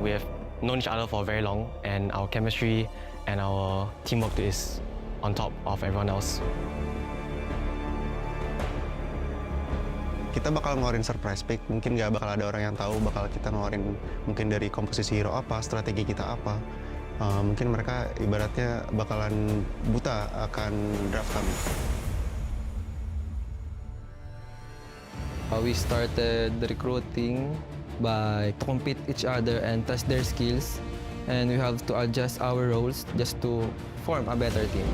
We have known each other for very long, and our chemistry and our teamwork is on top of everyone else. Kita bakal ngeluarin surprise pick, mungkin nggak bakal ada orang yang tahu bakal kita ngeluarin mungkin dari komposisi hero apa, strategi kita apa. Mungkin mereka ibaratnya bakalan buta akan draft kami. We started recruiting by compete each other and test their skills, and we have to adjust our roles just to form a better team.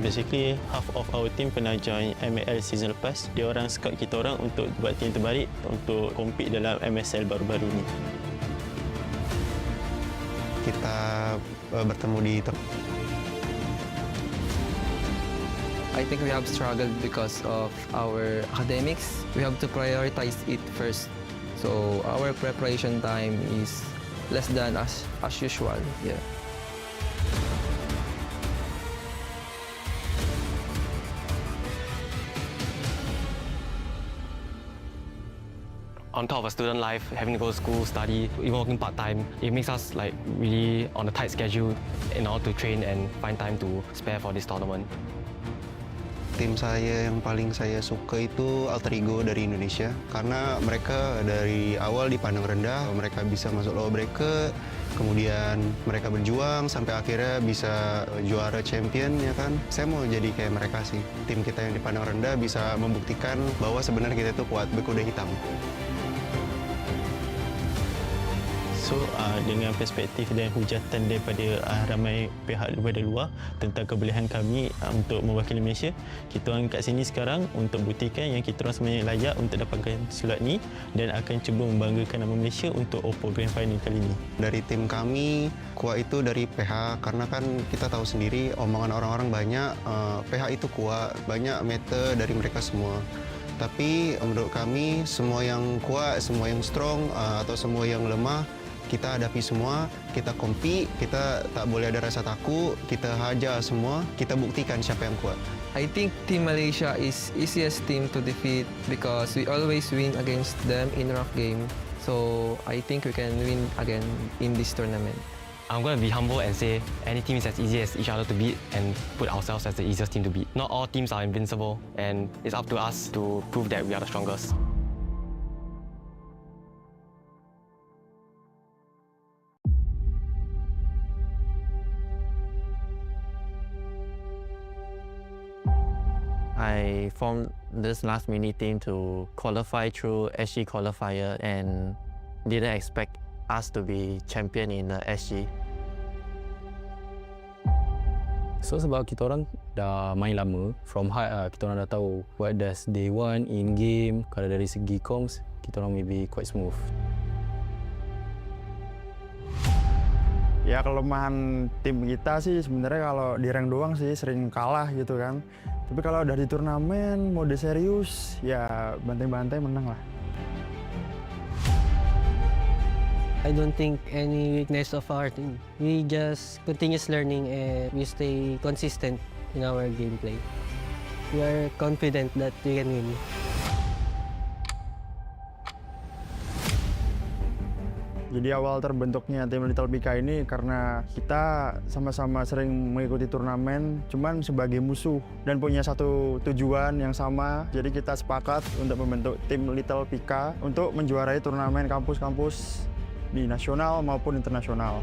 Basically, half of our team pernah join ML season lepas. Dia orang scout kita orang untuk buat team terbaik untuk compete dalam MSL baru-baru ni. Kita bertemu di I think we have struggled because of our academics. We have to prioritize it first. So our preparation time is less than as usual. Yeah. On top of a student life, having to go to school, study, even working part-time, it makes us like really on a tight schedule in order to train and find time to spare for this tournament. tim saya yang paling saya suka itu alter ego dari Indonesia, karena mereka dari awal dipandang rendah, mereka bisa masuk lower bracket, kemudian mereka berjuang sampai akhirnya bisa juara champion, ya kan. Saya mau jadi kayak mereka sih, tim kita yang dipandang rendah bisa membuktikan bahwa sebenarnya kita itu kuat berkuda hitam. So, dengan perspektif dan hujatan daripada ramai pihak daripada luar tentang kebolehan kami untuk mewakili Malaysia, kita orang kat sini sekarang untuk buktikan yang kita orang sebenarnya layak untuk dapatkan slot ni dan akan cuba membanggakan nama Malaysia untuk OPPO Grand Final kali ini. Dari tim kami, kuat itu dari PH, karena kan kita tahu sendiri omongan orang-orang banyak, PH itu kuat, banyak meter dari mereka semua. Tapi menurut kami, semua yang kuat, semua yang strong, atau semua yang lemah, kita hadapi semua, kita compete, kita tak boleh ada rasa takut, kita hajar semua, kita buktikan siapa yang kuat. I think Team Malaysia is easiest team to defeat because we always win against them in rough game. So I think we can win again in this tournament. I'm going to be humble and say any team is as easy as each other to beat and put ourselves as the easiest team to beat. Not all teams are invincible, and it's up to us to prove that we are the strongest. I formed this last mini team to qualify through SG qualifier and didn't expect us to be champion in the SG. So sebab kita orang dah main lama, from high kita orang dah tahu what does they want in game. Kalau dari segi comms, kita orang maybe quite smooth. Ya kelemahan tim kita sih sebenarnya kalau di rank doang sih sering kalah gitu kan. Tapi kalau udah di turnamen, mode serius, ya bantai-bantai menang lah. I don't think any weakness of our team. We just continuous learning and we stay consistent in our gameplay. We are confident that we can win. Jadi awal terbentuknya tim Little PK ini karena kita sama-sama sering mengikuti turnamen, cuman sebagai musuh dan punya satu tujuan yang sama. Jadi kita sepakat untuk membentuk tim Little PK untuk menjuarai turnamen kampus-kampus di nasional maupun internasional.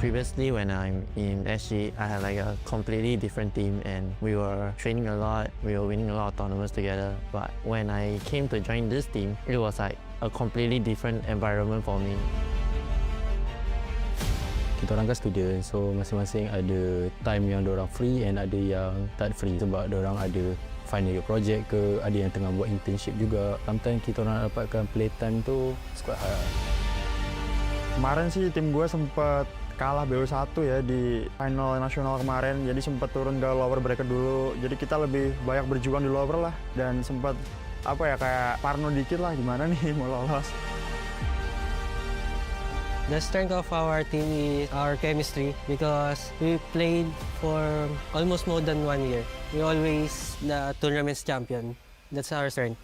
Previously, when I'm in SG, I had like a completely different team and we were training a lot, we were winning a lot of tournaments together. But when I came to join this team, it was like a completely different environment for me. Kita orang kan student, so masing-masing ada time yang diorang free and ada yang tak free sebab diorang ada final year project ke, ada yang tengah buat internship juga. Sometimes kita orang dapatkan playtime tu quite hard. Kemarin sih tim gue sempat kalah BO1 ya di final nasional kemarin, jadi sempat turun ke lower bracket dulu. Jadi kita lebih banyak berjuang di lower lah dan sempat apa ya kayak parno dikit lah gimana nih mau lolos. The strength of our team is our chemistry because we played for almost more than 1 year. We always the tournament's champion. That's our strength.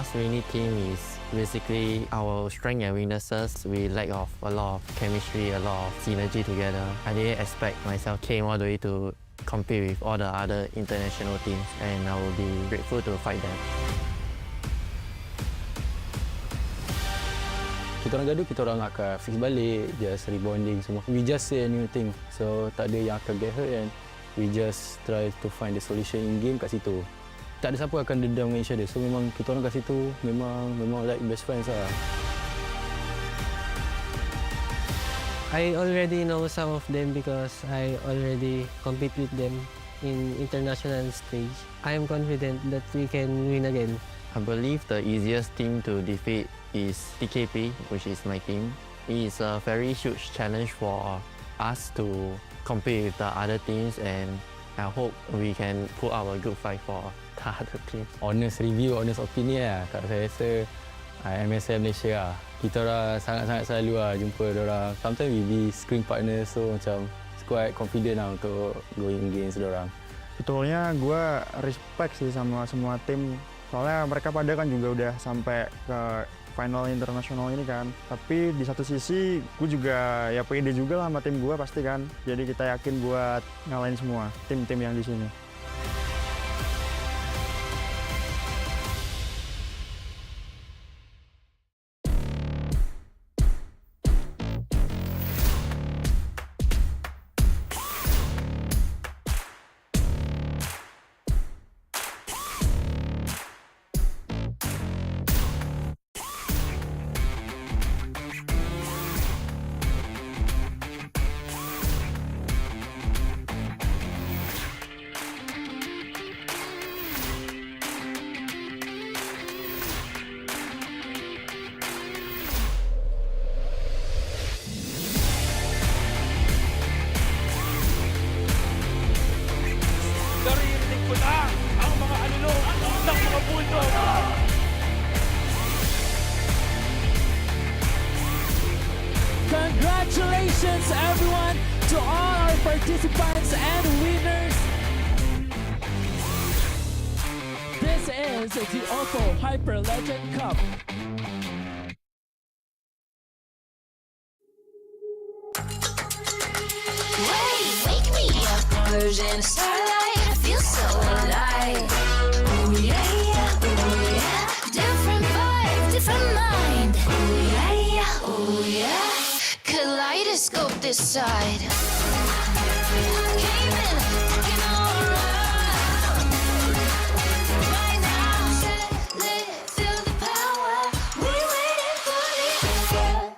us mini team is basically our strength and weaknesses. We lack of a lot of chemistry, a lot of synergy together. I didn't expect myself came all the way to compete with all the other international teams, and I will be grateful to fight them. Kita orang gaduh, kita orang akan fix balik, just rebonding semua. We just say a new thing, so tak ada yang akan get hurt and we just try to find the solution in game kat situ. Tak ada siapa akan dendam dengan each other, so memang kita orang kat situ memang like best friends lah. I already know some of them because I already compete with them in international stage. I am confident that we can win again. I believe the easiest team to defeat is TKP, which is my team. It is a very huge challenge for us to compete with the other teams, and I hope we can put up a good fight for the other teams. Honest review, honest opinion lah. Kalau saya rasa MSL Malaysia lah. Kita orang sangat-sangat selalu lah jumpa diorang. Sometimes we be screen partner, so macam quite confident lah untuk going against diorang. Betulnya gue respect sih sama semua tim. Soalnya mereka pada kan juga udah sampai ke final internasional ini kan. Tapi di satu sisi gue juga ya pede juga lah sama tim gue pasti kan. Jadi kita yakin buat ngalahin semua tim-tim yang di sini. Congratulations everyone to all our participants and winners. This is the OPPO Hyper Legend Cup. Wake me up, converge in the starlight. I feel so alive. Ooh yeah, yeah, ooh yeah. Different vibe, different mind. Ooh yeah, yeah, ooh yeah. Kaleidoscope this side. Came in, looking all around. Right now, set, lit, feel the power. We waiting for the hour.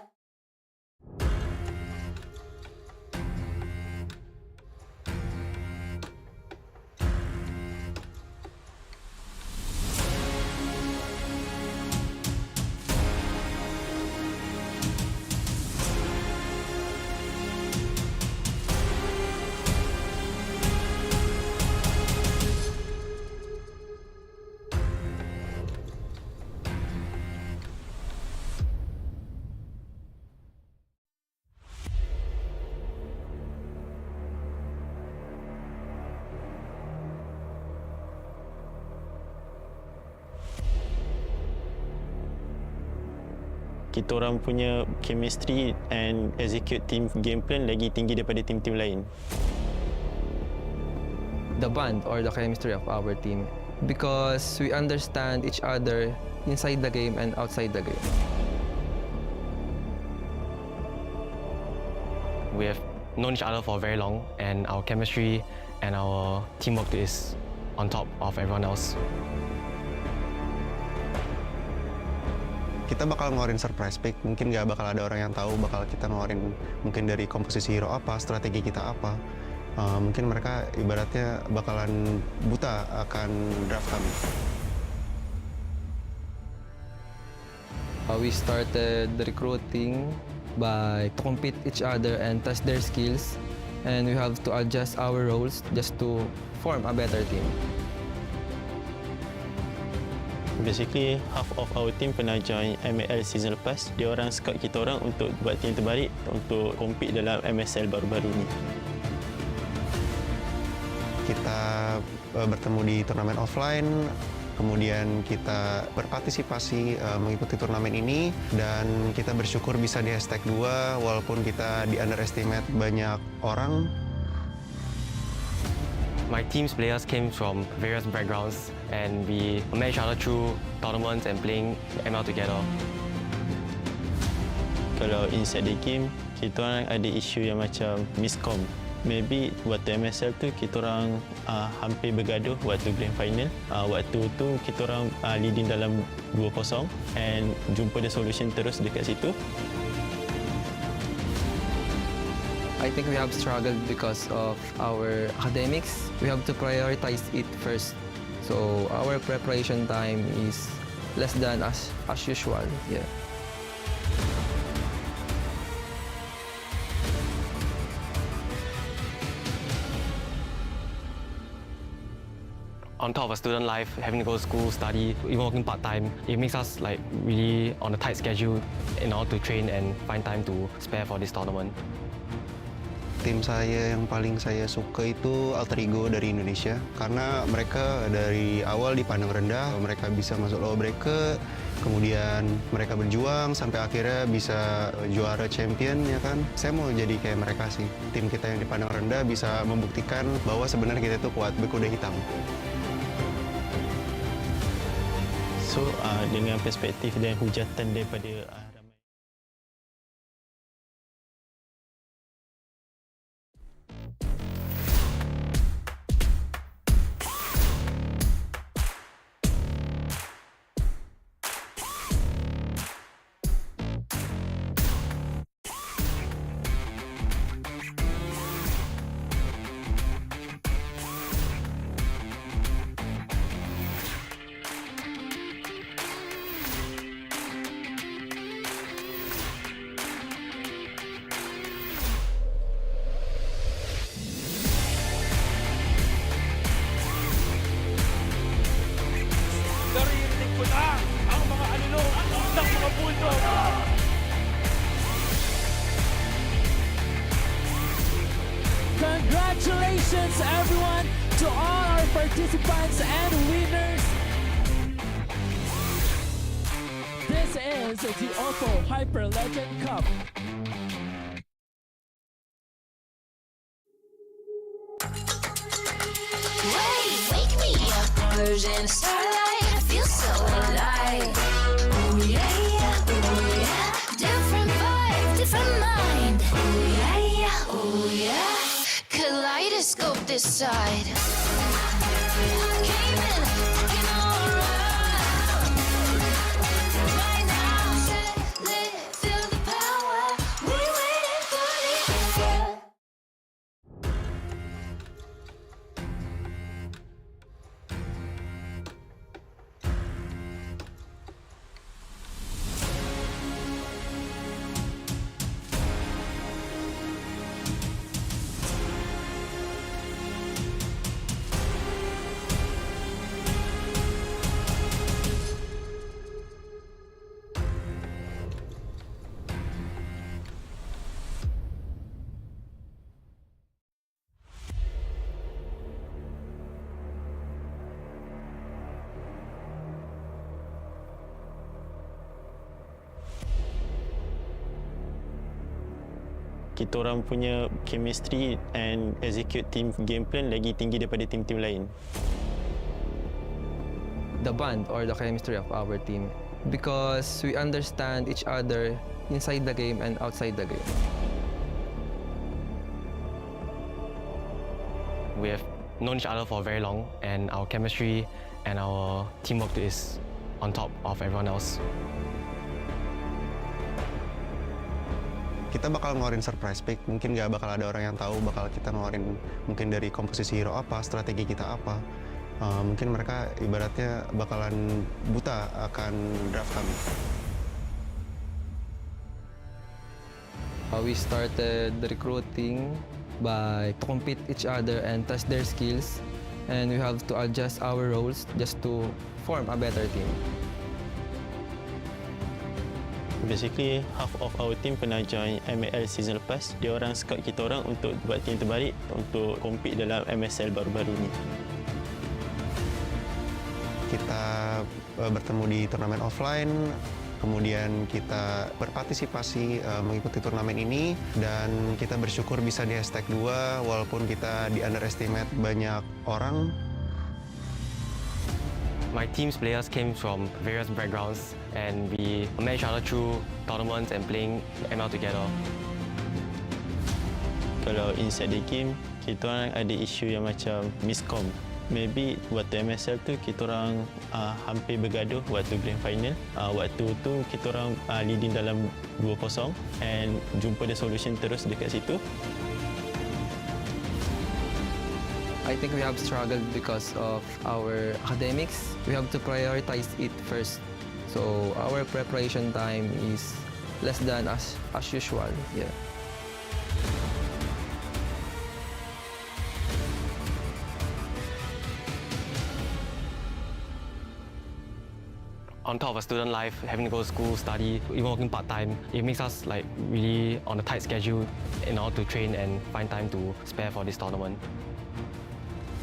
Kita orang punya chemistry and execute team game plan lagi tinggi daripada tim-tim lain. The bond or the chemistry of our team, because we understand each other inside the game and outside the game. We have known each other for very long, and our chemistry and our teamwork is on top of everyone else. Kita bakal ngeluarin surprise pick, mungkin nggak bakal ada orang yang tahu bakal kita ngeluarin mungkin dari komposisi hero apa, strategi kita apa. Mungkin mereka ibaratnya bakalan buta akan draft kami. We started recruiting by to compete each other and test their skills, and we have to adjust our roles just to form a better team. Basically, half of our team pernah join ML season lepas. Dia orang scout kita orang untuk buat team terbaik untuk compete dalam MSL baru-baru ni. Kita bertemu di turnamen offline, Kemudian kita berpartisipasi mengikuti turnamen ini dan kita bersyukur bisa di hashtag 2 walaupun kita di underestimate banyak orang. My team's players came from various backgrounds and we met each other through tournaments and playing ML together. Kalau inside the game, kita orang ada isu yang macam miscom. Maybe waktu MSL tu kita orang hampir bergaduh waktu grand final. Waktu tu kita orang leading dalam 2-0 and jumpa the solution terus dekat situ. I think we have struggled because of our academics. We have to prioritize it first. So our preparation time is less than as usual. Yeah. On top of a student life, having to go to school, study, even working part-time, it makes us like really on a tight schedule in order to train and find time to spare for this tournament. Tim saya yang paling saya suka itu alter ego dari Indonesia karena mereka dari awal dipandang rendah, mereka bisa masuk low bracket, kemudian mereka berjuang sampai akhirnya bisa juara champion ya kan. Saya mau jadi kayak mereka sih. Tim kita yang dipandang rendah bisa membuktikan bahwa sebenarnya kita itu kuat berkuda hitam. So dengan perspektif dan hujatan daripada ramai Naririnig ko na ang mga alulong ng mga bulldog. Congratulations everyone to all our participants and winners. This is the OPPO Hyper Legend Cup. Wake me up, converge in starlight. I feel so alive. Oh yeah, oh yeah. Different vibe, different mind. Oh yeah, oh yeah. Kaleidoscope this side. Came in, looking all around. Right now, set, lit, feel the power. We waited for the answer. kita orang punya chemistry and execute team game plan lagi tinggi daripada tim-tim lain. The bond or the chemistry of our team, because we understand each other inside the game and outside the game. We have known each other for very long and our chemistry and our teamwork is on top of everyone else. Kita bakal ngeluarin surprise pick, mungkin nggak bakal ada orang yang tahu bakal kita ngeluarin mungkin dari komposisi hero apa, strategi kita apa. Mungkin mereka ibaratnya bakalan buta akan draft kami. We started the recruiting by to compete each other and test their skills, and we have to adjust our roles just to form a better team. Basically, half of our team pernah join ML season lepas. Dia orang scout kita orang untuk buat team terbaik untuk compete dalam MSL baru-baru ni. Kita bertemu di turnamen offline, kemudian kita berpartisipasi mengikuti turnamen ini, dan kita bersyukur bisa di hashtag 2 walaupun kita di underestimate banyak orang. My team's players came from various backgrounds and we met each other through tournaments and playing ML together. Kalau inside the game, kita orang ada isu yang macam miscom. Maybe waktu MSL tu kita orang hampir bergaduh waktu grand final. Waktu tu kita orang leading dalam 2-0 and jumpa the solution terus dekat situ. I think we have struggled because of our academics. We have to prioritize it first. So our preparation time is less than as usual. Yeah. On top of a student life, having to go to school, study, even working part-time, it makes us like really on a tight schedule in order to train and find time to spare for this tournament.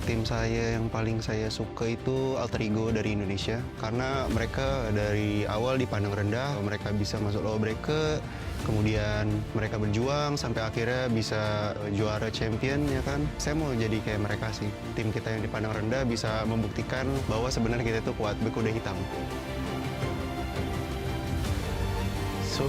Tim saya yang paling saya suka itu alter ego dari Indonesia, karena mereka dari awal dipandang rendah, mereka bisa masuk low bracket, kemudian mereka berjuang sampai akhirnya bisa juara champion, ya kan. Saya mau jadi kayak mereka sih. Tim kita yang dipandang rendah bisa membuktikan bahwa sebenarnya kita itu kuat berkuda hitam. So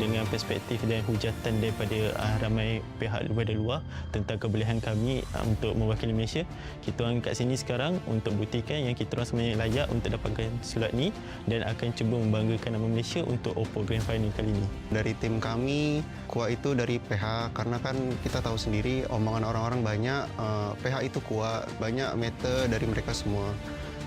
dengan perspektif dan hujatan daripada ramai pihak daripada luar tentang kebolehan kami untuk mewakili Malaysia, kita orang kat sini sekarang untuk buktikan yang kita orang sebenarnya layak untuk dapatkan slot ni dan akan cuba membanggakan nama Malaysia untuk OPPO Grand Final kali ini. Dari tim kami, kuat itu dari PH, karena kan kita tahu sendiri omongan orang-orang banyak, PH itu kuat, banyak meter dari mereka semua.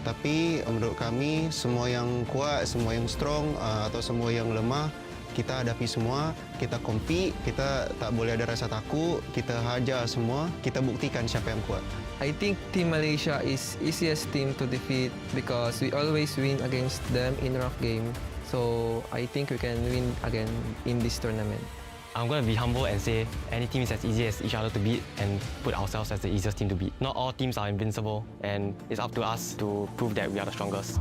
Tapi menurut kami, semua yang kuat, semua yang strong, atau semua yang lemah, kita hadapi semua, kita compete, kita tak boleh ada rasa takut, kita hajar semua, kita buktikan siapa yang kuat. I think Team Malaysia is easiest team to defeat because we always win against them in rough game. So I think we can win again in this tournament. I'm going to be humble and say any team is as easy as each other to beat and put ourselves as the easiest team to beat. Not all teams are invincible and it's up to us to prove that we are the strongest.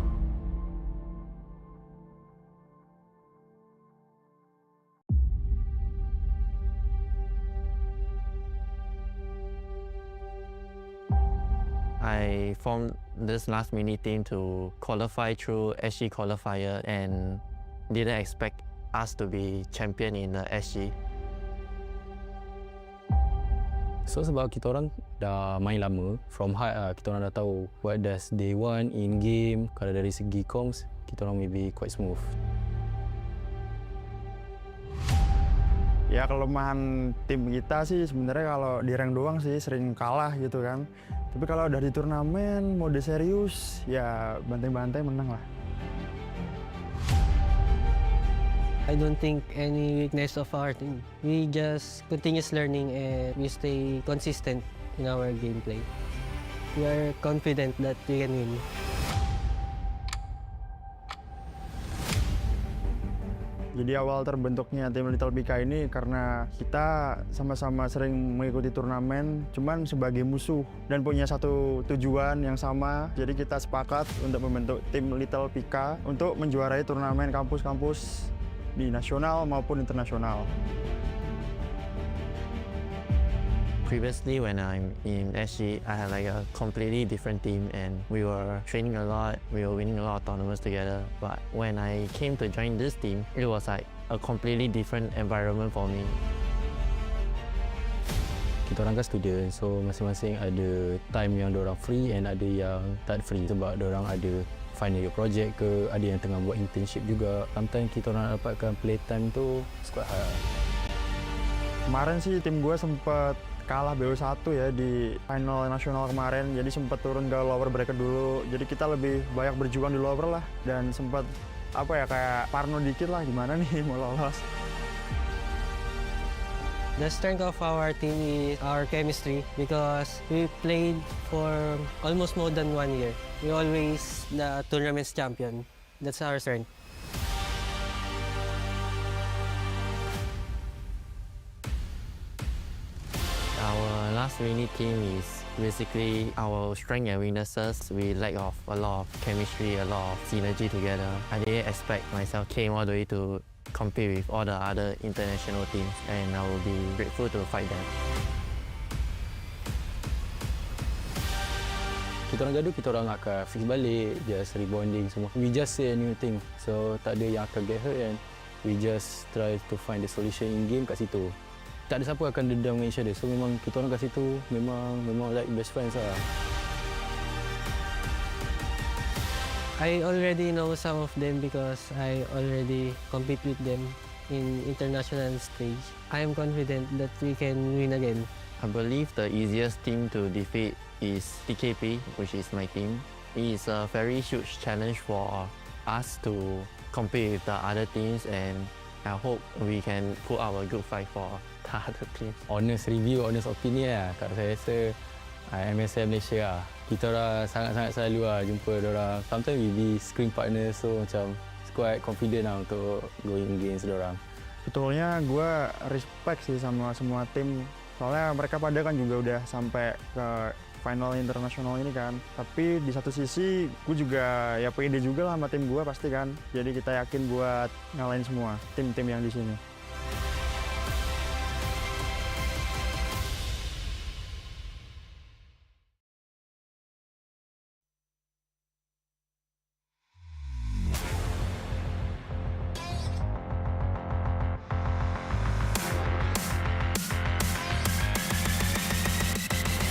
I formed this last mini team to qualify through SG qualifier and didn't expect us to be champion in the SG. So sebab kita orang dah main lama, from high kita orang dah tahu what does they want in game. Kalau dari segi comms, kita orang maybe quite smooth. Ya kelemahan tim kita sih sebenarnya kalau di rank doang sih sering kalah gitu kan. Tapi kalau udah di turnamen, mode serius, ya bantai-bantai menang lah. I don't think any weakness of our team. We just continuous learning and we stay consistent in our gameplay. We are confident that we can win. Jadi awal terbentuknya tim Little BK ini karena kita sama-sama sering mengikuti turnamen, cuman sebagai musuh dan punya satu tujuan yang sama. Jadi kita sepakat untuk membentuk tim Little BK untuk menjuarai turnamen kampus-kampus di nasional maupun internasional. Previously, when I'm in SG, I had like a completely different team and we were training a lot, we were winning a lot of tournaments together. But when I came to join this team, it was like a completely different environment for me. Kita orang kan student, so masing-masing ada time yang diorang free and ada yang tak free sebab diorang ada final year project ke, ada yang tengah buat internship juga. Sometimes kita orang dapatkan playtime tu quite hard. Kemarin sih tim gue sempat kalah BO1 ya di final nasional kemarin, jadi sempat turun ke lower bracket dulu. Jadi kita lebih banyak berjuang di lower lah dan sempat apa ya kayak parno dikit lah gimana nih mau lolos. The strength of our team is our chemistry because we played for almost more than 1 year. We always the tournament's champion. That's our strength. Our last mini team is Basically, our strength and weaknesses, we lack of a lot of chemistry, a lot of synergy together. I didn't expect myself came all the way to compete with all the other international teams, and I will be grateful to fight them. Kita orang gaduh, kita orang akan fix balik, just rebonding semua. We just say a new thing, so tak ada yang akan get hurt and we just try to find the solution in game kat situ. Tak ada siapa akan dendam dengan each other, so memang kita orang kat situ memang like best friends lah. I already know some of them because I already compete with them in international stage. I am confident that we can win again. I believe the easiest team to defeat is TKP, which is my team. It is a very huge challenge for us to compete with the other teams, and I hope we can put our good fight for the other teams. Honest review, honest opinion lah. Kat saya rasa MSM Malaysia lah. Kita orang sangat-sangat selalu lah jumpa diorang. Sometimes we be screen partners, so macam quite confident lah untuk going against diorang. Betulnya gue respect sih sama semua tim. Soalnya mereka pada kan juga udah sampai ke final internasional ini kan. Tapi di satu sisi gue juga ya pede juga lah sama tim gue pasti kan. Jadi kita yakin buat ngalahin semua tim-tim yang di sini.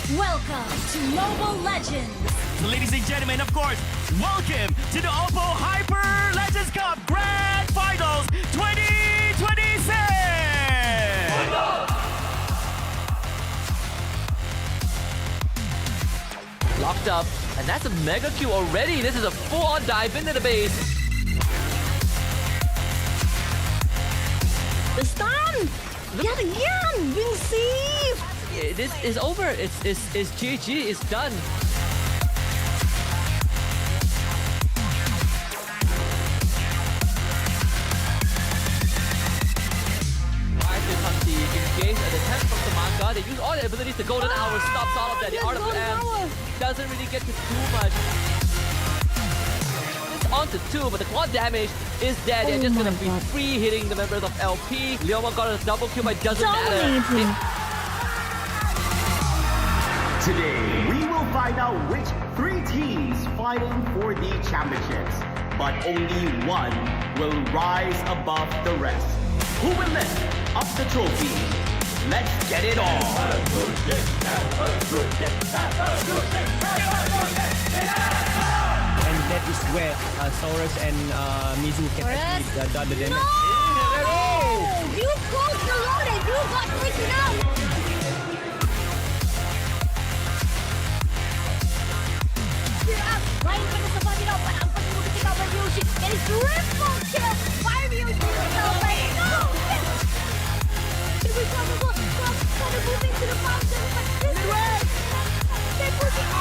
Welcome to Mobile Legends. So ladies and gentlemen, of course, welcome to the OPPO Hyper Legends Cup Grand Finals 2026! Locked up, and that's a mega Q already. This is a full-on dive into the base. The stun! Yet again! Being saved! This is over. It's GG. It's done. Right, here comes the engage and the attempt from Samantha. They use all their abilities. The golden hour stops all of that. The article ends. Doesn't really get to too much. It's on to 2, but the quad damage is dead. They're just gonna be free hitting the members of LP. Leoma got a double kill, but it doesn't matter. Today, we will find out which 3 teams fighting for the championships. But only one will rise above the rest. Who will lift up the trophy? Let's get it on! And that is where Soloz and Mizu can actually done the damage. No! You got loaded! You got taken out! Lain pada sebab tidak pada empat minggu ketika berdiusi. Jadi triple kill. Fire you sampai no. Here we go. Kind of moving to the fountain, but this way. They push it on.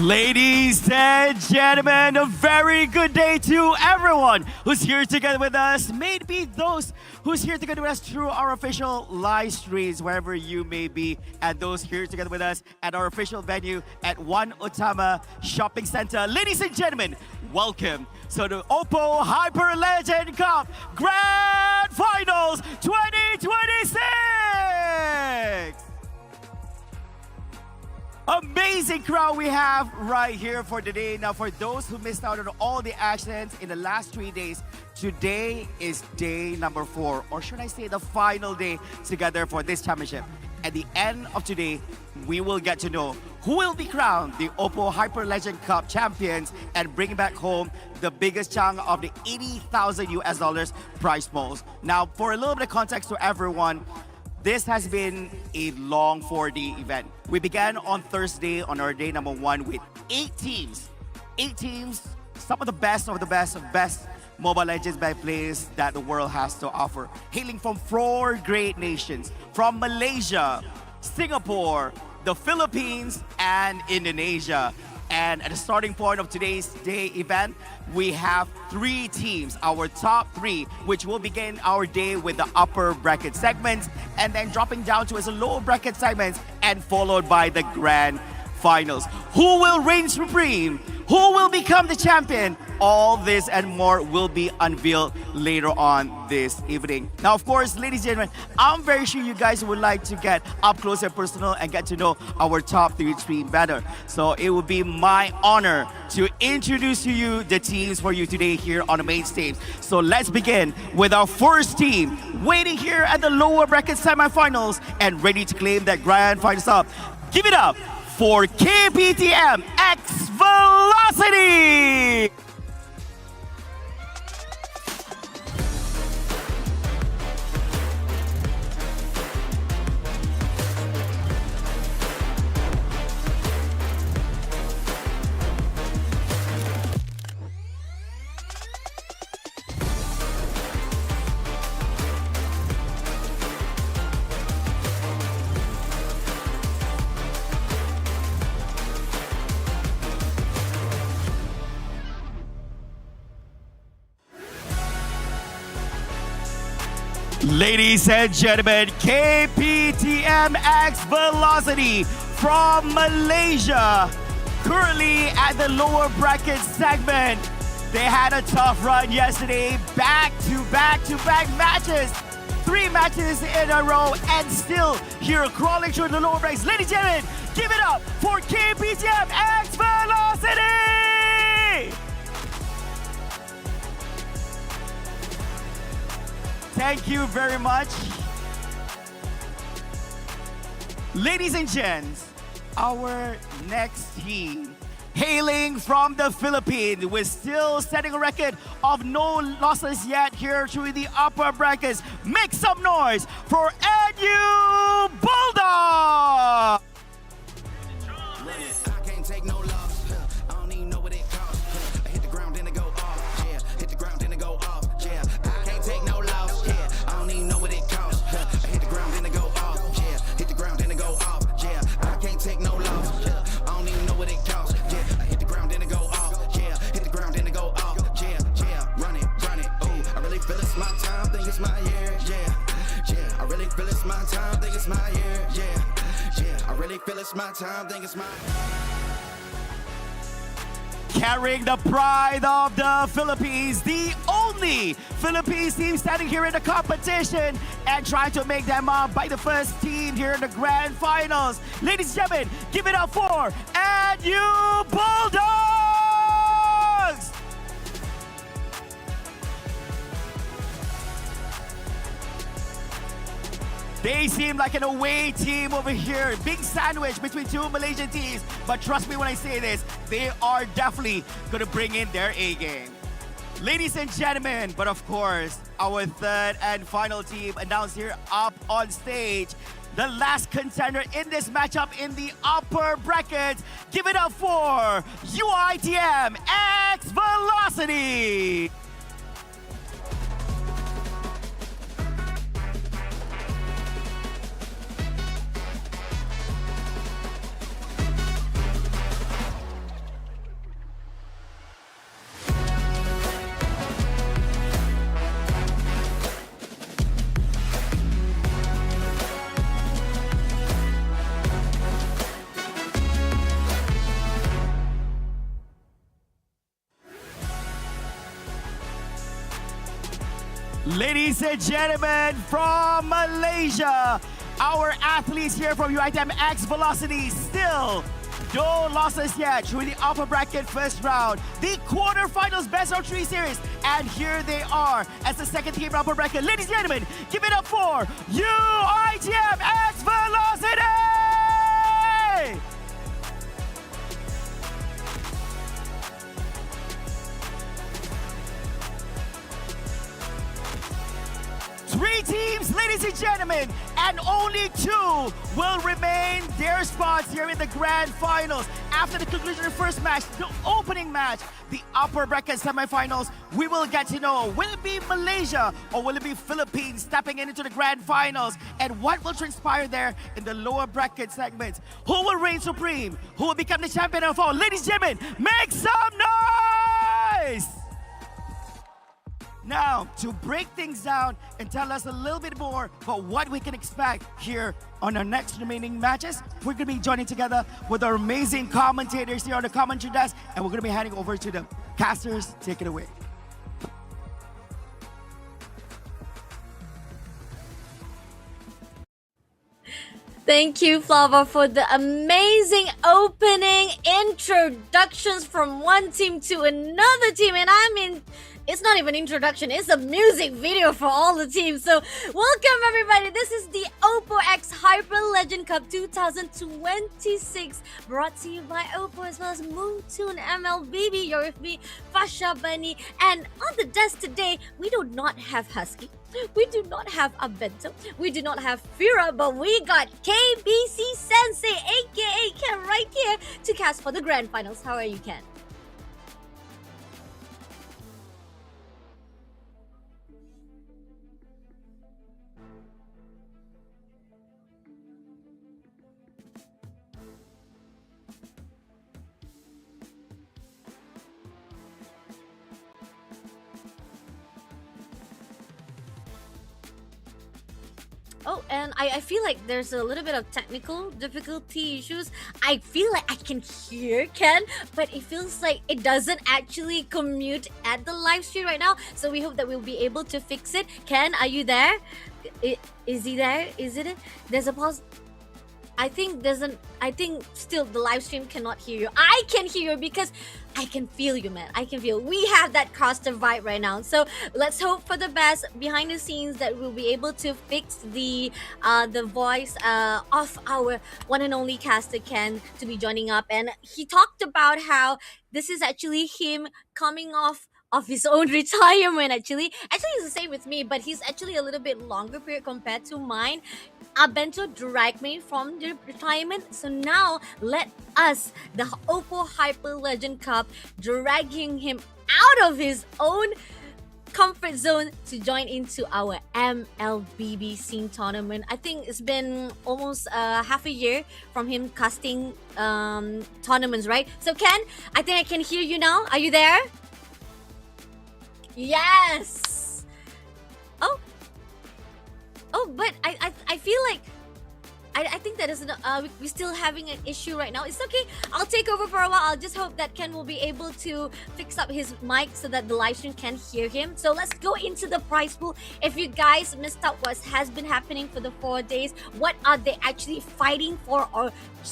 Ladies and gentlemen, a very good day to everyone who's here together with us. Maybe those who's here together with us through our official live streams, wherever you may be, and those here together with us at our official venue at One Utama Shopping Center. Ladies and gentlemen, welcome to the OPPO Hyper Legend Cup Grand Finals 2026! Amazing crowd we have right here for today. Now, for those who missed out on all the actions in the last 3 days, today is day number 4, or should I say the final day together for this championship. At the end of today, we will get to know who will be crowned the OPPO Hyper Legend Cup champions and bring back home the biggest chunk of the $80,000 US prize pools. Now, for a little bit of context to everyone, this has been a long 4-day event. We began on Thursday on our day number 1 with 8 teams. 8 teams some of the best Mobile Legends by players that the world has to offer. Hailing from 4 great nations, from Malaysia, Singapore, the Philippines, and Indonesia. And at the starting point of today's day event, we have 3 teams, our top 3, which will begin our day with the upper bracket segments, and then dropping down to a lower bracket segments, and followed by the grand finals. Who will reign supreme? Who will become the champion? All this and more will be unveiled later on this evening. Now, of course, ladies and gentlemen, I'm very sure you guys would like to get up close and personal and get to know our top 3 team better. So it would be my honor to introduce to you the teams for you today here on the main stage. So let's begin with our first team, waiting here at the lower bracket semifinals and ready to claim that grand finals up. Give it up for KPTM X Velocity! Ladies and gentlemen, KPTM X Velocity from Malaysia, currently at the lower bracket segment. They had a tough run yesterday, back-to-back matches. 3 matches in a row, and still here crawling through the lower brackets. Ladies and gentlemen, give it up for KPTM X Velocity! Thank you very much. Ladies and gents, our next team, hailing from the Philippines, we're still setting a record of no losses yet here through the upper brackets. Make some noise for NU Bulldog! I can't take no loss. I don't even know what it costs. I hit the ground, then it go off. Yeah, hit the ground, then it go off. Yeah, I can't take no loss. Yeah, I don't even know what it costs. I hit the ground, then it go off. Yeah, hit the ground, then it go off. Yeah, I can't take no loss. Yeah, I don't even know what it costs. Yeah, I hit the ground, then it go off. Yeah, hit the ground, then it go off. Yeah, run it. Ooh, I really feel it's my time. Think it's my year. Yeah, I really feel it's my time. Think it's my year. Yeah, I really feel it's my time. Think it's my. Carrying the pride of the Philippines, the only Philippines team standing here in the competition and trying to make them up by the first team here in the grand finals. Ladies and gentlemen, give it up for NU Bulldogs! They seem like an away team over here. Big sandwich between 2 Malaysian teams. But trust me when I say this, they are definitely going to bring in their A-game. Ladies and gentlemen, but of course, our third and final team announced here up on stage. The last contender in this matchup in the upper brackets. Give it up for UITM X Velocity! Ladies and gentlemen, from Malaysia, our athletes here from UITM X Velocity, still no losses yet through the upper bracket first round, the quarterfinals best of 3 series, and here they are as the second team upper bracket. Ladies and gentlemen, give it up for UITM X Velocity! Three teams, ladies and gentlemen, and only 2 will remain their spots here in the grand finals. After the conclusion of the first match, the opening match, the upper bracket semifinals, we will get to know, will it be Malaysia or will it be Philippines stepping into the grand finals? And what will transpire there in the lower bracket segments? Who will reign supreme? Who will become the champion of all? Ladies and gentlemen, make some noise! Now, to break things down and tell us a little bit more about what we can expect here on our next remaining matches, we're going to be joining together with our amazing commentators here on the commentary desk, and we're going to be handing over to the casters. Take it away. Thank you, Flava, for the amazing opening introductions from one team to another team. And I mean, it's not even introduction, it's a music video for all the teams. So welcome everybody. This is the OPPO X Hyper Legend Cup 2026, brought to you by OPPO as well as Moontoon MLBB. You're with me, Fasha Bunny. And on the desk today, we do not have Husky. We do not have Abento. We do not have Fira, but we got KBC Sensei, aka Ken, right here to cast for the grand finals. How are you, Ken? Oh, and I feel like there's a little bit of technical difficulty issues. I feel like I can hear Ken, but it feels like it doesn't actually commute at the live stream right now. So we hope that we'll be able to fix it. Ken, are you there? Is he there? Is it? There's a pause. I think still the live stream cannot hear you. I can hear you because I can feel you, man. I can feel. We have that caster vibe right now. So let's hope for the best behind the scenes, that we'll be able to fix the voice of our one and only caster Ken to be joining up. And he talked about how this is actually him coming off of his own retirement. Actually it's the same with me, but he's actually a little bit longer period compared to mine. Abento dragged me from the retirement, so now let us, the OPPO Hyper Legend Cup, dragging him out of his own comfort zone to join into our MLBB scene tournament. I think it's been almost half a year from him casting tournaments, right? So Ken, I think I can hear you now. Are you there? Yes. Oh, but I feel like I think that is we're still having an issue right now. It's okay. I'll take over for a while. I'll just hope that Ken will be able to fix up his mic so that the live stream can hear him. So let's go into the prize pool. If you guys missed out what has been happening for the 4 days, what are they actually fighting for or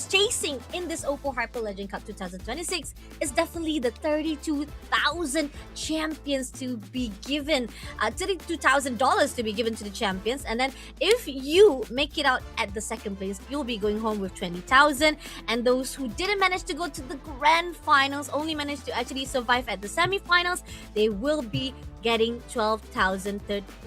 chasing in this OPPO Hyper Legend Cup 2026 is definitely the 32,000 champions to be given, $32,000 to be given to the champions. And then if you make it out at the second place, you'll be going home with 20,000. And those who didn't manage to go to the grand finals, only managed to actually survive at the semi-finals, they will be getting 12,000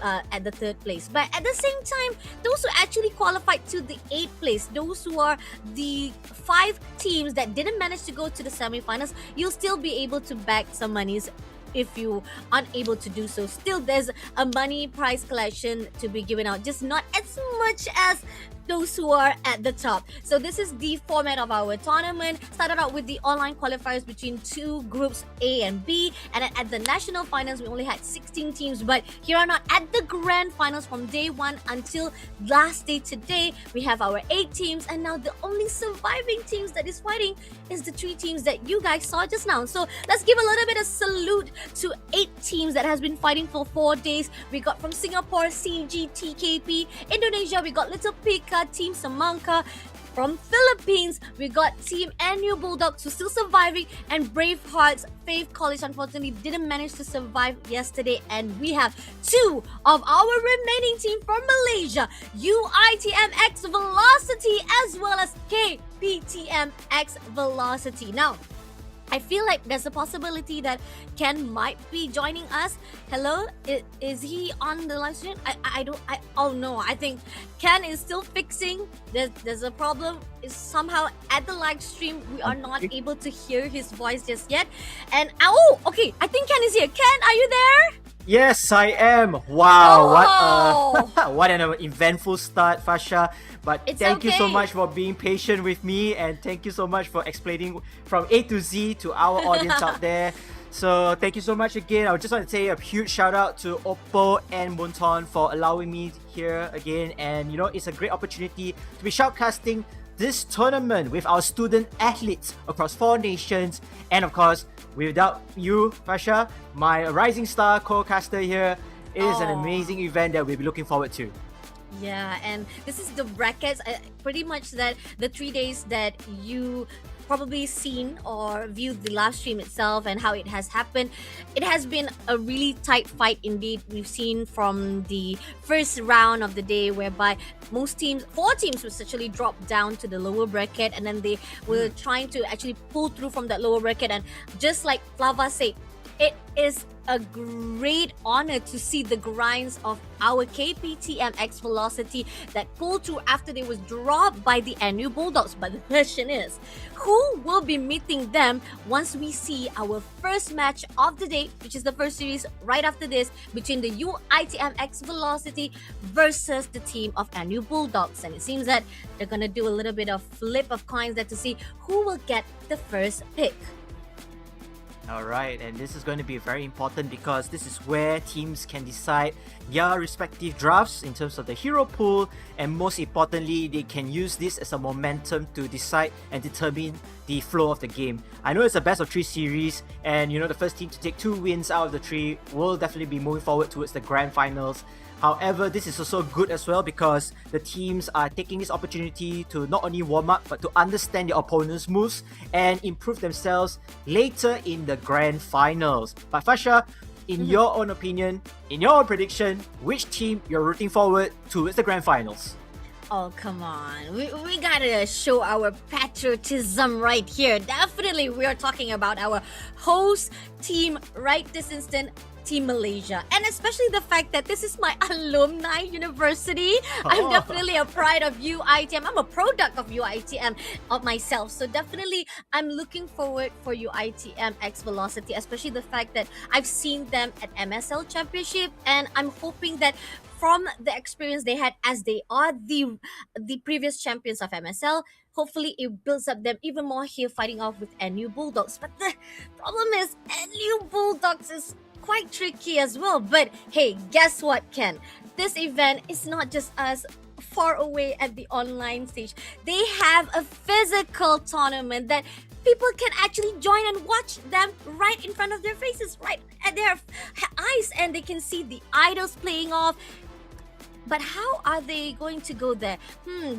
at the third place. But at the same time, those who actually qualified to the 8th place, those who are the 5 teams that didn't manage to go to the semi-finals, you'll still be able to bag some monies. If you aren't able to do so, still there's a money prize collection to be given out, just not as much as those who are at the top. So this is the format of our tournament. Started out with the online qualifiers between 2 groups A and B, and then at the national finals we only had 16 teams. But here on out at the grand finals, from day 1 until last day today, we have our 8 teams, and now the only surviving teams that is fighting is the 3 teams that you guys saw just now. So let's give a little bit of salute to 8 teams that has been fighting for 4 days. We got from Singapore, CGTKP. Indonesia, we got Little Pika, Team Semangka. From Philippines, we got Team NU Bulldogs, who's still surviving, and Brave Hearts. Faith College unfortunately didn't manage to survive yesterday, and we have 2 of our remaining team from Malaysia, UITMX Velocity as well as KPTMX Velocity. Now, I feel like there's a possibility that Ken might be joining us. Hello, is he on the live stream? Oh no, I think Ken is still fixing. There's a problem. Is somehow at the live stream we are not able to hear his voice just yet. And okay, I think Ken is here. Ken, are you there? Yes, I am. Wow, Oh. what an eventful start, Fasha. But It's thank you so okay. much for being patient with me, and thank you so much for explaining from A to Z to our audience out there. So thank you so much again. I just want to say a huge shout out to OPPO and Munton for allowing me here again. And you know, it's a great opportunity to be shoutcasting this tournament with our student athletes across 4 nations. And of course, without you, Fasha, my rising star co-caster here, it is an amazing event that we'll be looking forward to. Yeah, and this is the brackets. Pretty much that the 3 days that you probably seen or viewed the live stream itself and how it has happened. It has been a really tight fight indeed. We've seen from the first round of the day whereby most teams, 4 teams, was actually dropped down to the lower bracket, and then they were trying to actually pull through from that lower bracket. And just like Flava said, it is a great honor to see the grinds of our KPTM X Velocity that pulled through after they was dropped by the NU Bulldogs. But the question is, who will be meeting them once we see our first match of the day, which is the first series right after this, between the UITM X Velocity versus the team of NU Bulldogs. And it seems that they're gonna do a little bit of flip of coins there to see who will get the first pick. Alright, and this is going to be very important because this is where teams can decide their respective drafts in terms of the hero pool, and most importantly, they can use this as a momentum to decide and determine the flow of the game. I know it's a best of 3 series, and you know, the first team to take 2 wins out of the 3 will definitely be moving forward towards the grand finals. However, this is also good as well because the teams are taking this opportunity to not only warm up but to understand their opponent's moves and improve themselves later in the grand finals. But Fasha, in your own opinion, in your own prediction, which team you're rooting forward towards the grand finals? Oh, come on. We gotta show our patriotism right here. Definitely, we are talking about our host team right this instant, Team Malaysia. And especially the fact that this is my alumni university. I'm definitely a pride of UITM. I'm a product of UITM of myself. So definitely, I'm looking forward for UITM X Velocity, especially the fact that I've seen them at MSL Championship. And I'm hoping that from the experience they had, as they are the previous champions of MSL, hopefully it builds up them even more here fighting off with NU Bulldogs. But the problem is NU Bulldogs is quite tricky as well. But hey, guess what, Ken? This event is not just us far away at the online stage. They have a physical tournament that people can actually join and watch them right in front of their faces, right at their eyes, and they can see the idols playing off. But how are they going to go there?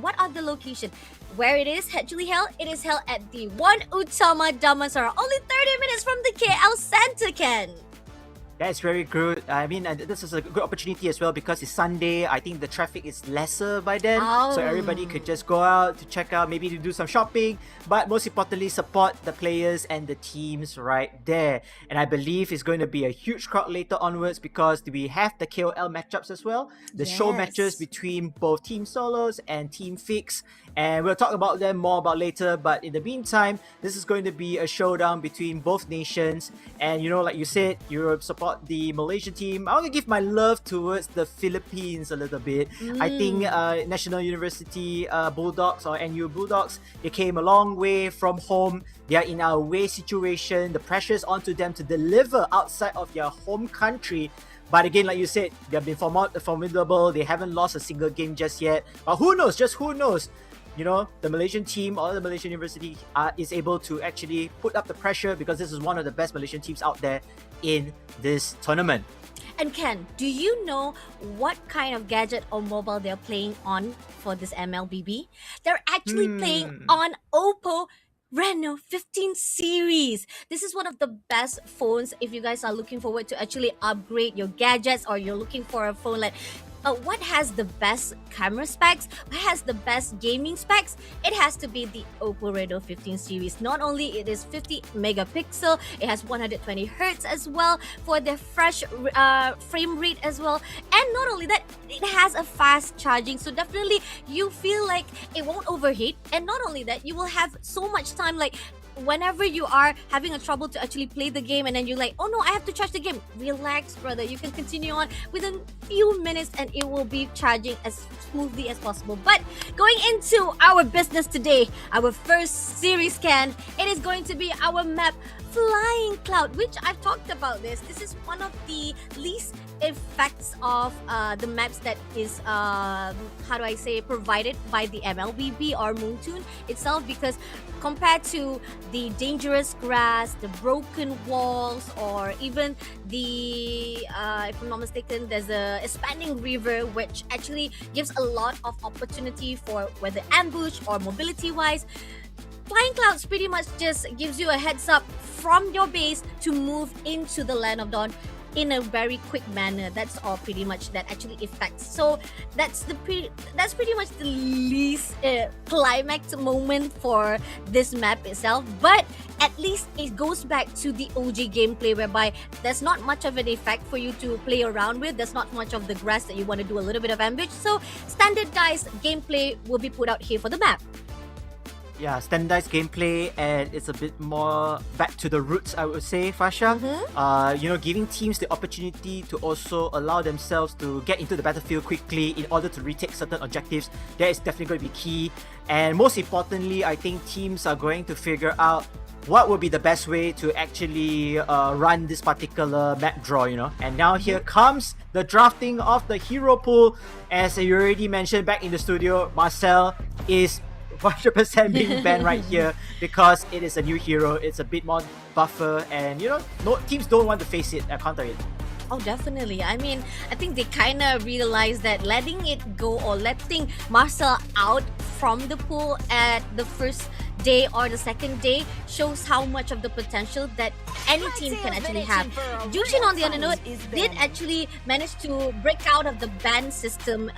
What are the location? Where it is actually held? It is held at the One Utama Damansara, only 30 minutes from the KL Center, Ken. That's very good. I mean, this is a good opportunity as well because it's Sunday. I think the traffic is lesser by then. So everybody could just go out to check out, maybe to do some shopping. But most importantly, support the players and the teams right there. And I believe it's going to be a huge crowd later onwards because we have the KOL matchups as well. The show matches between both Team Soloz and Team Feekz. And we'll talk about them more about later. But in the meantime, this is going to be a showdown between both nations. And you know, like you said, Europe support the Malaysian team. I want to give my love towards the Philippines a little bit. I think National University Bulldogs or NU Bulldogs, they came a long way from home. They are in a away situation. The pressure is onto them to deliver outside of their home country. But again, like you said, they have been formidable. They haven't lost a single game just yet. But who knows? Just who knows? You know, the Malaysian team or the Malaysian University is able to actually put up the pressure because this is one of the best Malaysian teams out there in this tournament. And Ken, do you know what kind of gadget or mobile they're playing on for this MLBB? They're actually playing on OPPO Reno 15 series. This is one of the best phones if you guys are looking forward to actually upgrade your gadgets or you're looking for a phone like what has the best camera specs, what has the best gaming specs, it has to be the OPPO Reno 15 series. Not only it is 50 megapixel, it has 120 hertz as well for the fresh frame rate as well. And not only that, it has a fast charging, so definitely you feel like it won't overheat. And not only that, you will have so much time, like whenever you are having a trouble to actually play the game and then you're like, oh no, I have to charge the game. Relax, brother. You can continue on within few minutes and it will be charging as smoothly as possible. But going into our business today, our first series scan, it is going to be our map Flying Cloud, which I've talked about this. This is one of the least effects of the maps that is provided by the MLBB or Moontoon itself, because compared to the dangerous grass, the broken walls, or even the if I'm not mistaken, there's a expanding river which actually gives a lot of opportunity for whether ambush or mobility wise. Flying Clouds pretty much just gives you a heads up from your base to move into the Land of Dawn in a very quick manner. That's all pretty much that actually affects. So that's pretty much the least climax moment for this map itself. But at least it goes back to the OG gameplay, whereby there's not much of an effect for you to play around with. There's not much of the grass that you want to do a little bit of ambush. So standardized gameplay will be put out here for the map. Yeah, standardized gameplay, and it's a bit more back to the roots, I would say, Fasha. Giving teams the opportunity to also allow themselves to get into the battlefield quickly in order to retake certain objectives. That is definitely going to be key. And most importantly, I think teams are going to figure out what would be the best way to actually run this particular map draw, And now here comes the drafting of the hero pool. As you already mentioned back in the studio, Marcel is 100% being banned right here because it is a new hero. It's a bit more buffer, and no teams don't want to face it, counter it. Oh, definitely. I mean, I think they kind of realized that letting it go or letting Marcel out from the pool at the first day or the second day shows how much of the potential that any team can actually have. Jushin, on the other note, did actually manage to break out of the ban system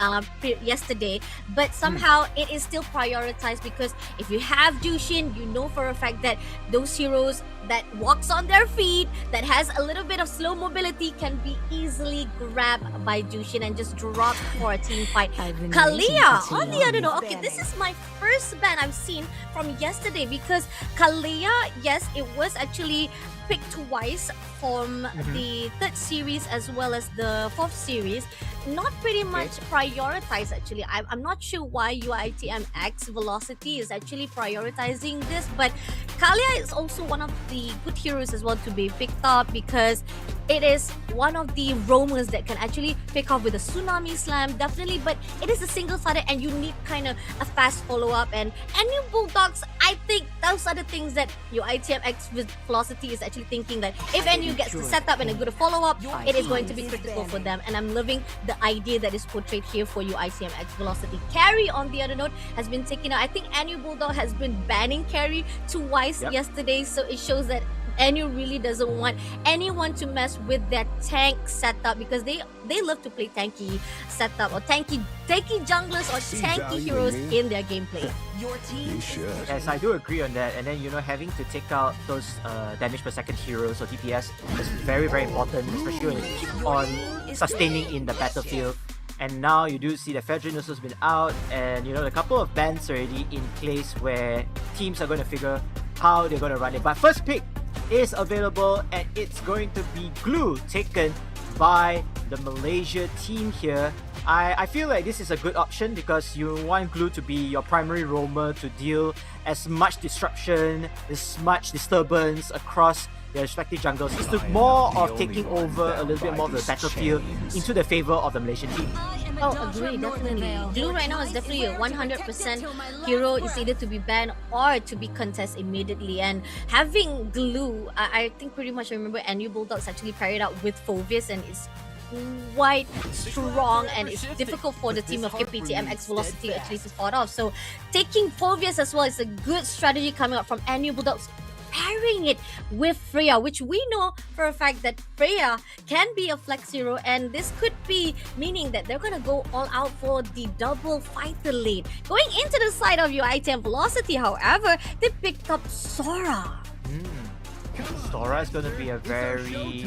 yesterday, but somehow it is still prioritized, because if you have Jushin, you know for a fact that those heroes that walks on their feet, that has a little bit of slow mobility, can be easily grabbed by Jushin and just dropped for a team fight. Kalia, on the other note, okay, this is my first ban I've seen from yesterday, because Kalia, yes, it was actually picked twice from the third series as well as the fourth series. Not pretty much prioritized actually. I'm not sure why UITMX Velocity is actually prioritizing this, but Kalia is also one of the good heroes as well to be picked up, because it is one of the roamers that can actually pick off with a Tsunami Slam, definitely, but it is a single-sided and you need kind of a fast follow-up. And new Bulldogs, I think those are the things that UITMX Velocity is actually thinking, that if NU gets the setup and a good follow-up, it is going to be critical for them. And I'm loving the idea that is portrayed here for UITMX Velocity. Carry, on the other note, has been taken out. I think NU Bulldog has been banning Carry twice yesterday, so it shows that NU really doesn't want anyone to mess with their tank setup, because they love to play tanky setup or tanky junglers or tanky heroes in their gameplay. Your team. Yes, I do agree on that. And then having to take out those damage per second heroes or DPS is very, very important, especially when you keep on sustaining in the battlefield. And now you do see that Fedrinus has been out, and a couple of bans already in place where teams are going to figure how they're going to run it. But first pick is available, and it's going to be Glue, taken by the Malaysia team here. I feel like this is a good option, because you want Glue to be your primary roamer to deal as much disruption, as much disturbance across their respective jungles. It's more of taking over a little bit more of the battlefield into the favor of the Malaysian team. Oh, agree, definitely. Glue right now is definitely a 100% hero. Is either to be banned or to be contested immediately. And having Glue, I think pretty much I remember NU Bulldogs actually paired out with Phoveus, and it's quite strong, and it's difficult for the team of KPTMX Velocity actually to spot off. So taking Phoveus as well is a good strategy coming up from NU Bulldogs. pairing it with Freya, which we know for a fact that Freya can be a flex hero, and this could be meaning that they're gonna go all out for the double fighter lane. Going into the side of UiTM Velocity, however, they picked up Sora. Sora is going to be a very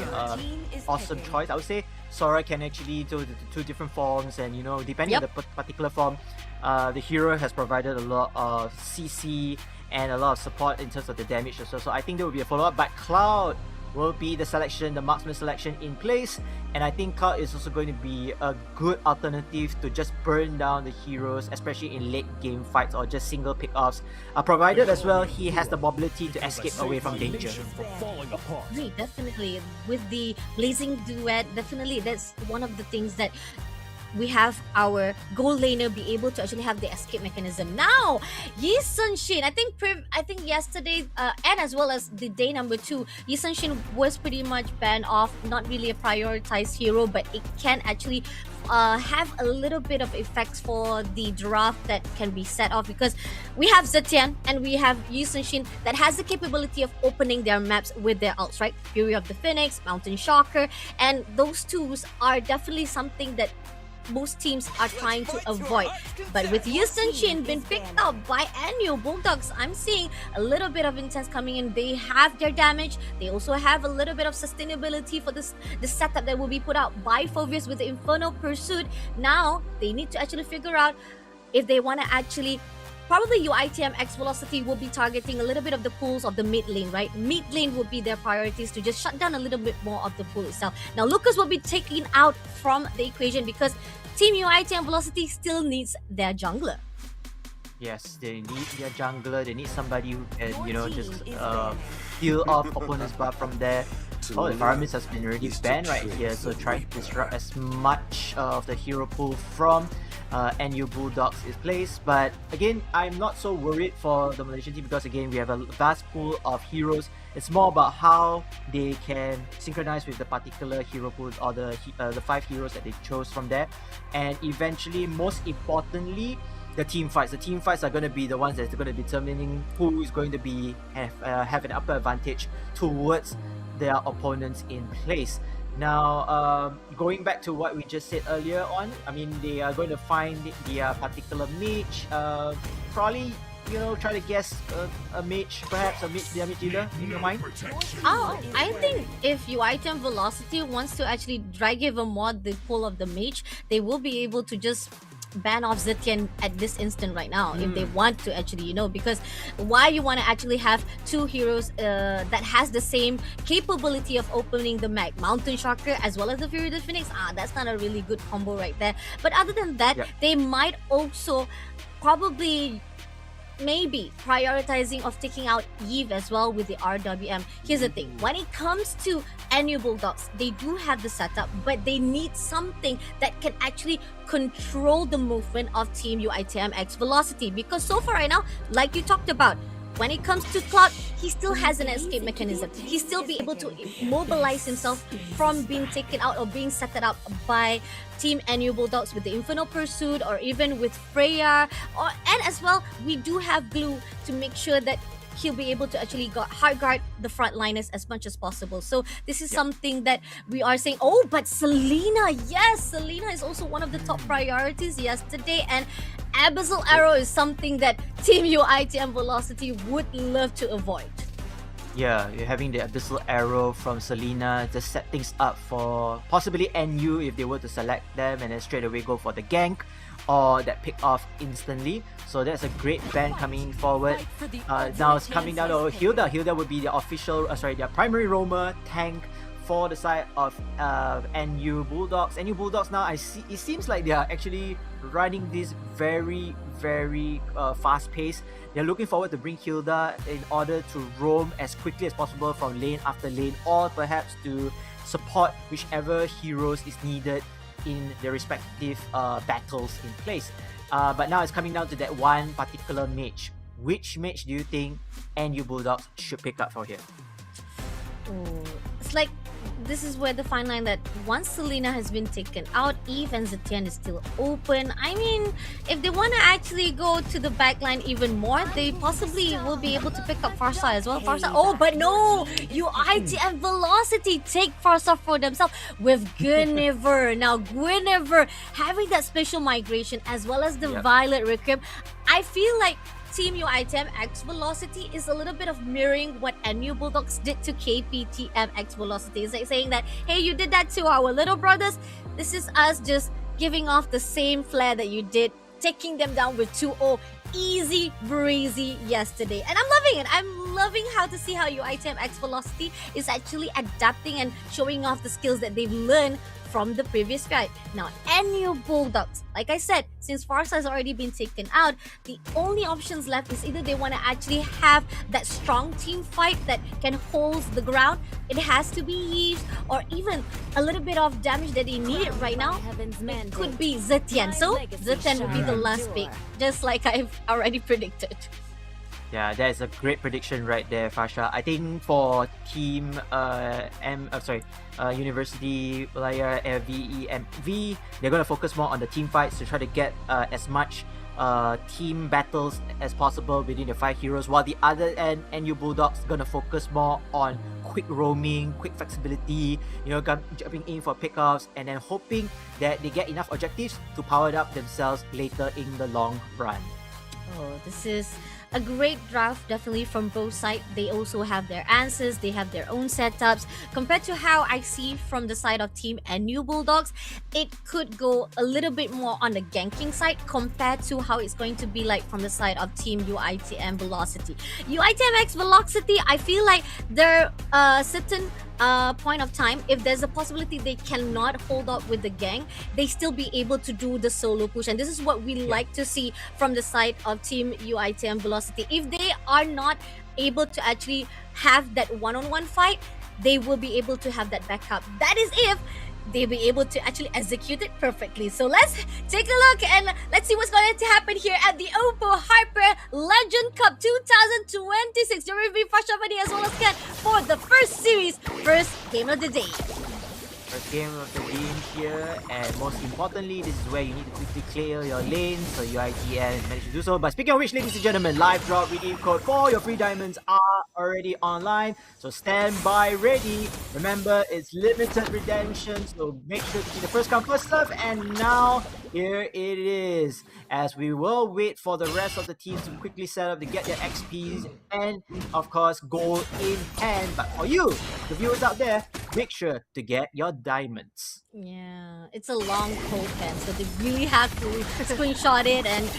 awesome choice. I would say Sora can actually do the two different forms, and depending on the particular form, the hero has provided a lot of CC and a lot of support in terms of the damage as well. So I think there will be a follow-up, but Cloud will be the selection, the marksman selection in place, and I think Cloud is also going to be a good alternative to just burn down the heroes, especially in late game fights or just single pick-offs, provided as well he has the mobility to escape away from danger. Definitely, with the Blazing Duet, definitely that's one of the things that we have our gold laner be able to actually have the escape mechanism. Now, Yi Sun-shin, I think yesterday and as well as the day number 2, Yi Sun-shin was pretty much banned off, not really a prioritized hero, but it can actually have a little bit of effects for the draft that can be set off, because we have Zetian and we have Yi Sun-shin that has the capability of opening their maps with their ults, right? Fury of the Phoenix, Mountain Shocker, and those twos are definitely something that most teams are trying to avoid. But with Yi Sun-shin being picked up by NU Bulldogs, I'm seeing a little bit of intense coming in. They have their damage. They also have a little bit of sustainability for the setup that will be put out by Phoveus with the Infernal Pursuit. Now, they need to actually figure out if they want to actually... Probably UiTM X Velocity will be targeting a little bit of the pools of the mid lane, right? Mid lane would be their priorities to just shut down a little bit more of the pool itself. Now, Lucas will be taken out from the equation because Team UiTM Velocity still needs their jungler. Yes, they need their jungler. They need somebody who can, just heal off opponents' buff from there. Oh, the Faramis has been already banned right here, so try to disrupt as much of the hero pool from NU Bulldogs is placed. But again, I'm not so worried for the Malaysian team because again, we have a vast pool of heroes. It's more about how they can synchronize with the particular hero pool or the 5 heroes that they chose from there. And eventually, most importantly, the team fights. The team fights are going to be the ones that's going to be determining who is going to be have an upper advantage towards their opponents in place. Now, going back to what we just said earlier on, I mean, they are going to find their particular mage. Probably, try to guess a mage, perhaps a mage dealer in your mind. Oh, I think if UiTM Velocity wants to actually drag even more the pull of the mage, they will be able to just ban off Zetian at this instant right now if they want to actually, because why you want to actually have 2 heroes that has the same capability of opening the map, Mountain Shocker as well as the Fury of the Phoenix, that's not a really good combo right there. But other than that, they might also probably maybe prioritizing of taking out Eve as well with the RWM. Here's the thing, when it comes to NU Bulldogs, they do have the setup, but they need something that can actually control the movement of Team UiTM X Velocity, because so far right now, like you talked about, when it comes to Cloud, he still has an escape mechanism. He still be able to mobilize himself from being taken out or being set up by Team NU Bulldogs with the Infernal Pursuit or even with Freya. And as well, we do have Glue to make sure that he'll be able to actually hard guard the frontliners as much as possible. So this is something that we are saying, oh, but Selena, yes, Selena is also one of the top priorities yesterday, and Abyssal Arrow is something that Team UiTM Velocity would love to avoid. Yeah, you're having the Abyssal Arrow from Selena to set things up for possibly NU if they were to select them and then straight away go for the gank or that pick off instantly. So that's a great ban coming forward. Now it's coming down to Hilda. Hilda would be the official, their primary roamer tank for the side of NU Bulldogs. NU Bulldogs now, it seems like they are actually running this very, very fast pace. They're looking forward to bring Hilda in order to roam as quickly as possible from lane after lane, or perhaps to support whichever heroes is needed in their respective battles in place. But now it's coming down to that one particular mage. Which mage do you think NU Bulldogs should pick up for here? It's like this is where the fine line that once Selena has been taken out, Eve and Zetian is still open. I mean, if they want to actually go to the back line even more, they possibly will be able to pick up Farsa as well. Farsa, oh, but no! UIT and Velocity take Farsa for themselves with Guinevere. Now, Guinevere having that special migration as well as the Violet Recruit, I feel like Team UITM X Velocity is a little bit of mirroring what NU Bulldogs did to KPTM X Velocity. It's like saying that, hey, you did that to our little brothers. This is us just giving off the same flair that you did, taking them down with 2-0. Easy breezy yesterday. And I'm loving it. I'm loving how to see how UITM X Velocity is actually adapting and showing off the skills that they've learned from the previous fight. Now, NU Bulldogs, like I said, since Farsa has already been taken out, the only options left is either they want to actually have that strong team fight that can hold the ground, it has to be Yves, or even a little bit of damage that they need right now, it could be Zetian. So, Zetian will be the last pick, just like I've already predicted. Yeah, that is a great prediction right there, Fasha. I think for team University Malaya VEMV, they're going to focus more on the team fights to try to get as much team battles as possible within the 5 heroes, while the other end, NU Bulldogs, going to focus more on quick roaming, quick flexibility, jumping in for pickoffs, and then hoping that they get enough objectives to power it up themselves later in the long run. Oh, this is a great draft, definitely from both sides. They also have their answers, they have their own setups. Compared to how I see from the side of Team NU Bulldogs, it could go a little bit more on the ganking side compared to how it's going to be like from the side of Team UITM Velocity. UITM X Velocity, I feel like they're certain point of time, if there's a possibility they cannot hold up with the gang, they still be able to do the solo push, and this is what we like to see from the side of Team UITM Velocity. If they are not able to actually have that one-on-one fight, they will be able to have that backup. That is if they'll be able to actually execute it perfectly. So let's take a look and let's see what's going to happen here at the OPPO Hyper Legend Cup 2026. Your review Fashavani as well as Ken for the first series, first game of the day. First game of the game here, and most importantly, this is where you need to quickly clear your lane, so UITM managed to do so. But speaking of which, ladies and gentlemen, live drop redeem code for your free diamonds are already online, so stand by ready. Remember, it's limited redemption, so make sure to be the first come first serve. And now here it is, as we will wait for the rest of the teams to quickly set up to get their XPs and of course gold in hand. But for you, the viewers out there, make sure to get your diamonds. Yeah, it's a long code pen, so they really have to screenshot it and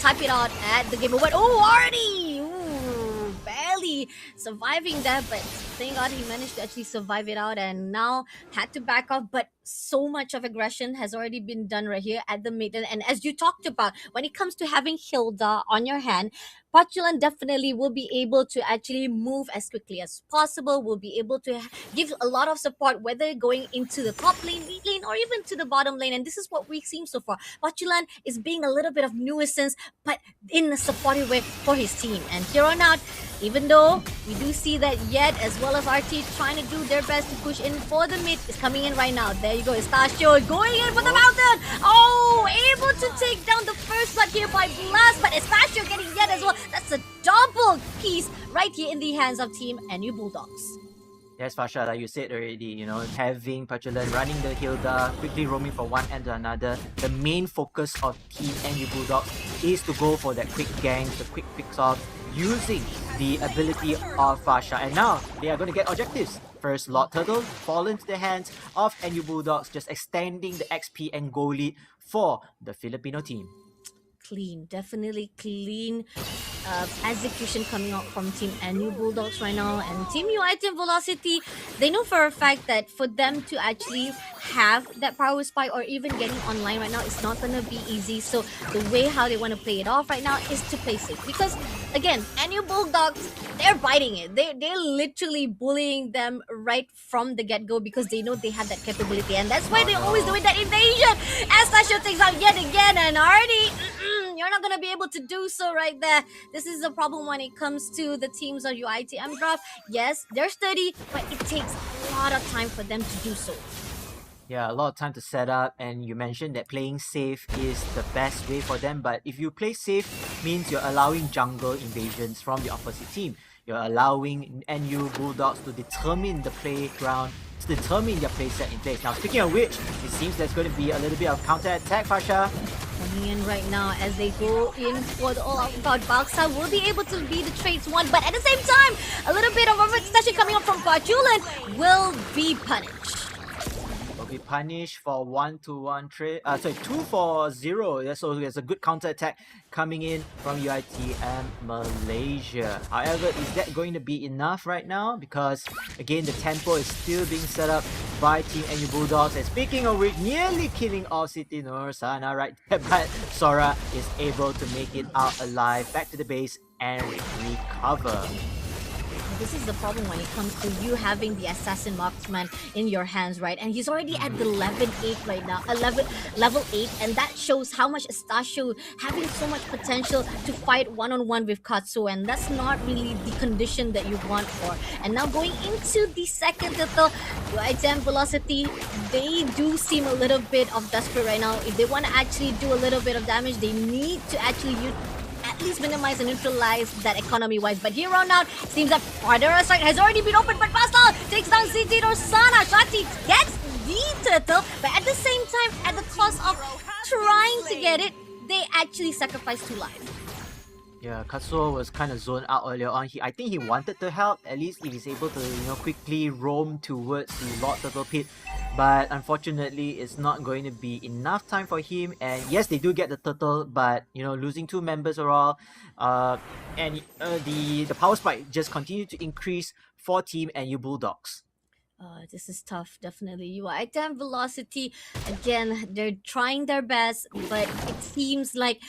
type it out at the game. But already! Ooh, barely surviving that, but thank God he managed to actually survive it out and now had to back off. But so much of aggression has already been done right here at the mid. And as you talked about, when it comes to having Hilda on your hand, Patulan definitely will be able to actually move as quickly as possible, will be able to give a lot of support, whether going into the top lane, mid lane, or even to the bottom lane. And this is what we've seen so far. Patulan is being a little bit of nuisance, but in a supportive way for his team. And here on out, even though we do see that Yed as well as RT trying to do their best to push in for the mid, is coming in right now. There you go, Estachio going in for the mountain. Oh, able to take down the first blood here by Blast, but Estachio getting Yed as well. That's a double piece right here in the hands of Team NU Bulldogs. Yes, Fasha, like you said already, having Patulan running the Hilda, quickly roaming from one end to another. The main focus of Team NU Bulldogs is to go for that quick gank, the quick picks-off, using the ability of Fasha. And now, they are going to get objectives. First Lord Turtle fall into the hands of NU Bulldogs, just extending the XP and goal lead for the Filipino team. Clean, definitely clean execution coming out from Team NU Bulldogs right now. And Team UITM Velocity, they know for a fact that for them to actually have that power spike or even getting online right now, it's not going to be easy. So the way how they want to play it off right now is to play safe. Because again, NU Bulldogs, they're biting it. They're literally bullying them right from the get-go because they know they have that capability. And that's why they're always doing that invasion. As Tasha takes out yet again, and already, you're not going to be able to do so right there. This is a problem when it comes to the teams of UITM draft. Yes, they're sturdy, but it takes lot of time for them to do so. Yeah, a lot of time to set up, and you mentioned that playing safe is the best way for them, but if you play safe means you're allowing jungle invasions from the opposite team. You're allowing NU Bulldogs to determine the playground, to determine their playset in place. Now, speaking of which, it seems there's going to be a little bit of counter-attack, Fasha. Coming in right now as they go in for the all-out crowd. Balsa will be able to be the trades one, but at the same time, a little bit of overextension coming up from Kwachulan will be punished. Will be punished for 1-to-1 trade. 2-for-0. Yeah, so there's a good counter attack coming in from UITM Malaysia. However, is that going to be enough right now? Because again, the tempo is still being set up by Team NU Bulldogs. And speaking of which, nearly killing off Siti Nursana right there, but Sora is able to make it out alive, back to the base and recover. This is the problem when it comes to you having the assassin marksman in your hands, right? And he's already at the level 8 right now, level 8, and that shows how much Estasio having so much potential to fight one-on-one with Katsu, and that's not really the condition that you want for. And now going into the second title, UITM Velocity, they do seem a little bit of desperate right now. If they want to actually do a little bit of damage, they need to actually at least minimize and neutralize that economy-wise. But here on out, seems that further strike has already been opened, but Pascal takes down Siti Nursana. Shati gets the turtle, but at the same time, at the cost of trying to get it, they actually sacrificed 2 lives. Yeah, Katsuo was kind of zoned out earlier on. I think he wanted to help, at least if he's able to, quickly roam towards the Lord Turtle Pit. But unfortunately, it's not going to be enough time for him. And yes, they do get the turtle, but, losing 2 members overall. And the power spike just continued to increase for Team NU Bulldogs. This is tough, definitely. UITM Velocity, again, they're trying their best, but it seems like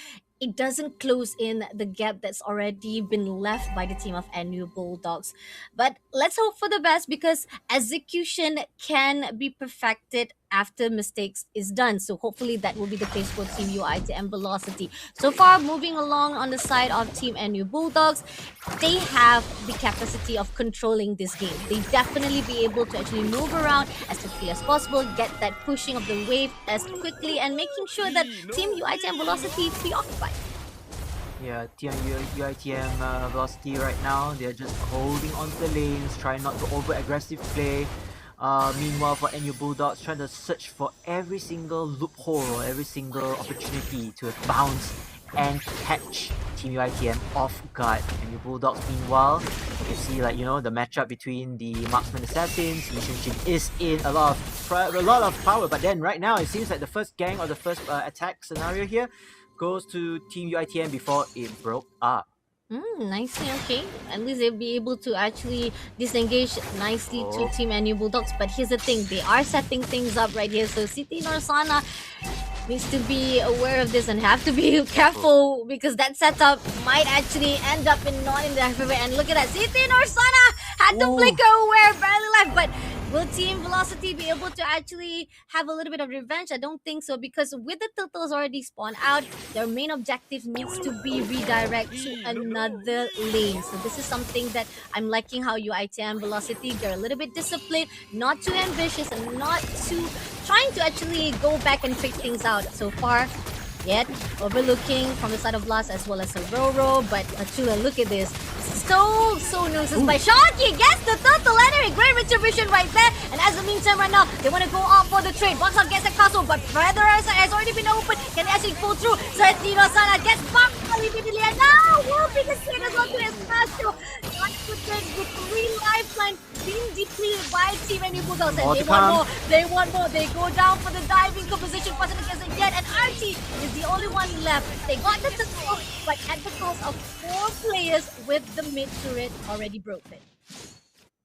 it doesn't close in the gap that's already been left by the team of NU Bulldogs. But let's hope for the best, because execution can be perfected after mistakes is done. So hopefully that will be the case for Team UITM Velocity. So far, moving along on the side of Team NU Bulldogs, they have the capacity of controlling this game. They definitely be able to actually move around as quickly as possible, get that pushing of the wave as quickly, and making sure that Team UITM Velocity is preoccupied. Yeah, Team UITM Velocity right now, they're just holding onto the lanes, trying not to over-aggressive play. Meanwhile, for NU Bulldogs, trying to search for every single loophole or every single opportunity to bounce and catch Team UITM off guard. NU Bulldogs, meanwhile, you can see the matchup between the marksman assassins. Lee Shun-Jin is in a lot of power, but then right now it seems like the first gang or the first attack scenario here goes to Team UITM before it broke up. Nicely, okay. At least they'll be able to actually disengage nicely to Team NU Bulldogs. But here's the thing, they are setting things up right here. So Siti Nursana needs to be aware of this and have to be careful, because that setup might actually end up not in their favor. And look at that, Siti Nursana had to flicker away, barely left. But will Team Velocity be able to actually have a little bit of revenge? I don't think so, because with the turtles already spawned out, their main objective needs to be redirect to another lane. So this is something that I'm liking, how UITM Velocity, they're a little bit disciplined, not too ambitious, and not too trying to actually go back and fix things out so far. Yet overlooking from the side of Blast as well as Aurora, but Chula, look at this. So nuisance by Sharky gets the turtle anyway. Great retribution right there. And as the meantime right now, they want to go out for the trade. Box up gets the castle, but Feather has already been opened. Can they actually pull through? Siti Nursana gets bumped immediately, and now whooping the trade as well to his castle. Not good trade with 3 lifelines being depleted by Team NU Bulldogs. And they want more. They go down for the diving composition, passing against it yet, and Archie is the only one left. They got the turtle, but at the cost of 4 players with the mid turret already broken.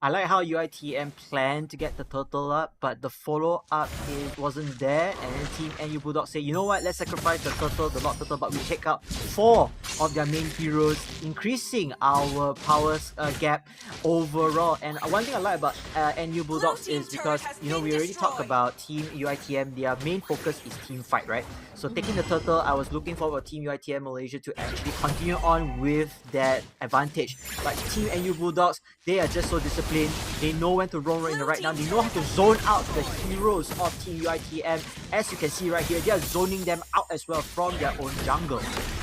I like how UITM planned to get the turtle up, but the follow-up wasn't there, and then Team NU Bulldogs say, you know what, let's sacrifice the turtle, the Lord Turtle, but we take out 4 of their main heroes, increasing our power gap overall. And one thing I like about NU Bulldogs is because, we already talked about Team UITM, their main focus is team fight, right? So taking the turtle, I was looking forward for Team UITM Malaysia to actually continue on with that advantage. But Team NU Bulldogs, they are just so disciplined top lane. They know when to roam in the right now. They know how to zone out the heroes of Team UITM. As you can see right here, they are zoning them out as well from their own jungle.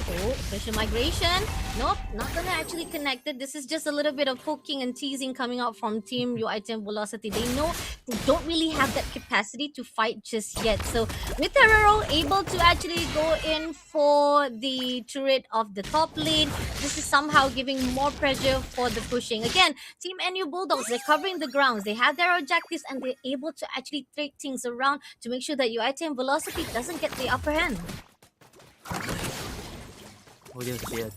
Oh, special migration. Nope, not gonna actually connect it. This is just a little bit of poking and teasing coming out from Team UITM Velocity. They know they don't really have that capacity to fight just yet. So with Herrero able to actually go in for the turret of the top lane, this is somehow giving more pressure for the pushing. Again, Team NU Bulldogs, they're covering the grounds. They have their objectives and they're able to actually trade things around to make sure that UITM Velocity doesn't get the upper hand. Oh, this will be a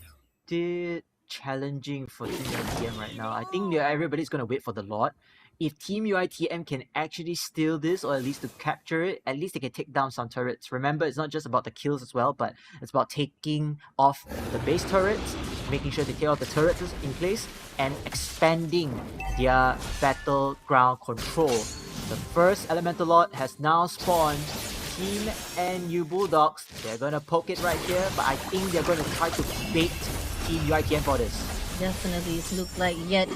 bit challenging for Team UITM right now. I think everybody's going to wait for the Lord. If Team UITM can actually steal this, or at least to capture it, at least they can take down some turrets. Remember, it's not just about the kills as well, but it's about taking off the base turrets, making sure they take off the turrets in place, and expanding their battleground control. The first Elemental Lord has now spawned. Team NU Bulldogs, they're gonna poke it right here, but I think they're gonna try to bait Team UITM for this. Definitely, it looks like Yet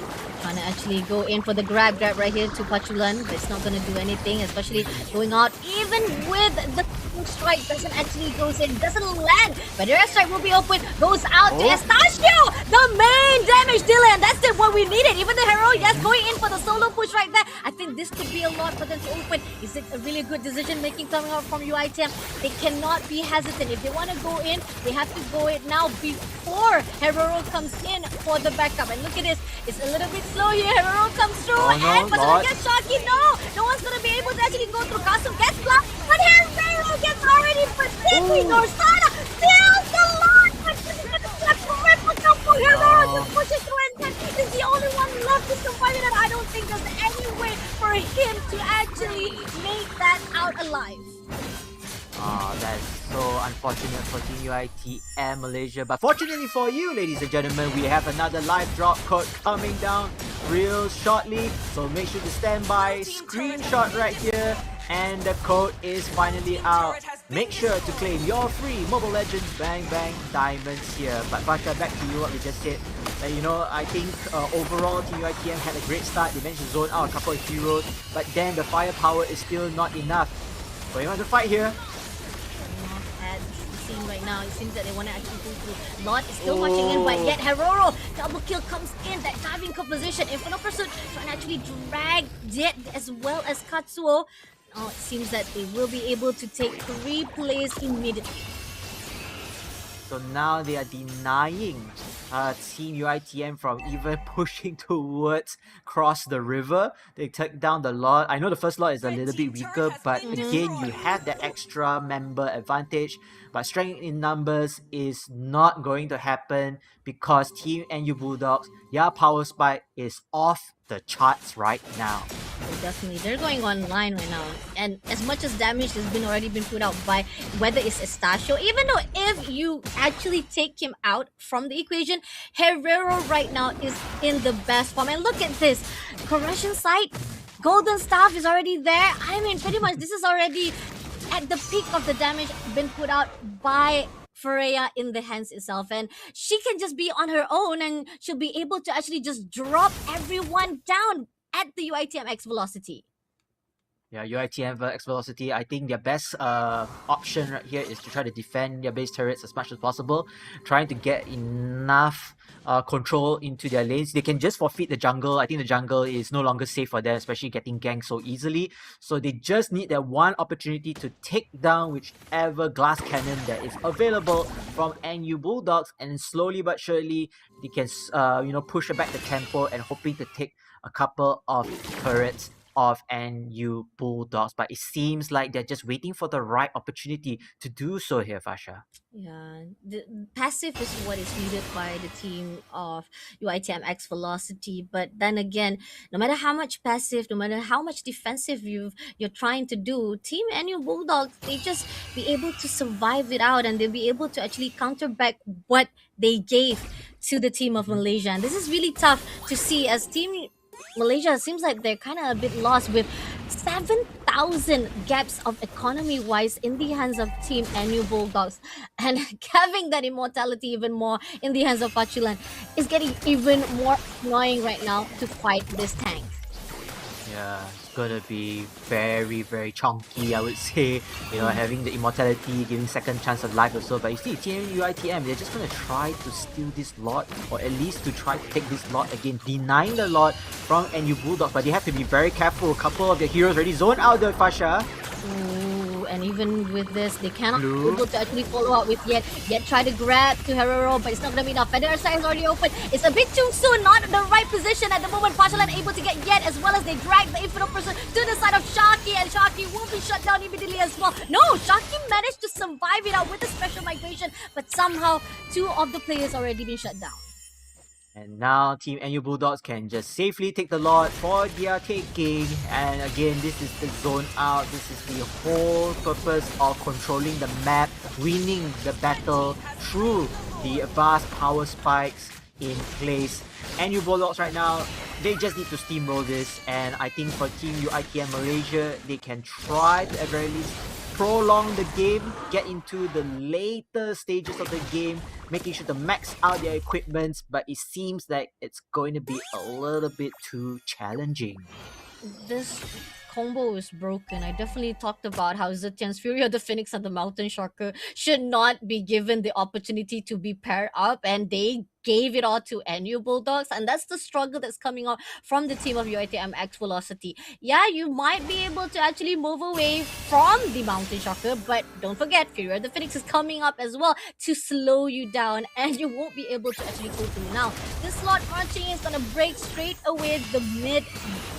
trying to actually go in for the grab right here to Pachulan, but it's not going to do anything, especially going out even with the strike doesn't actually goes in, doesn't land, but the strike will be open, goes out to Estacio, the main damage dealer, and that's what we needed. Even the hero, yes, going in for the solo push right there. I think this could be a lot for them to open. Is it a really good decision making coming out from UITM? They cannot be hesitant. If they want to go in, they have to go in now before Herrero comes in for the backup. And look at this, it's a little bit slow here. Herrero comes through, and Pachulan gets Shocky. No one's going to be able to actually go through. Kasum gets blocked, but Herrero gets already positioning. Dorsana steals the line, but this is going to slap for Herrero just pushes through, and is the only one left to survive it, and I don't think there's any way for him to actually make that out alive. That's so unfortunate for Team UITM Malaysia. But fortunately for you, ladies and gentlemen, we have another live drop code coming down real shortly. So make sure to stand by. Screenshot right here. And the code is finally out. Make sure to claim your free Mobile Legends Bang Bang Diamonds here. But Pasha, back to you what we just said. I think overall Team UITM had a great start. They managed to zone out a couple of heroes. But then the firepower is still not enough. So you want to fight here? Right now, it seems that they want to actually go through. Lot is still watching in, but yet Herrero double kill comes in. That diving composition in front of Pursuit, trying to actually drag Jet as well as Katsuo. It seems that they will be able to take 3 plays immediately. So now they are denying Team UITM from even pushing towards cross the river. They took down the Lord. I know the first Lord is a little bit weaker, but again, you have that extra member advantage. But strength in numbers is not going to happen because Team NU Bulldogs, their power spike is off the charts right now. Definitely, they're going online right now, and as much as damage has already been put out by whether it's Estacio, even though if you actually take him out from the equation, Herrero right now is in the best form. And look at this, correction site, golden staff is already there. I mean, pretty much this is already at the peak of the damage been put out by Freya in the hands itself, and she can just be on her own and she'll be able to actually just drop everyone down at the UITM X Velocity. Yeah, UITM X Velocity, I think their best option right here is to try to defend their base turrets as much as possible, trying to get enough control into their lanes. They can just forfeit the jungle. I think the jungle is no longer safe for them, especially getting ganked so easily. So they just need that one opportunity to take down whichever glass cannon that is available from NU Bulldogs, and slowly but surely they can push back the tempo and hoping to take a couple of turrets of NU Bulldogs, but it seems like they're just waiting for the right opportunity to do so here, Fasha. Yeah, the passive is what is needed by the team of UITM X Velocity, but then again, no matter how much passive, no matter how much defensive you're trying to do, Team NU Bulldogs, they just be able to survive it out, and they'll be able to actually counter back what they gave to the team of Malaysia. And this is really tough to see, as Team Malaysia seems like they're kind of a bit lost with 7,000 gaps of economy-wise in the hands of Team NU Bulldogs, and having that immortality even more in the hands of Pachulan is getting even more annoying right now to fight this tank. Yeah, it's gonna be very, very chunky, I would say. You know, having the immortality, giving second chance of life or so. But you see, UITM, they're just gonna try to steal this lot, or at least to try to take this lot again, denying the lot from NU Bulldogs. But they have to be very careful. A couple of their heroes already zoned out the Fasha. Ooh, and even with this, they cannot be Blue. able to actually follow up with Yet. Yet try to grab to Herero, but it's not gonna be enough. Feather side is already open. It's a bit too soon, not in the right position at the moment. Pachulan able to get Yet, as well as they drag the Infinite Person to the side of Shaki, and Shaki will be shut down immediately as well. No, Shaki managed to survive it out with a special migration, but somehow two of the players already been shut down. And now Team NU Bulldogs can just safely take the lot for their taking. And again, this is the zone out. This is the whole purpose of controlling the map, winning the battle through the advanced power spikes in place. NU Bulldogs right now, they just need to steamroll this. And I think for Team UITM Malaysia, they can try to at very least prolong the game, get into the later stages of the game, making sure to max out their equipments, but it seems like it's going to be a little bit too challenging. This combo is broken. I definitely talked about how Zetian's Fury of the Phoenix and the Mountain Sharker should not be given the opportunity to be paired up, and they gave it all to NU Bulldogs, and that's the struggle that's coming out from the team of UITM X Velocity. Yeah, you might be able to actually move away from the Mountain Shocker, but don't forget, Fury of the Phoenix is coming up as well to slow you down, and you won't be able to actually go through. Now, this slot marching is going to break straight away the mid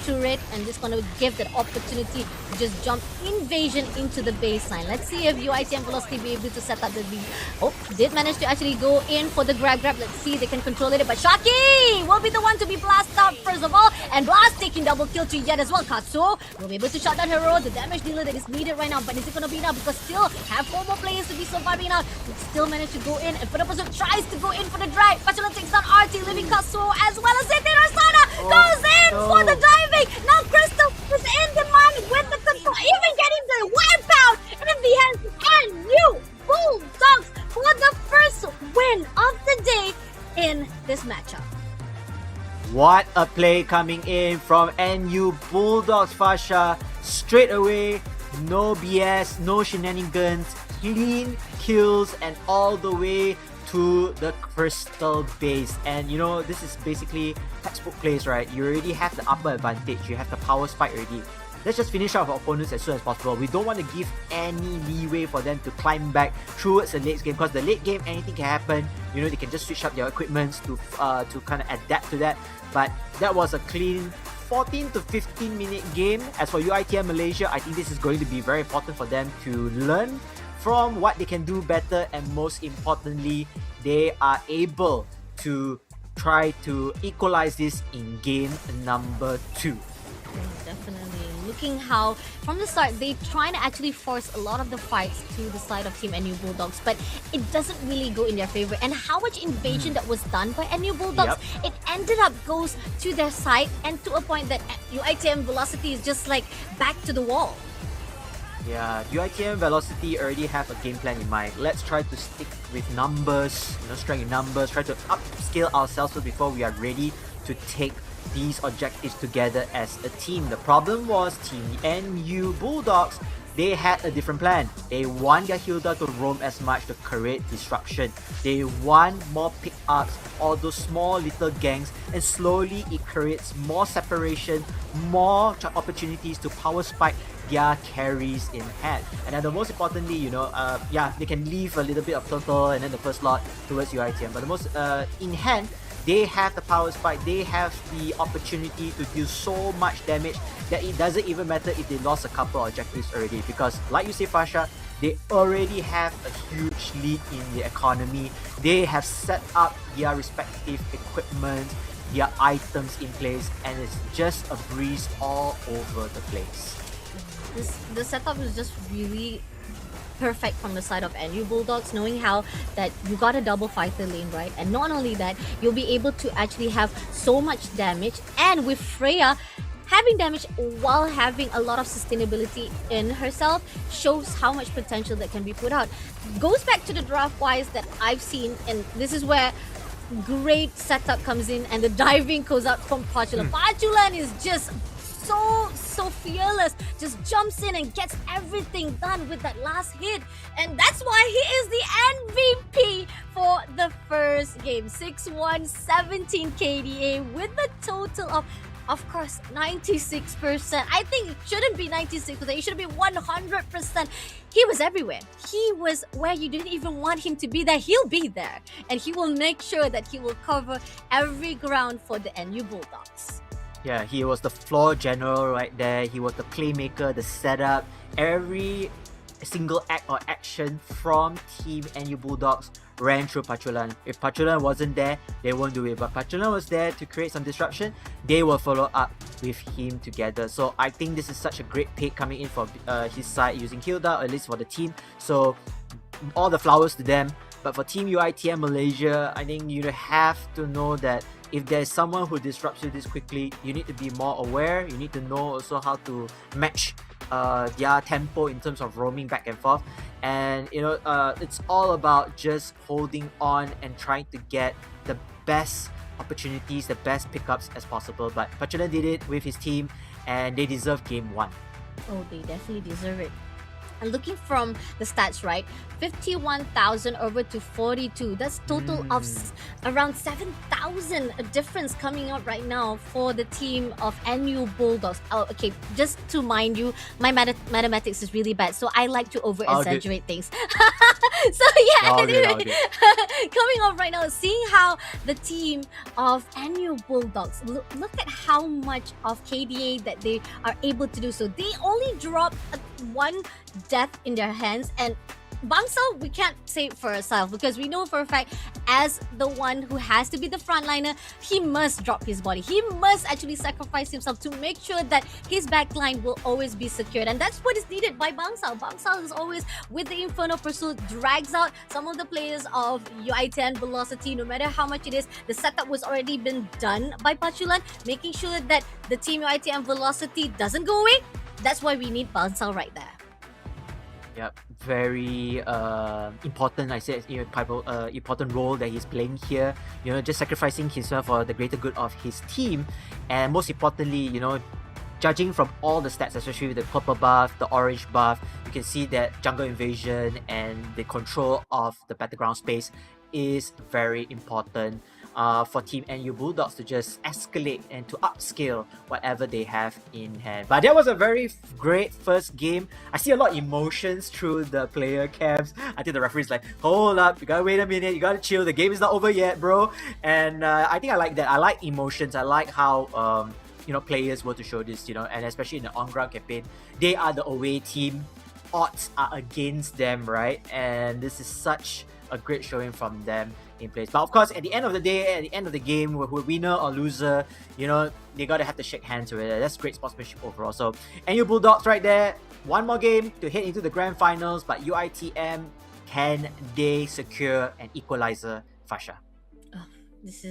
turret, and this is going to give that opportunity to just jump invasion into the baseline. Let's see if UITM Velocity be able to set up the lead. Oh, did manage to actually go in for the grab. Let's see, they can control it, but Shaki will be the one to be blasted out first of all, and Blast taking double kill to Yet as well. Katsu will be able to shut down Hero, the damage dealer that is needed right now, but is it going to be enough? Because still have 4 more players to be surviving now. But still managed to go in, and for the person tries to go in for the drag. Pachulan takes down RT, leaving Katsu as well as Zaytin Arsana goes in for the diving. Now Crystal is in demand with the control, even getting the wipe out in the hands of NU Bulldogs for the first win of the day in this matchup. What a play coming in from NU Bulldogs, Fasha. Straight away, no BS, no shenanigans, clean kills, and all the way to the crystal base. And you know, this is basically textbook plays, right? You already have the upper advantage, you have the power spike already. Let's just finish off our opponents as soon as possible. We don't want to give any leeway for them to climb back towards the late game, because the late game, anything can happen. You know, they can just switch up their equipments to kind of adapt to that. But that was a clean 14 to 15 minute game. As for UITM Malaysia, I think this is going to be very important for them to learn from what they can do better, and most importantly, they are able to try to equalize this in game number 2. Definitely. Looking how from the start they trying to actually force a lot of the fights to the side of Team NU Bulldogs, but it doesn't really go in their favor. And how much invasion that was done by NU Bulldogs, it ended up goes to their side, and to a point that UITM Velocity is just like back to the wall. Yeah, UITM Velocity already have a game plan in mind. Let's try to stick with numbers, you know, strength in numbers, try to upscale ourselves first before we are ready to take these objectives together as a team. The problem was Team NU Bulldogs, they had a different plan. They want their Hilda to roam as much to create disruption. They want more pickups, all those small little gangs, and slowly it creates more separation, more opportunities to power spike their carries in hand. And then the most importantly, you know, they can leave a little bit of turtle and then the first lot towards UITM. But the most in hand, they have the power spike, they have the opportunity to deal so much damage that it doesn't even matter if they lost a couple of objectives already, because like you say, Fasha, they already have a huge lead in the economy. They have set up their respective equipment, their items in place, and it's just a breeze all over the place. The setup is just really perfect from the side of NU Bulldogs, knowing how that you got a double fighter lane, right? And not only that, you'll be able to actually have so much damage, and with Freya having damage while having a lot of sustainability in herself shows how much potential that can be put out. Goes back to the draft wise that I've seen, and this is where great setup comes in, and the diving goes out from Pachulan. Pachulan is just so fearless, just jumps in and gets everything done with that last hit, and that's why he is the MVP for the first game. 6-1, 17 KDA with a total of course 96%. I think it shouldn't be 96%, it should be 100%. He was everywhere. He was where you didn't even want him to be there. He'll be there, and he will make sure that he will cover every ground for the NU Bulldogs. Yeah, he was the floor general right there. He was the playmaker, the setup, every single act or action from Team NU Bulldogs ran through Pachulan. If Pachulan wasn't there, they won't do it. But Pachulan was there to create some disruption. They will follow up with him together. So I think this is such a great pick coming in for his side using Hilda, at least for the team. So all the flowers to them. But for Team UITM Malaysia, I think you have to know that if there's someone who disrupts you this quickly, you need to be more aware. You need to know also how to match their tempo in terms of roaming back and forth. And it's all about just holding on and trying to get the best opportunities, the best pickups as possible. But Pachulan did it with his team, and they deserve game 1. Oh, they definitely deserve it. And looking from the stats, right, 51,000 over to 42. That's total of around 7,000 difference coming out right now for the team of NU Bulldogs. Oh, okay, just to mind you, my mathematics is really bad, so I like to over-exaggerate things. So yeah, anyway, coming off right now, seeing how the team of NU Bulldogs, look at how much of KDA that they are able to do. So they only dropped one death in their hands, and Bangsal, we can't say it for ourselves because we know for a fact, as the one who has to be the frontliner, he must drop his body. He must actually sacrifice himself to make sure that his backline will always be secured, and that's what is needed by Bangsal. Bangsal is always with the Inferno Pursuit, drags out some of the players of UITM Velocity. No matter how much it is, the setup was already been done by Pachulan, making sure that the team UITM Velocity doesn't go away. That's why we need Bangsal right there. Yep, very important. I said important role that he's playing here. Just sacrificing himself for the greater good of his team, and most importantly, judging from all the stats, especially with the purple buff, the orange buff, you can see that jungle invasion and the control of the battleground space is very important for Team NU Bulldogs to just escalate and to upscale whatever they have in hand. But that was a very great first game. I see a lot of emotions through the player cams. I think the referee's like, hold up, you gotta wait a minute, you gotta chill, the game is not over yet, bro. And I think I like that. I like emotions. I like how players were to show this, and especially in the on-ground campaign, they are the away team. Odds are against them, right? And this is such a great showing from them in place. But of course, at the end of the day, at the end of the game, we're winner or loser, they gotta have to shake hands with it. That's great sportsmanship overall. So NU Bulldogs right there, one more game to head into the grand finals, but UITM, can they secure an equalizer, Fasha? This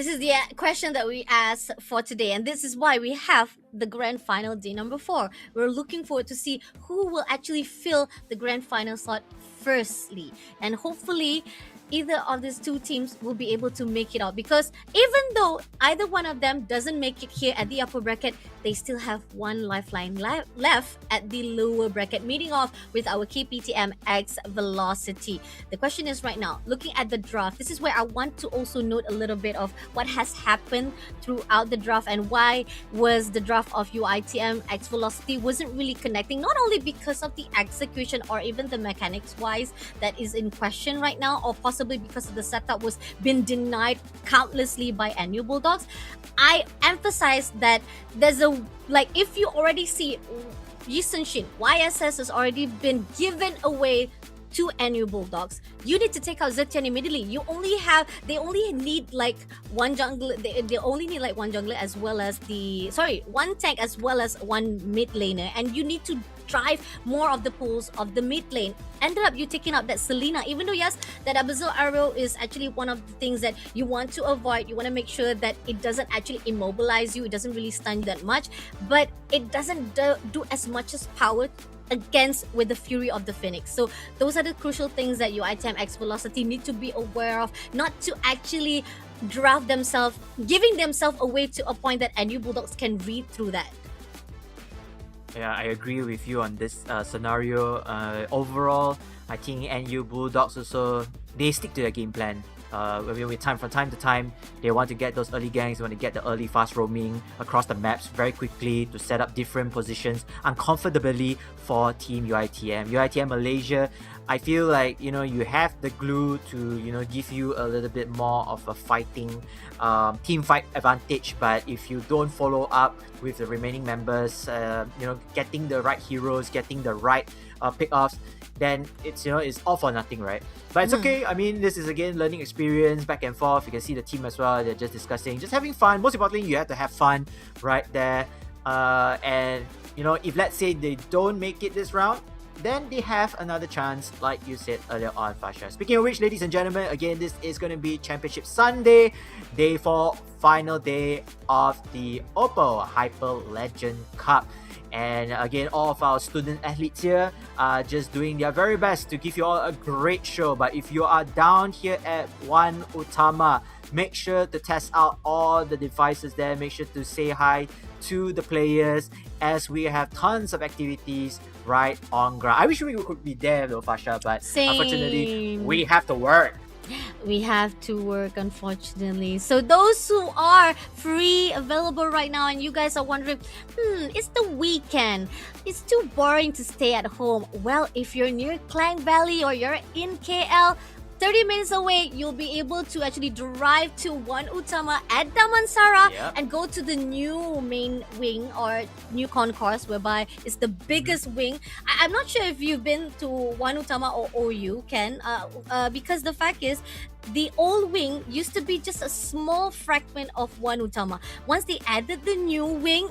is the question that we asked for today, and this is why we have the grand final day number 4. We're looking forward to see who will actually fill the grand final slot firstly, and hopefully either of these two teams will be able to make it out, because even though either one of them doesn't make it here at the upper bracket, they still have one lifeline left at the lower bracket, meeting off with our KPTM X Velocity. The question is right now, looking at the draft, this is where I want to also note a little bit of what has happened throughout the draft and why was the draft of UITM X Velocity wasn't really connecting, not only because of the execution or even the mechanics wise that is in question right now, or possibly because of the setup was been denied countlessly by NU Bulldogs. I emphasize that there's if you already see Yisenshin, YSS has already been given away to NU Bulldogs, you need to take out Zetian immediately. They only need like one jungler. They only need like one jungler as well as one tank as well as one mid laner, and you need to drive more of the pulls of the mid lane. Ended up you taking out that Selena, even though yes, that Abyssal Arrow is actually one of the things that you want to avoid. You want to make sure that it doesn't actually immobilize you. It doesn't really stun you that much, but it doesn't do as much as power against with the Fury of the Phoenix. So those are the crucial things that your ITM X Velocity need to be aware of, not to actually draft themselves, giving themselves away to a point that NU Bulldogs can read through that. Yeah, I agree with you on this scenario. Overall, I think NU Bulldogs also, they stick to their game plan. From time to time, they want to get those early ganks, they want to get the early fast roaming across the maps very quickly to set up different positions uncomfortably for Team UITM. UITM Malaysia, I feel like, you have the glue to, give you a little bit more of a fighting team fight advantage, but if you don't follow up with the remaining members, getting the right heroes, getting the right pick-offs, then it's all for nothing, right? But it's okay. I mean, this is again learning experience, back and forth. You can see the team as well. They're just discussing, just having fun. Most importantly, you have to have fun right there. And if let's say they don't make it this round, then they have another chance, like you said earlier on, Fasha. Speaking of which, ladies and gentlemen, again, this is going to be Championship Sunday, day 4, final day of the OPPO Hyper Legend Cup. And again, all of our student athletes here are just doing their very best to give you all a great show. But if you are down here at one Utama, make sure to test out all the devices there. Make sure to say hi to the players, as we have tons of activities right on ground. I wish we could be there though, Fasha, but unfortunately, we have to work. We have to work, unfortunately. So those who are free, available right now, and you guys are wondering, it's the weekend, it's too boring to stay at home. Well, if you're near Klang Valley or you're in KL, 30 minutes away, you'll be able to actually drive to one Utama at Damansara and go to the new main wing or new concourse, whereby it's the biggest wing. I'm not sure if you've been to one Utama or OU, Ken, because the fact is, the old wing used to be just a small fragment of one Utama. Once they added the new wing,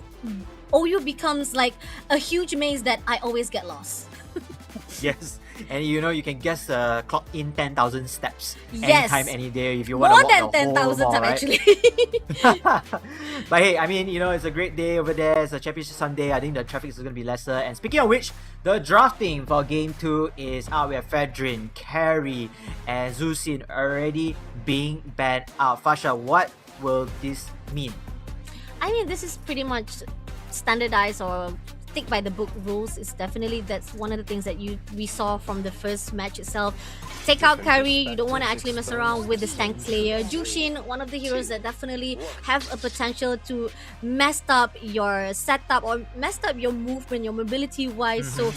OU becomes like a huge maze that I always get lost. Yes. And you can guess clock in 10,000 steps anytime, any day if you want to walk more than 10,000 right? actually. But hey, I mean, it's a great day over there. It's a Championship Sunday. I think the traffic is going to be lesser. And speaking of which, the drafting for Game 2 is out. We have Fedrin, Carry, and Zusin already being banned out. Fasha, what will this mean? I mean, this is pretty much standardized or stick by the book rules. Is definitely, that's one of the things that we saw from the first match itself. Take out Kari, you don't want to actually mess around with the Stank Slayer. Jushin, one of the heroes that definitely have a potential to mess up your setup or mess up your movement, your mobility wise. So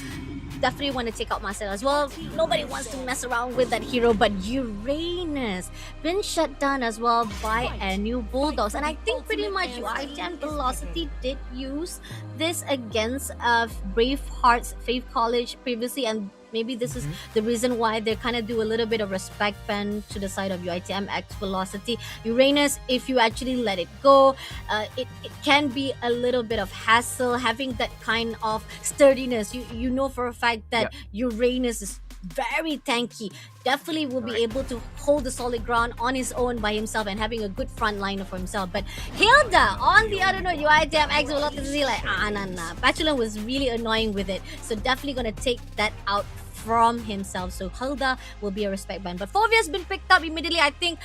definitely want to take out Marcel as well. Nobody wants to mess around with that hero, but Uranus been shut down as well by NU Bulldogs. And I think pretty much UITM Velocity did use this against Braveheart's Faith College previously, and maybe this is the reason why they kind of do a little bit of respect ban to the side of UITM X Velocity. Uranus, if you actually let it go, it can be a little bit of hassle having that kind of sturdiness. You know for a fact that Uranus is very tanky, definitely will be able to hold the solid ground on his own by himself and having a good front liner for himself. But Hilda, on the other note, UITM X Velocity, like, Bachelor was really annoying with it. So definitely going to take that out from himself. So Hilda will be a respect ban. But Fovia has been picked up immediately. I think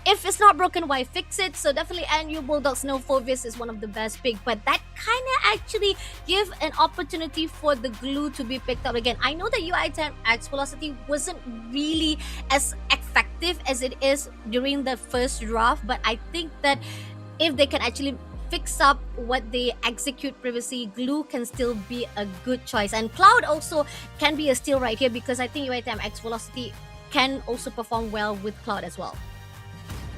if it's not broken, why fix it? So definitely NU Bulldogs know Fovius is one of the best pick, but that kind of actually give an opportunity for the glue to be picked up again. I know that UITM X Velocity wasn't really as effective as it is during the first draft, but I think that if they can actually fix up what they execute previously, glue can still be a good choice. And Cloud also can be a steal right here, because I think UITM X Velocity can also perform well with Cloud as well.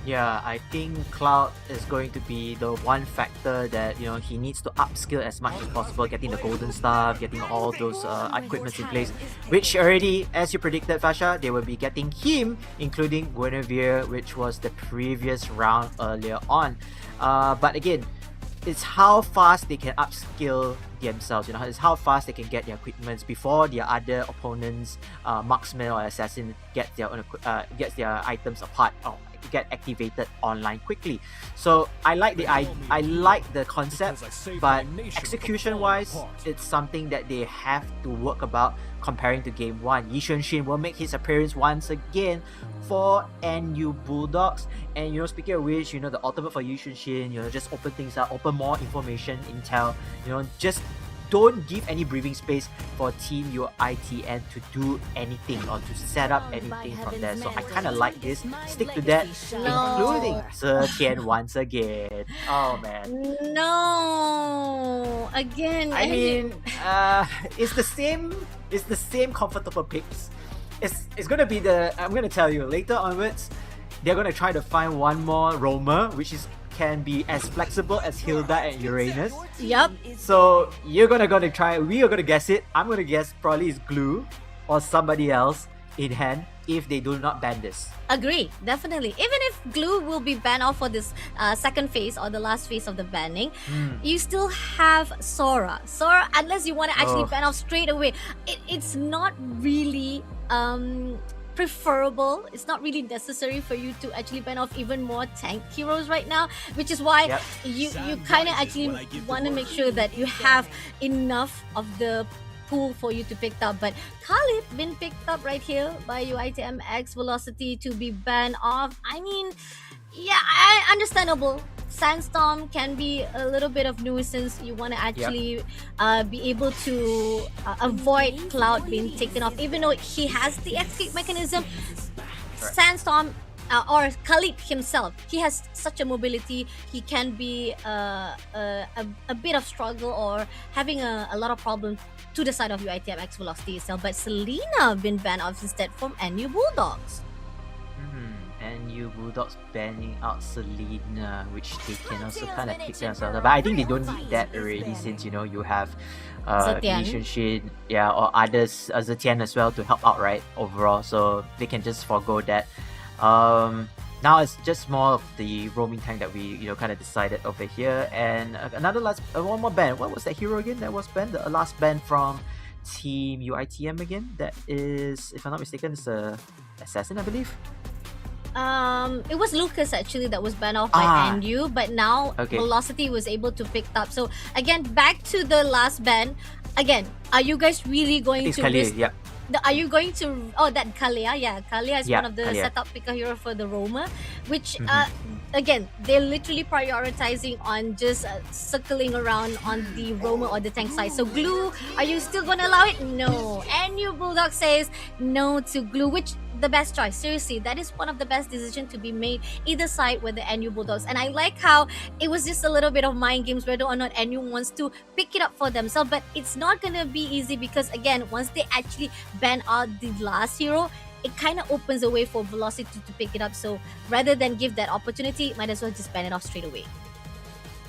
Yeah, I think Cloud is going to be the one factor that he needs to upskill as much as possible, getting the golden stuff, getting all those equipments in place, which already, as you predicted, Fasha, they will be getting him, including Guinevere, which was the previous round earlier on. But again, it's how fast they can upskill themselves. It's how fast they can get their equipments before their other opponents, marksman or assassin, gets their items apart or get activated online quickly. So I like the concept, but execution wise, it's something that they have to work about. Comparing to game 1, Yi Xuanxun will make his appearance once again for NU Bulldogs. And speaking of which, the ultimate for Yi Xuanxun, just open things up, open more information, intel, just don't give any breathing space for Team UITM to do anything or to set up anything from there. So I kind of like this. Stick to that, including Zetian once again. Oh man. No, again. I mean, it's the same comfortable picks. It's gonna be I'm gonna tell you later onwards. They're gonna try to find one more roamer, which can be as flexible as Hilda and Uranus. Yep. So we are gonna guess it. I'm gonna guess probably it's Glue or somebody else in hand if they do not ban this. Agree, definitely. Even if Glue will be banned off for this second phase or the last phase of the banning, you still have Sora. Sora, unless you want to actually ban off straight away, it's not really preferable. It's not really necessary for you to actually ban off even more tank heroes right now, which is why you kind of actually want to make sure that you have enough of the pool for you to pick up. But Khalid been picked up right here by UITMX Velocity to be banned off. I mean, yeah, understandable. Sandstorm can be a little bit of nuisance. You want to actually be able to avoid Cloud being taken off, even though he has the escape mechanism. Sandstorm or Khalid himself, he has such a mobility. He can be a bit of struggle or having a lot of problems to the side of UITMX Velocity itself. But Selena been banned off instead from NU Bulldogs. NU Bulldogs banning out Selena, which they can also kind of pick themselves up. But I think they don't need that already, since you have Yi Xuanxun, or others, Zetian as well, to help out, right, overall. So they can just forego that. Now it's just more of the roaming tank that we kind of decided over here. And one more ban. What was that hero again that was banned? The last ban from Team UITM again. That is, if I'm not mistaken, it's a assassin, I believe. It was Lucas actually that was banned off by NU, but now Velocity was able to pick up. So again, back to the last ban. Again, are you guys really going to risk? Are you going to? Oh, that Kalia, Kalia is one of the setup picker hero for the roamer, which again, they're literally prioritizing on just circling around on the roamer or the tank side. So Glue, are you still gonna allow it? No. NU Bulldog says no to Glue, which the best choice. Seriously, that is one of the best decisions to be made either side with the NU Bulldogs. And I like how it was just a little bit of mind games whether or not NU wants to pick it up for themselves. But it's not gonna be easy because again, once they actually ban out the last hero, it kind of opens a way for Velocity to pick it up. So rather than give that opportunity, might as well just ban it off straight away.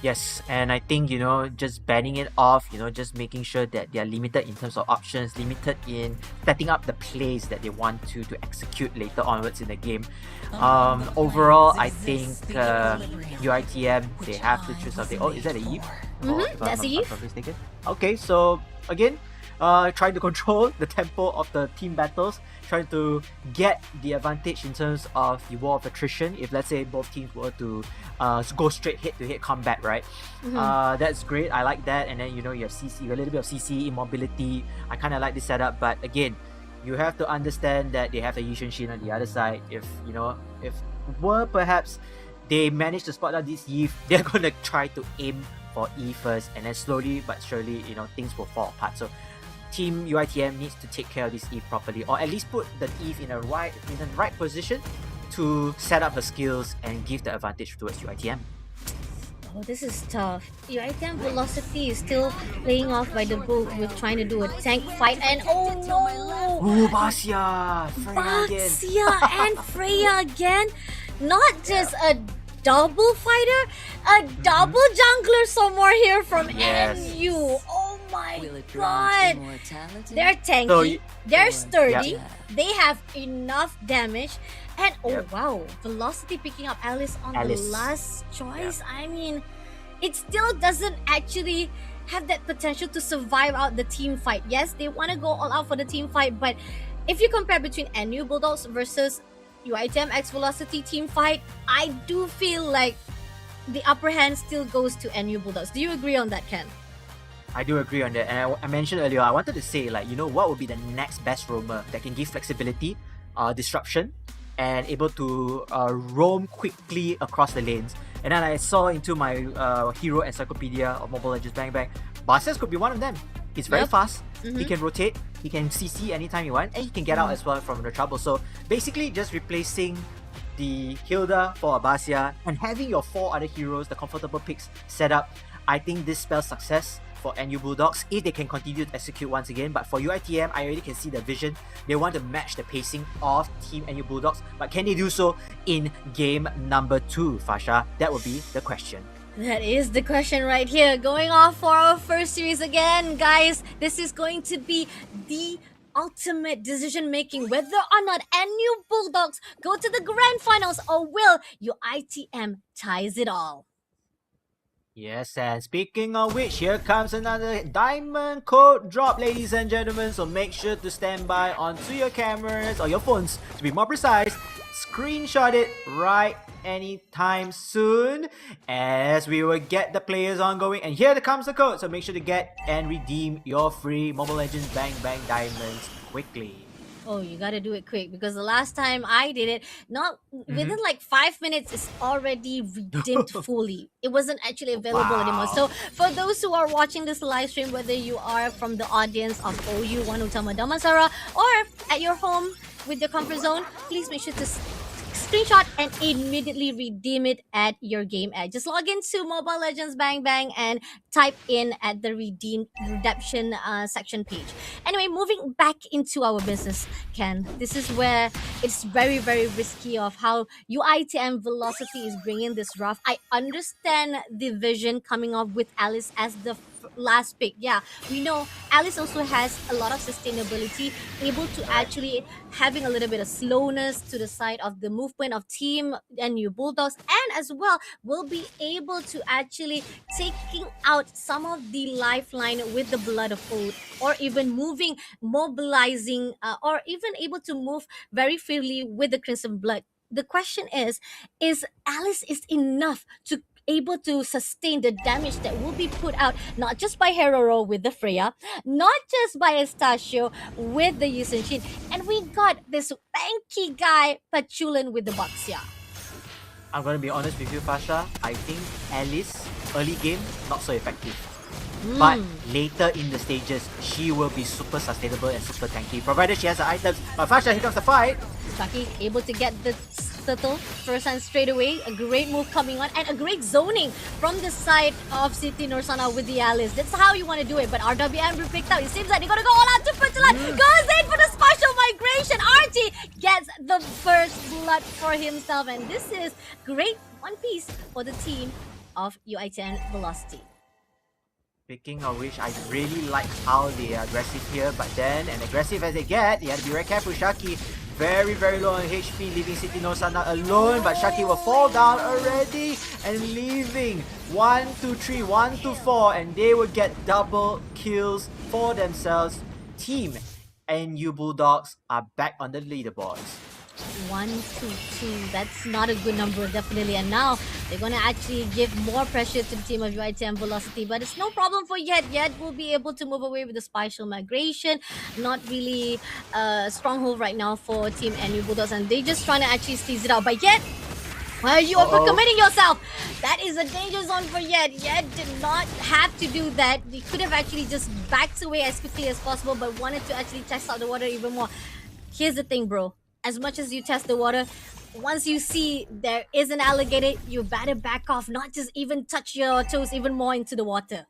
Yes, and I think, just banning it off, just making sure that they are limited in terms of options, limited in setting up the plays that they want to execute later onwards in the game. Overall, I think UITM, they have to choose something. Oh, is that a Eve? That's a Eve. Okay, so again, trying to control the tempo of the team battles, trying to get the advantage in terms of the war of attrition. If let's say both teams were to go straight head-to-head combat, right? That's great. I like that. And then you have CC, a little bit of CC immobility. I kind of like this setup, but again, you have to understand that they have a Yi Xuanxun on the other side. If perhaps they manage to spot out this Eve, they're gonna try to aim for E first, and then slowly but surely, things will fall apart. So Team UITM needs to take care of this Eve properly, or at least put the Eve in the right position to set up her skills and give the advantage towards UITM. Oh, this is tough. UITM Velocity is still playing off by the book with trying to do a tank fight, and oh no! Ooh, Basia! Freya again! And Freya again! not just a double fighter, a double jungler somewhere here from Yes. NU. Oh my god. They're tanky, So they're sturdy, Yeah. they have enough damage, and oh Yep. wow, Velocity picking up Alice on Alice. the last choice. I mean, it still doesn't actually have that potential to survive out the team fight. Yes, they want to go all out for the team fight, but if you compare between NU Bulldogs versus UITM X Velocity team fight, I do feel like the upper hand still goes to NU Bulldogs. Do you agree on that, Ken? I do agree on that. And I mentioned earlier, I wanted to say, like, you know, what would be the next best roamer that can give flexibility, disruption, and able to roam quickly across the lanes. And then I saw into my hero encyclopedia of Mobile Legends Bang Bang, Barces could be one of them. He's very Yep. fast. He Mhm. can rotate. He can CC anytime you want, and he can get out as well from the trouble. So basically, just replacing the Hilda for Abasia and having your 4 other heroes, the comfortable picks set up. I think this spells success for NU Bulldogs if they can continue to execute once again. But for UITM, I already can see the vision. They want to match the pacing of Team NU Bulldogs, but can they do so in game number 2, Fasha? That would be the question. That is the question right here. Going off for our first series again, guys. This is going to be the ultimate decision making whether or not NU Bulldogs go to the grand finals, or will UITM ties it all. Yes, and speaking of which, here comes another diamond code drop, ladies and gentlemen. So make sure to stand by onto your cameras or your phones, to be more precise. Screenshot it right anytime soon, as we will get the players ongoing. And here comes the code, so make sure to get and redeem your free Mobile Legends Bang Bang Diamonds quickly. Oh, you gotta do it quick, because the last time I did it, not within like 5 minutes, it's already redeemed fully. It wasn't actually available anymore. So for those who are watching this live stream, whether you are from the audience of OU One Utama Damansara or at your home with your comfort zone, please make sure to screenshot and immediately redeem it at your game ad. Just log into Mobile Legends Bang Bang and type in at the redemption section page. Anyway, moving back into our business, Ken, this is where it's very, very risky of how UITM Velocity is bringing this rough. I understand the vision coming up with Alice as the last pick. Yeah, we know Alice also has a lot of sustainability, able to actually having a little bit of slowness to the side of the movement of Team NU Bulldogs, and as well will be able to actually taking out some of the lifeline with the blood of oath, or even moving, mobilizing, or even able to move very freely with the crimson blood. The question is Alice is enough to able to sustain the damage that will be put out, not just by Heroro with the Freya, not just by Estachio with the Yusunshin, and we got this tanky guy Pachulan with the Baxia. I'm gonna be honest with you, Fasha. I think Alice, early game, not so effective. But later in the stages, she will be super sustainable and super tanky, provided she has the items. But Fasha, here comes the fight. Saki able to get the turtle first hand straight away. A great move coming on, and a great zoning from the side of City Norsana with the Alice. That's how you want to do it. But RWM will picked out. It seems like they're gonna go all out to Pachulan. Goes in for the special migration. RT gets the first blood for himself, and this is great one piece for the team of UITN Velocity. Speaking of which, I really like how they are aggressive here, but then, and aggressive as they get, you have to be very careful. Shaki, very, very low on HP, leaving City Nosana alone, but Shaki will fall down already, and leaving 1, 2, 3, 1, 2, 4, and they will get double kills for themselves. Team NU Bulldogs are back on the leaderboards. 1, 2, 2. That's not a good number, definitely. And now they're gonna actually give more pressure to the team of UITM Velocity, but it's no problem for Yet. Yet will be able to move away with the spatial migration. Not really a stronghold right now for Team NU Bulldogs, and they just trying to actually squeeze it out. But Yet, well, you are committing yourself. That is a danger zone for Yet. Yet did not have to do that. He could have actually just backed away as quickly as possible, but wanted to actually test out the water even more. Here's the thing, bro. As much as you test the water, once you see there is an alligator, you better back off, not just even touch your toes even more into the water.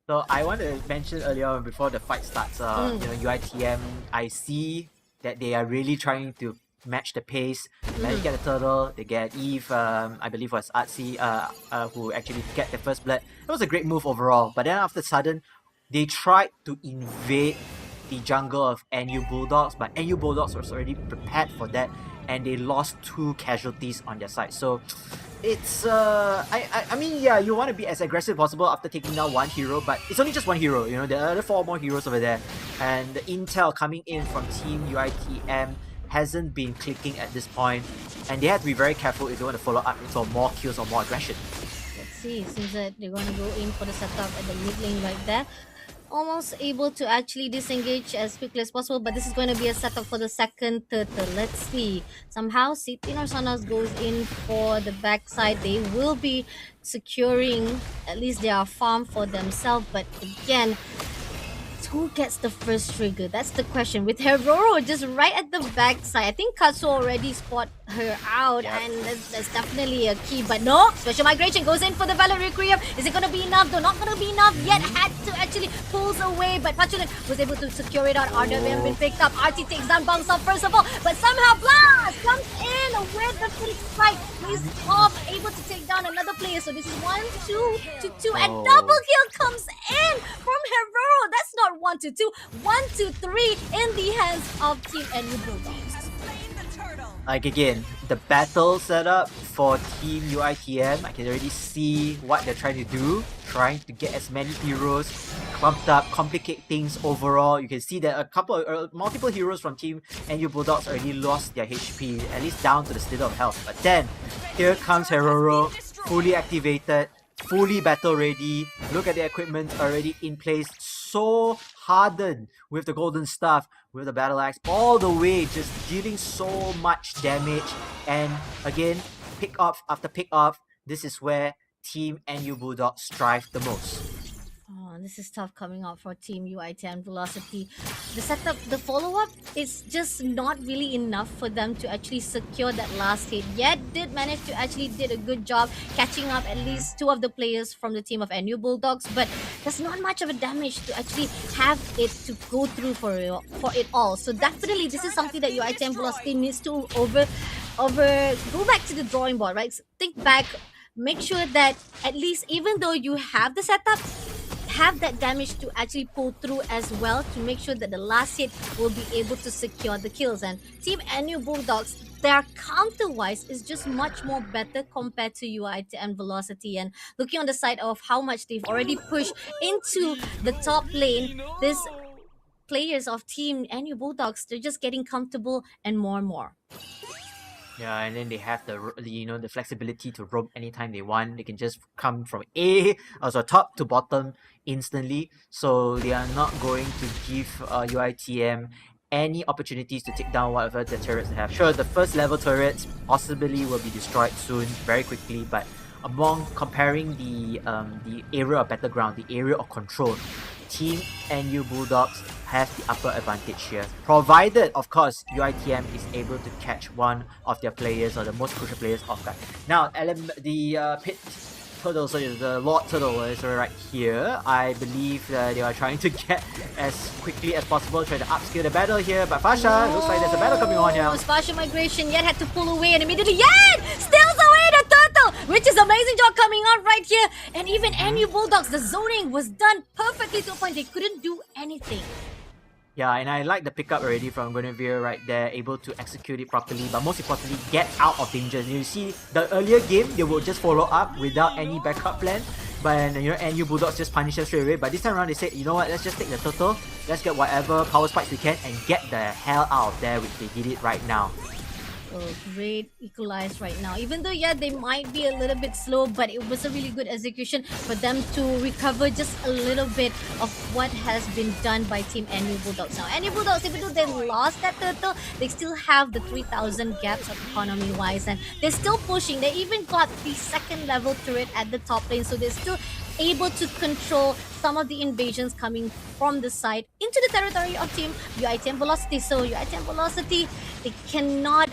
So I want to mention earlier on, before the fight starts, you know, UITM, I see that they are really trying to match the pace. Managed to get the turtle. They get Eve, I believe was Artsy, who actually get the first blood. It was a great move overall. But then after sudden, they tried to invade the jungle of NU Bulldogs, but NU Bulldogs was already prepared for that, and they lost 2 casualties on their side. So it's I mean, yeah, you want to be as aggressive as possible after taking down 1 hero, but it's only just 1 hero, you know, there are other 4 more heroes over there, and the intel coming in from Team UITM hasn't been clicking at this point, and they have to be very careful if they want to follow up into more kills or more aggression. Let's see, seems that they're going to go in for the setup at the mid lane right there. Almost able to actually disengage as quickly as possible, but this is going to be a setup for the second turtle. Let's see. Somehow, Sitin or Sonos goes in for the backside. They will be securing at least their farm for themselves, but again, who gets the first trigger? That's the question. With Heroro just right at the backside, I think Katsu already spot her out, and that's definitely a key. But no, special migration goes in for the Valor Requiem. Is it going to be enough? Though not going to be enough yet. Had to actually pulls away, but Pachulan was able to secure it out. RWM been picked up. RT takes down Bounce off first of all, but somehow Blast comes in with the flip strike. He's off, able to take down another player. So this is 1, 2 to 2, and double kill comes in from Heroro. That's not 1 to 2, 1 to 3 in the hands of Team NU Bulldogs. Like again, the battle setup for Team UITM, I can already see what they're trying to do. Trying to get as many heroes clumped up, complicate things overall. You can see that multiple heroes from Team NU Bulldogs already lost their HP, at least down to the state of health. But then, here comes Heroro, fully activated, fully battle ready. Look at the equipment already in place, so hardened with the golden staff, with the battle axe, all the way just dealing so much damage. And again, pick off after pick off, this is where Team NU Bulldogs strive the most. Oh, this is tough coming out for Team UITM Velocity. The setup, the follow-up is just not really enough for them to actually secure that last hit. Yet did manage to actually did a good job catching up at least 2 of the players from the team of NU Bulldogs, but there's not much of a damage to actually have it to go through for it all. So definitely this is something that UITM Velocity needs to go back to the drawing board, right? So think back, make sure that at least even though you have the setup, have that damage to actually pull through as well, to make sure that the last hit will be able to secure the kills. And Team NU Bulldogs, their counter-wise is just much more better compared to UITM Velocity. And looking on the side of how much they've already pushed into the top lane, these players of Team NU Bulldogs, they're just getting comfortable and more. Yeah, and then they have the flexibility to roam anytime they want. They can just come from A, also top to bottom instantly. So they are not going to give UITM any opportunities to take down whatever the turrets they have. Sure, the first level turrets possibly will be destroyed soon, very quickly, but among comparing the area of battleground, the area of control, Team NU Bulldogs has the upper advantage here, provided of course UITM is able to catch one of their players or the most crucial players off guard. Now the pit turtle, so the Lord Turtle is right here. I believe they are trying to get as quickly as possible, trying to upscale the battle here, but Fasha, looks like there's a battle coming on here. Fasha migration yet had to pull away, and immediately yet steals away the turtle, which is amazing job coming out right here. And even NU Bulldogs, the zoning was done perfectly to a point they couldn't do anything. Yeah, and I like the pickup already from Guinevere right there, able to execute it properly, but most importantly, get out of danger. You see, the earlier game, they will just follow up without any backup plan, but NU Bulldogs just punish them straight away. But this time around, they said, you know what, let's just take the turtle, let's get whatever power spikes we can, and get the hell out of there, which they did it right now. Oh, great equalize right now. Even though, yeah, they might be a little bit slow, but it was a really good execution for them to recover just a little bit of what has been done by Team NU Bulldogs. Now, NU Bulldogs, even though they lost that turtle, they still have the 3,000 gaps of economy-wise, and they're still pushing. They even got the second level turret at the top lane, so they're still able to control some of the invasions coming from the side into the territory of Team UITM Velocity. So UITM Velocity, they cannot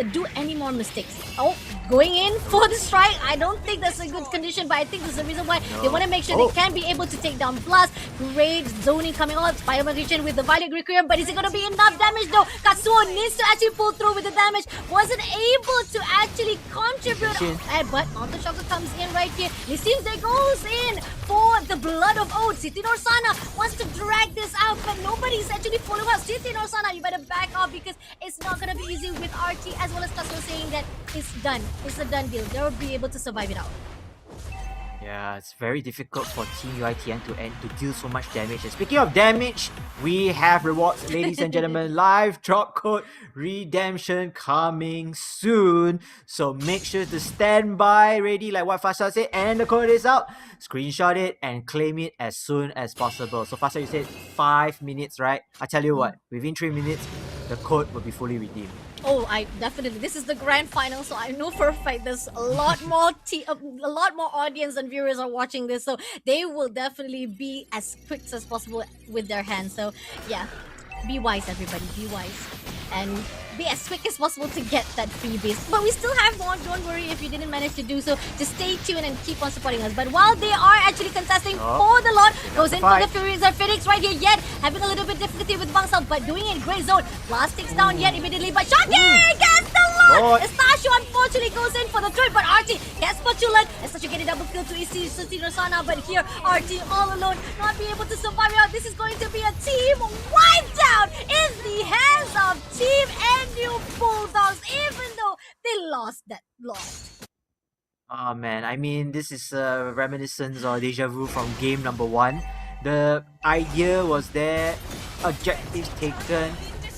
do any more mistakes. Oh, going in for the strike. I don't think that's a good condition, but I think there's a reason why they want to make sure they can be able to take down Blast. Great zoning coming out. Fire Magician with the Violet Requiem, but is it going to be enough damage though? Katsuo needs to actually pull through with the damage. Wasn't able to actually contribute. But Mountain Shocker comes in right here. It seems they goes in for the Blood of Oath. Siti Norsana wants to drag this out, but nobody's actually following up. Siti Norsana, you better back off because it's not going to be easy with RT as well as Katsuo saying that it's done. It's a done deal. They'll be able to survive it out. Yeah, it's very difficult for Team UITM to deal so much damage. And speaking of damage, we have rewards, ladies and gentlemen. Live drop code redemption coming soon. So make sure to stand by, ready, like what Fasha said. And the code is out. Screenshot it and claim it as soon as possible. So Fasha, you said 5 minutes, right? I tell you what, within 3 minutes, the code will be fully redeemed. Oh, I definitely. This is the grand final, so I know for a fact there's a lot more audience and viewers are watching this, so they will definitely be as quick as possible with their hands. So yeah, be wise, everybody. Be wise and be as quick as possible to get that freebase. But we still have more. Don't worry if you didn't manage to do so. Just stay tuned and keep on supporting us. But while they are actually contesting for the lot, goes in for the Furizer Phoenix right here. Yet having a little bit difficulty with Bangsal, but doing it great zone. Blast takes down Yet immediately, but Shaki gets the lot. Estasio unfortunately goes in for the third, but RT gets Pachulan. Estasio getting double kill to Suti Rosana, but here RT all alone, not be able to survive out. This is going to be a team wipe down in the hands of Team NU Bulldogs, even though they lost that loss. Oh man, I mean, this is a reminiscence or deja vu from game number 1. The idea was there, objectives taken,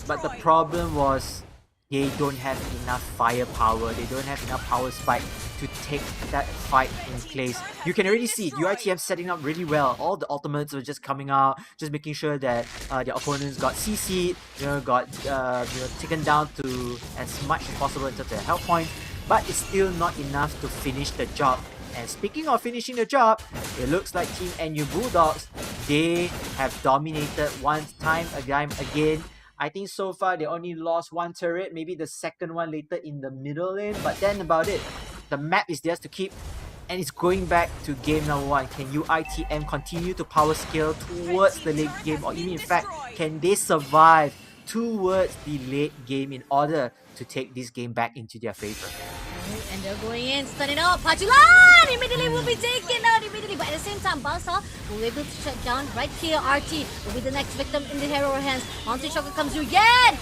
but the problem was they don't have enough firepower, they don't have enough power spike to take that fight in place. You can already see UITM setting up really well. All the ultimates were just coming out, just making sure that their opponents got CC'd, got taken down to as much as possible in terms of their health points, but it's still not enough to finish the job. And speaking of finishing the job, it looks like Team NU Bulldogs, they have dominated one time again. I think so far they only lost one turret, maybe the second one later in the middle lane, but then about it. The map is theirs to keep, and it's going back to game number 1. Can UITM continue to power scale towards the late game, or even in fact, can they survive towards the late game in order to take this game back into their favor? And they're going in, starting out. Pachulan immediately will be taken out immediately. But at the same time, Balsa will be able to shut down right here. RT will be the next victim in the hero hands. Mountain Shocker comes through again.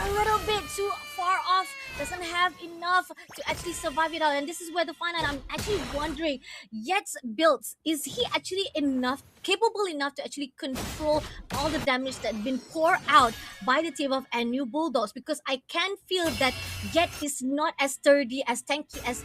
A little bit too far off. Doesn't have enough to actually survive it out. And this is where the final, I'm actually wondering, Yet's builds, is he actually capable enough to actually control all the damage that's been poured out by the team of NU Bulldogs? Because I can feel that Yet is not as sturdy, as tanky as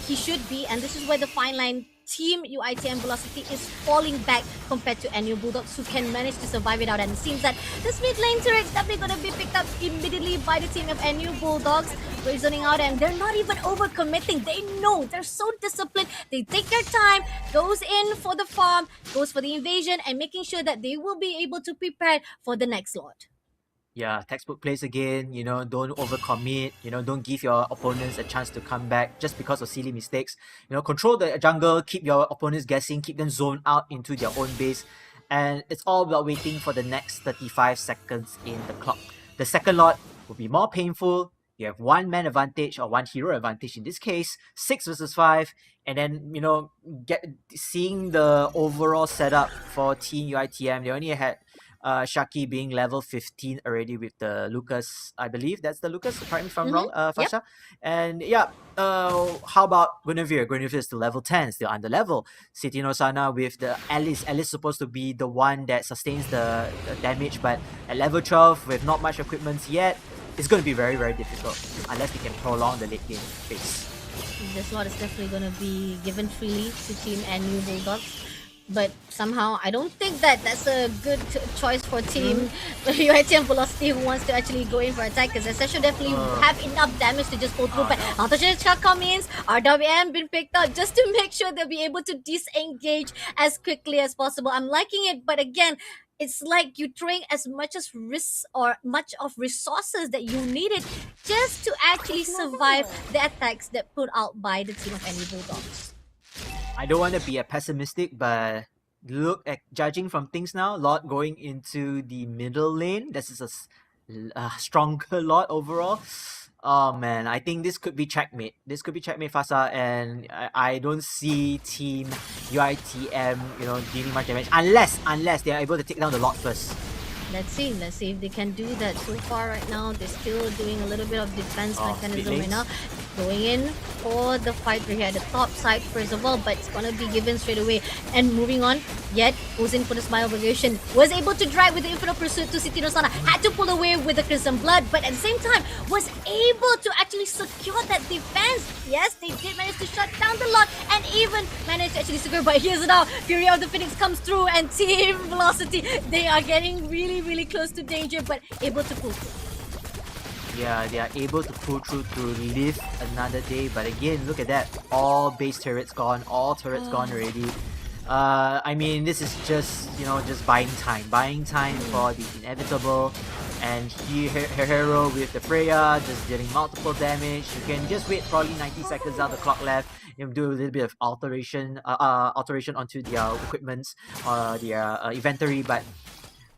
he should be, and this is where the fine line Team UITM Velocity is falling back compared to NU Bulldogs, who can manage to survive it out. And it seems that this mid lane turret is definitely going to be picked up immediately by the team of NU Bulldogs. We're zoning out and they're not even overcommitting. They know, they're so disciplined. They take their time, goes in for the farm, goes for the invasion, and making sure that they will be able to prepare for the next lot. Yeah, textbook plays again, don't overcommit, don't give your opponents a chance to come back just because of silly mistakes. Control the jungle, keep your opponents guessing, keep them zoned out into their own base. And it's all about waiting for the next 35 seconds in the clock. The second lot will be more painful. You have one man advantage or one hero advantage in this case, 6 versus 5. And then, seeing the overall setup for Team UITM, they only had Shaki being level 15 already with the Lucas, I believe that's the Lucas, correct me if I'm wrong, Fasha. Yep. And yeah, how about Guinevere? Guinevere is still level 10, still under level. Siti Nosana with the Alice. Alice is supposed to be the one that sustains the damage, but at level 12 with not much equipment yet, it's going to be very, very difficult unless they can prolong the late game phase. This lot is definitely going to be given freely to Team NU Bulldogs. But somehow, I don't think that's a good choice for Team UITM Velocity, who wants to actually go in for attack, because they should definitely have enough damage to just pull through. But Altashika comes in, RWM been picked up just to make sure they'll be able to disengage as quickly as possible. I'm liking it, but again, it's like you throwing as much as risks or much of resources that you needed just to actually survive the attacks that put out by the team of NU Bulldogs. I don't want to be a pessimistic, but look at judging from things now, lot going into the middle lane. This is a stronger lot overall. Oh man, I think this could be checkmate. This could be checkmate Fasa, and I don't see team UITM, dealing much damage unless they are able to take down the lot first. Let's see if they can do that. So far right now, they're still doing a little bit of defense mechanism right now. Going in for the fight here at the top side first of all, but it's gonna be given straight away. And moving on, yet goes in for the Smile Variation. Was able to drive with the Infinite Pursuit to City Nosana. Had to pull away with the Crimson Blood, but at the same time, was able to actually secure that defense. Yes, they did manage to shut down the lot and even managed to actually secure. But here's now, Fury of the Phoenix comes through and Team Velocity, they are getting really close to danger, but able to pull through. Yeah, they are able to pull through to live another day. But again, look at that. All base turrets gone. All turrets gone already. I mean, this is just, just buying time. Buying time for the inevitable. And her hero with the Freya, just dealing multiple damage. You can just wait probably 90 seconds out the clock left. Do a little bit of alteration onto their equipments or their inventory. But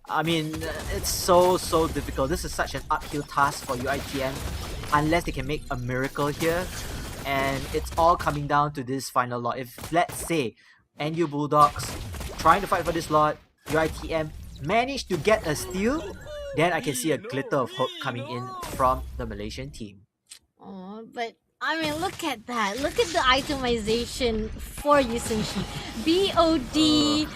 I mean, it's so difficult. This is such an uphill task for UITM unless they can make a miracle here. And it's all coming down to this final lot. If, let's say, NU Bulldogs trying to fight for this lot, UITM managed to get a steal, then I can see a glitter of hope coming in from the Malaysian team. Oh, but I mean, look at that. Look at the itemization for Yusunshi. BOD.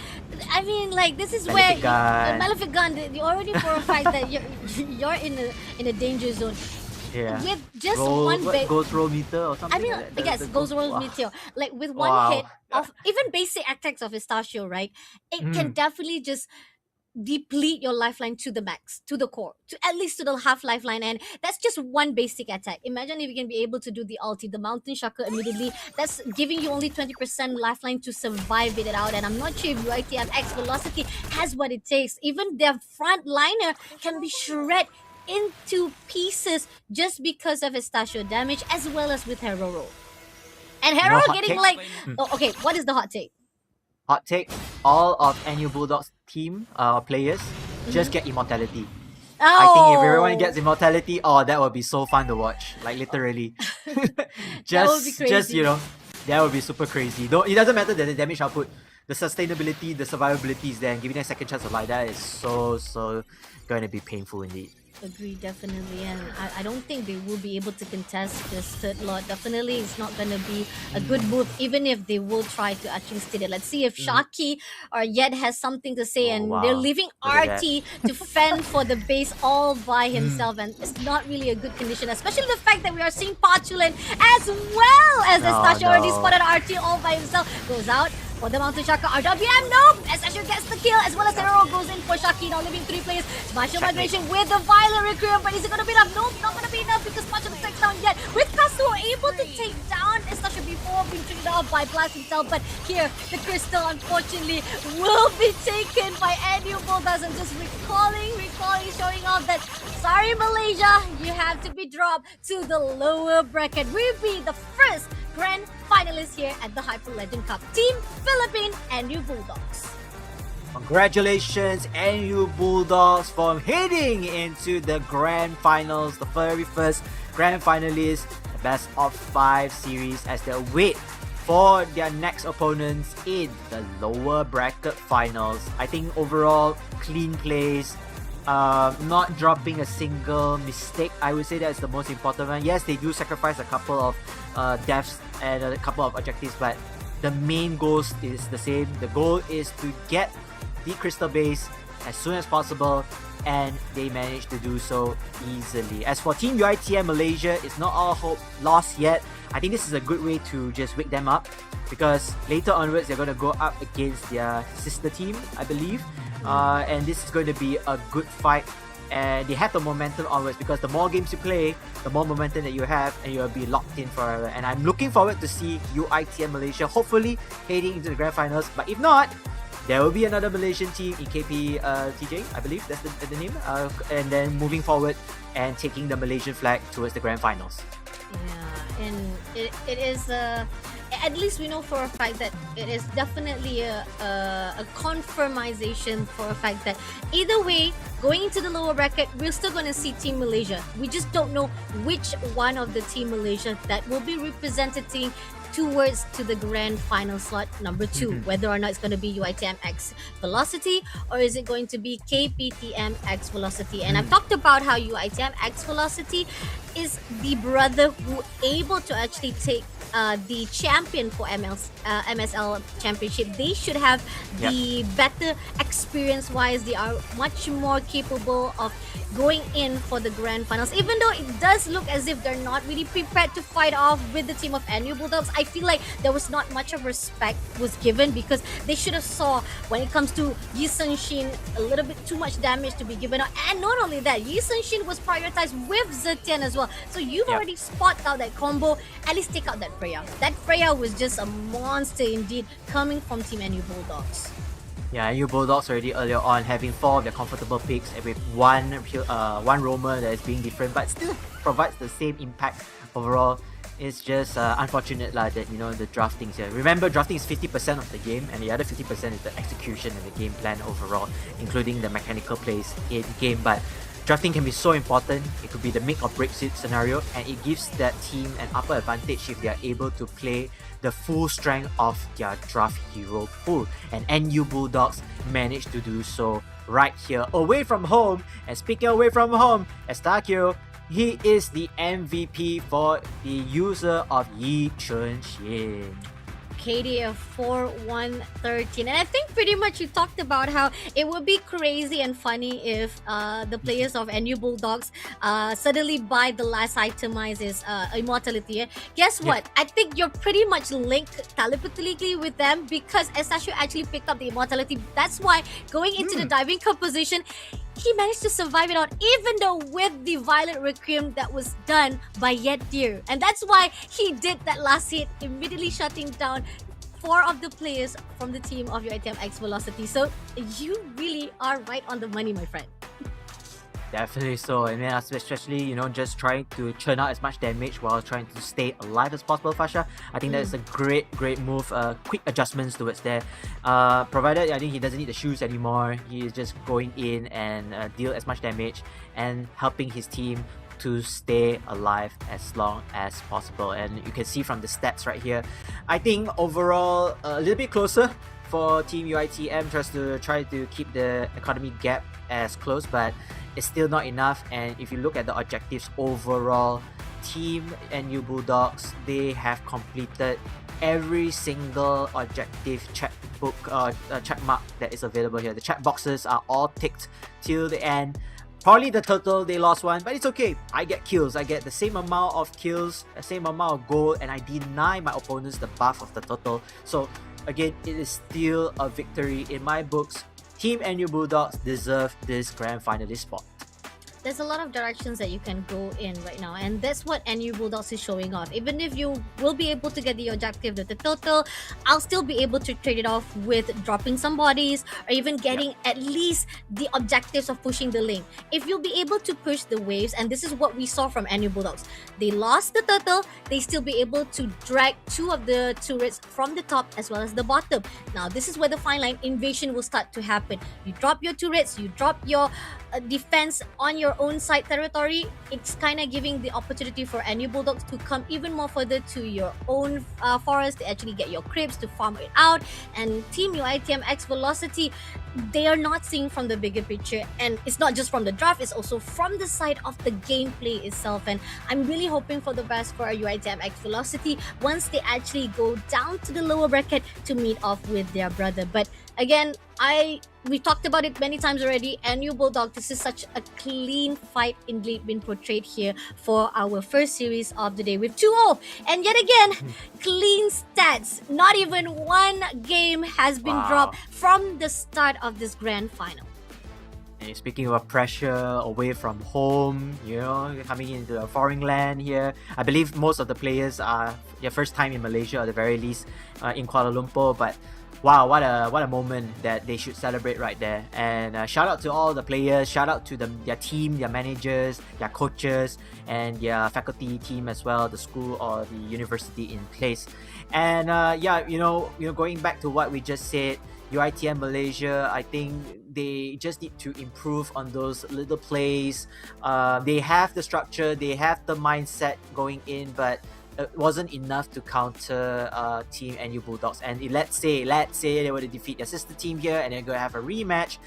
I mean, like, this is Malefic where Gun. Malefic Gun, you already for a fact that you're in a danger zone. Yeah. With just one bit. Ghost roll meter or something. I mean, like that. yes, Ghost Roll Meteor. Like, with one hit of even basic attacks of Pistachio, right? It can definitely just deplete your lifeline to the max, to the core, to at least to the half lifeline, and that's just one basic attack. Imagine if you can be able to do the ulti, the Mountain Shaka immediately. That's giving you only 20% lifeline to survive it out, and I'm not sure if UITM X Velocity has what it takes. Even their front liner can be shred into pieces just because of Pistachio damage, as well as with Hero Roll. And Hero hot getting take? like, oh, okay, what is the hot take? Hot take, all of NU Bulldogs team players just get immortality. Oh. I think if everyone gets immortality, that would be so fun to watch. Like, literally. That would be crazy. That would be super crazy. Though it doesn't matter the damage output, the sustainability, the survivability is there, and giving them a second chance of life, that is so going to be painful indeed. Agree, definitely, and I don't think they will be able to contest this third lot. Definitely, it's not going to be a good move, even if they will try to actually steal it. Let's see if Shaki or Yed has something to say, and they're leaving RT to fend for the base all by himself, and it's not really a good condition, especially the fact that we are seeing Patulan as well as Estacio already spotted RT all by himself. Goes out for the Mountain Shaka. RWM, nope! Estacio gets the kill, as well as Hero goes in for Shaki, now leaving 3 players. Spatial Migration with the Violent Recruit, but is it going to be enough? Nope, not going to be enough because Spatial takes down Yet. With Kazuo able to take down Estacio before being triggered off by Blast himself, but here, the Crystal, unfortunately, will be taken by NU Bulldogs, and just recalling, showing off that, sorry Malaysia, you have to be dropped to the lower bracket. We'll be the first grand finalists here at the Hyper Legend Cup. Team Philippine NU Bulldogs. Congratulations, NU Bulldogs, for heading into the grand finals, the very first grand finalists, the best of 5 series, as they wait for their next opponents in the lower bracket finals. I think overall, clean plays, not dropping a single mistake. I would say that's the most important one. Yes, they do sacrifice a couple of deaths and a couple of objectives, but the main goal is the same. The goal is to get the crystal base as soon as possible, and they managed to do so easily. As for Team UITM Malaysia, it's not all hope lost yet. I think this is a good way to just wake them up, because later onwards they're going to go up against their sister team, I believe, and this is going to be a good fight, and they have the momentum onwards, because the more games you play, the more momentum that you have, and you'll be locked in forever. And I'm looking forward to see UITM Malaysia hopefully heading into the grand finals, but if not, There will be another Malaysian team, EKP TJ, I believe that's the name. And then moving forward and taking the Malaysian flag towards the grand finals. Yeah, and it is at least we know for a fact that it is definitely a confirmation for a fact that either way, going into the lower bracket, we're still going to see Team Malaysia. We just don't know which one of the Team Malaysia that will be representing towards to the grand final slot number 2, whether or not it's going to be UiTM X Velocity or is it going to be KPTM X Velocity. And I've talked about how UiTM X Velocity is the brother who able to actually take the champion for MSL championship. They should have the better experience wise. They are much more capable of going in for the grand finals, even though it does look as if they're not really prepared to fight off with the team of NU Bulldogs. I feel like there was not much of respect was given because they should have saw when it comes to Yi Sun Shin a little bit too much damage to be given out. And not only that, Yi Sun Shin was prioritized with Zetian as well. So you've already spotted out that combo. At least take out that Freya. That Freya was just a monster indeed coming from Team NU Bulldogs. Yeah, NU Bulldogs already earlier on having 4 of their comfortable picks with one roamer that is being different but still provides the same impact overall. It's just unfortunate that the drafting here. Remember, drafting is 50% of the game and the other 50% is the execution and the game plan overall, including the mechanical plays in game. But drafting can be so important. It could be the make or break scenario, and it gives that team an upper advantage if they are able to play the full strength of their draft hero pool. And NU Bulldogs managed to do so right here, away from home. And speaking away from home, Estacio, he is the MVP for the user of Yi Chun Xin. KD of 4-1-13. And I think pretty much you talked about how it would be crazy and funny if the players of NU Bulldogs suddenly buy the last itemized immortality. Guess what? I think you're pretty much linked telepathically with them because Estacio actually picked up the immortality. That's why going into the diving composition, he managed to survive it out, even though with the Violent Requiem that was done by Yedir. And that's why he did that last hit, immediately shutting down 4 of the players from the team of UiTM X Velocity. So you really are right on the money, my friend. Definitely so, and then especially just trying to churn out as much damage while trying to stay alive as possible, Fasha. I think that's a great move. Quick adjustments towards there. Provided I think he doesn't need the shoes anymore. He is just going in and deal as much damage and helping his team to stay alive as long as possible. And you can see from the stats right here, I think overall a little bit closer for Team UiTM, try to keep the economy gap as close, but it's still not enough. And if you look at the objectives overall, Team NU Bulldogs, they have completed every single objective checkbook check mark that is available here. The check boxes are all ticked till the end. Probably the turtle, they lost one, but it's okay. I get kills. I get the same amount of kills, the same amount of gold, and I deny my opponents the buff of the turtle. So again, it is still a victory in my books. Team NU Bulldogs deserve this grand finalist spot. There's a lot of directions that you can go in right now, and that's what NU Bulldogs is showing off. Even if you will be able to get the objective with the total, I'll still be able to trade it off with dropping some bodies or even getting at least the objectives of pushing the lane. If you'll be able to push the waves, and this is what we saw from NU Bulldogs, they lost the turtle, they still be able to drag 2 of the turrets from the top as well as the bottom. Now this is where the fine line invasion will start to happen. You drop your turrets, you drop your defense on your own side territory. It's kind of giving the opportunity for NU Bulldogs to come even more further to your own forest to actually get your creeps to farm it out. And Team UiTM X Velocity, they are not seeing from the bigger picture, and it's not just from the draft, it's also from the side of the gameplay itself. And I'm really hoping for the best for UiTM X Velocity once they actually go down to the lower bracket to meet off with their brother. But again, we talked about it many times already. NU Bulldog, this is such a clean fight indeed been portrayed here for our first series of the day with 2-0. And yet again, clean stats. Not even one game has been dropped from the start of this grand final. And speaking of pressure away from home, coming into a foreign land here, I believe most of the players are their first time in Malaysia, or at the very least in Kuala Lumpur. But wow, what a moment that they should celebrate right there. And shout out to all the players, shout out to their team, their managers, their coaches, and their faculty team as well, the school or the university in place. And yeah, going back to what we just said, UITM Malaysia, I think they just need to improve on those little plays. They have the structure, they have the mindset going in, but it wasn't enough to counter Team NU Bulldogs. And let's say they were to defeat their sister team here and they're going to have a rematch.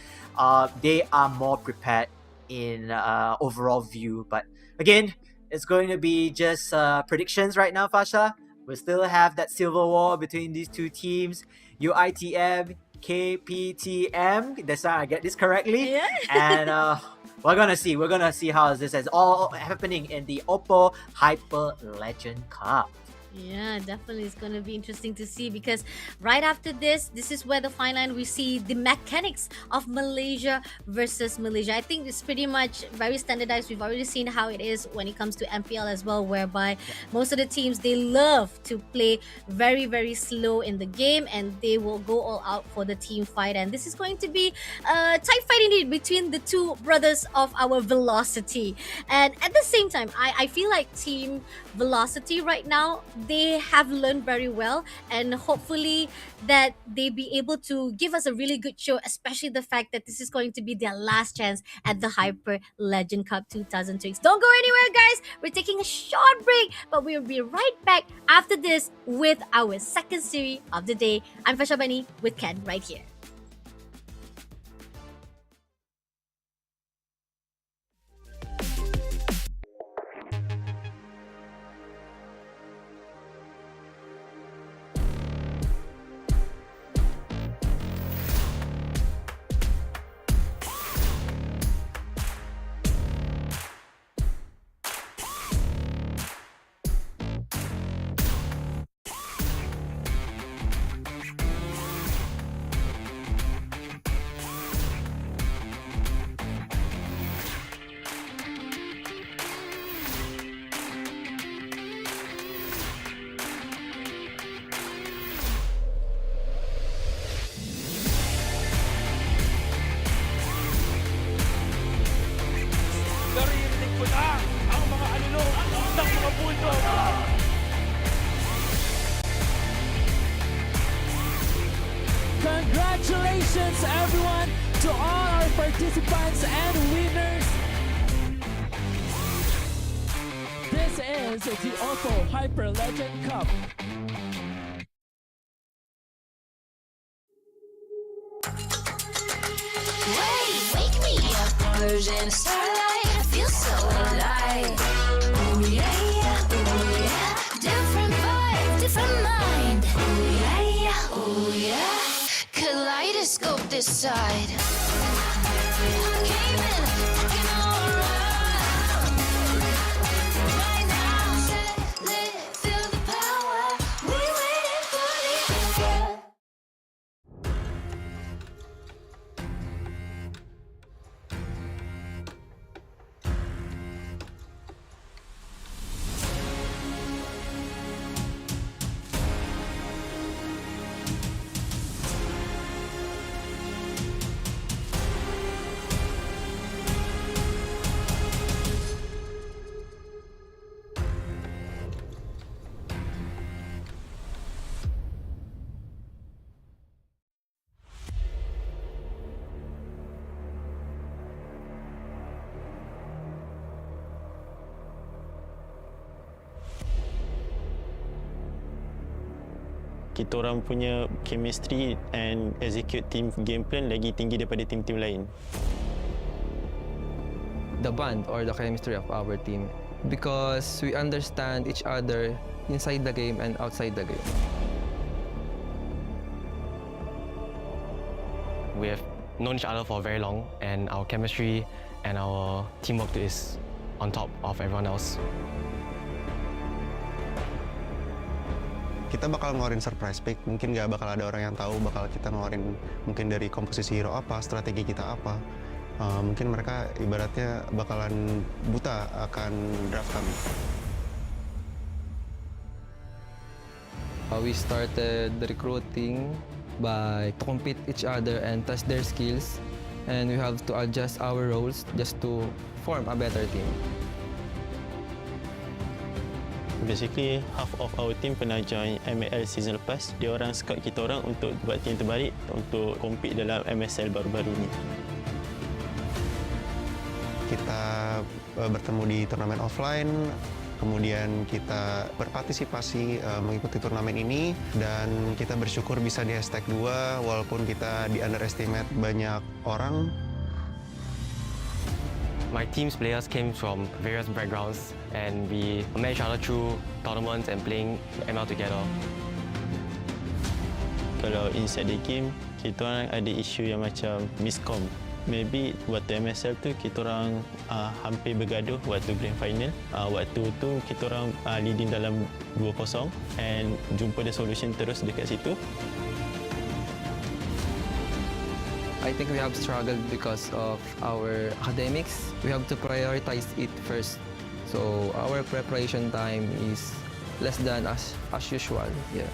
They are more prepared in overall view. But again, it's going to be just predictions right now, Fasha. We still have that civil war between these two teams, UITM, KPTM. That's how I get this correctly. Yeah. And we're gonna see how this is all happening in the OPPO Hyper Legend Cup. Yeah, definitely. It's going to be interesting to see, because right after this is where the fine line, we see the mechanics of Malaysia versus Malaysia. I think it's pretty much very standardized. We've already seen how it is when it comes to MPL as well, whereby most of the teams, they love to play very, very slow in the game and they will go all out for the team fight. And this is going to be a tight fight indeed between the two brothers of our Velocity. And at the same time, I feel like Team Velocity right now, they have learned very well, and hopefully that they be able to give us a really good show, especially the fact that this is going to be their last chance at the Hyper Legend Cup 2006. Don't go anywhere, guys. We're taking a short break, but we'll be right back after this with our second series of the day. I'm Fasha Bani with Ken right here. Congratulations everyone to all our participants and winners. This is the OPPO Hyper Legend Cup. Wake me up, converge in starlight. I feel so alive. Ooh yeah, ooh yeah. Different vibe, different mind. Ooh yeah, ooh yeah. Kaleidoscope this side. I came in, looking all around. Right now, set lit, feel the power. We waiting for the answer. Kita orang punya chemistry and execute team game plan lagi tinggi daripada tim-tim lain. The bond or the chemistry of our team, because we understand each other inside the game and outside the game. We have known each other for very long, and our chemistry and our teamwork is on top of everyone else. Kita bakal ngeluarin surprise pick, mungkin nggak bakal ada orang yang tahu bakal kita ngeluarin mungkin dari komposisi hero apa, strategi kita apa. Mungkin mereka ibaratnya bakalan buta akan draft kami. We started recruiting by compete each other and test their skills, and we have to adjust our roles just to form a better team. Basically, half of our team pernah join ML season lepas. Dia orang scout kita orang untuk buat team terbaik untuk compete dalam MSL baru-baru ni. Kita bertemu di turnamen offline, kemudian kita berpartisipasi mengikuti turnamen ini, dan kita bersyukur bisa di hashtag 2 walaupun kita di underestimate banyak orang. My team's players came from various backgrounds and we met each other through tournaments and playing ML together. Kalau inside the game, kita orang ada isu yang macam miscom. Maybe waktu MSL tu kita orang hampir bergaduh waktu grand final. Waktu tu kita orang leading dalam 2-0 and jumpa the solution terus dekat situ. I think we have struggled because of our academics. We have to prioritize it first. So our preparation time is less than as usual. Yeah.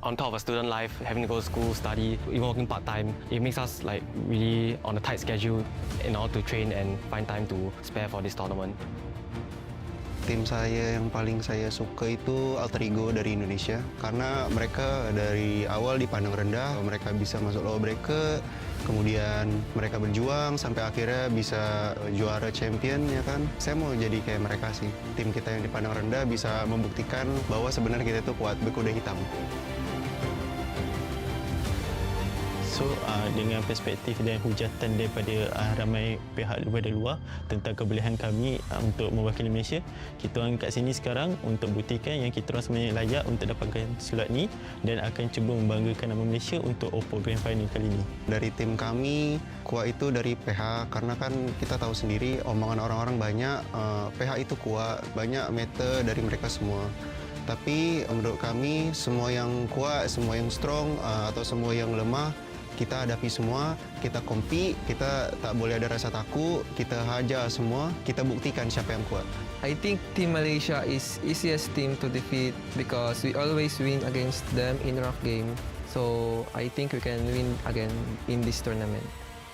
On top of a student life, having to go to school, study, even working part-time, it makes us like really on a tight schedule in order to train and find time to spare for this tournament. Tim saya yang paling saya suka itu alter ego dari Indonesia, karena mereka dari awal dipandang rendah, mereka bisa masuk lower bracket, kemudian mereka berjuang sampai akhirnya bisa juara champion, ya kan. Saya mau jadi kayak mereka sih. Tim kita yang dipandang rendah bisa membuktikan bahwa sebenarnya kita itu kuat, berkuda hitam. So, dengan perspektif dan hujatan daripada ramai pihak daripada luar tentang kebolehan kami untuk mewakili Malaysia, kita orang kat sini sekarang untuk buktikan yang kita orang sebenarnya layak untuk dapatkan slot ni dan akan cuba membanggakan nama Malaysia untuk OPPO Grand Final kali ini. Dari tim kami, kuat itu dari PH, karena kan kita tahu sendiri omongan orang-orang banyak, PH itu kuat, banyak meter dari mereka semua. Tapi menurut kami, semua yang kuat, semua yang strong, atau semua yang lemah, kita hadapi semua, kita compete, kita tak boleh ada rasa takut, kita hajar semua, kita buktikan siapa yang kuat. I think Team Malaysia is easiest team to defeat because we always win against them in rough game. So I think we can win again in this tournament.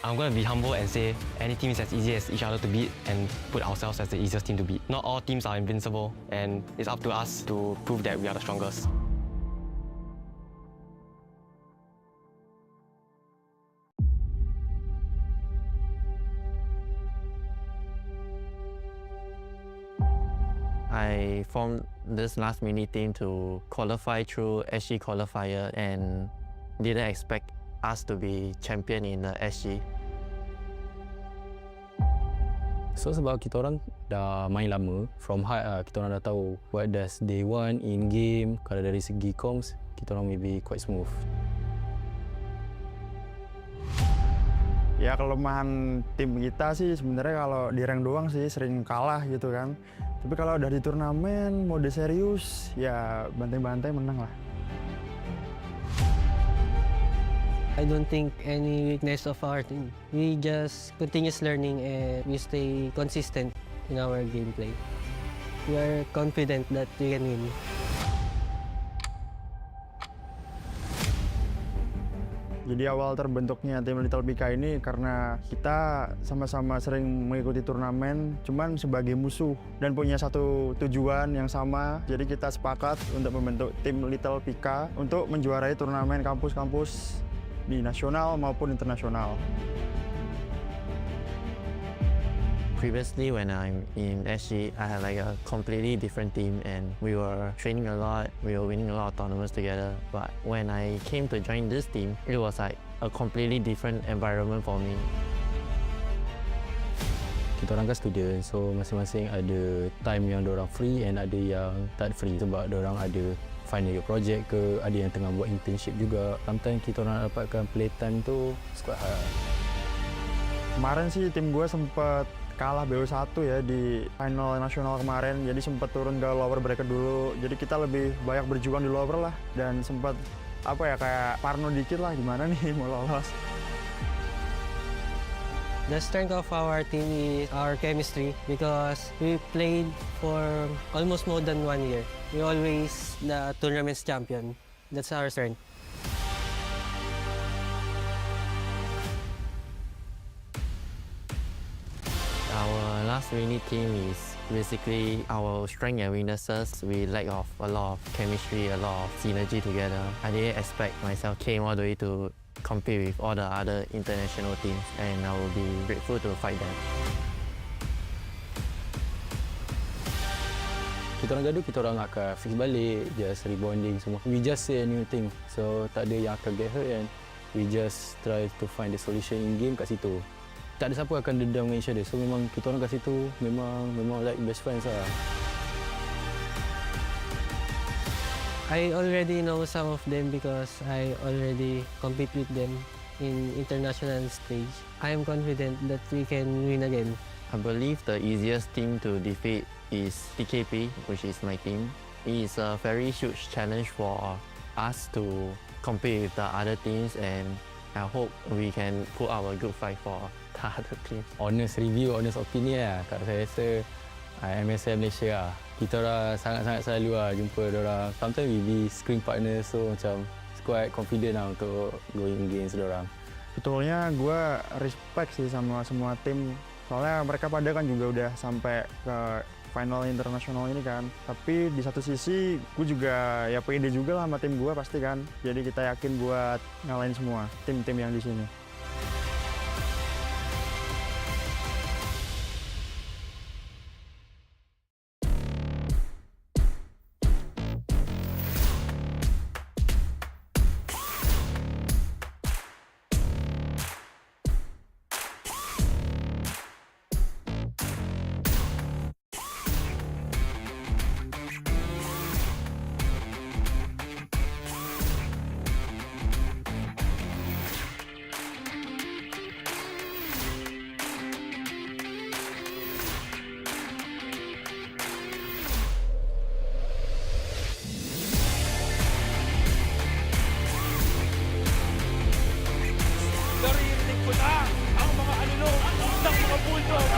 I'm going to be humble and say any team is as easy as each other to beat and put ourselves as the easiest team to beat. Not all teams are invincible, and it's up to us to prove that we are the strongest. I formed this last mini team to qualify through SG qualifier and didn't expect us to be champion in the SG. So sebab kita orang dah main lama, from heart kita orang dah tahu what does they want in game. Kalau dari segi comms, kita orang maybe quite smooth. Ya kelemahan tim kita sih sebenarnya kalau di rank doang sih sering kalah gitu kan. Tapi kalau udah di turnamen, mode serius, ya bantai-bantai menang lah. I don't think any weakness of our team. We just continuous learning and we stay consistent in our gameplay. We are confident that we can win. Jadi awal terbentuknya tim Little PK ini karena kita sama-sama sering mengikuti turnamen, cuman sebagai musuh dan punya satu tujuan yang sama. Jadi kita sepakat untuk membentuk tim Little PK untuk menjuarai turnamen kampus-kampus di nasional maupun internasional. Previously, when I'm in SG, I had like a completely different team and we were training a lot, we were winning a lot of tournaments together. But when I came to join this team, it was like a completely different environment for me. Kita orang kan student, so masing-masing ada time yang diorang free and ada yang tak free sebab diorang ada final year project ke, ada yang tengah buat internship juga. Sometimes kita orang dapatkan playtime tu quite hard. Kemarin sih tim gue sempat kalah BO1 ya di final nasional kemarin, jadi sempat turun ke lower bracket dulu. Jadi kita lebih banyak berjuang di lower lah dan sempat apa ya kayak parno dikit lah gimana nih mau lolos. The strength of our team is our chemistry because we played for almost more than 1 year. We always the tournament's champion. That's our strength. Our last mini team is basically our strength and weaknesses. We lack of a lot of chemistry, a lot of synergy together. I didn't expect myself came all the way to compete with all the other international teams, and I will be grateful to fight them. Kita orang gaduh, kita orang akan fix balik, just rebonding semua. We just say a new thing, so tak ada yang akan get hurt and we just try to find the solution in game kat situ. Tak ada siapa akan dendam dengan each other, so memang kita orang kat situ memang like best friends lah. I already know some of them because I already compete with them in international stage. I am confident that we can win again. I believe the easiest team to defeat is TKP, which is my team. It is a very huge challenge for us to compete with the other teams, and I hope we can put our good fight for the other teams. Honest review, honest opinion lah. Kat saya rasa MSM Malaysia lah. Kita orang sangat-sangat selalu lah jumpa diorang. Sometimes we be screen partner, so macam quite confident lah untuk going against diorang. Betulnya gue respect sih sama semua tim. Soalnya mereka pada kan juga udah sampai ke final internasional ini kan. Tapi di satu sisi gue juga ya pede juga lah sama tim gue pasti kan. Jadi kita yakin buat ngalahin semua tim-tim yang di sini. Naririnig ko na ang mga alulong ng mga bulldog.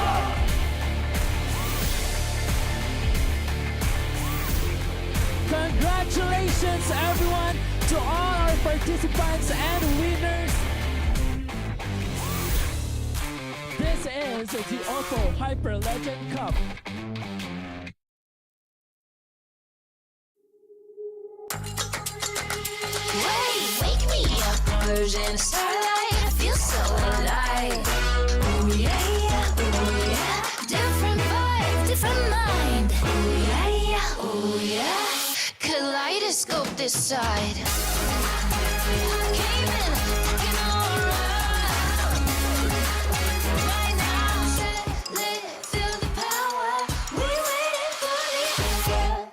Congratulations everyone to all our participants and winners. This is the OPPO Hyper Legend Cup. Wake me up, converge in starlight. I feel so alive. Ooh yeah, yeah, ooh yeah. Different vibe, different mind. Ooh yeah, yeah, ooh yeah. Kaleidoscope this side. Came in, looking alright. Right now, set, lit, feel the power. We waiting for the answer.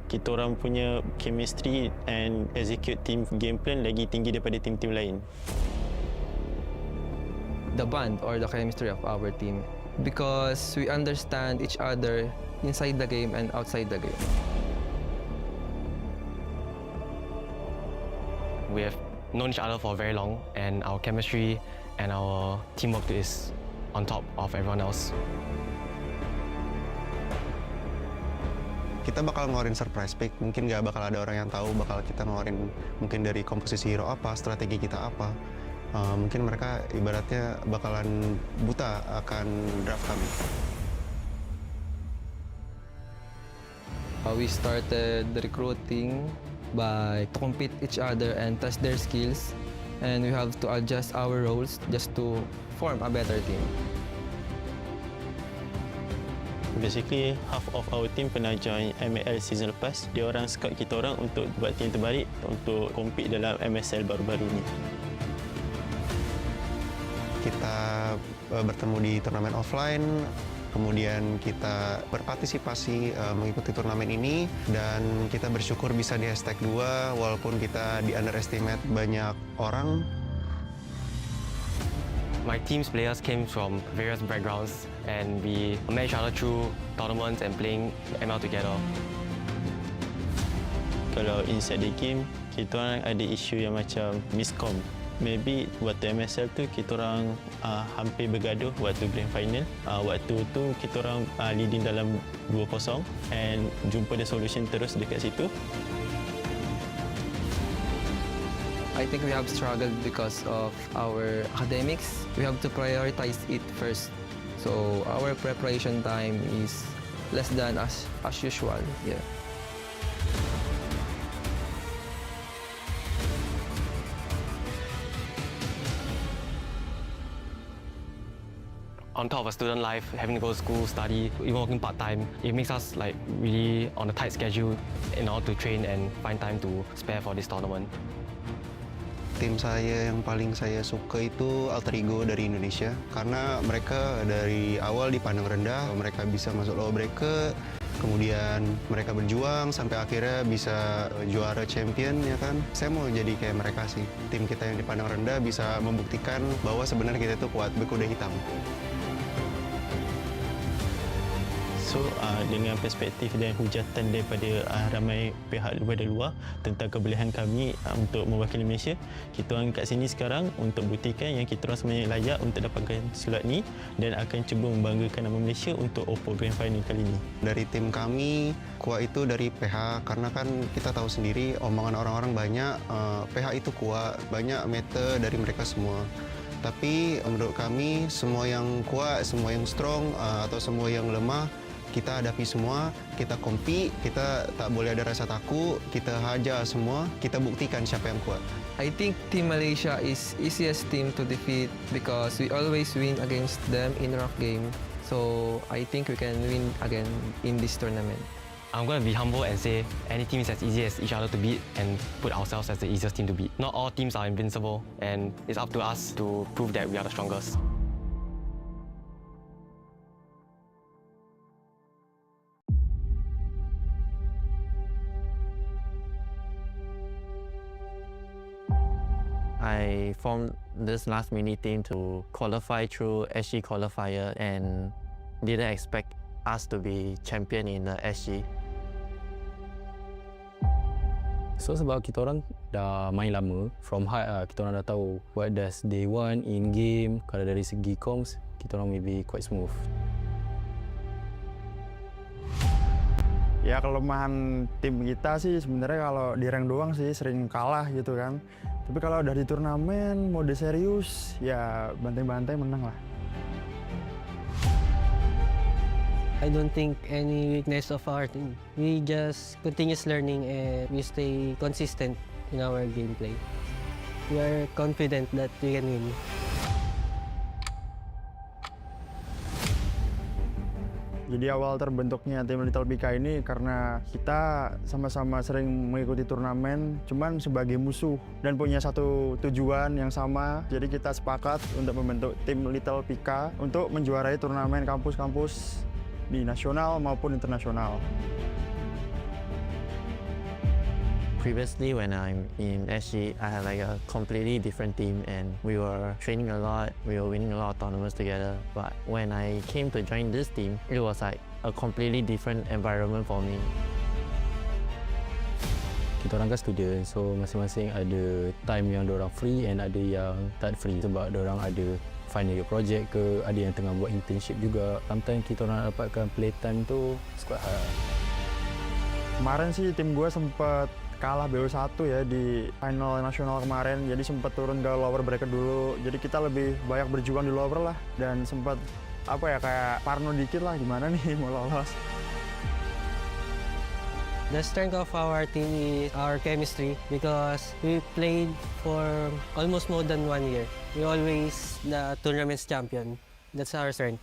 Kita orang punya chemistry and execute team game plan lagi tinggi daripada tim-tim lain. The bond or the chemistry of our team, because we understand each other inside the game and outside the game. We have known each other for very long, and our chemistry and our teamwork is on top of everyone else. Kita bakal ngeluarin surprise pick, mungkin nggak bakal ada orang yang tahu bakal kita ngeluarin mungkin dari komposisi hero apa, strategi kita apa. Mungkin mereka ibaratnya bakalan buta akan draft kami. We started recruiting by to compete each other and test their skills, and we have to adjust our roles just to form a better team. Basically, half of our team pernah join ML season lepas. Dia orang scout kita orang untuk buat team terbaik untuk compete dalam MSL baru-baru ni. Kita bertemu di turnamen offline, kemudian kita berpartisipasi mengikuti turnamen ini, dan kita bersyukur bisa di hashtag 2 walaupun kita di underestimate banyak orang. My team's players came from various backgrounds and we met each other through tournaments and playing ML together. Kalau inside the game, kita orang ada isu yang macam miscom. Maybe waktu MSL tu kita orang hampir bergaduh waktu grand final. Waktu tu kita orang leading dalam 2-0 and jumpa the solution terus dekat situ. I think we have struggled because of our academics. We have to prioritize it first. So our preparation time is less than as usual. Yeah. On top of a student life, having to go to school, study, even working part-time, it makes us like really on a tight schedule in order to train and find time to spare for this tournament. Tim saya yang paling saya suka itu alter ego dari Indonesia, karena mereka dari awal dipandang rendah, mereka bisa masuk low bracket, kemudian mereka berjuang sampai akhirnya bisa juara champion, ya kan. Saya mau jadi kayak mereka sih. Tim kita yang dipandang rendah bisa membuktikan bahwa sebenarnya kita itu kuat, berkuda hitam. So, dengan perspektif dan hujatan daripada ramai pihak daripada luar tentang kebolehan kami untuk mewakili Malaysia, kita orang kat sini sekarang untuk buktikan yang kita orang sebenarnya layak untuk dapatkan sulat ni dan akan cuba membanggakan nama Malaysia untuk OPPO Grand Final kali ini. Dari tim kami, kuat itu dari PH, karena kan kita tahu sendiri omongan orang-orang banyak, PH itu kuat, banyak meter dari mereka semua. Tapi menurut kami, semua yang kuat, semua yang strong, atau semua yang lemah, kita hadapi semua, kita compete, kita tak boleh ada rasa takut, kita hajar semua, kita buktikan siapa yang kuat. I think Team Malaysia is easiest team to defeat because we always win against them in rough game. So I think we can win again in this tournament. I'm going to be humble and say any team is as easy as each other to beat and put ourselves as the easiest team to beat. Not all teams are invincible and it's up to us to prove that we are the strongest. I formed this last mini team to qualify through SG qualifier and didn't expect us to be champion in the SG. So sebab kita orang dah main lama, from high kita orang dah tahu what does they want in game. Kalau dari segi comms, kita orang maybe quite smooth. Ya kelemahan tim kita sih sebenarnya kalau di rank doang sih sering kalah gitu kan. Tapi kalau udah di turnamen, mode serius, ya bantai-bantai menang lah. I don't think any weakness of our team. We just continuous learning and we stay consistent in our gameplay. We are confident that we can win. Jadi awal terbentuknya tim Little BK ini karena kita sama-sama sering mengikuti turnamen, cuman sebagai musuh dan punya satu tujuan yang sama. Jadi kita sepakat untuk membentuk tim Little BK untuk menjuarai turnamen kampus-kampus di nasional maupun internasional. Previously, when I'm in SG, I had like a completely different team and we were training a lot, we were winning a lot of tournaments together. But when I came to join this team, it was like a completely different environment for me. Kita orang kan student, so masing-masing ada time yang diorang free and ada yang tak free. Sebab diorang ada final year project ke, ada yang tengah buat internship juga. Sometimes kita orang dapatkan playtime tu quite hard. Kemarin sih tim gue sempat kalah BO1 ya di final nasional kemarin, jadi sempat turun ke lower bracket dulu. Jadi kita lebih banyak berjuang di lower lah dan sempat apa ya kayak parno dikit lah gimana nih mau lolos. The strength of our team is our chemistry because we played for almost more than 1 year. We always the tournament's champion. That's our strength.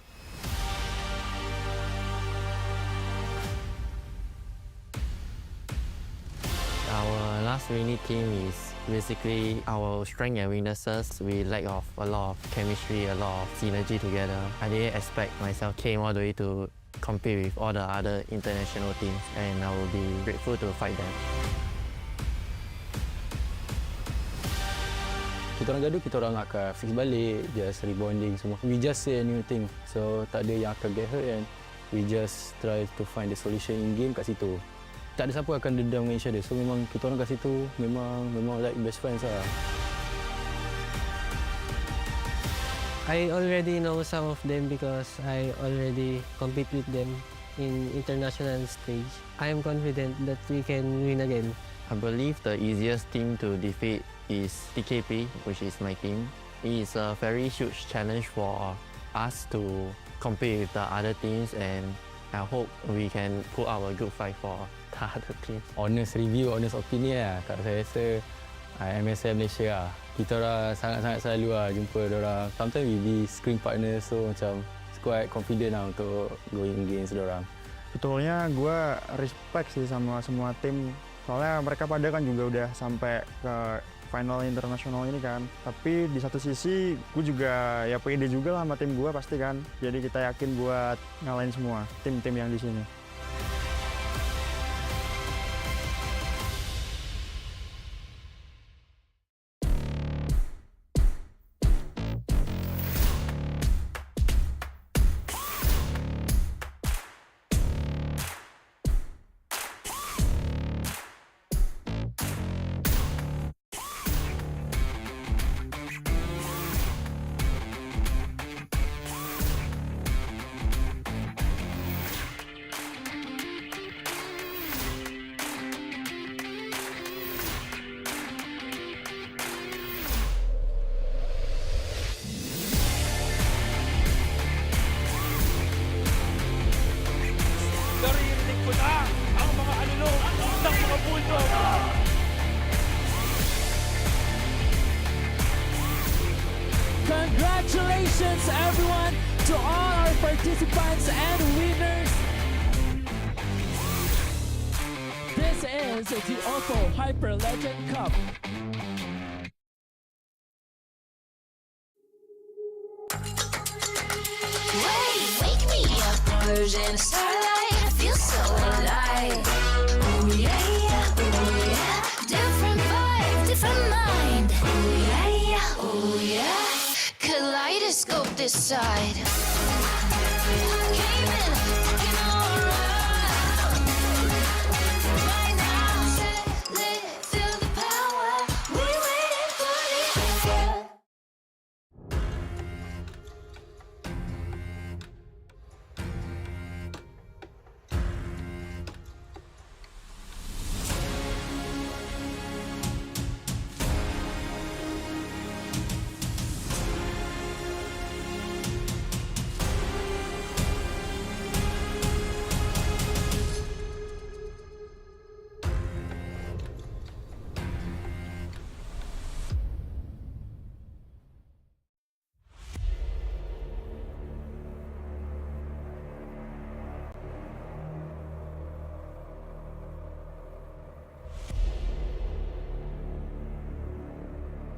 Our last mini team is basically our strength and weaknesses. We lack of a lot of chemistry, a lot of synergy together. I didn't expect myself came all the way to compete with all the other international teams, and I will be grateful to fight them. Kita orang gaduh, kita orang akan fix balik, just rebonding semua. We just say a new thing, so tak ada yang akan get hurt and we just try to find the solution in game kat situ. Tak ada siapa akan dendam dengan each other, so memang kita orang kat situ memang like best friends lah. I already know some of them because I already compete with them in international stage. I am confident that we can win again. I believe the easiest team to defeat is TKP, which is my team. It is a very huge challenge for us to compete with the other teams, and I hope we can put up a good fight for the other teams. Honest review, honest opinion lah. Kalau saya rasa MSL Malaysia lah. Kita orang sangat-sangat selalu lah jumpa diorang. Sometimes we be screen partner, so macam quite confident lah untuk going against diorang. Betulnya gue respect sih sama semua tim. Soalnya mereka pada kan juga udah sampai ke final internasional ini kan. Tapi di satu sisi gue juga ya pede juga lah sama tim gue pasti kan. Jadi kita yakin buat ngalahin semua tim-tim yang di sini. Naririnig ko na ang mga alulong ng mga bulldog. Congratulations everyone to all our participants and winners. This is the OPPO Hyper Legend Cup. Wake me up, converge in starlight. I feel so alive. Ooh yeah, yeah, ooh yeah. Different vibe, different mind. Ooh yeah, yeah, ooh yeah. Kaleidoscope this side. Came in, looking all around. Right now, set it, lit, feel the power. We waiting for this.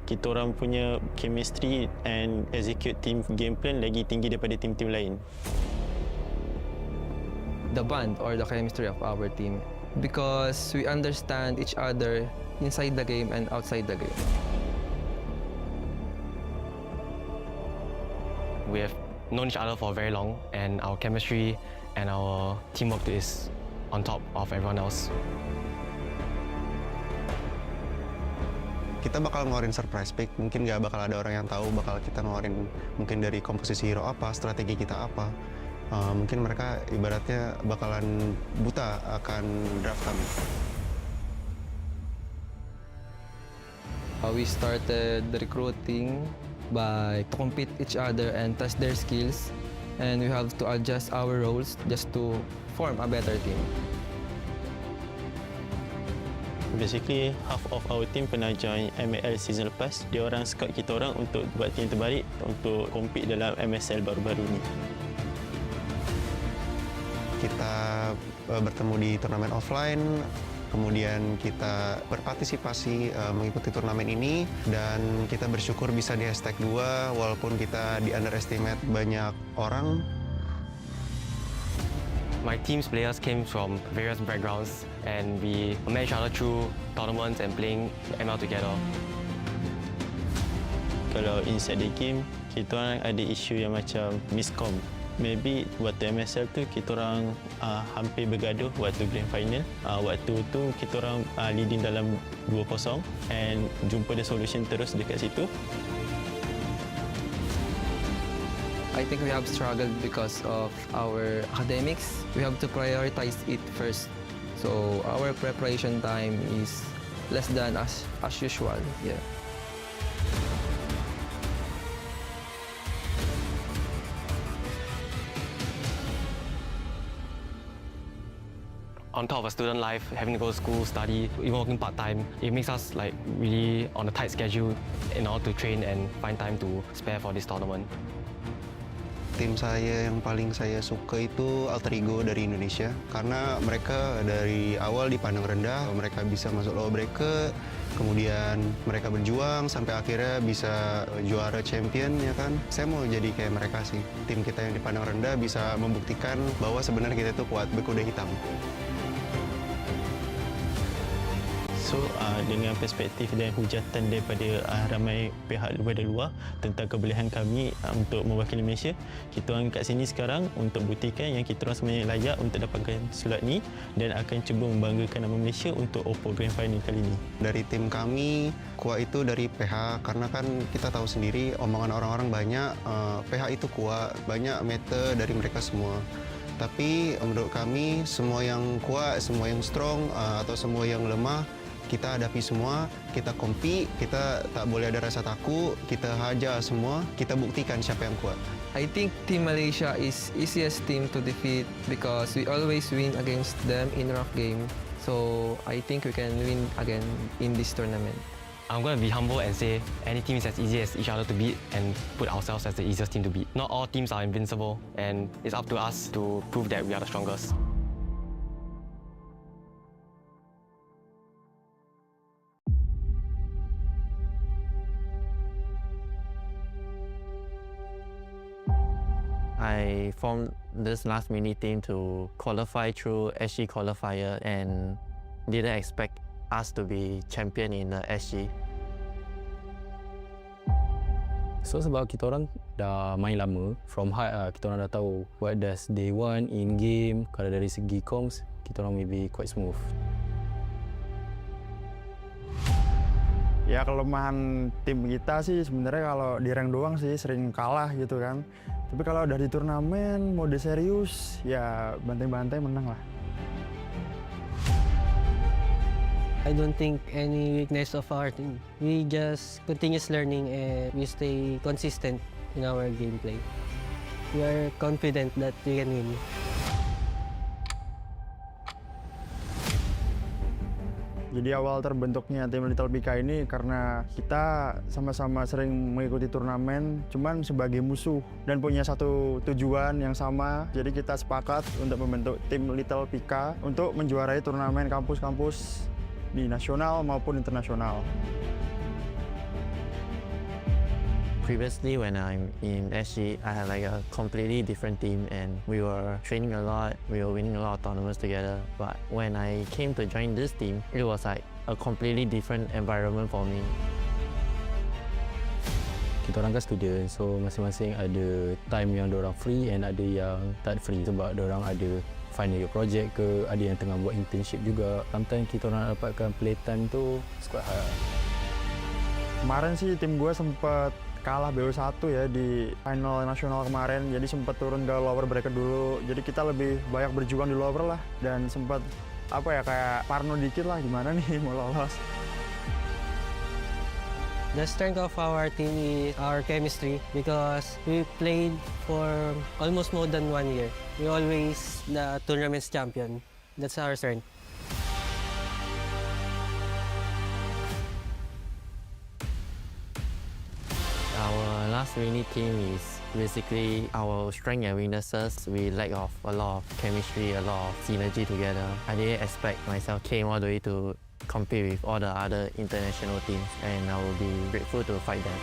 Kita orang punya chemistry and execute team game plan lagi tinggi daripada tim-tim lain. The bond or the chemistry of our team, because we understand each other inside the game and outside the game. We have known each other for very long, and our chemistry and our teamwork is on top of everyone else. Kita bakal ngeluarin surprise pick, mungkin nggak bakal ada orang yang tahu bakal kita ngeluarin mungkin dari komposisi hero apa, strategi kita apa. Mungkin mereka ibaratnya bakalan buta akan draft kami. We started recruiting by to compete each other and test their skills, and we have to adjust our roles just to form a better team. Basically, half of our team pernah join ML season lepas. Dia orang scout kita orang untuk buat team terbaik untuk compete dalam MSL baru-baru ni. Kita bertemu di turnamen offline, Kemudian kita berpartisipasi mengikuti turnamen ini dan kita bersyukur bisa di hashtag 2 walaupun kita di underestimate banyak orang. My team's players came from various backgrounds and we met each other through tournaments and playing ML together. Kalau inside the game, kita orang ada isu yang macam miscom. Maybe waktu MSL tu kita orang hampir bergaduh waktu grand final. Waktu tu kita orang leading dalam 2-0 and jumpa the solution terus dekat situ. I think we have struggled because of our academics. We have to prioritize it first. So our preparation time is less than as usual. Yeah. On top of a student life, having to go to school, study, even working part-time, it makes us like really on a tight schedule in order to train and find time to spare for this tournament. Tim saya yang paling saya suka itu alter ego dari Indonesia karena mereka dari awal dipandang rendah, mereka bisa masuk lower bracket, kemudian mereka berjuang sampai akhirnya bisa juara champion ya kan. Saya mau jadi kayak mereka sih. Tim kita yang dipandang rendah bisa membuktikan bahwa sebenarnya kita itu kuat berkuda hitam. So dengan perspektif dan hujatan daripada ramai pihak daripada luar tentang kebolehan kami untuk mewakili Malaysia, kita orang kat sini sekarang untuk buktikan yang kita orang sebenarnya layak untuk dapatkan slot ni dan akan cuba membanggakan nama Malaysia untuk OPPO Grand Final kali ini. Dari tim kami, kuat itu dari PH karena kan kita tahu sendiri omongan orang-orang banyak, PH itu kuat, banyak meter dari mereka semua. Tapi menurut kami semua yang kuat, semua yang strong atau semua yang lemah kita hadapi semua, kita compete, kita tak boleh ada rasa takut, kita hajar semua, kita buktikan siapa yang kuat. I think Team Malaysia is easiest team to defeat because we always win against them in rough game. So I think we can win again in this tournament. I'm going to be humble and say any team is as easy as each other to beat and put ourselves as the easiest team to beat. Not all teams are invincible and it's up to us to prove that we are the strongest. I formed this last mini team to qualify through SG qualifier and didn't expect us to be champion in the SG. So sebab kita orang dah main lama, from heart kita orang dah tahu what does they want in game. Kalau dari segi comms, kita orang maybe quite smooth. Ya kelemahan tim kita sih sebenarnya kalau di rank doang sih sering kalah gitu kan. Tapi kalau udah di turnamen, mode serius, ya bantai-bantai menang lah. I don't think any weakness of our team. We just continuous learning and we stay consistent in our gameplay. We are confident that we can win. Jadi awal terbentuknya tim Little PK ini karena kita sama-sama sering mengikuti turnamen, cuman sebagai musuh dan punya satu tujuan yang sama. Jadi kita sepakat untuk membentuk tim Little PK untuk menjuarai turnamen kampus-kampus di nasional maupun internasional. Previously, when I'm in SG, I had like a completely different team and we were training a lot, we were winning a lot of tournaments together. But when I came to join this team, it was like a completely different environment for me. Kita orang kan student, so masing-masing ada time yang diorang free and ada yang tak free sebab diorang ada final year project ke, ada yang tengah buat internship juga. Sometimes kita orang dapatkan playtime tu quite hard. Kemarin sih tim gue sempat kalah BO1 ya di final nasional kemarin, jadi sempat turun ke lower bracket dulu. Jadi kita lebih banyak berjuang di lower lah dan sempat apa ya kayak parno dikit lah gimana nih mau lolos. The strength of our team is our chemistry because we played for almost more than 1 year. We always the tournament's champion. That's our strength. Our last mini team is Basically, our strength and weaknesses, we lack of a lot of chemistry, a lot of synergy together. I didn't expect myself came all the way to compete with all the other international teams, and I will be grateful to fight them.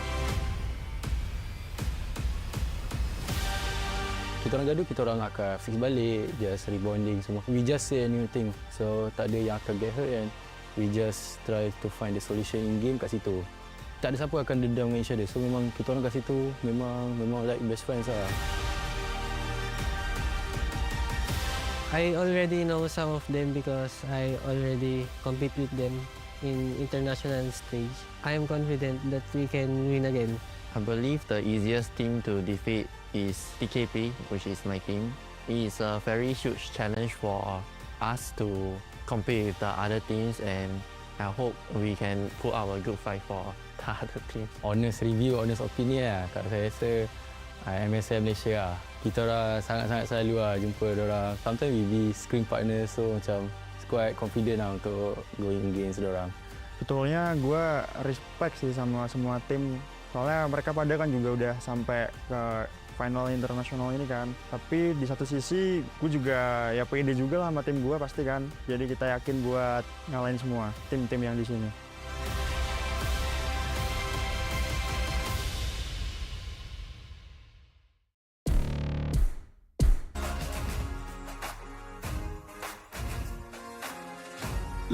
Kita orang gaduh, kita orang akan fix balik, just rebonding semua. We just say a new thing, so tak ada yang akan get hurt and we just try to find the solution in game kat situ. Tak ada siapa akan dendam dengan each other, so memang kita orang kat situ memang like best friends lah. I already know some of them because I already compete with them in international stage. I am confident that we can win again. I believe the easiest team to defeat is TKP, which is my team. It is a very huge challenge for us to compete with the other teams, and I hope we can put our good fight for the other teams. Honest review, honest opinion lah. Kat saya rasa MSM Malaysia lah. Kita orang sangat-sangat selalu lah jumpa diorang. Sometimes we be screen partner, so macam quite confident lah untuk going against diorang. Betulnya gue respect sih sama semua tim. Soalnya mereka pada kan juga udah sampai ke final internasional ini kan. Tapi di satu sisi gue juga ya pede juga lah sama tim gue pasti kan. Jadi kita yakin buat ngalahin semua tim-tim yang di sini.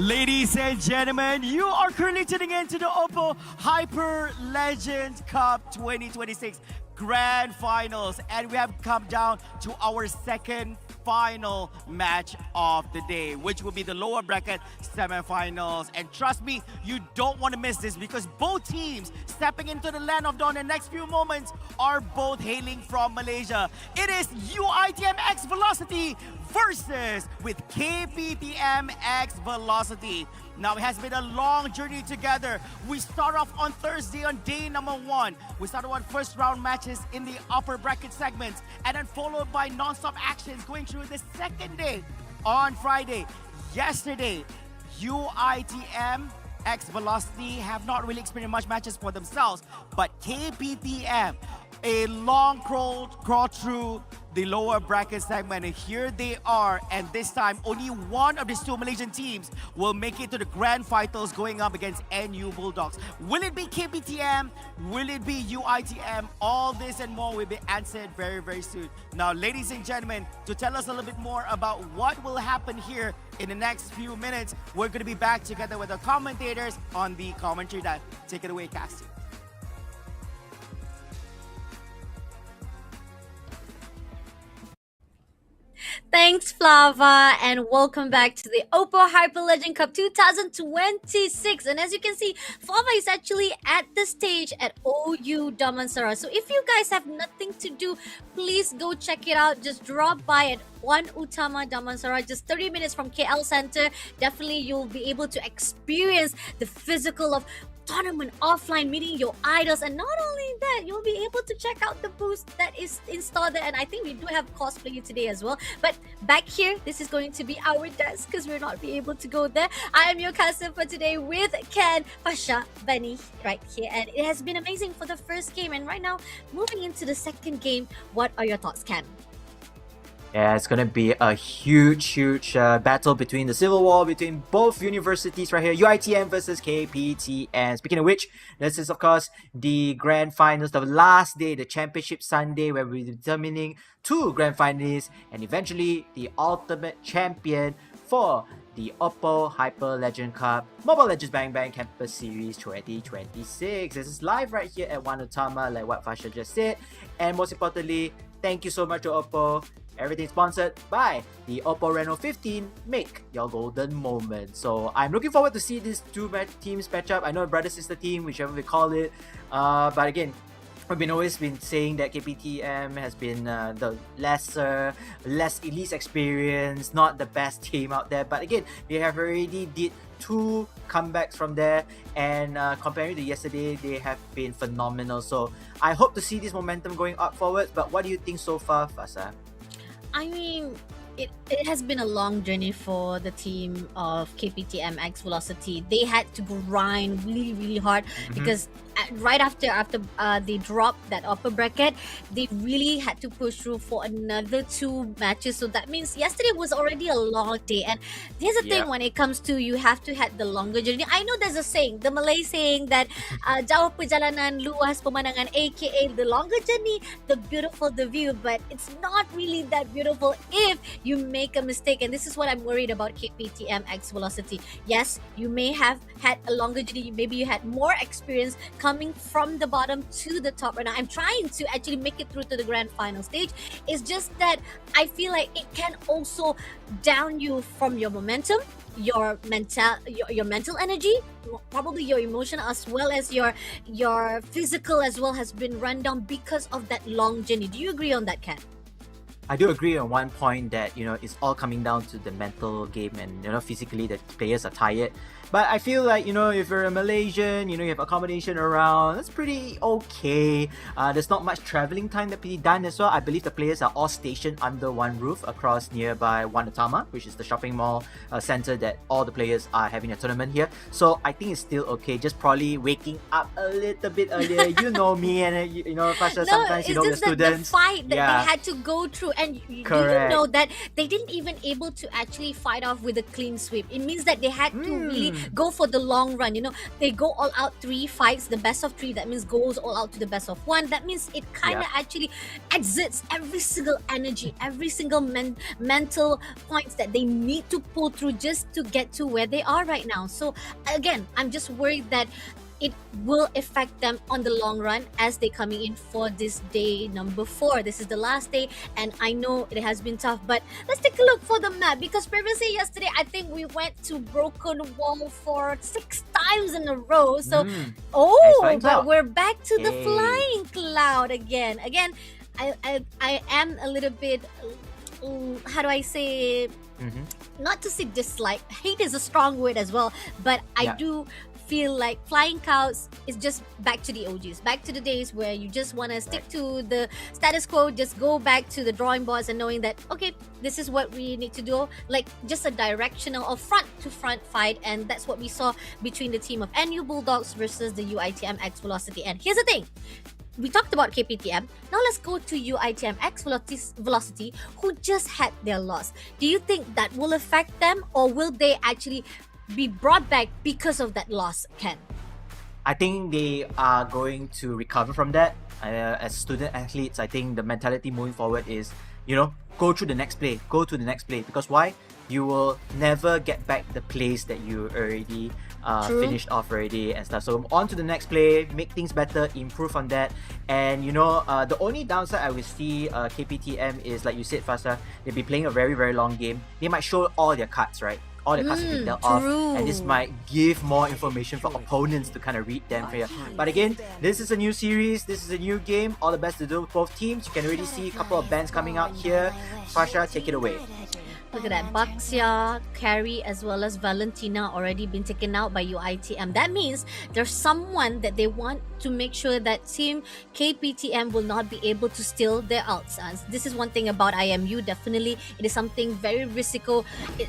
Ladies and gentlemen, you are currently tuning in to the OPPO Hyper Legends Cup 2026 Grand Finals, and we have come down to our second final match of the day, which will be the lower bracket semifinals. And trust me, you don't want to miss this because both teams stepping into the land of dawn in the next few moments are both hailing from Malaysia. It is UITM X Velocity versus with KPTM X Velocity. Now, it has been a long journey together. We start off on Thursday on day number 1. We started on first round matches in the upper bracket segments, and then followed by non-stop actions going through the second day on Friday. Yesterday, UITM X Velocity have not really experienced much matches for themselves, but KPTM, a long crawl through the lower bracket segment, and here they are, and this time only one of these two Malaysian teams will make it to the grand finals going up against NU Bulldogs. Will it be KPTM? Will it be UITM? All this and more will be answered very, very soon. Now, ladies and gentlemen, to tell us a little bit more about what will happen here in the next few minutes, we're going to be back together with the commentators on the commentary deck. Take it away, Cassie. Thanks, Flava, and welcome back to the OPPO Hyper Legend Cup 2026. And as you can see, Flava is actually at the stage at OU Damansara. So if you guys have nothing to do, please go check it out. Just drop by at 1 Utama Damansara, just 30 minutes from KL Center. Definitely you'll be able to experience the physical of tournament offline, meeting your idols, and not only that, you'll be able to check out the booth that is installed there. And I think we do have cosplay today as well. But back here, this is going to be our desk because we're not be able to go there. I am your cousin for today with Ken, Pasha, Bunny right here, and it has been amazing for the first game. And right now, moving into the second game, what are your thoughts, Ken? Yeah, it's gonna be a huge battle between the civil war between both universities right here, UITM versus KPTM. Speaking of which, this is of course the grand finals, the last day, the championship Sunday, where we're determining two grand finalists and eventually the ultimate champion for the OPPO Hyper Legend Cup Mobile Legends Bang Bang Campus Series 2026. This is live right here at 1 Utama, like what Fasha just said. And most importantly, thank you so much to OPPO. Everything sponsored by the OPPO Reno 15. Make your golden moment. So I'm looking forward to see these two teams match up. I know brother-sister team, whichever we call it. But again, we've always been saying that KPTM has been the less elite experience, not the best team out there. But again, they have already did two comebacks from there, and comparing to yesterday, they have been phenomenal. So I hope to see this momentum going up forward. But what do you think so far, Fasa? I mean, it has been a long journey for the team of KPTM X Velocity. They had to grind really, really hard because right after they dropped that upper bracket, they really had to push through for another 2 matches. So that means yesterday was already a long day. And here's the thing, when it comes to you have to have the longer journey. I know there's a saying, the Malay saying that jauh perjalanan, luas pemandangan, aka the longer journey, the beautiful the view. But it's not really that beautiful if you make a mistake. And this is what I'm worried about KPTM X Velocity. Yes, you may have had a longer journey. Maybe you had more experience coming from the bottom to the top right now. I'm trying to actually make it through to the grand final stage. It's just that I feel like it can also down you from your momentum, your mental energy, probably your emotion, as well as your physical as well has been run down because of that long journey. Do you agree on that, Ken? I do agree on one point that, it's all coming down to the mental game and, physically the players are tired. But I feel like, if you're a Malaysian, you have accommodation around, that's pretty okay. There's not much traveling time that can be done as well. I believe the players are all stationed under one roof across nearby Utama, which is the shopping mall center that all the players are having a tournament here. So I think it's still okay. Just probably waking up a little bit earlier. You know me, and Fasha, sometimes, it's the just students. the fight that they had to go through. And do you know that they didn't even able to actually fight off with a clean sweep? It means that they had to really go for the long run. They go all out 3 fights, the best of 3. That means goes all out to the best of 1. That means it kind of actually exits every single energy, every single mental points that they need to pull through just to get to where they are right now. So again, I'm just worried that it will affect them on the long run as they coming in for this day number 4. This is the last day, and I know it has been tough, but let's take a look for the map, because previously yesterday I think we went to Broken Wall for 6 times in a row. So but we're back to the Flying Cloud again. I am a little bit, how do I say, not to say dislike, hate is a strong word as well, but I do feel like Flying Clouds is just back to the OGs, back to the days where you just want to stick to the status quo, just go back to the drawing boards and knowing that, okay, this is what we need to do, like just a directional or front to front fight. And that's what we saw between the team of NU Bulldogs versus the UITM X Velocity. And here's the thing, we talked about KPTM, now let's go to UITM X Velocity, who just had their loss. Do you think that will affect them, or will they actually be brought back because of that loss, Ken? I think they are going to recover from that. As student athletes, I think the mentality moving forward is, go through the next play, go to the next play. Because why? You will never get back the plays that you already finished off already and stuff. So on to the next play, make things better, improve on that. And the only downside I will see KPTM is, like you said, Fasa, they'll be playing a very, very long game. They might show all their cards, right? All the cards have been dealt off, and this might give more information for opponents to kind of read them here. But again, this is a new series, this is a new game. All the best to do with both teams. You can already see a couple of bans coming out here. Fasha, take it away. Look at that, Baxia, Carrie, as well as Valentina already been taken out by UITM. That means there's someone that they want to make sure that team KPTM will not be able to steal their ults. This is one thing about IMU, definitely. It is something very risky,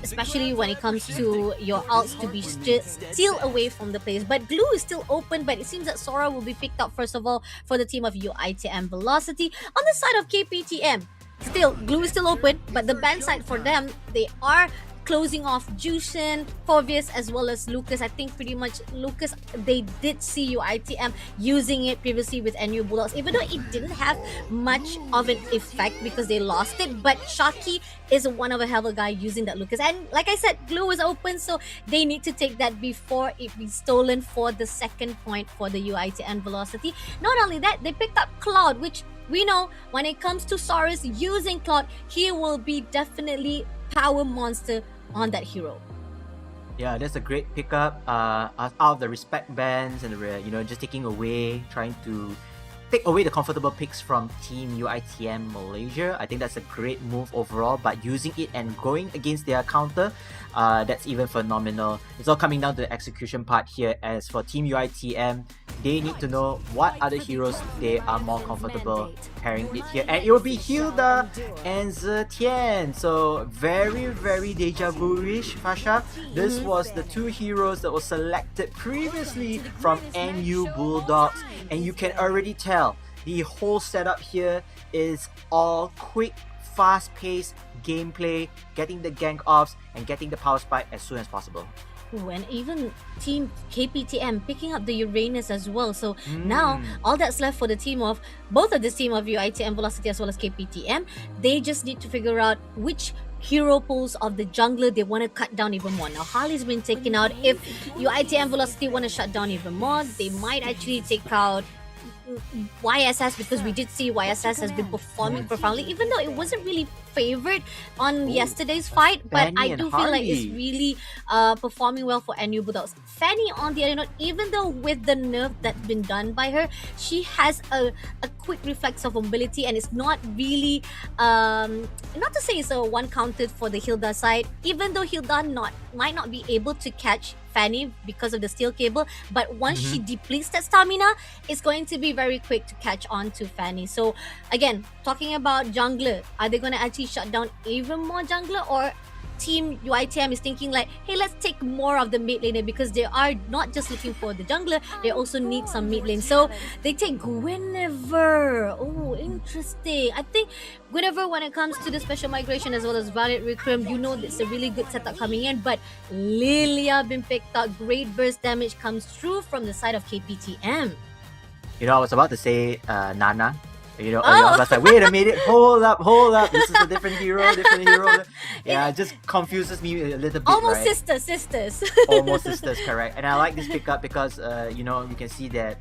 especially when it comes to your ults to be steal away from the players. But Glue is still open, but it seems that Sora will be picked up first of all for the team of UITM Velocity. On the side of KPTM, still, Glue is still open, but the ban side for them, they are closing off Jushin, Fovius, as well as Lucas. I think pretty much Lucas, they did see UITM using it previously with NU Bulldogs, even though it didn't have much of an effect because they lost it. But Shaki is one of a hell of a guy using that Lucas. And like I said, Glue is open, so they need to take that before it be stolen for the second point for the UITM Velocity. Not only that, they picked up Cloud, which we know when it comes to Saurus using Cloud, he will be definitely power monster on that hero. Yeah, that's a great pickup. Out of the respect bans and just taking away, trying to take away the comfortable picks from Team UITM Malaysia. I think that's a great move overall, but using it and going against their counter, that's even phenomenal. It's all coming down to the execution part here. As for Team UITM, they need to know what other heroes they are more comfortable pairing it here, and it will be Hilda and Zetian. So very deja vu-ish, Fasha. This was the two heroes that were selected previously from NU Bulldogs, and you can already tell the whole setup here is all quick, fast-paced gameplay, getting the gank offs and getting the power spike as soon as possible. Ooh, and even Team KPTM picking up the Uranus as well. So now all that's left for the team of both of this team of UITM Velocity as well as KPTM, they just need to figure out which hero pools of the jungler they want to cut down even more. Now Harley's been taken out. If UITM Velocity want to shut down even more, they might actually take out YSS, because we did see YSS has been performing profoundly, even though it wasn't really favored on yesterday's fight, but Fanny I do and feel like it's Harley. really performing well for NU Bulldogs. Fanny, on the other note, even though with the nerf that's been done by her, she has a quick reflex of mobility, and it's not really not to say it's a one counted for the Hilda side, even though Hilda might not be able to catch Fanny because of the steel cable, but once she depletes that stamina, it's going to be very quick to catch on to Fanny. So again, talking about jungler, are they going to actually shut down even more jungler, or Team UITM is thinking like, hey, let's take more of the mid laner, because they are not just looking for the jungler, they also need some mid lane. So they take Guinevere. Oh, interesting. I think Guinevere, when it comes to the special migration as well as Valiant Recruit, you know it's a really good setup coming in, but Lilia been picked out. Great burst damage comes through from the side of KPTM. You know, I was about to say Nana. You know, I was like, wait a minute, hold up. This is a different hero. Yeah, it just confuses me a little bit. Almost right? sisters. Almost sisters, correct. And I like this pickup because, you know, you can see that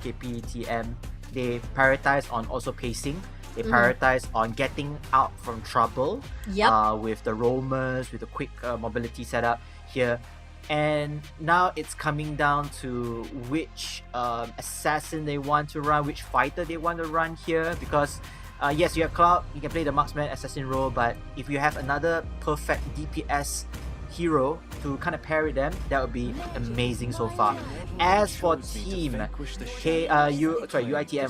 KPTM, they prioritize on also pacing. They prioritize on getting out from trouble. Yep. With the roamers, with the quick mobility setup here. And now it's coming down to which assassin they want to run, which fighter they want to run here. Because yes, you have Cloud, you can play the marksman assassin role, but if you have another perfect DPS hero to kind of pair with them, that would be amazing so far. As for team UITM,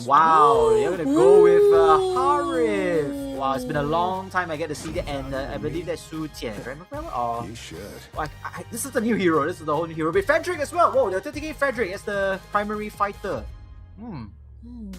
wow, they're gonna go with Harif. Wow, it's been a long time I get to see that, and I believe that's Su Tian, right? Or this is the new hero. This is the whole new hero. But Frederick as well. Whoa, they're taking Frederick as the primary fighter.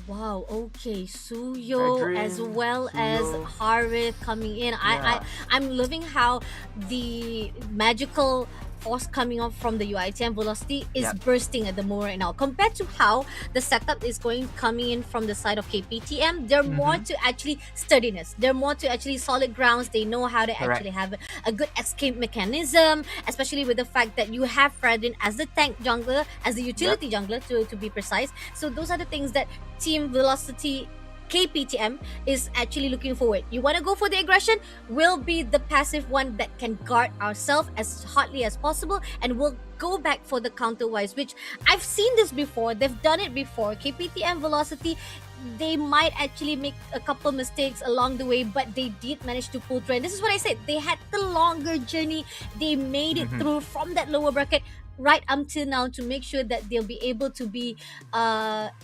Wow, okay. Suyo Fredrin, as well as Harith coming in. I'm loving how the magical force coming off from the UITM Velocity is bursting at the moment right now. Compared to how the setup is coming in from the side of KPTM, they're more to actually sturdiness. They're more to actually solid grounds. They know how to actually have a good escape mechanism, especially with the fact that you have Fredrin as the tank jungler, as the utility jungler to be precise. So those are the things that Team Velocity KPTM is actually looking forward. You want to go for the aggression? We'll be the passive one that can guard ourselves as hotly as possible, and we'll go back for the counter-wise, which I've seen this before. They've done it before. KPTM Velocity, they might actually make a couple mistakes along the way, but they did manage to pull through. And this is what I said. They had the longer journey. They made it through from that lower bracket right until now to make sure that they'll be able to be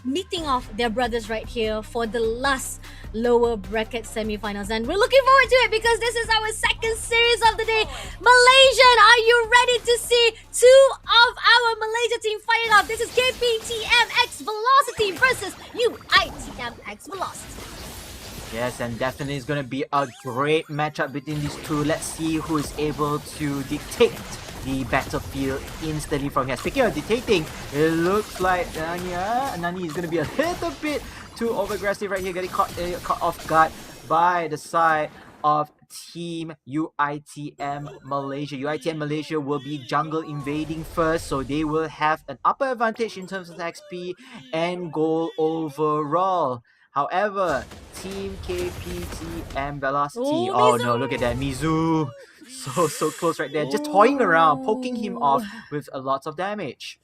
meeting off their brothers right here for the last lower bracket semifinals. And we're looking forward to it because this is our second series of the day. Malaysian, are you ready to see two of our Malaysia team fighting off? This is KPTM X Velocity versus UITM X Velocity. Yes, and definitely it's going to be a great matchup between these two. Let's see who is able to dictate the battlefield instantly from here. Speaking of dictating, it looks like Nani is going to be a little bit too over-aggressive right here, getting caught off guard by the side of Team UITM Malaysia. UITM Malaysia will be jungle invading first, so they will have an upper advantage in terms of XP and goal overall. However, Team KPTM Velocity, oh no, look at that, Mizu so close right there. Just toying around, poking him off with a lot of damage.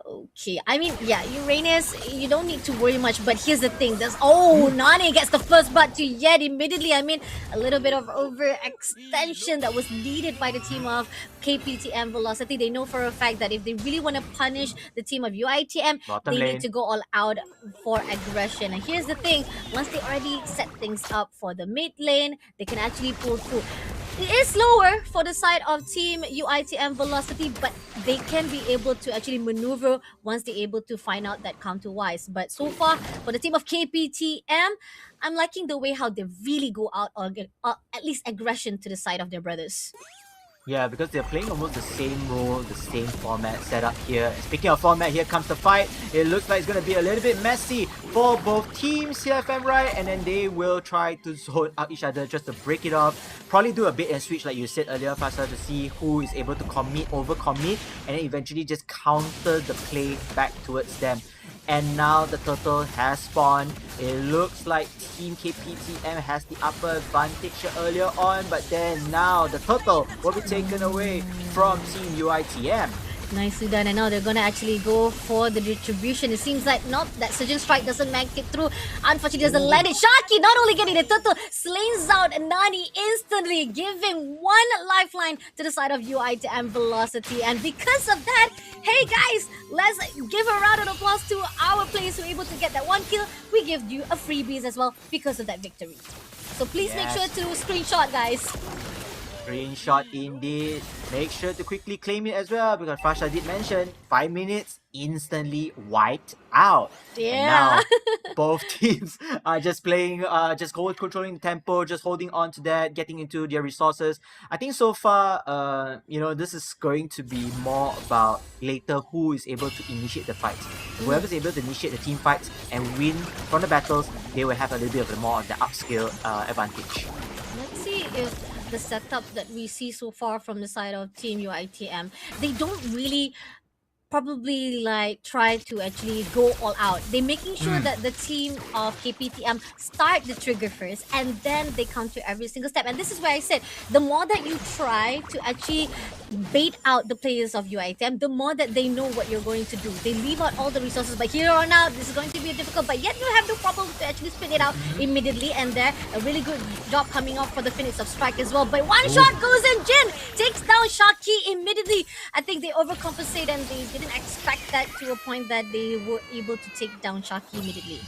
Okay, I mean, yeah, Uranus, you don't need to worry much, but here's the thing. Nani gets the first butt to Yet immediately. I mean, a little bit of overextension that was needed by the team of KPTM Velocity. They know for a fact that if they really want to punish the team of UITM, Bottom they lane. need to go all out for aggression. And here's the thing, once they already set things up for the mid lane, they can actually pull through. It is slower for the side of team UITM Velocity, but they can be able to actually maneuver once they're able to find out that counter-wise. But so far, for the team of KPTM, I'm liking the way how they really go out or get at least aggression to the side of their brothers. Yeah, because they're playing almost the same role, the same format set up here. Speaking of format, here comes the fight. It looks like it's going to be a little bit messy for both teams here, if I'm right. And then they will try to hold out each other just to break it off. Probably do a bait and switch like you said earlier, Fasa, to see who is able to over-commit, and then eventually just counter the play back towards them. And now the turtle has spawned. It looks like Team KPTM has the upper advantage earlier on, but then now the turtle will be taken away from Team UITM. Nicely done, and now they're gonna actually go for the retribution. It seems like not that Surgeon Strike doesn't make it through. Unfortunately, doesn't land it. Shaki not only getting the turtle, slains out Nani instantly, giving one lifeline to the side of UITM Velocity. And because of that, hey guys, let's give a round of applause to our players who were able to get that one kill. We give you a freebies as well because of that victory. So please make sure to screenshot, guys. Screenshot indeed. Make sure to quickly claim it as well, because Fasha did mention 5 minutes instantly wiped out. Yeah. And now both teams are just playing, just controlling the tempo, just holding on to that, getting into their resources. I think so far, this is going to be more about later who is able to initiate the fights. Whoever is able to initiate the team fights and win from the battles, they will have a little bit of more of the upscale advantage. Let's see if the setup that we see so far from the side of Team UITM, they don't really probably try to actually go all out. They're making sure that the team of KPTM start the trigger first, and then they counter every single step. And this is where I said, the more that you try to actually bait out the players of UITM, the more that they know what you're going to do. They leave out all the resources, but here on out, this is going to be difficult, but yet you have no problem to actually spit it out immediately. And there, a really good job coming up for the finish of Strike as well. But one shot goes in, Jin takes down Shaki immediately. I think they overcompensate and they didn't expect that to a point that they were able to take down Shaki immediately.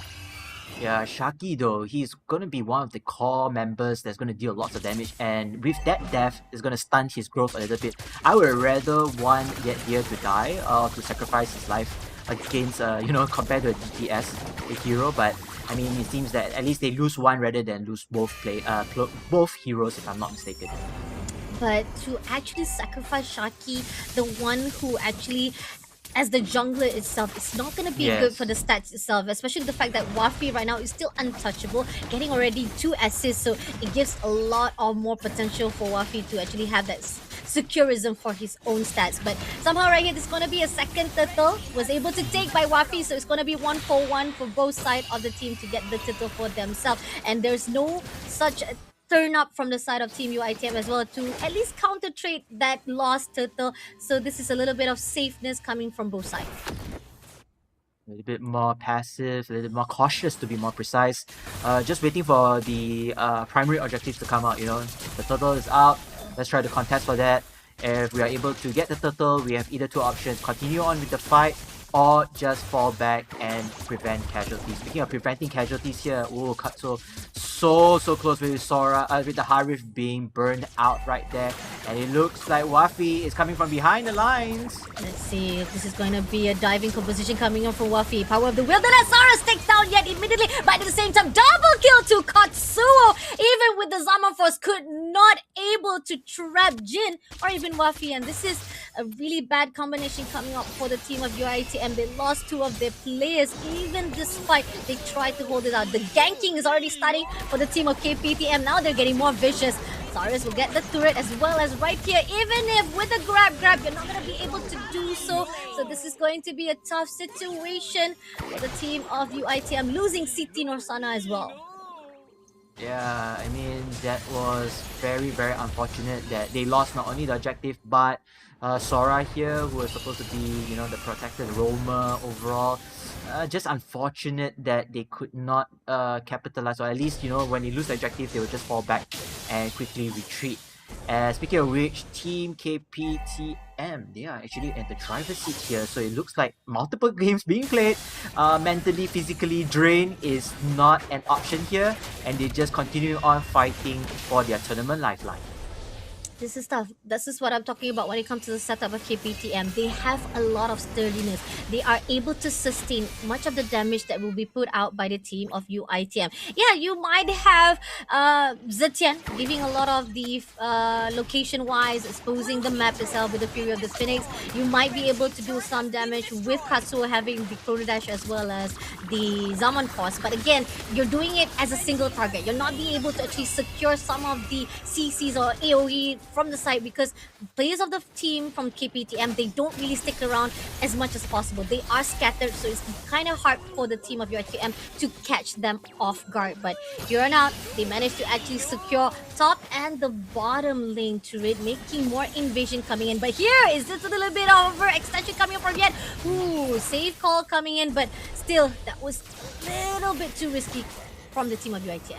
Yeah, Shaki though, he's going to be one of the core members that's going to deal lots of damage, and with that death, it's going to stunt his growth a little bit. I would rather want Yet here to die or to sacrifice his life against, compared to a DPS, a hero, but I mean, it seems that at least they lose one rather than lose both heroes, if I'm not mistaken. But to actually sacrifice Shaki, the one who actually, as the jungler itself, it's not going to be good for the stats itself, especially the fact that Wafi right now is still untouchable, getting already 2 assists, so it gives a lot of more potential for Wafi to actually have that securism for his own stats. But somehow right here, this is going to be a second turtle, was able to take by Wafi, so it's going to be 1-for-1 for both sides of the team to get the turtle for themselves. And there's no such turn up from the side of Team UITM as well to at least counter trade that lost turtle. So this is a little bit of safeness coming from both sides. A little bit more passive, a little bit more cautious to be more precise. Just waiting for the primary objectives to come out, The turtle is out. Let's try to contest for that. If we are able to get the turtle, we have either two options. Continue on with the fight or just fall back and prevent casualties. Speaking of preventing casualties here, so close with Sora, with the Harif being burned out right there. And it looks like Wafi is coming from behind the lines. Let's see if this is going to be a diving composition coming in from Wafi. Power of the Wilderness, Sora takes down Yet immediately, but at the same time, double kill to Katsuo. Even with the Zaman Force, could not able to trap Jin or even Wafi. And this is a really bad combination coming up for the team of UITM. They lost 2 of their players, even despite they tried to hold it out. The ganking is already starting for the team of KPTM. Now they're getting more vicious. Saurus will get the turret as well as right here. Even if with a grab, you're not going to be able to do so. So this is going to be a tough situation for the team of UITM, losing Siti Norsana as well. Yeah, I mean, that was very, very unfortunate that they lost not only the objective, but Sora here, who was supposed to be, you know, the protected roamer overall. Just unfortunate that they could not capitalize, or at least, you know, when they lose the objective, they would just fall back and quickly retreat. Speaking of which, Team KPTM, they are actually at the driver's seat here, so it looks like multiple games being played. Mentally, physically drained is not an option here, and they just continue on fighting for their tournament lifeline. This is tough. This is what I'm talking about when it comes to the setup of KPTM. They have a lot of sturdiness. They are able to sustain much of the damage that will be put out by the team of UITM. Yeah, you might have Zetian giving a lot of the location-wise, exposing the map itself with the Fury of the Phoenix. You might be able to do some damage with Katsuo having the Chrono Dash as well as the Zaman Force. But again, you're doing it as a single target. You're not being able to actually secure some of the CCs or AoE from the side because players of the team from KPTM, they don't really stick around as much as possible. They are scattered, so it's kind of hard for the team of UITM to catch them off guard. But here on out, they managed to actually secure top and the bottom lane turret, making more invasion coming in. But here is just a little bit of overextension coming up from Yet. Ooh, safe call coming in, but still, that was a little bit too risky from the team of UITM.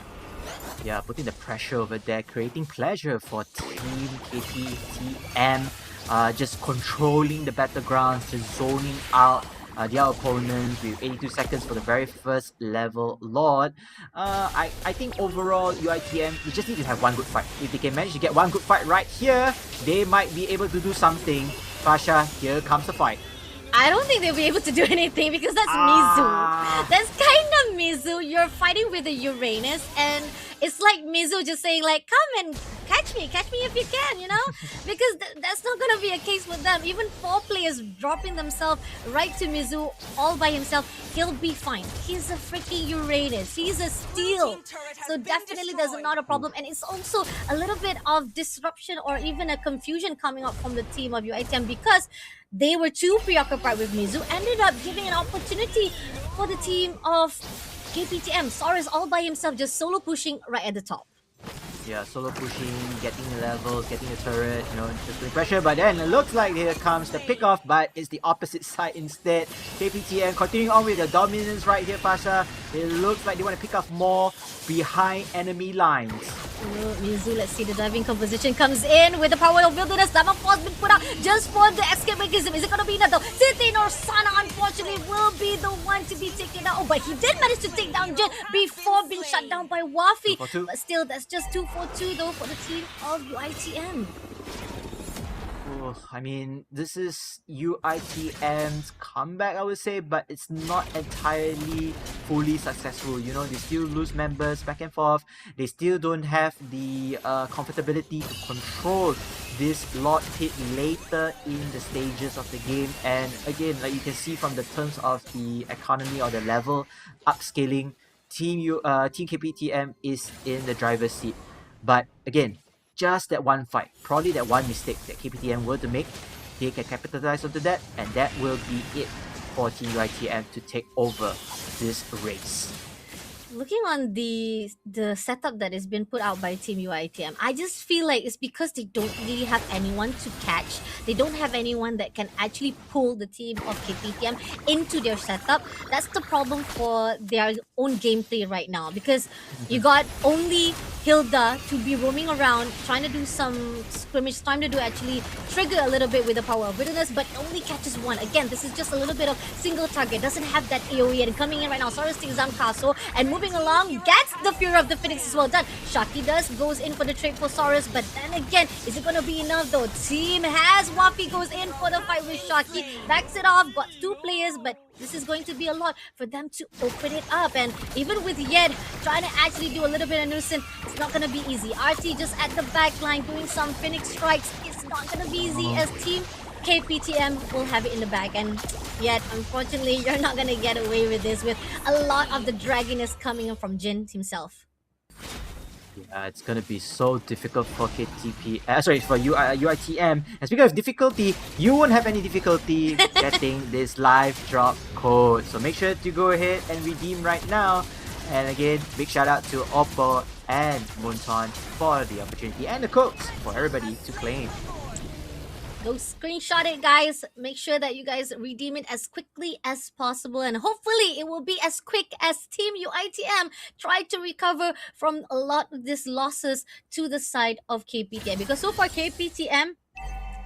Yeah, putting the pressure over there, creating pleasure for Team KPTM. Just controlling the battlegrounds, just zoning out their opponents with 82 seconds for the very first level Lord. I think overall UITM, we just need to have one good fight. If they can manage to get one good fight right here, they might be able to do something. Pasha, here comes the fight. I don't think they'll be able to do anything because that's Mizu. That's kind of Mizu. You're fighting with a Uranus and it's like Mizu just saying like, come and catch me if you can, you know? Because that's not going to be a case with them. Even 4 players dropping themselves right to Mizu all by himself, he'll be fine. He's a freaking Uranus. He's a steal. So definitely there's not a problem. And it's also a little bit of disruption or even a confusion coming up from the team of UITM because they were too preoccupied with Mizu, ended up giving an opportunity for the team of KPTM. Solace all by himself, just solo pushing right at the top. Yeah, solo pushing, getting the levels, getting the turret, you know, just putting pressure. But then it looks like here comes the pick-off, but it's the opposite side instead. KPTM continuing on with the dominance right here, Pasha. It looks like they want to pick off more behind enemy lines. Mizu, let's see, the diving composition comes in with the power of wilderness. Diamond Force been put out just for the escape mechanism. Is it going to be enough though? Sitting or Sana, unfortunately, will be the one to be taken out. Oh, but he did manage to take down Jin before being shut down by Wafi. But still, that's just 2-4-2 though for the team of UITM. Oh, I mean, this is UITM's comeback, I would say, but it's not entirely fully successful. You know, they still lose members back and forth. They still don't have the comfortability to control this Lord Pit later in the stages of the game. And again, like you can see from the terms of the economy or the level upscaling, Team KPTM is in the driver's seat. But again, just that one fight, probably that one mistake that KPTM were to make, they can capitalize onto that, and that will be it for Team UITM to take over this race. Looking on the setup that has been put out by Team UITM, I just feel like it's because they don't really have anyone to catch. They don't have anyone that can actually pull the team of KPTM into their setup. That's the problem for their own gameplay right now because you got only Hilda to be roaming around, trying to do some scrimmage, trying to do actually trigger a little bit with the power of wilderness, but only catches one. Again, this is just a little bit of single target, doesn't have that AoE, and coming in right now, Soros takes down Kaso, and moving along, gets the Fury of the Phoenix as well done. Shaki goes in for the trade for Soros, but then again, is it going to be enough though? Team has Wafi goes in for the fight with Shaki, backs it off, got 2 players, but this is going to be a lot for them to open it up. And even with Yed trying to actually do a little bit of nuisance, it's not going to be easy. RT just at the back line doing some Phoenix strikes. It's not going to be easy as Team KPTM will have it in the back. And yet, unfortunately, you're not going to get away with this with a lot of the dragginess coming in from Jin himself. Yeah, it's gonna be so difficult for for UITM. And speaking of difficulty, you won't have any difficulty getting this live drop code. So make sure to go ahead and redeem right now. And again, big shout out to OPPO and Munton for the opportunity, and the codes for everybody to claim. Go screenshot it, guys. Make sure that you guys redeem it as quickly as possible, and hopefully it will be as quick as Team UITM try to recover from a lot of these losses to the side of KPTM. Because so far KPTM,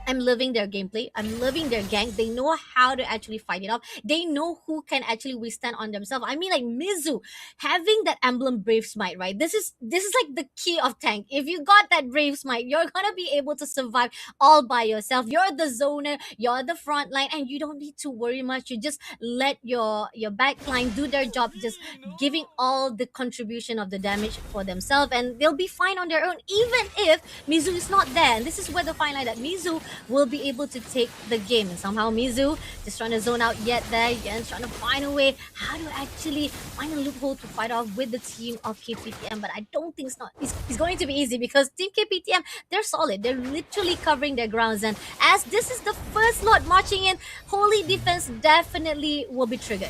I'm loving their gameplay. I'm loving their gang. They know how to actually fight it off. They know who can actually withstand on themselves. I mean, like Mizu having that emblem Brave Smite, right? This is like the key of tank. If you got that Brave Smite, you're gonna be able to survive all by yourself. You're the zoner, you're the front line, and you don't need to worry much. You just let your back line do their job, just giving all the contribution of the damage for themselves, and they'll be fine on their own, even if Mizu is not there. And this is where the fine line that Mizu will be able to take the game. And somehow Mizu just trying to zone out yet there, again trying to find a way how to actually find a loophole to fight off with the team of KPTM. But I don't think it's going to be easy, because Team KPTM, they're solid. They're literally covering their grounds, and as this is the first lot marching in, Holy Defense definitely will be triggered.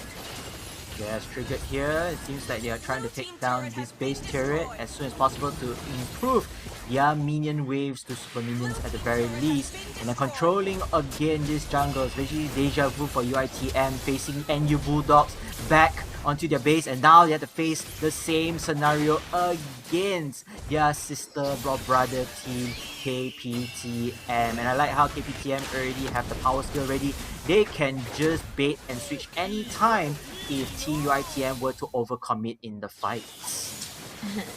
Yes, triggered here. It seems like they are trying to take down this base turret as soon as possible to improve their minion waves to super minions at the very least. And then controlling again this jungle, especially deja vu for UITM, facing NU Bulldogs back onto their base, and now they have to face the same scenario against their sister or brother team KPTM. And I like how KPTM already have the power skill ready. They can just bait and switch anytime if Team UITM were to overcommit in the fights.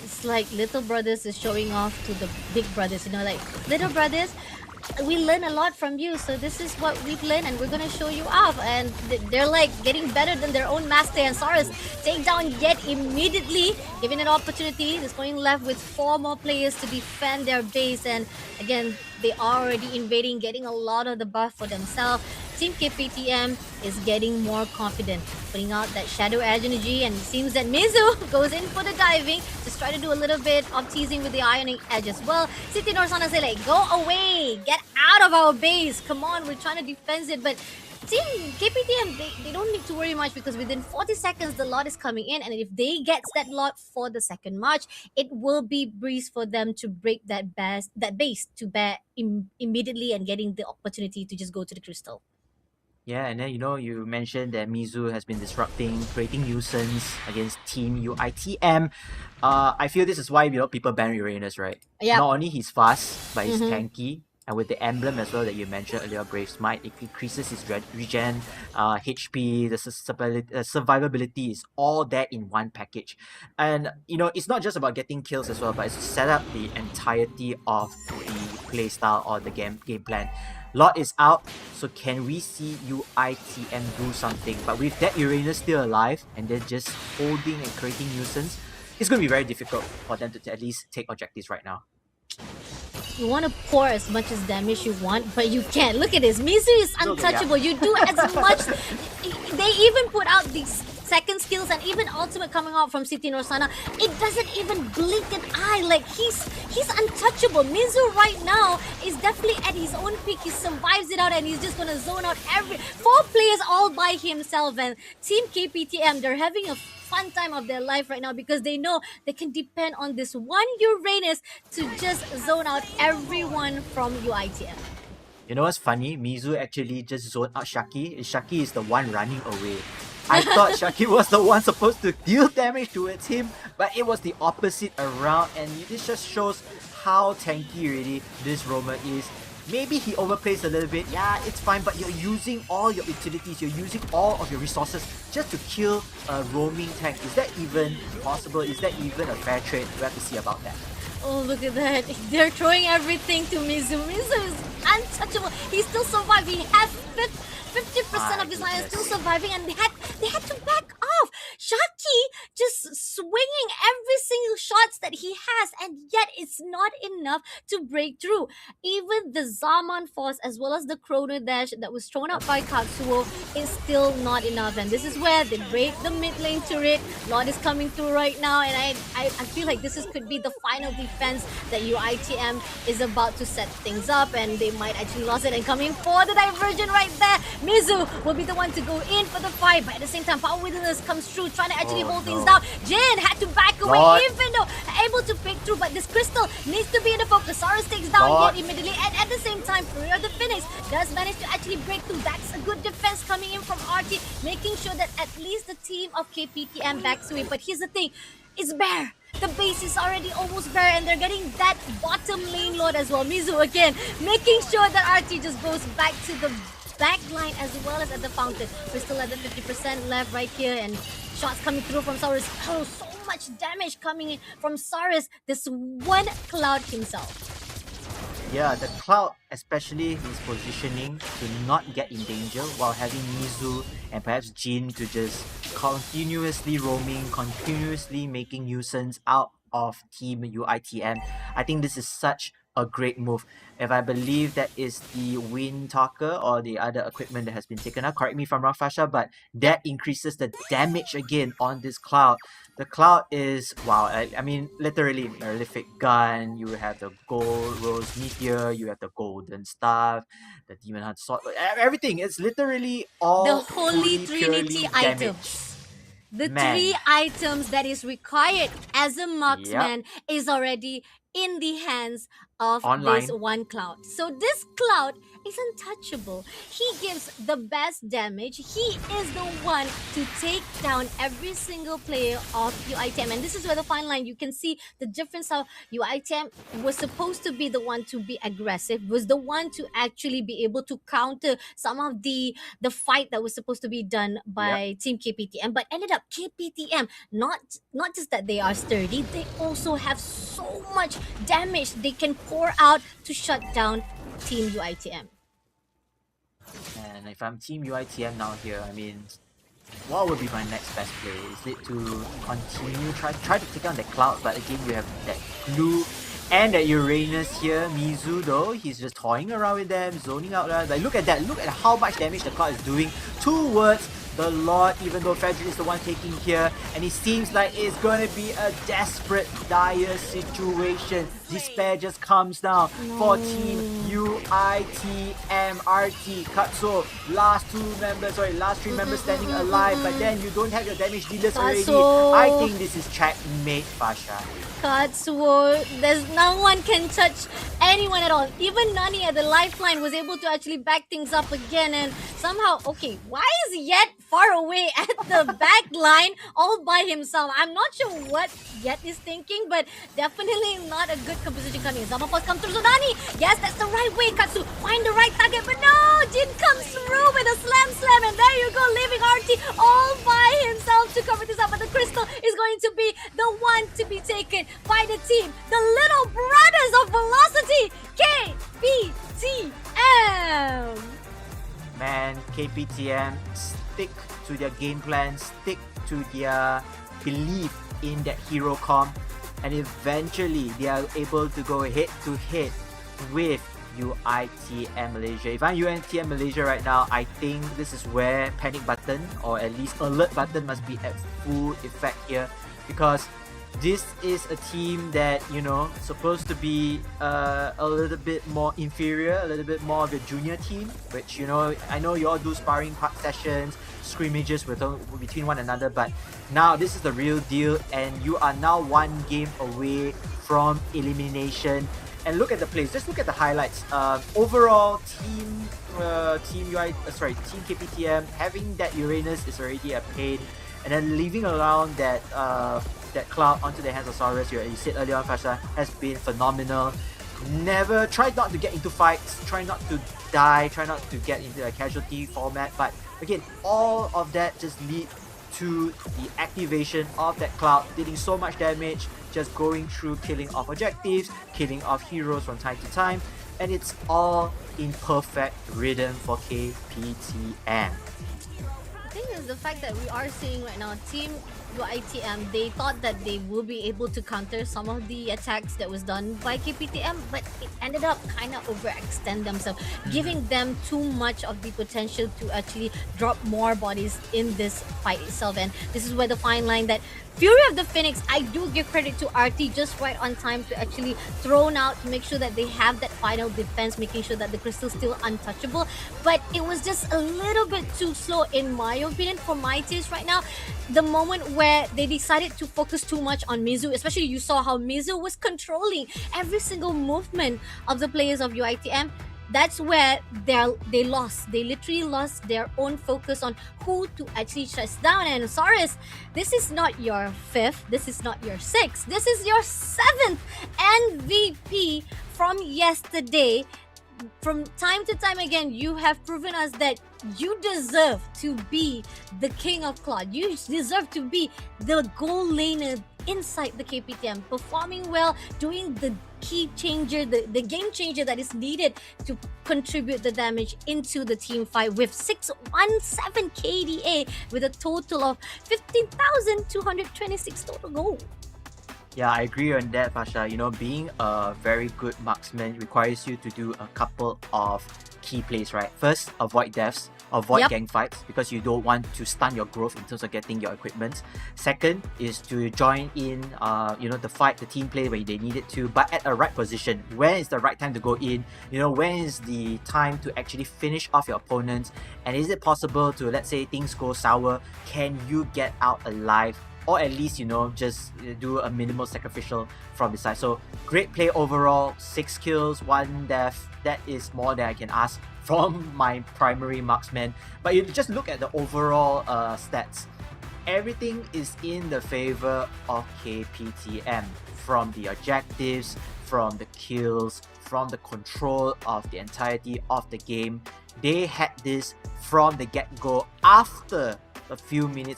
It's like little brothers is showing off to the big brothers, you know, like, little brothers, we learn a lot from you, so this is what we've learned and we're gonna show you off. And they're like getting better than their own master, and Saurus take down yet immediately, giving an opportunity. Just going left with 4 more players to defend their base, and again they are already invading, getting a lot of the buff for themselves. Team KPTM is getting more confident, putting out that Shadow Edge energy, and it seems that Mizu goes in for the diving, just try to do a little bit of teasing with the Ionic Edge as well. City Norsana say like, go away, get out of our base, come on, we're trying to defend it. But Team KPTM, they don't need to worry much, because within 40 seconds the lot is coming in, and if they get that lot for the second march, it will be breeze for them to break that base to bear immediately, and getting the opportunity to just go to the crystal. Yeah, and then you mentioned that Mizu has been disrupting, creating nuisance against Team UITM. I feel this is why people ban Uranus, right? Yeah. Not only he's fast, but he's tanky. And with the emblem as well that you mentioned earlier, Brave Smite, it increases his regen, HP, the survivability is all there in one package. And it's not just about getting kills as well, but it's to set up the entirety of the playstyle or the game plan. Lot is out, so can we see UITM do something? But with that Uranus still alive and they're just holding and creating nuisance, it's going to be very difficult for them to at least take objectives right now. You want to pour as much as damage you want, but you can't. Look at this. Mizu is untouchable. You do as much. They even put out these second skills and even ultimate coming out from City Norsana. It doesn't even blink an eye. Like, he's untouchable. Mizu right now is definitely at his own peak. He survives it out and he's just gonna zone out 4 players all by himself. And Team KPTM, they're having a fun time of their life right now, because they know they can depend on this one Uranus to just zone out everyone from UITM. You know what's funny? Mizu actually just zoned out Shaki. Shaki is the one running away. I thought Shaki was the one supposed to deal damage towards him, but it was the opposite around, and this just shows how tanky really this roamer is. Maybe he overplays a little bit, yeah, it's fine, but you're using all your utilities, you're using all of your resources just to kill a roaming tank. Is that even possible? Is that even a fair trade? We have to see about that. Oh, look at that. They're throwing everything to Mizu. Mizu is untouchable. He still survived. He has 50% of his line is still surviving, and they had to back off. Shaki just swinging every single shots that he has, and yet it's not enough to break through. Even the Zaman Force as well as the Chrono Dash that was thrown out by Katsuo is still not enough. And this is where they break the mid lane turret. Lot is coming through right now, and I feel like this could be the final defense that UITM is about to set things up, and they might actually lose it and come in for the diversion right there. Mizu will be the one to go in for the fight, but at the same time, Power Witness comes through, trying to actually hold things down. Jin in, had to back away, even though able to pick through, but this crystal needs to be in the focus. Saurus takes down yet immediately, and at the same time, Fury of the Phoenix does manage to actually break through. That's a good defense coming in from RT, making sure that at least the team of KPTM backs away. But here's the thing, it's bare. The base is already almost bare, and they're getting that bottom lane load as well. Mizu again, making sure that RT just goes back to the back line as well as at the fountain. We're still at the 50% left right here, and shots coming through from Saurus. Oh, so much damage coming in from Saurus, this one Cloud himself. Yeah, the Cloud, especially his positioning to not get in danger while having Mizu and perhaps Jin to just continuously roaming, continuously making nuisance out of Team UITM. I think this is such a great move. If I believe that is the Wind Talker or the other equipment that has been taken out, correct me if I'm wrong, Fasha, but that increases the damage again on this Cloud. The Cloud is, wow, I mean, literally, Malefic Gun, you have the Gold Rose Meteor, you have the Golden Staff, the Demon Hunter Sword, everything. It's literally all the Holy Trinity items. The three items that is required as a marksman is already in the hands of this one Cloud. So this Cloud is untouchable. He gives the best damage. He is the one to take down every single player of UITM. And this is where the fine line, you can see the difference of UITM was supposed to be the one to be aggressive, was the one to actually be able to counter some of the fight that was supposed to be done by Team KPTM, but ended up KPTM, not just that they are sturdy, they also have so much damage they can pour out to shut down Team UITM. And if I'm Team UITM now here, I mean, what would be my next best play? Is it to continue, try to take down the Cloud, but again you have that Blue and that Uranus here. Mizu though, he's just toying around with them, zoning out. Like look at that, look at how much damage the Cloud is doing towards the Lord, even though Frederick is the one taking here, and it seems like it's going to be a desperate, dire situation. Despair just comes down for Team UITM. RT, Katsuo, last three members standing alive, but then you don't have your damage dealers already. I think this is checkmate, Fasha. Katsuo, there's no one can touch anyone at all. Even Nani at the lifeline was able to actually back things up again, and somehow, okay, why is Yet far away at the back line all by himself? I'm not sure what Yet is thinking, but definitely not a good composition coming. Zamapos comes through, so Nani, yes, that's the right way. Katsu, find the right target, but no, Jin comes through with a slam, and there you go, leaving RT all by himself to cover this up, but the crystal is going to be the one to be taken by the team, the little brothers of Velocity, KPTM. Man, KPTM stick to their game plan, stick to their belief in that hero comp, and eventually they are able to go head to head with UITM Malaysia. If I'm UITM Malaysia right now, I think this is where panic button or at least alert button must be at full effect here, because this is a team that, you know, supposed to be a little bit more inferior, a little bit more of a junior team, which, you know, I know you all do sparring sessions, scrimmages between one another, but now this is the real deal, and you are now one game away from elimination. And look at the plays, just look at the highlights. Overall, Team KPTM having that Uranus is already a pain, and then leaving around that Cloud onto the hands of Saurus, you said earlier on, Fasha, has been phenomenal. Never try not to get into fights, try not to die, try not to get into a casualty format, but again, all of that just lead to the activation of that Cloud, dealing so much damage, just going through killing off objectives, killing off heroes from time to time, and it's all in perfect rhythm for KPTM. The thing is the fact that we are seeing right now, Team UITM, they thought that they will be able to counter some of the attacks that was done by KPTM, but it ended up kind of overextend themselves, giving them too much of the potential to actually drop more bodies in this fight itself. And this is where the fine line that Fury of the Phoenix, I do give credit to RT just right on time to actually thrown out to make sure that they have that final defense, making sure that the crystal's still untouchable. But it was just a little bit too slow in my opinion, for my taste right now. The moment where they decided to focus too much on Mizu. Especially you saw how Mizu was controlling every single movement of the players of UITM. That's where they lost. They literally lost their own focus on who to actually shut down. And Saurus, this is not your 5th, this is not your 6th, this is your 7th MVP from yesterday. From time to time again, you have proven us that you deserve to be the king of Claude. You deserve to be the goal laner inside the KPTM, performing well, doing the key changer, the game changer that is needed to contribute the damage into the team fight with 617 KDA with a total of 15,226 total goal. Yeah, I agree on that, Pasha. You know, being a very good marksman requires you to do a couple of key plays, right? First, avoid deaths, avoid gang fights because you don't want to stun your growth in terms of getting your equipment. Second is to join in, the fight, the team play where they need it to, but at a right position. When is the right time to go in? You know, when is the time to actually finish off your opponents? And is it possible to, let's say things go sour, can you get out alive? Or at least, just do a minimal sacrificial from the side. So great play overall, 6 kills, 1 death. That is more than I can ask from my primary marksman. But you just look at the overall stats. Everything is in the favor of KPTM. From the objectives, from the kills, from the control of the entirety of the game. They had this from the get-go. After a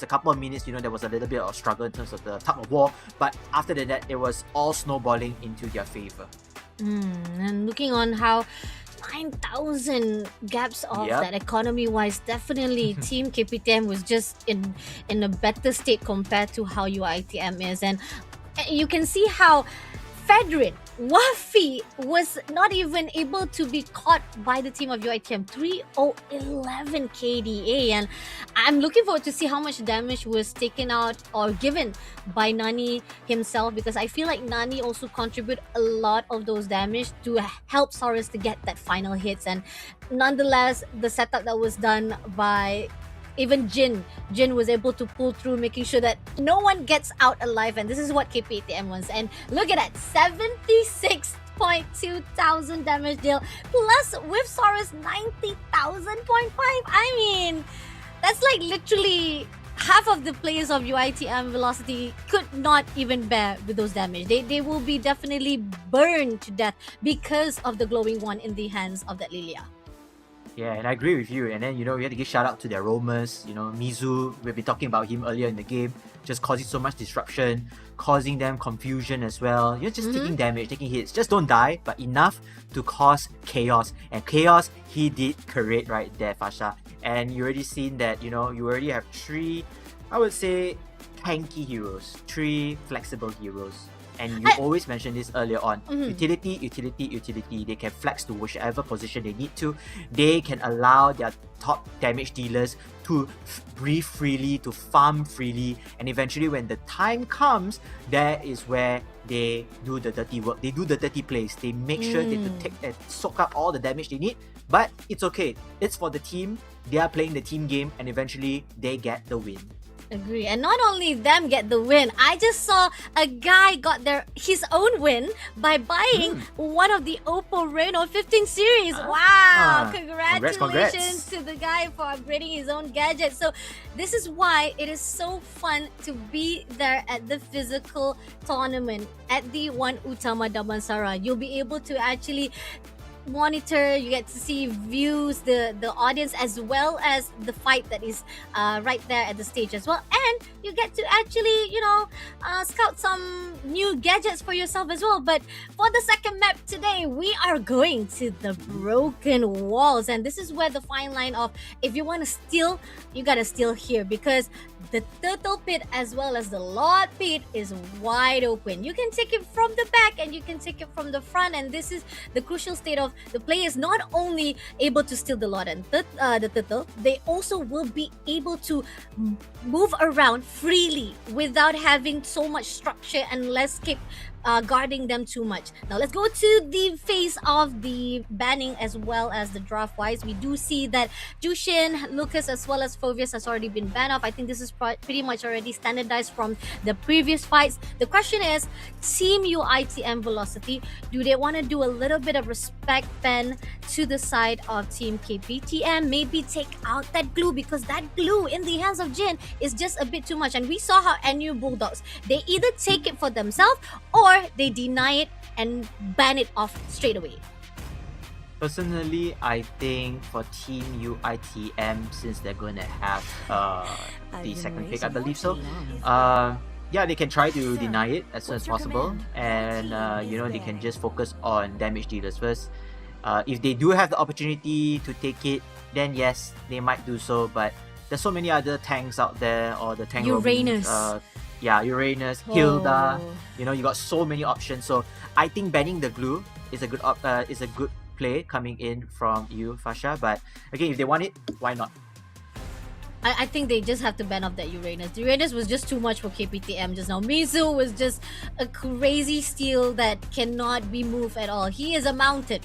couple of minutes, there was a little bit of struggle in terms of the tug of war, but after that, it was all snowballing into their favor. And looking on how 9,000 gaps off that economy-wise, definitely Team KPTM was just in a better state compared to how UITM is. And you can see how Fedrin, Wafi was not even able to be caught by the team of UITM. 3011 KDA, and I'm looking forward to see how much damage was taken out or given by Nani himself, because I feel like Nani also contribute a lot of those damage to help Saurus to get that final hits. And nonetheless, the setup that was done by even Jin was able to pull through, making sure that no one gets out alive, and this is what KPTM wants. And look at that, 76.2 thousand damage deal, plus with Saurus 90,000.5. I mean, that's like literally half of the players of UITM Velocity could not even bear with those damage. They will be definitely burned to death because of the glowing one in the hands of that Lilia. Yeah, and I agree with you. And then, we had to give shout out to their roamers. Mizu, we've been talking about him earlier in the game, just causing so much disruption, causing them confusion as well. You're just taking damage, taking hits. Just don't die, but enough to cause chaos. And chaos, he did create right there, Fasha. And you already seen that, you already have 3, I would say, tanky heroes, 3 flexible heroes. And you always mentioned this earlier on. Utility. They can flex to whichever position they need to. They can allow their top damage dealers to breathe freely, to farm freely. And eventually when the time comes, there is where they do the dirty work. They do the dirty plays. They make sure they take and soak up all the damage they need. But it's okay. It's for the team. They are playing the team game, and eventually they get the win. Agree. And not only them get the win, I just saw a guy got his own win by buying one of the OPPO Reno 15 series. Wow! Congratulations congrats. to the guy for upgrading his own gadget. So this is why it is so fun to be there at the physical tournament at the One Utama Damansara. You'll be able to actually monitor, you get to see views, the audience, as well as the fight that is right there at the stage as well, and you get to actually scout some new gadgets for yourself as well. But for the second map today, we are going to the Broken Walls, and this is where the fine line of, if you want to steal, you gotta steal here, because the Turtle Pit as well as the Lord Pit is wide open. You can take it from the back and you can take it from the front, and this is the crucial state of the players not only able to steal the Lord and the Turtle, they also will be able to move around freely without having so much structure and landscape guarding them too much. Now let's go to the phase of the banning as well as the draft wise. We do see that Jushin, Lucas as well as Fovius has already been banned off. I think this is pretty much already standardized from the previous fights. The question is, Team UITM Velocity, do they want to do a little bit of respect ban to the side of Team KPTM? Maybe take out that glue, because that glue in the hands of Jin is just a bit too much. And we saw how NU Bulldogs, they either take it for themselves or they deny it and ban it off straight away. Personally, I think for Team UITM, since they're going to have the second pick, I believe so. Yeah, they can try to deny it as soon as possible, and they can just focus on damage dealers first. If they do have the opportunity to take it, then yes, they might do so. But there's so many other tanks out there, or the tank Uranus. Uranus, Hilda. You got so many options. So I think banning the glue is a good play coming in from you, Fasha. But again, if they want it, why not? I think they just have to ban off that Uranus. The Uranus was just too much for KPTM just now. Mizu was just a crazy steal that cannot be moved at all. He is a mountain.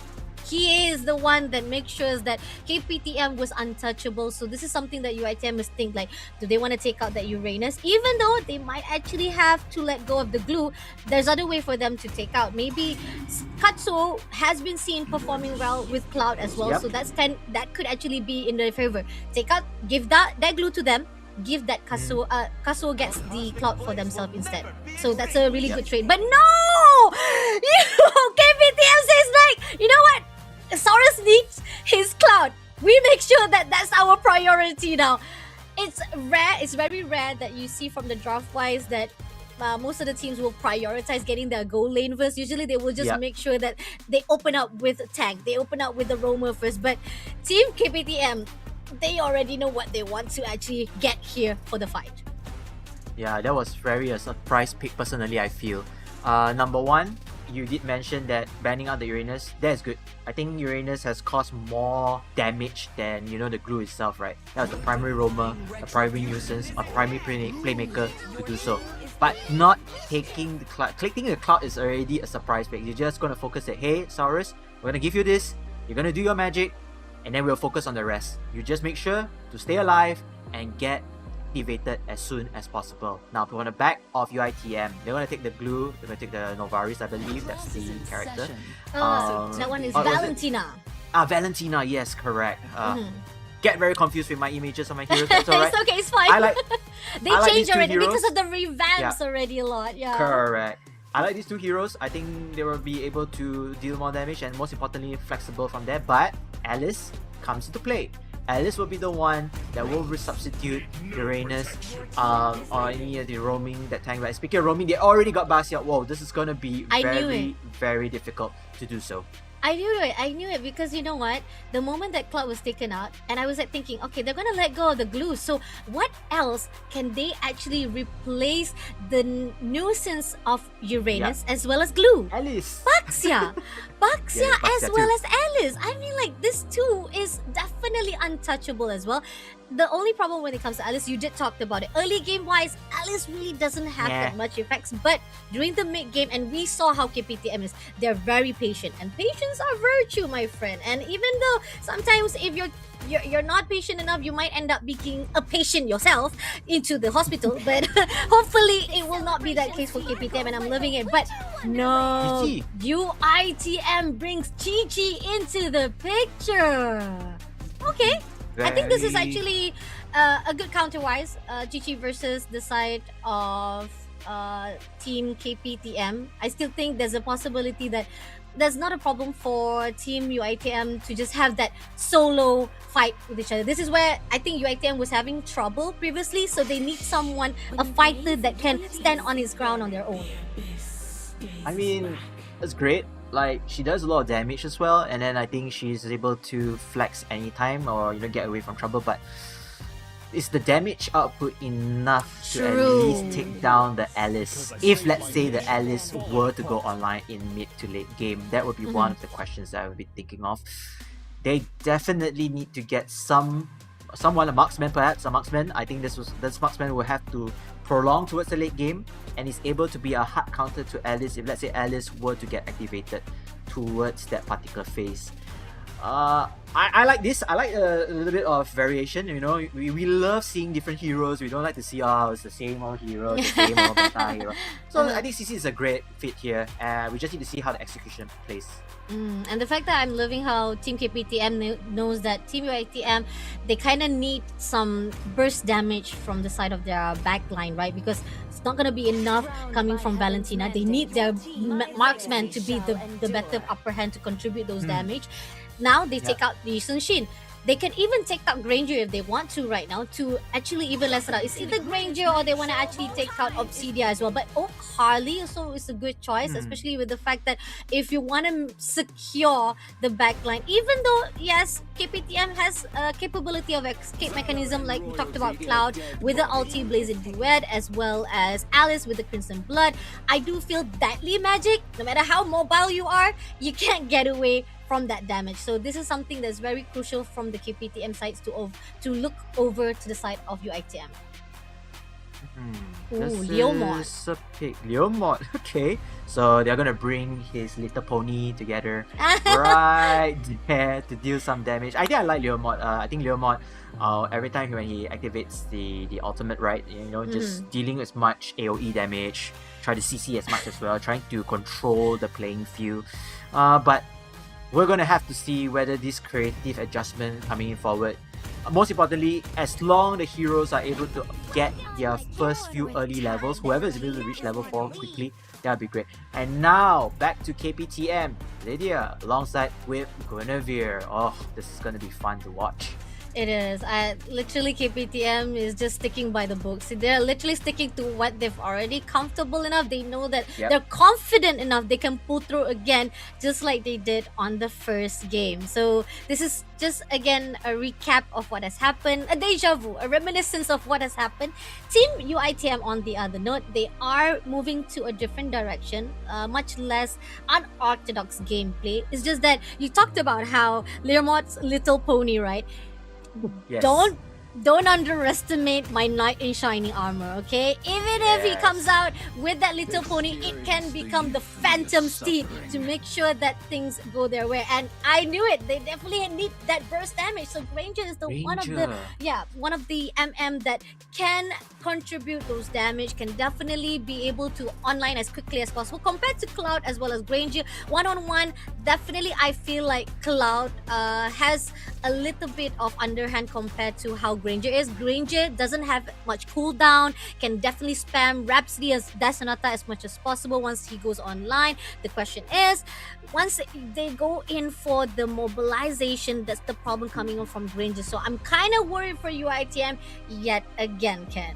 He is the one that makes sure that KPTM was untouchable. So this is something that UITM must think, like, do they want to take out that Uranus? Even though they might actually have to let go of the glue, there's other way for them to take out. Maybe Katsuo has been seen performing well with Cloud as well. Yep. So that could actually be in their favor. Take out, give that glue to them. Give that Katsuo, Katsuo gets the Cloud for themselves instead. So that's a really good trade. But no! KPTM says, like, you know what? Saurus needs his Cloud. We make sure that that's our priority now. It's rare. It's very rare that you see from the draft wise that most of the teams will prioritize getting their goal lane first. Usually they will just make sure that they open up with a tank. They open up with the roamer first. But Team KPTM, they already know what they want to actually get here for the fight. Yeah, that was very a surprise pick personally, I feel. Number one, you did mention that banning out the Uranus, that's good. I think Uranus has caused more damage than, the glue itself, right? That was the primary roamer, a primary nuisance, a primary playmaker to do so. But not taking the Cloud. Clicking the Cloud is already a surprise pick. You're just going to focus that, hey, Saurus, we're going to give you this, you're going to do your magic, and then we'll focus on the rest. You just make sure to stay alive and get activated as soon as possible. Now, if you want to back off UITM, they're going to take the glue, they're going to take the Novaris, I believe that's the character. That one is Valentina. Valentina, yes, correct. Get very confused with my images of my heroes. That's alright. It's okay, it's fine. They changed already heroes. because of the revamps already a lot. Yeah. Correct. I like these two heroes. I think they will be able to deal more damage and most importantly flexible from there. But Alice comes into play. Alice will be the one that will resubstitute Uranus or any of the roaming that tank. Like, speaking of roaming, they already got Basia. Whoa, this is gonna be very difficult to do so. I knew it because you know what? The moment that Cloud was taken out, and I was like thinking, okay, they're gonna let go of the glue. So what else can they actually replace the nuisance of Uranus as well as glue? Alice. Baxia. Baxia as Baxia well too. as Alice. I mean, like, this too is definitely untouchable as well. The only problem when it comes to Alice, you did talk about it. Early game wise, Alice really doesn't have that much effects. But during the mid game, and we saw how KPTM is, they're very patient. And patience are virtue, my friend. And even though sometimes if you're not patient enough, you might end up being a patient yourself into the hospital. But hopefully it will not be that case for KPTM, and I'm loving it. But no, UITM brings Chi into the picture. Okay. I think this is actually a good counter-wise. Chi versus the side of Team KPTM. I still think there's a possibility that there's not a problem for Team UITM to just have that solo fight with each other. This is where I think UITM was having trouble previously, so they need someone, a fighter that can stand on his ground on their own. I mean, it's great. Like, she does a lot of damage as well, and then I think she's able to flex anytime or get away from trouble. But is the damage output enough to at least take down the Alice? If let's say the Alice were to go online in mid to late game, that would be one of the questions that I would be thinking of. They definitely need to get some someone, a marksman perhaps, a marksman. I think this marksman will have to prolong towards the late game and is able to be a hard counter to Alice if, let's say, Alice were to get activated towards that particular phase. I like this. I like a little bit of variation. You know, we love seeing different heroes. We don't like to see, it's the same old hero, the same old meta hero. So I think CC is a great fit here. We just need to see how the execution plays. And the fact that I'm loving how Team KPTM knows that Team UITM, they kind of need some burst damage from the side of their backline, right? Because it's not going to be enough coming from Valentina. They need their marksman to be the better upper hand to contribute those damage. Now they take out Lee Sun Shin. They can even take out Granger if they want to right now to actually even lessen out. It's either Granger or they want to actually take out Obsidia as well. But Harley also is a good choice, especially with the fact that if you want to secure the backline, even though, yes, KPTM has a capability of escape mechanism like we talked about Cloud with the ulti Blazing Duet as well as Alice with the Crimson Blood, I do feel Deadly Magic, no matter how mobile you are, you can't get away from that damage. So this is something that's very crucial from the KPTM sides to look over to the side of UITM. Leomod. This is a pick. Leomod. Okay. So they're gonna bring his little pony together right there to deal some damage. I think I like Leomod. I think Leomod, every time when he activates the ultimate, right, just dealing as much AoE damage, try to CC as much as well, trying to control the playing field. But we're going to have to see whether this creative adjustment coming forward, most importantly, as long the heroes are able to get their first few early levels, whoever is able to reach level 4 quickly, that would be great. And now, back to KPTM, Lydia alongside with Guinevere. Oh, this is going to be fun to watch. It is. Literally, KPTM is just sticking by the books. They're literally sticking to what they've already comfortable enough. They know that they're confident enough they can pull through again, just like they did on the first game. So this is just, again, a recap of what has happened, a deja vu, a reminiscence of what has happened. Team UITM, on the other note, they are moving to a different direction, much less unorthodox gameplay. It's just that you talked about how Leomod's little pony, right? Yes. Don't underestimate my knight in shining armor, okay? Even if he comes out with that little pony, it can become the phantom steed to make sure that things go their way. And I knew it. They definitely need that burst damage. So Granger is one of the MM that can contribute those damage, can definitely be able to online as quickly as possible compared to Cloud as well as Granger. One-on-one, definitely I feel like Cloud has a little bit of underhand compared to how Granger is. Granger doesn't have much cooldown, can definitely spam Rhapsody as Sonata as much as possible once he goes online. The question is, once they go in for the mobilization, that's the problem coming on from Granger. So I'm kind of worried for UITM yet again, Ken.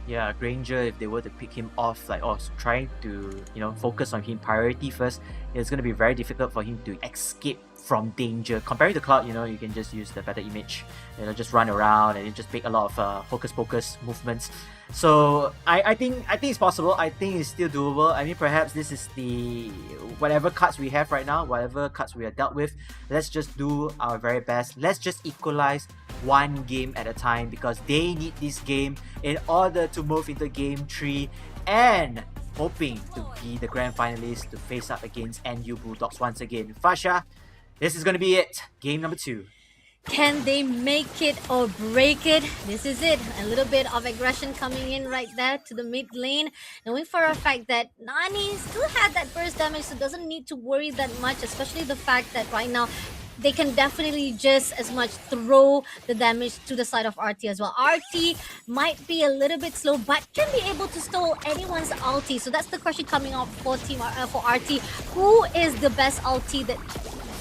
Yeah, Granger, if they were to pick him off, trying to, focus on him priority first, it's going to be very difficult for him to escape from danger. Comparing to Cloud, you can just use the better image, just run around and just make a lot of hocus pocus movements. So I think it's possible. I think it's still doable. I mean, perhaps this is the whatever cards we have right now, whatever cards we are dealt with, let's just do our very best. Let's just equalize one game at a time because they need this game in order to move into game 3 and hoping to be the grand finalists to face up against NU Bulldogs once again. Fasha, this is going to be it. Game number 2. Can they make it or break it? This is it. A little bit of aggression coming in right there to the mid lane. Knowing for a fact that Nani still had that burst damage, so doesn't need to worry that much, especially the fact that right now they can definitely just as much throw the damage to the side of RT as well. RT might be a little bit slow, but can be able to stall anyone's ulti. So that's the question coming up for for RT. Who is the best ulti that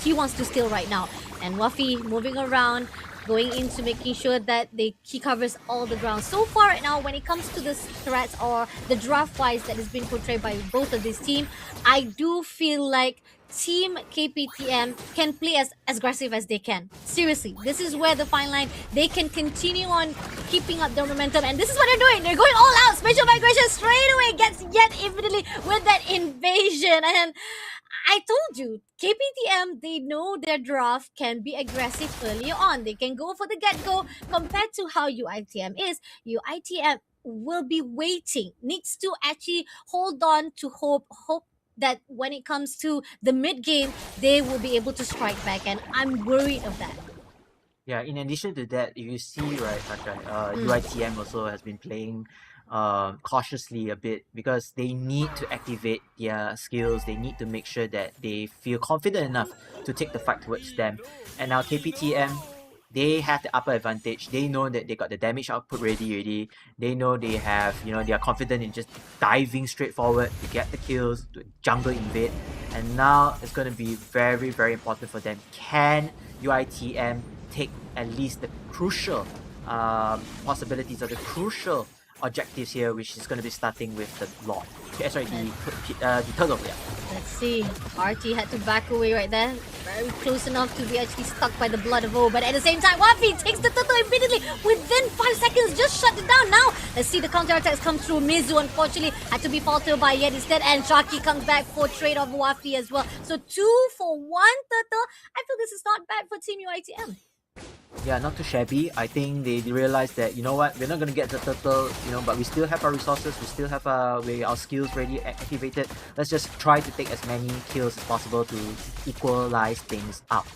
he wants to steal right now? And Wafi moving around, going into making sure that he covers all the ground. So far right now, when it comes to the threats or the draft-wise that is being portrayed by both of these teams, I do feel like Team KPTM can play as aggressive as they can. Seriously, this is where the fine line, they can continue on keeping up their momentum, and this is what they're doing. They're going all out. Spatial migration straight away gets yet infinitely with that invasion, and I told you, KPTM, they know their draft can be aggressive earlier on. They can go for the get-go compared to how UITM is. UITM will be waiting, needs to actually hold on to hope that when it comes to the mid game, they will be able to strike back, and I'm worried of that. Yeah, in addition to that, if you see, right, Hakan, Mm. UITM also has been playing cautiously a bit because they need to activate their skills. They need to make sure that they feel confident enough to take the fight towards them. And now KPTM, they have the upper advantage. They know that they got the damage output ready already. They know they have, they are confident in just diving straight forward to get the kills, to jungle invade. And now it's going to be very, very important for them. Can UITM take at least the crucial possibilities or the crucial objectives here, which is going to be starting with the Lord. Okay, sorry, the turtle, yeah. Let's see. RT had to back away right there. Very close enough to be actually stuck by the blood of O. But at the same time, Wafi takes the turtle immediately. Within 5 seconds, just shut it down. Now, let's see the counterattacks come through. Mizu, unfortunately, had to be faltered by Yet instead. And Shaki comes back for trade of Wafi as well. So 2 for 1 turtle. I feel this is not bad for Team UITM. Yeah, not too shabby. I think they realized that, you know what, we're not going to get the turtle, but we still have our resources, we still have our skills ready activated. Let's just try to take as many kills as possible to equalize things up.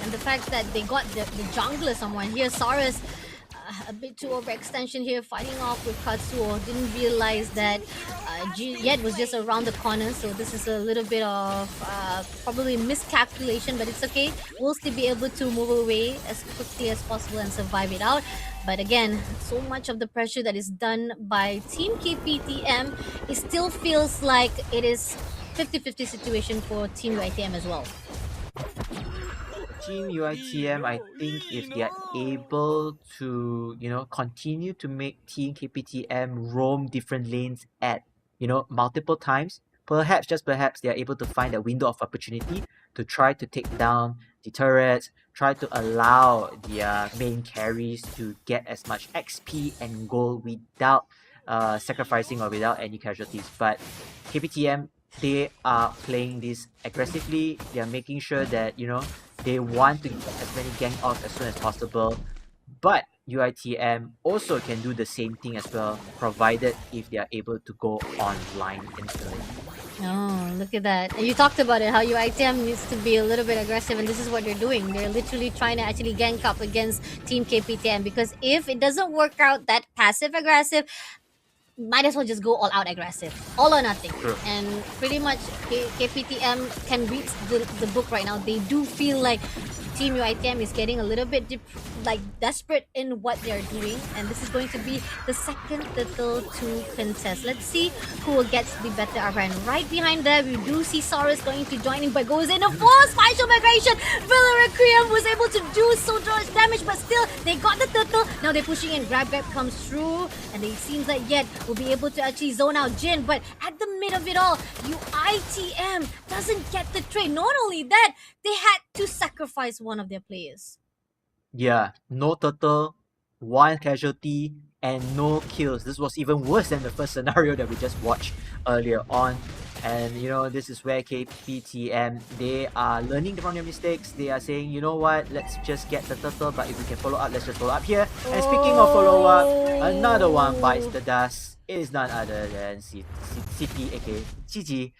And the fact that they got the jungler someone here, Saurus, a bit too overextension here, fighting off with Katsuo. Didn't realize that Yed was just around the corner, so this is a little bit of probably miscalculation, but it's okay. We'll still be able to move away as quickly as possible and survive it out. But again, so much of the pressure that is done by Team KPTM, it still feels like it is 50-50 situation for Team UITM as well. Team UITM, I think if they are able to, continue to make Team KPTM roam different lanes at, multiple times, perhaps, just perhaps, they are able to find a window of opportunity to try to take down the turrets, try to allow their main carries to get as much XP and gold without sacrificing or without any casualties. But KPTM, they are playing this aggressively. They are making sure that, they want to get as many gang off as soon as possible. But UITM also can do the same thing as well, provided if they are able to go online instantly. Oh, look at that. And you talked about it, how UITM needs to be a little bit aggressive, and this is what they're doing. They're literally trying to actually gank up against Team KPTM, because if it doesn't work out that passive-aggressive, might as well just go all out aggressive, all or nothing. True. And pretty much KPTM can read the book right now. They do feel like Team UITM is getting a little bit desperate in what they're doing, and this is going to be the second turtle to contest. Let's see who will get the better RN. Right behind there, we do see Saurus going to join in, but goes in a force spatial migration. Requiem was able to do so much damage, but still they got the turtle. Now they're pushing in. Grab comes through, and it seems like Yet will be able to actually zone out Jin. But at the mid of it all, UITM doesn't get the trade. Not only that, they had to sacrifice one of their players. Yeah, no turtle, one casualty, and no kills. This was even worse than the first scenario that we just watched earlier on. And this is where KPTM, they are learning from their mistakes. They are saying, you know what, let's just get the turtle, but if we can follow up, let's just follow up here. And speaking of follow up, another one bites the dust. It is none other than City, aka GG.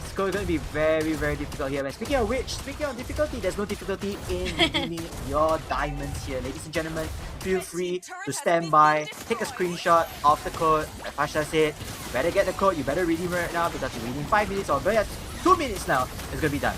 It's going to be very, very difficult here. And speaking of which, speaking of difficulty, there's no difficulty in redeeming your diamonds here. Ladies and gentlemen, feel free to stand by, take a screenshot of the code. Like Pasha said, you better get the code, you better redeem it right now, because you're redeeming 5 minutes or 2 minutes now, it's going to be done.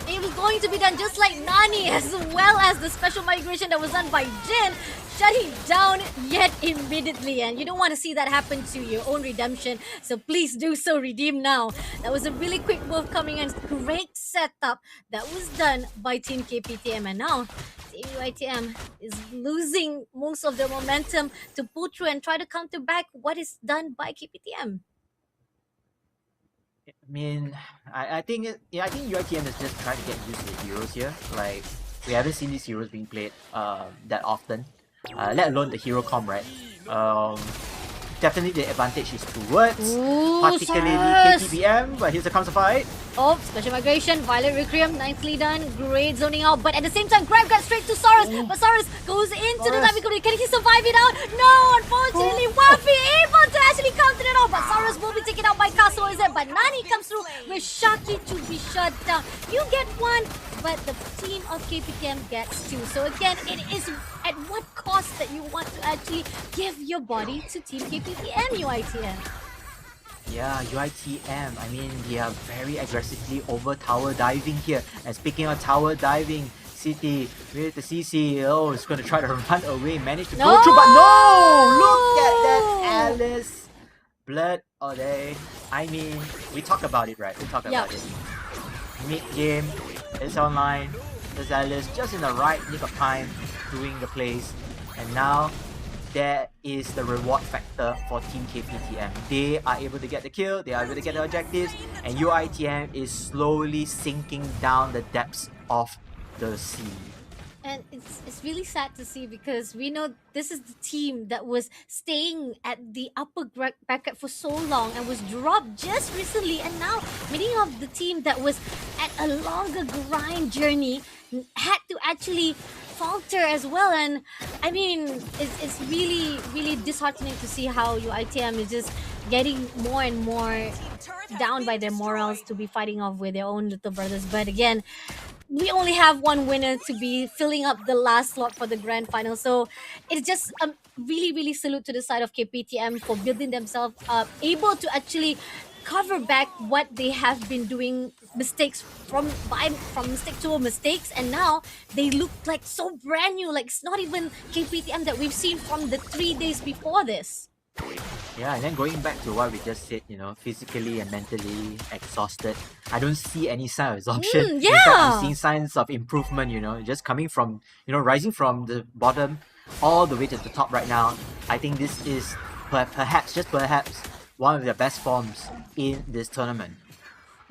It was going to be done just like Nani, as well as the special migration that was done by Jin, shutting down Yet immediately. And you don't want to see that happen to your own redemption, so please do so, redeem now. That was a really quick move coming in. Great setup that was done by Team KPTM, and now Team UITM is losing most of their momentum to pull through and try to counter back what is done by KPTM. I mean, I think UITM is just trying to get used to the heroes here. Like, we haven't seen these heroes being played that often, let alone the hero comp, right? definitely the advantage is towards, Ooh, particularly Cyrus. KTBM, but here's a counter fight. Oh, special migration, Violet Requiem, nicely done. Great zoning out, but at the same time, Grab got straight to Saurus. But Saurus goes into the Navi. Can he survive it out? No, unfortunately, Wafi able to actually counter it out. But Saurus will be taken out by Castle, is it? But Nani comes through with Shaki to be shut down. You get one, but the team of KPTM gets two. So again, it is at what cost that you want to actually give your body to Team KPTM, UITM? Yeah, UITM, I mean, they are very aggressively over tower diving here. And speaking of tower diving, City with the CC, oh, it's going to try to run away, managed to go through, but no! Look at that, Alice! Blood all day. I mean, we talk about it, right? We talk about it. Mid-game, it's online, there's Alice just in the right nick of time doing the plays. And now, there is the reward factor for Team KPTM. They are able to get the kill, they are able to get the objectives, and UITM is slowly sinking down the depths of the sea. And it's really sad to see because we know this is the team that was staying at the upper bracket for so long and was dropped just recently, and now many of the team that was at a longer grind journey had to actually falter as well. And I mean, it's really disheartening to see how UITM is just getting more and more down by their morals to be fighting off with their own little brothers. But again, we only have one winner to be filling up the last slot for the grand final. So it's just really salute to the side of KPTM for building themselves up, able to actually cover back what they have been doing mistakes from mistake to mistakes, and now they look like so brand new. Like it's not even KPTM that we've seen from the 3 days before this. Yeah, and then going back to what we just said, you know, physically and mentally exhausted, I don't see any sign of exhaustion. Yeah. In fact, I'm seeing signs of improvement, you know, just coming from, you know, rising from the bottom all the way to the top right now. I think this is perhaps, just perhaps, one of their best forms in this tournament.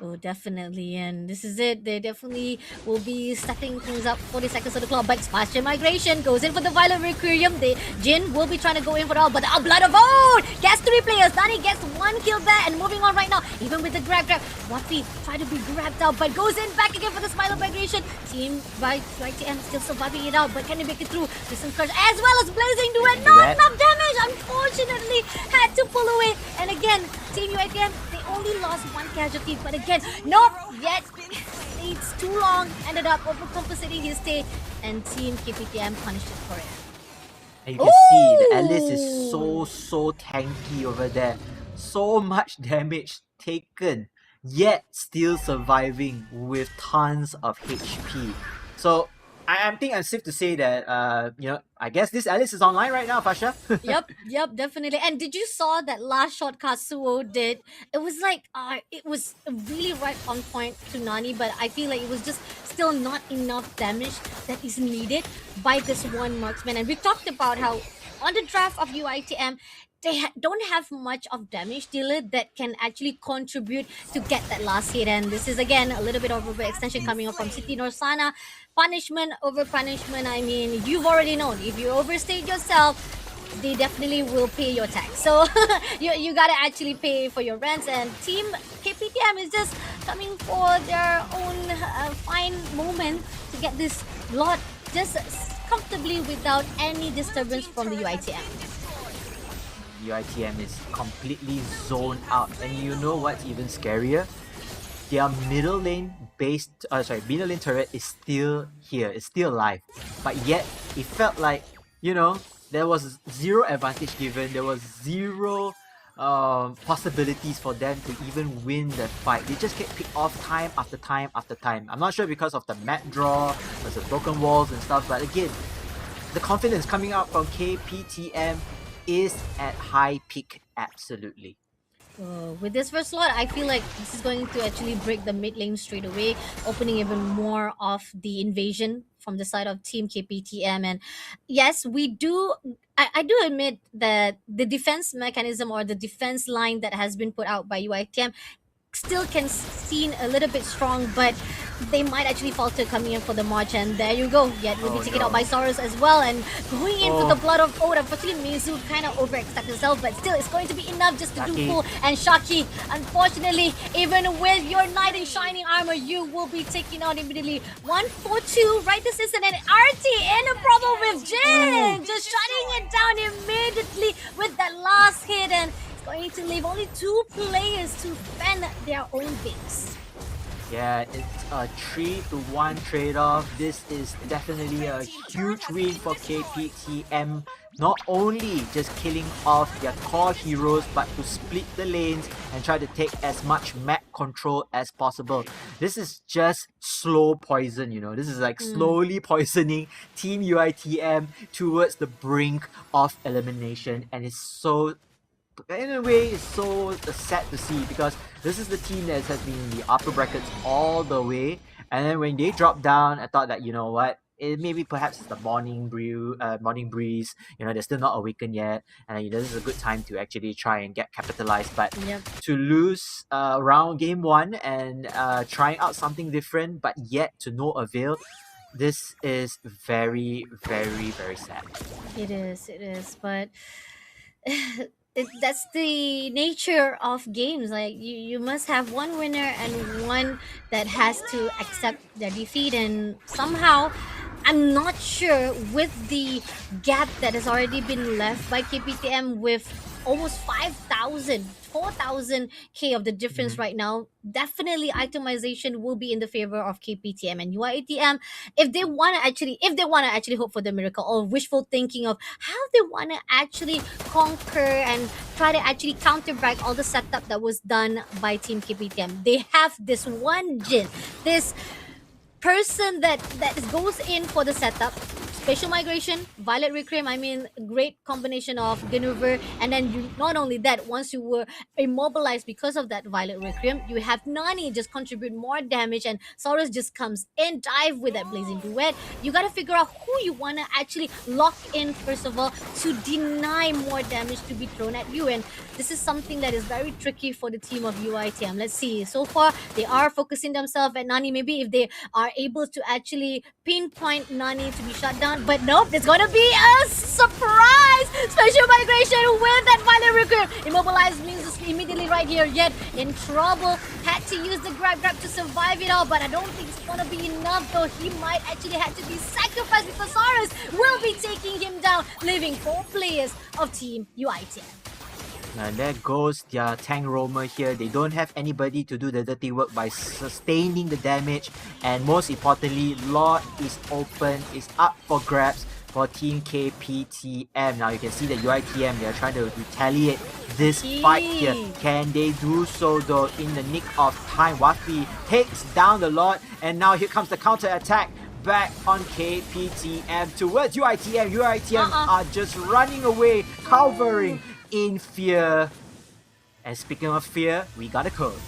Oh, definitely. And this is it. They definitely will be setting things up 40 seconds on the clock. But Spatial Migration goes in for the Violet Requiem. Jin will be trying to go in for it all. But the Blood of Old gets 3 players. Nani gets 1 kill there and moving on right now. Even with the grab. Wafi try to be grabbed out but goes in back again for the Spatial Migration. Team by YTM still surviving it out. But can they make it through? Listen, Crush as well as Blazing Duet. Not enough damage. Unfortunately, had to pull away. And again, Team UITM, they only lost 1 casualty. But again, not yet. It's too long. Ended up overcompensating his stay, and Team KPTM punished it for it. And you can see the Alice is so tanky over there. So much damage taken, yet still surviving with tons of HP. So I think I'm safe to say that you know, I guess this Alice is online right now, Fasha. Yep, definitely. And did you saw that last shot Katsuo did? It was like it was really right on point to Nani, but I feel like it was just still not enough damage that is needed by this one marksman. And we talked about how on the draft of UITM, they don't have much of damage dealer that can actually contribute to get that last hit. And this is again a little bit of overextension coming up from City Norsana. Punishment over punishment. I mean, you've already known, if you overstate yourself, they definitely will pay your tax. So you gotta actually pay for your rents. And Team KPTM is just coming for their own fine moment to get this lot just comfortably without any disturbance from the UITM. UITM is completely zoned out, and you know what's even scarier? Their middle lane middle lane turret is still here, it's still alive, but yet it felt like, you know, there was zero advantage given, there was zero possibilities for them to even win the fight. They just get picked off time after time after time. I'm not sure because of the map draw, there's the broken walls and stuff, but again, the confidence coming out from KPTM is at high peak, absolutely. With this first slot, I feel like this is going to actually break the mid lane straight away, opening even more of the invasion from the side of Team KPTM. And yes, I do admit that the defense mechanism or the defense line that has been put out by UITM still can seem a little bit strong, but they might actually falter coming in for the March, and there you go. Yet will be taken out by Soloz as well, and going in for the Blood of Oath. Unfortunately, Mizu kind of overextended himself, but still, it's going to be enough just to do full. And Shaki, unfortunately, even with your Knight in Shining Armor, you will be taken out immediately. 1-4-2 right this instant, and RT in a problem with Jin, just shutting it down immediately with that last hit, and it's going to leave only 2 players to fend their own base. Yeah, it's a 3-1 trade-off. This is definitely a huge win for KPTM. Not only just killing off their core heroes, but to split the lanes and try to take as much map control as possible. This is just slow poison, you know. This is like slowly poisoning Team UITM towards the brink of elimination, and it's so, in a way, it's so sad to see, because this is the team that has been in the upper brackets all the way, and then when they dropped down, I thought that, you know what, it maybe perhaps it's the morning breeze, you know, they're still not awakened yet, and you know, this is a good time to actually try and get capitalized. But to lose round game 1 and trying out something different, but yet to no avail, this is very, very, very sad. It is, but that's the nature of games. Like, you must have one winner and one that has to accept their defeat, and somehow I'm not sure, with the gap that has already been left by KPTM with almost 4,000 K of the difference right now, definitely itemization will be in the favor of KPTM and UITM if they want to actually hope for the miracle, or wishful thinking of how they want to actually conquer and try to actually counterback all the setup that was done by Team KPTM. They have this one Jin, this person that goes in for the setup. Spatial Migration, Violet Reclaim, I mean, great combination of Maneuver, and then not only that, once you were immobilized because of that Violet Reclaim, you have Nani just contribute more damage, and Soloz just comes in, dive with that Blazing Duet. You gotta figure out who you wanna actually lock in first of all to deny more damage to be thrown at you, and this is something that is very tricky for the team of UITM. Let's see, so far they are focusing themselves at Nani. Maybe if they are able to actually pinpoint Nani to be shut down, but nope, it's gonna be a surprise! Special Migration with that Violet Recruit. Immobilized means immediately right here, yet in trouble. Had to use the grab to survive it all, but I don't think it's gonna be enough though. He might actually have to be sacrificed because Soloz will be taking him down, leaving 4 players of Team UITM. And there goes their tank roamer here. They don't have anybody to do the dirty work by sustaining the damage, and most importantly, Lord is open, is up for grabs for Team KPTM. Now you can see the UITM, they are trying to retaliate this fight here. Can they do so though in the nick of time? Wafi takes down the Lord, and now here comes the counter attack back on KPTM towards UITM. UITM are just running away, cowering in fear. And speaking of fear, we got a code.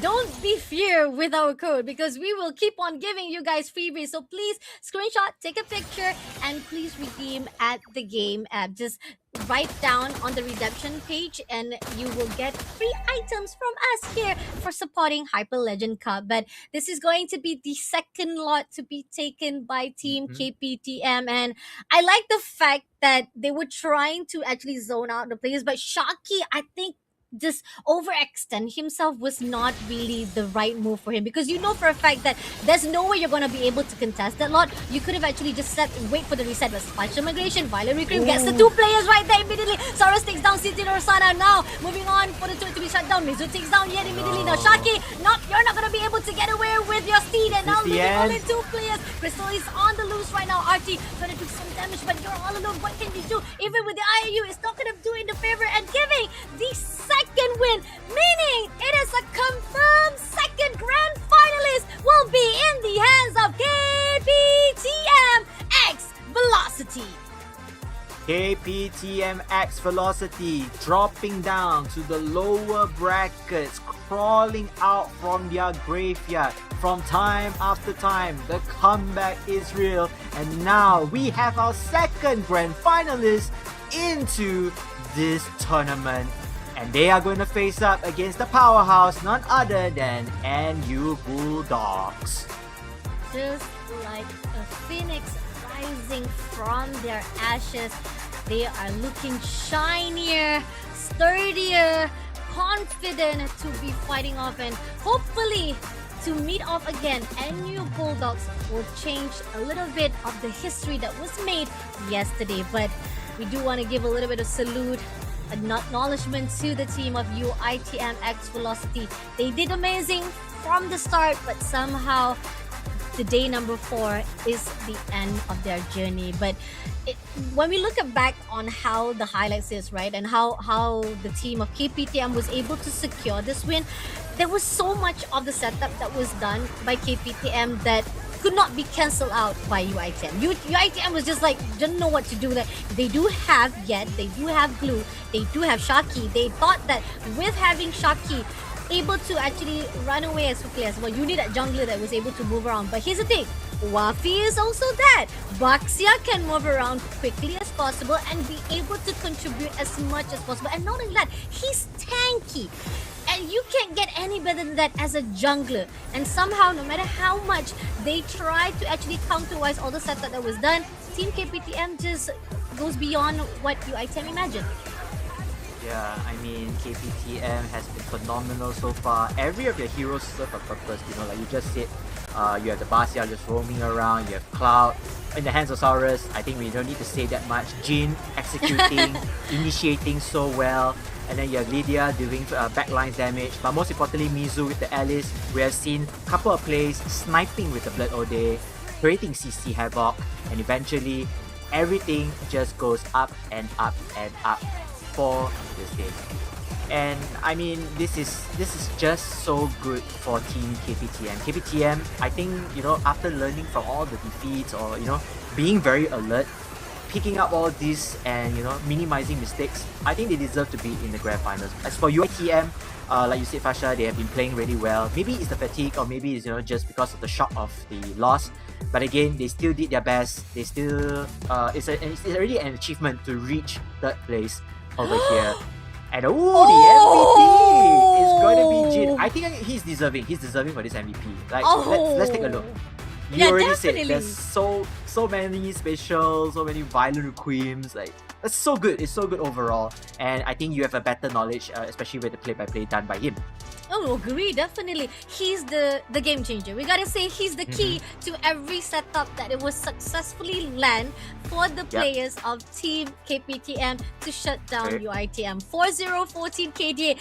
Don't be fear with our code, because we will keep on giving you guys freebies. So please screenshot, take a picture, and please redeem at the game app. Just write down on the redemption page and you will get free items from us here for supporting Hyper Legend Cup. But this is going to be the second lot to be taken by Team KPTM, and I like the fact that they were trying to actually zone out the players, but Shaki, I think, just overextend himself was not really the right move for him, because you know for a fact that there's no way you're going to be able to contest that lot. You could have actually just wait for the reset, but Spatial Migration, Violet Reclaim gets the 2 players right there immediately. Soloz takes down City Rorsana. Now moving on for the 2 to be shut down. Mizu takes down yet immediately. Now Shaki, you're not going to be able to get away with your steed, and now leaving only 2 players. Crystal is on the loose right now. RT going to do some damage, but you're all alone. What can you do? Even with the IAU, it's not going to do it the favor, and giving the second win, meaning it is a confirmed second grand finalist will be in the hands of KPTM X Velocity. KPTM X Velocity dropping down to the lower brackets, crawling out from their graveyard from time after time. The comeback is real, and now we have our second grand finalist into this tournament. And they are going to face up against the powerhouse, none other than NU Bulldogs. Just like a phoenix rising from their ashes, they are looking shinier, sturdier, confident to be fighting off, and hopefully to meet off again. NU Bulldogs will change a little bit of the history that was made yesterday, but we do want to give a little bit of salute, an acknowledgement to the team of UITM X Velocity. They did amazing from the start, but somehow the day number 4 is the end of their journey. But when we look back on how the highlights is, right, and how the team of KPTM was able to secure this win, there was so much of the setup that was done by KPTM that could not be cancelled out by UITM. UITM was just like, didn't know what to do. That they do have Glue, they do have Shaki. They thought that with having Shaki able to actually run away as quickly as well, you need a jungler that was able to move around. But here's the thing, Wafi is also that. Baxia can move around quickly as possible and be able to contribute as much as possible. And not only that, he's tanky. And you can't get any better than that as a jungler. And somehow, no matter how much they try to actually counterwise all the setup that was done, Team KPTM just goes beyond what UITM imagined. Yeah, I mean, KPTM has been phenomenal so far. Every of your heroes serve a purpose, you know, like you just said, you have the Basia just roaming around, you have Cloud, in the hands of Saurus, I think we don't need to say that much. Jin executing, initiating so well, and then you have Lydia doing backlines damage, but most importantly Mizu with the Alice. We have seen a couple of plays sniping with the Blood Ode, creating CC Havoc, and eventually everything just goes up and up and up for this game. And I mean, this is just so good for Team KPTM. KPTM, I think, you know, after learning from all the defeats, or, you know, being very alert, picking up all this and, you know, minimizing mistakes, I think they deserve to be in the grand finals. As for UITM, like you said, Fasha, they have been playing really well. Maybe it's the fatigue, or maybe it's, you know, just because of the shock of the loss. But again, they still did their best. They still, it's already an achievement to reach third place over here. And the MVP is going to be Jin. I think he's deserving. He's deserving for this MVP. Like, let's take a look. You already definitely said there's so many specials, so many violent requiems. Like, that's so good. It's so good overall. And I think you have a better knowledge, especially with the play-by-play done by him. Oh, agree, definitely. He's the game changer. We gotta say he's the key to every setup that it was successfully land for the players of Team KPTM to shut down UITM. 4-0-14 KDA.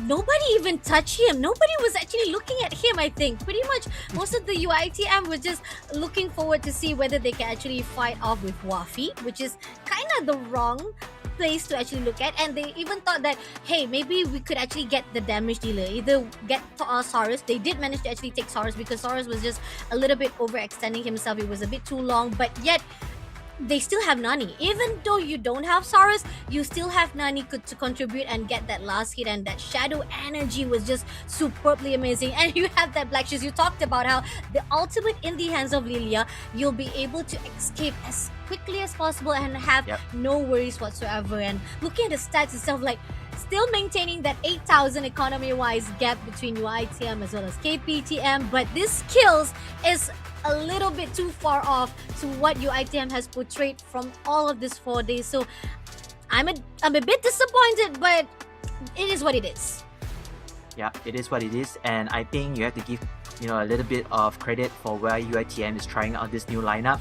Nobody even touched him. Nobody was actually looking at him, I think. Pretty much most of the UITM was just looking forward to see whether they can actually fight off with Wafi, which is kind of the wrong place to actually look at. And they even thought that, hey, maybe we could actually get the damage dealer, either get Saurus. They did manage to actually take Saurus because Saurus was just a little bit overextending himself. It was a bit too long, but yet they still have Nani. Even though you don't have Saurus, you still have Nani to contribute and get that last hit, and that shadow energy was just superbly amazing. And you have that Black Shoes. You talked about how the ultimate in the hands of Lilia, you'll be able to escape as quickly as possible and have no worries whatsoever. And looking at the stats itself, like, still maintaining that 8,000 economy-wise gap between UITM as well as KPTM, but this kills is a little bit too far off to what UITM has portrayed from all of this 4 days. So I'm a bit disappointed, but it is what it is. Yeah, it is what it is, and I think you have to give, you know, a little bit of credit for where UITM is trying out this new lineup.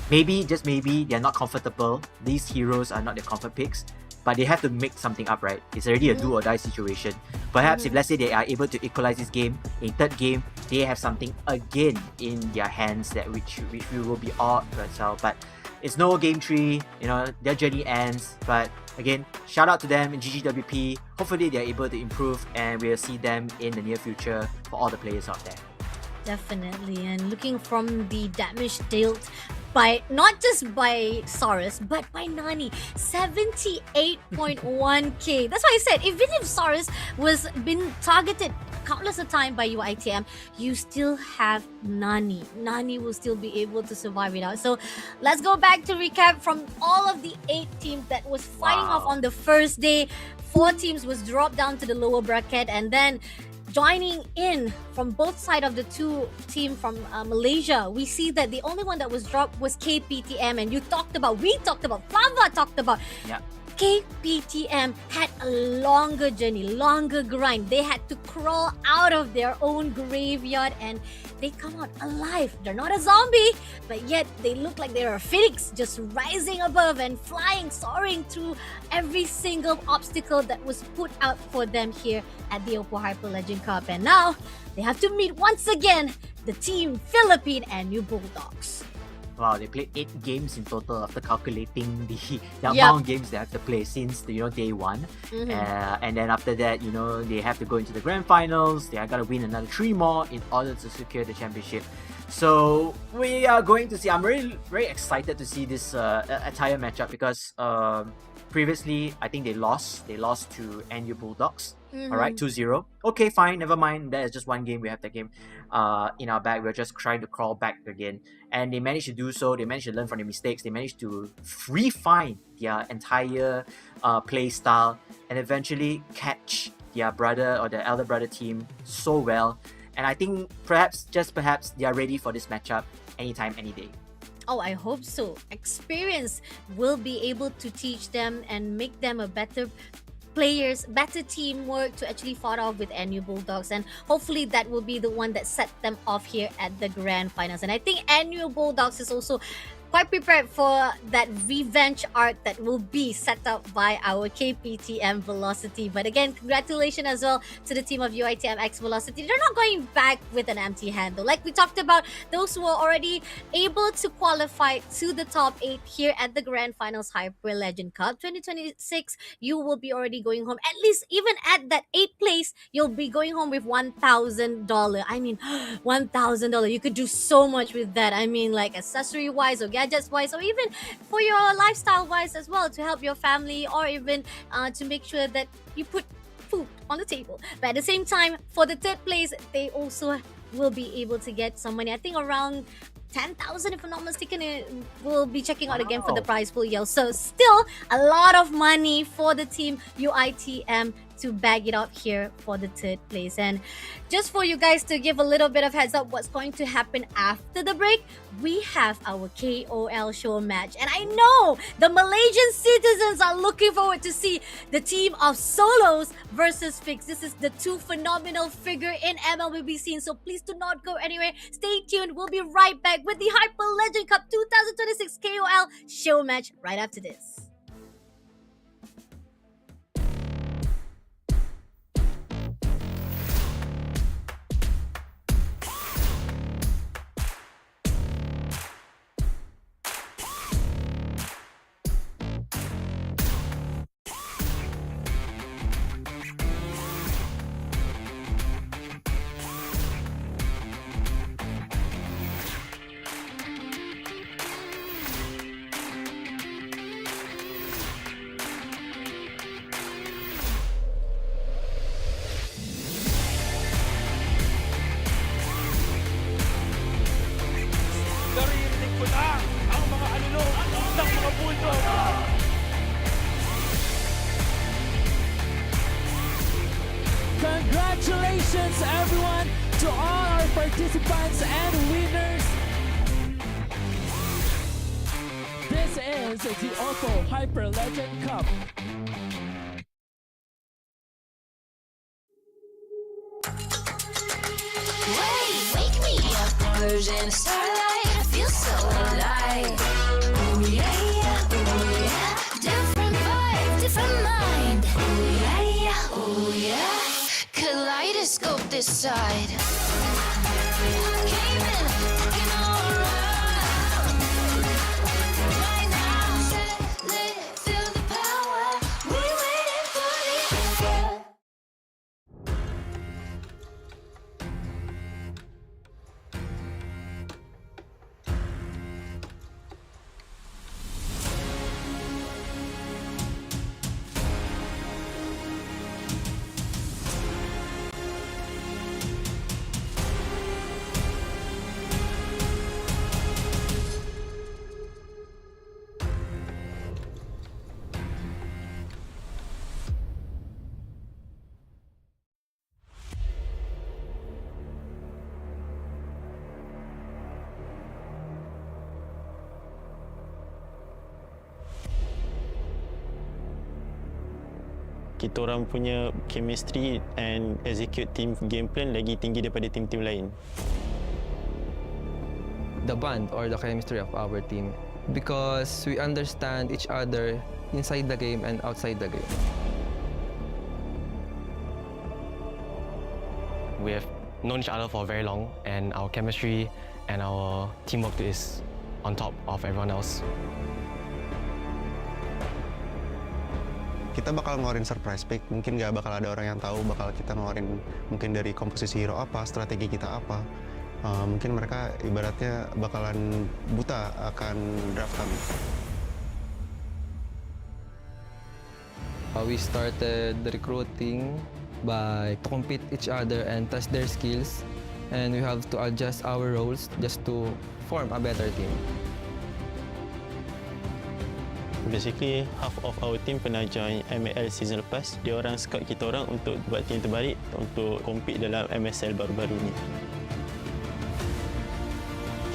Maybe, just maybe, they're not comfortable. These heroes are not their comfort picks, but they have to make something up, right? It's already a do or die situation. Perhaps if, let's say, they are able to equalize this game, in third game, they have something again in their hands that which we will be awed to ourselves. But it's no game 3, you know, their journey ends. But again, shout out to them in GGWP. Hopefully they're able to improve, and we'll see them in the near future for all the players out there. Definitely. And looking from the damage dealt by, not just by Saurus, but by Nani, 78.1k. That's why I said, even if Saurus was been targeted countless of time by UITM, you still have Nani. Nani will still be able to survive it out. So let's go back to recap from all of the 8 teams that was fighting off on the first day. 4 teams was dropped down to the lower bracket, and then joining in from both sides of the 2 team from Malaysia, we see that the only one that was dropped was KPTM, and we talked about, Flava talked about. Yeah. KPTM had a longer journey, longer grind. They had to crawl out of their own graveyard and they come out alive. They're not a zombie, but yet they look like they're a phoenix, just rising above and flying, soaring through every single obstacle that was put out for them here at the OPPO Hyper Legend Cup. And now they have to meet once again the Team Philippine and New Bulldogs. Wow, they played 8 games in total after calculating the amount of games they have to play since day 1. And then after that, they have to go into the grand finals. They are gonna win another 3 more in order to secure the championship. So we are going to see. I'm really very excited to see this entire matchup because previously I think they lost. They lost to NU Bulldogs. All right, 2-0. Okay, fine, never mind. That is just one game. We have that game in our bag. We're just trying to crawl back again. And they managed to do so. They managed to learn from their mistakes. They managed to refine their entire play style and eventually catch their brother or the elder brother team so well. And I think perhaps they are ready for this matchup anytime, any day. Oh, I hope so. Experience will be able to teach them and make them a better players, better teamwork to actually fought off with NU Bulldogs, and hopefully that will be the one that set them off here at the grand finals. And I think NU Bulldogs is also quite prepared for that revenge arc that will be set up by our KPTM Velocity. But again, congratulations as well to the team of UITM X Velocity. They're not going back with an empty hand though. Like we talked about, those who are already able to qualify to the top 8 here at the Grand Finals Hyper Legend Cup 2026, you will be already going home. At least even at that 8th place, you'll be going home with $1,000. I mean, $1,000. You could do so much with that. I mean, like accessory-wise or gadgets wise, or even for your lifestyle wise as well, to help your family, or even to make sure that you put food on the table. But at the same time, for the 3rd place, they also will be able to get some money. I think around 10,000 if I'm not mistaken. We'll be checking out again for the prize pool, yo. So still a lot of money for the team UITM to bag it up here for the 3rd place. And just for you guys to give a little bit of heads up what's going to happen after the break, we have our KOL Showmatch. And I know the Malaysian citizens are looking forward to see the team of Soloz versus Feekz. This is the 2 phenomenal figure in MLBB scene. So please do not go anywhere. Stay tuned. We'll be right back with the Hyper Legend Cup 2026 KOL Showmatch right after this. Naririnig ko na ang mga alulong ng mga bulldog. Congratulations everyone to all our participants and winners. This is the OPPO Hyper Legend Cup. Wake me up, converge in the starlight. I feel so alive. Ooh yeah, yeah, ooh yeah. Different vibe, different mind. Ooh yeah, yeah, ooh yeah. Kaleidoscope this side. Came in, looking all around. Right now, set, lit, feel the power. We waiting for the answer. kita orang punya chemistry and execute team game plan lagi tinggi daripada tim-tim lain. The bond or the chemistry of our team, because we understand each other inside the game and outside the game. We have known each other for very long, and our chemistry and our teamwork is on top of everyone else. Kita bakal ngeluarin surprise pick, mungkin nggak bakal ada orang yang tahu bakal kita ngeluarin mungkin dari komposisi hero apa, strategi kita apa. Mungkin mereka ibaratnya bakalan buta akan draft kami. We started the recruiting by compete each other and test their skills, and we have to adjust our roles just to form a better team. Basically, half of our team pernah join ML season lepas. Dia orang scout kita orang untuk buat team terbaik untuk compete dalam MSL baru-baru ni.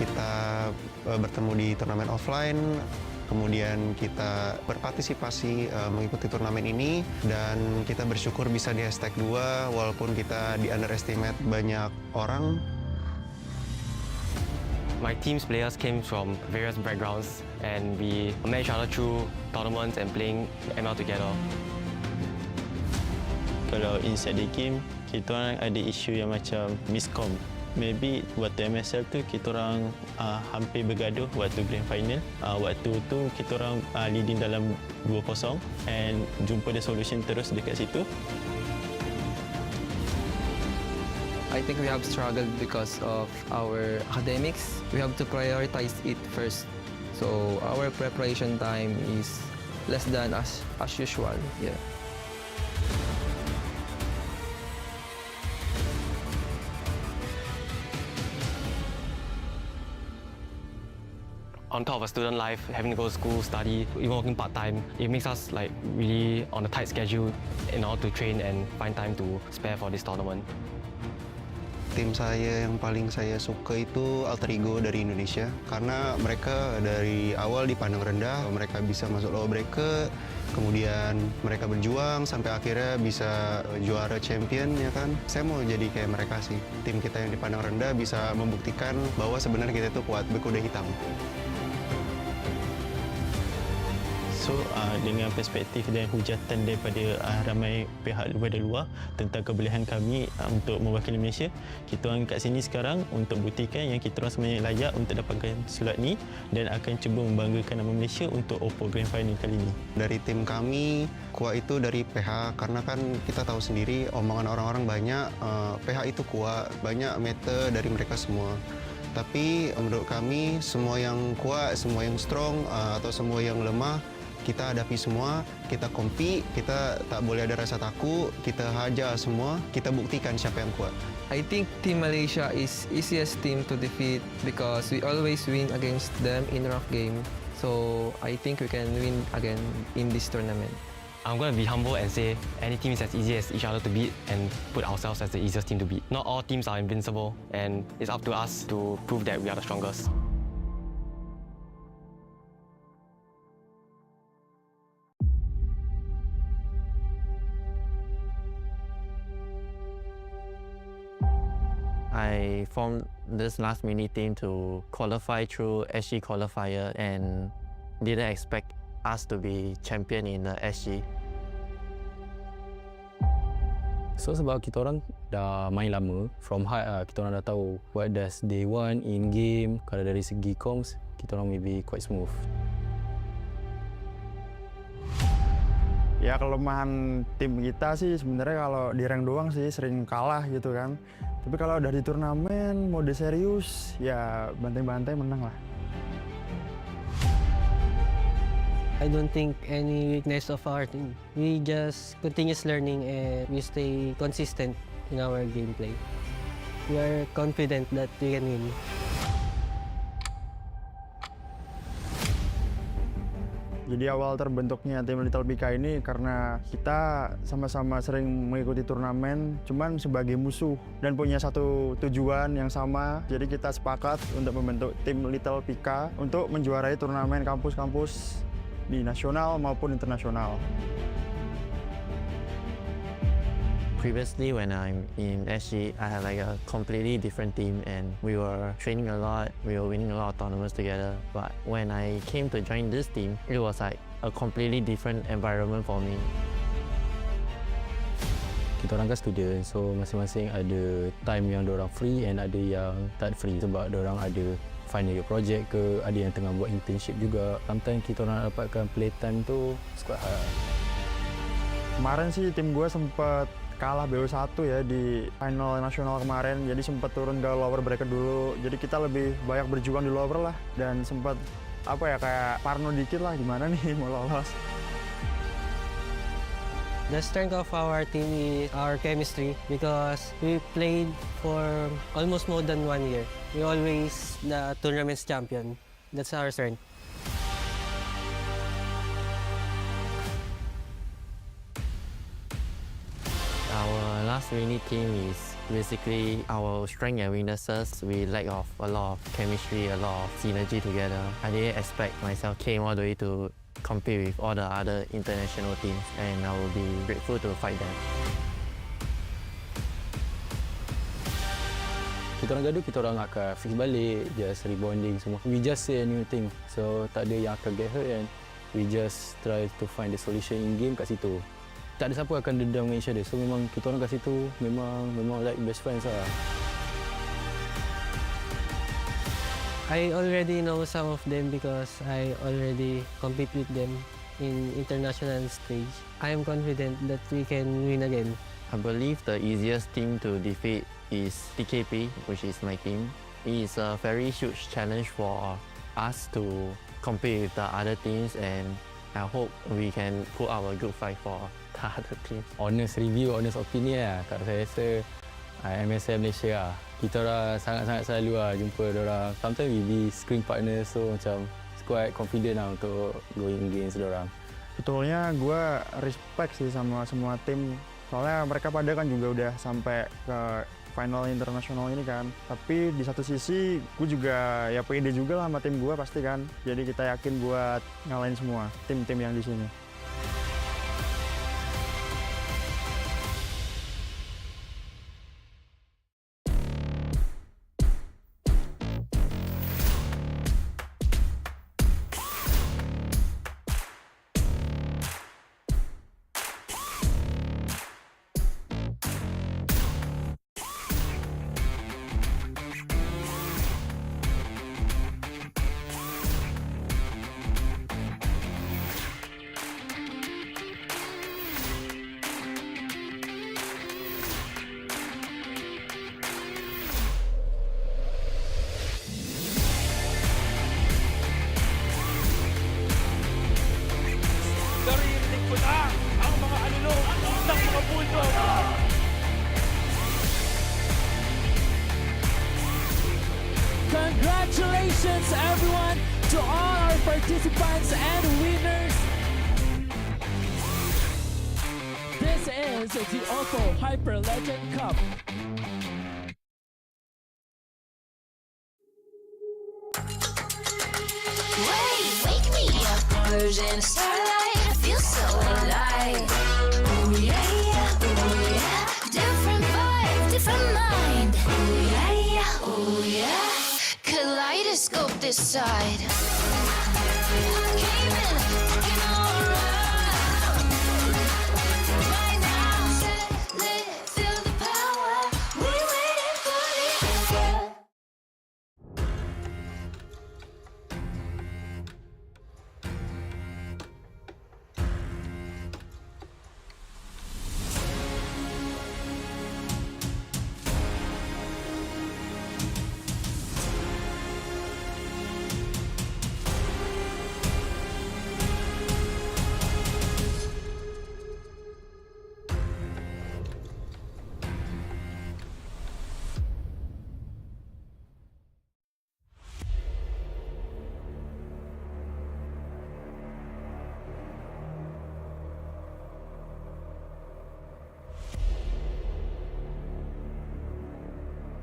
Kita bertemu di turnamen offline, kemudian kita berpartisipasi mengikuti turnamen ini, dan kita bersyukur bisa di hashtag 2 walaupun kita di underestimate banyak orang. My team's players came from various backgrounds, and we met each other through tournaments and playing ML together. Kalau inside the game, kita orang ada isu yang macam miscom. Maybe waktu MSL tu kita orang hampir bergaduh waktu grand final. Waktu tu kita orang leading dalam 2-0 and jumpa the solution terus dekat situ. I think we have struggled because of our academics. We have to prioritize it first. So our preparation time is less than as usual. Yeah. On top of a student life, having to go to school, study, even working part-time, it makes us like really on a tight schedule in order to train and find time to spare for this tournament. Tim saya yang paling saya suka itu alter ego dari Indonesia, karena mereka dari awal dipandang rendah, mereka bisa masuk low bracket, kemudian mereka berjuang sampai akhirnya bisa juara champion, ya kan. Saya mau jadi kayak mereka sih. Tim kita yang dipandang rendah bisa membuktikan bahwa sebenarnya kita itu kuat, berkuda hitam. So, dengan perspektif dan hujatan daripada ramai pihak daripada luar tentang kebolehan kami untuk mewakili Malaysia, kita orang kat sini sekarang untuk buktikan yang kita orang sebenarnya layak untuk dapatkan slot ni dan akan cuba membanggakan nama Malaysia untuk OPPO Grand Final kali ini. Dari tim kami, kuat itu dari PH, karena kan kita tahu sendiri omongan orang-orang banyak, PH itu kuat, banyak meta dari mereka semua. Tapi menurut kami, semua yang kuat, semua yang strong, atau semua yang lemah, kita hadapi semua, kita compete, kita tak boleh ada rasa takut, kita hajar semua, kita buktikan siapa yang kuat. I think Team Malaysia is easiest team to defeat because we always win against them in rough game. So I think we can win again in this tournament. I'm going to be humble and say any team is as easy as each other to beat and put ourselves as the easiest team to beat. Not all teams are invincible, and it's up to us to prove that we are the strongest. I formed this last mini team to qualify through SG qualifier and didn't expect us to be champion in the SG. So sebab kita orang dah main lama, from heart kita orang dah tahu what does they want in game. Kalau dari segi comms, kita orang maybe quite smooth. Ya kelemahan tim kita sih sebenarnya kalau di rank doang sih sering kalah gitu kan. Tapi kalau udah di turnamen mode serius ya bantai-bantai menang lah. I don't think any weakness of our team. We just continuous learning and we stay consistent in our gameplay. We are confident that we can win. Jadi awal terbentuknya tim Little BK ini karena kita sama-sama sering mengikuti turnamen, cuman sebagai musuh dan punya satu tujuan yang sama. Jadi kita sepakat untuk membentuk tim Little BK untuk menjuarai turnamen kampus-kampus di nasional maupun internasional. Previously, when I'm in SG, I had like a completely different team and we were training a lot, we were winning a lot of tournaments together. But when I came to join this team, it was like a completely different environment for me. Kita orang kan student, so masing-masing ada time yang diorang free and ada yang tak free sebab diorang ada final year project ke, ada yang tengah buat internship juga. Sometimes kita orang dapatkan playtime tu quite hard. Kemarin sih tim gue sempat kalah BO1 ya di final nasional kemarin, jadi sempat turun ke lower bracket dulu. Jadi kita lebih banyak berjuang di lower lah dan sempat kayak parno dikit lah gimana nih mau lolos. The strength of our team is our chemistry because we played for almost more than 1 year. We always the tournament's champion. That's our strength. Our last mini team is basically our strength and weaknesses. We lack of a lot of chemistry, a lot of synergy together. I didn't expect myself came all the way to compete with all the other international teams and I will be grateful to fight them. Kita orang gaduh, kita orang akan fix balik, just rebonding semua. We just say a new thing, so tak ada yang akan get hurt and we just try to find the solution in game kat situ. Tak ada siapa akan dendam dengan each other, so memang kita orang kat situ memang like best friends lah. I already know some of them because I already compete with them in international stage. I am confident that we can win again. I believe the easiest team to defeat is TKP, which is my team. It is a very huge challenge for us to compete with the other teams and I hope we can put our good fight for the other teams. Honest review, honest opinion lah. Kat saya rasa MSM Malaysia lah. Kita orang sangat-sangat selalu lah jumpa diorang. Sometimes we be screen partner, so macam quite confident lah untuk going against diorang. Betulnya gue respect sih sama semua tim. Soalnya mereka pada kan juga udah sampai ke final internasional ini kan. Tapi di satu sisi gue juga ya pede juga lah sama tim gue pasti kan. Jadi kita yakin buat ngalahin semua tim-tim yang di sini. Naririnig ko na ang mga alulong ng mga bulldog. Congratulations everyone to all our participants and winners. This is the OPPO Hyper Legend Cup. Wake me up, converge in starlight. I feel so alive. Ooh yeah, yeah, ooh yeah. Different vibe, different mind. Ooh yeah, yeah, ooh yeah. Kaleidoscope this side. I came in, looking all around. Right now, set, lit, feel the power. We waiting for this.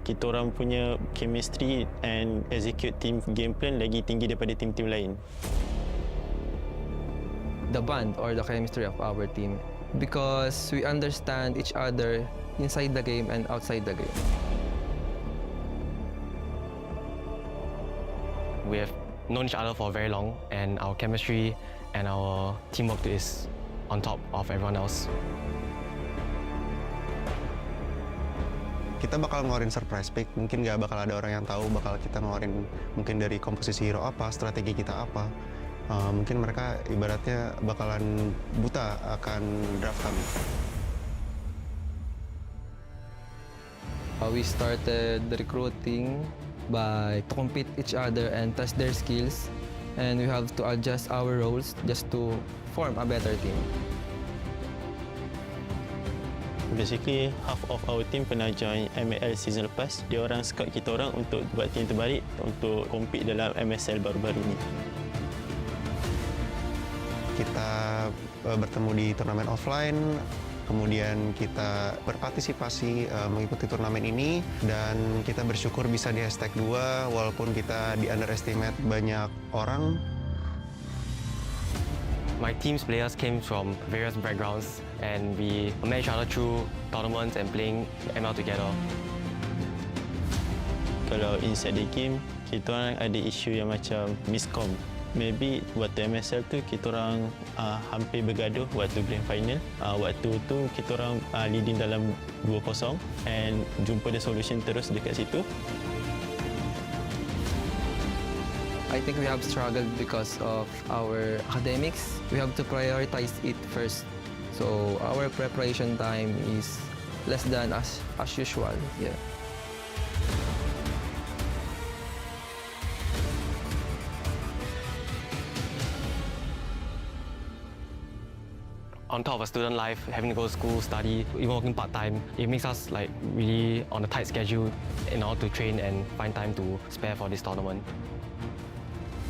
Kita orang punya chemistry and execute team game plan lagi tinggi daripada tim-tim lain. The bond or the chemistry of our team because we understand each other inside the game and outside the game. We have known each other for very long, and our chemistry and our teamwork is on top of everyone else. Kita bakal ngeluarin surprise pick, mungkin nggak bakal ada orang yang tahu bakal kita ngeluarin mungkin dari komposisi hero apa, strategi kita apa. Mungkin mereka ibaratnya bakalan buta akan draft kami. We started the recruiting by to compete each other and test their skills, and we have to adjust our roles just to form a better team. Basically, half of our team pernah join ML season lepas. Dia orang scout kita orang untuk buat team terbaik untuk compete dalam MSL baru-baru ni. Kita bertemu di turnamen offline, kemudian kita berpartisipasi mengikuti turnamen ini, dan kita bersyukur bisa di #2 walaupun kita di underestimate banyak orang. My team's players came from various backgrounds, and we met each other through tournaments and playing ML together. Kalau inside the game, kita orang ada isu yang macam miscom. Maybe waktu MSL tu kita orang hampir bergaduh waktu grand final. Waktu tu kita orang leading dalam 2-0 and jumpa the solution terus dekat situ. I think we have struggled because of our academics. We have to prioritize it first. So our preparation time is less than as usual. Yeah. On top of a student life, having to go to school, study, even working part-time, it makes us like really on a tight schedule in order to train and find time to spare for this tournament.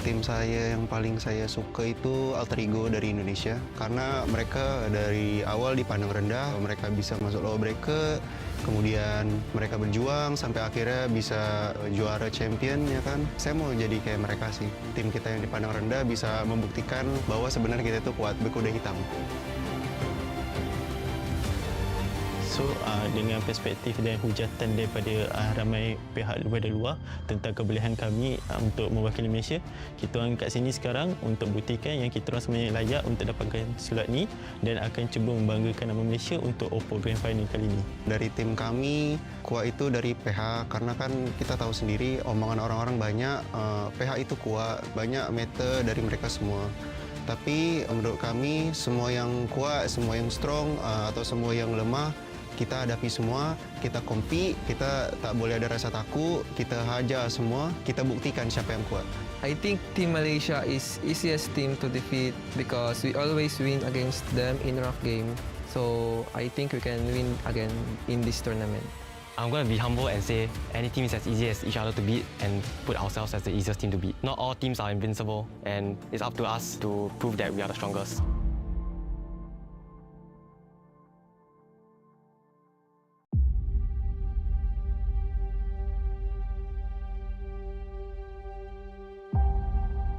Tim saya yang paling saya suka itu alter ego dari Indonesia, karena mereka dari awal dipandang rendah, mereka bisa masuk low bracket, kemudian mereka berjuang sampai akhirnya bisa juara champion, ya kan. Saya mau jadi kayak mereka sih. Tim kita yang dipandang rendah bisa membuktikan bahwa sebenarnya kita itu kuat, berkuda hitam. So dengan perspektif dan hujatan daripada ramai pihak daripada luar tentang kebolehan kami untuk mewakili Malaysia, kita orang kat sini sekarang untuk buktikan yang kita orang sebenarnya layak untuk dapatkan slot ni dan akan cuba membanggakan nama Malaysia untuk OPPO Grand Final kali ini. Dari tim kami, kuat itu dari PH, karena kan kita tahu sendiri omongan orang-orang banyak, PH itu kuat, banyak meter dari mereka semua. Tapi menurut kami, semua yang kuat, semua yang strong, atau semua yang lemah, kita hadapi semua, kita compete, kita tak boleh ada rasa takut, kita hajar semua, kita buktikan siapa yang kuat. I think Team Malaysia is easiest team to defeat because we always win against them in rough game. So I think we can win again in this tournament. I'm going to be humble and say any team is as easy as each other to beat and put ourselves as the easiest team to beat. Not all teams are invincible, and it's up to us to prove that we are the strongest.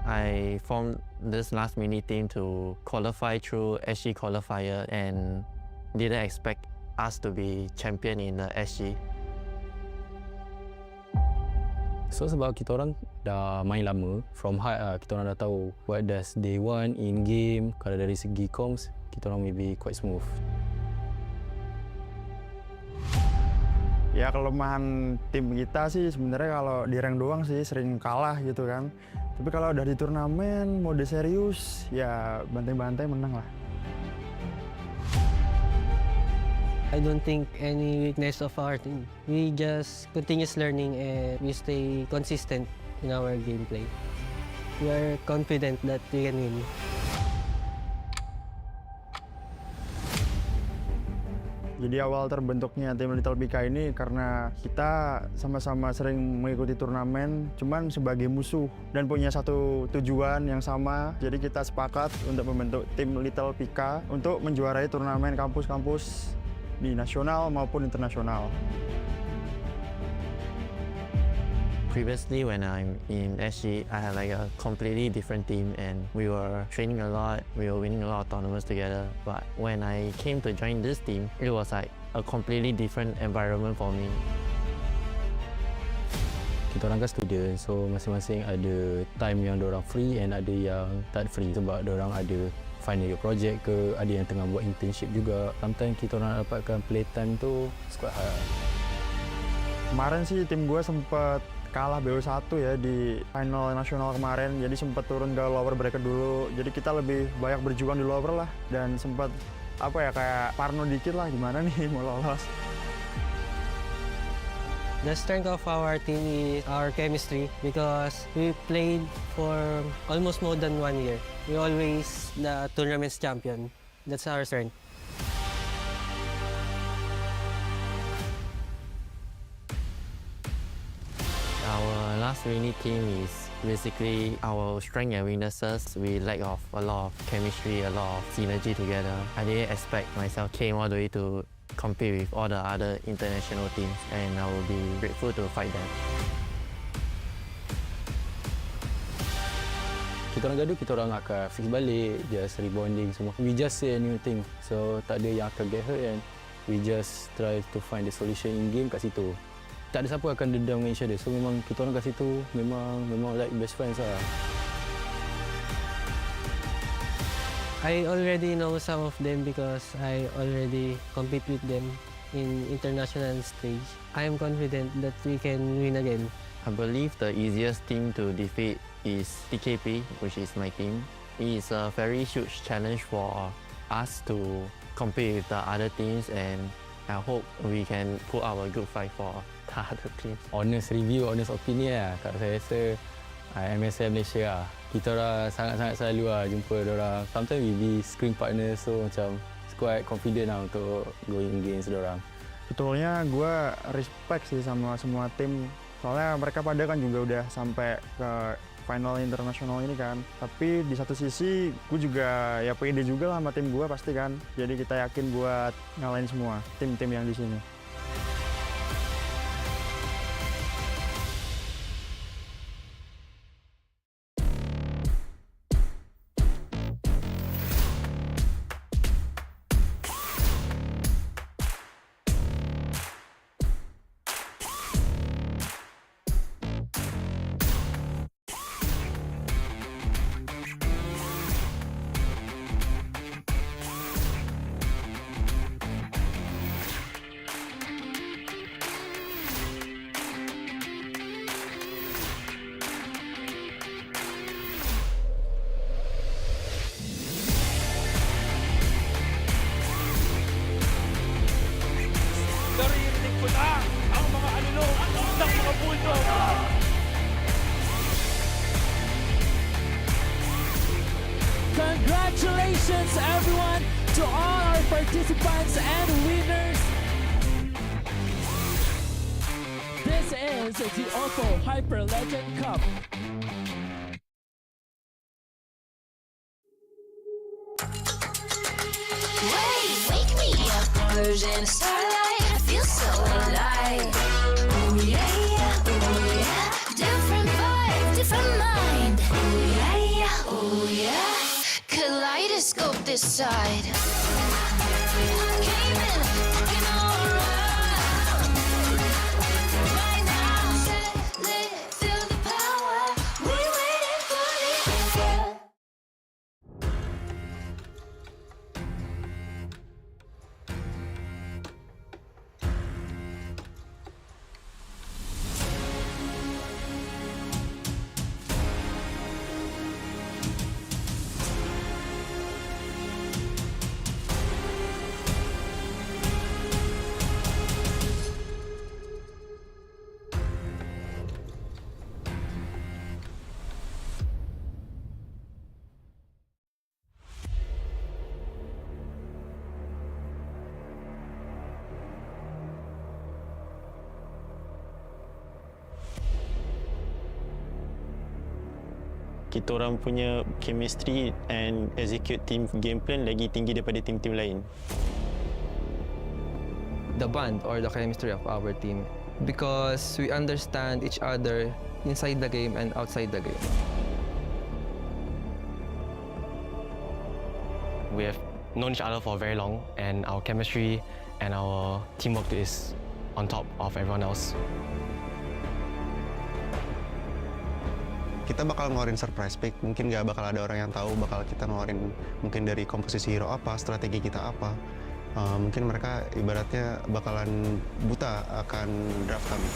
I formed this last mini team to qualify through SG qualifier and didn't expect us to be champion in the SG. So sebab kita orang dah main lama, from high kita orang dah tahu what does they want in game. Kalau dari segi comms, kita orang maybe quite smooth. Ya kelemahan tim kita sih sebenarnya kalau di rank doang sih sering kalah gitu kan. Tapi kalau udah di turnamen, mode serius, ya bantai-bantai menang lah. I don't think any weakness of our team. We just continuous learning and we stay consistent in our gameplay. We are confident that we can win. Jadi awal terbentuknya tim Little BK ini karena kita sama-sama sering mengikuti turnamen, cuman sebagai musuh dan punya satu tujuan yang sama. Jadi kita sepakat untuk membentuk tim Little BK untuk menjuarai turnamen kampus-kampus di nasional maupun internasional. Previously, when I'm in SG, I had like a completely different team and we were training a lot, we were winning a lot of tournaments together. But when I came to join this team, it was like a completely different environment for me. Kita orang kan student, so masing-masing ada time yang diorang free and ada yang tak free sebab diorang ada final year project ke, ada yang tengah buat internship juga. Sometimes kita orang dapatkan playtime tu quite hard. Kemarin sih tim gue sempat kalah BO1 ya di final nasional kemarin, jadi sempat turun ke lower bracket dulu. Jadi kita lebih banyak berjuang di lower lah dan sempat kayak parno dikit lah gimana nih mau lolos. The strength of our team is our chemistry because we played for almost more than 1 year. We always the tournament's champion. That's our strength. Our last winning team is basically our strength and weaknesses. We lack of a lot of chemistry, a lot of synergy together. I didn't expect myself came all the way to compete with all the other international teams and I will be grateful to fight them. Kita orang gaduh, kita orang akan fix balik, just rebonding semua. We just say a new thing, so tak ada yang akan get hurt and we just try to find the solution in game kat situ. Tak ada siapa akan dendam dengan each other, so memang kita orang kat situ memang like best friends lah. I already know some of them because I already compete with them in international stage. I am confident that we can win again. I believe the easiest team to defeat is TKP, which is my team. It is a very huge challenge for us to compete with the other teams and I hope we can put our good fight for the other teams. Honest review, honest opinion lah. Kalau saya rasa MSM Malaysia lah. Kita orang sangat-sangat selalu lah jumpa diorang. Sometimes we be screen partner, so macam quite confident lah untuk going against diorang. Betulnya gue respect sih sama semua tim. Soalnya mereka pada kan juga udah sampai ke final internasional ini kan. Tapi di satu sisi gue juga ya pede juga lah sama tim gue pasti kan. Jadi kita yakin buat ngalahin semua tim-tim yang di sini. Naririnig ko na ang mga alulong ng mga bulldog. Congratulations everyone to all our participants and winners. This is the OPPO Hyper Legend Cup. Wake me up, converge in the starlight. I feel so alive. Ooh yeah, yeah, ooh yeah. Different vibe, different mind. Ooh yeah, yeah, ooh yeah. Kaleidoscope this side. Came in, looking all around. Right now, set, lit, feel the power. We waiting for the answer. Kita orang punya chemistry and execute team game plan lagi tinggi daripada tim-tim lain. The bond or the chemistry of our team, because we understand each other inside the game and outside the game. We have known each other for very long, and our chemistry and our teamwork is on top of everyone else. Kita bakal ngeluarin surprise pick, mungkin nggak bakal ada orang yang tahu bakal kita ngeluarin mungkin dari komposisi hero apa, strategi kita apa. Mungkin mereka ibaratnya bakalan buta akan draft kami.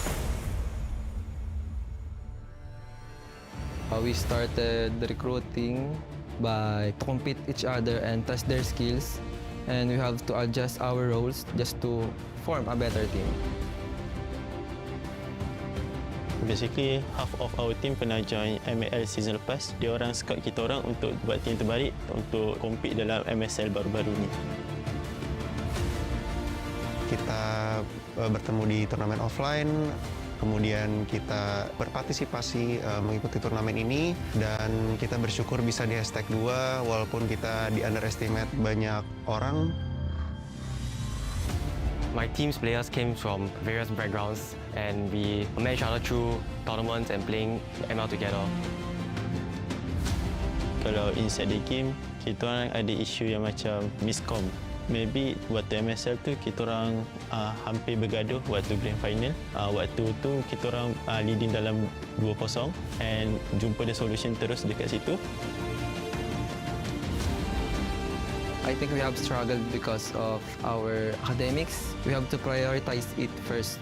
We started recruiting by compete each other and test their skills, and we have to adjust our roles just to form a better team. Basically, half of our team pernah join ML season lepas. Dia orang scout kita orang untuk buat team terbaik untuk compete dalam MSL baru-baru ni. Kita bertemu di turnamen offline, kemudian kita berpartisipasi mengikuti turnamen ini, dan kita bersyukur bisa di hashtag 2 walaupun kita di underestimate banyak orang. My team's players came from various backgrounds, and we met each other through tournaments and playing ML together. Kalau inside the game, kita orang ada isu yang macam miscom. Maybe waktu MSL tu kita orang hampir bergaduh waktu grand final. Waktu tu kita orang leading dalam 2-0 and jumpa the solution terus dekat situ. I think we have struggled because of our academics. We have to prioritize it first.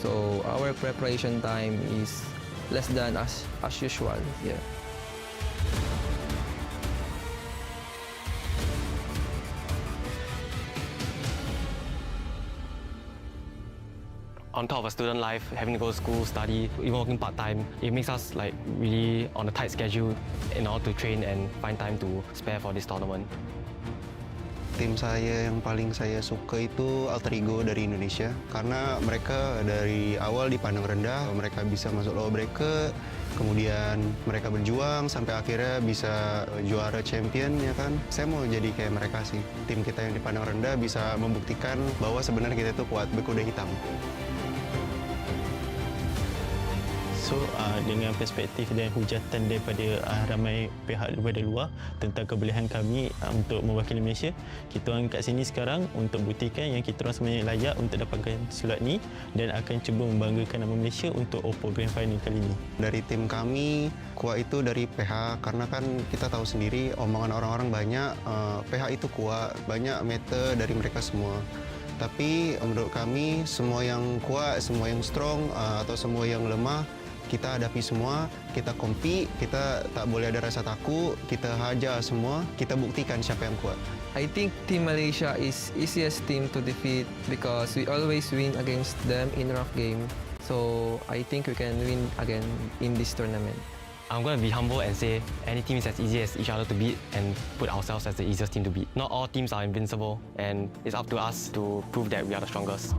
So our preparation time is less than as usual. Yeah. On top of a student life, having to go to school, study, even working part-time, it makes us like really on a tight schedule in order to train and find time to spare for this tournament. Tim saya yang paling saya suka itu alter ego dari Indonesia, karena mereka dari awal dipandang rendah, mereka bisa masuk low bracket, kemudian mereka berjuang sampai akhirnya bisa juara champion, ya kan. Saya mau jadi kayak mereka sih. Tim kita yang dipandang rendah bisa membuktikan bahwa sebenarnya kita itu kuat, berkuda hitam. So, dengan perspektif dan hujatan daripada ramai pihak daripada luar tentang kebolehan kami untuk mewakili Malaysia, kita orang kat sini sekarang untuk buktikan yang kita orang sebenarnya layak untuk dapatkan slot ni dan akan cuba membanggakan nama Malaysia untuk OPPO Grand Final kali ini. Dari tim kami, kuat itu dari PH, karena kan kita tahu sendiri omongan orang-orang banyak, PH itu kuat, banyak meta dari mereka semua. Tapi menurut kami, semua yang kuat, semua yang strong, atau semua yang lemah, kita hadapi semua, kita compete, kita tak boleh ada rasa takut, kita hajar semua, kita buktikan siapa yang kuat. I think Team Malaysia is easiest team to defeat because we always win against them in rough game. So I think we can win again in this tournament. I'm going to be humble and say any team is as easy as each other to beat and put ourselves as the easiest team to beat. Not all teams are invincible, and it's up to us to prove that we are the strongest.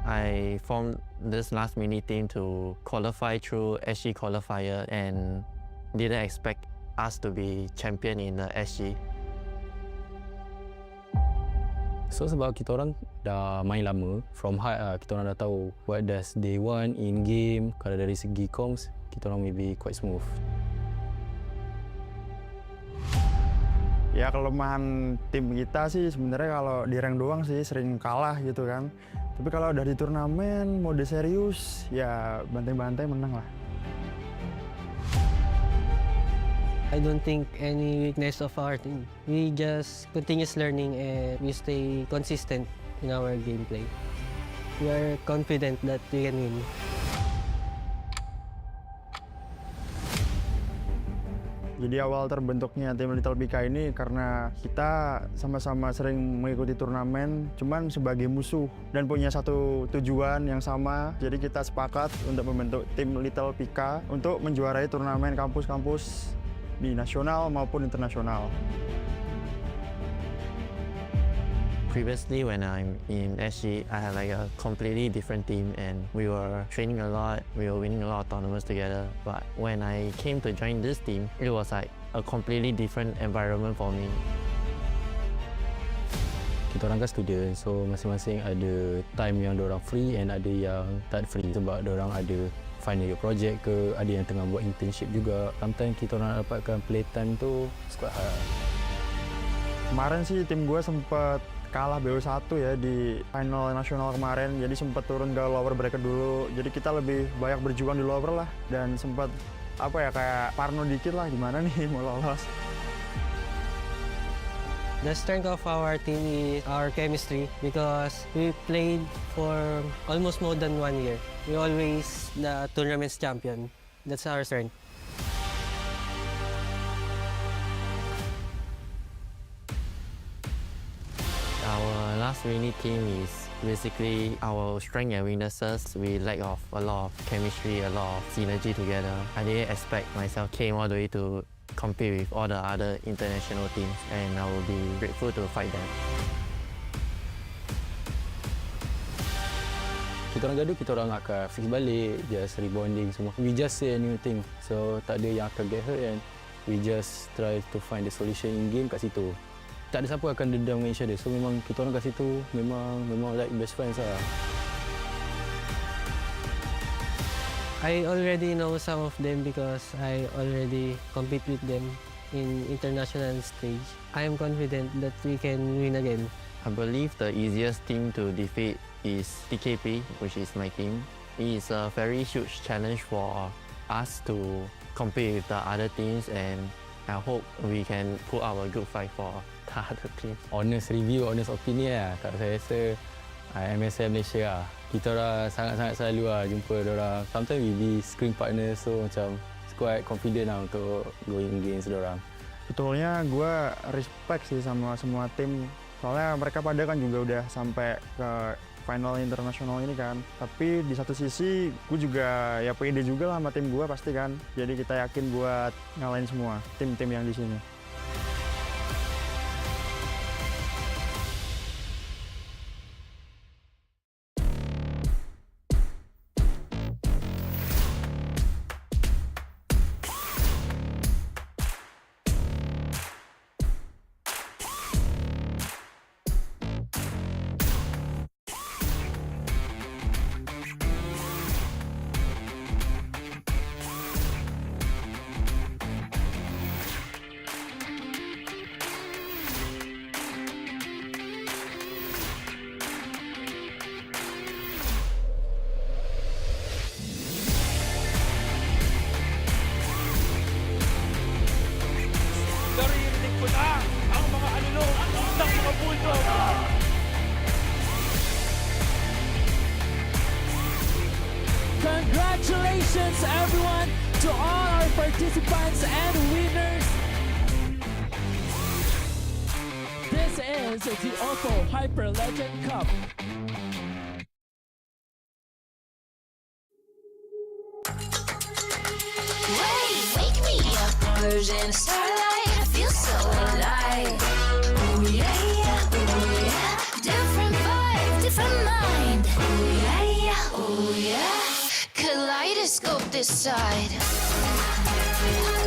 I formed this last mini team to qualify through SG qualifier and didn't expect us to be champion in the SG. So sebab kita orang dah main lama, from heart kita orang dah tahu what does they want in game. Kalau dari segi comms, kita orang maybe quite smooth. Ya kelemahan tim kita sih sebenarnya kalau di rank doang sih sering kalah gitu kan. Tapi kalau udah di turnamen, mode serius, ya bantai-bantai menang lah. I don't think any weakness of our team. We just continuous learning and we stay consistent in our gameplay. We are confident that we can win. Jadi awal terbentuknya tim Little BK ini karena kita sama-sama sering mengikuti turnamen, cuman sebagai musuh dan punya satu tujuan yang sama. Jadi kita sepakat untuk membentuk tim Little BK untuk menjuarai turnamen kampus-kampus di nasional maupun internasional. Previously, when I'm in SG, I had like a completely different team and we were training a lot, we were winning a lot of tournaments together. But when I came to join this team, it was like a completely different environment for me. Kita orang kan student, so masing-masing ada time yang diorang free and ada yang tak free sebab diorang ada final year project ke, ada yang tengah buat internship juga. Sometimes kita orang dapatkan playtime tu quite hard. Kemarin sih tim gue sempat kalah BO1 ya di final nasional kemarin, jadi sempat turun ke lower bracket dulu. Jadi kita lebih banyak berjuang di lower lah, dan sempat kayak parno dikit lah gimana nih mau lolos. The strength of our team is our chemistry because we played for almost more than 1 year. We always the tournament's champion. That's our strength. Our last winning team is basically our strength and weaknesses. We lack of a lot of chemistry, a lot of synergy together. I didn't expect myself came all the way to compete with all the other international teams, and I will be grateful to fight them. Kita orang gaduh, kita orang akan fix balik, just rebonding semua. We just say a new thing, so tak ada yang akan get hurt and we just try to find the solution in game kat situ. Tak ada siapa akan dendam dengan each other, so memang kita orang kat situ memang like best friends lah. I already know some of them because I already compete with them in international stage. I am confident that we can win again. I believe the easiest team to defeat is TKP, which is my team. It is a very huge challenge for us to compete with the other teams, and I hope we can put up a good fight for the other teams. Honest review, honest opinion lah. Kalau saya rasa MSM Malaysia lah. Kita orang sangat-sangat selalu lah jumpa diorang. Sometimes we be screen partner, so macam quite confident lah untuk going against diorang. Betulnya gue respect sih sama semua tim. Soalnya mereka pada kan juga udah sampai ke final internasional ini kan. Tapi di satu sisi gue juga ya pede juga lah sama tim gue pasti kan. Jadi kita yakin buat ngalahin semua tim-tim yang di sini. Naririnig ko na ang mga alulong ng mga bulldog. Congratulations everyone to all our participants and winners. This is the OPPO Hyper Legend Cup. Wake me up, converge in starlight. I feel so alive. Ooh yeah, yeah, ooh yeah. Different vibe, different mind. Ooh yeah, yeah, ooh yeah. Kaleidoscope this side.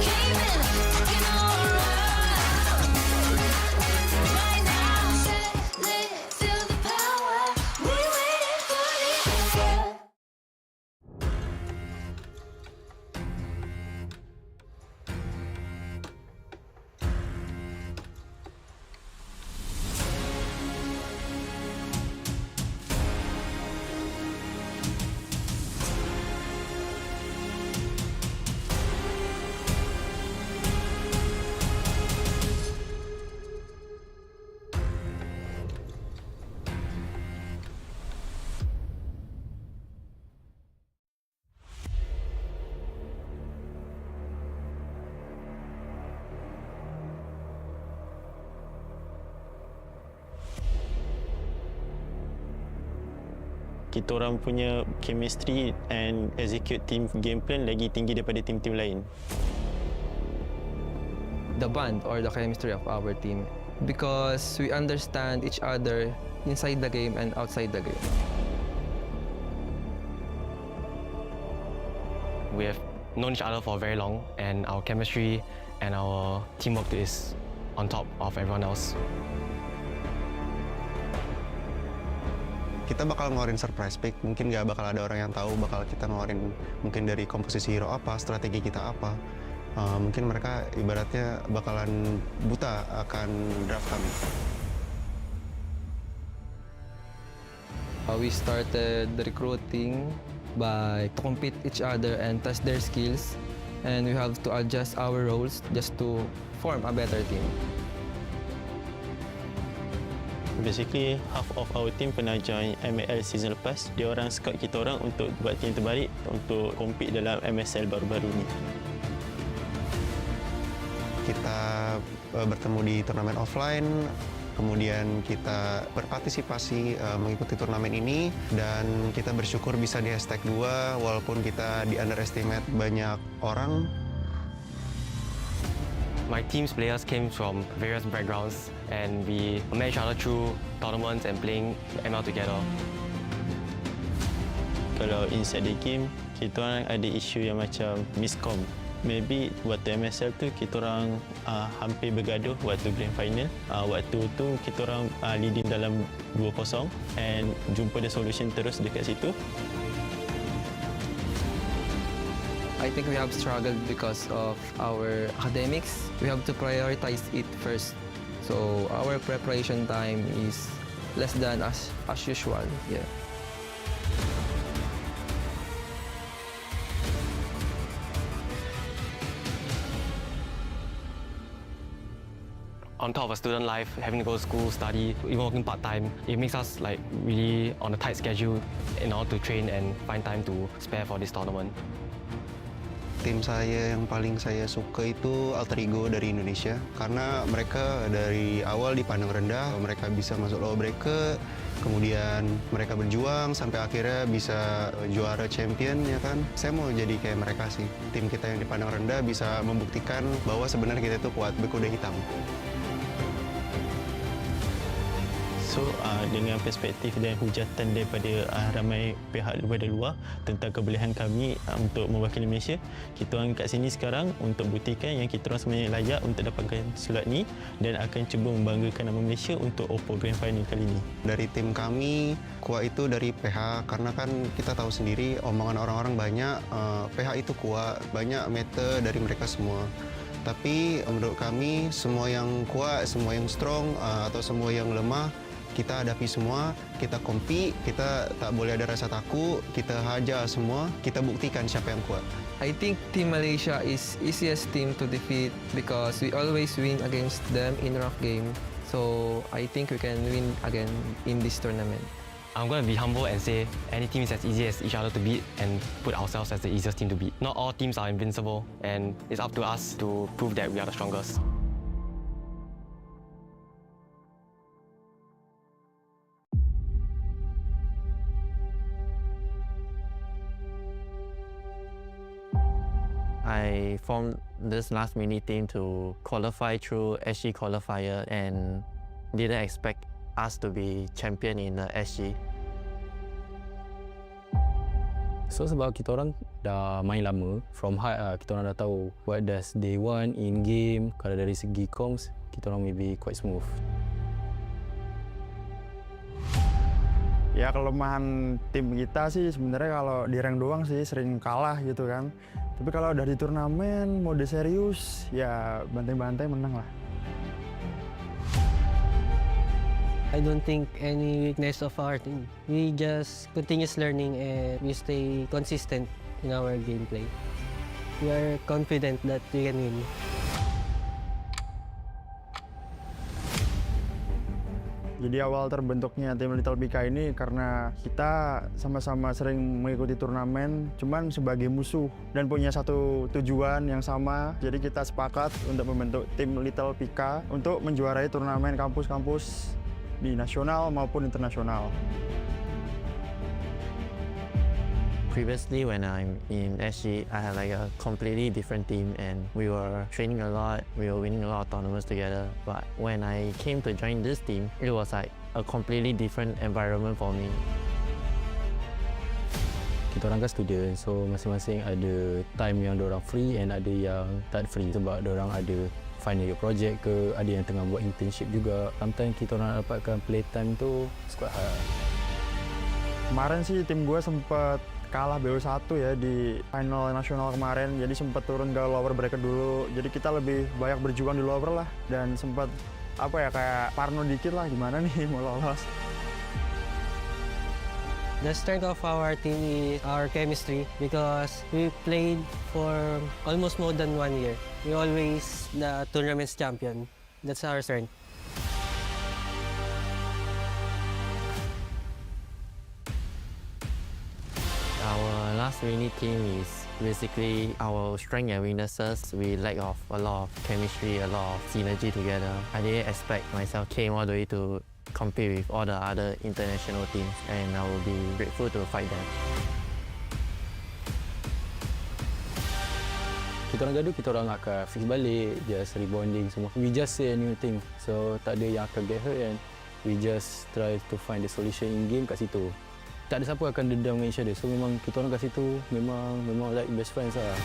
Came in, looking alright. Right now, set, lit, feel the power. We waiting for the answer. Kita orang punya chemistry and execute team game plan lagi tinggi daripada tim-tim lain. The bond or the chemistry of our team, because we understand each other inside the game and outside the game. We have known each other for very long, and our chemistry and our teamwork is on top of everyone else. Kita bakal ngeluarin surprise pick, mungkin nggak bakal ada orang yang tahu bakal kita ngeluarin mungkin dari komposisi hero apa, strategi kita apa. Mungkin mereka ibaratnya bakalan buta akan draft kami. We started the recruiting by to compete each other and test their skills, and we have to adjust our roles just to form a better team. Basically, half of our team pernah join ML season lepas. Dia orang scout kita orang untuk buat team terbaik untuk compete dalam MSL baru-baru ni. Kita bertemu di turnamen offline, kemudian kita berpartisipasi mengikuti turnamen ini, dan kita bersyukur bisa di hashtag 2 walaupun kita di underestimate banyak orang. My team's players came from various backgrounds and we met each other through tournaments and playing ML together. Kalau inside the game, kita orang ada isu yang macam miscom. Maybe waktu MSL tu kita orang hampir bergaduh waktu grand final. Waktu tu kita orang leading dalam 2-0 and jumpa the solution terus dekat situ. I think we have struggled because of our academics. We have to prioritize it first. So our preparation time is less than as usual. Yeah. On top of a student life, having to go to school, study, even working part-time, it makes us like really on a tight schedule in order to train and find time to spare for this tournament. Tim saya yang paling saya suka itu alter ego dari Indonesia, karena mereka dari awal dipandang rendah, mereka bisa masuk low bracket, kemudian mereka berjuang sampai akhirnya bisa juara champion, ya kan. Saya mau jadi kayak mereka sih. Tim kita yang dipandang rendah bisa membuktikan bahwa sebenarnya kita itu kuat, berkuda hitam. So, dengan perspektif dan hujatan daripada ramai pihak daripada luar tentang kebolehan kami untuk mewakili Malaysia, kita orang kat sini sekarang untuk buktikan yang kita orang sebenarnya layak untuk dapatkan slot ni dan akan cuba membanggakan nama Malaysia untuk OPPO Grand Final kali ini. Dari tim kami, kuat itu dari PH, karena kan kita tahu sendiri omongan orang-orang banyak, PH itu kuat, banyak meter dari mereka semua. Tapi menurut kami, semua yang kuat, semua yang strong, atau semua yang lemah, kita hadapi semua, kita compete, kita tak boleh ada rasa takut, kita hajar semua, kita buktikan siapa yang kuat. I think Team Malaysia is easiest team to defeat because we always win against them in rough game. So I think we can win again in this tournament. I'm going to be humble and say any team is as easy as each other to beat and put ourselves as the easiest team to beat. Not all teams are invincible and it's up to us to prove that we are the strongest. I formed this last mini team to qualify through SG qualifier and didn't expect us to be champion in the SG. So sebab kita orang dah main lama, from heart kita orang dah tahu what does they want in game. Kalau dari segi comms, kita orang maybe quite smooth. Ya kelemahan tim kita sih sebenarnya kalau di rank doang sih sering kalah gitu kan. Tapi kalau udah di turnamen, mode serius, ya bantai-bantai menang lah. I don't think any weakness of our team. We just continuous learning and we stay consistent in our gameplay. We are confident that we can win. Jadi awal terbentuknya tim Little PK ini karena kita sama-sama sering mengikuti turnamen, cuman sebagai musuh dan punya satu tujuan yang sama. Jadi kita sepakat untuk membentuk tim Little PK untuk menjuarai turnamen kampus-kampus di nasional maupun internasional. Previously, when I'm in SG, I had like a completely different team and we were training a lot, we were winning a lot of tournaments together. But when I came to join this team, it was like a completely different environment for me. Kita Kita orang kan student, so masing-masing ada time yang diorang free and ada yang tak free sebab diorang ada final year project ke, ada yang tengah buat internship juga. Sometimes kita orang dapatkan playtime tu quite hard. Kemarin sih tim gue sempat kalah BO1 ya di final nasional kemarin, jadi sempat turun ke lower bracket dulu. Jadi kita lebih banyak berjuang di lower lah, dan sempat kayak parno dikit lah gimana nih mau lolos. The strength of our team is our chemistry because we played for almost more than 1 year. We always the tournament's champion. That's our strength. Our last rainy team is basically our strength and weaknesses. We lack of a lot of chemistry, a lot of synergy together. I didn't expect myself came all the way to compete with all the other international teams, and I will be grateful to fight them. Kita orang gaduh, kita orang akan fix balik, just rebonding semua. We just say a new thing, so tak ada yang akan get hurt and we just try to find the solution in game kat situ. Tak ada siapa akan dendam dengan each other, so memang kita orang kat situ memang like best friends lah.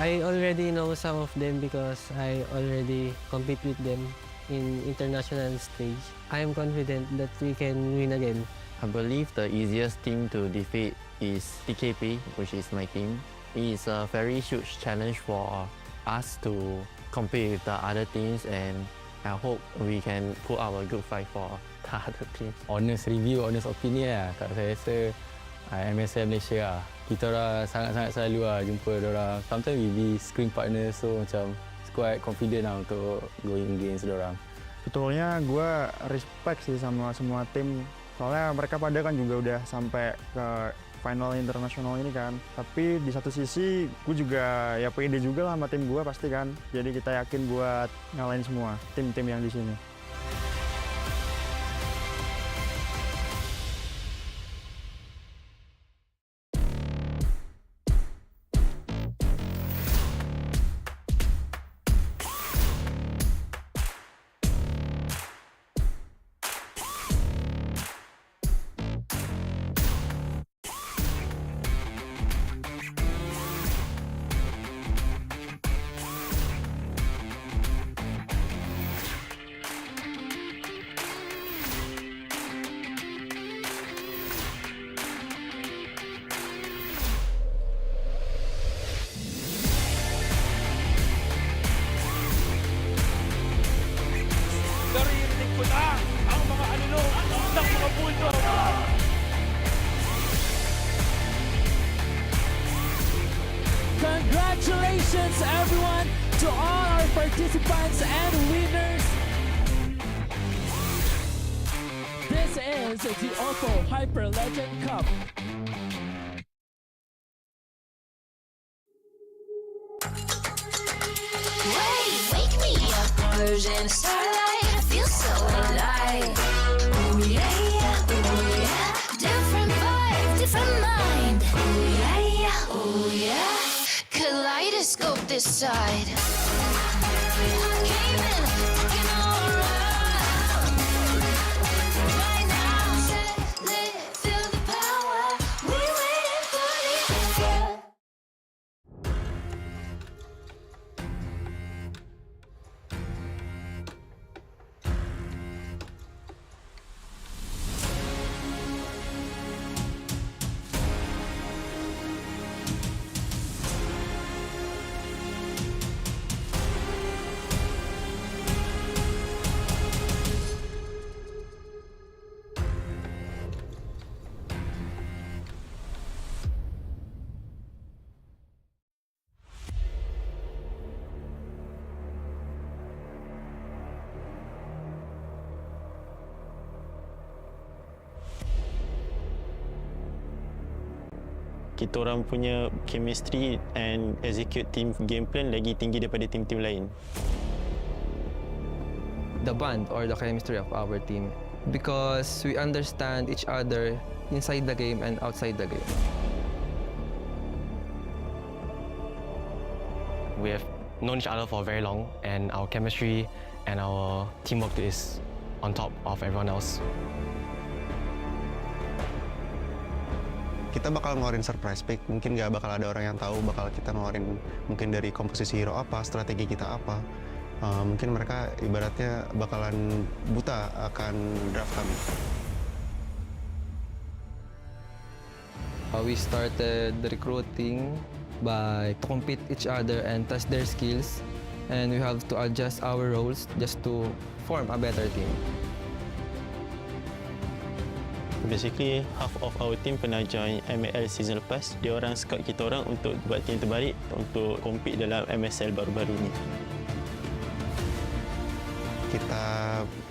I already know some of them because I already compete with them in international stage. I am confident that we can win again. I believe the easiest team to defeat is TKP, which is my team. It is a very huge challenge for us to compete with the other teams, and I hope we can put our good fight for the other teams. Honest review, honest opinion lah. Kat saya rasa MCS Malaysia lah. Kita orang sangat-sangat selalu lah jumpa diorang. Sometimes we be screen partner, so macam quite confident lah untuk going against diorang. Betulnya gue respect sih sama semua tim. Soalnya mereka pada kan juga udah sampai ke final internasional ini kan. Tapi di satu sisi gue juga ya pede juga lah sama tim gue pasti kan. Jadi kita yakin buat ngalahin semua tim-tim yang di sini. Naririnig ko na ang mga alulong ng mga bulldog. Congratulations everyone to all our participants and winners. This is the OPPO Hyper Legend Cup. Wake me up, converge in the starlight. I feel so alive. Ooh yeah, yeah, ooh yeah. Different vibe, different mind. Ooh yeah, yeah, ooh yeah. Kaleidoscope this side. Came in, looking all around. Right now, set, lit, feel the power. We waiting for the answer. Kita orang punya chemistry and execute team game plan lagi tinggi daripada tim-tim lain. The bond or the chemistry of our team, because we understand each other inside the game and outside the game. We have known each other for very long, and our chemistry and our teamwork is on top of everyone else. Kita bakal ngeluarin surprise pick, mungkin nggak bakal ada orang yang tahu bakal kita ngeluarin mungkin dari komposisi hero apa, strategi kita apa. Mungkin mereka ibaratnya bakalan buta akan draft kami. We started the recruiting by compete each other and test their skills, and we have to adjust our roles just to form a better team. Basically, half of our team pernah join ML season lepas. Dia orang scout kita orang untuk buat team terbaik untuk compete dalam MSL baru-baru ni. Kita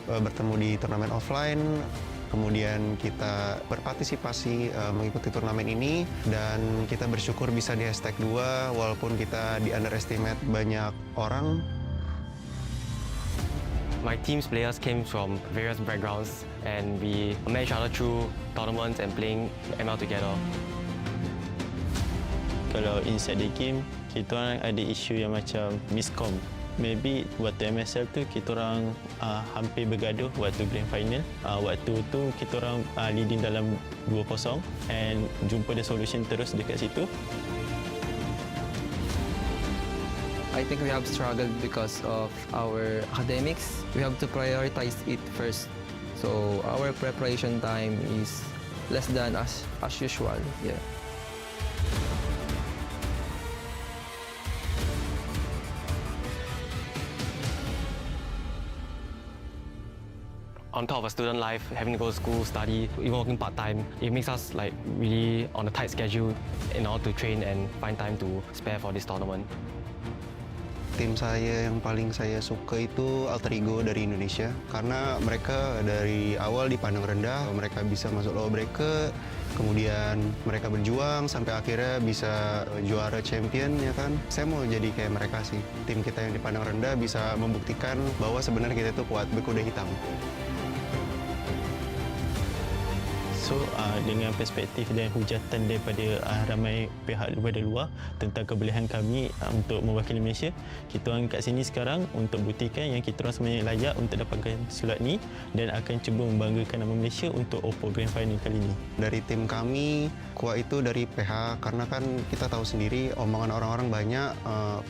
bertemu di turnamen offline, kemudian kita berpartisipasi mengikuti turnamen ini, dan kita bersyukur bisa di hashtag 2 walaupun kita di underestimate banyak orang. My team's players came from various backgrounds and we met each other through tournaments and playing ML together. Kalau inside the game, kita orang ada isu yang macam miscom. Maybe waktu MSL tu kita orang hampir bergaduh waktu grand final. Waktu tu kita orang leading dalam 2-0 and jumpa the solution terus dekat situ. I think we have struggled because of our academics. We have to prioritize it first. So our preparation time is less than as usual. Yeah. On top of a student life, having to go to school, study, even working part-time, it makes us like really on a tight schedule in order to train and find time to spare for this tournament. Tim saya yang paling saya suka itu alter ego dari Indonesia, karena mereka dari awal dipandang rendah, mereka bisa masuk low bracket, kemudian mereka berjuang sampai akhirnya bisa juara champion, ya kan. Saya mau jadi kayak mereka sih. Tim kita yang dipandang rendah bisa membuktikan bahwa sebenarnya kita itu kuat, berkuda hitam. So, dengan perspektif dan hujatan daripada ramai pihak daripada luar tentang kebolehan kami untuk mewakili Malaysia, kita orang kat sini sekarang untuk buktikan yang kita orang sebenarnya layak untuk dapatkan slot ni dan akan cuba membanggakan nama Malaysia untuk OPPO Grand Final kali ini. Dari tim kami, kuat itu dari PH, karena kan kita tahu sendiri omongan orang-orang banyak,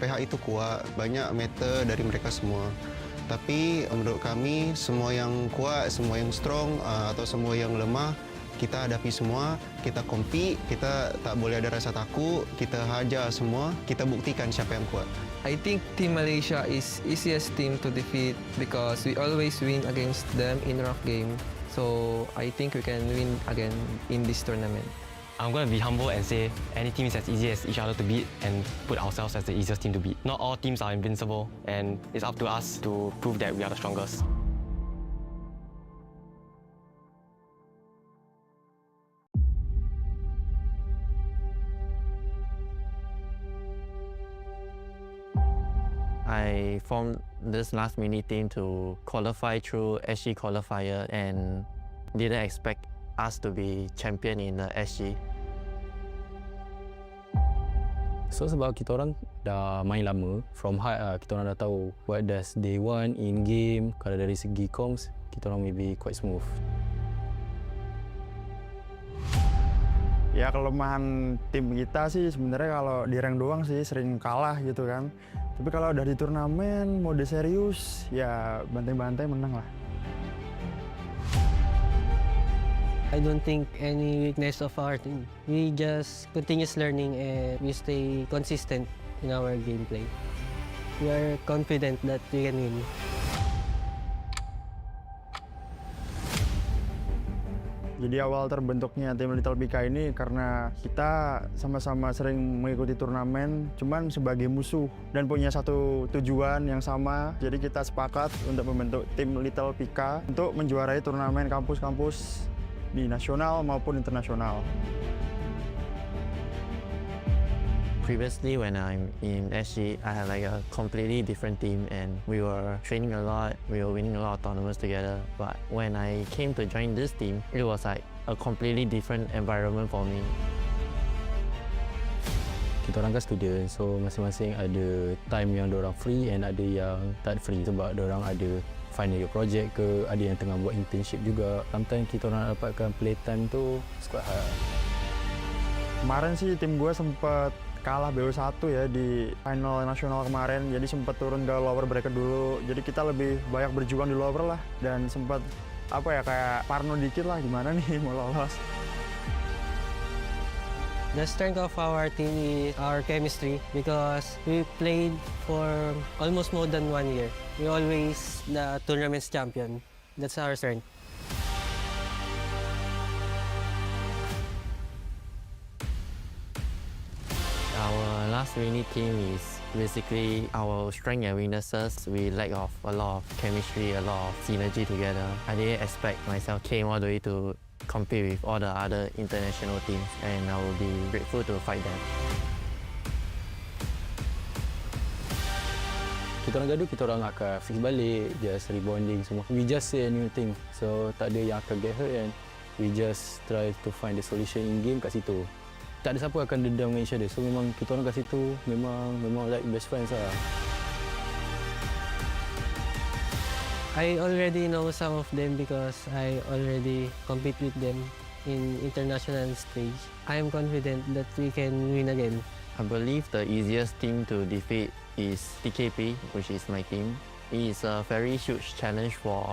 PH itu kuat, banyak meter dari mereka semua. Tapi menurut kami, semua yang kuat, semua yang strong, atau semua yang lemah, kita hadapi semua, kita compete, kita tak boleh ada rasa takut, kita hajar semua, kita buktikan siapa yang kuat. I think Team Malaysia is easiest team to defeat because we always win against them in rough game. So I think we can win again in this tournament. I'm going to be humble and say any team is as easy as each other to beat and put ourselves as the easiest team to beat. Not all teams are invincible, and it's up to us to prove that we are the strongest. I formed this last mini team to qualify through SG qualifier and didn't expect us to be champion in the SG. So sebab kita orang dah main lama, from heart lah, kita orang dah tahu what does they want in game. Kalau dari segi comms, kita orang maybe quite smooth. Ya kelemahan tim kita sih sebenarnya kalau di rank doang sih sering kalah gitu kan. Tapi kalau udah di turnamen, mode serius, ya bantai-bantai menang lah. I don't think any weakness of our team. We just continuous learning and we stay consistent in our gameplay. We are confident that we can win. Jadi awal terbentuknya tim Little BK ini karena kita sama-sama sering mengikuti turnamen, cuman sebagai musuh dan punya satu tujuan yang sama. Jadi kita sepakat untuk membentuk tim Little BK untuk menjuarai turnamen kampus-kampus di nasional maupun internasional. Previously, when I'm in SG, I had like a completely different team and we were training a lot, we were winning a lot of tournaments together. But when I came to join this team, it was like a completely different environment for me. Kita orang kan student, so masing-masing ada time yang diorang free and ada yang tak free sebab diorang ada final year project ke, ada yang tengah buat internship juga. Sometimes kita orang dapatkan playtime tu quite hard. Kemarin sih tim gue sempet kalah BO1 ya di final nasional kemarin, jadi sempat turun ke lower bracket dulu. Jadi kita lebih banyak berjuang di lower lah, dan sempat kayak parno dikit lah gimana nih mau lolos. The strength of our team is our chemistry because we played for almost more than 1 year. We always the tournament's champion. That's our strength. Our last winning team is basically our strength and weaknesses. We lack of a lot of chemistry, a lot of synergy together. I didn't expect myself came all the way to compete with all the other international teams, and I will be grateful to fight them. Kita orang gaduh, kita orang akan fix balik, just rebonding semua. We just say a new thing, so tak ada yang akan get hurt, and we just try to find the solution in game kat situ. Tak ada siapa akan dendam dengan each other, so memang kita orang kat situ memang like best friends lah. I already know some of them because I already compete with them in international stage. I am confident that we can win again. I believe the easiest team to defeat is TKP, which is my team. It is a very huge challenge for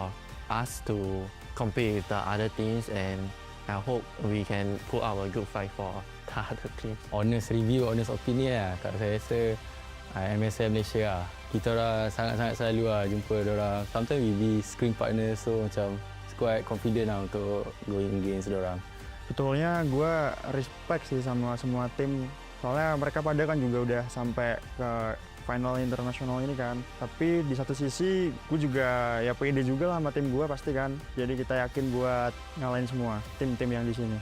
us to compete with the other teams, and I hope we can put our good fight for the other teams. Honest review, honest opinion lah. Kat saya rasa MSM Malaysia lah. Kita orang sangat-sangat selalu lah jumpa diorang. Sometimes we be screen partner, so macam quite confident lah untuk going against diorang. Betulnya gue respect sih sama semua tim. Soalnya mereka pada kan juga udah sampai ke final internasional ini kan. Tapi di satu sisi gue juga ya pede juga lah sama tim gue pasti kan. Jadi kita yakin buat ngalahin semua tim-tim yang di sini.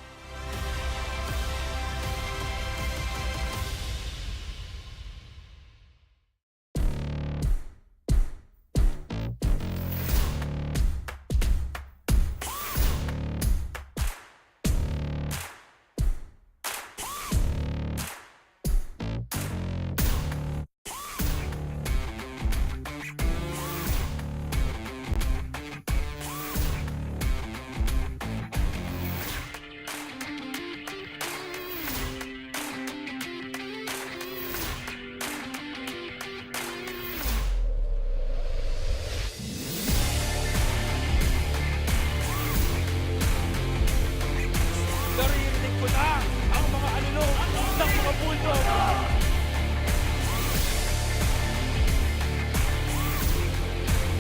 Naririnig ko na ang mga alulong ng mga bulldog.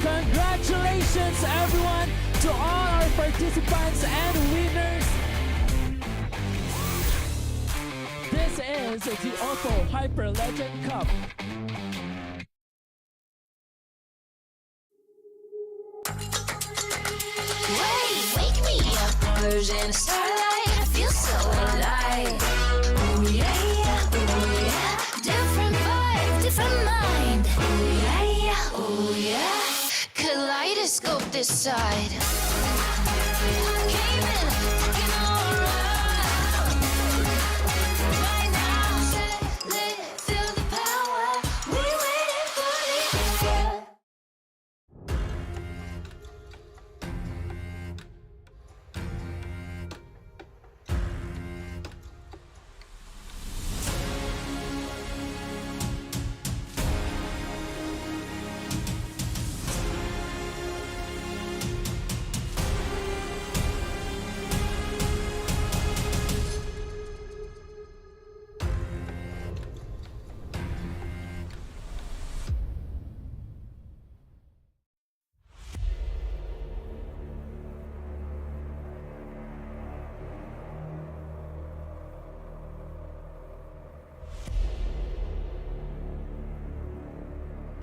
Congratulations everyone to all our participants and winners. This is the OPPO Hyper Legend Cup. Wake me up, converge in the starlight. I feel so alive. Ooh yeah, yeah, ooh yeah. Different vibe, different mind. Ooh yeah, yeah, ooh yeah. Kaleidoscope this side. Came in, looking alright. Right now, set, lit, feel the power. We waiting for the answer.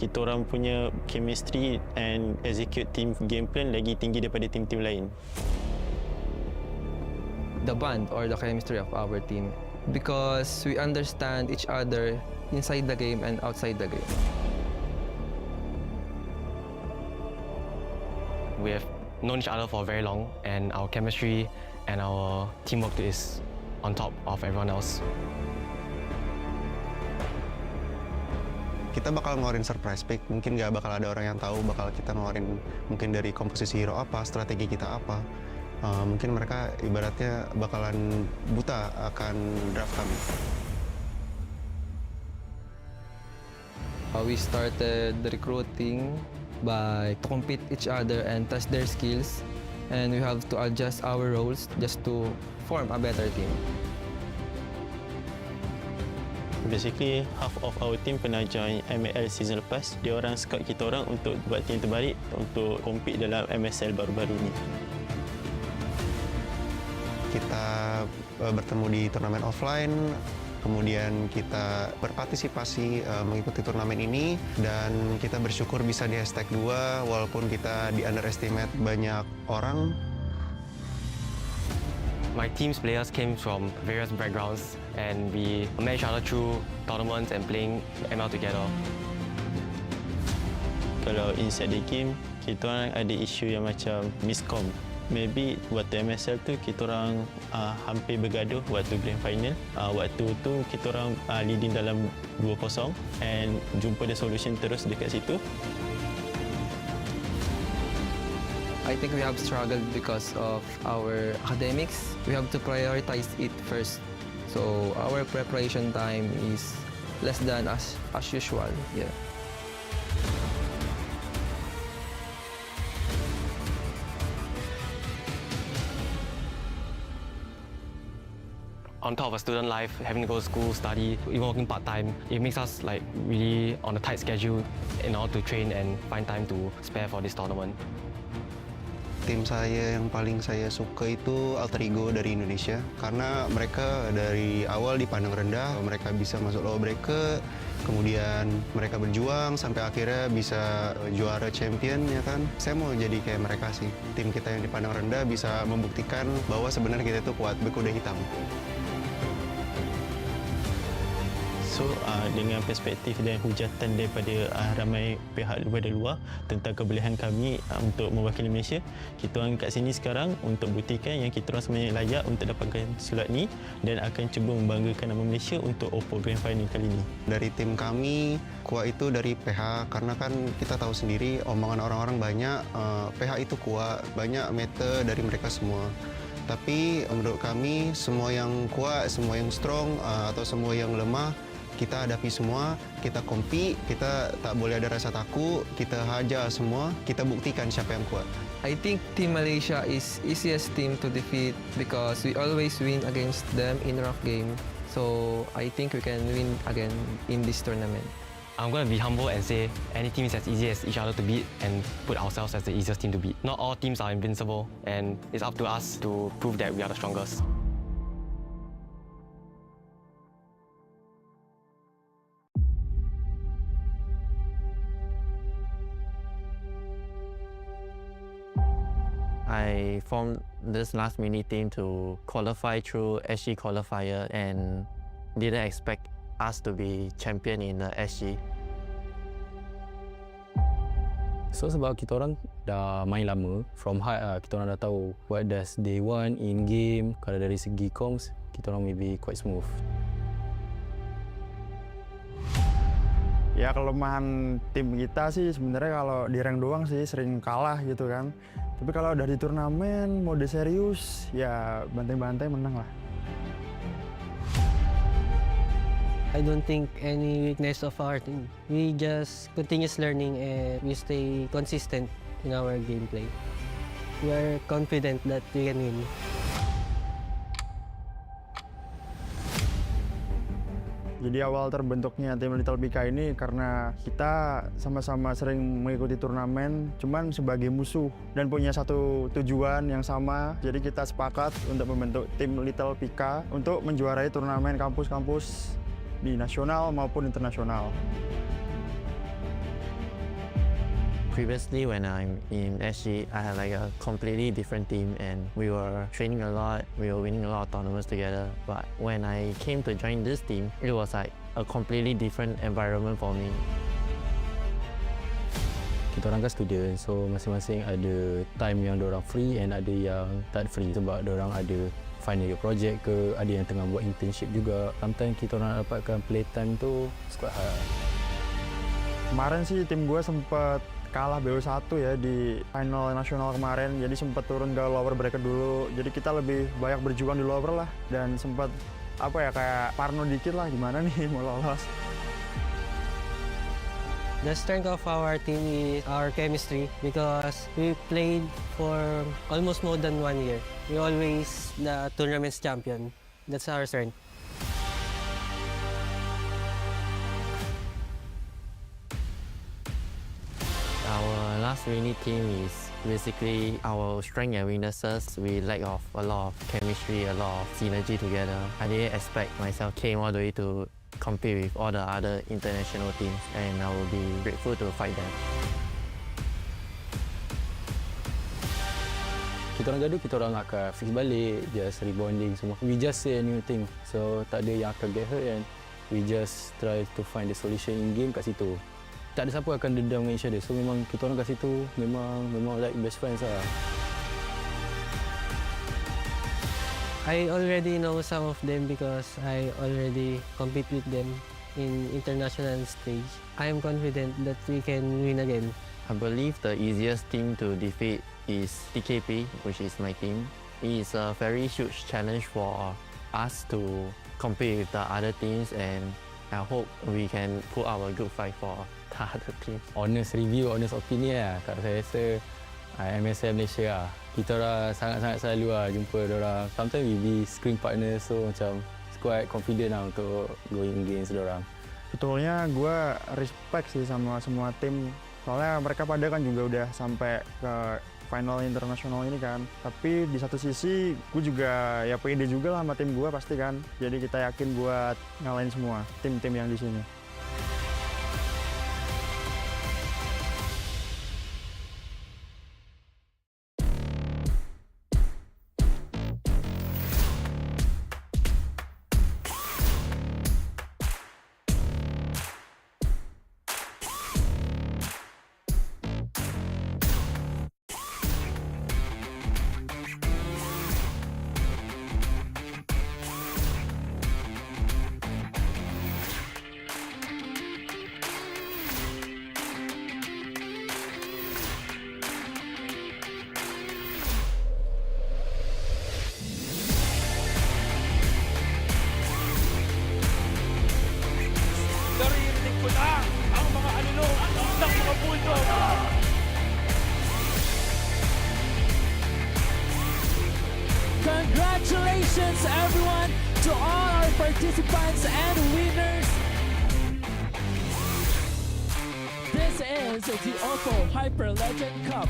Kita orang punya chemistry and execute team game plan lagi tinggi daripada tim-tim lain. The bond or the chemistry of our team, because we understand each other inside the game and outside the game. We have known each other for very long, and our chemistry and our teamwork is on top of everyone else. Kita bakal ngeluarin surprise pick, mungkin nggak bakal ada orang yang tahu bakal kita ngeluarin mungkin dari komposisi hero apa, strategi kita apa. mungkin mereka ibaratnya bakalan buta akan draft kami. We started the recruiting by compete each other and test their skills, and we have to adjust our roles just to form a better team. Basically, half of our team pernah join ML season lepas. Dia orang scout kita orang untuk buat team terbaik untuk compete dalam MSL baru-baru ni. Kita bertemu di turnamen offline, kemudian kita berpartisipasi mengikuti turnamen ini, dan kita bersyukur bisa di #2 walaupun kita di underestimate banyak orang. My team's players came from various backgrounds and we met each other through tournaments and playing ML together. Kalau inside the game, kita orang ada isu yang macam miscom. Maybe waktu MSL tu kita orang hampir bergaduh waktu grand final. Waktu tu kita orang leading dalam 2-0 and jumpa the solution terus dekat situ. I think we have struggled because of our academics. We have to prioritize it first. So our preparation time is less than as usual. Yeah. On top of a student life, having to go to school, study, even working part-time, it makes us like really on a tight schedule in order to train and find time to spare for this tournament. Tim saya yang paling saya suka itu alter ego dari Indonesia, karena mereka dari awal dipandang rendah, mereka bisa masuk low bracket, kemudian mereka berjuang sampai akhirnya bisa juara champion, ya kan. Saya mau jadi kayak mereka sih. Tim kita yang dipandang rendah bisa membuktikan bahwa sebenarnya kita itu kuat, berkuda hitam. So dengan perspektif dan hujatan daripada ramai pihak daripada luar tentang kebolehan kami untuk mewakili Malaysia, kita orang kat sini sekarang untuk buktikan yang kita orang sebenarnya layak untuk dapatkan slot ni dan akan cuba membanggakan nama Malaysia untuk OPPO Grand Final kali ini. Dari tim kami, kuat itu dari PH, karena kan kita tahu sendiri omongan orang-orang banyak, PH itu kuat, banyak meter dari mereka semua. Tapi menurut kami, semua yang kuat, semua yang strong atau semua yang lemah, kita hadapi semua, kita compete, kita tak boleh ada rasa takut, kita hajar semua, kita buktikan siapa yang kuat. I think Team Malaysia is easiest team to defeat because we always win against them in rough game. So I think we can win again in this tournament. I'm going to be humble and say any team is as easy as each other to beat and put ourselves as the easiest team to beat. Not all teams are invincible, and it's up to us to prove that we are the strongest. I formed this last mini team to qualify through SG qualifier and didn't expect us to be champion in the SG. So sebab kita orang dah main lama, from heart lah, kita orang dah tahu what does they want in game. Kalau dari segi comms, kita orang maybe quite smooth. Ya kelemahan tim kita sih sebenarnya kalau di rank doang sih sering kalah gitu kan. Tapi kalau udah di turnamen, mode serius, ya bantai-bantai menang lah. I don't think any weakness of our team. We just continuous learning and we stay consistent in our gameplay. We are confident that we can win. Jadi awal terbentuknya tim Little BK ini karena kita sama-sama sering mengikuti turnamen, cuman sebagai musuh dan punya satu tujuan yang sama. Jadi kita sepakat untuk membentuk tim Little BK untuk menjuarai turnamen kampus-kampus di nasional maupun internasional. Previously, when I'm in SG, I had like a completely different team and we were training a lot, we were winning a lot of tournaments together. But when I came to join this team, it was like a completely different environment for me. Kita orang kan student, so masing-masing ada time yang diorang free and ada yang tak free sebab diorang ada final year project ke, ada yang tengah buat internship juga. Sometimes kita orang dapatkan playtime tu quite hard. Kemarin sih tim gue sempat kalah BO1 ya di final nasional kemarin, jadi sempat turun ke lower bracket dulu. Jadi kita lebih banyak berjuang di lower lah, dan sempat kayak parno dikit lah, gimana nih mau lolos. The strength of our team is our chemistry because we played for almost more than 1 year. We always the tournament's champion. That's our strength. Our last winning team is basically our strength and weaknesses. We lack of a lot of chemistry, a lot of synergy together. I didn't expect myself came all the way to compete with all the other international teams, and I will be grateful to fight them. Kita orang gaduh, kita orang akan fix balik, just rebonding semua. We just say a new thing, so tak ada yang akan get hurt, and we just try to find the solution in game kat situ. Tak ada siapa akan dendam dengan each other, so memang kita orang kat situ memang like best friends lah. I already know some of them because I already compete with them in international stage. I am confident that we can win again. I believe the easiest team to defeat is TKP, which is my team. It is a very huge challenge for us to compete with the other teams, and I hope we can put up a good fight for the other teams. Honest review, honest opinion lah. Kalau saya rasa MSM Malaysia lah. Kita orang sangat-sangat selalu lah jumpa diorang. Sometimes we be screen partner, so macam quite confident lah untuk going against diorang. Sebetulnya gue respect sih sama semua tim. Soalnya mereka pada kan juga udah sampai ke final internasional ini kan. Tapi di satu sisi gue juga ya pede juga lah sama tim gue pasti kan. Jadi kita yakin buat ngalahin semua tim-tim yang di sini. Naririnig ko na ang mga alulong ng mga bulldog. Congratulations everyone to all our participants and winners. This is the OPPO Hyper Legend Cup.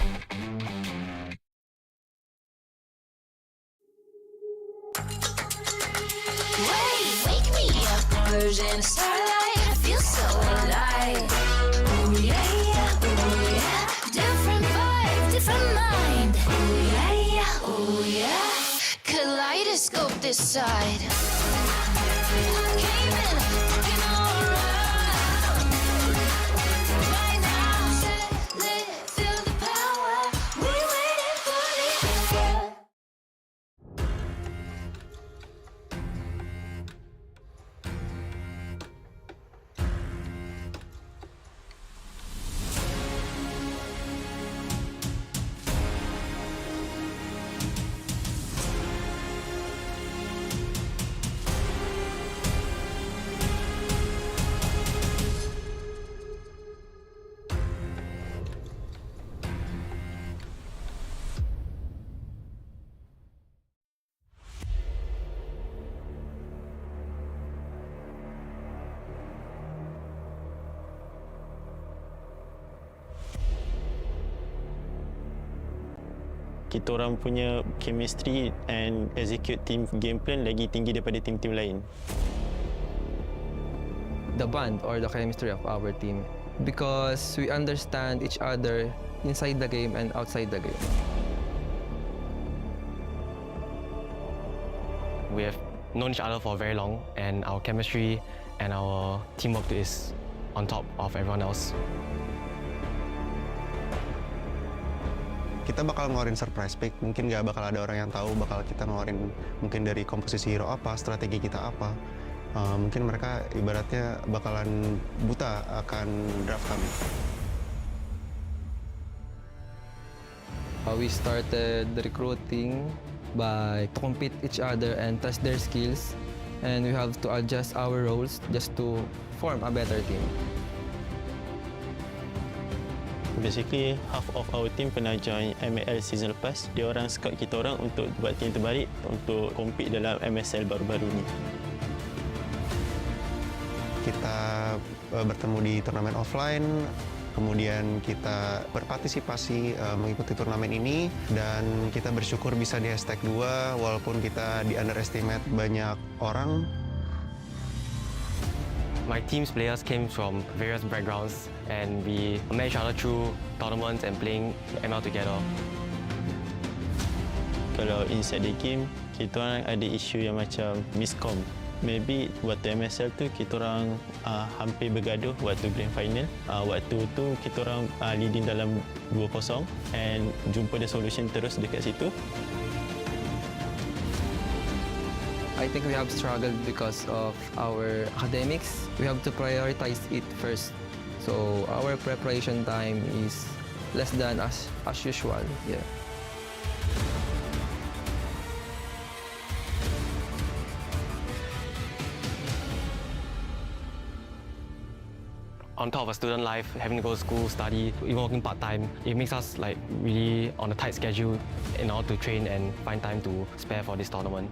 Wake me up, converge in the starlight. I feel so alive. Ooh yeah, yeah, ooh yeah. Different vibe, different mind. Ooh yeah, yeah, ooh yeah. Kaleidoscope this side. I came in looking alright. Right now, set, lit, feel the power. We waited for this. Kita orang punya chemistry and execute team game plan lagi tinggi daripada tim-tim lain. The bond or the chemistry of our team, because we understand each other inside the game and outside the game. We have known each other for very long, and our chemistry and our teamwork is on top of everyone else. Kita bakal ngeluarin surprise pick, mungkin nggak bakal ada orang yang tahu bakal kita ngeluarin mungkin dari komposisi hero apa, strategi kita apa. Mungkin mereka ibaratnya bakalan buta akan draft kami. We started the recruiting by to compete each other and test their skills, and we have to adjust our roles just to form a better team. Basically, half of our team pernah join ML season lepas. Dia orang scout kita orang untuk buat team terbaik untuk compete dalam MSL baru-baru ni. Kita bertemu di turnamen offline, kemudian kita berpartisipasi mengikuti turnamen ini, dan kita bersyukur bisa di #2 walaupun kita di underestimate banyak orang. My team's players came from various backgrounds and we met each other through tournaments and playing ML together. Kalau inside the game, kita orang ada isu yang macam miscom. Maybe waktu MSL tu kita orang hampir bergaduh waktu grand final. Waktu tu kita orang leading dalam 2-0 and jumpa the solution terus dekat situ. I think we have struggled because of our academics. We have to prioritize it first. So our preparation time is less than as usual. Yeah. On top of a student life, having to go to school, study, even working part-time, it makes us like really on a tight schedule in order to train and find time to spare for this tournament.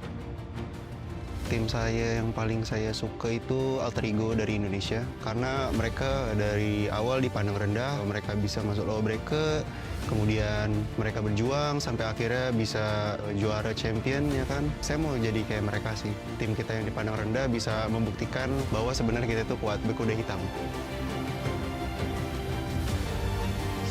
Tim saya yang paling saya suka itu alter ego dari Indonesia, karena mereka dari awal dipandang rendah, mereka bisa masuk low bracket, kemudian mereka berjuang sampai akhirnya bisa juara champion, ya kan. Saya mau jadi kayak mereka sih. Tim kita yang dipandang rendah bisa membuktikan bahwa sebenarnya kita itu kuat, berkuda hitam.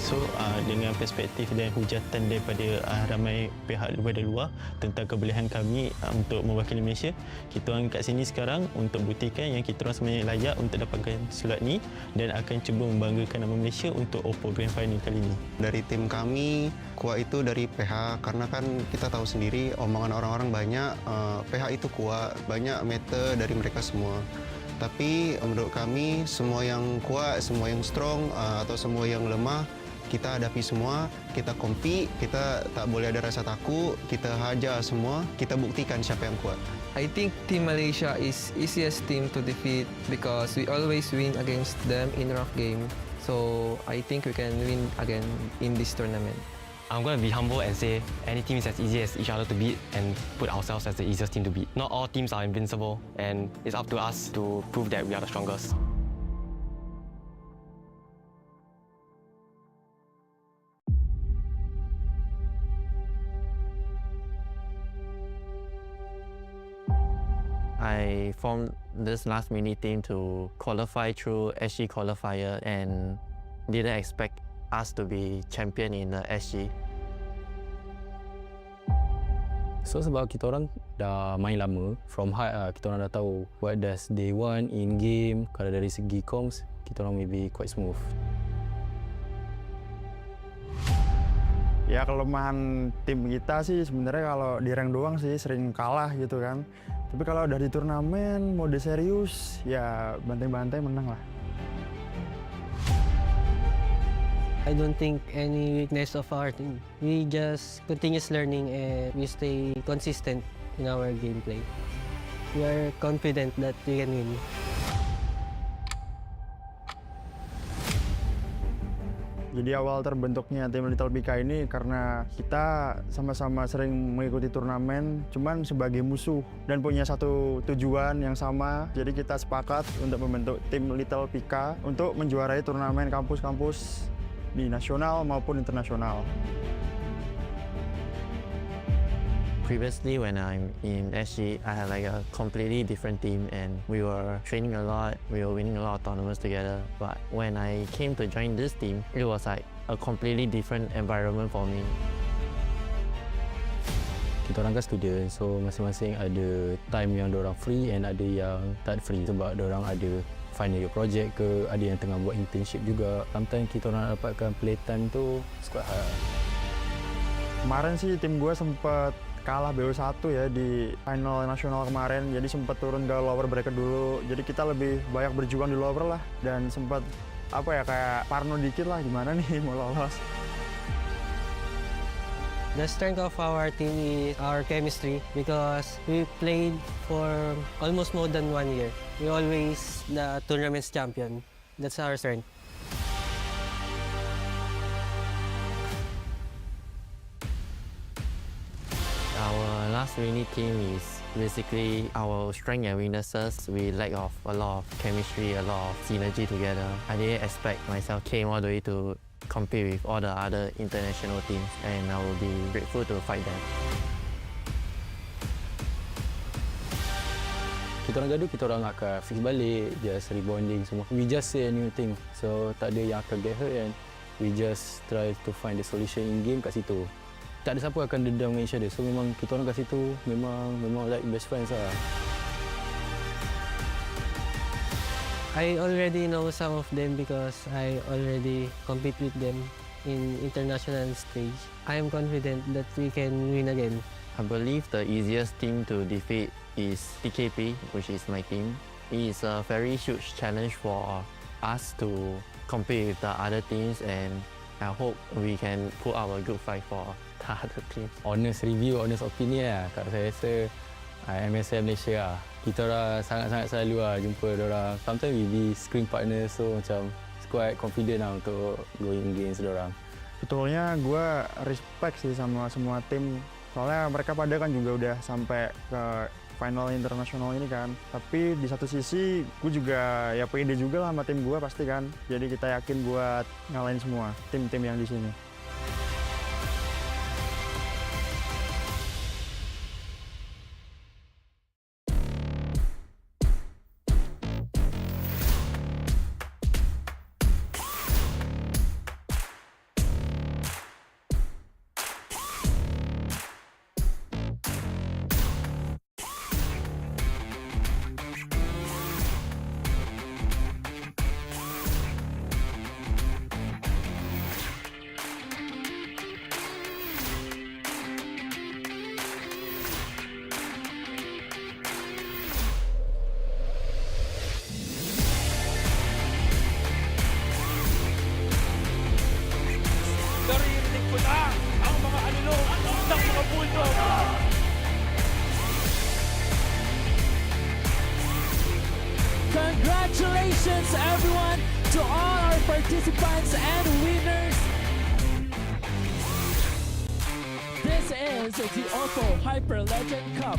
So, dengan perspektif dan hujatan daripada ramai pihak daripada luar tentang kebolehan kami untuk mewakili Malaysia, kita orang kat sini sekarang untuk buktikan yang kita orang sebenarnya layak untuk dapatkan slot ni dan akan cuba membanggakan nama Malaysia untuk OPPO Grand Final kali ini. Dari tim kami, kuat itu dari PH, karena kan kita tahu sendiri omongan orang-orang banyak, PH itu kuat, banyak meter dari mereka semua. Tapi menurut kami, semua yang kuat, semua yang strong, atau semua yang lemah, kita hadapi semua, kita compete, kita tak boleh ada rasa takut, kita hajar semua, kita buktikan siapa yang kuat. I think Team Malaysia is easiest team to defeat because we always win against them in rough game. So I think we can win again in this tournament. I'm going to be humble and say any team is as easy as each other to beat and put ourselves as the easiest team to beat. Not all teams are invincible, and it's up to us to prove that we are the strongest. I formed this last mini team to qualify through SG qualifier and didn't expect us to be champion in the SG. So sebab kita orang dah main lama, from high kita orang dah tahu what does they want in game. Kalau dari segi comms, kita orang maybe quite smooth. Ya kelemahan tim kita sih sebenarnya kalau di rank doang sih sering kalah gitu kan. Tapi kalau udah di turnamen, mode serius, ya bantai-bantai menang lah. I don't think any weakness of our team. We just continuous learning and we stay consistent in our gameplay. We are confident that we can win. Jadi awal terbentuknya tim Little BK ini karena kita sama-sama sering mengikuti turnamen, cuman sebagai musuh dan punya satu tujuan yang sama. Jadi kita sepakat untuk membentuk tim Little BK untuk menjuarai turnamen kampus-kampus di nasional maupun internasional. Previously, when I'm in SG, I had like a completely different team and we were training a lot, we were winning a lot of tournaments together. But when I came to join this team, it was like a completely different environment for me. Kita orang kan student, so masing-masing ada time yang diorang free and ada yang tak free sebab diorang ada final year project ke, ada yang tengah buat internship juga. Sometimes kita orang dapatkan playtime tu quite hard. Kemarin sih tim gue sempat kalah BO1 ya di final nasional kemarin, jadi sempat turun ke lower bracket dulu. Jadi kita lebih banyak berjuang di lower lah dan sempat apa ya kayak parno dikit lah gimana nih mau lolos. The strength of our team is our chemistry because we played for almost more than 1 year. We always the tournament's champion. That's our strength. Our last winning team is basically our strength and weaknesses. We lack of a lot of chemistry, a lot of synergy together. I didn't expect myself came all the way to compete with all the other international teams, and I will be grateful to fight them. Kita orang gaduh, kita orang akan fix balik, just rebonding semua. We just say a new thing, so tak ada yang akan get hurt and we just try to find the solution in game kat situ. Tak ada siapa akan dendam dengan each other, so memang kita orang kat situ memang like best friends lah. I already know some of them because I already compete with them in international stage. I am confident that we can win again. I believe the easiest team to defeat is TKP, which is my team. It is a very huge challenge for us to compete with the other teams, and I hope we can put our good fight for the other teams. Honest review, honest opinion lah. Kalau saya rasa MSM Malaysia lah. Kita orang sangat-sangat selalu lah jumpa diorang. Sometimes we be screen partner, so macam quite confident lah untuk going against diorang. Betulnya gue respect sih sama semua tim. Soalnya mereka pada kan juga udah sampai ke final internasional ini kan. Tapi di satu sisi gue juga ya pede juga lah sama tim gue pasti kan. Jadi kita yakin buat ngalahin semua tim-tim yang di sini. Naririnig ko na ang mga alulong ng mga bulldog. Congratulations everyone to all our participants and winners. This is the OPPO Hyper Legend Cup.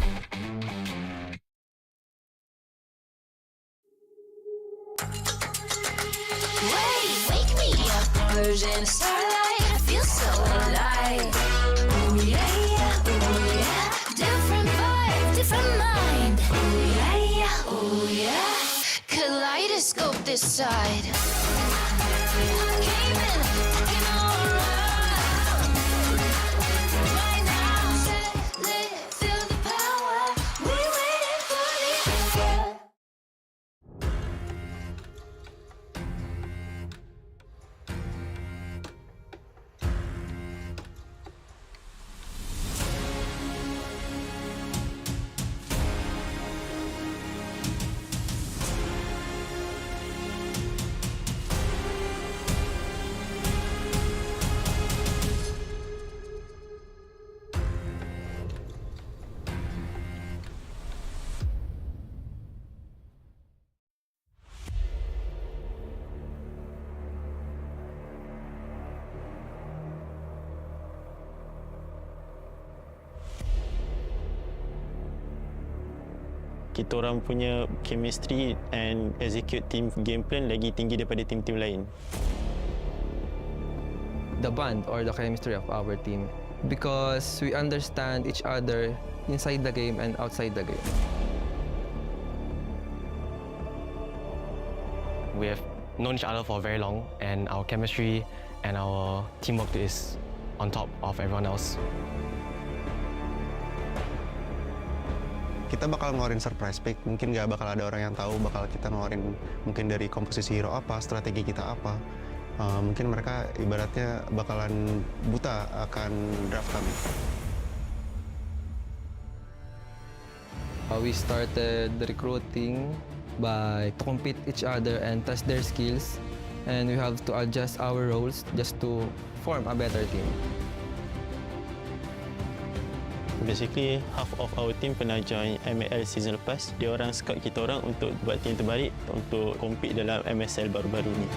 Wake me up, Persian starlight. I feel so alive. Ooh yeah, yeah, ooh yeah. Different vibe, different mind. Ooh yeah, yeah, ooh yeah. Kaleidoscope this side. I came in, looking all around. Right now, set, lit, feel the power. We waiting for the hour. Kita orang punya chemistry and execute team game plan lagi tinggi daripada tim-tim lain. The bond or the chemistry of our team, because we understand each other inside the game and outside the game. We have known each other for very long, and our chemistry and our teamwork is on top of everyone else. Kita bakal ngeluarin surprise pick, mungkin nggak bakal ada orang yang tahu bakal kita ngeluarin mungkin dari komposisi hero apa, strategi kita apa. Mungkin mereka ibaratnya bakalan buta akan draft kami. We started recruiting by compete each other and test their skills, and we have to adjust our roles just to form a better team. Basically, half of our team pernah join ML season lepas. Dia orang scout kita orang untuk buat team terbaik untuk compete dalam MSL baru-baru ni.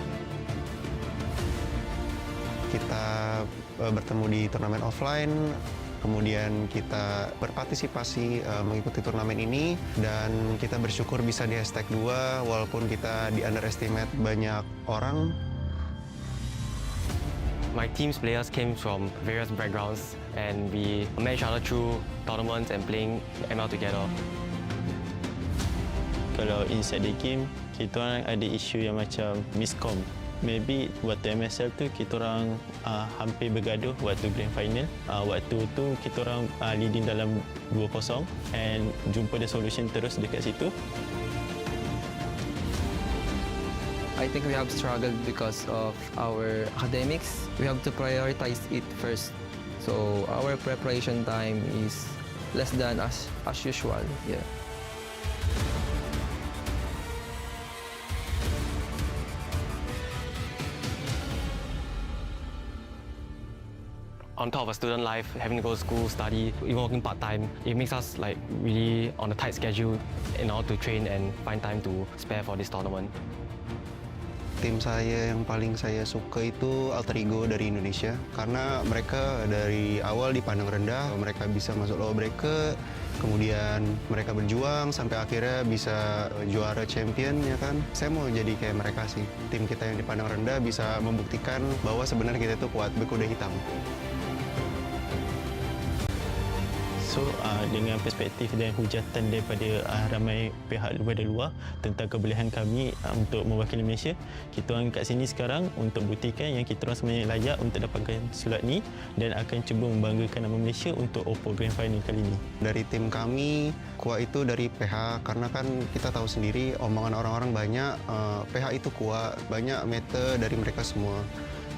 Kita bertemu di turnamen offline, kemudian kita berpartisipasi mengikuti turnamen ini, dan kita bersyukur bisa di hashtag 2 walaupun kita di underestimate banyak orang. My team's players came from various backgrounds and we met each other through tournaments and playing ML together. Kalau inside the game, kita orang ada isu yang macam miscom. Maybe waktu MSL tu kita orang hampir bergaduh waktu grand final. Waktu tu kita orang leading dalam 2-0 and jumpa the solution terus dekat situ. I think we have struggled because of our academics. We have to prioritize it first. So our preparation time is less than as usual. Yeah. On top of a student life, having to go to school, study, even working part-time, it makes us like really on a tight schedule in order to train and find time to spare for this tournament. Tim saya yang paling saya suka itu alter ego dari Indonesia, karena mereka dari awal dipandang rendah, mereka bisa masuk lower bracket, kemudian mereka berjuang sampai akhirnya bisa juara champion, ya kan. Saya mau jadi kayak mereka sih. Tim kita yang dipandang rendah bisa membuktikan bahwa sebenarnya kita itu kuat, berkuda hitam. So, dengan perspektif dan hujatan daripada ramai pihak daripada luar tentang kebolehan kami untuk mewakili Malaysia, kita orang kat sini sekarang untuk buktikan yang kita orang sebenarnya layak untuk dapatkan sulat ni dan akan cuba membanggakan nama Malaysia untuk OPPO Grand Final kali ini. Dari tim kami, kuat itu dari PH, karena kan kita tahu sendiri omongan orang-orang banyak, PH itu kuat, banyak meter dari mereka semua.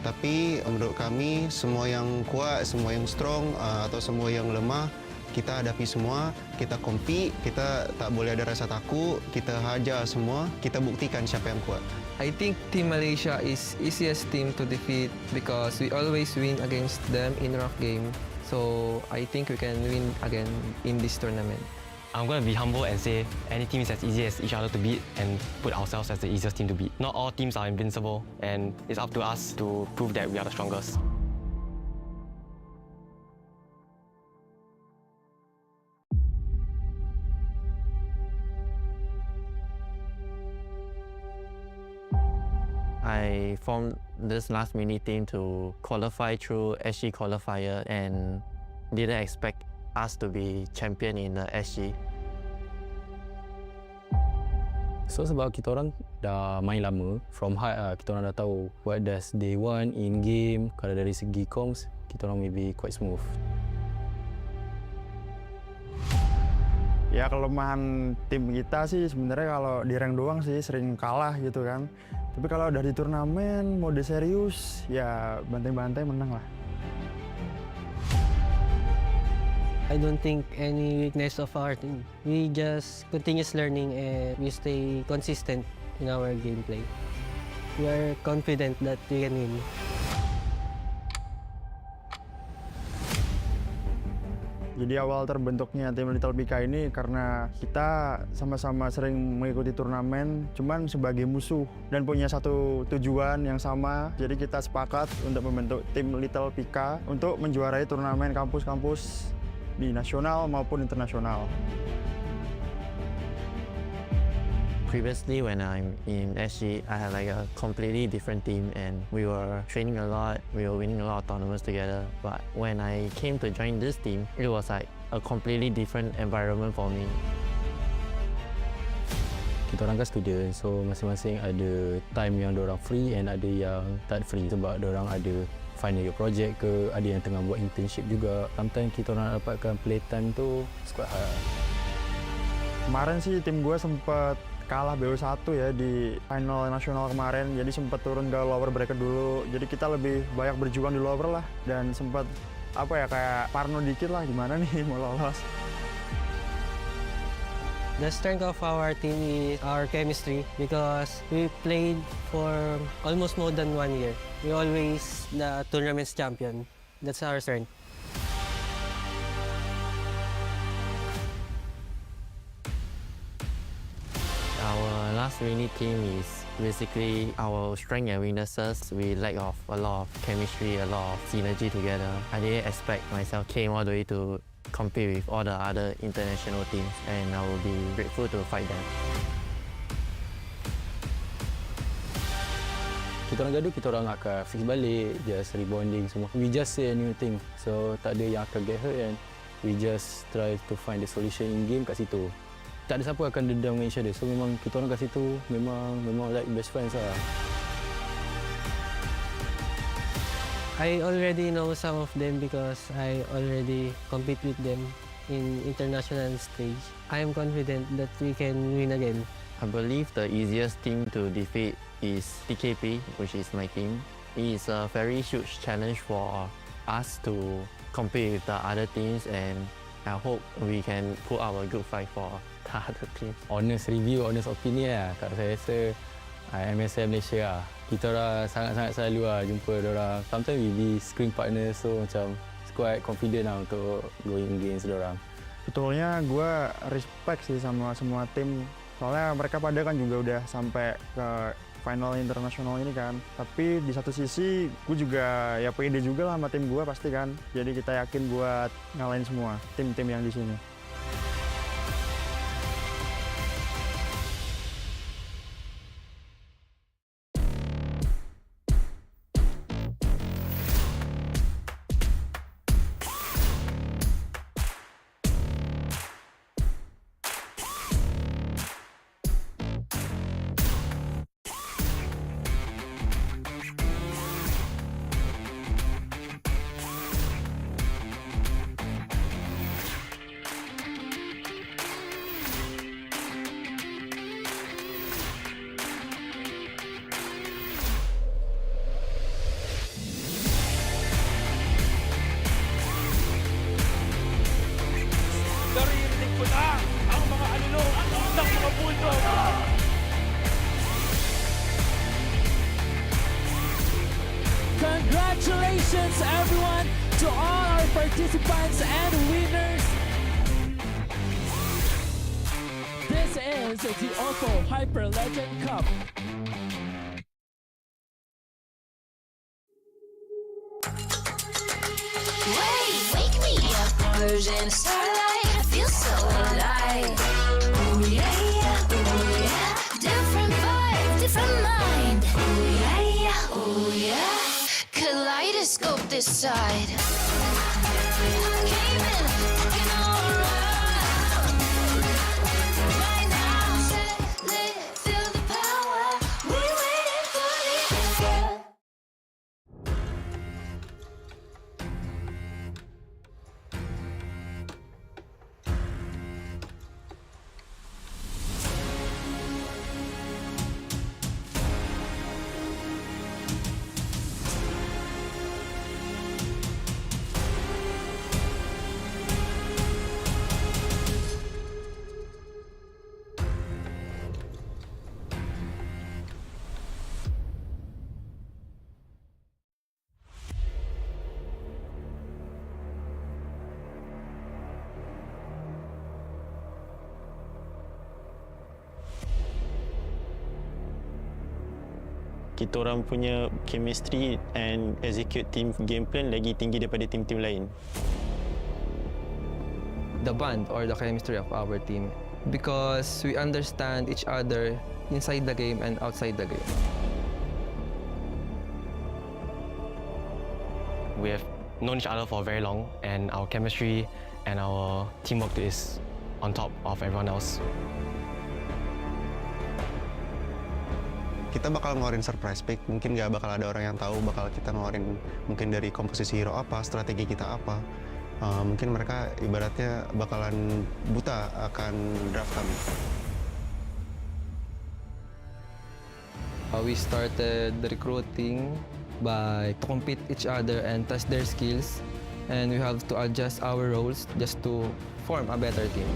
Tapi menurut kami, semua yang kuat, semua yang strong, atau semua yang lemah, kita hadapi semua, kita compete, kita tak boleh ada rasa takut, kita hajar semua, kita buktikan siapa yang kuat. I think Team Malaysia is easiest team to defeat because we always win against them in rough game. So I think we can win again in this tournament. I'm going to be humble and say any team is as easy as each other to beat and put ourselves as the easiest team to beat. Not all teams are invincible, and it's up to us to prove that we are the strongest. I formed this last mini team to qualify through SG qualifier and didn't expect us to be champion in the SG. So sebab kita orang dah main lama, from high kita orang dah tahu what does they want in game. Kalau dari segi comms, kita orang maybe quite smooth. Ya kelemahan tim kita sih sebenarnya kalau di rank doang sih sering kalah gitu kan. Tapi kalau udah di turnamen, mode serius, ya bantai-bantai menang lah. I don't think any weakness of our team. We just continuous learning and we stay consistent in our gameplay. We are confident that we can win. Jadi awal terbentuknya tim Little BK ini karena kita sama-sama sering mengikuti turnamen, cuman sebagai musuh dan punya satu tujuan yang sama. Jadi kita sepakat untuk membentuk tim Little BK untuk menjuarai turnamen kampus-kampus di nasional maupun internasional. Previously, when I'm in SG, I had like a completely different team and we were training a lot, we were winning a lot of tournaments together. But when I came to join this team, it was like a completely different environment for me. Kita orang kan student, so masing-masing ada time yang diorang free and ada yang tak free sebab diorang ada final year project ke, ada yang tengah buat internship juga. Sometimes kita orang dapatkan playtime tu quite hard. Kemarin sih tim gue sempat kalah BO1 ya di final nasional kemarin, jadi sempat turun ke lower bracket dulu. Jadi kita lebih banyak berjuang di lower lah dan sempat apa ya kayak parno dikit lah gimana nih mau lolos. The strength of our team is our chemistry because we played for almost more than 1 year. We always the tournament's champion. That's our strength. Our last mini team is basically our strength and weaknesses. We lack of a lot of chemistry, a lot of synergy together. I didn't expect myself came all the way to compete with all the other international teams, and I will be grateful to fight them. Kita orang gaduh, kita orang akan fix balik, just rebonding semua. We just say a new thing, so tak ada yang akan get hurt and we just try to find the solution in game kat situ. Tak ada siapa akan dendam dengan each other, so memang kita orang kat situ memang like best friends lah. I already know some of them because I already compete with them in international stage. I am confident that we can win again. I believe the easiest team to defeat is TKP, which is my team. It is a very huge challenge for us to compete with the other teams, and I hope we can put up a good fight for the other teams. Honest review, honest opinion lah. Kalau saya rasa MSL Malaysia lah. Kita orang sangat-sangat selalu lah jumpa diorang. Sometimes we be screen partner, so macam quite confident lah untuk going against diorang. Betulnya gue respect sih sama semua tim. Soalnya mereka pada kan juga udah sampai ke final internasional ini kan. Tapi di satu sisi gue juga ya pede juga lah sama tim gue pasti kan. Jadi kita yakin buat ngalahin semua tim-tim yang di sini. Naririnig ko na ang mga alulong ng mga bulldog. Congratulations everyone to all our participants and winners. This is the OPPO Hyper Legend Cup. Wake me up, converge in starlight. I feel so alive. Ooh yeah, yeah, ooh yeah. Different vibe, different mind. Ooh yeah, yeah, ooh yeah. Kaleidoscope this side. Came in, looking all around. Right now, set, lit, feel the power. We waiting for the answer. Kita orang punya chemistry and execute team game plan lagi tinggi daripada tim-tim lain. The bond or the chemistry of our team, because we understand each other inside the game and outside the game. We have known each other for very long, and our chemistry and our teamwork is on top of everyone else. Kita bakal ngeluarin surprise pick, mungkin nggak bakal ada orang yang tahu bakal kita ngeluarin mungkin dari komposisi hero apa, strategi kita apa. Mungkin mereka ibaratnya bakalan buta akan draft kami. We started recruiting by to compete each other and test their skills, and we have to adjust our roles just to form a better team.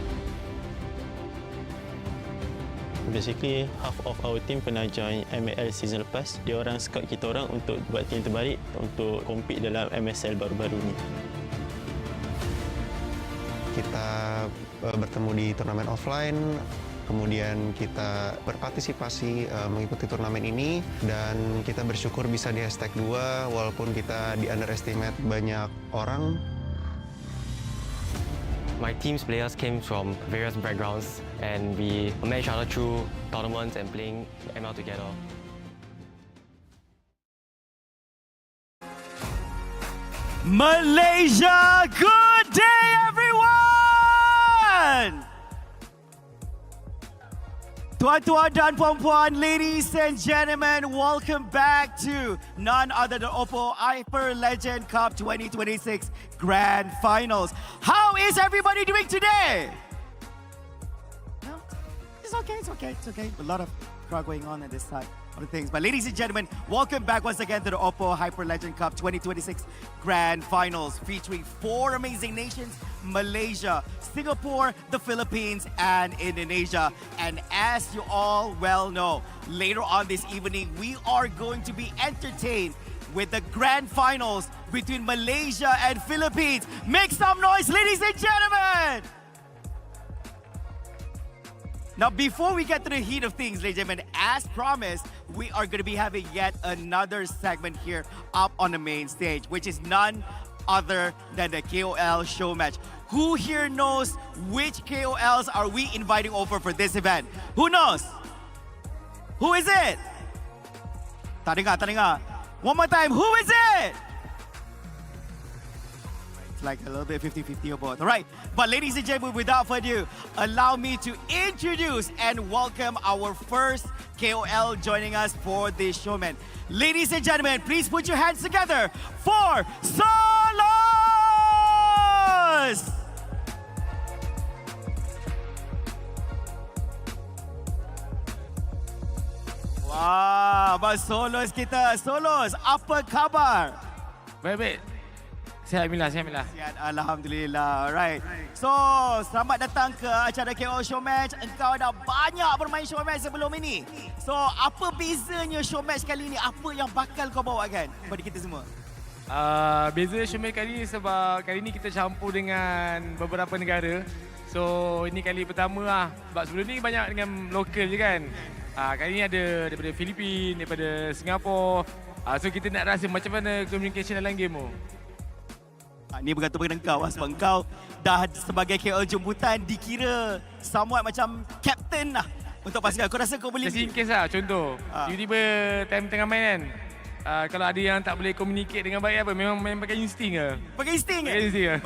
Basically, half of our team pernah join ML season lepas. Dia orang scout kita orang untuk buat team terbaik untuk compete dalam MSL baru-baru ni. Kita bertemu di turnamen offline, kemudian kita berpartisipasi mengikuti turnamen ini, dan kita bersyukur bisa di hashtag 2 walaupun kita di underestimate banyak orang. My team's players came from various backgrounds and we met each other through tournaments and playing ML together. Malaysia, good day everyone! Tuan-tuan dan puan-puan, ladies and gentlemen, welcome back to none other than OPPO Hyper Legend Cup 2026 Grand Finals. How is everybody doing today? No? It's okay. A lot of crowd going on at this time. Things. But ladies and gentlemen, welcome back once again to the OPPO Hyper Legend Cup 2026 Grand Finals, featuring 4 amazing nations: Malaysia, Singapore, the Philippines, and Indonesia. And as you all well know, later on this evening, we are going to be entertained with the Grand Finals between Malaysia and Philippines. Make some noise, ladies and gentlemen! Now, before we get to the heat of things, ladies and gentlemen, as promised, we are going to be having yet another segment here up on the main stage, which is none other than the KOL Showmatch. Who here knows which KOLs are we inviting over for this event? Who knows? Who is it? Tak dengar. One more time, who is it? It's like a little bit 50-50 or both. All right, but ladies and gentlemen, without further ado, allow me to introduce and welcome our first KOL joining us for this showman. Ladies and gentlemen, please put your hands together for Soloz! Wah, Abang Soloz kita. Soloz, apa khabar? Baik. Sihat Alhamdulillah. Sihat Alhamdulillah. Alright. So, selamat datang ke acara KOL Showmatch. Engkau dah banyak bermain Showmatch sebelum ini. So, apa bezanya Showmatch kali ini? Apa yang bakal kau bawakan kepada kita semua? Beza Showmatch kali ini sebab kali ini kita campur dengan beberapa negara. So, ini kali pertama lah. Sebab sebelum ni banyak dengan lokal je kan. Kali ini ada daripada Filipina, daripada Singapura. So, kita nak rasa macam mana communication dalam game tu. Ini bergantung pada kau sebab kau dah sebagai KOL jemputan dikira somewhat macam captain lah untuk pasukan. Kau rasa kau boleh... Just in case lah, contoh. Tiba-tiba time tengah main kan. Kalau ada yang tak boleh communicate dengan baik apa, memang main pakai insting ke? Pakai insting ke?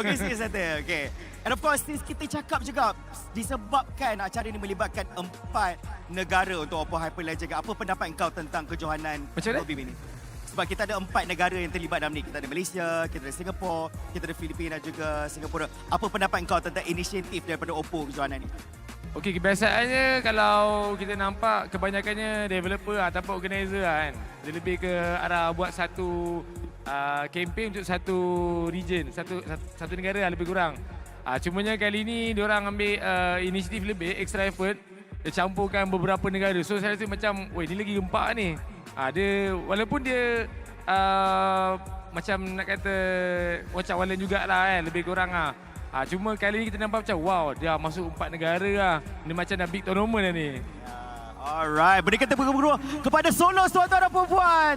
Pakai insting saja. Okay. And of course, since kita cakap juga disebabkan acara ini melibatkan 4 negara untuk OPPO Hyper Legend, apa pendapat kau tentang kejohanan MLBB ini? Sebab kita ada 4 negara yang terlibat dalam ni. Kita ada Malaysia, kita ada Singapura, kita ada Filipina juga Singapura. Apa pendapat kau tentang inisiatif daripada OPPO kejohanan ni? Okey, kebiasaannya kalau kita nampak kebanyakannya developer ataupun organizer kan. Dia lebih ke arah buat satu campaign untuk satu region, satu negara lebih kurang. Cumanya kali ni diorang ambil inisiatif lebih, extra effort. Dia campurkan beberapa negara. So saya rasa macam, weh ni lagi gempak ni. Dia walaupun dia macam nak kata wacak-walan jugalah kan, lebih kurang lah. Cuma kali ni kita nampak macam wow, dia masuk 4 negara lah. Ni macam dah big tournament lah ni. Alright, berikan tepuk tangan kepada Soloz, tuan-tuan dan puan-puan.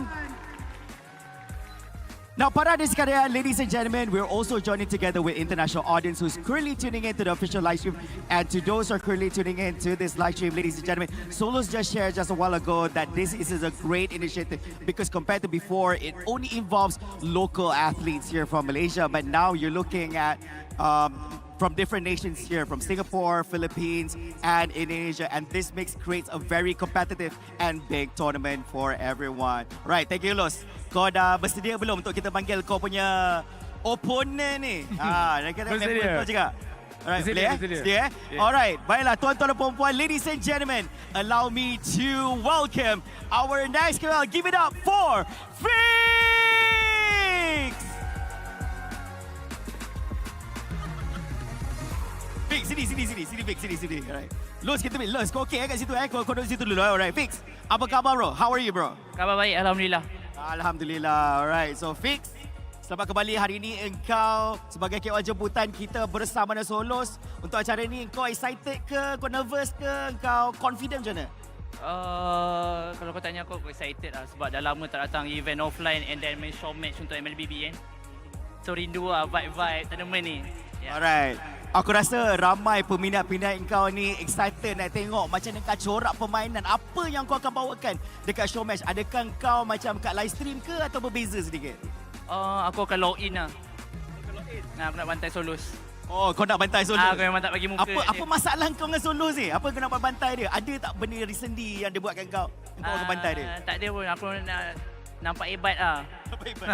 Now, para hadirin sekalian, ladies and gentlemen, we're also joining together with international audience who's currently tuning in to the official live stream. And to those who are currently tuning in to this live stream, ladies and gentlemen, Soloz just shared just a while ago that this is a great initiative because compared to before, it only involves local athletes here from Malaysia. But now you're looking at from different nations here, from Singapore, Philippines, and Indonesia. And this creates a very competitive and big tournament for everyone. Right, thank you, Los. Kau dah bersedia belum untuk kita panggil kau punya opponent ni? Dan kita member kau juga. Alright, boleh Sedia Yeah. Alright, baiklah tuan-tuan dan puan-puan, ladies and gentlemen, allow me to welcome our next KOL. Give it up for Feekz! Feekz, sini Feekz, sini. Alright. Los, kau okey kat situ Kau duduk situ dulu. Alright, Feekz, apa khabar bro? How are you bro? Khabar baik, Alhamdulillah. Alhamdulillah. Alright, so Feekz, Selamat kembali hari ini. Engkau sebagai KOL jemputan kita bersama dengan Soloz. Untuk acara ini, kau excited ke? Kau nervous ke? Kau confident macam mana? Kalau kau tanya aku excited lah sebab dah lama tak datang event offline and then main showmatch untuk MLBB kan. So rindu lah vibe-vibe tournament ni. Yeah. Alright. Aku rasa ramai peminat-peminat kau ni excited nak tengok macam mana kau corak permainan. Apa yang kau akan bawakan dekat showmatch? Adakah kau macam kat live stream ke atau berbeza sedikit? Aku akan log in lah. Aku nak bantai Soloz. Oh, kau nak bantai Soloz? Aku memang tak bagi muka. Apa masalah kau dengan Soloz ni? Apa kau nak bantai dia? Ada tak benda recently yang dia buatkan kau? Kau akan bantai dia? Tak ada pun. Aku nak nampak hebat lah. Nampak hebat?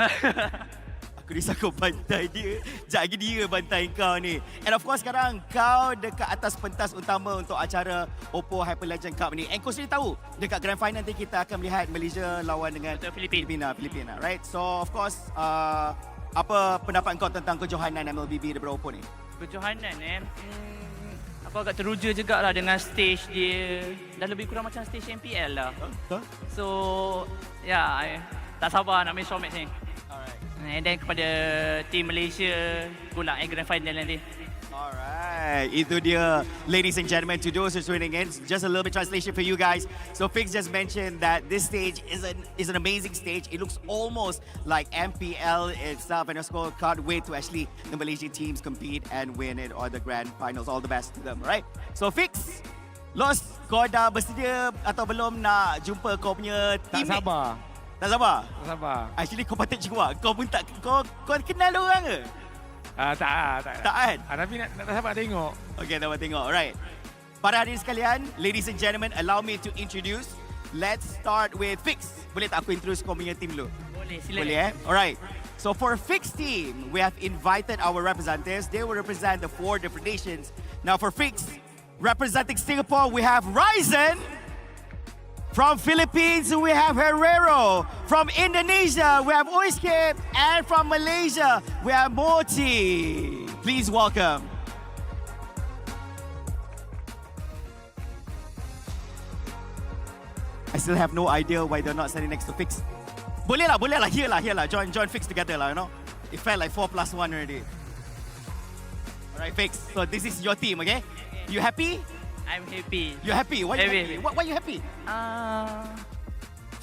Aku risau kau bantai dia. Sekejap lagi dia bantai kau ni. And of course sekarang kau dekat atas pentas utama untuk acara OPPO Hyper Legend Cup ni. And kau sendiri tahu dekat grand final nanti kita akan melihat Malaysia lawan dengan Filipina, right? So of course apa pendapat kau tentang kejohanan MLBB daripada OPPO ni? Kejohanan aku agak teruja juga lah dengan stage dia. Dah lebih kurang macam stage MPL lah. So tak sabar nak main showmatch ni. And then kepada team Malaysia, good luck grand final nanti. Alright, itu dia, ladies and gentlemen, to those who's tuning in, just a little bit translation for you guys. So Feekz just mentioned that this stage is an amazing stage. It looks almost like MPL itself, and also can't wait to actually the Malaysian teams compete and win it or the grand finals. All the best to them, right? So Feekz, Los, kau dah bersedia atau belum nak jumpa kau punya teammate? Tak sabar. Tak sabar? Tak sabar. Actually kau patut jawab. Kau pun tak, kau kenal orang ke? Tak kan? Tapi nak sabar tengok. Okay, sabar tengok. Alright. Para hadirin sekalian, ladies and gentlemen, allow me to introduce. Let's start with Feekz. Boleh tak aku introduce kau punya team dulu? Boleh, silakan. Boleh Alright. So for Feekz team, we have invited our representatives. They will represent the 4 different nations. Now for Feekz, representing Singapore, we have Ryzen. From Philippines, we have Herrero. From Indonesia, we have Oiskip. And from Malaysia, we have Moti. Please welcome. I still have no idea why they're not standing next to Feekz. Boleh lah. Here lah. Join Feekz together lah, you know. It felt like 4+1 already. Alright, Feekz. So this is your team, okay? You happy? I'm happy. You're happy? Why you happy? Why you happy?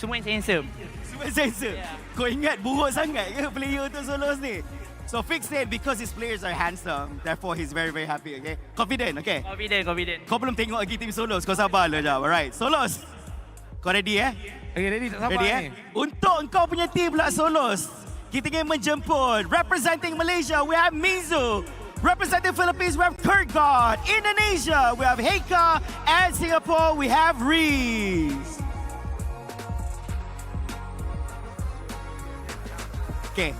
Semua handsome. Semua handsome? Yeah. Kau ingat buruk sangat ke player untuk Soloz ni? So Feekz said because his players are handsome, therefore he's very, very happy, okay? Confident, okay? Confident. Kau belum tengok lagi tim Soloz, kau sabar lah jap. Alright, Soloz. Kau ready Okay, ready, tak sabar ni. Untuk kau punya tim pula Soloz, kita ingin menjemput, representing Malaysia, we have Mizu. Representing Philippines, we have Kurtgod. Indonesia, we have Heika. And Singapore, we have Reese. Okay.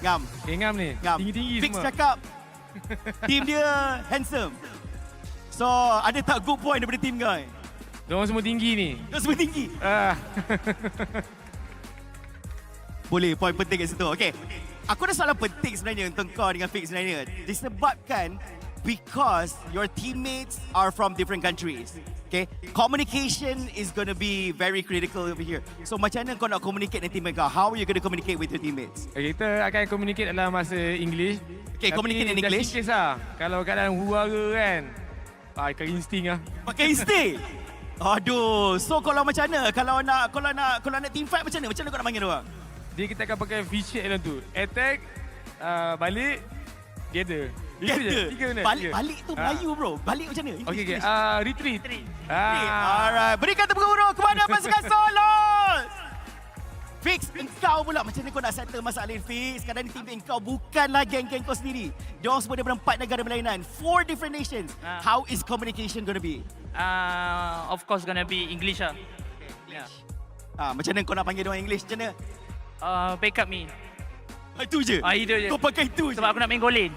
Ngam. Ngam ni. Tinggi-tinggi semua. Feekz cakap, team dia handsome. So, ada tak good point daripada team kau? Diorang semua tinggi ni. Diorang semua tinggi? Boleh, point penting kat situ. Okay. Aku ada soalan penting sebenarnya untuk kau dengan Feekz sebenarnya. Disebabkan because your teammates are from different countries. Okay, communication is going to be very critical over here. So macam mana kau nak communicate dengan teammate kau? How are you going to communicate with your teammates? Kita akan communicate dalam bahasa English. Okay, communicate in English. Just in case lah. Kalau keadaan huru-hara kan, pakai insting lah. Pakai insting? Aduh, so kalau macam mana? Kalau nak team fight macam mana? Macam mana kau nak panggil orang? Jadi kita akan pakai feature dalam tu. Attack, balik, gather. Balik tu Melayu bro. Balik macam mana? Okay. Retreat. Alright. Berikan tepuk tangan kepada pasukan Soloz. Feekz, engkau pula macam mana kau nak settle masalah ni Feekz? Kadang team engkau bukanlah geng-geng kau sendiri. Diorang semua daripada 4 negara berlainan. 4 different nations. How is communication going to be? Of course gonna be English lah. English. Macam mana kau nak panggil diorang English? Macam mana? Backup me. Itu je? Itu je. Kau pakai itu je? Sebab aku nak main golin.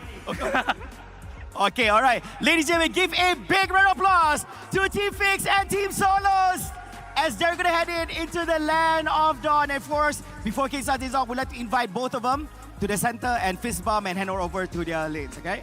Okay, alright. Ladies and gentlemen, give a big round of applause to Team Feekz and Team Soloz as they're going to head into the land of dawn. And of course, before King starts this off, we'd like to invite both of them to the center and fist bump and hand over to their lanes, okay?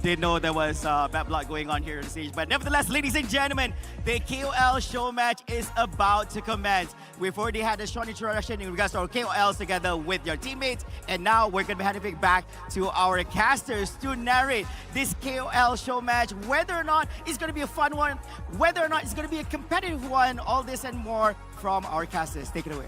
Didn't know there was bad blood going on here on stage. But nevertheless, ladies and gentlemen, the KOL show match is about to commence. We've already had a short introduction in regards to our KOLs together with your teammates. And now we're going to be handing it back to our casters to narrate this KOL show match. Whether or not it's going to be a fun one, whether or not it's going to be a competitive one, all this and more from our casters. Take it away.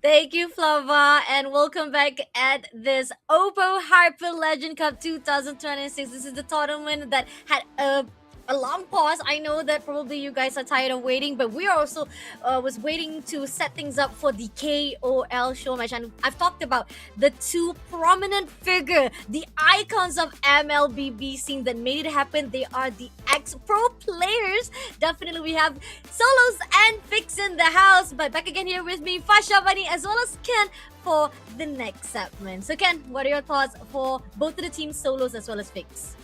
Thank you, Flava, and welcome back at this OPPO Hyper Legend Cup 2026. This is the tournament that had a long pause. I know that probably you guys are tired of waiting, but we are also was waiting to set things up for the KOL show match. And I've talked about the two prominent figure, the icons of MLBB scene that made it happen. They are the ex-pro players. Definitely we have Soloz and Feekz in the house. But back again here with me, Fasha, Bunny, as well as Ken for the next segment. So Ken, what are your thoughts for both of the teams, Soloz as well as Feekz?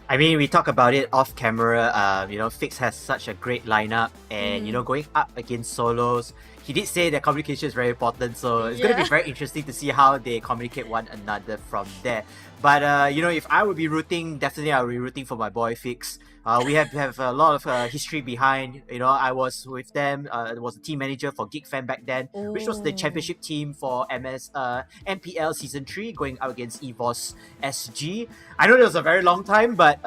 I mean, we talk about it off camera. Feekz has such a great lineup, and going up against Soloz, he did say that communication is very important. So it's going to be very interesting to see how they communicate one another from there. But if I would be rooting, definitely I would be rooting for my boy Feekz. We have a lot of history behind. I was with them. Was a team manager for GigFan back then, which was the championship team for MPL Season 3, going out against EVOS SG. I know it was a very long time, but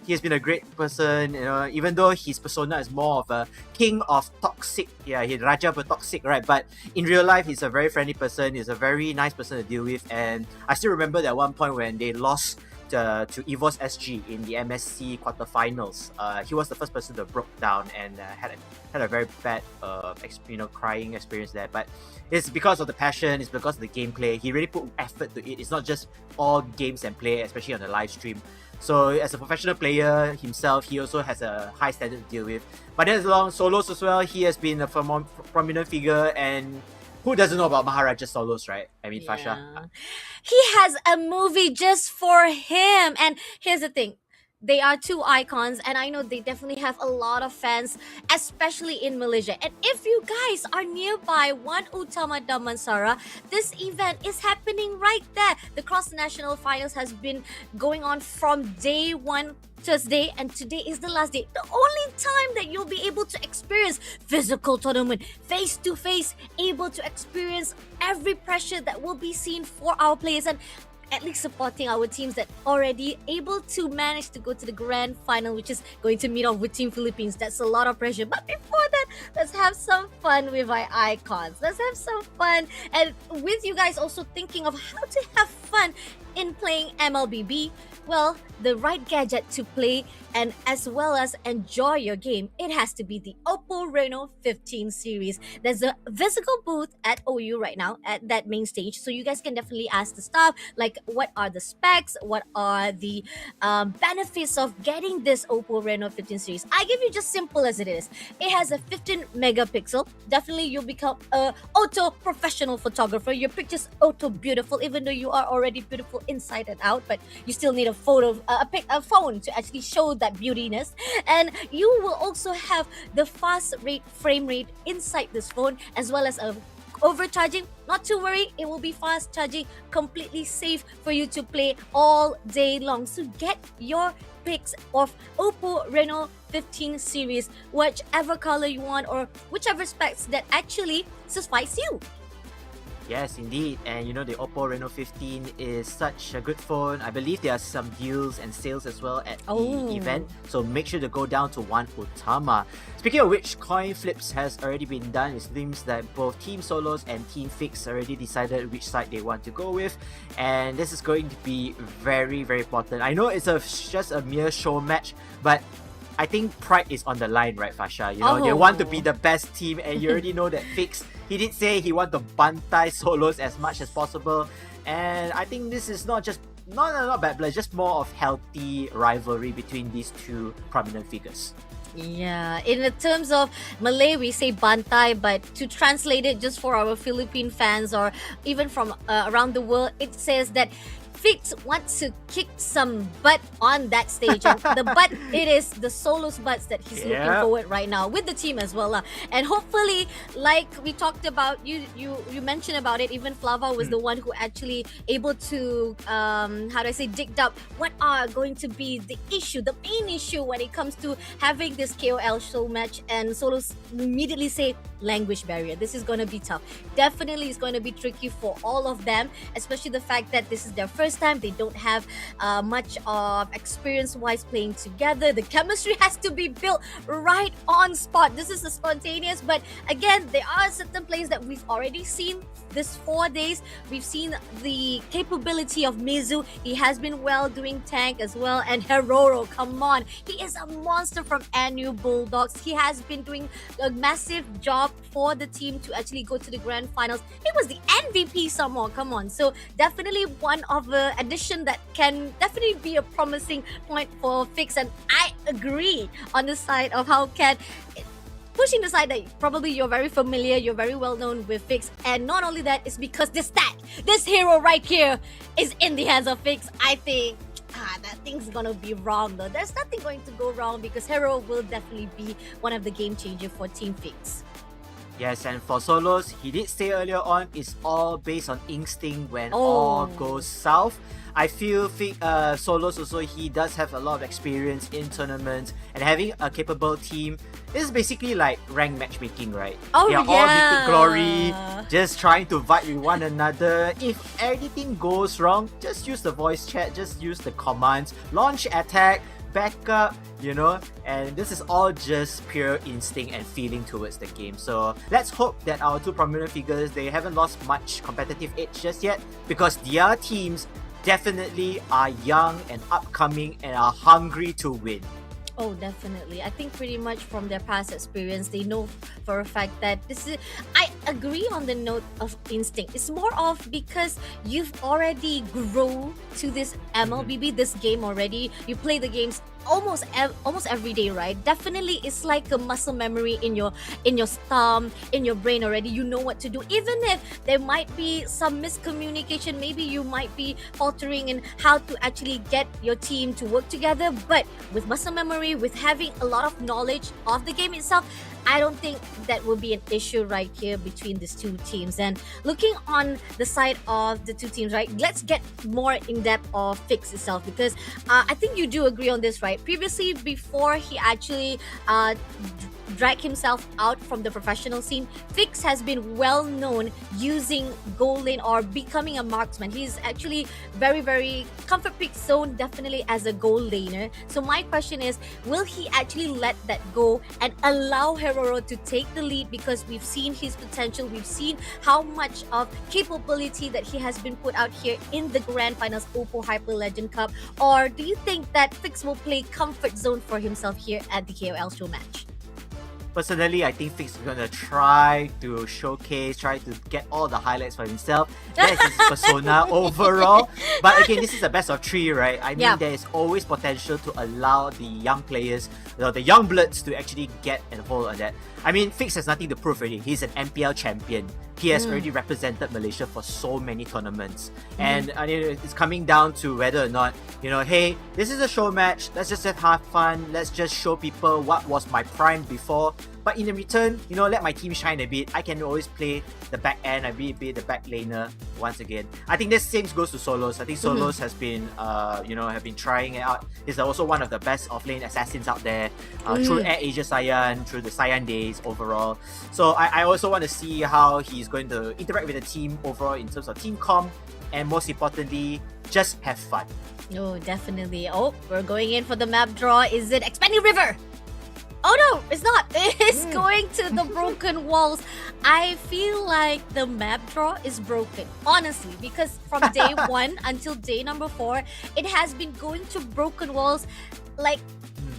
he has been a great person. Even though his persona is more of a king of toxic. Yeah, he's Raja but toxic, right? But in real life, he's a very friendly person. He's a very nice person to deal with. And I still remember that one point when they lost to EVOS SG in the MSC quarterfinals. He was the first person that broke down and had a very bad crying experience there. But it's because of the passion, it's because of the gameplay. He really put effort to it. It's not just all games and play, especially on the live stream. So as a professional player himself, he also has a high standard to deal with. But then along Soloz as well, he has been a prominent figure, and who doesn't know about Maharaja Soloz, right? I mean, Fasha. He has a movie just for him. And here's the thing. They are two icons, and I know they definitely have a lot of fans, especially in Malaysia. And if you guys are nearby One Utama Damansara, this event is happening right there. The cross-national finals has been going on from day one, Thursday, and today is the last day. The only time that you'll be able to experience physical tournament, face-to-face, able to experience every pressure that will be seen for our players, and at least supporting our teams that already able to manage to go to the grand final, which is going to meet off with Team Philippines. That's a lot of pressure. But before that, let's have some fun with our icons. Let's have some fun. And with you guys also thinking of how to have fun in playing MLBB, well, the right gadget to play and as well as enjoy your game, it has to be the OPPO Reno 15 series. There's a physical booth at OU right now at that main stage, so you guys can definitely ask the staff like what are the specs, what are the benefits of getting this OPPO Reno 15 series. I give you just simple as it is. It has a 15 megapixel. Definitely you'll become a auto professional photographer. Your pictures auto beautiful, even though you are already beautiful inside and out, but you still need a phone to actually show that beautiness. And you will also have the fast frame rate inside this phone, as well as a overcharging. Not to worry, it will be fast charging, completely safe for you to play all day long. So get your pics of OPPO Reno 15 series, whichever color you want or whichever specs that actually suffice you. Yes, indeed. And the OPPO Reno 15 is such a good phone. I believe there are some deals and sales as well at the event. So make sure to go down to One Utama. Speaking of which, coin flips has already been done. It seems that both Team Soloz and Team Feekz already decided which side they want to go with. And this is going to be very, very important. I know it's just a mere show match, but I think pride is on the line, right, Fasha? They want to be the best team, and you already know that Feekz, he did say he wants to bantai Soloz as much as possible. And I think this is not bad blood, just more of healthy rivalry between these two prominent figures. Yeah, in the terms of Malay, we say bantai, but to translate it just for our Philippine fans or even from around the world, it says that Feekz wants to kick some butt on that stage. And the butt, it is the Soloz butts that he's looking forward right now with the team as well. And hopefully, like we talked about, you mentioned about it, even Flava was the one who actually able to, digged up what are going to be the main issue when it comes to having this KOL show match. And Soloz immediately say, language barrier. This is going to be tough. Definitely it's going to be tricky for all of them, especially the fact that this is their first time. They don't have much of experience-wise playing together. The chemistry has to be built right on spot. This is a spontaneous, but again, there are certain plays that we've already seen this 4 days. We've seen the capability of Mizu. He has been well doing tank as well. And Heroro, come on. He is a monster from NU Bulldogs. He has been doing a massive job for the team to actually go to the grand finals. He was the MVP somehow, come on. So definitely one of the addition that can definitely be a promising point for Feekz. And I agree on the side of how can... Pushing the side that probably you're very familiar, you're very well known with Feekz, and not only that, it's because this hero right here is in the hands of Feekz. I think that thing's gonna be wrong though. There's nothing going to go wrong because Hero will definitely be one of the game changer for Team Feekz. Yes, and for Soloz, he did say earlier on, it's all based on instinct when all goes south. I feel Soloz also, he does have a lot of experience in tournaments, and having a capable team is basically like ranked matchmaking, right? They are all Mythic Glory, just trying to vibe with one another. If anything goes wrong, just use the voice chat, just use the commands, launch attack, backup, and this is all just pure instinct and feeling towards the game. So let's hope that our two prominent figures, they haven't lost much competitive edge just yet, because their teams definitely are young and upcoming and are hungry to win. Oh, definitely. I think pretty much from their past experience, they know for a fact that this is... I agree on the note of instinct. It's more of because you've already grown to this MLBB, this game already. You play the games almost every day, right? Definitely, it's like a muscle memory in your thumb, in your brain already. You know what to do. Even if there might be some miscommunication, maybe you might be faltering in how to actually get your team to work together. But with muscle memory, with having a lot of knowledge of the game itself, I don't think that will be an issue right here between these two teams. And looking on the side of the two teams, right, let's get more in depth of Feekz itself, because I think you do agree on this, right? Previously, before he actually drag himself out from the professional scene, Feekz has been well known using goal lane or becoming a marksman. He's actually very, very comfort pick zone, definitely as a goal laner. So my question is, will he actually let that go and allow Heroro to take the lead? Because we've seen his potential, we've seen how much of capability that he has been put out here in the grand finals OPPO Hyper Legend Cup. Or do you think that Feekz will play comfort zone for himself here at the KOL Showmatch? Personally, I think Feekz is going to try to showcase, try to get all the highlights for himself. That is his persona overall. But again, this is the best of 3, right? I mean, there is always potential to allow the young players, the young bloods, to actually get and hold on that. I mean, Feekz has nothing to prove already. He's an MPL champion. He has already represented Malaysia for so many tournaments. And it's coming down to whether or not, hey, this is a show match. Let's just have fun. Let's just show people what was my prime before. But in return, let my team shine a bit. I can always play the back end. I be the back laner once again. I think this same goes to Soloz. I think Soloz has been, have been trying it out. He's also one of the best offlane assassins out there. Through Air Asia Cyan, through the Cyan days overall. So I also want to see how he's going to interact with the team overall in terms of team comp, and most importantly, just have fun. Oh, definitely. Oh, we're going in for the map draw. Is it Expanding River? Oh no, it's not. It's going to the Broken Walls. I feel like the map draw is broken, honestly, because from day 1 until day number 4, it has been going to Broken Walls like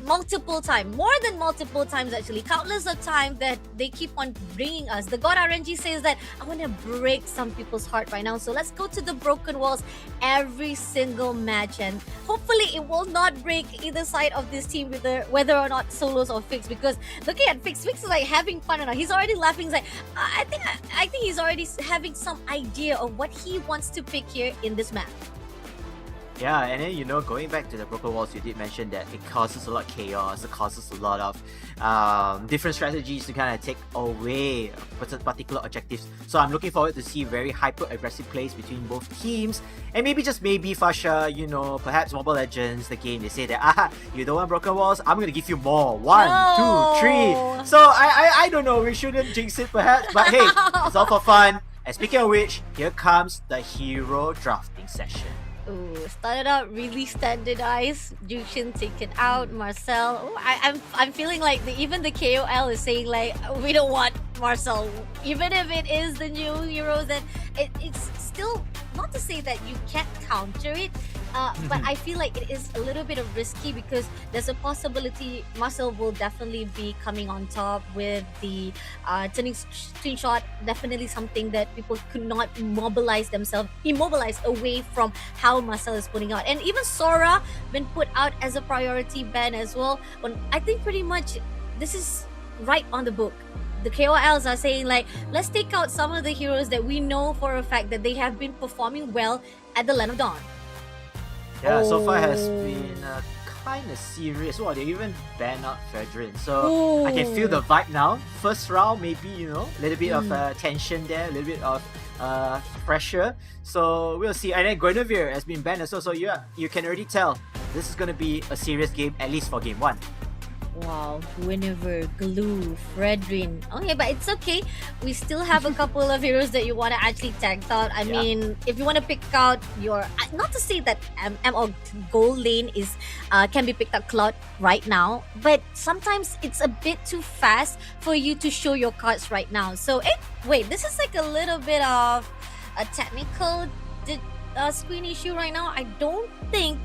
multiple times, more than multiple times actually, countless of times that they keep on bringing us. The God RNG says that I want to break some people's heart right now, so let's go to the Broken Walls every single match, and hopefully it will not break either side of this team, whether or not Soloz or Feekz. Because looking at Feekz is like having fun and he's already laughing. He's like, I think he's already having some idea of what he wants to pick here in this map. Yeah, and then going back to the broken walls, you did mention that it causes a lot of chaos, it causes a lot of different strategies to kind of take away particular objectives. So I'm looking forward to see very hyper-aggressive plays between both teams. And maybe, just maybe, Fasha, perhaps Mobile Legends, the game, they say that, you don't want broken walls, I'm going to give you more. 1, 2, 3. So I don't know, we shouldn't jinx it perhaps, but hey, it's all for fun. And speaking of which, here comes the hero drafting session. Ooh, started out really standardized. Jushin taken out, Marcel. Ooh, I'm feeling like even the KOL is saying like we don't want Marcel, even if it is the new heroes. That it's still not to say that you can't counter it, but I feel like it is a little bit of risky because there's a possibility Marcel will definitely be coming on top with the turning screenshot. Definitely something that people could not immobilize away from how Marcel is putting out. And even Sora been put out as a priority ban as well. When I think pretty much this is right on the book. The KOLs are saying like, let's take out some of the heroes that we know for a fact that they have been performing well at the Land of Dawn. Yeah, so far has been kind of serious. Well, they even banned out Fredrin. So I can feel the vibe now. First round, maybe, a little bit of tension there, a little bit of pressure. So we'll see. And then Guinevere has been banned as well. So you can already tell this is going to be a serious game, at least for game 1. Wow, Guinevere, Glue, Fredrin. Okay, but it's okay. We still have a couple of heroes that you want to actually tag out. I mean, if you want to pick out your... Not to say that M or gold lane is can be picked up Cloud right now, but sometimes it's a bit too fast for you to show your cards right now. So, wait, this is like a little bit of a technical screen issue right now. I don't think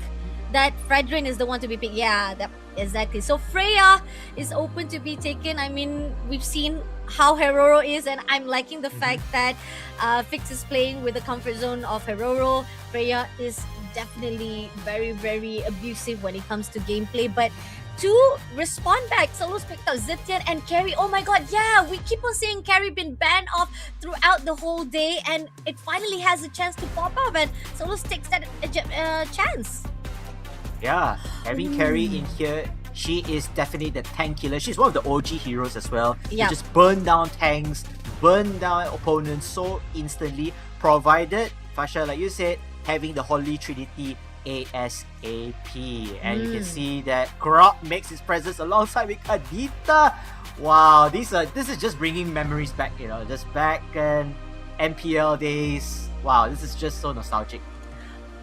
that Fredrin is the one to be picked. Yeah, exactly. So Freya is open to be taken. I mean, we've seen how Heroro is, and I'm liking the fact that Feekz is playing with the comfort zone of Heroro. Freya is definitely very, very abusive when it comes to gameplay, but to respond back, Soloz picked up Zitian and Carry. Oh my god, yeah, we keep on saying Carry been banned off throughout the whole day, and it finally has a chance to pop up, and Soloz takes that chance. Yeah, having Carry in here, she is definitely the tank killer. She's one of the OG heroes as well. Yeah. She just burn down tanks, burn down opponents so instantly, provided, Fasha, like you said, having the Holy Trinity ASAP. And you can see that Grok makes his presence alongside with Kadita. Wow, this is just bringing memories back, just back in MPL days. Wow, this is just so nostalgic.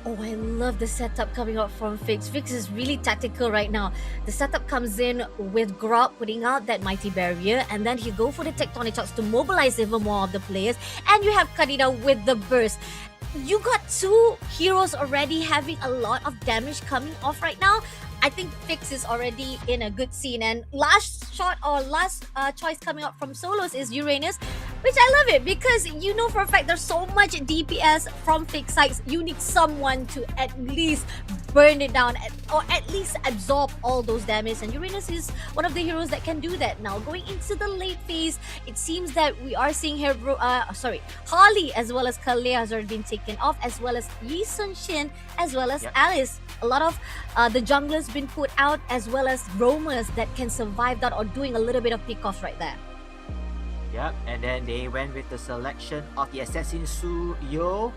Oh, I love the setup coming out from Feekz. Feekz is really tactical right now. The setup comes in with Grok putting out that Mighty Barrier, and then he go for the Tectonic Shots to mobilize even more of the players. And you have Kadita with the Burst. You got two heroes already having a lot of damage coming off right now. I think Feekz is already in a good scene. And last shot or last choice coming up from Soloz is Uranus, which I love it because you know for a fact there's so much DPS from Feekz sides. You need someone to at least burn it down or at least absorb all those damage. And Uranus is one of the heroes that can do that. Now going into the late phase, it seems that we are seeing Harley as well as Kalea has already been taken off, as well as Yi Sun Shin, as well as Alice. A lot of the junglers been put out, as well as roamers that can survive that or doing a little bit of pick-off right there. Yep, and then they went with the selection of the Assassin Suyo.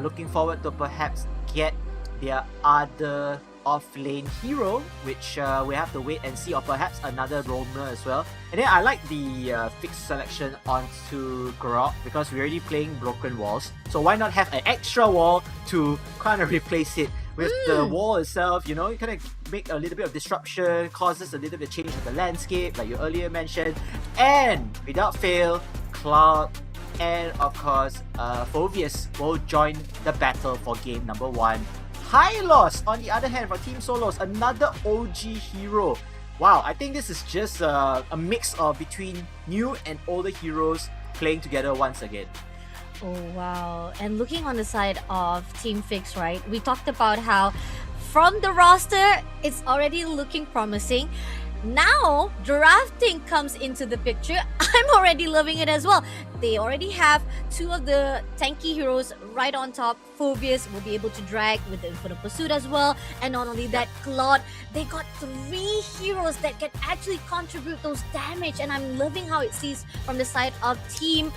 Looking forward to perhaps get their other off-lane hero, which we have to wait and see, or perhaps another roamer as well. And then I like the fixed selection onto Grok because we're already playing Broken Walls. So why not have an extra wall to kind of replace it? With the wall itself, you kind of make a little bit of disruption, causes a little bit of change in the landscape, like you earlier mentioned. And without fail, Cloud and of course Phoveus will join the battle for game number 1. Hylos, on the other hand, for Team Soloz, another OG hero. Wow, I think this is just a mix of between new and older heroes playing together once again. Oh, wow. And looking on the side of Team Feekz, right? We talked about how from the roster, it's already looking promising. Now, drafting comes into the picture. I'm already loving it as well. They already have two of the tanky heroes right on top. Phobius will be able to drag with the Infinite Pursuit as well. And not only that, Claude, they got 3 heroes that can actually contribute those damage. And I'm loving how it sees from the side of Team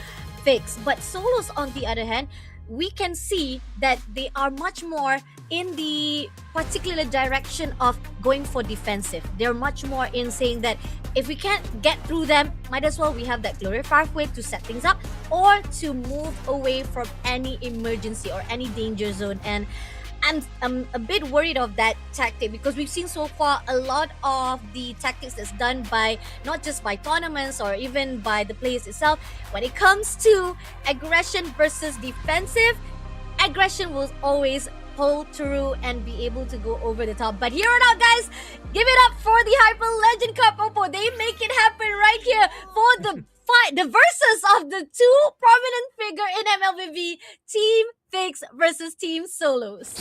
Feekz. But Soloz, on the other hand, we can see that they are much more in the particular direction of going for defensive. They're much more in saying that if we can't get through them, might as well we have that Glory Pathway to set things up or to move away from any emergency or any danger zone. And I'm a bit worried of that tactic because we've seen so far a lot of the tactics that's done by not just by tournaments or even by the players itself. When it comes to aggression versus defensive, aggression will always pull through and be able to go over the top. But here it out, guys. Give it up for the Hyper Legend Cup, OPPO. They make it happen right here for the fight, the versus of the two prominent figure in MLBB, Team Feekz versus Team Soloz.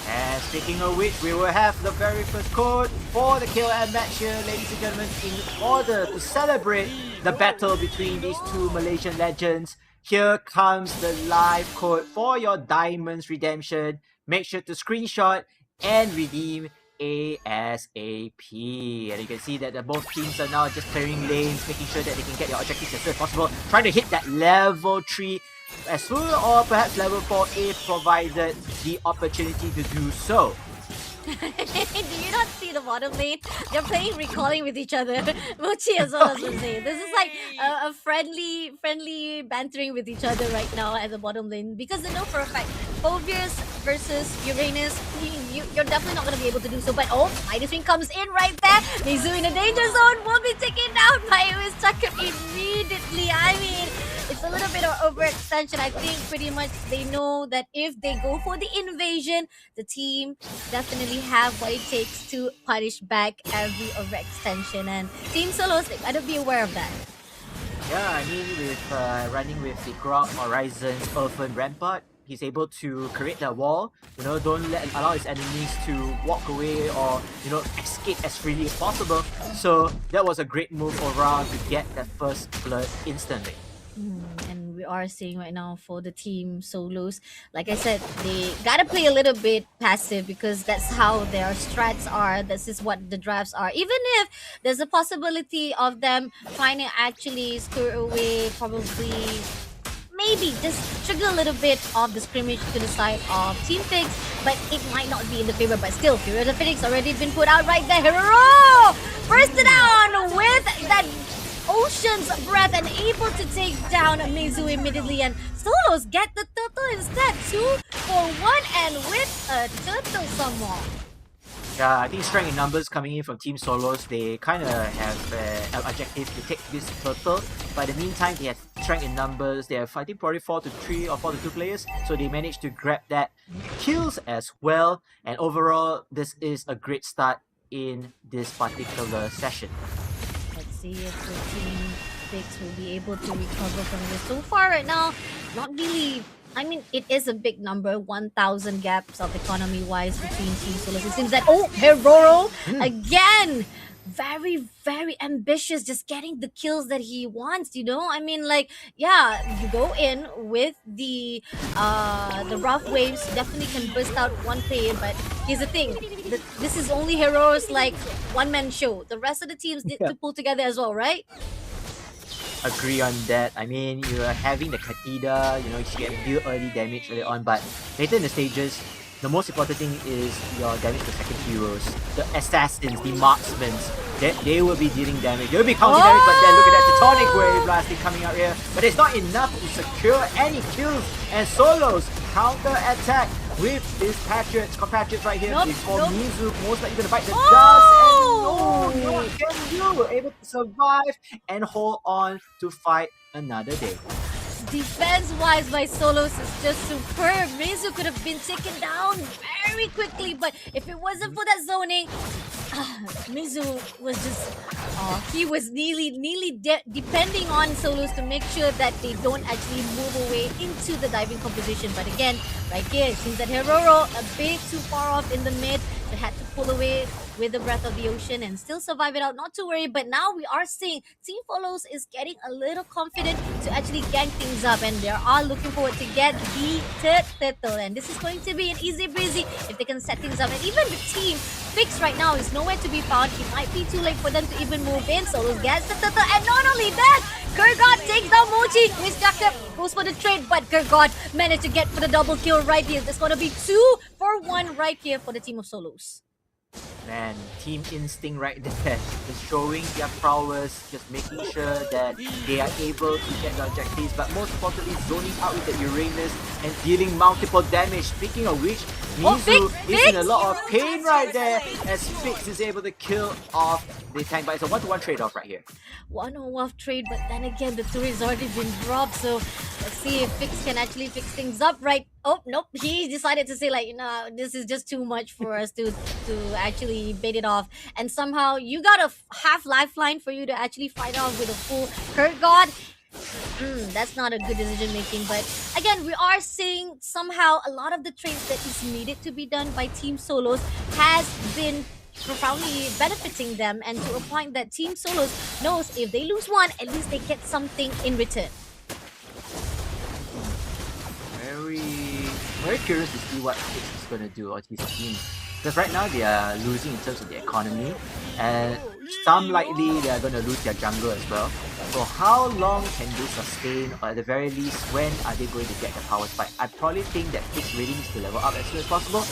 And speaking of which, we will have the very first code for the KOL match here, ladies and gentlemen, in order to celebrate the battle between these two Malaysian legends. Here comes the live code for your Diamonds Redemption. Make sure to screenshot and redeem ASAP. And you can see that both teams are now just clearing lanes, making sure that they can get their objectives as soon as possible, trying to hit that level 3 as soon or perhaps level 4 if provided the opportunity to do so. Do you not see the bottom lane? They're playing recalling with each other. Mochi as well as Jose. This is like a friendly bantering with each other right now at the bottom lane because they know for a fact Phobius versus Uranus, you're definitely not going to be able to do so. But oh, Midas Ring comes in right there. Mizu in a danger zone will be taken down by Chucker immediately. I mean, it's a little bit of overextension. I think pretty much they know that if they go for the invasion, the team definitely have what it takes to punish back every overextension. And Team Soloz, they gotta be aware of that. Yeah, I mean, with running with the Grok Horizon's Orphan Rampart, he's able to create that wall, don't allow his enemies to walk away or, escape as freely as possible. So that was a great move around to get that first blood instantly. And we are seeing right now for the Team Soloz, like I said, they gotta play a little bit passive because that's how their strats are. This is what the drafts are. Even if there's a possibility of them trying to actually screw away, probably maybe just trigger a little bit of the scrimmage to the side of Team Feekz, but it might not be in the favor. But still, Fury of the Phoenix already been put out right there. Hero! First down with that Ocean's Breath and able to take down Mizu immediately, and Soloz get the turtle instead. 2 for 1 and with a turtle somewhere. Yeah, I think strength in numbers coming in from Team Soloz. They kind of have an objective to take this turtle. But in the meantime, they have strength in numbers. They have, I think, probably 4 to 3 or 4 to 2 players. So they managed to grab that kills as well. And overall, this is a great start in this particular session. Let's see if the Team Feekz will be able to recover from this. So far right now, not really. I mean, it is a big number, 1,000 gaps of economy-wise between Team Soloz. It seems that, Heroro, again, very, very ambitious, just getting the kills that he wants, I mean, like, yeah, you go in with the rough waves, definitely can burst out one player, but here's the thing, this is only Hero's, like, one-man show. The rest of the teams need to pull together as well, right? Agree on that. I mean, you're having the Katida, she can deal early damage early on, but later in the stages, the most important thing is your damage to second heroes. The assassins, the marksmen, they will be dealing damage. They'll be counting damage, but then look at that Tectonic Wave blasting coming out here. But it's not enough to secure any kills. And Soloz counter-attack with his compatriots right here. Before Mizu most likely gonna bite the dust. And no, what can you? Able to survive and hold on to fight another day. Defense-wise by Soloz is just superb. Mizu could have been taken down very quickly, but if it wasn't for that zoning, Mizu was just, he was nearly depending on Soloz to make sure that they don't actually move away into the diving composition. But again, right here, it seems that Heroro a bit too far off in the mid. They had to pull away with the breath of the ocean and still survive it out. Not to worry, but now we are seeing Team Follows is getting a little confident to actually gang things up, and they are looking forward to get the third turtle. And this is going to be an easy breezy if they can set things up. And even the team Feekz right now is nowhere to be found. It might be too late for them to even move in. Soloz gets the turtle, and not only that, Kurgot takes down Mochi. Miss Jacob goes for the trade, but Kurgot managed to get for the double kill right here. There's going to be 2 for 1 right here for the team of Soloz. Man, team instinct right there. Just showing their prowess, just making sure that they are able to get the objectives, but most importantly, zoning out with the Uranus and dealing multiple damage. Speaking of which, Mizu is in a lot of pain right there as Feekz is able to kill off the tank, but it's a 1-to-1 trade-off right here. 1-on-1 trade, but then again, the turret's already been dropped, so let's see if Feekz can actually fix things up right. Oh, nope, he decided to say like, you know, this is just too much for us to actually bait it off. And somehow, you got a half lifeline for you to actually fight off with a full Kurgot. That's not a good decision making, but again, we are seeing somehow a lot of the trades that is needed to be done by Team Soloz has been profoundly benefiting them, and to a point that Team Soloz knows if they lose one, at least they get something in return. Very curious to see what Feekz is going to do on his team, because right now they are losing in terms of the economy, and some likely they are going to lose their jungle as well. So how long can they sustain, or at the very least, when are they going to get the power spike? I probably think that Feekz really needs to level up as soon as possible,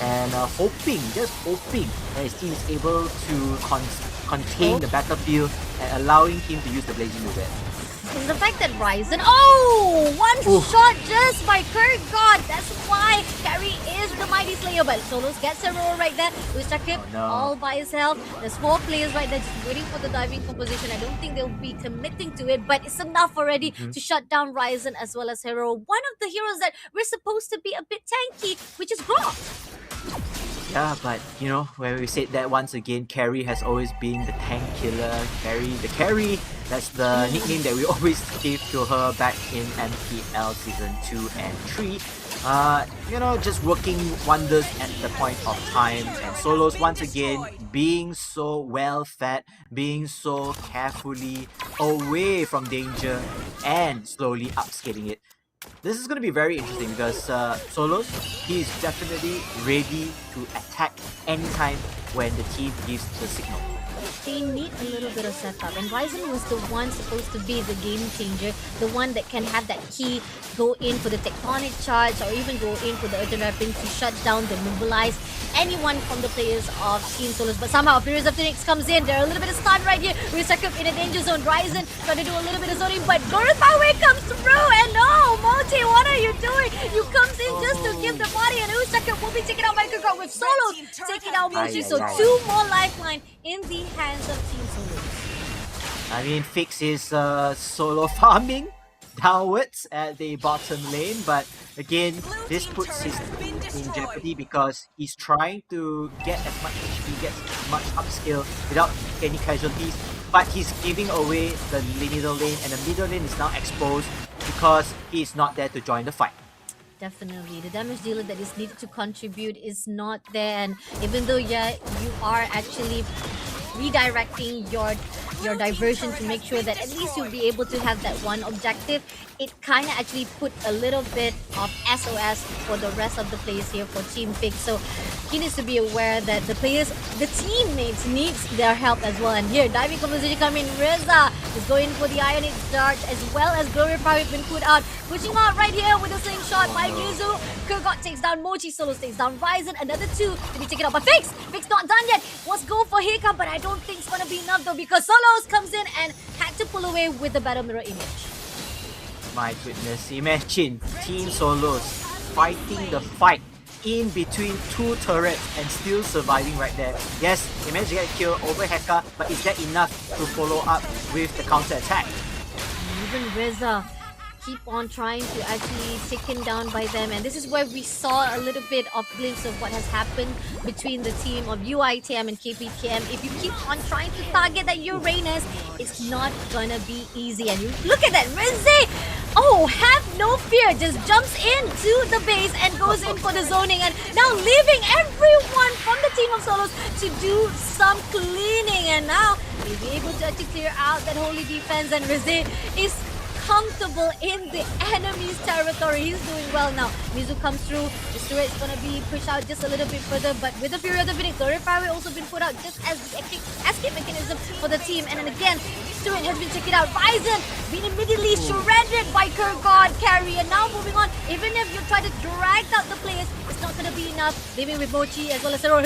and just hoping that his team is able to contain the battlefield and allowing him to use the blazing move. And the fact that Ryzen, one shot just by Kurgot. That's why Carry is the mighty slayer, but Soloz gets a roll right there. Ustakip all by himself. There's 4 players right there just waiting for the diving composition. I don't think they'll be committing to it, but it's enough already to shut down Ryzen as well as Hero. One of the heroes that we're supposed to be a bit tanky, which is Grok. Yeah, but you know, when we said that once again, Carry has always been the tank killer. The Carry, that's the nickname that we always gave to her back in MPL Season 2 and 3. You know, just working wonders at the point of time. And Soloz once again being so well fed, being so carefully away from danger and slowly upscaling it. This is going to be very interesting because Soloz, he is definitely ready to attack anytime when the team gives the signal. They need a little bit of setup, and Ryzen was the one supposed to be the game changer, the one that can have that key, go in for the tectonic charge or even go in for the urgent wrapping to shut down, demobilize anyone from the players of Team Soloz. But somehow Furious of Phoenix comes in, they're a little bit of stun right here. Risakub in a danger zone, Ryzen trying to do a little bit of zoning, but Glorious Power comes through, and no, Moti, what are you doing? You comes in just to give the body, and Risakub will be taken out by Kurgot with Soloz taking out Moti. So 2 more lifeline in the hands of Team Soloz. I mean, Feekz is solo farming downwards at the bottom lane, but again, this puts his team in jeopardy because he's trying to get as much HP, get as much upskill without any casualties, but he's giving away the middle lane, and the middle lane is now exposed because he's not there to join the fight. Definitely, the damage dealer that is needed to contribute is not there, and even though you are actually redirecting your diversion to make sure that at least you'll be able to have that one objective, it kind of actually put a little bit of SOS for the rest of the players here for Team Feekz. So he needs to be aware that the players, the teammates needs their help as well. And here, diving composition coming, Reza is going for the Ionic Dart as well as Glory Power been put out. Pushing out right here with a slingshot by Mizu. Kurgot takes down Mochi, Soloz takes down Ryzen. Another 2 to be taken out by Feekz. Feekz not done yet. Was go for Hiccup, but I don't think it's going to be enough though because Soloz comes in and had to pull away with the Battle Mirror image. My goodness, imagine Team Soloz fighting the fight in between 2 turrets and still surviving right there. Yes, they managed to get a kill over Heka, but is that enough to follow up with the counter attack? Even Reza keep on trying to actually taken down by them, and this is where we saw a little bit of glimpse of what has happened between the team of UITM and KPTM. If you keep on trying to target that Uranus, it's not gonna be easy. And you look at that, Rinzi! Oh, have no fear. Just jumps into the base and goes in for the zoning. And now leaving everyone from the team of Soloz to do some cleaning. And now he'll be able to actually clear out that holy defense. And Rizé is comfortable in the enemy's territory. He's doing well now. Mizu comes through. The turret's gonna be pushed out just a little bit further, but with the Fury of the Phoenix, the Fire also been put out just as the escape mechanism for the team. And then again, turret has been checked out. Ryzen being immediately shredded by Kurgod carry, and now moving on. Even if you try to drag out the players, it's not gonna be enough. Leaving with Mochi as well as Hero.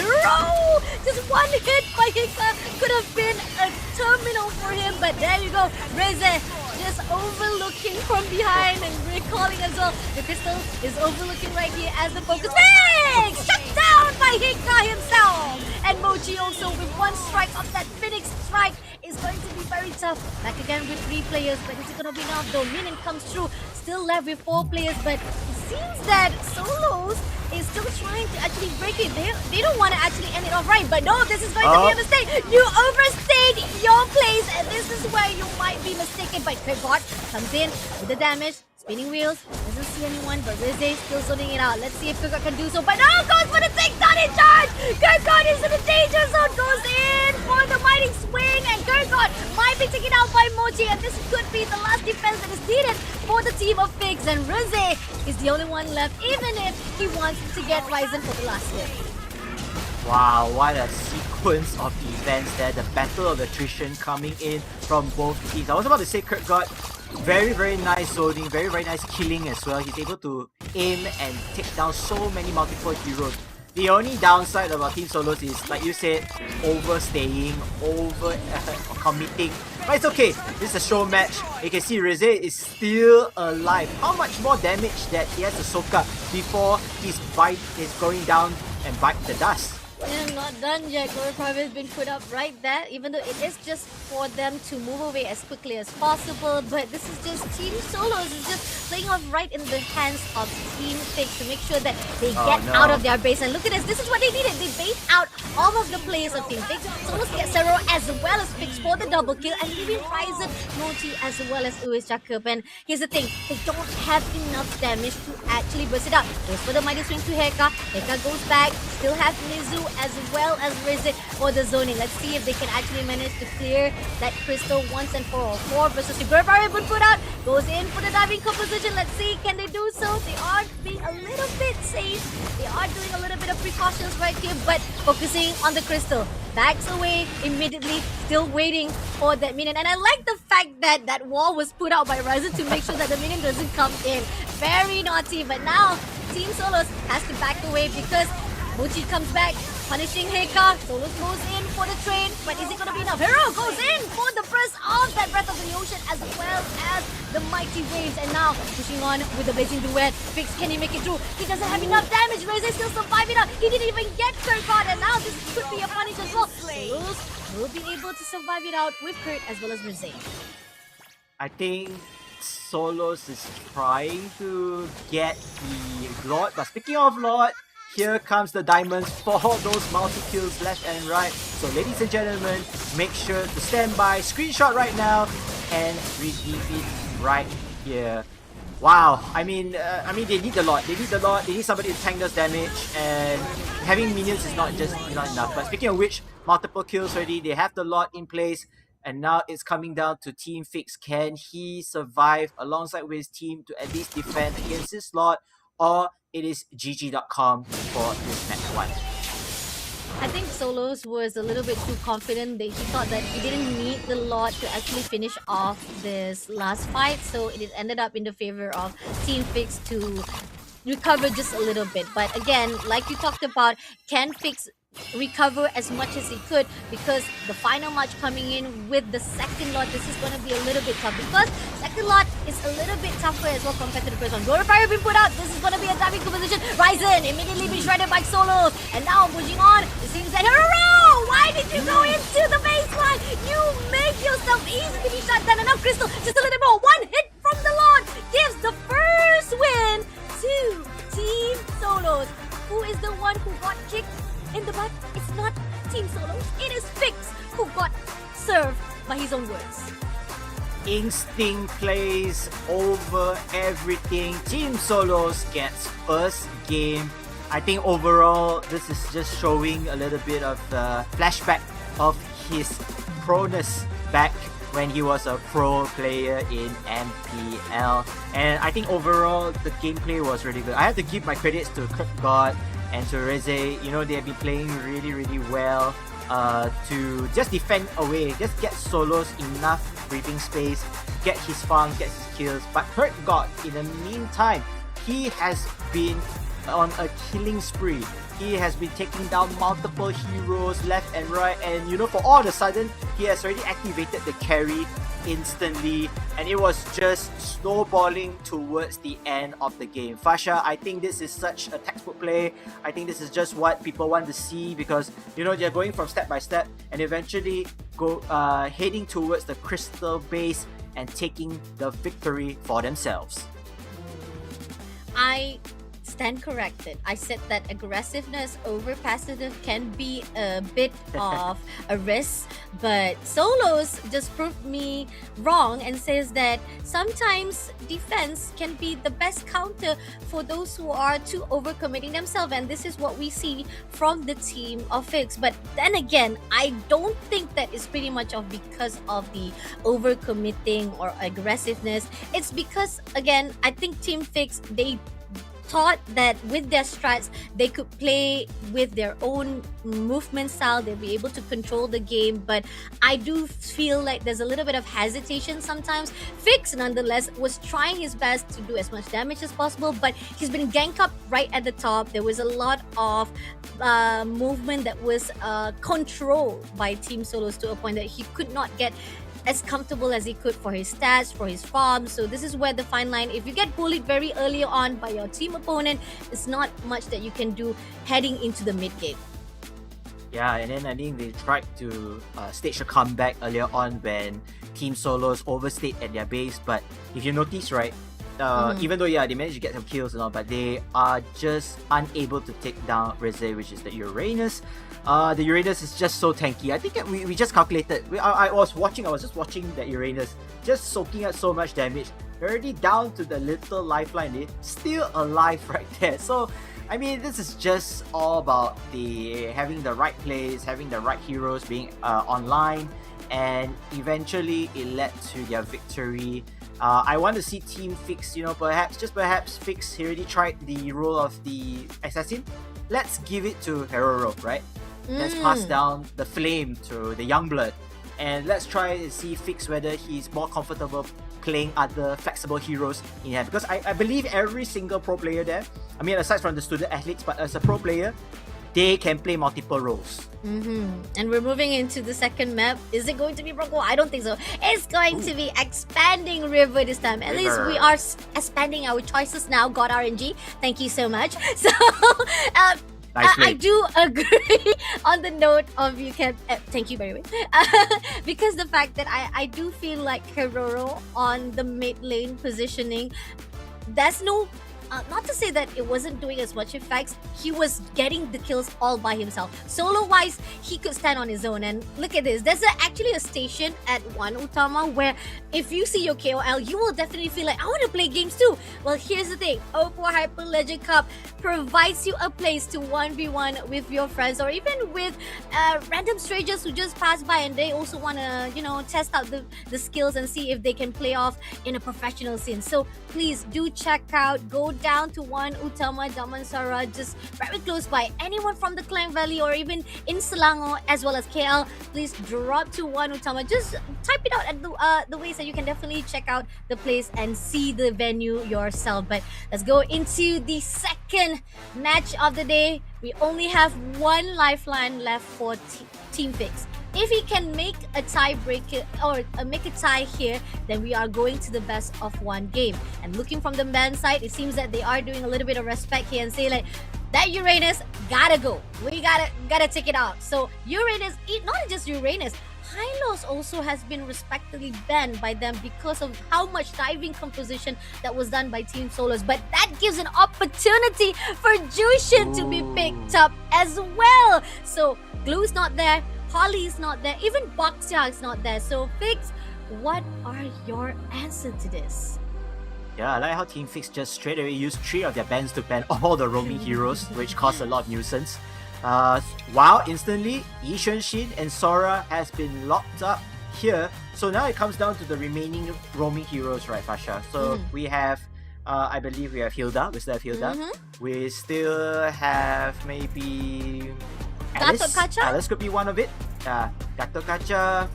Just one hit by Hika could have been a terminal for him, but there you go. Reze just overlooking from behind and recalling as well. The Crystal is overlooking right here as the focus. Feekz! Shut down by Hika himself! And Mochi also with one strike of that Phoenix strike is going to be very tough. Back again with 3 players, but is it going to be enough though? Minion comes through, still left with 4 players, but it seems that Soloz is still trying to actually break it. They don't want to actually end it off right, but no, this is going to be a mistake. You overstayed your place, and this is where you might be mistaken. But Kurgod comes in with the damage. Spinning wheels, doesn't see anyone, but Rizé still zoning it out. Let's see if Kurgod can do so, but no, goes for the takedown in charge! Kurgod is in the danger zone, goes in for the mighty swing, and Kurgod might be taken out by Mochi, and this could be the last defense that is needed for the team of Feekz, and Rizé is the only one left, even if he wants to get Ryzen for the last hit. Wow, what a sequence of events there. The battle of attrition coming in from both teams. I was about to say Kurgod, very nice zoning, very nice killing as well. He's able to aim and take down so many multiple heroes. The only downside about Team Soloz is, like you said, overstaying, committing. But it's okay. This is a show match. You can see Rizé is still alive. How much more damage that he has to soak up before his bite is going down and bite the dust? Yeah, not done yet. Glory Private has been put up right there, even though it is just for them to move away as quickly as possible. But this is just Team Soloz is just playing off right in the hands of Team Feekz to make sure that they get out of their base. And look at this. This is what they needed. They bait out all of the players of Team Feekz. Soloz gets Zero as well as Feekz for the double kill, and leaving Ryzen, Mochi as well as Uis Jacob. And here's the thing. They don't have enough damage to actually burst it up. Goes for the mighty swing to Heka. Heka goes back. Still have Mizu as well as Rizé for the zoning. Let's see if they can actually manage to clear that crystal once and for all. 4 versus 2. Gurfari would put out, goes in for the diving composition. Let's see, can they do so? They are being a little bit safe. They are doing a little bit of precautions right here, but focusing on the crystal. Backs away immediately, still waiting for that minion. And I like the fact that that wall was put out by Ryzen to make sure that the minion doesn't come in. Very naughty, but now Team Soloz has to back away because Mochi comes back, punishing Heka. Soloz moves in for the train, but is it going to be enough? Hero goes in for the burst of that Breath of the Ocean as well as the mighty waves. And now pushing on with the blazing duet. Feekz, can he make it through? He doesn't have enough damage. Rizé still surviving up. He didn't even get Kurgod, and now this could be a punish as well. Soloz will be able to survive it out with Kurt as well as Rizé. I think Soloz is trying to get the Lord, but speaking of Lord, here comes the diamonds for those multi-kills left and right. So ladies and gentlemen, make sure to stand by, screenshot right now, and redeem it right here. Wow, I mean they need a lot. They need somebody to tank those damage, and having minions is not enough. But speaking of which, multiple kills already, they have the lot in place. And now it's coming down to Team Feekz. Can he survive alongside with his team to at least defend against this lot? Or it is GG.com for this match 1. I think Soloz was a little bit too confident. He thought that he didn't need the lot to actually finish off this last fight. So it ended up in the favor of Team Feekz to recover just a little bit. But again, like you talked about, can Feekz recover as much as he could, because the final match coming in with the second lot, this is going to be a little bit tough because second lot is a little bit tougher as well compared to the first one. Glory Fire being put out. This is going to be a diving composition. Ryzen immediately being shredded by Soloz, and now pushing on. It seems that Hero, why did you go into the baseline? You make yourself easily be shut down. And now Crystal just a little more. One hit from the Lord gives the first win to Team Soloz. Who is the one who got kicked in the butt? It's not Team Soloz, it is Feekz who got served by his own words. instinct plays over everything. Team Soloz gets first game. I think overall this is just showing a little bit of the flashback of his proness back when he was a pro player in MPL. And I think overall the gameplay was really good. I have to give my credits to God and to Reze. You know, they have been playing really, really well to just defend away, just get Soloz enough breathing space, get his farm, get his kills. But Hurt God, in the meantime, he has been on a killing spree. He has been taking down multiple heroes left and right, and you know, for all of a sudden, he has already activated the carry instantly, and it was just snowballing towards the end of the game. Fasha, I think this is such a textbook play. I think this is just what people want to see, because you know, they're going from step by step and eventually heading towards the crystal base and taking the victory for themselves. I stand corrected. I said that aggressiveness over passive can be a bit of a risk, but Soloz just proved me wrong and says that sometimes defense can be the best counter for those who are too overcommitting themselves, and this is what we see from the team of Feekz. But then again, I don't think that it's pretty much because of the overcommitting or aggressiveness. It's because, again, I think Team Feekz, they thought that with their strats they could play with their own movement style, they'll be able to control the game. But I do feel like there's a little bit of hesitation sometimes. Feekz nonetheless was trying his best to do as much damage as possible, but he's been ganked up right at the top. There was a lot of movement that was controlled by Team Soloz to a point that he could not get as comfortable as he could for his stats, for his farm. So this is where the fine line, if you get bullied very early on by your team opponent, it's not much that you can do heading into the mid game. Yeah, and then I think they tried to stage a comeback earlier on when Team Soloz overstayed at their base. But if you notice, right, even though they managed to get some kills and all, but they are just unable to take down Reze, which is the Uranus. The Uranus is just so tanky. I think we just calculated. I was just watching that Uranus, just soaking up so much damage. Already down to the little lifeline, still alive right there. So, I mean, this is just all about having the right plays, having the right heroes being online, and eventually it led to their victory. I want to see Team Feekz, you know, perhaps Feekz, he already tried the role of the assassin. Let's give it to Heroro, right? Let's pass down the flame to the Youngblood, and let's try to see Feekz whether he's more comfortable playing other flexible heroes in here. Because I believe every single pro player there, I mean, aside from the student athletes, but as a pro player, they can play multiple roles. And we're moving into the second map. Is it going to be Bronco? I don't think so. It's going to be Expanding River this time. At least we are expanding our choices now. God RNG, thank you so much. So, I do agree on the note of you can. Thank you very much. Because the fact that I do feel like Heroro on the mid lane positioning, there's no. Not to say that it wasn't doing as much effects, he was getting the kills all by himself. Solo wise, he could stand on his own. And look at this, there's actually a station at one Utama where if you see your KOL, you will definitely feel like, I want to play games too. Well, here's the thing, OPPO Hyper Legend Cup provides you a place to 1v1 with your friends, or even with random strangers who just pass by and they also want to, you know, test out the skills and see if they can play off in a professional scene. So please do check out, go down to one Utama Damansara, just very close by. Anyone from the Klang Valley or even in Selangor as well as KL, please drop to one Utama. Just type it out at the ways that you can definitely check out the place and see the venue yourself. But let's go into the second match of the day. We only have one lifeline left for Team Feekz. If he can make a tiebreaker or make a tie here, then we are going to the best of one game. And looking from the men's side, it seems that they are doing a little bit of respect here and say like, that Uranus gotta go. We gotta take it out. So Uranus, not just Uranus, Hylos also has been respectively banned by them because of how much diving composition that was done by Team Soloz. But that gives an opportunity for Jushin to be picked up as well. So Glue's not there, Holly is not there, even Boxia is not there. So Feekz what are your answers to this? Yeah, I like how Team Feekz just straight away used 3 of their bans to ban all the roaming heroes, which caused a lot of nuisance. Wow, instantly, Yi Xuanxin and Sora has been locked up here. So now it comes down to the remaining roaming heroes, right, Fasha? So we have, I believe we have Hilda. We still have Hilda. We still have maybe Alice. Alice could be one of it. Gatot Kaca.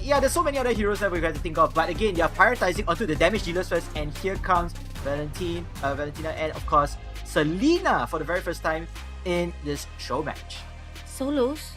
Yeah, there's so many other heroes that we've got to think of. But again, you're prioritizing onto the damage dealers first. And here comes Valentina, and of course, Selena for the very first time in this show match. Soloz,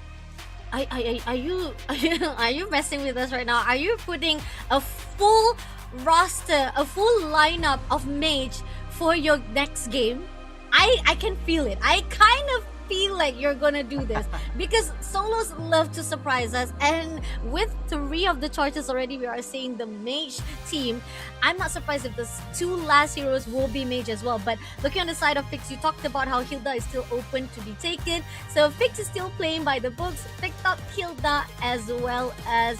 are you messing with us right now? Are you putting a full roster, a full lineup of mage for your next game? I can feel it. I kind of feel like you're gonna do this because Soloz love to surprise us, and with 3 of the choices already, we are seeing the mage team. I'm not surprised if the 2 last heroes will be mage as well. But looking on the side of Feekz, you talked about how Hilda is still open to be taken, so Feekz is still playing by the books, picked up Hilda as well as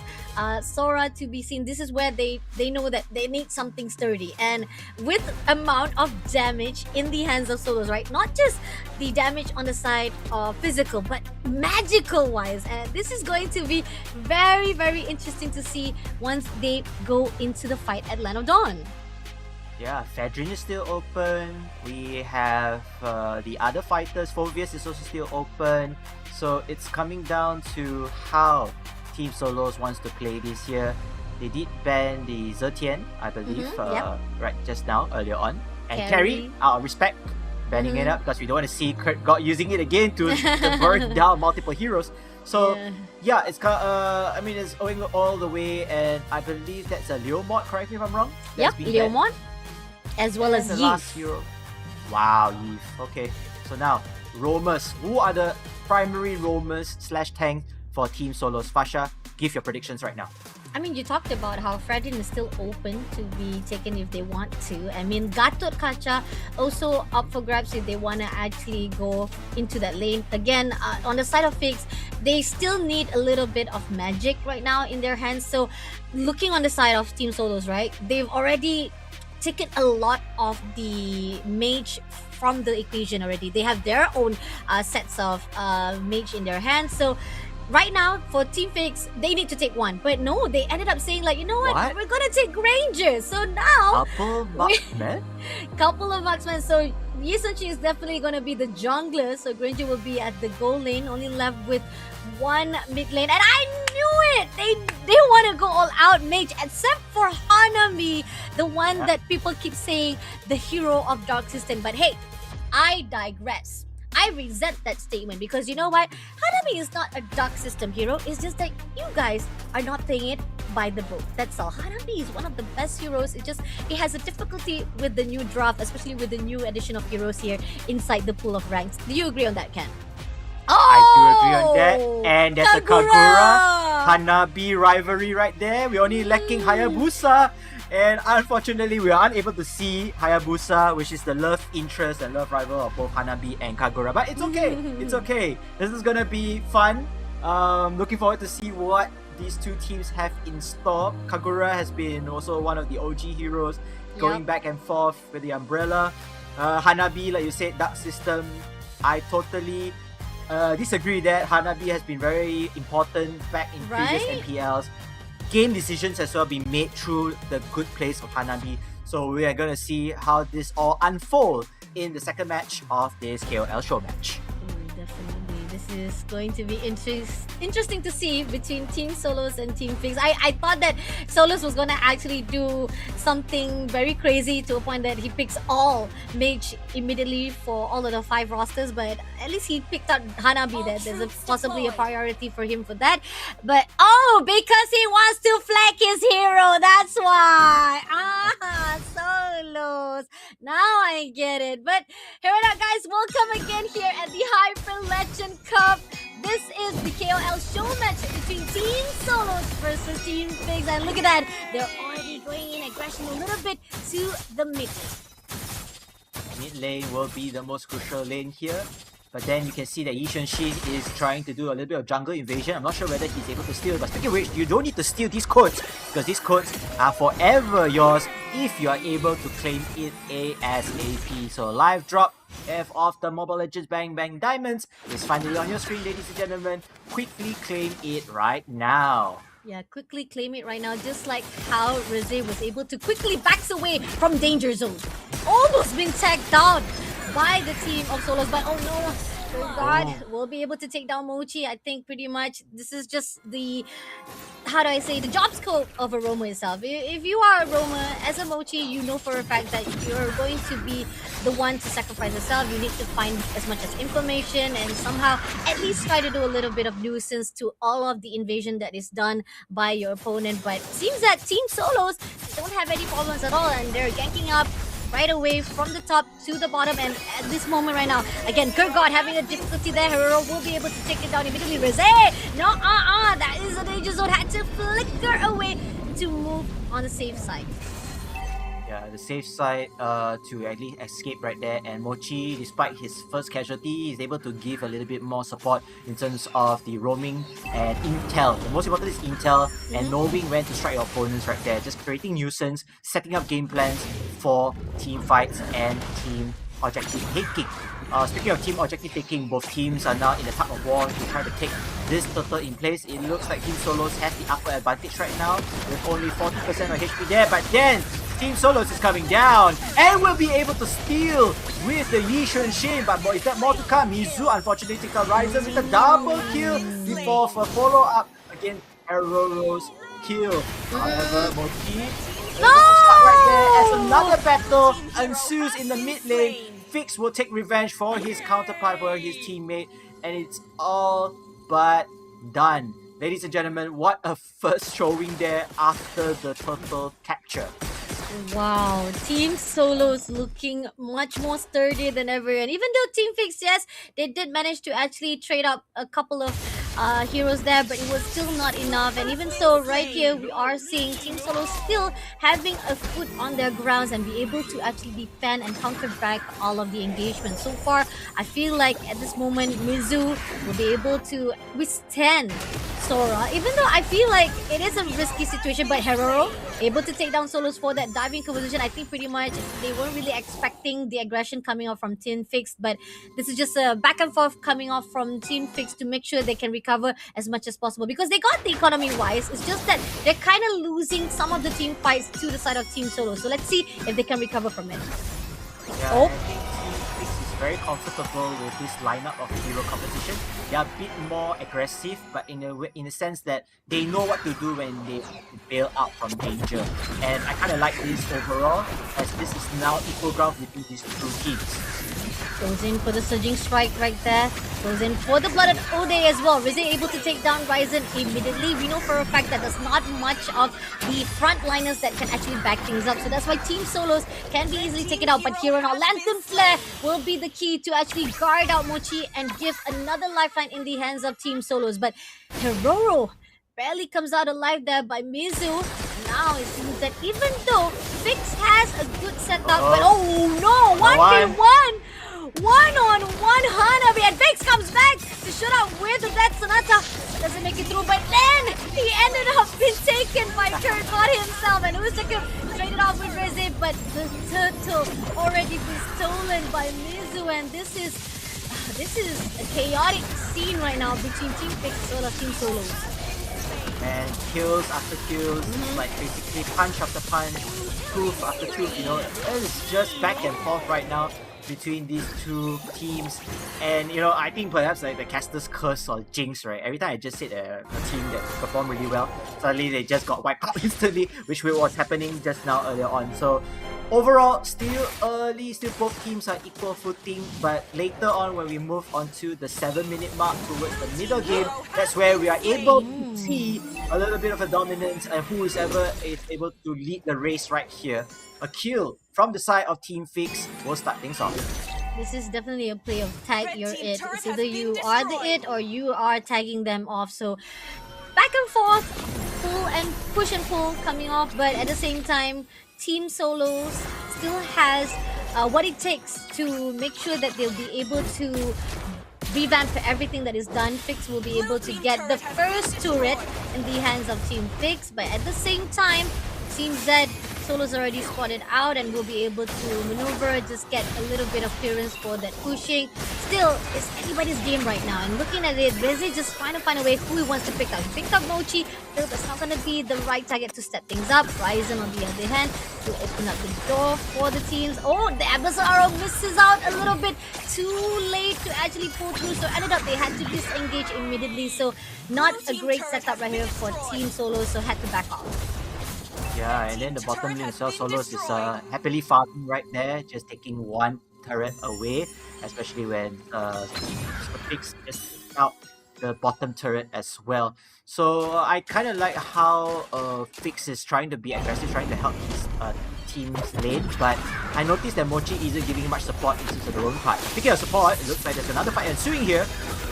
Sora to be seen. This is where they know that they need something sturdy, and with amount of damage in the hands of Soloz, right? Not just the damage on the side of physical, but magical wise, and this is going to be very, very interesting to see once they go into the fight at Land of Dawn. Yeah, Fedrin is still open. We have the other fighters. Phoveus is also still open. So it's coming down to how Team Soloz wants to play this year. They did ban the Zetian, I believe, right just now, earlier on. And Carry, out of respect, banning it up because we don't want to see Kurt God using it again to burn down multiple heroes. So yeah, it's I mean, it's going all the way, and I believe that's a Leomod, correct me if I'm wrong? Yep, Leomod, as well as the Yves. last hero. Wow, Yves. Okay, so now roamers. Who are the primary roamers / tanks for Team Soloz? Fasha, give your predictions right now. I mean, you talked about how Fredin is still open to be taken if they want to. I mean, Gatot Kaca also up for grabs if they want to actually go into that lane. Again, on the side of Feekz, they still need a little bit of magic right now in their hands. So, looking on the side of Team Soloz, right? They've already taken a lot of the mage from the equation already. They have their own sets of mage in their hands. So, right now, for Team Feekz, they need to take one. But no, they ended up saying like, you know what? We're going to take Rangers. So now... Couple of marksmen. So Yi Xuanxin is definitely going to be the jungler. So Granger will be at the goal lane. Only left with 1 mid lane. And I knew it! They want to go all out mage. Except for Hanabi. The one that people keep saying the hero of Dark System. But hey, I digress. I resent that statement because you know what? Hanabi is not a Dark System hero. It's just that you guys are not playing it by the book. That's all. Hanabi is one of the best heroes. It has a difficulty with the new draft, especially with the new addition of heroes here inside the pool of ranks. Do you agree on that, Ken? I do agree on that. And there's a Kagura Hanabi rivalry right there. We're only lacking Hayabusa. And unfortunately, we are unable to see Hayabusa, which is the love interest and love rival of both Hanabi and Kagura. But it's okay. It's okay. This is gonna be fun. Looking forward to see what these two teams have in store. Kagura has been also one of the OG heroes, going back and forth with the umbrella. Hanabi, like you said, Dark System. I totally disagree that Hanabi has been very important back in previous MPLs. Game decisions as well being made through the good plays of Hanabi. So we are going to see how this all unfold in the second match of this KOL show match. Definitely. This is going to be interesting to see between Team Soloz and Team Feekz. I thought that Soloz was going to actually do something very crazy to a point that he picks all mage immediately for all of the 5 rosters, but at least he picked out Hanabi. That there's possibly a priority for him for that. But because he wants to flag his hero, that's why. Soloz. Now I get it. But here we are, guys. Welcome again here at the Hyper Legend Cup. This is the KOL show match between Team Soloz versus Team Feekz. And look at that. They're already going in aggression a little bit to the mid lane. Mid lane will be the most crucial lane here. But then you can see that Yi Shen-Shin is trying to do a little bit of jungle invasion. I'm not sure whether he's able to steal. But speaking of which, you don't need to steal these codes, because these codes are forever yours if you are able to claim it ASAP. So live drop of the Mobile Legends Bang Bang Diamonds is finally on your screen, ladies and gentlemen. Quickly claim it right now. Yeah, quickly claim it right now, just like how Rizé was able to quickly backs away from danger zone. Almost been tagged down by the team of Soloz, but oh no, oh god, we'll be able to take down Mochi. I think pretty much this is just the, how do I say, the job scope of a Roma itself. If you are a Roma, as a Mochi, you know for a fact that you're going to be the one to sacrifice yourself. You need to find as much as information and somehow at least try to do a little bit of nuisance to all of the invasion that is done by your opponent. But it seems that Team Soloz don't have any problems at all, and they're ganking up right away from the top to the bottom. And at this moment right now, again, Kurgot having a difficulty there. Herrero will be able to take it down immediately. Rizé, no, that is a danger zone. Had to flicker away to move on the safe side. Yeah, the safe side to at least escape right there. And Mochi, despite his first casualty, is able to give a little bit more support in terms of the roaming and intel. The most important is intel and knowing when to strike your opponents right there. Just creating nuisance, setting up game plans for team fights and team objective taking. Speaking of team objective taking, both teams are now in a tug of war to try to take this turtle in place. It looks like Team Soloz has the upper advantage right now with only 40% of HP there, but then Team Soloz is coming down and will be able to steal with the Yi Shen-Shin. But is there more to come? Mizu unfortunately takes out Ryzen with a double kill before for follow-up against Herrero's kill. However, Mochi stuck right there as another battle ensues in the mid lane. Feekz will take revenge for his counterpart, for his teammate, and it's all but done. Ladies and gentlemen, what a first showing there after the turtle capture. Wow, Team Soloz looking much more sturdy than ever. And even though Team Feekz, yes, they did manage to actually trade up a couple of heroes there, but it was still not enough. And even so, right here, we are seeing Team Soloz still having a foot on their grounds and be able to actually defend and counter back all of the engagement. So far, I feel like at this moment, Mizu will be able to withstand Sora, even though I feel like it is a risky situation. But Herrero able to take down Soloz for that diving conversion. I think pretty much they weren't really expecting the aggression coming off from Team Feekz, but this is just a back and forth coming off from Team Feekz to make sure they can recover as much as possible, because they got the economy wise. It's just that they're kind of losing some of the team fights to the side of Team Soloz. So let's see if they can recover from it. Yeah, I think Team Feekz is very comfortable with this lineup of hero competition. They are a bit more aggressive, but in a sense that they know what to do when they bail out from danger. And I kind of like this overall, as this is now equal ground between these two teams. Goes in for the surging strike right there. Goes in for the blooded Ode as well. Rizé able to take down Ryzen immediately. We know for a fact that there's not much of the frontliners that can actually back things up. So that's why Team Soloz can be easily taken out. But here on our Lantern Flare will be the key to actually guard out Mochi and give another lifeline in the hands of Team Soloz. But Herrero barely comes out alive there by Mizu. Now it seems that even though Feekz has a good setup, but oh no, 1v1! One-on-one Hanabi, and Feekz comes back to shoot out with the Death Sonata. Doesn't make it through, but then he ended up being taken by Kurgot himself, and Usaka traded off with Rizé, but the turtle already been stolen by Mizu, and this is a chaotic scene right now between Team Feekz and Team Soloz. And kills after kills, like basically punch after punch, proof after proof, you know, it's just back and forth right now between these two teams. And you know, I think perhaps like the caster's curse or jinx, right? Every time I just said a team that performed really well, suddenly they just got wiped out instantly, which was happening just now earlier on. So overall, still early, still both teams are equal footing, but later on when we move on to the 7-minute mark towards the middle game, that's where we are able to see a little bit of a dominance, and whoever is able to lead the race right here. A kill from the side of Team Feekz will start things off. This is definitely a play of tag your it. It's either you are the it or you are tagging them off. So back and forth, pull and push and pull coming off, but at the same time, Team Soloz still has what it takes to make sure that they'll be able to revamp everything that is done, Feekz will be able to get the first turret in the hands of Team Feekz. But at the same time, Team Z, Soloz already spotted out and will be able to maneuver, just get a little bit of clearance for that pushing. Still, it's anybody's game right now. And looking at it, Reze just trying to find a way who he wants to pick up. He picked up Mochi, still that's not going to be the right target to set things up. Ryzen on the other hand will open up the door for the teams. Oh, the Abyssal Arrow misses out a little bit too late to actually pull through. So ended up they had to disengage immediately. So not a great setup right here for Team Soloz, so had to back off. Yeah, and then the bottom lane as well, Soloz is happily farming right there, just taking one turret away, especially when Feekz just took out the bottom turret as well. So I kind of like how Feekz is trying to be aggressive, trying to help his team's lane, but I noticed that Mochi isn't giving much support in terms of the own part. Speaking of support, it looks like there's another fight ensuing here.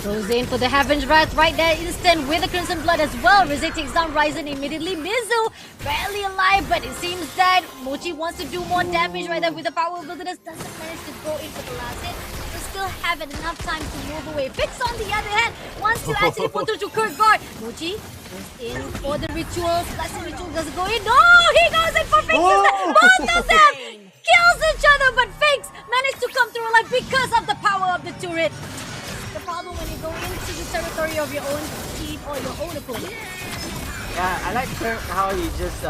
Goes in for the Heaven's Wrath right there, instant with the Crimson Blood as well. Reze takes down Ryzen immediately. Mizu barely alive, but it seems that Mochi wants to do more damage right there with the Power of Wilderness. Doesn't manage to go in for the last hit. They still have enough time to move away. Feekz on the other hand wants to actually put through to Kurtgard. Mochi goes in for the rituals. Blessing Ritual doesn't go in. No, he goes in for Feekz. Both of them kills each other, but Feekz managed to come through alive because of the power of the turret. The problem when you go into the territory of your own team or your own opponent. Yeah, I like how he just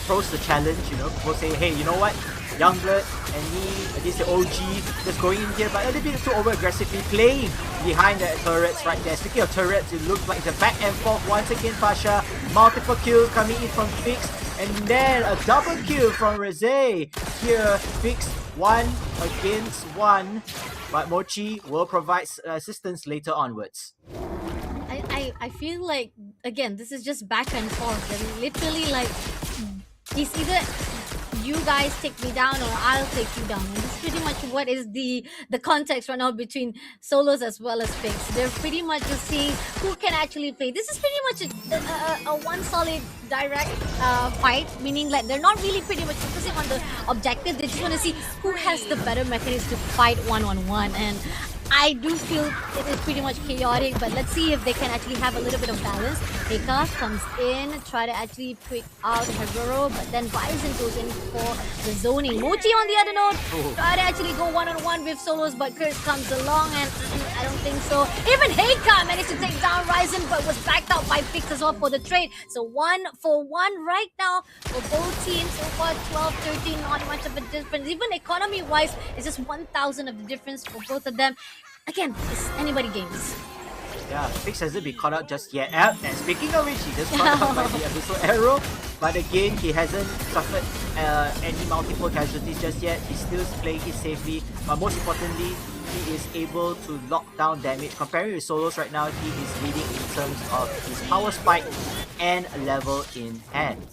throws the challenge, you know, people say, hey, you know what, Youngblood and me against the OG, just going in here, but a little bit too over-aggressively playing behind the turrets right there. Speaking of turrets, it looks like it's a back and forth once again, Pasha. Multiple kills coming in from Feekz, and then a double kill from Reze. Here, Feekz 1 against 1. But Mochi will provide assistance later onwards. I feel like, again, this is just back and forth. And literally, like, it's either you guys take me down or I'll take you down. And this is pretty much what is the context right now between Soloz as well as Feekz. They're pretty much just seeing who can actually play. This is pretty much a one solid direct fight, meaning like they're not really pretty much focusing on the objective. They just want to see who has the better mechanism to fight one-on-one. And I do feel it is pretty much chaotic, but let's see if they can actually have a little bit of balance. Heka comes in, try to actually pick out Haguro, but then Bison goes in for the zoning. Mochi on the other note, try to actually go one-on-one with Soloz, but Kurt comes along and I don't think so. Even Heka managed to take down Ryzen, but was backed out by Feekz as well for the trade. So 1-for-1 right now for both teams. So far 12-13, not much of a difference. Even economy-wise, it's just 1,000 of the difference for both of them. Again, it's anybody games. Yeah, Feekz hasn't been caught out just yet. And speaking of which, he just caught out by the Abyssal Arrow. But again, he hasn't suffered any multiple casualties just yet. He's still playing it safely. But most importantly, he is able to lock down damage. Comparing with Soloz right now, he is leading in terms of his power spike and level in hand.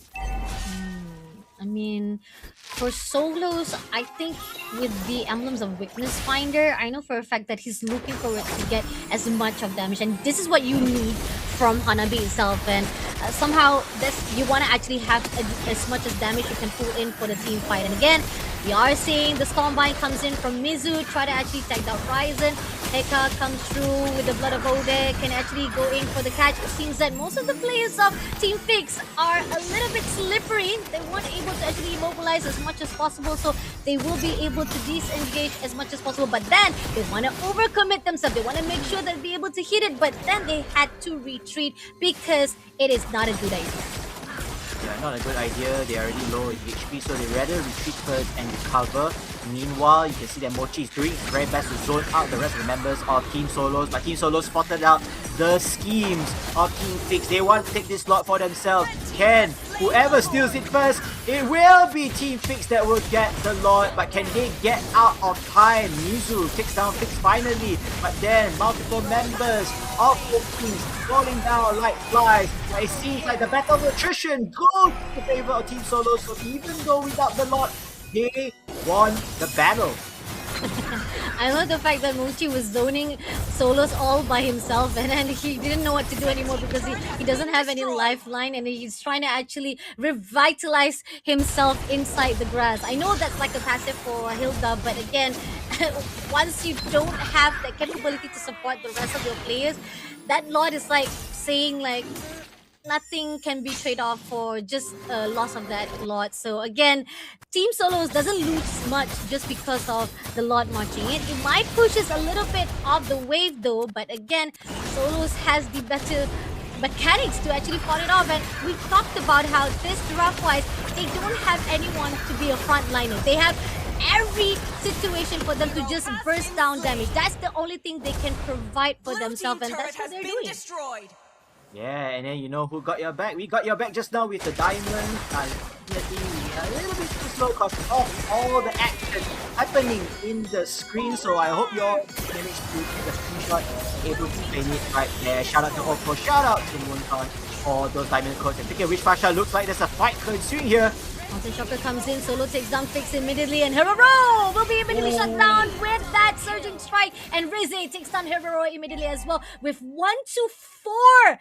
I mean, for Soloz, I think with the Emblems of Weakness Finder, I know for a fact that he's looking forward to get as much of damage, and this is what you need from Hanabi itself. And somehow you want to actually have as much as damage you can pull in for the team fight. And again, we are seeing the Stormbind comes in from Mizu, try to actually take down Ryzen. Heka comes through with the Blood of Ode, can actually go in for the catch. It seems that most of the players of Team Feekz are a little bit slippery. They weren't able to actually immobilize as much as possible, so they will be able to disengage as much as possible. But then they want to overcommit themselves. They want to make sure that they'll be able to hit it, but then they had to retreat because it is not a good idea. Yeah, not a good idea. They are already low in HP, so they rather retreat first and recover. Meanwhile, you can see that Mochi is doing his very best to zone out the rest of the members of Team Soloz, but Team Soloz spotted out the schemes of Team Feekz. They want to take this lot for themselves. Can whoever steals it first, it will be Team Feekz that will get the lot, but can they get out of time? Mizu takes down Feekz finally, but then multiple members of the teams falling down like flies. But it seems like the battle of attrition goes in favor of Team Soloz, so even though without the lot, they won the battle. I love the fact that Mochi was zoning Soloz all by himself, and then he didn't know what to do anymore because he doesn't have any lifeline, and he's trying to actually revitalize himself inside the grass. I know that's like a passive for Hilda, but again, once you don't have the capability to support the rest of your players, that lot is like saying like nothing can be trade off for just a loss of that lot. So again, Team Soloz doesn't lose much just because of the lot marching in. It might push us a little bit off the wave though, but again, Soloz has the better mechanics to actually fought it off. And we talked about how this draft-wise, they don't have anyone to be a frontliner. They have every situation for them to just burst down damage. That's the only thing they can provide for themselves, and that's what they're doing. Yeah, and then you know who got your back? We got your back just now with the diamond. A little bit too slow because of all the action happening in the screen. So I hope you all managed to take a screenshot, able to play it right there. Shout out to OPPO, shout out to Mooncon for those diamond codes. And speaking of which, Fasha, looks like there's a fight ensuing here. Mountain Shocker comes in, Solo takes down Feekz immediately, and Heroro will be immediately shut down with that surging strike, and Rize takes down Heroro immediately as well with 1 to 4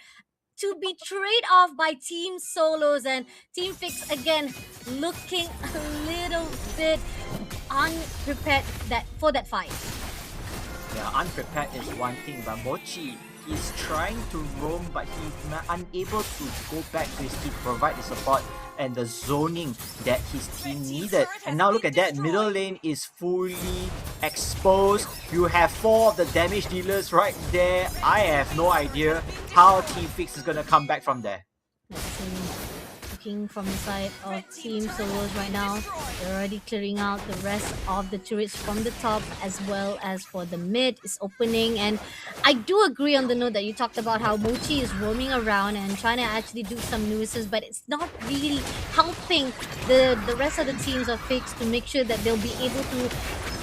to be trade off by Team Soloz, and Team Feekz again looking a little bit unprepared for that fight. Yeah, unprepared is one thing, but Mochi, he's trying to roam, but he's unable to go back to his team to provide the support and the zoning that his team needed. And now look at that, middle lane is fully exposed. You have 4 of the damage dealers right there. I have no idea how Team Feekz is gonna come back from there. Looking from the side of Team Soloz right now, they're already clearing out the rest of the turrets from the top, as well as for the mid is opening. And I do agree on the note that you talked about how Mochi is roaming around and trying to actually do some nuisances, but it's not really helping the rest of the teams of Feekz to make sure that they'll be able to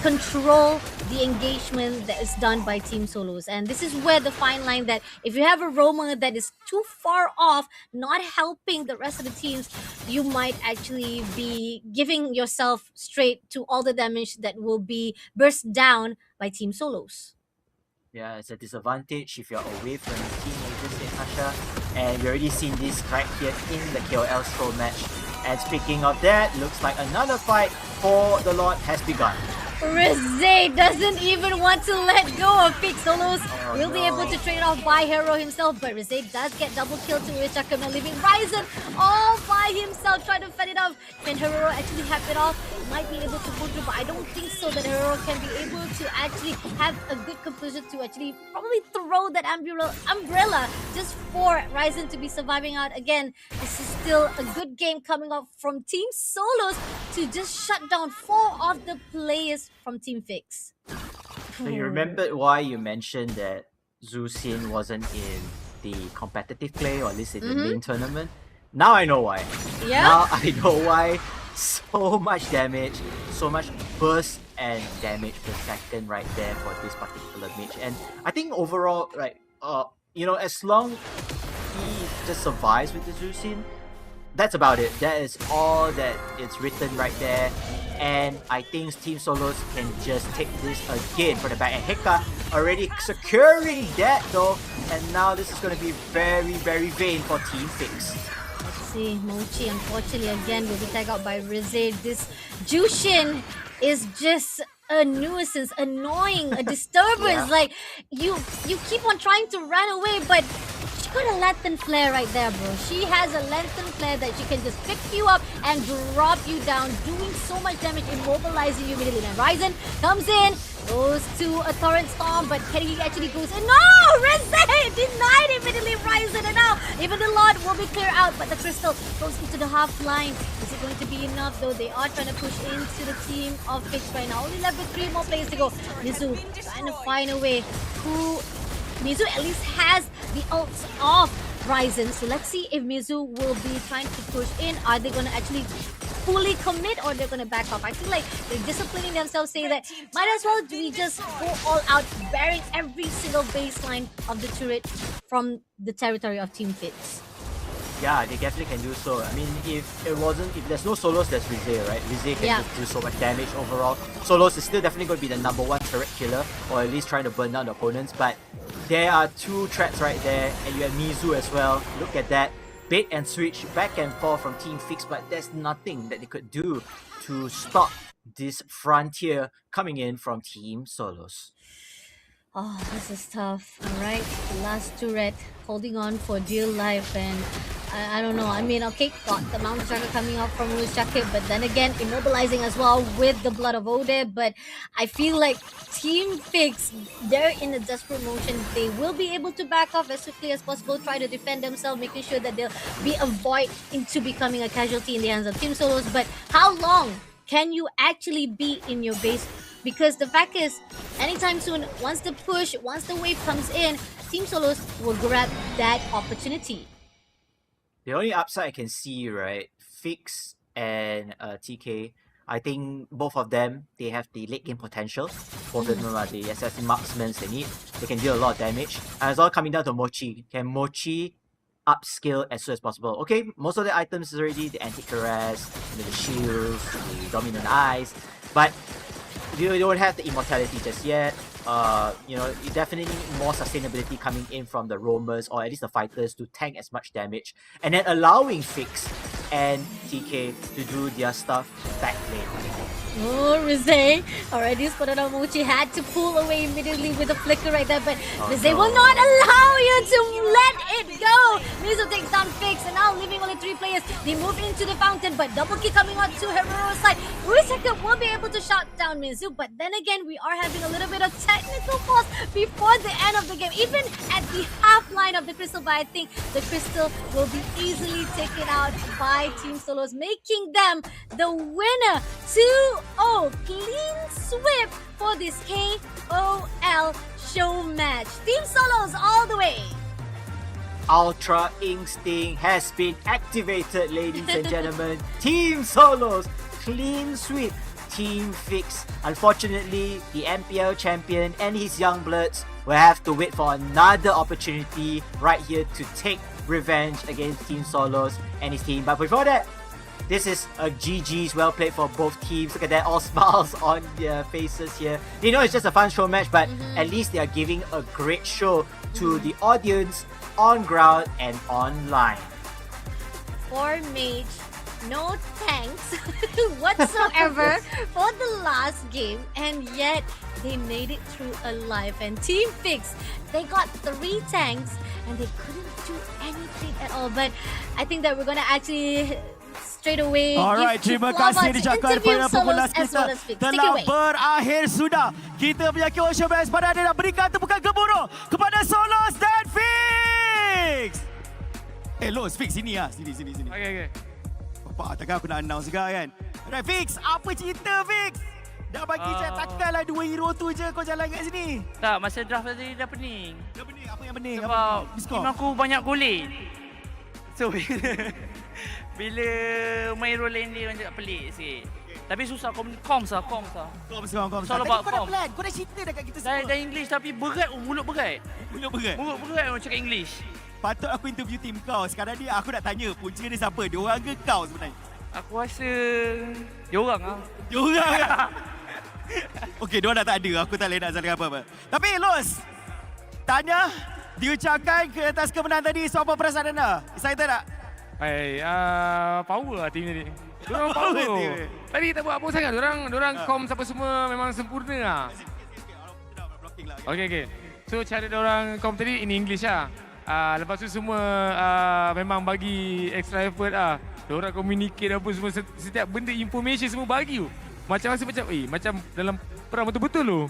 control the engagement that is done by Team Soloz. And this is where the fine line that if you have a roamer that is too far off, not helping the rest of the teams, you might actually be giving yourself straight to all the damage that will be burst down by Team Soloz. Yeah, it's a disadvantage if you're away from the team, like you just said, Asha. And we already seen this right here in the KOL Showmatch. And speaking of that, looks like another fight for the Lord has begun. Rize doesn't even want to let go of Feekz. Soloz will be able to trade off by Hero himself, but Rize does get double kill to his Chakra, leaving Ryzen all by himself trying to fend it off. Can Hero actually have it off? Might be able to pull through, but I don't think so that Hero can be able to actually have a good composure to actually probably throw that umbrella just for Ryzen to be surviving out. Again, this is still a good game coming up from Team Soloz to just shut down 4 of the players from Team Feekz. So you remembered why you mentioned that Zhu Xin wasn't in the competitive play, or at least in the main tournament? Now I know why. Yeah. Now I know why. So much damage, so much burst and damage per second right there for this particular mage. And I think overall, right, you know, as long he just survives with the Zhu Xin, that's about it. That is all that it's written right there. And I think Team Soloz can just take this again for the back. And Heka already securing that though. And now this is going to be very, very vain for Team Feekz. Let's see, Mochi unfortunately again will be tagged out by Rize. This Jushin is just a nuisance, annoying, a disturbance. Like you keep on trying to run away, but she got a lantern flare right there, bro. She has a lantern flare that she can just pick you up and drop you down, doing so much damage, immobilizing you immediately. And Ryzen comes in, goes to a torrent storm, but Kenny actually goes in. No! Rize denied immediately Ryzen, and now even the Lord will be clear out, but the crystal goes into the half line. Is it going to be enough though? They are trying to push into the team of Feekz right now. Only left with 3 more players to go. Mizu trying to find a way. Mizu at least has the ults of Ryzen. So let's see if Mizu will be trying to push in. Are they going to actually fully commit, or they're going to back off? I feel like they're disciplining themselves, saying that might as well we just go all out, bearing every single baseline of the turret from the territory of Team Feekz. Yeah, they definitely can do so. I mean, if there's no Soloz, there's Rize, right? Rize can just do so much damage overall. Soloz is still definitely going to be the #1 turret killer, or at least trying to burn down the opponents. But there are 2 threats right there, and you have Mizu as well. Look at that. Bait and switch back and forth from Team Feekz, but there's nothing that they could do to stop this frontier coming in from Team Soloz. Oh, this is tough. Alright, the last turret holding on for dear life, and I don't know. I mean, okay, got the Mountain Striker coming out from Luis Jacket, but then again, immobilizing as well with the Blood of Ode. But I feel like Team Feekz, they're in a desperate motion. They will be able to back off as swiftly as possible, try to defend themselves, making sure that they'll be avoid into becoming a casualty in the hands of Team Soloz. But how long can you actually be in your base? Because the fact is, anytime soon, once the wave comes in, Team Soloz will grab that opportunity. The only upside I can see, right, Feekz and TK, I think both of them, they have the late game potential. Both of them are the assassin marksmen they need. They can deal a lot of damage. And it's all coming down to Mochi. Can Mochi upskill as soon as possible? Okay, most of the items is already the anti-caress, the shields, the dominant eyes, but you don't have the immortality just yet. You know, you definitely need more sustainability coming in from the roamers, or at least the fighters, to tank as much damage, and then allowing Feekz and TK to do their stuff back lane. Oh, Rize already spotted out. Mochi had to pull away immediately with a flicker right there, but Rize will not allow you to let it go. Mizu takes down Feekz, and now leaving only 3 players. They move into the fountain, but double kill coming out to Hero's side. Ruisaka will be able to shut down Mizu, but then again, we are having a little bit of technical pause before the end of the game. Even at the half line of the crystal, but I think the crystal will be easily taken out by Team Soloz, making them the winner. 2-0, clean sweep for this KOL Showmatch. Team Soloz all the way. Ultra Instinct has been activated, ladies and gentlemen. Team Soloz, clean sweep. Team Feekz, unfortunately, the MPL champion and his young bloods will have to wait for another opportunity right here to take revenge against Team Soloz and his team. But before that, this is a GG's, well played for both teams. Look at that, all smiles on their faces here. They know it's just a fun show match, but at least they are giving a great show to the audience on ground and online. 4 mage, no tanks whatsoever for the last game, and yet they made it through alive. And Team Feekz, they got 3 tanks and they couldn't do anything at all. But I think that we're gonna actually straight away Alright, terima kasih diucapkan kepada pemulas kita. Telah berakhir sudah. Kita punya KOL Showmatch pada anda nak berikan tepukan gemuruh kepada Soloz dan Feekz. Los, Feekz sini lah. Sini. Okay. Bapak, takkan aku nak announce juga kan. Alright, Feekz, apa cerita Feekz? Dah bagi chat, takkanlah 2 hero tu je kau jalan kat sini. Tak, masa draft tadi dah pening. Dah pening? Apa yang pening? Sebab team aku banyak golek. So, bila main role lane dia macam pelik sikit. Tapi susah, comms lah. Comms. Soal about comms. Kau dah cerita dah kat kita semua. Dah English tapi berat, mulut berat. Mulut berat orang cakap English. Patut aku interview tim kau. Sekarang ni aku nak tanya punca dia siapa? Dia orang ke kau sebenarnya? Aku rasa dia orang lah. Okey, dia orang dah tak ada. Aku tak boleh nak salahkan apa-apa. Tapi Los, tanya diucapkan ke atas kemenangan tadi, so apa perasaan anda? Excited tak? Power lah tim ni. Diorang power. Tadi tak buat apa sangat. Diorang comms apa semua memang sempurna lah. Okay. So cara diorang comm tadi in English lah. Lepas tu semua memang bagi extra effort lah. Diorang communicate apa semua. Setiap benda information semua bagi tu. Macam rasa macam dalam perang betul-betul tu.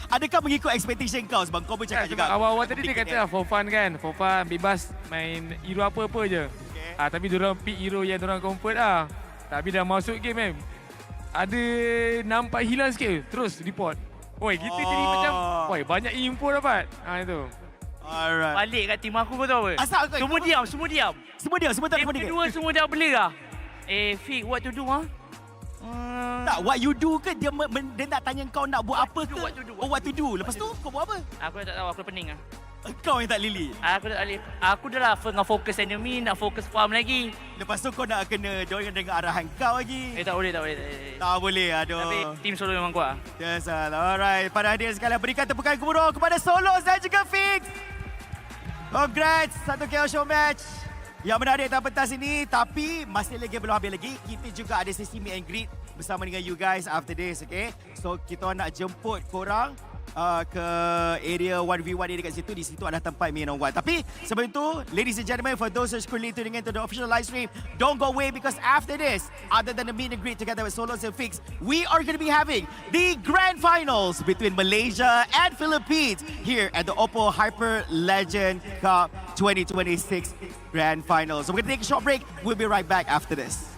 Adakah mengikut expectation kau sebab kau pun cakap juga? Awal-awal tadi dia kata for fun kan. For fun, bebas main hero apa-apa je. Tapi diorang pick hero yang diorang comfort lah. Tapi dah masuk game ada nampak hilang sikit. Terus report. Kita jadi macam banyak info dapat. Itu. Alright. Balik kat tim aku kau tahu apa? Asal kau? Semua diam. Semua tak communicate. Kedua semua dah belah. Feekz, what to do Tak, what you do ke dia nak tanya kau nak buat apa ke? What to do. Lepas tu kau buat apa? Aku tak tahu, aku pening lah. Kau yang tak lili. Aku dah lah nak fokus enemy, nak fokus farm lagi. Lepas tu kau nak kena join dengan arahan kau lagi. Tak boleh. Tak boleh, aduh. Tapi tim solo memang kuat. Yes, alright. Para hadirin sekalian, berikan tepukan gemuruh kepada Soloz dan juga Feekz. Congrats, satu KOL Showmatch yang menarik dalam pentas ini. Tapi masih lagi belum habis lagi. Kita juga ada sesi meet and greet bersama dengan you guys after this, okay? So kita nak jemput korang ke area 1v1 ni dekat situ. Di situ ada tempat main on one. Tapi sebelum itu, ladies and gentlemen, for those who are currently tuning in to the official live stream, don't go away because after this, other than the meet and greet together with Soloz and Feekz, we are going to be having the grand finals between Malaysia and Philippines here at the OPPO Hyper Legend Cup 2026 Grand Finals. So we're going to take a short break. We'll be right back after this.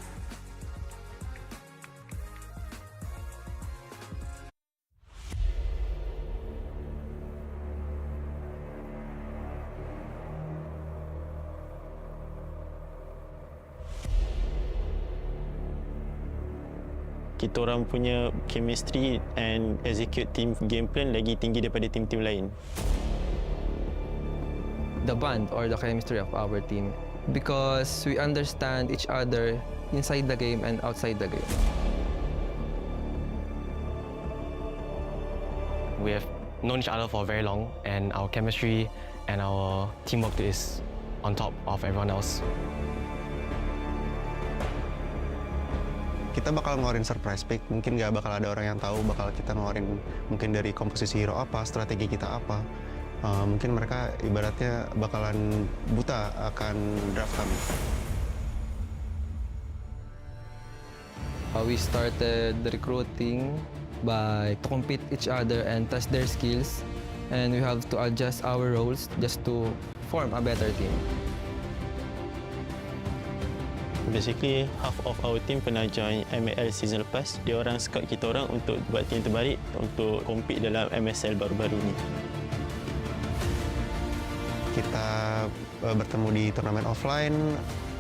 Kita orang punya chemistry and execute team game plan lagi tinggi daripada tim-tim lain. The bond or the chemistry of our team, because we understand each other inside the game and outside the game. We have known each other for very long, and our chemistry and our teamwork is on top of everyone else. Kita bakal ngeluarin surprise pick, mungkin nggak bakal ada orang yang tahu bakal kita ngeluarin mungkin dari komposisi hero apa, strategi kita apa. Mungkin mereka ibaratnya bakalan buta akan draft kami. We started the recruiting by to compete each other and test their skills, and we have to adjust our roles just to form a better team. Basically, half of our team pernah join ML season lepas. Dia orang scout kita orang untuk buat team terbaik untuk compete dalam MSL baru-baru ni. Kita bertemu di turnamen offline,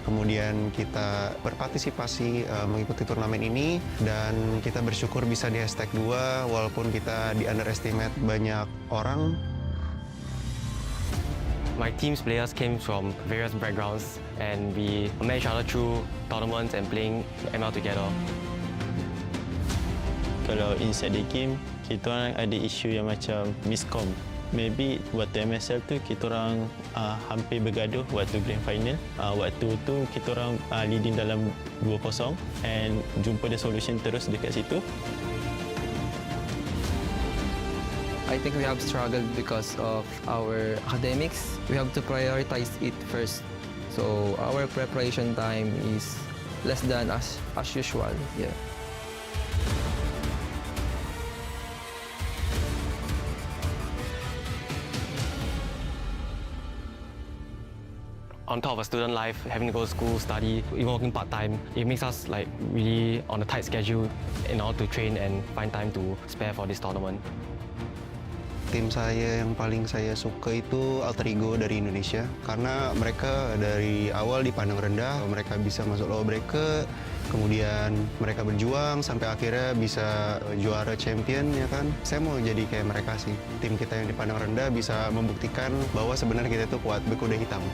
kemudian kita berpartisipasi mengikuti turnamen ini, dan kita bersyukur bisa di hashtag 2 walaupun kita di underestimate banyak orang. My team's players came from various backgrounds and we met each other through tournaments and playing ML together. Kalau inside the game, kita orang ada isu yang macam miscom. Maybe waktu MSL tu kita orang hampir bergaduh waktu grand final. Waktu tu kita orang leading dalam 2-0 and jumpa the solution terus dekat situ. I think we have struggled because of our academics. We have to prioritize it first. So our preparation time is less than as usual. Yeah. On top of a student life, having to go to school, study, even working part-time, it makes us like really on a tight schedule in order to train and find time to spare for this tournament. Tim saya yang paling saya suka itu alter ego dari Indonesia, karena mereka dari awal dipandang rendah, mereka bisa masuk low bracket, kemudian mereka berjuang sampai akhirnya bisa juara champion, ya kan. Saya mau jadi kayak mereka sih. Tim kita yang dipandang rendah bisa membuktikan bahwa sebenarnya kita itu kuat berkuda hitam.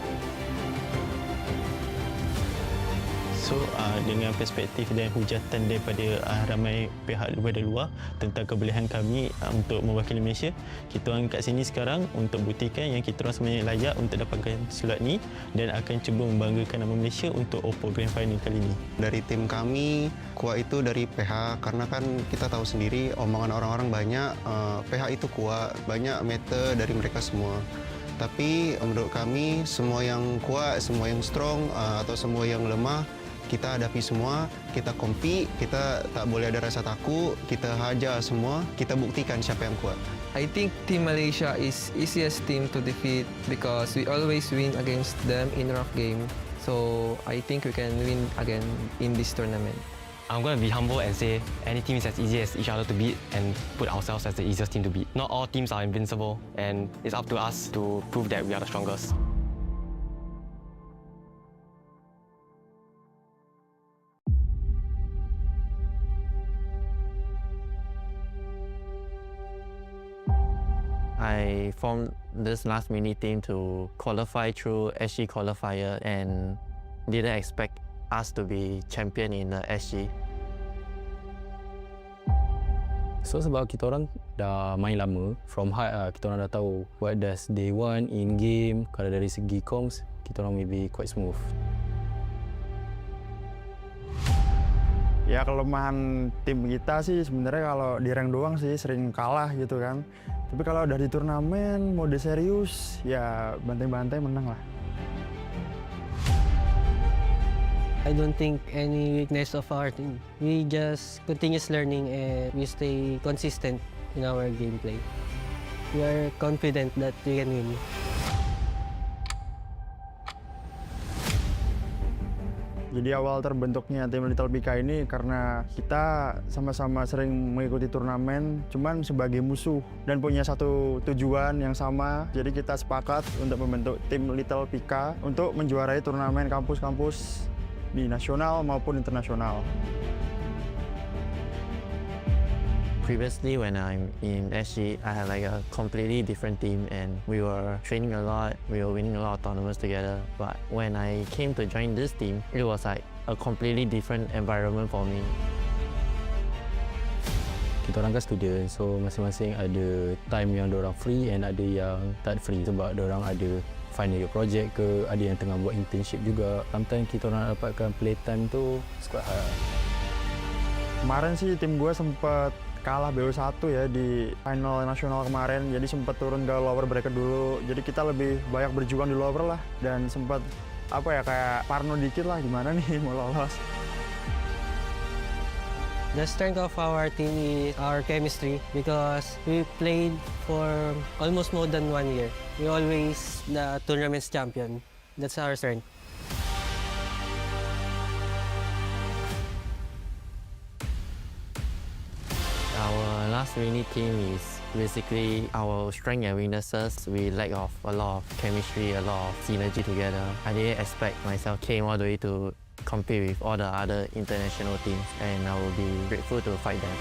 So dengan perspektif dan hujatan daripada ramai pihak daripada luar tentang kebolehan kami untuk mewakili Malaysia, kita orang kat sini sekarang untuk buktikan yang kita orang sebenarnya layak untuk dapatkan slot ni dan akan cuba membanggakan nama Malaysia untuk OPPO Grand Final kali ini. Dari tim kami, kuat itu dari PH, karena kan kita tahu sendiri omongan orang-orang banyak, PH itu kuat, banyak meter dari mereka semua. Tapi menurut kami, semua yang kuat, semua yang strong, atau semua yang lemah, kita hadapi semua, kita compete, kita tak boleh ada rasa takut, kita hajar semua, kita buktikan siapa yang kuat. I think Team Malaysia is easiest team to defeat because we always win against them in rough game. So I think we can win again in this tournament. I'm going to be humble and say any team is as easy as each other to beat and put ourselves as the easiest team to beat. Not all teams are invincible, and it's up to us to prove that we are the strongest. I formed this last mini team to qualify through SG qualifier and didn't expect us to be champion in the SG. So sebab kita orang dah main lama, from heart lah, kita orang dah tahu what does they want in game. Kalau dari segi comms, kita orang maybe quite smooth. Ya kelemahan tim kita sih sebenarnya kalau di rank doang sih sering kalah gitu kan. Tapi kalau udah di turnamen mode serius ya bantai-bantai menang lah. I don't think any weakness of our team. We just continuous learning and we stay consistent in our gameplay. We are confident that we can win. Jadi awal terbentuknya tim Little PK ini karena kita sama-sama sering mengikuti turnamen, cuman sebagai musuh dan punya satu tujuan yang sama. Jadi kita sepakat untuk membentuk tim Little PK untuk menjuarai turnamen kampus-kampus di nasional maupun internasional. Previously, when I'm in SG, I had like a completely different team and we were training a lot, we were winning a lot of tournaments together. But when I came to join this team, it was like a completely different environment for me. Kita orang kan student, so masing-masing ada time yang diorang free and ada yang tak free sebab diorang ada final year project ke, ada yang tengah buat internship juga. Sometimes kita orang dapatkan playtime tu quite hard. Kemarin sih tim gue sempat kalah BO1 ya di final nasional kemarin, jadi sempat turun ke lower bracket dulu. Jadi kita lebih banyak berjuang di lower lah dan sempat apa ya kayak parno dikit lah gimana nih mau lolos. The strength of our team is our chemistry because we played for almost more than 1 year. We always the tournament's champion. That's our strength. Our last mini team is basically our strength and weaknesses. We lack of a lot of chemistry, a lot of synergy together. I didn't expect myself came all the way to compete with all the other international teams and I will be grateful to fight them.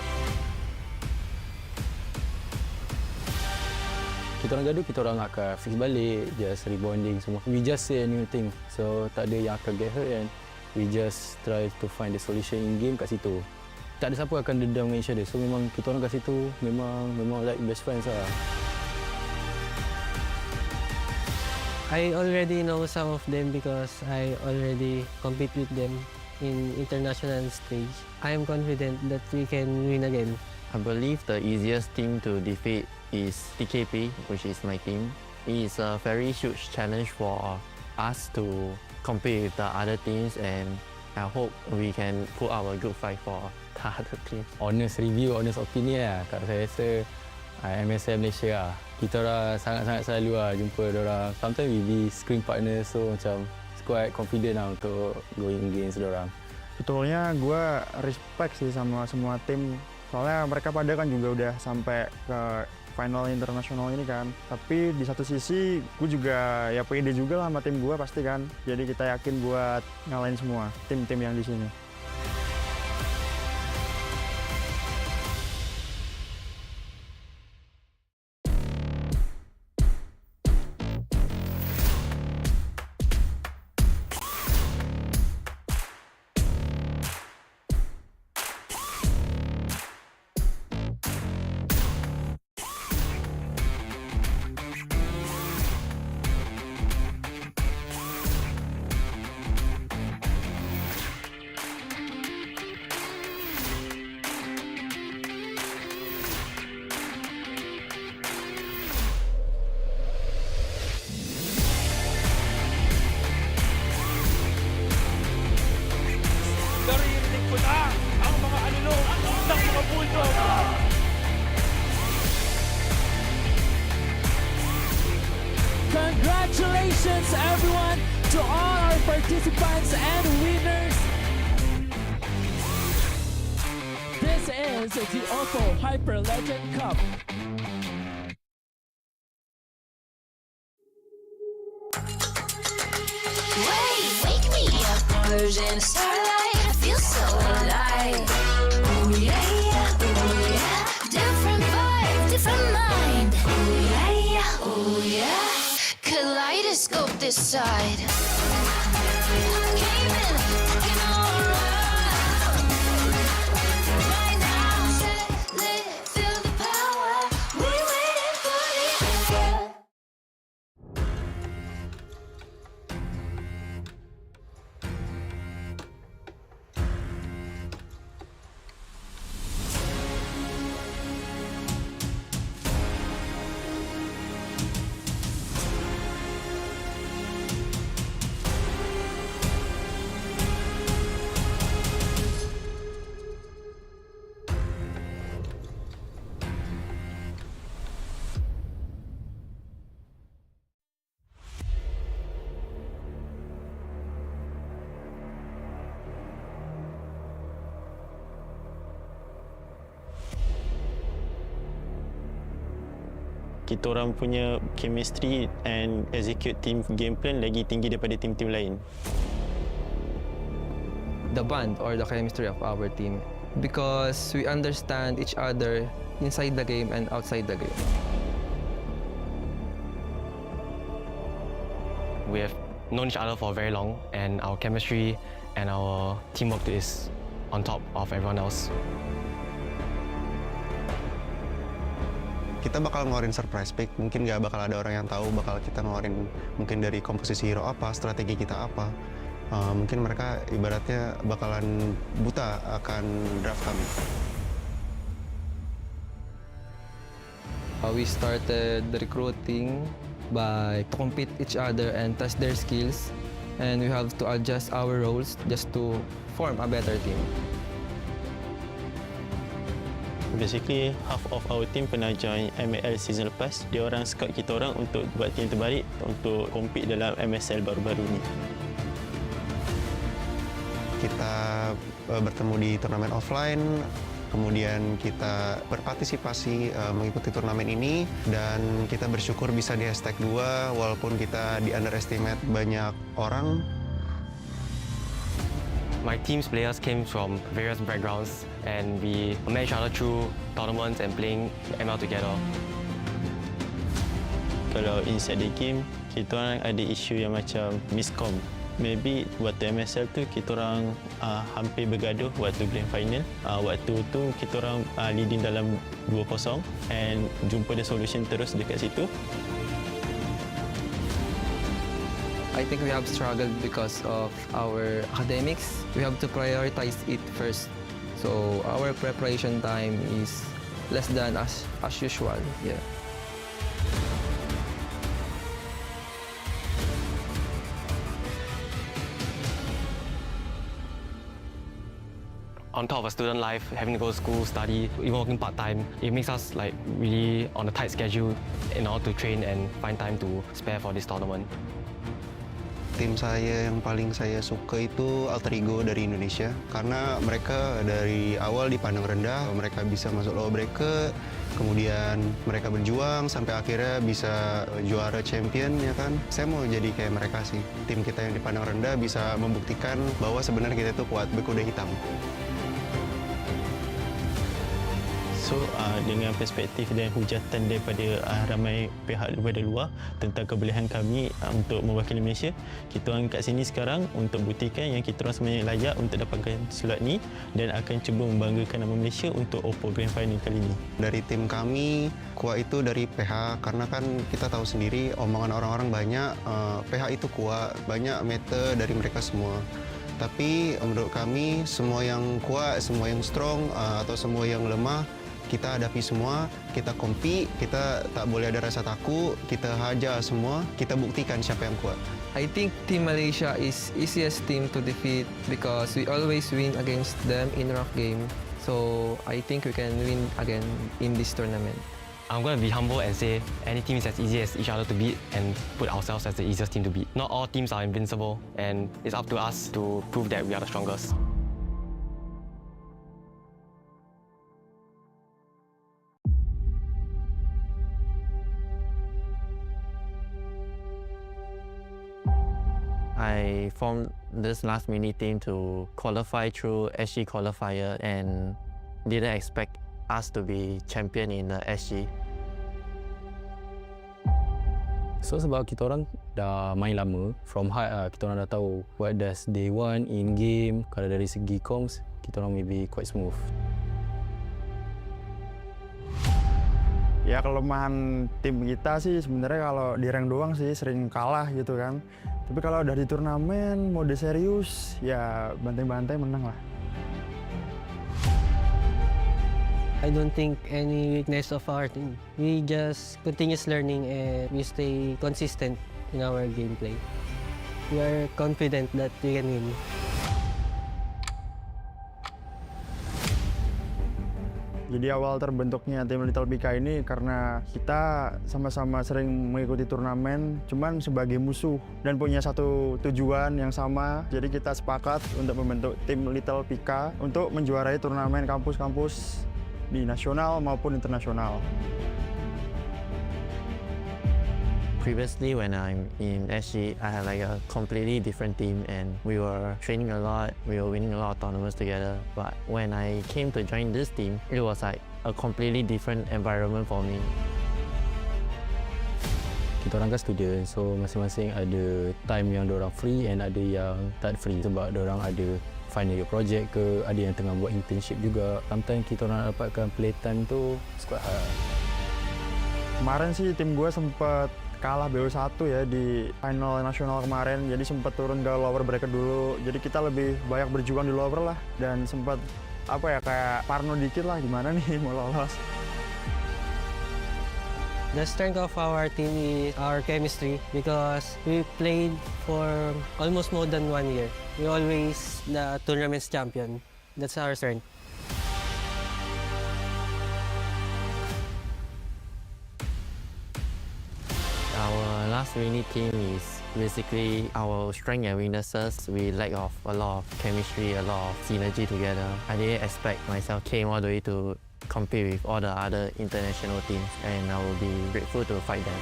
Kita orang gaduh, kita orang akan fix balik, just rebonding semua. We just say a new thing, so tak ada yang akan get hurt and we just try to find the solution in game kat situ. Tak ada siapa akan dendam dengan each other. So memang kita orang kat situ memang like best friends lah. I already know some of them because I already compete with them in international stage. I am confident that we can win again. I believe the easiest team to defeat is TKP, which is my team. It is a very huge challenge for us to compete with the other teams and I hope we can put our good fight for the other teams. Honest review, honest opinion lah. Kalau saya rasa MSM Malaysia lah. Kita orang sangat-sangat selalu lah jumpa diorang. Sometimes we be screen partner, so macam quite confident lah untuk going against diorang. Betulnya gue respect sih sama semua tim. Soalnya mereka pada kan juga udah sampai ke final internasional ini kan. Tapi di satu sisi gue juga ya pede juga lah sama tim gue pasti kan. Jadi kita yakin buat ngalahin semua tim-tim yang di sini. Naririnig ko na ang mga alulong ng mga bulldog. Congratulations everyone to all our participants and winners. This is the OPPO Hyper Legend Cup. Wake me up, converge in starlight. I feel so alive. Ooh yeah, yeah, ooh yeah. Different vibe, different mind. Ooh yeah, yeah. this side. I came in looking alright. Right now, set, lit, feel the power. We waiting for the hour. Kita orang punya chemistry and execute team game plan lagi tinggi daripada tim-tim lain. The bond or the chemistry of our team, because we understand each other inside the game and outside the game. We have known each other for very long, and our chemistry and our teamwork is on top of everyone else. Kita bakal ngeluarin surprise pick, mungkin nggak bakal ada orang yang tahu bakal kita ngeluarin mungkin dari komposisi hero apa, strategi kita apa. Mungkin mereka ibaratnya bakalan buta akan draft kami. We started recruiting by compete each other and test their skills, and we have to adjust our roles just to form a better team. Basically, half of our team pernah join ML season lepas. Dia orang scout kita orang untuk buat team terbaik untuk compete dalam MSL baru-baru ni. Kita bertemu di turnamen offline, kemudian kita berpartisipasi mengikuti turnamen ini, dan kita bersyukur bisa di hashtag 2 walaupun kita di underestimate banyak orang. My team's players came from various backgrounds, and we met each other through tournaments and playing ML together. Kalau inside the game, kita orang ada isu yang macam miscom. Maybe waktu MSL tu kita orang hampir bergaduh waktu grand final. Waktu tu kita orang leading dalam 2-0 and jumpa the solution terus dekat situ. I think we have struggled because of our academics. We have to prioritize it first. So our preparation time is less than as usual. Yeah. On top of a student life, having to go to school, study, even working part-time, it makes us like really on a tight schedule in order to train and find time to spare for this tournament. Tim saya yang paling saya suka itu alter ego dari Indonesia, karena mereka dari awal dipandang rendah, mereka bisa masuk low bracket, kemudian mereka berjuang sampai akhirnya bisa juara champion, ya kan. Saya mau jadi kayak mereka sih. Tim kita yang dipandang rendah bisa membuktikan bahwa sebenarnya kita itu kuat berkuda hitam. So dengan perspektif dan hujatan daripada ramai pihak daripada luar tentang kebolehan kami untuk mewakili Malaysia, kita orang kat sini sekarang untuk buktikan yang kita orang sebenarnya layak untuk dapatkan slot ni dan akan cuba membanggakan nama Malaysia untuk OPPO Grand Final kali ini. Dari tim kami, kuat itu dari PH, karena kan kita tahu sendiri omongan orang-orang banyak, PH itu kuat, banyak meta dari mereka semua. Tapi menurut kami, semua yang kuat, semua yang strong, atau semua yang lemah, kita hadapi semua, kita compete, kita tak boleh ada rasa takut, kita hajar semua, kita buktikan siapa yang kuat. I think Team Malaysia is easiest team to defeat because we always win against them in rough game. So I think we can win again in this tournament. I'm going to be humble and say any team is as easy as each other to beat and put ourselves as the easiest team to beat. Not all teams are invincible, and it's up to us to prove that we are the strongest. I formed this last mini team to qualify through SG qualifier and didn't expect us to be champion in the SG. So sebab kita orang dah main lama, from heart kita orang dah tahu what does they want in game. Kalau dari segi comms, kita orang maybe quite smooth. Ya kelemahan tim kita sih sebenarnya kalau di rank doang sih sering kalah gitu kan. Tapi kalau udah di turnamen, mode serius, ya bantai-bantai menang lah. I don't think any weakness of our team. We just continuous learning and we stay consistent in our gameplay. We are confident that we can win. Jadi awal terbentuknya tim Little BK ini karena kita sama-sama sering mengikuti turnamen, cuman sebagai musuh dan punya satu tujuan yang sama. Jadi kita sepakat untuk membentuk tim Little BK untuk menjuarai turnamen kampus-kampus di nasional maupun internasional. Previously, when I'm in SG, I had like a completely different team and we were training a lot, we were winning a lot of tournaments together. But when I came to join this team, it was like a completely different environment for me. Kita orang kan student, so masing-masing ada time yang diorang free and ada yang tak free sebab diorang ada final year project ke, ada yang tengah buat internship juga. Sometimes kita orang dapatkan playtime tu quite hard. Kemarin sih tim gue sempat kalah BO1 ya di final nasional kemarin, jadi sempat turun ke lower bracket dulu. Jadi kita lebih banyak berjuang di lower lah dan sempat apa ya kayak parno dikit lah gimana nih mau lolos. The strength of our team is our chemistry because we played for almost more than 1 year. We always the tournament's champion. That's our strength. Our last winning team is basically our strength and weaknesses. We lack of a lot of chemistry, a lot of synergy together. I didn't expect myself came all the way to compete with all the other international teams and I will be grateful to fight them.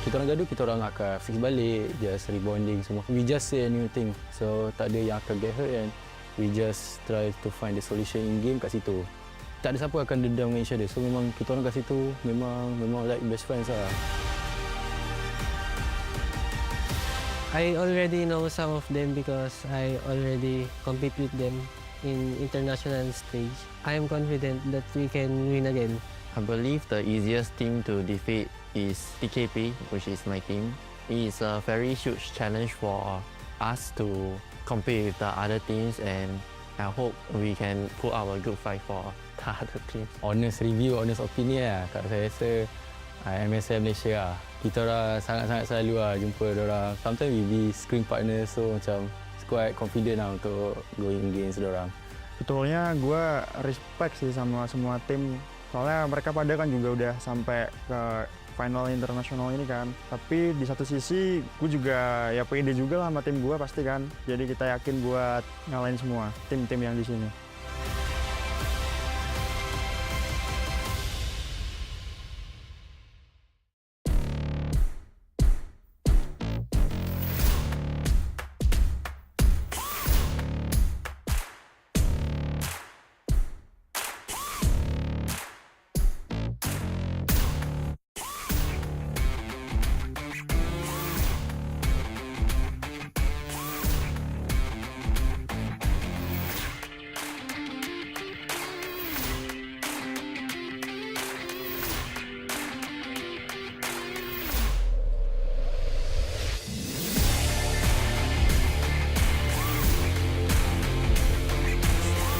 Kita orang gaduh, kita orang akan fix balik, just rebonding semua. We just say a new thing, so tak ada yang akan get hurt and we just try to find the solution in game kat situ. Tak ada siapa akan dendam dengan each other, so memang kita orang kat situ memang like best friends lah. I already know some of them because I already compete with them in international stage. I am confident that we can win again. I believe the easiest team to defeat is TKP, which is my team. It is a very huge challenge for us to compete with the other teams and I hope we can put our good fight for the other teams. Honest review, honest opinion lah. Kat saya rasa MSM Malaysia lah. Kita orang sangat-sangat selalu lah jumpa diorang. Sometimes we be screen partner, so macam quite confident lah untuk going against diorang. Betulnya gue respect sih sama semua tim. Soalnya mereka pada kan juga udah sampai ke final internasional ini kan. Tapi di satu sisi gue juga ya pede juga lah sama tim gue pasti kan. Jadi kita yakin buat ngalahin semua tim-tim yang di sini.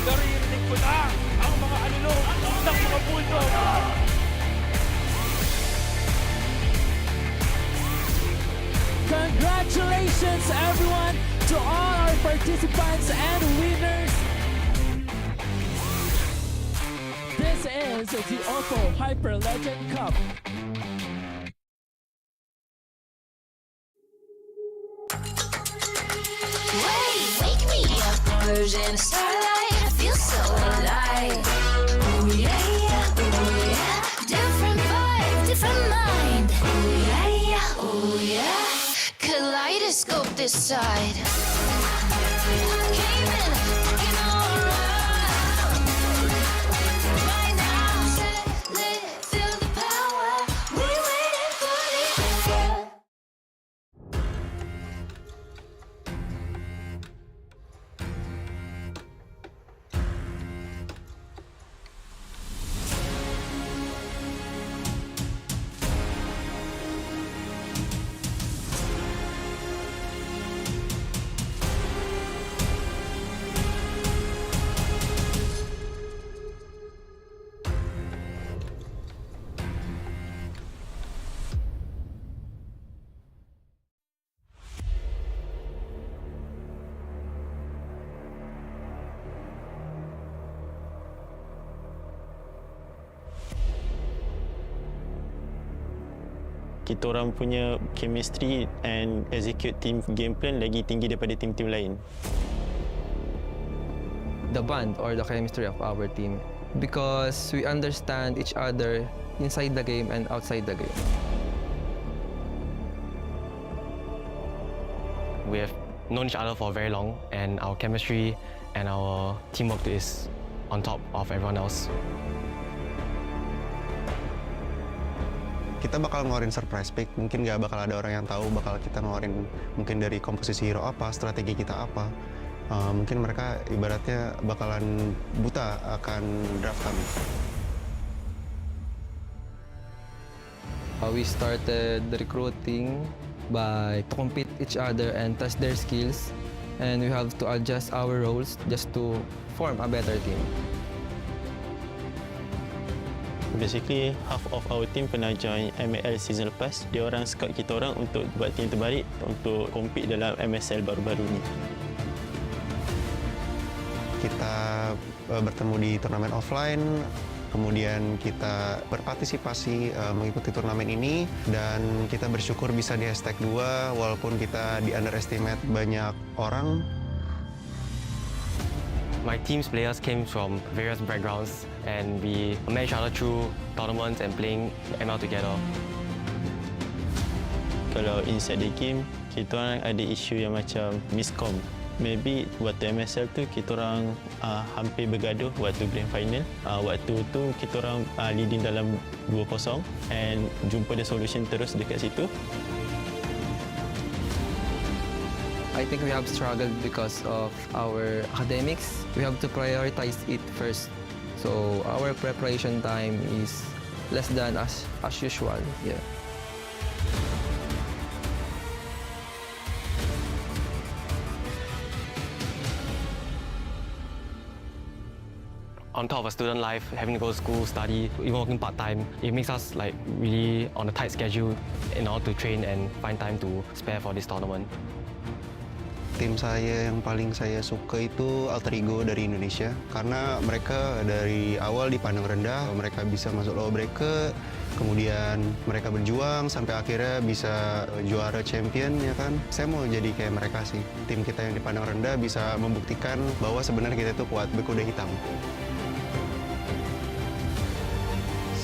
Naririnig ko na ang mga alulong ng mga bulldog. Congratulations everyone to all our participants and winners. This is the OPPO Hyper Legend Cup. Wake me up, converge in starlight. I feel so alive. Ooh yeah, yeah, ooh yeah. Different vibe, different mind. Ooh yeah, yeah, ooh yeah. Kaleidoscope this side. Came in, looking alright. Right now, living kita orang punya chemistry and execute team game plan lagi tinggi daripada tim-tim lain. The bond or the chemistry of our team, because we understand each other inside the game and outside the game. We have known each other for very long, and our chemistry and our teamwork is on top of everyone else. Kita bakal ngeluarin surprise pick, mungkin nggak bakal ada orang yang tahu bakal kita ngeluarin mungkin dari komposisi hero apa, strategi kita apa. Mungkin mereka ibaratnya bakalan buta akan draft kami. We started recruiting by to compete each other and test their skills, and we have to adjust our roles just to form a better team. Basically, half of our team pernah join ML season lepas. Dia orang scout kita orang untuk buat team terbaik untuk compete dalam MSL baru-baru ni. Kita bertemu di turnamen offline, kemudian kita berpartisipasi mengikuti turnamen ini, dan kita bersyukur bisa di hashtag 2 walaupun kita di underestimate banyak orang. My team's players came from various backgrounds, and we met each other through tournaments and playing ML together. Kalau inside the game, kita orang ada isu yang macam miscom. Maybe waktu MSL tu kita orang hampir bergaduh waktu grand final. Waktu tu kita orang leading dalam 2-0 and jumpa the solution terus dekat situ. I think we have struggled because of our academics. We have to prioritize it first. So our preparation time is less than as usual. Yeah. On top of a student life, having to go to school, study, even working part-time, it makes us like really on a tight schedule in order to train and find time to spare for this tournament. Tim saya yang paling saya suka itu alter ego dari Indonesia, karena mereka dari awal dipandang rendah, mereka bisa masuk low bracket, kemudian mereka berjuang sampai akhirnya bisa juara champion, ya kan. Saya mau jadi kayak mereka sih. Tim kita yang dipandang rendah bisa membuktikan bahwa sebenarnya kita itu kuat, berkuda hitam.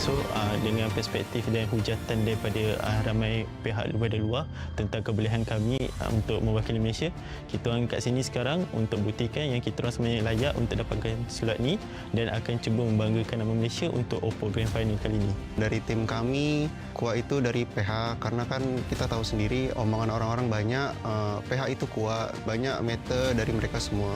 So dengan perspektif dan hujatan daripada ramai pihak daripada luar tentang kebolehan kami untuk mewakili Malaysia, kita orang kat sini sekarang untuk buktikan yang kita orang sebenarnya layak untuk dapatkan slot ni dan akan cuba membanggakan nama Malaysia untuk OPPO Grand Final kali ini. Dari tim kami, kuat itu dari PH, karena kan kita tahu sendiri omongan orang-orang banyak, PH itu kuat, banyak meta dari mereka semua.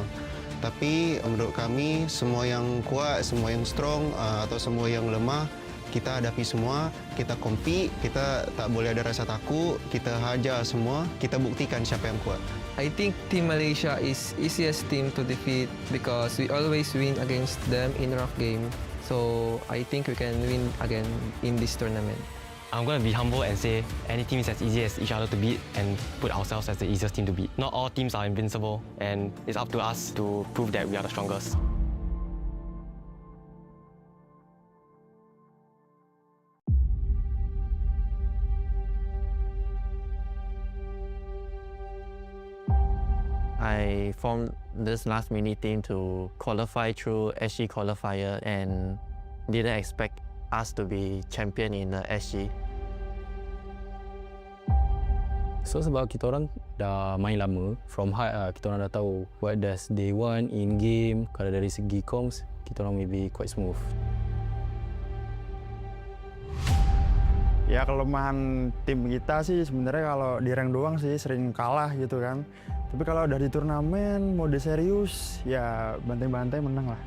Tapi menurut kami, semua yang kuat, semua yang strong, atau semua yang lemah, kita hadapi semua, kita compete, kita tak boleh ada rasa takut, kita hajar semua, kita buktikan siapa yang kuat. I think Team Malaysia is easiest team to defeat because we always win against them in rough game. So I think we can win again in this tournament. I'm going to be humble and say any team is as easy as each other to beat and put ourselves as the easiest team to beat. Not all teams are invincible, and it's up to us to prove that we are the strongest. I formed this last mini team to qualify through SG qualifier and didn't expect us to be champion in the SG. So sebab kita orang dah main lama, from heart kita orang dah tahu what does they want in game. Kalau dari segi comms, kita orang maybe quite smooth. Ya kelemahan tim kita sih sebenarnya kalau di rank doang sih sering kalah gitu kan. Tapi kalau udah di turnamen, mode serius, ya bantai-bantai menang lah.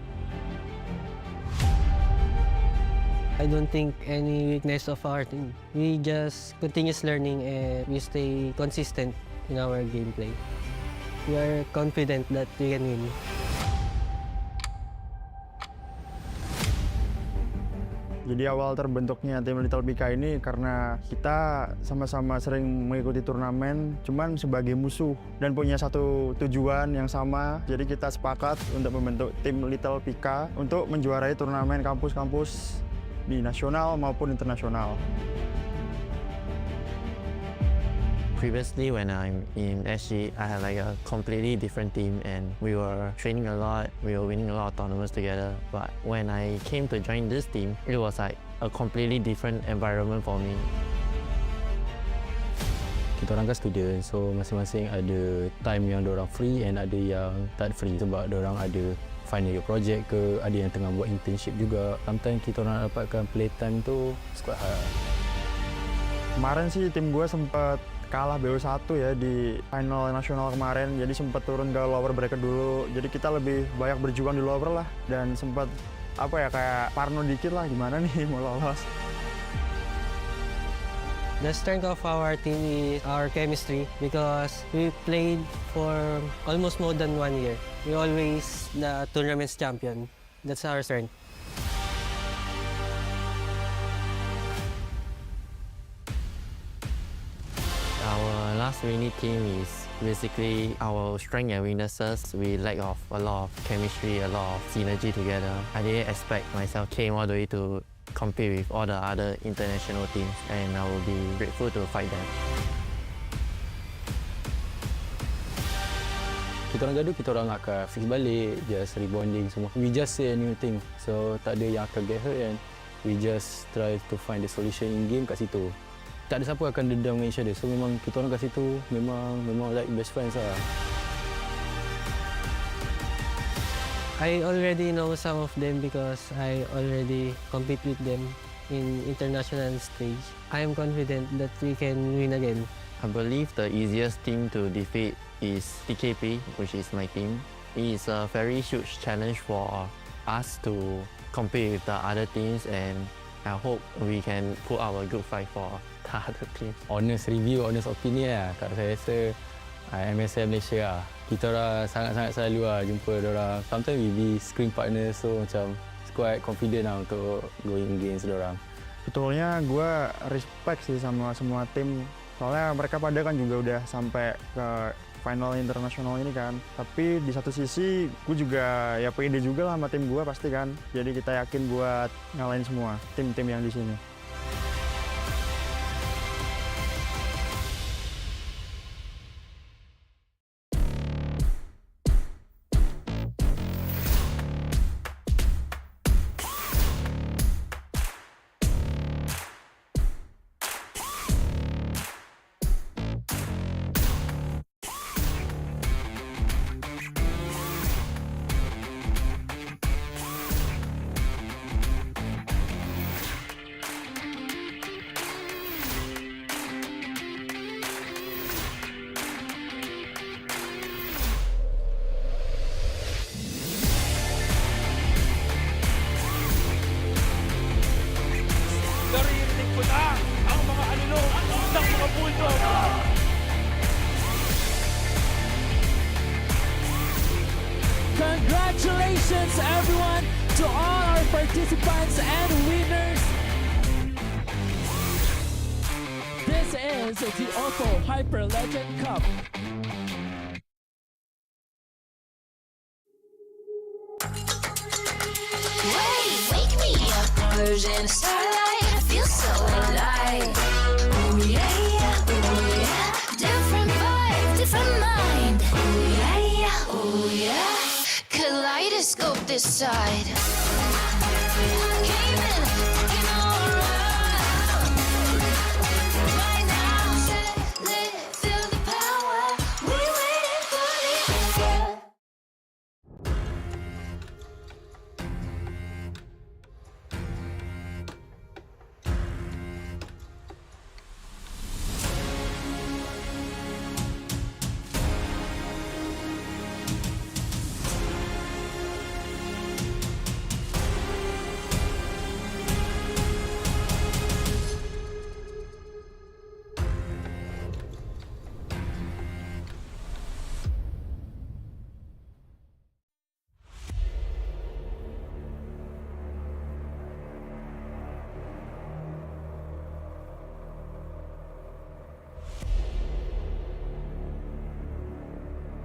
I don't think any weakness of our team. We just continuous learning and we stay consistent in our gameplay. We are confident that we can win. Jadi awal terbentuknya tim Little BK ini karena kita sama-sama sering mengikuti turnamen, cuman sebagai musuh dan punya satu tujuan yang sama. Jadi kita sepakat untuk membentuk tim Little BK untuk menjuarai turnamen kampus-kampus di nasional maupun internasional. Previously, when I'm in SG, I had like a completely different team and we were training a lot, we were winning a lot of tournaments together. But when I came to join this team, it was like a completely different environment for me. Kita orang kan student, so masing-masing ada time yang diorang free and ada yang tak free sebab diorang ada final year project ke, ada yang tengah buat internship juga. Sometimes kita orang dapatkan playtime tu quite hard. Kemarin sih tim gue sempat kalah BO1 ya di final nasional kemarin, jadi sempat turun ke lower bracket dulu. Jadi kita lebih banyak berjuang di lower lah dan sempat apa ya kayak parno dikit lah gimana nih mau lolos. The strength of our team is our chemistry because we played for almost more than 1 year. We always the tournament's champion. That's our strength. Our last winning team is basically our strength and weaknesses. We lack of a lot of chemistry, a lot of synergy together. I didn't expect myself came all the way to compete with all the other international teams and I will be grateful to fight them. Kita orang gaduh, kita orang akan fix balik, just rebonding semua. We just say a new thing, so tak ada yang akan get hurt and we just try to find the solution in game kat situ. Tak ada siapa akan dendam dengan each other, so memang kita orang kat situ memang like best friends lah. I already know some of them because I already compete with them in international stage. I am confident that we can win again. I believe the easiest team to defeat is TKP, which is my team. It is a very huge challenge for us to compete with the other teams and I hope we can put our good fight for the other team. Honest review, honest opinion lah. Kalau saya rasa MSM Malaysia lah. Kita orang sangat-sangat selalu lah jumpa diorang. Sometimes we be screen partner, so macam quite confident lah untuk going against diorang. Betulnya gue respect sih sama semua tim. Soalnya mereka pada kan juga udah sampai ke final internasional ini kan. Tapi di satu sisi gue juga ya pede juga lah sama tim gue pasti kan. Jadi kita yakin buat ngalahin semua tim-tim yang di sini. Naririnig ko na ang mga alulong ng mga bulldog. Congratulations everyone to all our participants and winners. This is the OPPO Hyper Legend Cup. Wake me up, converge in the starlight. I feel so alive. Ooh yeah, yeah, ooh yeah. Different vibe, different mind. Ooh yeah, yeah, ooh yeah. Kaleidoscope this side. Came in, looking all around. Right now, set it, lit it, feel the power. We waiting for the answer.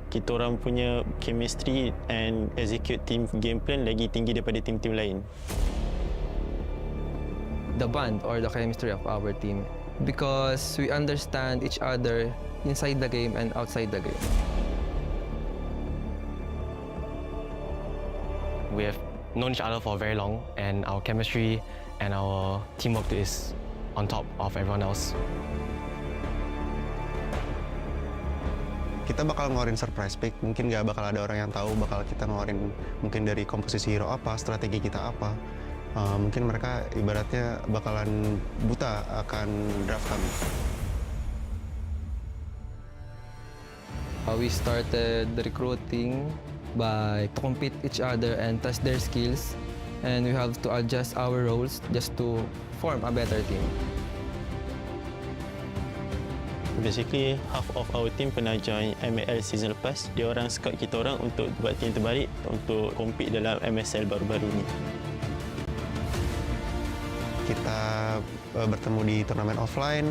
Kita orang punya chemistry and execute team game plan lagi tinggi daripada tim-tim lain. The bond or the chemistry of our team, because we understand each other inside the game and outside the game. We have known each other for very long, and our chemistry and our teamwork is on top of everyone else. Kita bakal ngeluarin surprise pick, mungkin nggak bakal ada orang yang tahu bakal kita ngeluarin mungkin dari komposisi hero apa, strategi kita apa. Mungkin mereka ibaratnya bakalan buta akan draft kami. We started recruiting by to compete each other and test their skills, and we have to adjust our roles just to form a better team. Basically, half of our team pernah join ML season lepas. Dia orang scout kita orang untuk buat team terbaik untuk compete dalam MSL baru-baru ni. Kita bertemu di turnamen offline,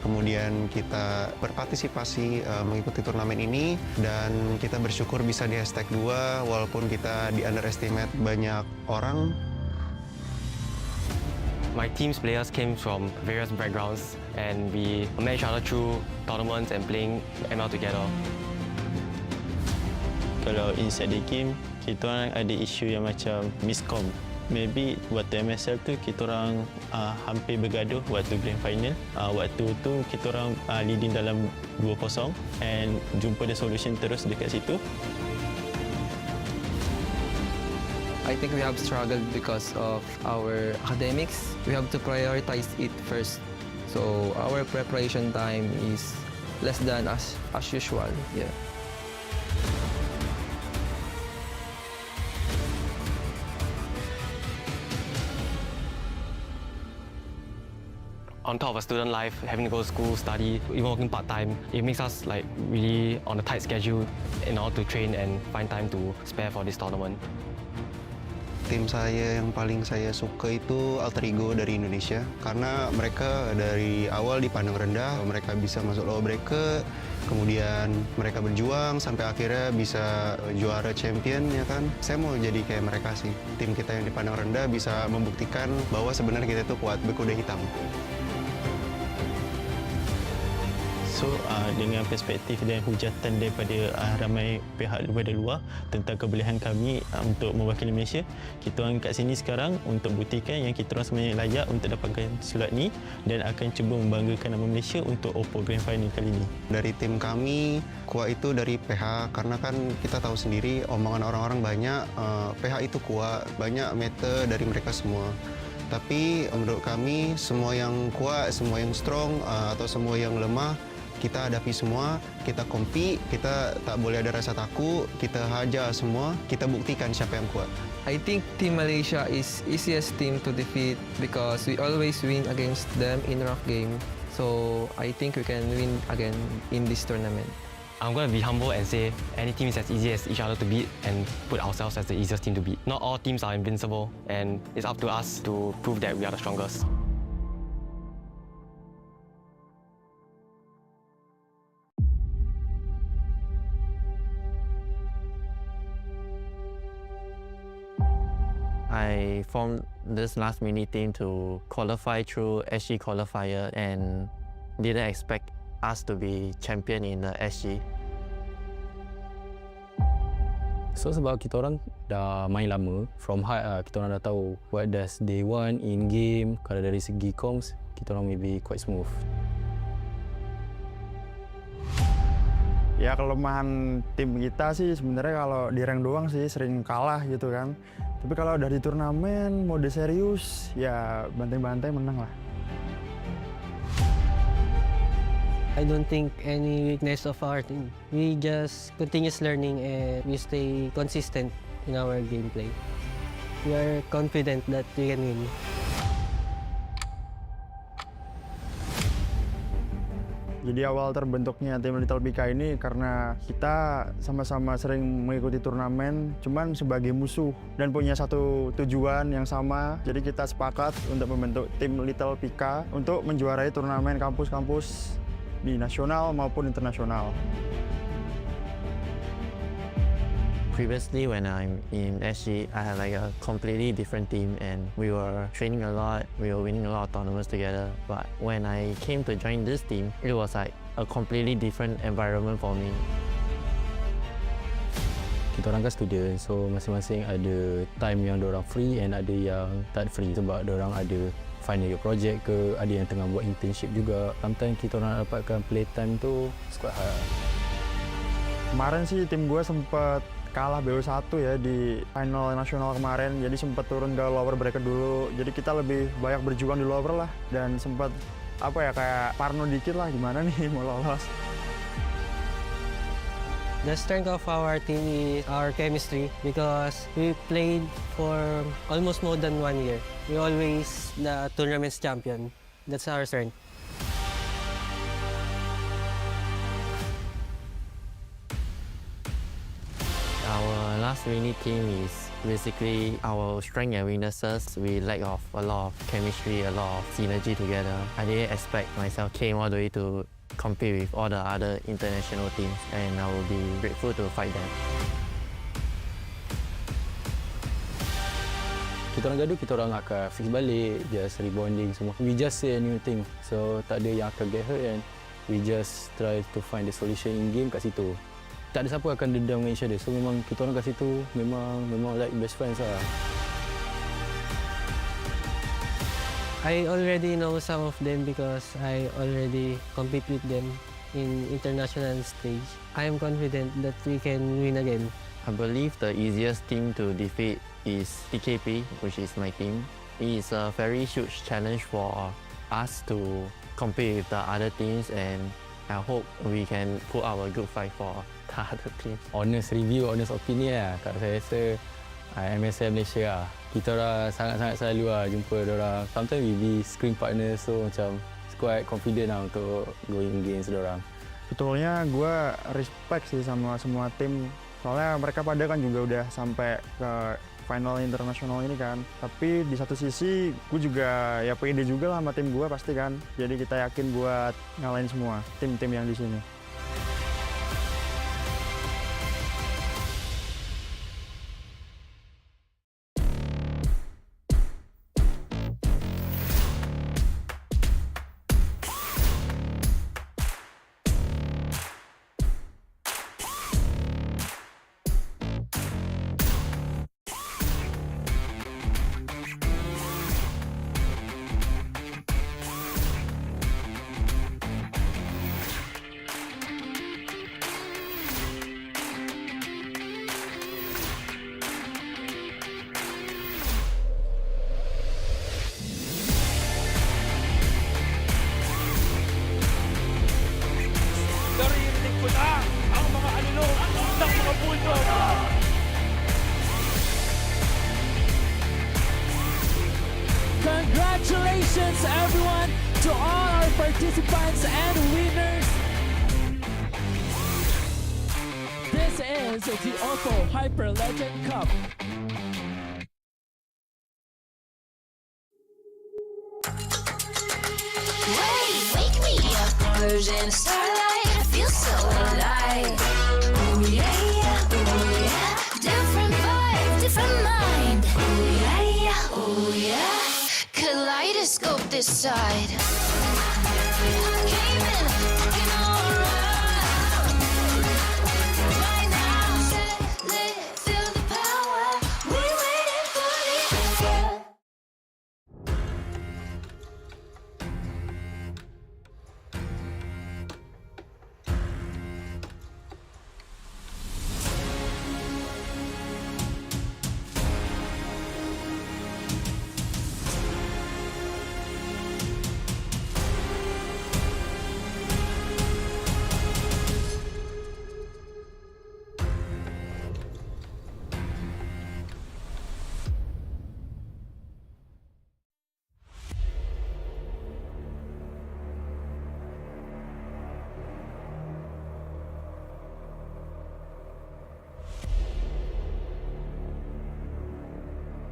kemudian kita berpartisipasi mengikuti turnamen ini, dan kita bersyukur bisa di hashtag 2 walaupun kita di underestimate banyak orang. My team's players came from various backgrounds, and we met each other through tournaments and playing ML together. Kalau inside the game, kita orang ada isu yang macam miscom. Maybe waktu MSL tu kita orang hampir bergaduh waktu grand final. Waktu tu kita orang leading dalam 2-0 and jumpa the solution terus dekat situ. I think we have struggled because of our academics. We have to prioritize it first. So our preparation time is less than as usual. Yeah. On top of a student life, having to go to school, study, even working part-time, it makes us like really on a tight schedule in order to train and find time to spare for this tournament. Tim saya yang paling saya suka itu alter ego dari Indonesia, karena mereka dari awal dipandang rendah, mereka bisa masuk low bracket, kemudian mereka berjuang sampai akhirnya bisa juara champion, ya kan. Saya mau jadi kayak mereka sih. Tim kita yang dipandang rendah bisa membuktikan bahwa sebenarnya kita itu kuat, berkuda hitam. So dengan perspektif dan hujatan daripada ramai pihak daripada luar tentang kebolehan kami untuk mewakili Malaysia, kita orang kat sini sekarang untuk buktikan yang kita orang sebenarnya layak untuk dapatkan slot ni dan akan cuba membanggakan nama Malaysia untuk OPPO Grand Final kali ini. Dari tim kami, kuat itu dari PH, karena kan kita tahu sendiri omongan orang-orang banyak, PH itu kuat, banyak meta dari mereka semua. Tapi menurut kami, semua yang kuat, semua yang strong, atau semua yang lemah, kita hadapi semua, kita compete, kita tak boleh ada rasa takut, kita hajar semua, kita buktikan siapa yang kuat. I think Team Malaysia is easiest team to defeat because we always win against them in rough game. So I think we can win again in this tournament. I'm going to be humble and say any team is as easy as each other to beat and put ourselves as the easiest team to beat. Not all teams are invincible, and it's up to us to prove that we are the strongest. I formed this last mini team to qualify through SG qualifier and didn't expect us to be champion in the SG. So sebab kita orang dah main lama, from high kita orang dah tahu what does they want in game. Kalau dari segi comms, kita orang maybe quite smooth. Ya kelemahan tim kita sih sebenarnya kalau di rank doang sih sering kalah gitu kan. Tapi kalau udah di turnamen, mode serius, ya bantai-bantai menang lah. I don't think any weakness of our team. We just continuous learning and we stay consistent in our gameplay. We are confident that we can win. Jadi awal terbentuknya tim Little BK ini karena kita sama-sama sering mengikuti turnamen, cuman sebagai musuh dan punya satu tujuan yang sama. Jadi kita sepakat untuk membentuk tim Little BK untuk menjuarai turnamen kampus-kampus di nasional maupun internasional. Previously, when I'm in SG, I had like a completely different team and we were training a lot, we were winning a lot of tournaments together. But when I came to join this team, it was like a completely different environment for me. Kita orang kan student, so masing-masing ada time yang diorang free and ada yang tak free sebab diorang ada final year project ke, ada yang tengah buat internship juga. Sometimes kita orang dapatkan playtime tu quite hard. Kemarin sih tim gue sempat kalah BO1 ya di final nasional kemarin, jadi sempat turun ke lower bracket dulu. Jadi kita lebih banyak berjuang di lower lah, dan sempat kayak parno dikit lah gimana nih mau lolos. The strength of our team is our chemistry because we played for almost more than 1 year. We always the tournament's champion. That's our strength. Our last winning team is basically our strength and weaknesses. We lack of a lot of chemistry, a lot of synergy together. I didn't expect myself came all the way to compete with all the other international teams, and I will be grateful to fight them. Kita orang gaduh, kita orang akan fix balik, just rebonding semua. We just say a new thing, so tak ada yang akan get hurt and we just try to find the solution in game kat situ. Tak ada siapa akan dendam dengan each other, so memang kita orang kat situ memang like best friends lah. I already know some of them because I already compete with them in international stage. I am confident that we can win again. I believe the easiest team to defeat is TKP, which is my team. It is a very huge challenge for us to compete with the other teams, and I hope we can put our good fight for the other teams. Honest review, honest opinion lah. Kat saya rasa MCS Malaysia lah. Kita orang sangat-sangat selalu lah jumpa diorang. Sometimes we be screen partners, so macam quite confident lah untuk going against diorang. Betulnya gue respect sih sama semua tim. Soalnya mereka pada kan juga udah sampai ke final internasional ini kan. Tapi di satu sisi gue juga ya pede juga lah sama tim gue pasti kan. Jadi kita yakin buat ngalahin semua tim-tim yang di sini. Naririnig ko na ang mga alulong ng mga bulldog. Congratulations everyone to all our participants and winners. This is the OPPO Hyper Legend Cup. Wake me up, converge in starlight. I feel so alive. Ooh yeah, yeah, ooh yeah. Different vibe, different mind. Ooh yeah, yeah, ooh yeah. Kaleidoscope this side. I came in, looking alright. Right now, set, lit, feel the power. We waiting for the answer.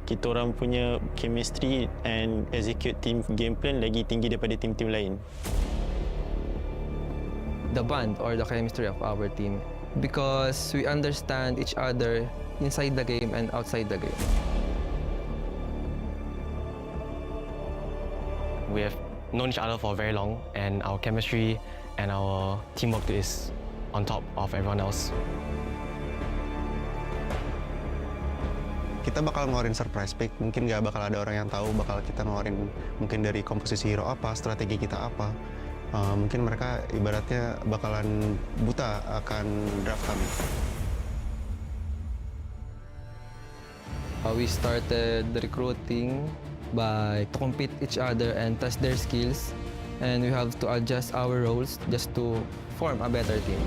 Kita orang punya chemistry and execute team game plan lagi tinggi daripada tim-tim lain. The bond or the chemistry of our team, because we understand each other inside the game and outside the game. We have known each other for very long, and our chemistry and our teamwork is on top of everyone else. Kita bakal ngeluarin surprise pick, mungkin nggak bakal ada orang yang tahu bakal kita ngeluarin mungkin dari komposisi hero apa, strategi kita apa. Mungkin mereka ibaratnya bakalan buta akan draft kami. We started recruiting by compete each other and test their skills, and we have to adjust our roles just to form a better team.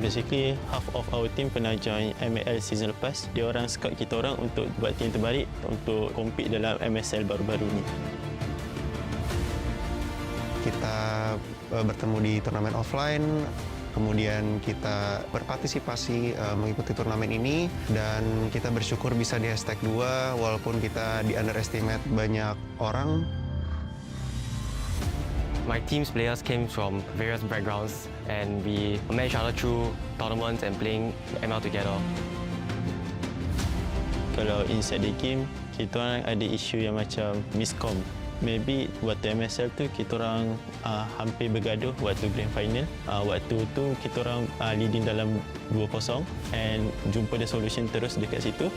Basically, half of our team pernah join ML season lepas. Dia orang scout kita orang untuk buat team terbaik untuk compete dalam MSL baru-baru ni. Kita bertemu di turnamen offline, kemudian kita berpartisipasi mengikuti turnamen ini, dan kita bersyukur bisa di hashtag 2 walaupun kita di underestimate banyak orang. My team's players came from various backgrounds and we met each other through tournaments and playing ML together. Kalau inside the game, kita orang ada isu yang macam miscom. Maybe waktu MSL tu kita orang hampir bergaduh waktu grand final. Waktu tu kita orang leading dalam 2-0 and jumpa the solution terus dekat situ.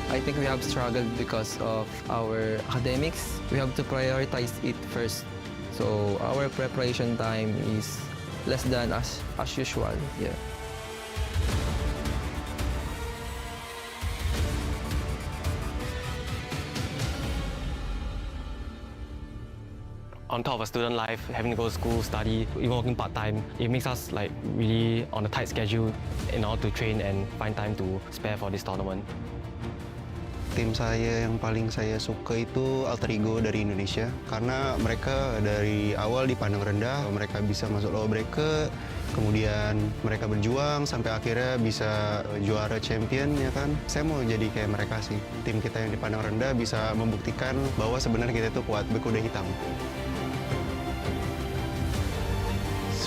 I think we have struggled because of our academics. We have to prioritize it first. So our preparation time is less than as usual. Yeah. On top of a student life, having to go to school, study, even working part-time, it makes us like really on a tight schedule in order to train and find time to spare for this tournament. Tim saya yang paling saya suka itu alter ego dari Indonesia, karena mereka dari awal dipandang rendah, mereka bisa masuk low bracket, kemudian mereka berjuang sampai akhirnya bisa juara champion, ya kan. Saya mau jadi kayak mereka sih. Tim kita yang dipandang rendah bisa membuktikan bahwa sebenarnya kita itu kuat, berkuda hitam.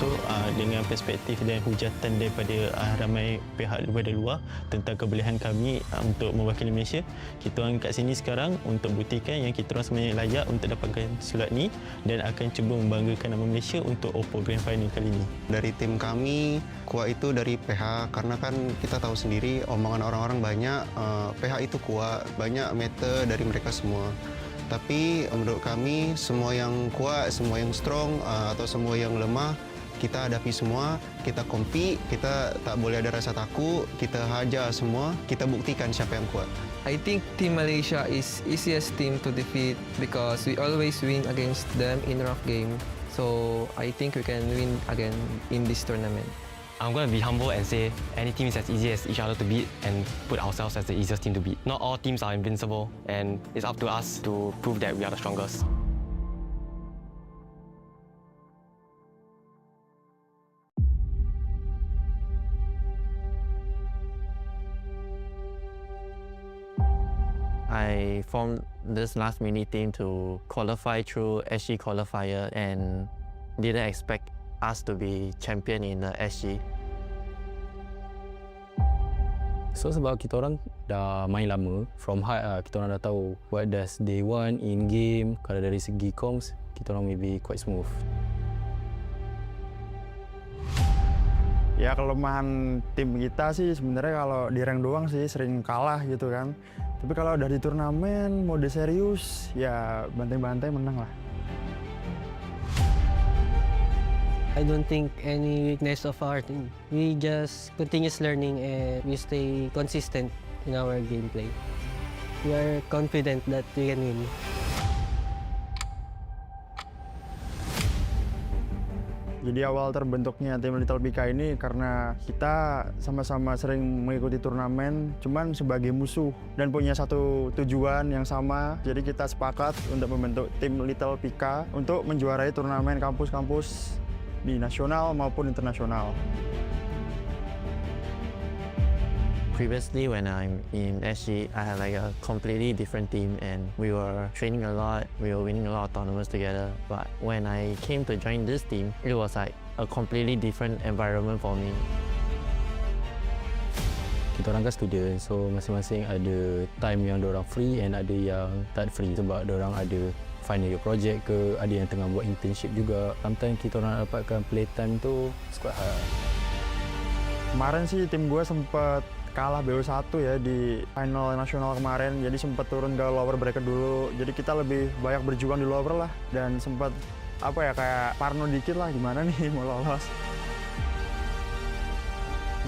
So dengan perspektif dan hujatan daripada ramai pihak daripada luar tentang kebolehan kami untuk mewakili Malaysia, kita orang kat sini sekarang untuk buktikan yang kita orang sebenarnya layak untuk dapatkan slot ni dan akan cuba membanggakan nama Malaysia untuk OPPO Grand Final kali ini. Dari tim kami, kuat itu dari PH, karena kan kita tahu sendiri omongan orang-orang banyak, PH itu kuat, banyak meta dari mereka semua. Tapi menurut kami, semua yang kuat, semua yang strong atau semua yang lemah, kita hadapi semua, kita compete, kita tak boleh ada rasa takut, kita hajar semua, kita buktikan siapa yang kuat. I think Team Malaysia is easiest team to defeat because we always win against them in rough game. So I think we can win again in this tournament. I'm going to be humble and say any team is as easy as each other to beat and put ourselves as the easiest team to beat. Not all teams are invincible, and it's up to us to prove that we are the strongest. I formed this last mini team to qualify through SG qualifier and didn't expect us to be champion in the SG. So sebab kita orang dah main lama, from high kita orang dah tahu what does they want in game. Kalau dari segi comms, kita orang maybe quite smooth. Ya kelemahan tim kita sih sebenarnya kalau di rank doang sih sering kalah gitu kan. Tapi kalau udah di turnamen, mode serius, ya bantai-bantai menang lah. I don't think any weakness of our team. We just continuous learning and we stay consistent in our gameplay. We are confident that we can win. Jadi awal terbentuknya tim Little BK ini karena kita sama-sama sering mengikuti turnamen, cuman sebagai musuh dan punya satu tujuan yang sama. Jadi kita sepakat untuk membentuk tim Little BK untuk menjuarai turnamen kampus-kampus di nasional maupun internasional. Previously, when I'm in SG, I had like a completely different team and we were training a lot, we were winning a lot of tournaments together. But when I came to join this team, it was like a completely different environment for me. Kita orang kan student, so masing-masing ada time yang diorang free and ada yang tak free sebab diorang ada final year project ke, ada yang tengah buat internship juga. Sometimes kita orang dapatkan playtime tu quite hard. Kemarin sih tim gue sempat kalah BO1 ya di final nasional kemarin, jadi sempat turun ke lower bracket dulu. Jadi kita lebih banyak berjuang di lower lah, dan sempat kayak parno dikit lah gimana nih mau lolos.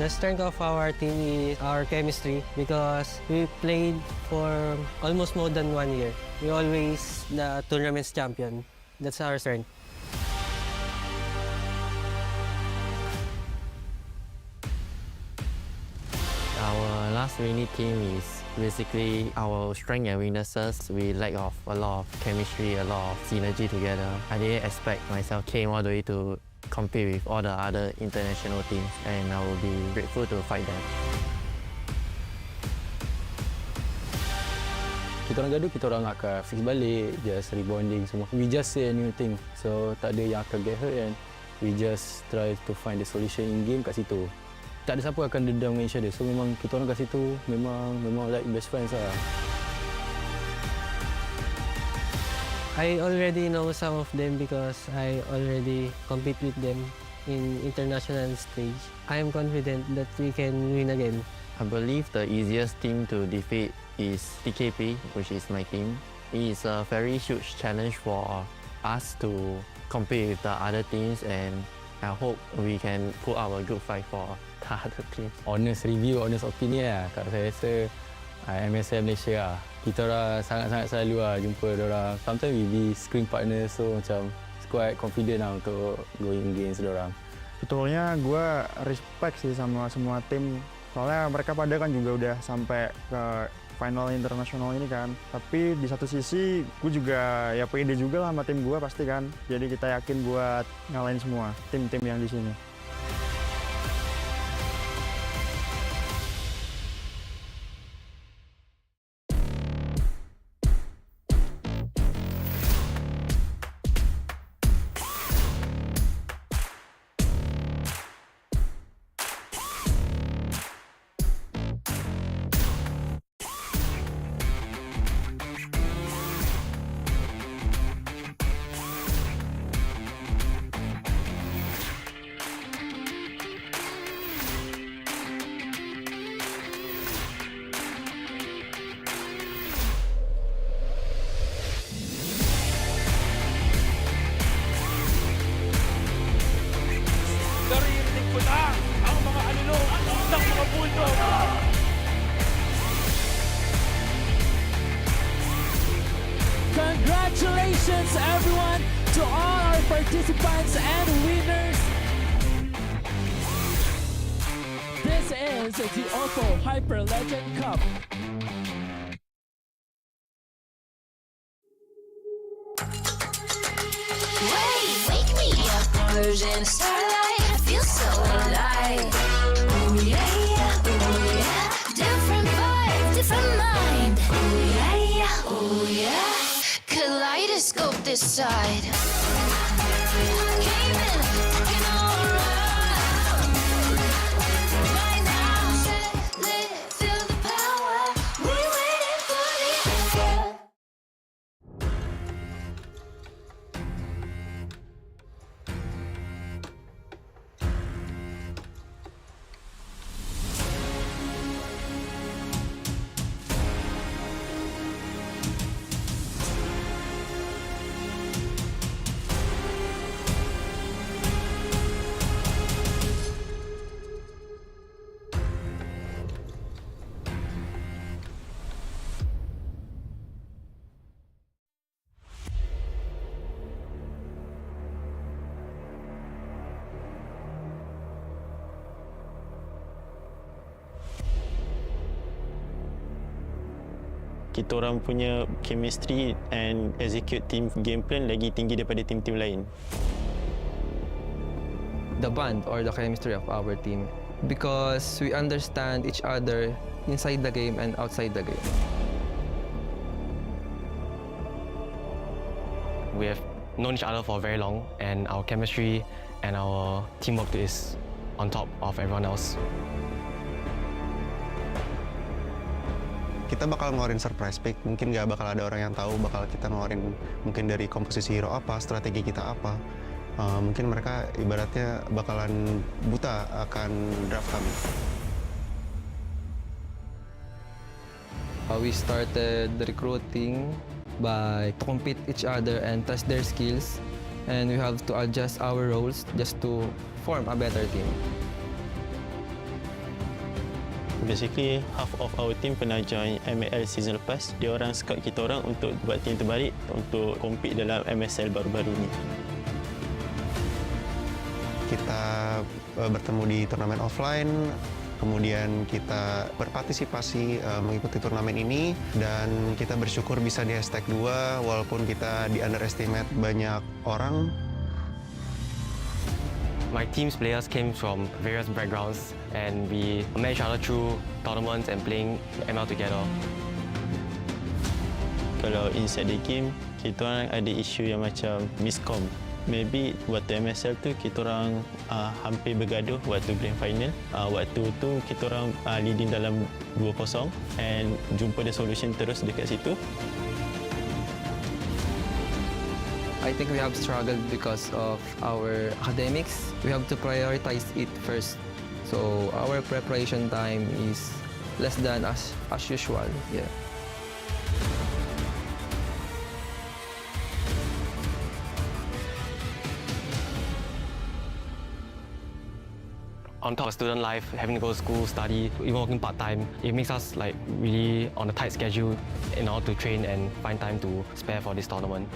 The strength of our team is our chemistry because we played for almost more than 1 year. We always the tournament's champion. That's our strength. Our last winning team is basically our strength and weaknesses. We lack of a lot of chemistry, a lot of synergy together. I didn't expect myself came all the way to compete with all the other international teams, and I will be grateful to fight them. Kita orang gaduh, kita orang akan fix balik, just rebonding semua. We just say a new thing, so tak ada yang akan get hurt and we just try to find the solution in game kat situ. Tak ada siapa akan dendam dengan each other, so memang kita orang kat situ memang like best friends lah. I already know some of them because I already compete with them in international stage. I am confident that we can win again. I believe the easiest team to defeat is TKP, which is my team. It is a very huge challenge for us to compete with the other teams, and I hope we can put up a good fight for the other teams. Honest review, honest opinion lah. Kalau saya rasa MSM Malaysia lah. Kita orang sangat-sangat selalu lah jumpa diorang. Sometimes we be screen partner, so macam quite confident lah untuk going against diorang. Betulnya gue respect sih sama semua tim. Soalnya mereka pada kan juga udah sampai ke final internasional ini kan. Tapi di satu sisi gue juga ya pede juga lah sama tim gue pasti kan. Jadi kita yakin buat ngalahin semua tim-tim yang di sini. Naririnig ko na ang mga alulong ng mga bulldog. Congratulations everyone to all our participants and winners. This is the OPPO Hyper Legend Cup. Wake me up, converge in starlight. I feel so alive. Ooh yeah, yeah, ooh yeah. Different vibe, different mind. Ooh yeah, yeah, ooh yeah. Kaleidoscope this side. Came in, looking all around. Right now, set, lit, feel the power. We waiting for the answer. Kita orang punya chemistry and execute team game plan lagi tinggi daripada tim-tim lain. The bond or the chemistry of our team, because we understand each other inside the game and outside the game. We have known each other for very long, and our chemistry and our teamwork is on top of everyone else. Kita bakal ngeluarin surprise pick, mungkin nggak bakal ada orang yang tahu bakal kita ngeluarin mungkin dari komposisi hero apa, strategi kita apa. Mungkin mereka ibaratnya bakalan buta akan draft kami. We started recruiting by compete each other and test their skills, and we have to adjust our roles just to form a better team. Basically, half of our team pernah join ML season lepas. Dia orang scout kita orang untuk buat team terbaik untuk compete dalam MSL baru-baru ni. Kita bertemu di turnamen offline, kemudian kita berpartisipasi mengikuti turnamen ini, dan kita bersyukur bisa di hashtag 2 walaupun kita di underestimate banyak orang. My team's players came from various backgrounds and we met each other through tournaments and playing ML together. Kalau inside the game, kita orang ada isu yang macam miscom. Maybe waktu MSL tu kita orang hampir bergaduh waktu grand final. Waktu tu kita orang leading dalam 2-0 and jumpa the solution terus dekat situ. I think we have struggled because of our academics. We have to prioritize it first. So our preparation time is less than as usual. Yeah. On top of student life, having to go to school, study, even working part-time, it makes us like really on a tight schedule in order to train and find time to spare for this tournament.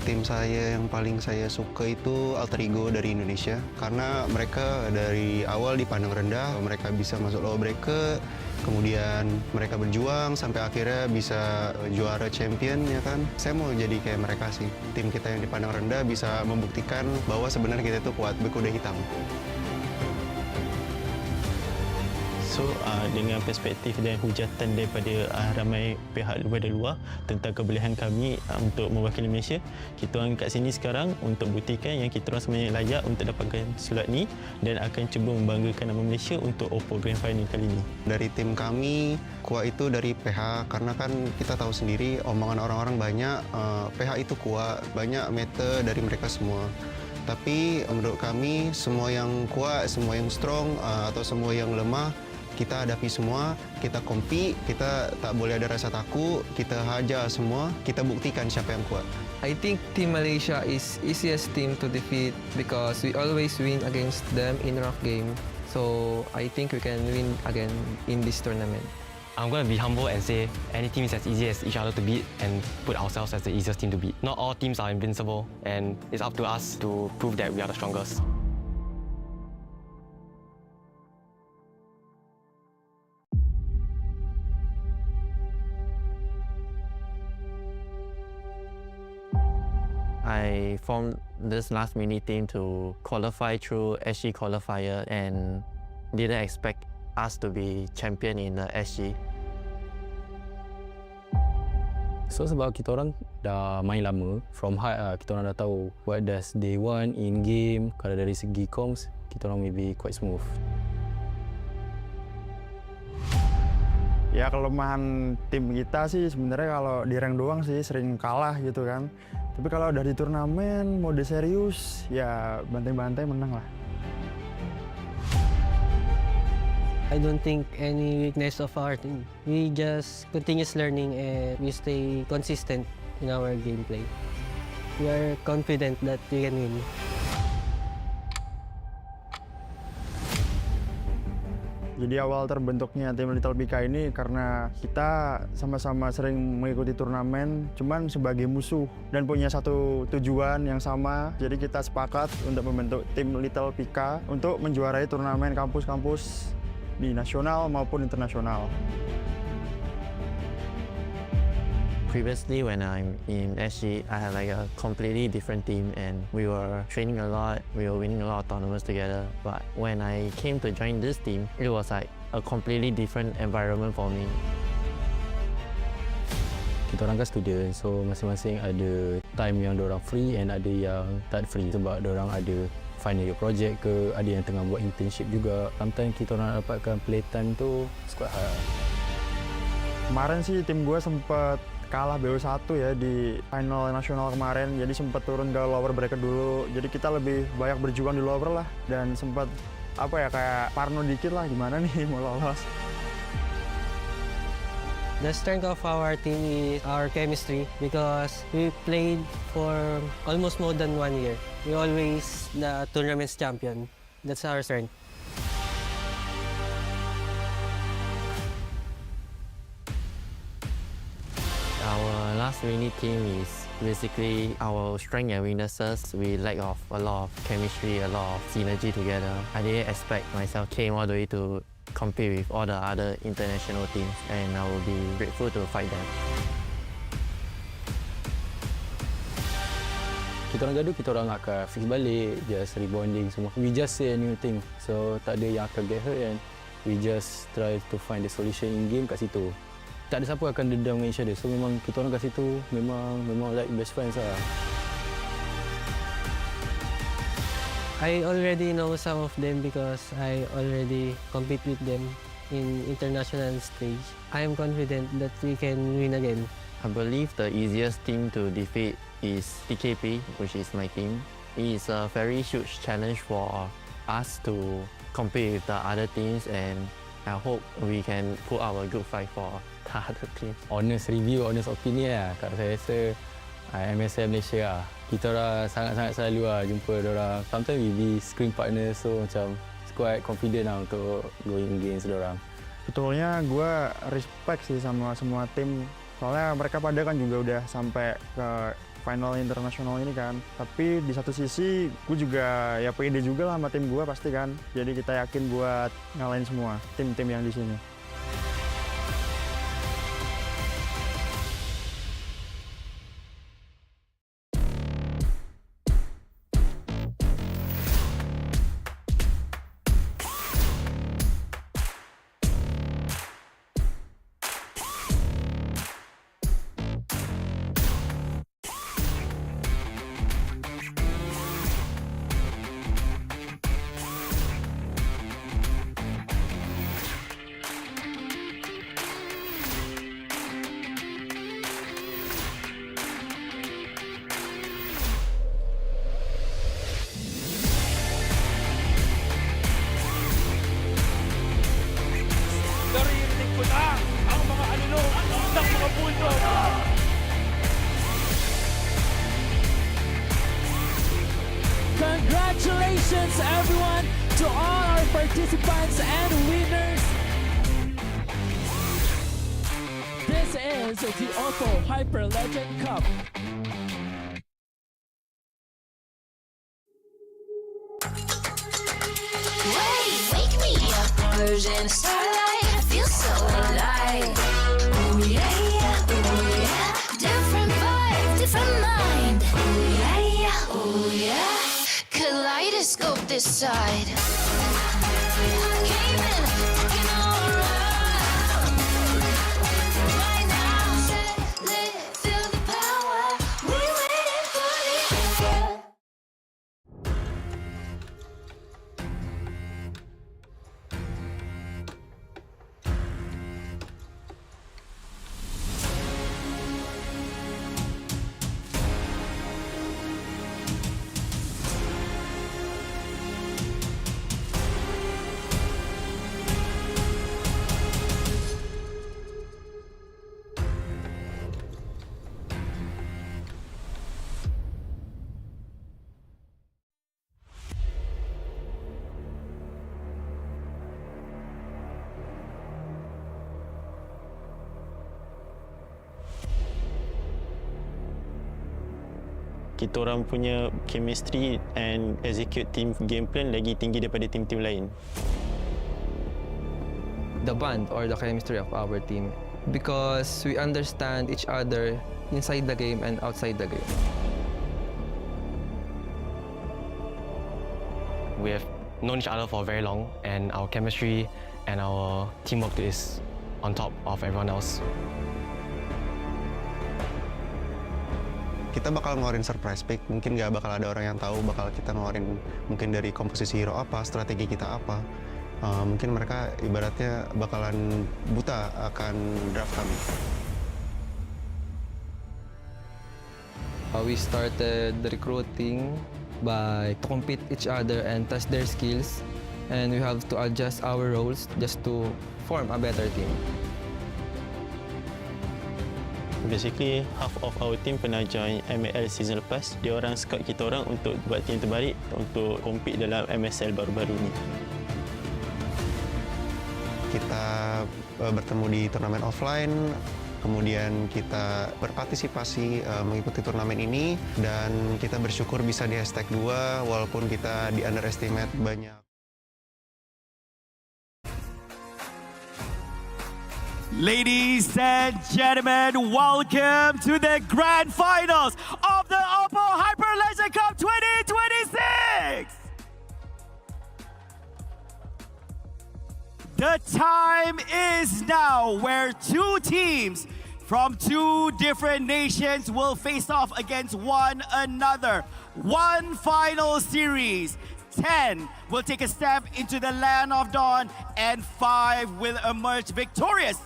Tim saya yang paling saya suka itu alter ego dari Indonesia, karena mereka dari awal dipandang rendah, mereka bisa masuk low bracket, kemudian mereka berjuang sampai akhirnya bisa juara champion, ya kan. Saya mau jadi kayak mereka sih. Tim kita yang dipandang rendah bisa membuktikan bahwa sebenarnya kita itu kuat, berkuda hitam. So, dengan perspektif dan hujatan daripada ramai pihak daripada luar tentang kebolehan kami untuk mewakili Malaysia, kita orang kat sini sekarang untuk buktikan yang kita orang sebenarnya layak untuk dapatkan sulat ni dan akan cuba membanggakan nama Malaysia untuk OPPO Grand Final kali ini. Dari tim kami, kuat itu dari PH, karena kan kita tahu sendiri omongan orang-orang banyak, PH itu kuat, banyak meta dari mereka semua. Tapi menurut kami, semua yang kuat, semua yang strong, atau semua yang lemah, kita hadapi semua, kita compete, kita tak boleh ada rasa takut, kita hajar semua, kita buktikan siapa yang kuat. I think Team Malaysia is easiest team to defeat because we always win against them in rough game. So I think we can win again in this tournament. I'm going to be humble and say any team is as easy as each other to beat and put ourselves as the easiest team to beat. Not all teams are invincible, and it's up to us to prove that we are the strongest. I formed this last mini team to qualify through SG qualifier and didn't expect us to be champion in the SG. So sebab kita orang dah main lama, from high kita orang dah tahu what does they want in game. Kalau dari segi comms, kita orang maybe quite smooth. Ya kelemahan tim kita sih sebenarnya kalau di rank doang sih sering kalah gitu kan. Tapi kalau udah di turnamen, mode serius, ya bantai-bantai menang lah. I don't think any weakness of our team. We just continuous learning and we stay consistent in our gameplay. We are confident that we can win. Jadi awal terbentuknya tim Little BK ini karena kita sama-sama sering mengikuti turnamen, cuman sebagai musuh dan punya satu tujuan yang sama. Jadi kita sepakat untuk membentuk tim Little BK untuk menjuarai turnamen kampus-kampus di nasional maupun internasional. Previously, when I'm in SG, I had like a completely different team and we were training a lot, we were winning a lot of tournaments together. But when I came to join this team, it was like a completely different environment for me. Kita orang kan student, so masing-masing ada time yang diorang free and ada yang tak free sebab diorang ada final year project ke, ada yang tengah buat internship juga. Sometimes kita orang dapatkan playtime tu quite hard. Kemarin sih tim gue sempet kalah BO1 ya di final nasional kemarin, jadi sempat turun ke lower bracket dulu. Jadi kita lebih banyak berjuang di lower lah, dan sempat kayak parno dikit lah, gimana nih mau lolos. The strength of our team is our chemistry because we played for almost more than 1 year. We always the tournament's champion. That's our strength. Our last winning team is basically our strength and weaknesses. We lack of a lot of chemistry, a lot of synergy together. I didn't expect myself came all the way to compete with all the other international teams, and I will be grateful to fight them. Kita orang gaduh, kita orang akan fix balik, just rebonding semua. We just say a new thing, so tak ada yang akan get hurt, and we just try to find the solution in game kat situ. Tak ada siapa akan dendam dengan each other, so memang kita orang kat situ memang like best friends lah. I already know some of them because I already compete with them in international stage. I am confident that we can win again. I believe the easiest team to defeat is TKP, which is my team. It is a very huge challenge for us to compete with the other teams, and I hope we can put our good fight for the other teams. Honest review, honest opinion lah. Kat saya rasa MSM Malaysia lah. Kita orang sangat-sangat selalu lah jumpa diorang. Sometimes we be screen partner, so macam quite confident lah untuk going against diorang. Betulnya gue respect sih sama semua tim. Soalnya mereka pada kan juga udah sampai ke final internasional ini kan. Tapi di satu sisi gue juga ya pede juga lah sama tim gue pasti kan. Jadi kita yakin buat ngalahin semua tim-tim yang di sini. Naririnig ko na ang mga alulong ng mga bulldog. Congratulations everyone to all our participants and winners. This is the OPPO Hyper Legend Cup. Wake me up, converge in the starlight. I feel so alive. Ooh yeah, yeah, ooh yeah. Different vibe, different mind. Ooh yeah, yeah, ooh yeah. Kaleidoscope this side. Came in, looking alright. Right now, set, lit, feel the power. We waiting for it. Kita orang punya chemistry and execute team game plan lagi tinggi daripada tim-tim lain. The bond or the chemistry of our team, because we understand each other inside the game and outside the game. We have known each other for very long, and our chemistry and our teamwork is on top of everyone else. Kita bakal ngeluarin surprise pick, mungkin nggak bakal ada orang yang tahu bakal kita ngeluarin mungkin dari komposisi hero apa, strategi kita apa. mungkin mereka ibaratnya bakalan buta akan draft kami. We started the recruiting by to compete each other and test their skills, and we have to adjust our roles just to form a better team. Basically, half of our team pernah join ML season lepas. Dia orang scout kita orang untuk buat team terbaik untuk compete dalam MSL baru-baru ni. Kita bertemu di turnamen offline, kemudian kita berpartisipasi mengikuti turnamen ini, dan kita bersyukur bisa di #2 walaupun kita di underestimate banyak. Ladies and gentlemen, welcome to the grand finals of the OPPO Hyper Legend Cup 2026! The time is now where two teams from two different nations will face off against one another. One final series. 10 will take a step into the land of dawn, and 5 will emerge victorious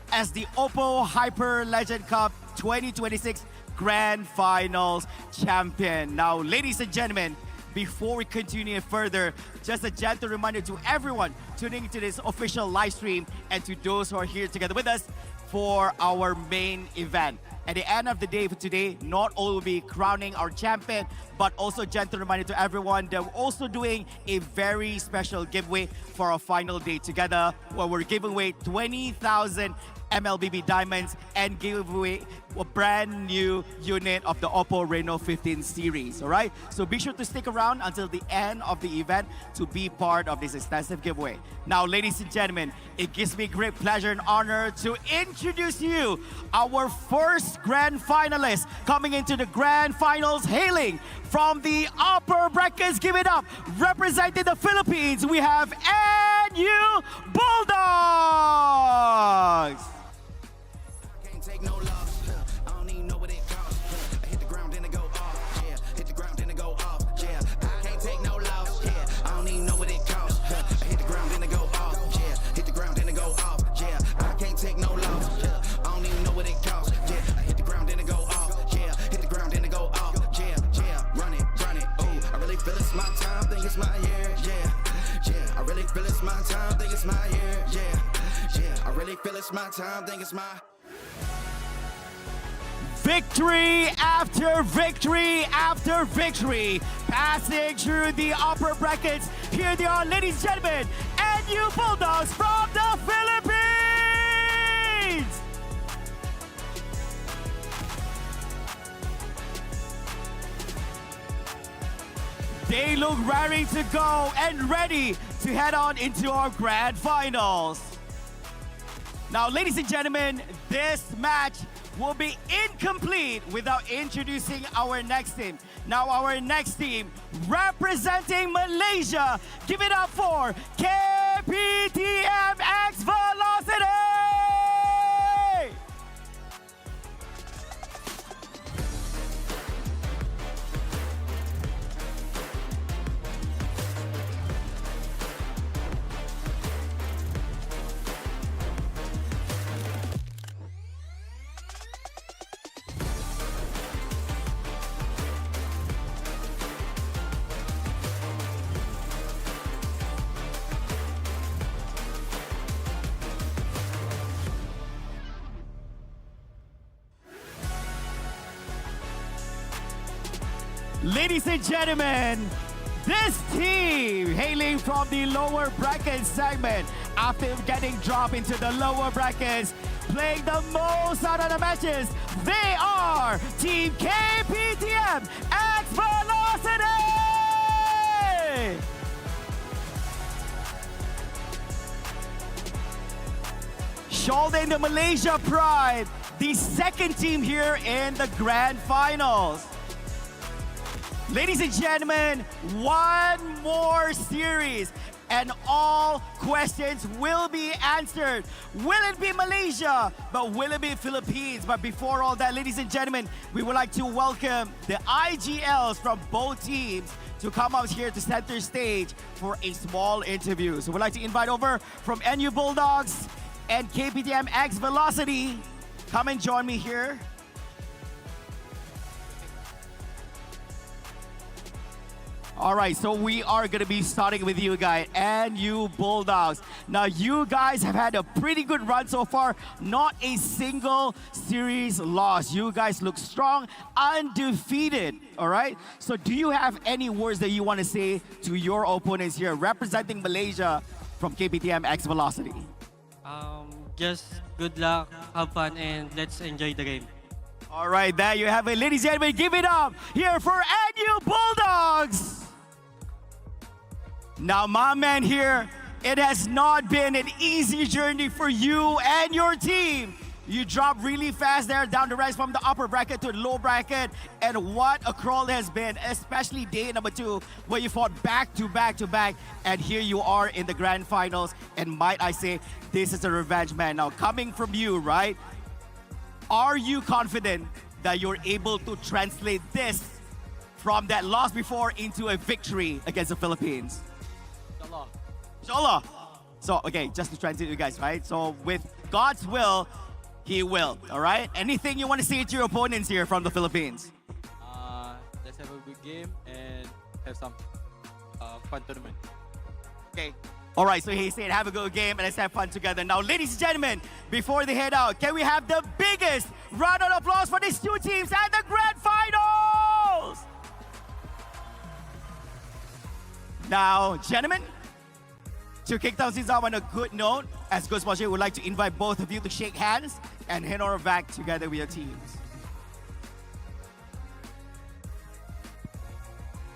as the OPPO Hyper Legend Cup 2026 Grand Finals champion. Now, ladies and gentlemen, before we continue further, just a gentle reminder to everyone tuning into this official live stream and to those who are here together with us for our main event. At the end of the day for today, not only will we be crowning our champion, but also gentle reminder to everyone that we're also doing a very special giveaway for our final day together, where we're giving away 20,000 MLBB diamonds and give away a brand new unit of the OPPO Reno 15 series, all right? So be sure to stick around until the end of the event to be part of this extensive giveaway. Now, ladies and gentlemen, it gives me great pleasure and honor to introduce you our first grand finalist coming into the grand finals, hailing from the upper brackets. Give it up, representing the Philippines, we have NU Bulldogs! Take no loss. I don't even know what it costs. I hit the ground then I go off. Yeah, hit the ground then I go off. Yeah, I can't take no loss. Yeah, I don't even know what it costs. I hit the ground then I go off. Yeah, hit the ground then I go off. Yeah, I can't take no loss. Yeah, I don't even know what it costs. Yeah, I hit the ground then I go off. Yeah, hit the ground then I go off. Yeah, yeah, run it. Oh, I really feel it's my time. Think it's my year. Yeah, yeah, I really feel it's my time. Think it's my year. Yeah, yeah, I really feel it's my time. Think it's my. Victory after victory after victory, passing through the upper brackets. Here they are, ladies and gentlemen, NU Bulldogs from the Philippines! They look ready to go and ready to head on into our grand finals. Now, ladies and gentlemen, this match will be incomplete without introducing our next team. Now, our next team, representing Malaysia, give it up for KPTM X Velocity! Ladies and gentlemen, this team hailing from the lower bracket segment, after getting dropped into the lower brackets, playing the most out of the matches, they are Team KPTM X Velocity! Shouldering the Malaysia pride, the second team here in the grand finals. Ladies and gentlemen, one more series. and all questions will be answered. Will it be Malaysia? But will it be Philippines? But before all that, ladies and gentlemen, we would like to welcome the IGLs from both teams to come out here to center stage for a small interview. So we'd like to invite over from NU Bulldogs and KPTM X Velocity. Come and join me here. All right, so we are going to be starting with you guys and you Bulldogs. Now, you guys have had a pretty good run so far. Not a single series loss. You guys look strong, undefeated, all right? So do you have any words that you want to say to your opponents here, representing Malaysia from KPTM X Velocity? Just good luck, have fun, and let's enjoy the game. All right, there you have it. Ladies and gentlemen, give it up here for NU Bulldogs. Now, my man here, it has not been an easy journey for you and your team. You dropped really fast there down the ranks from the upper bracket to the low bracket. And what a crawl has been, especially day number 2, where you fought back to back to back. And here you are in the grand finals. And might I say, this is a revenge, man. Now, coming from you, right? Are you confident that you're able to translate this from that loss before into a victory against the Philippines? Inshallah. So, okay, just to translate you guys, right? So, with God's will, He will, all right? Anything you want to say to your opponents here from the Philippines? Let's have a good game and have some fun tournament. Okay. All right, so he said, have a good game and let's have fun together. Now, ladies and gentlemen, before they head out, can we have the biggest round of applause for these two teams at the grand finals? Now, gentlemen, to kick down things off on a good note, as Coach Moshe would like to invite both of you to shake hands and head over back together with your teams.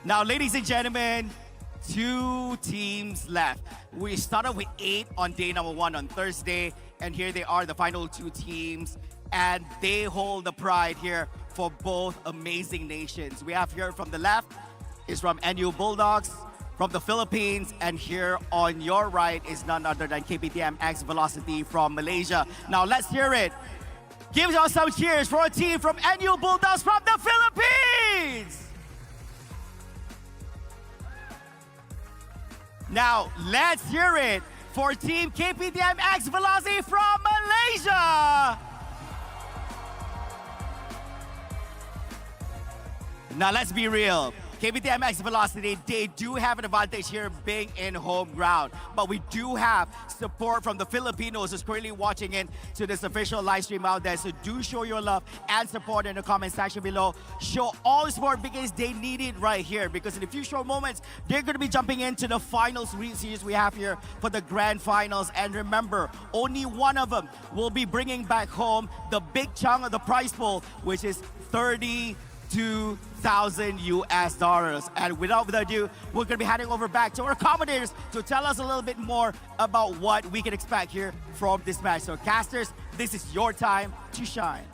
Now, ladies and gentlemen, 2 teams left. We started with 8 on day number 1 on Thursday, and here they are, the final 2 teams, and they hold the pride here for both amazing nations. We have here from the left is from NU Bulldogs, from the Philippines, and here on your right is none other than KPTM X Velocity from Malaysia. Now let's hear it. Give us some cheers for a team from NU Bulldogs from the Philippines. Now let's hear it for Team KPTM X Velocity from Malaysia. Now let's be real. KPTM X Velocity, they do have an advantage here being in home ground. But we do have support from the Filipinos who's currently watching in to this official live stream out there. So do show your love and support in the comment section below. Show all the support because they need it right here. Because in a few short moments, they're going to be jumping into the final series we have here for the grand finals. And remember, only one of them will be bringing back home the big chunk of the prize pool, which is $32,000 US. And without further ado, we're going to be heading over back to our commentators to tell us a little bit more about what we can expect here from this match. So casters, this is your time to shine.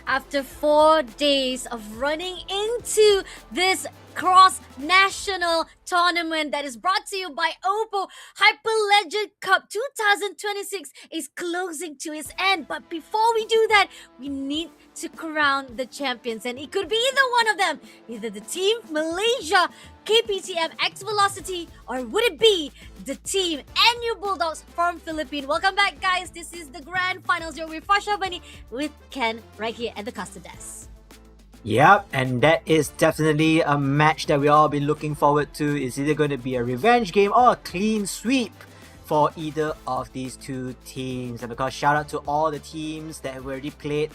After 4 days of running into this cross-national tournament that is brought to you by OPPO, Hyper Legend Cup 2026 is closing to its end. But before we do that, we need to crown the champions. And it could be either one of them. Either the team Malaysia, KPTM X Velocity, or would it be the team NU Bulldogs from Philippines? Welcome back, guys. This is the grand finals. You're with Fasha Bunny with Ken right here at the Caster Desk. Yep, and that is definitely a match that we all been looking forward to. It's either going to be a revenge game or a clean sweep for either of these 2 teams. And because shout out to all the teams that have already played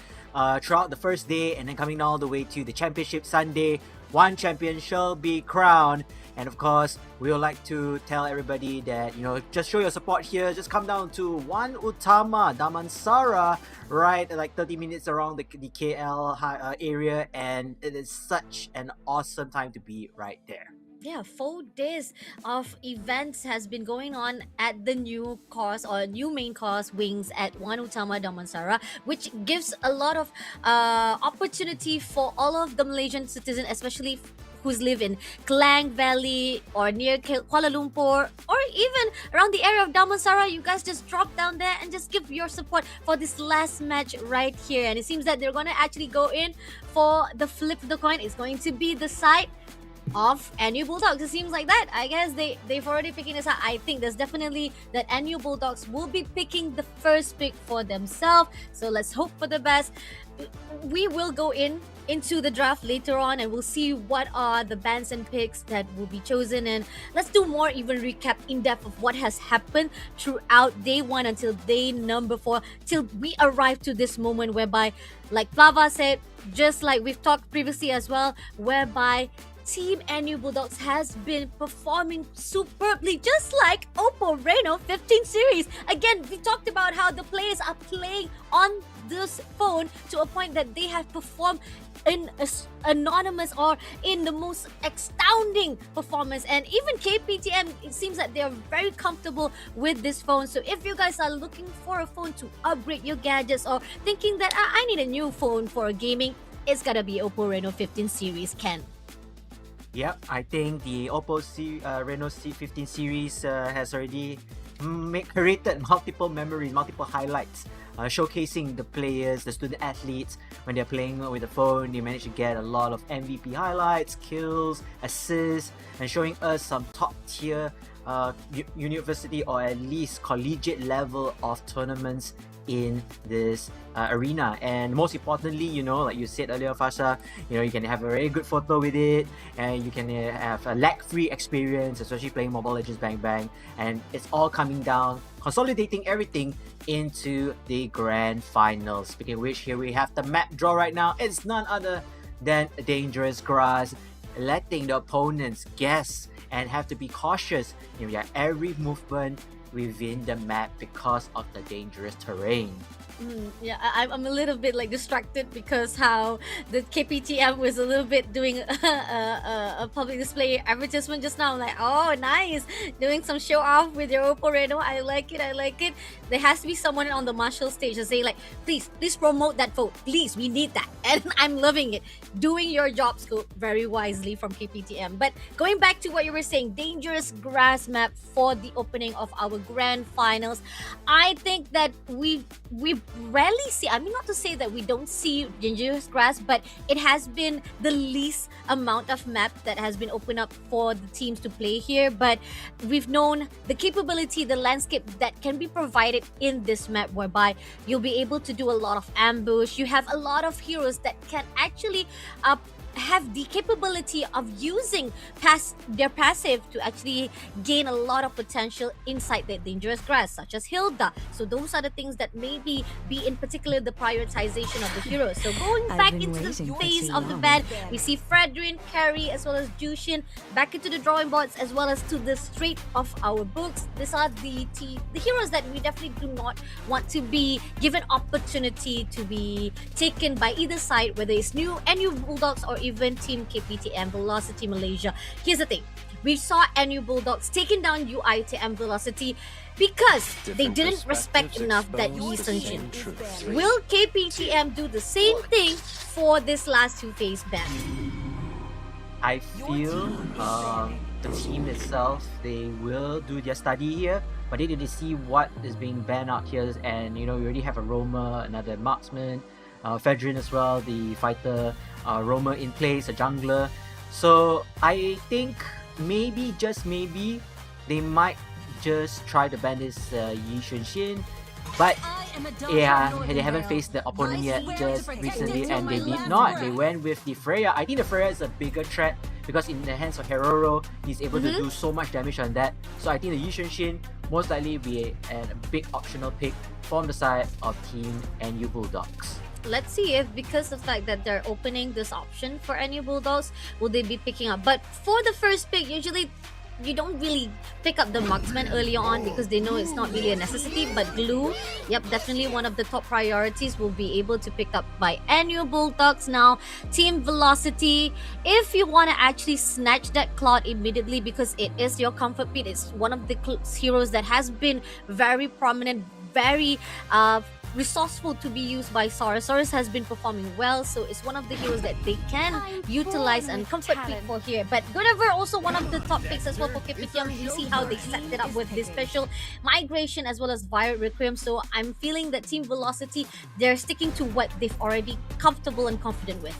throughout the first day and then coming all the way to the championship Sunday. One champion shall be crowned. And of course, we would like to tell everybody that, just show your support here. Just come down to one Utama, Damansara, right? Like 30 minutes around the KL area. And it is such an awesome time to be right there. Yeah, 4 days of events has been going on at the new course or new main course wings at One Utama Damansara, which gives a lot of opportunity for all of the Malaysian citizens, especially who's live in Klang Valley or near Kuala Lumpur or even around the area of Damansara. You guys just drop down there and just give your support for this last match right here. And it seems that they're going to actually go in for the flip of the coin. It's going to be the side of NU Bulldogs. It seems like that. I guess they've already picking this up. I think there's definitely that NU Bulldogs will be picking the first pick for themselves. So let's hope for the best. We will go into the draft later on and we'll see what are the bands and picks that will be chosen, and let's do more even recap in depth of what has happened throughout day 1 until day number 4 till we arrive to this moment whereby, like Plava said, just like we've talked previously as well, whereby Team NU Bulldogs has been performing superbly, just like OPPO Reno 15 series. Again, we talked about how the players are playing on this phone to a point that they have performed in anonymous or in the most astounding performance. And even KPTM, it seems that they are very comfortable with this phone. So if you guys are looking for a phone to upgrade your gadgets or thinking that I need a new phone for gaming, it's gotta be OPPO Reno 15 series, Ken. Yep, I think the OPPO Reno C15 series has already created multiple memories, multiple highlights, showcasing the players, the student athletes. When they're playing with the phone, they manage to get a lot of MVP highlights, kills, assists, and showing us some top tier university or at least collegiate level of tournaments in this arena. And most importantly, you know, like you said earlier, Fasha, you know, you can have a very good photo with it and you can have a lag-free experience, especially playing Mobile Legends Bang Bang. And it's all coming down, consolidating everything into the grand finals. Speaking of which, here we have the map draw right now. It's none other than Dangerous Grass, letting the opponents guess and have to be cautious in their every movement within the map because of the dangerous terrain. Yeah, I'm a little bit like distracted because how the KPTM was a little bit doing a public display advertisement just now. I'm like, oh, nice, doing some show off with your OPPO Reno. I like it. There has to be someone on the Marshall stage to say like, please promote that phone. Please, we need that. And I'm loving it. Doing your job scope very wisely from KPTM. But going back to what you were saying, Dangerous Grass map for the opening of our grand finals. I think that we rarely see, I mean, not to say that we don't see Dangerous Grass, but it has been the least amount of map that has been opened up for the teams to play here. But we've known the capability, the landscape that can be provided in this map, whereby you'll be able to do a lot of ambush. You have a lot of heroes that can actually have the capability of using their passive to actually gain a lot of potential inside that Dangerous Grass, such as Hilda. So those are the things that maybe be in particular the prioritization of the heroes. So going back into the phase of the band, we see Fredrin, Carrie, as well as Jushin back into the drawing boards, as well as to the straight of our books. These are the heroes that we definitely do not want to be given opportunity to be taken by either side, whether it's NU Bulldogs or even Team KPTM Velocity Malaysia. Here's the thing. We saw NU Bulldogs taking down UITM Velocity because they didn't respect enough that Yi Sun-Jin. Will KPTM do the same thing for this last two-phase ban? I feel the team itself, they will do their study here, but they need to see what is being banned out here. And you know, we already have a roamer, another marksman, Fedrin as well, the fighter, roamer in place, a jungler. So I think maybe, just maybe, they might just try to ban this Yi Sun-Shin. But yeah, they haven't faced the opponent yet just recently, and they did not. They went with the Freya. I think the Freya is a bigger threat because in the hands of Heroro, he's able to do so much damage on that. So I think the Yi Sun-Shin most likely be a big optional pick from the side of Team NU Bulldogs. Let's see if, because of the fact that they're opening this option for NU Bulldogs, will they be picking up. But for the first pick, usually you don't really pick up the marksman early on because they know it's not really a necessity. But glue, yep, definitely one of the top priorities will be able to pick up by NU Bulldogs. Now, Team Velocity, if you want to actually snatch that Cloud immediately because it is your comfort pick, it's one of the heroes that has been very prominent, very resourceful to be used by Saurus. Saurus has been performing well, so it's one of the heroes that they can utilize and comfort pick for here. But Goodhaver also one of the top picks as well for KPTM. We see how they set it up with this special migration as well as Violet Requiem. So I'm feeling that Team Velocity, they're sticking to what they've already comfortable and confident with.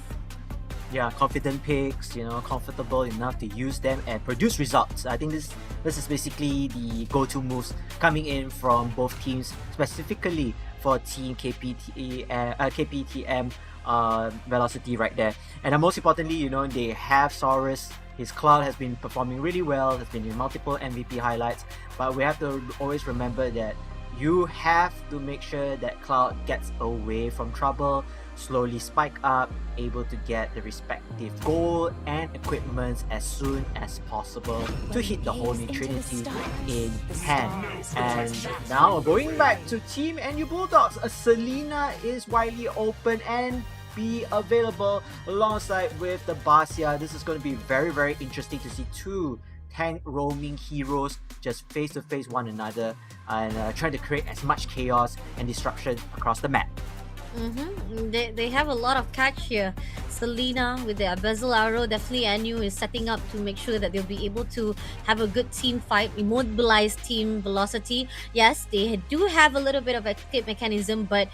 Yeah, confident picks, comfortable enough to use them and produce results. I think this is basically the go-to moves coming in from both teams, specifically for Team KPTM Velocity right there. And most importantly, they have Saurus. His Cloud has been performing really well, has been in multiple MVP highlights, but we have to always remember that you have to make sure that Cloud gets away from trouble, slowly spike up, able to get the respective goal and equipments as soon as possible to hit the Holy Trinity in hand. And now going back to Team NU Bulldogs, Selena is widely open and be available alongside with the Basia. This is going to be very, very interesting to see two tank roaming heroes just face to face one another and trying to create as much chaos and disruption across the map. They have a lot of catch here. Selena with the Abyssal Arrow, definitely NU is setting up to make sure that they'll be able to have a good team fight, immobilize Team Velocity. Yes, they do have a little bit of escape mechanism, but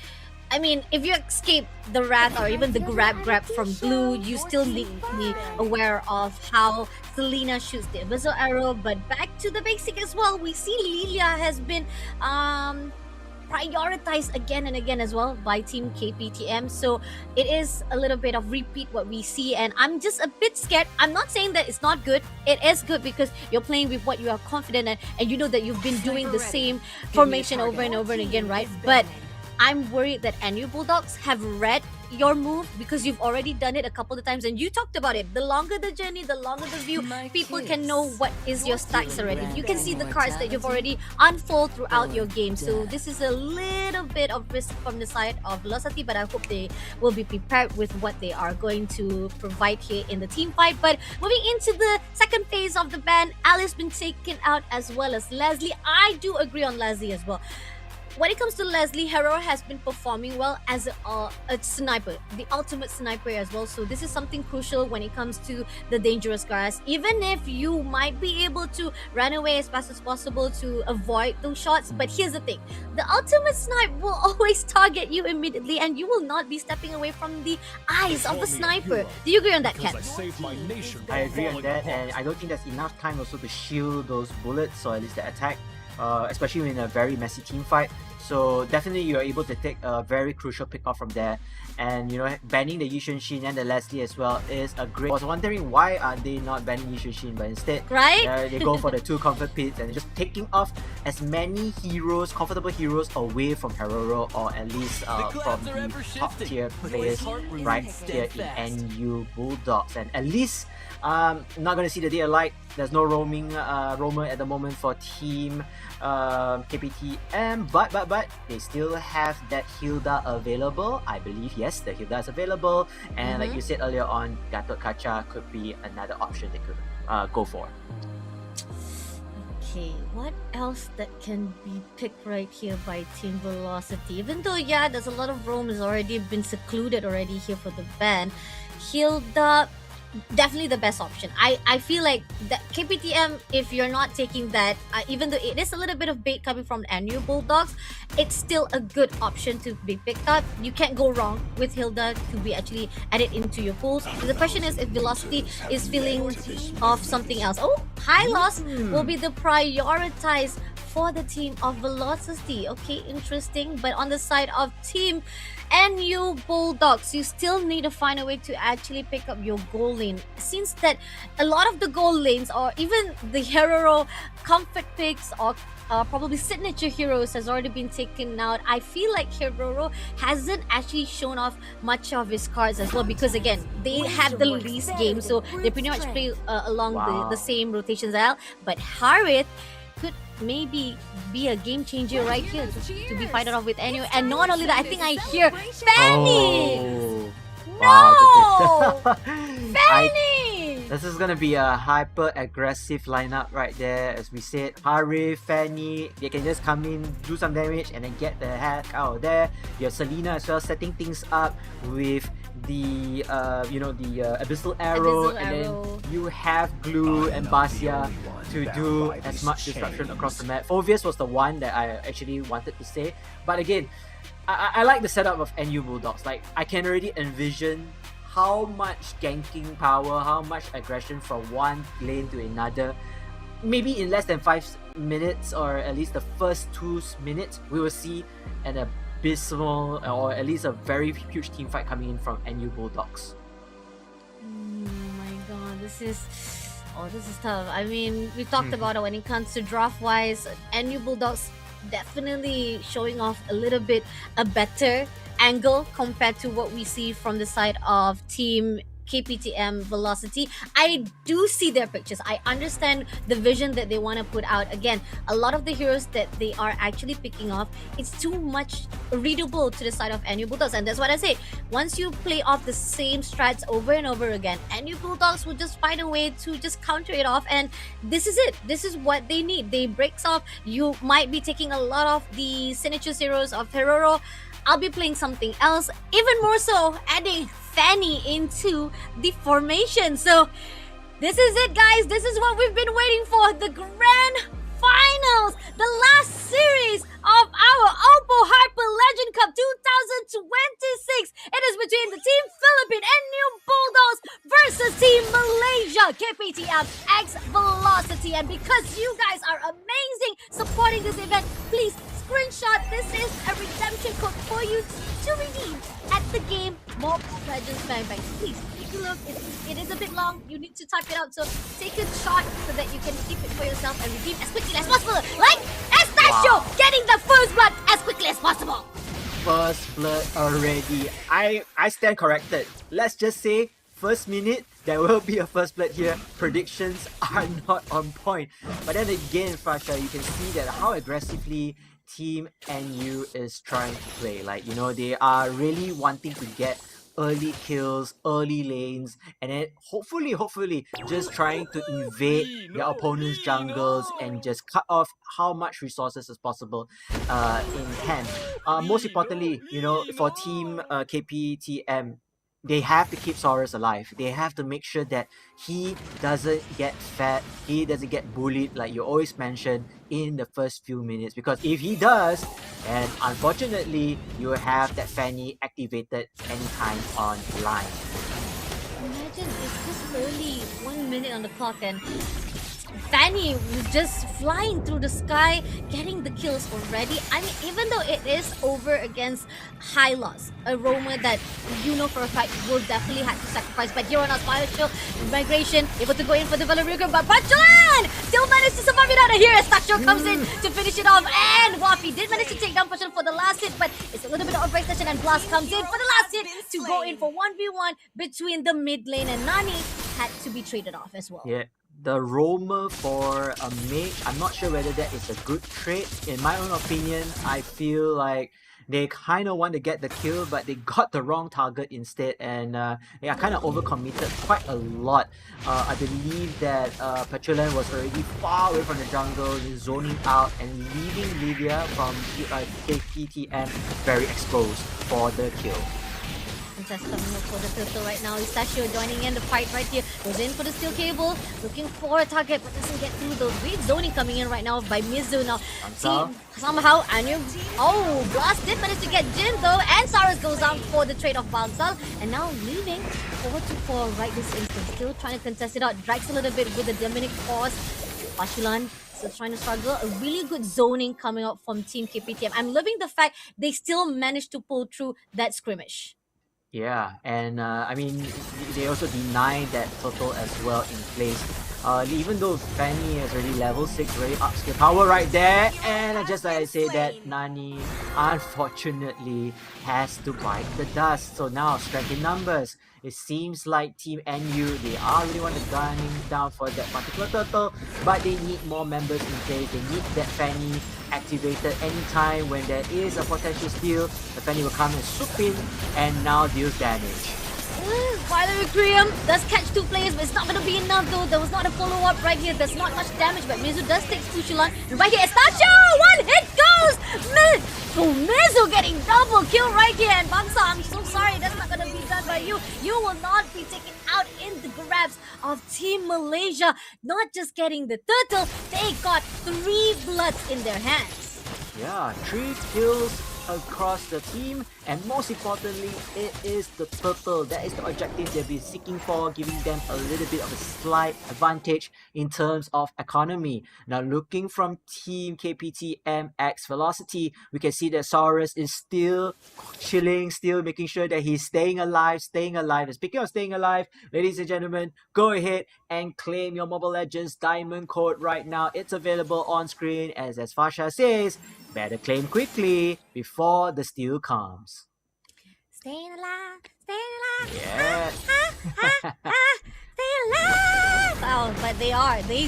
I mean, if you escape the Wrath or even the grab from Glue, you still need to be aware of how Selena shoots the Abyssal Arrow. But back to the basic as well, we see Lilia has been prioritized again and again as well by Team KPTM. So it is a little bit of repeat what we see, and I'm just a bit scared. I'm not saying that it's not good. It is good because you're playing with what you are confident in, and you know that you've been doing the same formation over and over and again, right? But I'm worried that NU Bulldogs have read your move because you've already done it a couple of times and you talked about it. The longer the journey, the longer the view, people can know what is your stacks already. You can see the cards that you've already unfold throughout your game. So this is a little bit of risk from the side of Velocity, but I hope they will be prepared with what they are going to provide here in the team fight. But moving into the second phase of the ban, Alice been taken out as well as Leslie. I do agree on Leslie as well. When it comes to Leslie, Herrera has been performing well as a sniper, the ultimate sniper as well. So this is something crucial when it comes to the dangerous guys. Even if you might be able to run away as fast as possible to avoid those shots, but here's the thing. The ultimate snipe will always target you immediately and you will not be stepping away from the eyes of the sniper. Do you agree on that, Ken? I agree on that, and I don't think there's enough time also to shield those bullets or at least the attack. Especially in a very messy team fight. So definitely you're able to take a very crucial pick off from there. And banning the Yu Xunshin and the Leslie as well is a great... I was wondering why are they not banning Yu Xunshin, but instead they go for the two comfort pits and just taking off as many heroes, comfortable heroes away from Herrero or at least from the top tier players right here in NU Bulldogs. And at least not going to see the day of light. There's no roamer at the moment for Team KPTM, but they still have that Hilda available. I believe, yes, the Hilda is available, and like you said earlier on, Gatot Kaca could be another option they could go for. Okay, what else that can be picked right here by Team Velocity? Even though, yeah, there's a lot of roams already been secluded already here for the ban, Hilda definitely the best option. I feel like that KPTM, if you're not taking that, even though it is a little bit of bait coming from NU Bulldogs, it's still a good option to be picked up. You can't go wrong with Hilda to be actually added into your pools. The question is if Velocity is feeling of something else. Oh, high loss will be the prioritized for the team of Velocity. Okay, interesting. But on the side of Team NU Bulldogs, you still need to find a way to actually pick up your goal lane. Since that a lot of the goal lanes or even the hero comfort picks or probably signature heroes has already been taken out. I feel like Herrero hasn't actually shown off much of his cards as well because again, they had the least game, so they pretty much play along the same rotation expectations out. But Harith could maybe be a game changer right here to be fighting off with Enyo. And not only that, I think I hear Fanny! Oh. No! Wow, Fanny! This is gonna be a hyper aggressive lineup right there. As we said, Harith, Fanny, they can just come in, do some damage, and then get the heck out of there. You have Selena as well, setting things up with the Abyssal Arrow, and then you have Glue and Basia to do as much disruption across the map. Obvious was the one that I actually wanted to say, but again, I like the setup of NU Bulldogs. Like, I can already envision how much ganking power, how much aggression from one lane to another. Maybe in less than 5 minutes, or at least the first 2 minutes, we will see an abysmal, or at least a very huge team fight coming in from NU Bulldogs. Oh my god, this is tough. I mean, we talked about it when it comes to draft-wise. NU Bulldogs definitely showing off a better angle compared to what we see from the side of Team KPTM Velocity. I do see their pictures. I understand the vision that they want to put out. Again, a lot of the heroes that they are actually picking off, it's too much readable to the side of NU Bulldogs. And that's what I say. Once you play off the same strats over and over again, NU Bulldogs will just find a way to just counter it off. And this is it. This is what they need. They breaks off. You might be taking a lot of the signature heroes of Heroro. I'll be playing something else, even more so, adding Fanny into the formation. So this is it, guys. This is what we've been waiting for. The grand finals, the last series of our OPPO Hyper Legend Cup 2026. It is between the Team Philippine and New Bulldogs versus Team Malaysia, KPTM X Velocity. And because you guys are amazing supporting this event, please screenshot. This is a redemption code for you to redeem at the game Mobile Legends Bank. Please take a look. It is a bit long. You need to type it out. So take a shot so that you can keep it for yourself and redeem as quickly as possible. Like Estasio getting the first blood as quickly as possible. First blood already. I stand corrected. Let's just say first minute, there will be a first blood here. Predictions are not on point. But then again, Fasha, you can see that how aggressively Team NU is trying to play. Like, you know, they are really wanting to get early kills, early lanes, and then hopefully just trying to invade their opponent's jungles and just cut off how much resources as possible in hand. Most importantly, you know, for Team KPTM, they have to keep Saurus alive. They have to make sure that he doesn't get fed, he doesn't get bullied like you always mention in the first few minutes. Because if he does, then unfortunately, you will have that Fanny activated anytime online. Imagine it's just early, 1 minute on the clock, and Fanny was just flying through the sky, getting the kills already. I mean, even though it is over against Hylos, a roamer that you know for a fact will definitely have to sacrifice. But here on our Bioshield migration, able to go in for the Valerian, but Pachulan still managed to survive it out of here as Taksho comes in to finish it off. And Wafi did manage to take down Pachulan for the last hit, but it's a little bit of break session, and Blast comes in for the last hit to go in for 1v1 between the mid lane, and Nani had to be traded off as well. Yeah. The roamer for a mage, I'm not sure whether that is a good trade. In my own opinion, I feel like they kind of want to get the kill, but they got the wrong target instead, and they are kind of overcommitted quite a lot. I believe that Pachulan was already far away from the jungle, zoning out and leaving Livia from KPTM very exposed for the kill. Contest coming up for the filter right now. Istachio joining in the fight right here. Goes in for the steel cable, looking for a target, but doesn't get through. The great zoning coming in right now by Mizu. Now, somehow, Anu. Oh, Blast did manage to get Jin though, and Saras goes out for the trade of Bangsal, and now leaving 4-4 right this instant. Still trying to contest it out. Drags a little bit with the Dominic pause. Pashulan still trying to struggle. A really good zoning coming up from Team KPTM. I'm loving the fact they still managed to pull through that scrimmage. Yeah, and I mean, they also deny that total as well in place. Even though Fanny is already level 6, very upskill power right there. And just like I said, that Nani unfortunately has to bite the dust. So now strength in numbers. It seems like Team NU, they are really want to gunning down for that particular turtle, but they need more members in place. They need that Fanny activated anytime when there is a potential steal. The Fanny will come and swoop in and now deals damage. Violet Requiem does catch 2 players, but it's not going to be enough though. There was not a follow-up right here. There's not much damage, but Mizu does take Sushilan. And right here, Estacio! 1 hit goes! Mizu getting double kill right here. And Bangsa, I'm so sorry, that's not going to be done by you. You will not be taken out in the grabs of Team Malaysia. Not just getting the turtle, they got 3 bloods in their hands. Yeah, 3 kills across the team, and most importantly, it is the turtle. That is the objective they'll be seeking for, giving them a little bit of a slight advantage in terms of economy. Now, looking from Team KPTM X Velocity, we can see that Saurus is still chilling, still making sure that he's staying alive. And speaking of staying alive, ladies and gentlemen, go ahead and claim your Mobile Legends Diamond code right now. It's available on screen, as Fasha says, better claim quickly before the steal comes. Staying alive, staying alive. Yeah. Stay alive. Oh, but they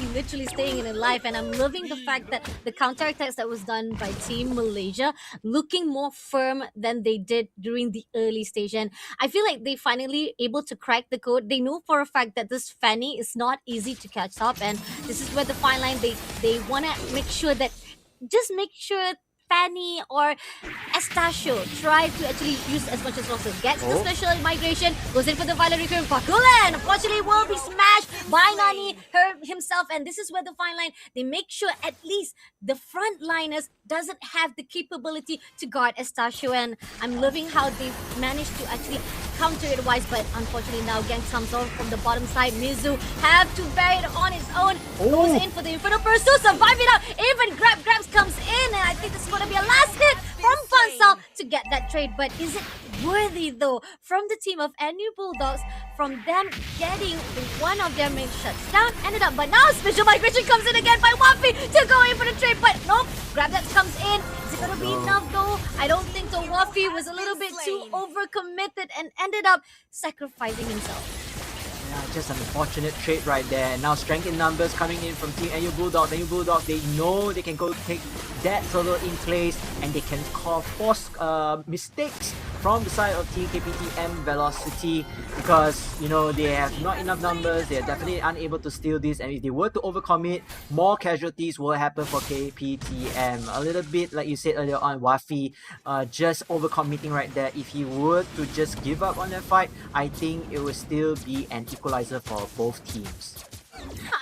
literally staying in alive, and I'm loving the fact that the counterattacks that was done by Team Malaysia looking more firm than they did during the early stage. And I feel like they finally able to crack the code. They know for a fact that this Fanny is not easy to catch up, and this is where the fine line they want to make sure that Fanny or Estacio try to actually use as much as possible. Gets the special migration, goes in for the Violet Recurrent. Fakulan, unfortunately, will be smashed by Nani himself. And this is where the fine line, they make sure at least the frontliners doesn't have the capability to guard Estacio. And I'm loving how they've managed to actually counter it wise, but unfortunately now Gang comes on from the bottom side. Mizu have to bear it on his own. Goes in for the Inferno Pursuit, survive it out. Even Grabs comes in, and I think this is going to be a last hit from Fansal to get that trade. But is it worthy though from the team of NU Bulldogs, from them getting one of their main shuts down? Ended up, but now special migration comes in again by Wafi to go in for the trade, but nope, Grabs comes in. Is it going to be enough though? I don't think so. Wafi was a little bit too overcommitted and ended up sacrificing himself. Yeah, just an unfortunate trade right there. Now strength in numbers coming in from Team NU Bulldogs. NU Bulldogs, they know they can go take that solo in place, and they can force mistakes from the side of Team KPTM Velocity, because you know they have not enough numbers. They are definitely unable to steal this, and if they were to overcommit, more casualties will happen for KPTM. A little bit like you said earlier on, Wafi just overcommitting right there. If he were to just give up on that fight, I think it would still be an equalizer for both teams.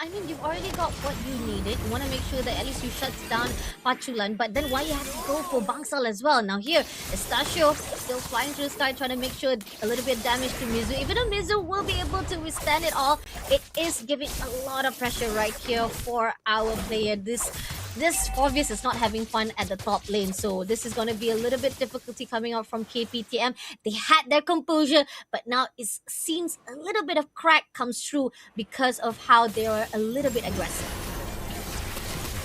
I mean, you've already got what you needed. You want to make sure that at least you shut down Pachulan, but then why you have to go for Bangsal as well? Now here, Estacio still flying through the sky, trying to make sure a little bit of damage to Mizu. Even though Mizu will be able to withstand it all, it is giving a lot of pressure right here for our player. This Forvius is not having fun at the top lane, so this is going to be a little bit difficulty coming out from KPTM. They had their composure, but now it seems a little bit of crack comes through because of how they are a little bit aggressive.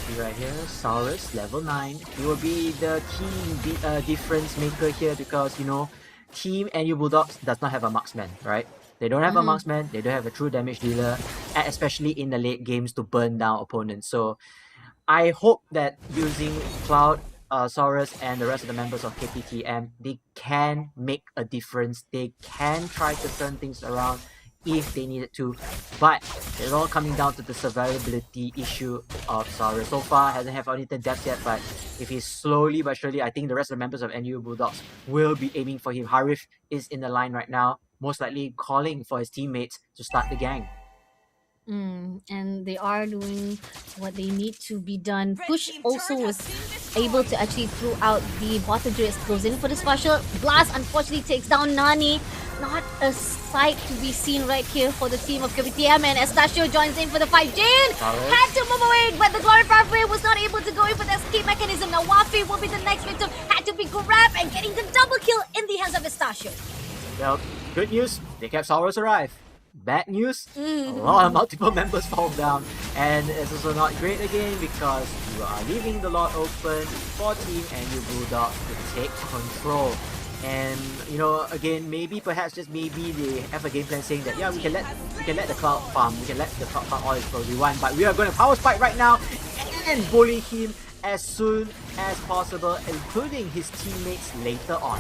See right here, Saurus level 9. He will be the key difference maker here, because you know Team NU Bulldogs does not have a marksman, right? They don't have a marksman, they don't have a true damage dealer, and especially in the late games to burn down opponents. So I hope that using Cloud, Saurus, and the rest of the members of KPTM, they can make a difference. They can try to turn things around if they needed to, but it's all coming down to the survivability issue of Saurus. So far, hasn't have anything depth yet, but if he's slowly but surely, I think the rest of the members of NU Bulldogs will be aiming for him. Harif is in the line right now, most likely calling for his teammates to start the gang. And they are doing what they need to be done. Push also was able to actually throw out the bottom druid. Goes in for the special blast. Unfortunately takes down Nani. Not a sight to be seen right here for the team of KPTM, and Estacio joins in for the fight. Jin had to move away, but the Glory Pathway was not able to go in for the escape mechanism. Now Wafi will be the next victim. Had to be grabbed and getting the double kill in the hands of Estacio. Well, good news, they kept Saurus alive. bad news. A lot of multiple members fall down, and it's also not great again because you are leaving the lot open for Team NU Bulldogs to take control. And you know, again, maybe perhaps just maybe they have a game plan saying that yeah, we can let the Cloud farm, we can let the Cloud farm all his goals we want, but we are going to power spike right now and bully him as soon as possible, including his teammates later on.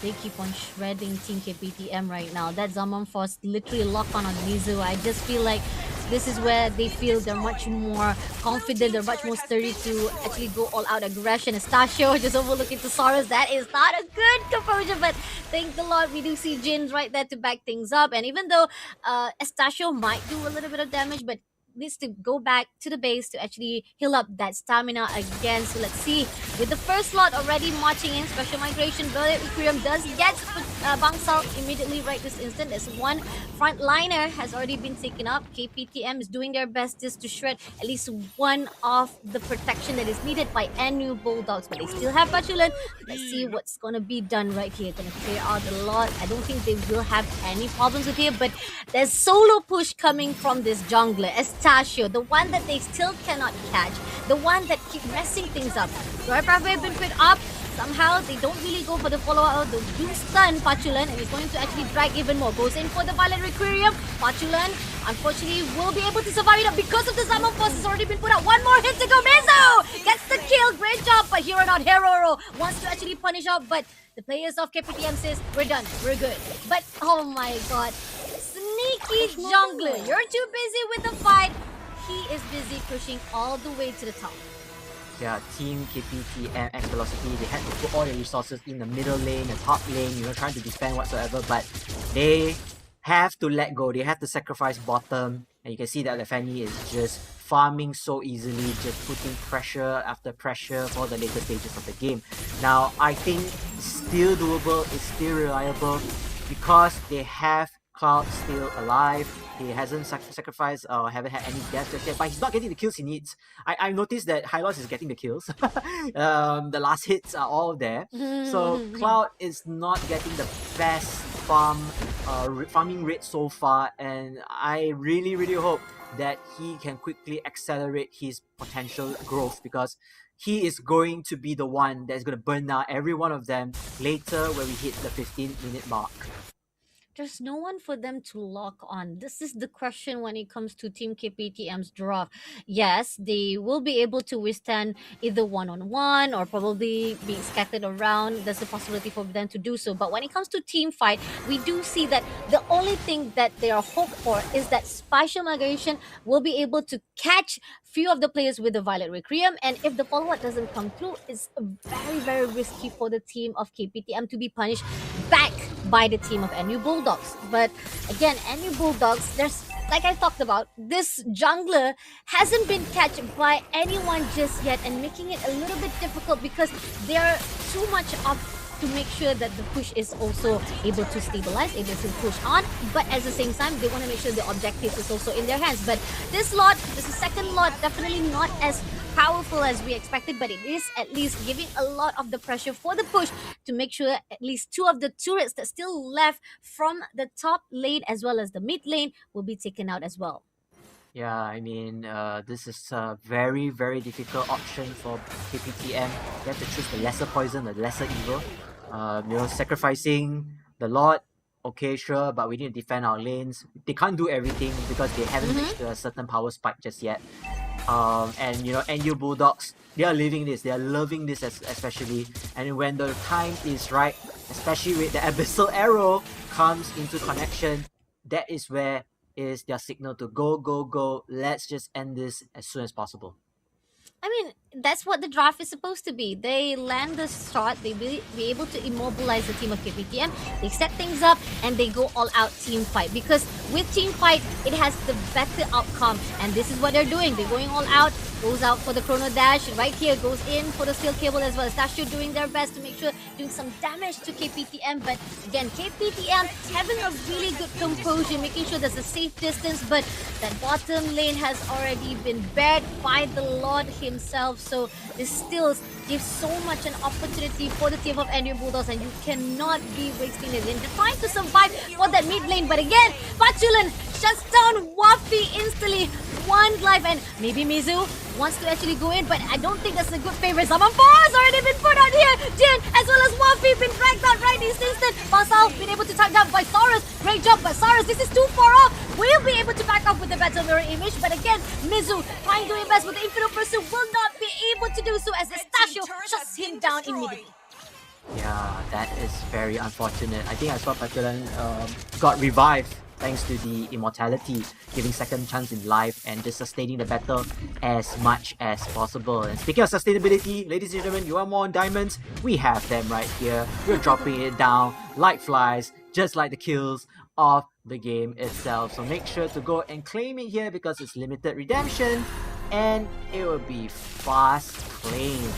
They keep on shredding Team KPTM right now. That Zaman Force literally locked on Mizu. I just feel like this is where they feel they're much more confident, they're much more sturdy to actually go all out aggression. Estachio just overlooking to Soloz. That is not a good composure, but thank the Lord we do see Jins right there to back things up. And even though Estachio might do a little bit of damage, but needs to go back to the base to actually heal up that stamina again. So let's see. With the first lot already marching in, special migration, Brilliant Requiem does get Bangsal immediately right this instant as one frontliner has already been taken up. KPTM is doing their best just to shred at least one of the protection that is needed by NU Bulldogs, but they still have Pachulan. Let's see what's going to be done right here. Going to clear out a lot. I don't think they will have any problems with here, but there's solo push coming from this jungler. Estachio, the one that they still cannot catch, the one that keep messing things up. Roy Bravo been put up. Somehow they don't really go for the follow-up. They do stun Pachulan, and he's going to actually drag even more. Goes in for the Violet Requiem. Pachulan, unfortunately, will be able to survive it up because of the Zaman Force has already been put out. One more hit to go. Mizu gets the kill. Great job, but Hero not Hero wants to actually punish out, but the players of KPTM says, we're done, we're good. But oh my god, sneaky jungler. You're too busy with the fight. He is busy pushing all the way to the top. Yeah, Team KPTM X Velocity, they had to put all their resources in the middle lane, the top lane, you know, trying to defend whatsoever, but they have to let go. They have to sacrifice bottom, and you can see that the Fanny is just farming so easily, just putting pressure after pressure for the later stages of the game. Now, I think it's still doable, it's still reliable, because they have Cloud still alive. He hasn't sacrificed or haven't had any deaths just yet, but he's not getting the kills he needs. I noticed that Hylos is getting the kills. The last hits are all there. So Cloud is not getting the best farming rate so far, and I really hope that he can quickly accelerate his potential growth, because he is going to be the one that's going to burn down every one of them later when we hit the 15-minute mark. There's no one for them to lock on. This is the question when it comes to Team KPTM's draft. Yes, they will be able to withstand either one-on-one or probably being scattered around. There's a possibility for them to do so. But when it comes to team fight, we do see that the only thing that they are hoped for is that Spatial Migration will be able to catch few of the players with the Violet Requiem, and if the follow-up doesn't come through, it's very risky for the team of KPTM to be punished back by the team of NU Bulldogs. But again, NU Bulldogs, there's, like I talked about, this jungler hasn't been catched by anyone just yet, and making it a little bit difficult because they're too much up to make sure that the push is also able to stabilize, able to push on, but at the same time, they want to make sure the objective is also in their hands. But this lot, this is second lot, definitely not as powerful as we expected, but it is at least giving a lot of the pressure for the push to make sure at least two of the turrets that still left from the top lane as well as the mid lane will be taken out as well. Yeah, I mean, this is a very difficult option for KPTM. They have to choose the lesser poison, the lesser evil. You know, sacrificing the Lord, okay, sure, but we need to defend our lanes. They can't do everything because they haven't reached a certain power spike just yet. And you know, NU Bulldogs, they are living this, they are loving this especially. And when the time is right, especially with the Abyssal Arrow comes into connection, that is where is their signal to go, let's just end this as soon as possible. I mean, that's what the draft is supposed to be. They land the shot, they be able to immobilize the team of KPTM, they set things up, and they go all out team fight. Because with team fight, it has the better outcome, and this is what they're doing. They're going all out, goes out for the Chrono Dash, right here, goes in for the Steel Cable as well. Stashio doing their best to make sure doing some damage to KPTM, but again, KPTM having a really good composure, making sure there's a safe distance, but that bottom lane has already been bared by the Lord himself, so there's still gives so much an opportunity for the team of NU Bulldogs, and you cannot be wasting it. And they're trying to survive for that mid lane, but again, Pachulan shuts down Wafi instantly. One life, and maybe Mizu wants to actually go in, but I don't think that's a good favor. Summon 4 has already been put out here. Jin as well as Wafi been dragged out right this instant. Basal been able to tag down by Saurus. Great job, but Saurus, this is too far off. We'll be able to back off with the battle mirror image, but again, Mizu trying to invest with the Infinite Pursuit will not be able to do so as Estachio shuts him down immediately. Yeah, that is very unfortunate. I think I saw Patulan got revived thanks to the immortality, giving second chance in life and just sustaining the battle as much as possible. And speaking of sustainability, ladies and gentlemen, you want more diamonds? We have them right here. We're dropping it down like flies, just like the kills of the game itself. So make sure to go and claim it here because it's limited redemption and it will be fast claimed.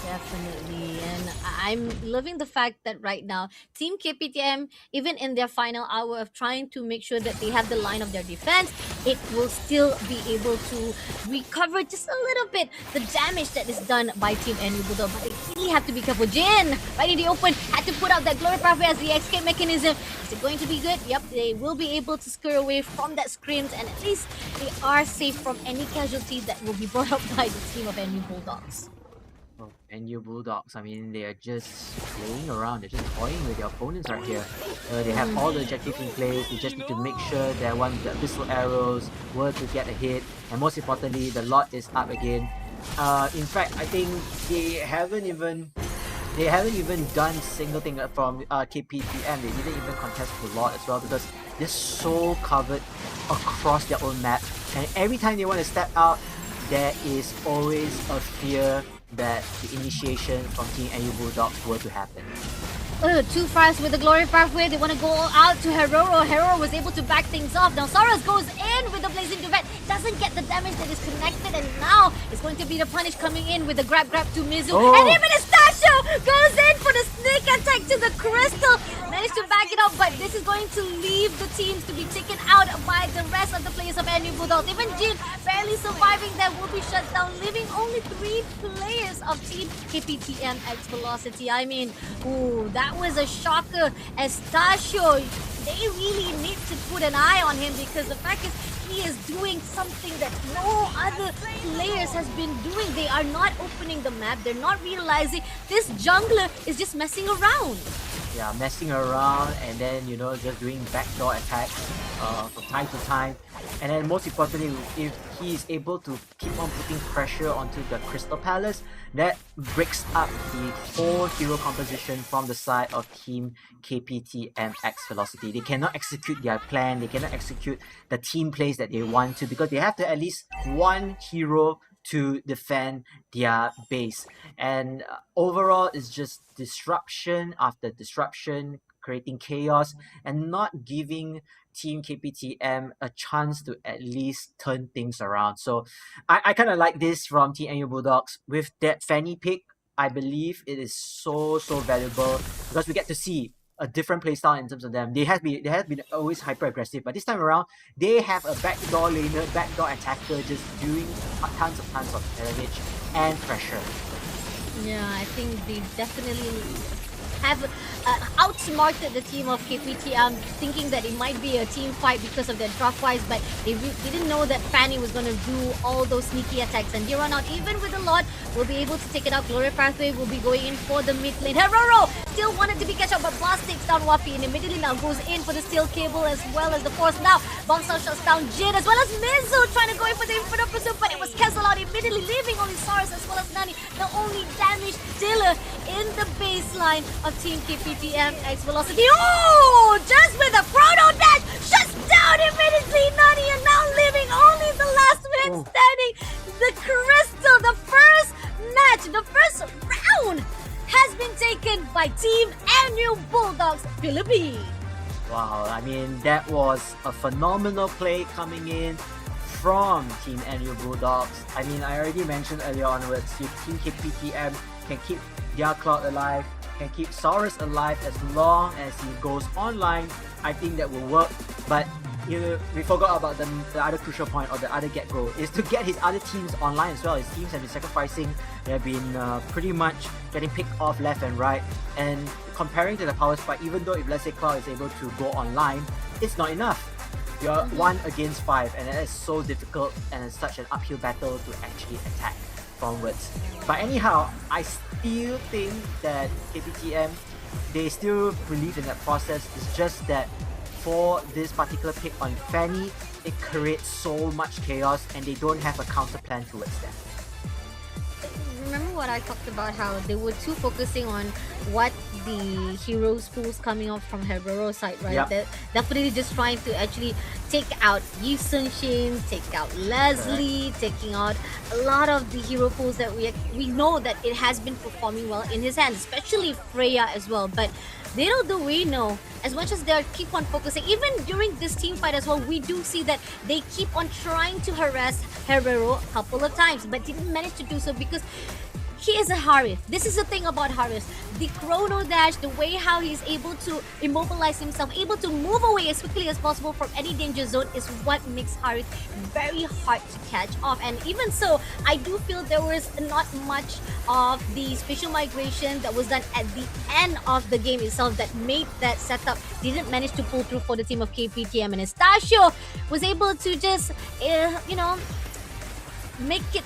Definitely, and I'm loving the fact that right now Team KPTM, even in their final hour of trying to make sure that they have the line of their defense, it will still be able to recover just a little bit the damage that is done by Team NU Bulldog. But they really have to be careful. Jin, right in the open, had to put out that glory pathway as the escape mechanism. Is it going to be good? Yep, they will be able to scurry away from that scrims, and at least they are safe from any casualties that will be brought up by the team of NU Bulldogs. Oh, NU Bulldogs, I mean, they are just playing around, they're just toying with their opponents right here. They have all the objectives in place, they just need to make sure that one the abyssal arrows were to get a hit, and most importantly, the lot is up again. In fact, I think they haven't even done single thing from KPTM. They didn't even contest the lot as well because they're so covered across their own map, and every time they want to step out, there is always a fear that the initiation from Team NU Bulldogs were to happen. Too fast with the glory pathway. They want to go all out to Heroro. Heroro was able to back things off. Now Saurus goes in with the blazing duvet. Doesn't get the damage that is connected, and now it's going to be the punish coming in with the grab to Mizu. And even Estachio goes in for the sneak attack to the crystal. Managed to back it up, but this is going to leave the teams to be taken out by the rest of the players of NU Bulldogs. Even Jin barely surviving that will be shut down, leaving only 3 players of Team KPTM X Velocity. I mean, ooh, that was a shocker. Estachio, they really need to put an eye on him because the fact is he is doing something that no other players has been doing. They are not opening the map. They're not realizing this jungler is just messing around. Yeah, messing around and then, you know, just doing backdoor attacks from time to time. And then most importantly, if he is able to keep on putting pressure onto the Crystal Palace, that breaks up the whole hero composition from the side of Team KPTM X Velocity. They cannot execute their plan, they cannot execute the team plays that they want to because they have to at least one hero to defend their base. And overall, it's just disruption after disruption, creating chaos and not giving Team KPTM a chance to at least turn things around. So I kind of like this from Team NU Bulldogs. With that Fanny pick, I believe it is so valuable because we get to see a different playstyle in terms of them. They have been always hyper aggressive, but this time around they have a backdoor laner, backdoor attacker just doing tons of damage and pressure. Yeah, I think they definitely have outsmarted the team of KPTM, thinking that it might be a team fight because of their draft wise, but they didn't know that Fanny was going to do all those sneaky attacks, and they run out even with a lot. Will be able to take it out. Glory Pathway will be going in for the mid lane. Heroro still wanted to be catch up, but Blast takes down Wafi and immediately now goes in for the steel cable as well as the force. Now Bangsa shuts down Jin as well as Mizu trying to go in for the Infinite Pursuit, but it was cancelled out immediately, leaving only Saurus as well as Nani, the only damaged dealer in the baseline of Team KPTM X Velocity. Oh! Just with a Chrono Dash! Shuts down immediately! Nani and now leaving only the last man standing! The Crystal, the first match, the first round has been taken by Team NU Bulldogs Philippines. Wow, I mean, that was a phenomenal play coming in from Team NU Bulldogs. I mean, I already mentioned earlier onwards, if Team KPTM can keep their Cloud alive, can keep Saurus alive as long as he goes online, I think that will work. But we forgot about the other crucial point or the other get-go is to get his other teams online as well. His teams have been sacrificing. They have been pretty much getting picked off left and right. And comparing to the power spike, even though if let's say Cloud is able to go online, it's not enough. You're 1 against 5, and it is so difficult and it's such an uphill battle to actually attack frontwards. But anyhow, I still think that KPTM, they still believe in that process. It's just that for this particular pick on Fanny, it creates so much chaos and they don't have a counter plan towards that. Remember what I talked about, how they were too focusing on what the heroes pools coming off from Herbero's side, right? Yep. They're definitely just trying to actually take out Yi Sun-shin, take out Leslie, taking out a lot of the hero pools that we know that it has been performing well in his hands, especially Freya as well. But little do we know, as much as they keep on focusing, even during this team fight as well, we do see that they keep on trying to harass Herbero a couple of times, but didn't manage to do so because he is a Harith. This is the thing about Harith. The chrono dash, the way how he's able to immobilize himself, able to move away as quickly as possible from any danger zone is what makes Harith very hard to catch off. And even so, I do feel there was not much of the spatial migration that was done at the end of the game itself that made that setup didn't manage to pull through for the team of KPTM. And Estasio was able to just, make it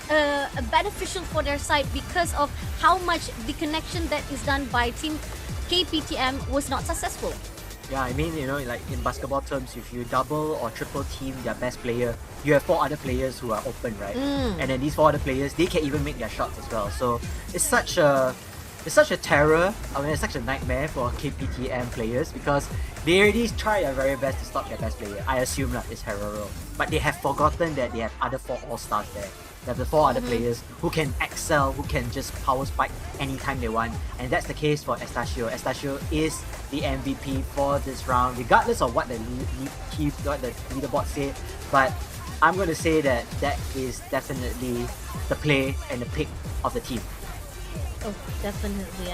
beneficial for their side because of how much the connection that is done by team KPTM was not successful. Yeah, I mean, like in basketball terms, if you double or triple team their best player, you have 4 other players who are open, right? And then these 4 other players, they can even make their shots as well. So it's such a terror. I mean, it's such a nightmare for KPTM players because they already try their very best to stop their best player. I assume that is Herero, but they have forgotten that they have other 4 all-stars there. They have the 4 other players who can excel, who can just power spike anytime they want, and that's the case for Estasio. Estasio is the MVP for this round, regardless of what the leaderboard say. But I'm going to say that that is definitely the play and the pick of the team. Oh, definitely.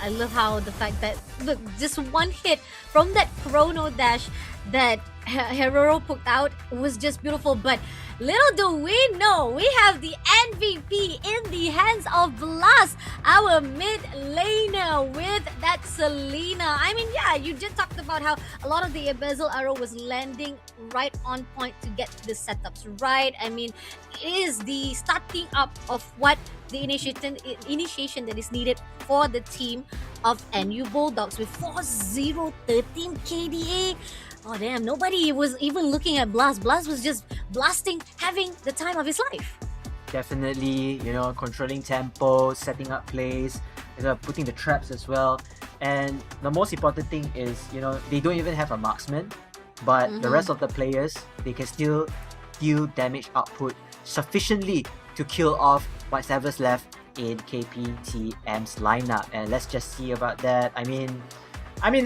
I love how the fact that, look, just one hit from that chrono dash that Herero put out was just beautiful. But little do we know, we have the MVP in the hands of Blast, our mid laner with that Selena. I mean, yeah, you just talked about how a lot of the embezzle arrow was landing right on point to get the setups right. I mean, it is the starting up of what the initiation that is needed for the team of NU Bulldogs with 4-0-13 KDA. Oh damn, nobody was even looking at Blast. Blast was just blasting, having the time of his life. Definitely, controlling tempo, setting up plays, putting the traps as well. And the most important thing is, they don't even have a marksman, but the rest of the players, they can still deal damage output sufficiently to kill off whatever's left in KPTM's lineup. And let's just see about that. I mean,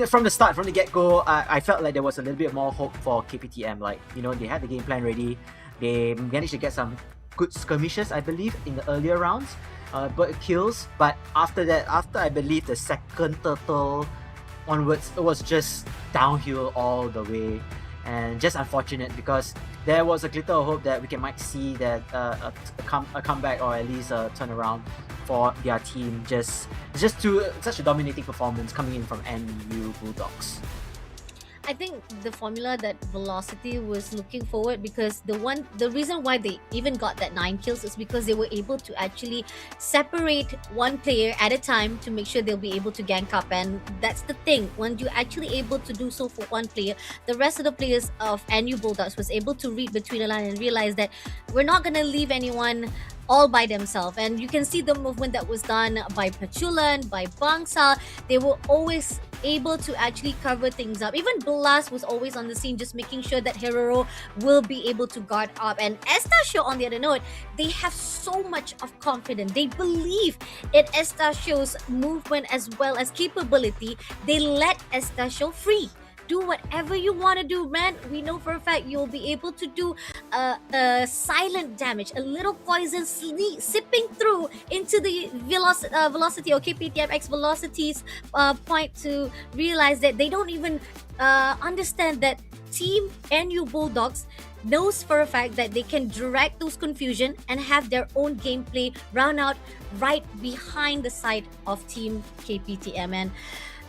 from the start, from the get-go, I felt like there was a little bit more hope for KPTM. Like, they had the game plan ready. They managed to get some good skirmishes, I believe, in the earlier rounds, but kills. But after that, after I believe the second turtle onwards, it was just downhill all the way. And just unfortunate because there was a glitter of hope that we might see that a comeback or at least a turnaround for their team. Just such a dominating performance coming in from NU Bulldogs. I think the formula that Velocity was looking forward, because the reason why they even got that 9 kills is because they were able to actually separate one player at a time to make sure they'll be able to gank up. And that's the thing, when you're actually able to do so for one player, the rest of the players of NU Bulldogs was able to read between the line and realize that we're not going to leave anyone all by themselves. And you can see the movement that was done by Pachulan, by Bangsal. They were always able to actually cover things up. Even Blast was always on the scene, just making sure that Herero will be able to guard up. And Estasio, on the other note, they have so much of confidence. They believe in Estasio's movement as well as capability. They let Estasio free. Do whatever you want to do, man. We know for a fact you'll be able to do silent damage, a little poison sipping through into the velocity or KPTMX velocity's point to realize that they don't even understand that Team NU Bulldogs knows for a fact that they can direct those confusion and have their own gameplay round out right behind the side of Team KPTM. And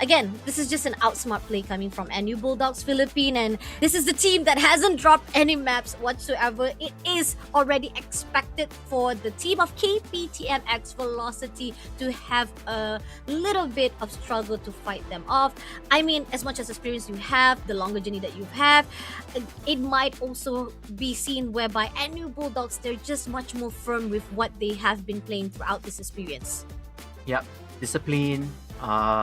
again, this is just an outsmart play coming from NU Bulldogs Philippine, and this is the team that hasn't dropped any maps whatsoever. It is already expected for the team of KPTM X Velocity to have a little bit of struggle to fight them off. I mean, as much as experience you have, the longer journey that you have, it might also be seen whereby NU Bulldogs, they're just much more firm with what they have been playing throughout this experience. Yep, discipline,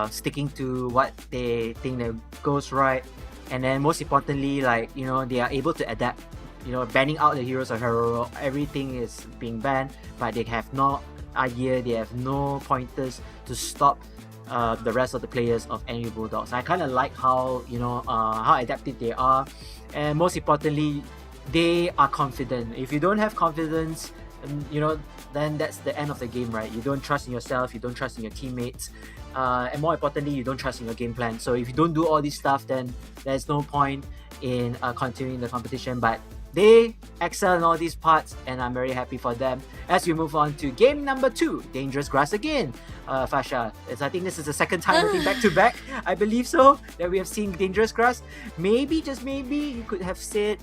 sticking to what they think that goes right, and then most importantly, like, you know, they are able to adapt. You know, banning out the heroes of Hero, everything is being banned, but they have no idea, they have no pointers to stop the rest of the players of NU Bulldogs. I kind of like how, you know, how adaptive they are, and most importantly, they are confident. If you don't have confidence, you know, then that's the end of the game, right? You don't trust in yourself, you don't trust in your teammates, and more importantly, you don't trust in your game plan. So if you don't do all this stuff, then there's no point in continuing the competition. But they excel in all these parts, and I'm very happy for them. As we move on to game number 2, Dangerous Grass again. Fasha, I think this is the second time looking back to back, I believe so, that we have seen Dangerous Grass. Maybe, just maybe, you could have said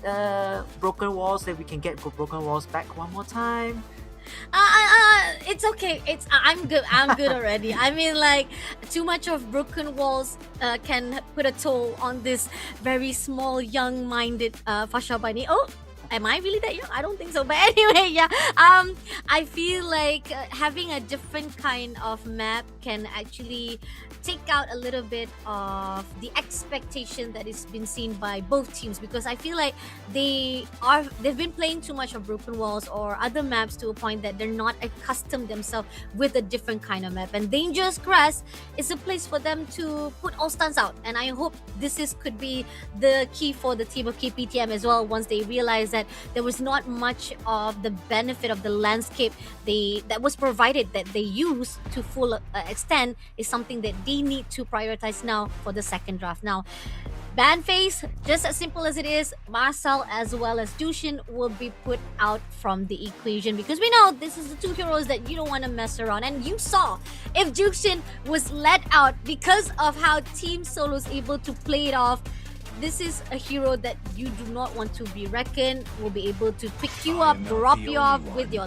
Broken Walls, that we can get Broken Walls back one more time. It's okay. I'm good. I'm good already. I mean, like, too much of Broken Walls can put a toll on this very small, young-minded Fasha Bani. Oh, am I really that young? I don't think so. But anyway, yeah. I feel like having a different kind of map can actually take out a little bit of the expectation that is been seen by both teams, because I feel like they've been playing too much of Broken Walls or other maps to a point that they're not accustomed themselves with a different kind of map. And Dangerous Grass is a place for them to put all stunts out, and I hope could be the key for the team of KPTM as well, once they realize that there was not much of the benefit of the landscape that was provided, that they use to full extent, is something that they need to prioritize now for the second draft. Now, ban phase, just as simple as it is, Marcel as well as Dushin will be put out from the equation, because we know this is the two heroes that you don't want to mess around. And you saw, if Dushin was let out because of how Team Solo is able to play it off, this is a hero that you do not want to be reckoned. Will be able to pick you up, drop you off with the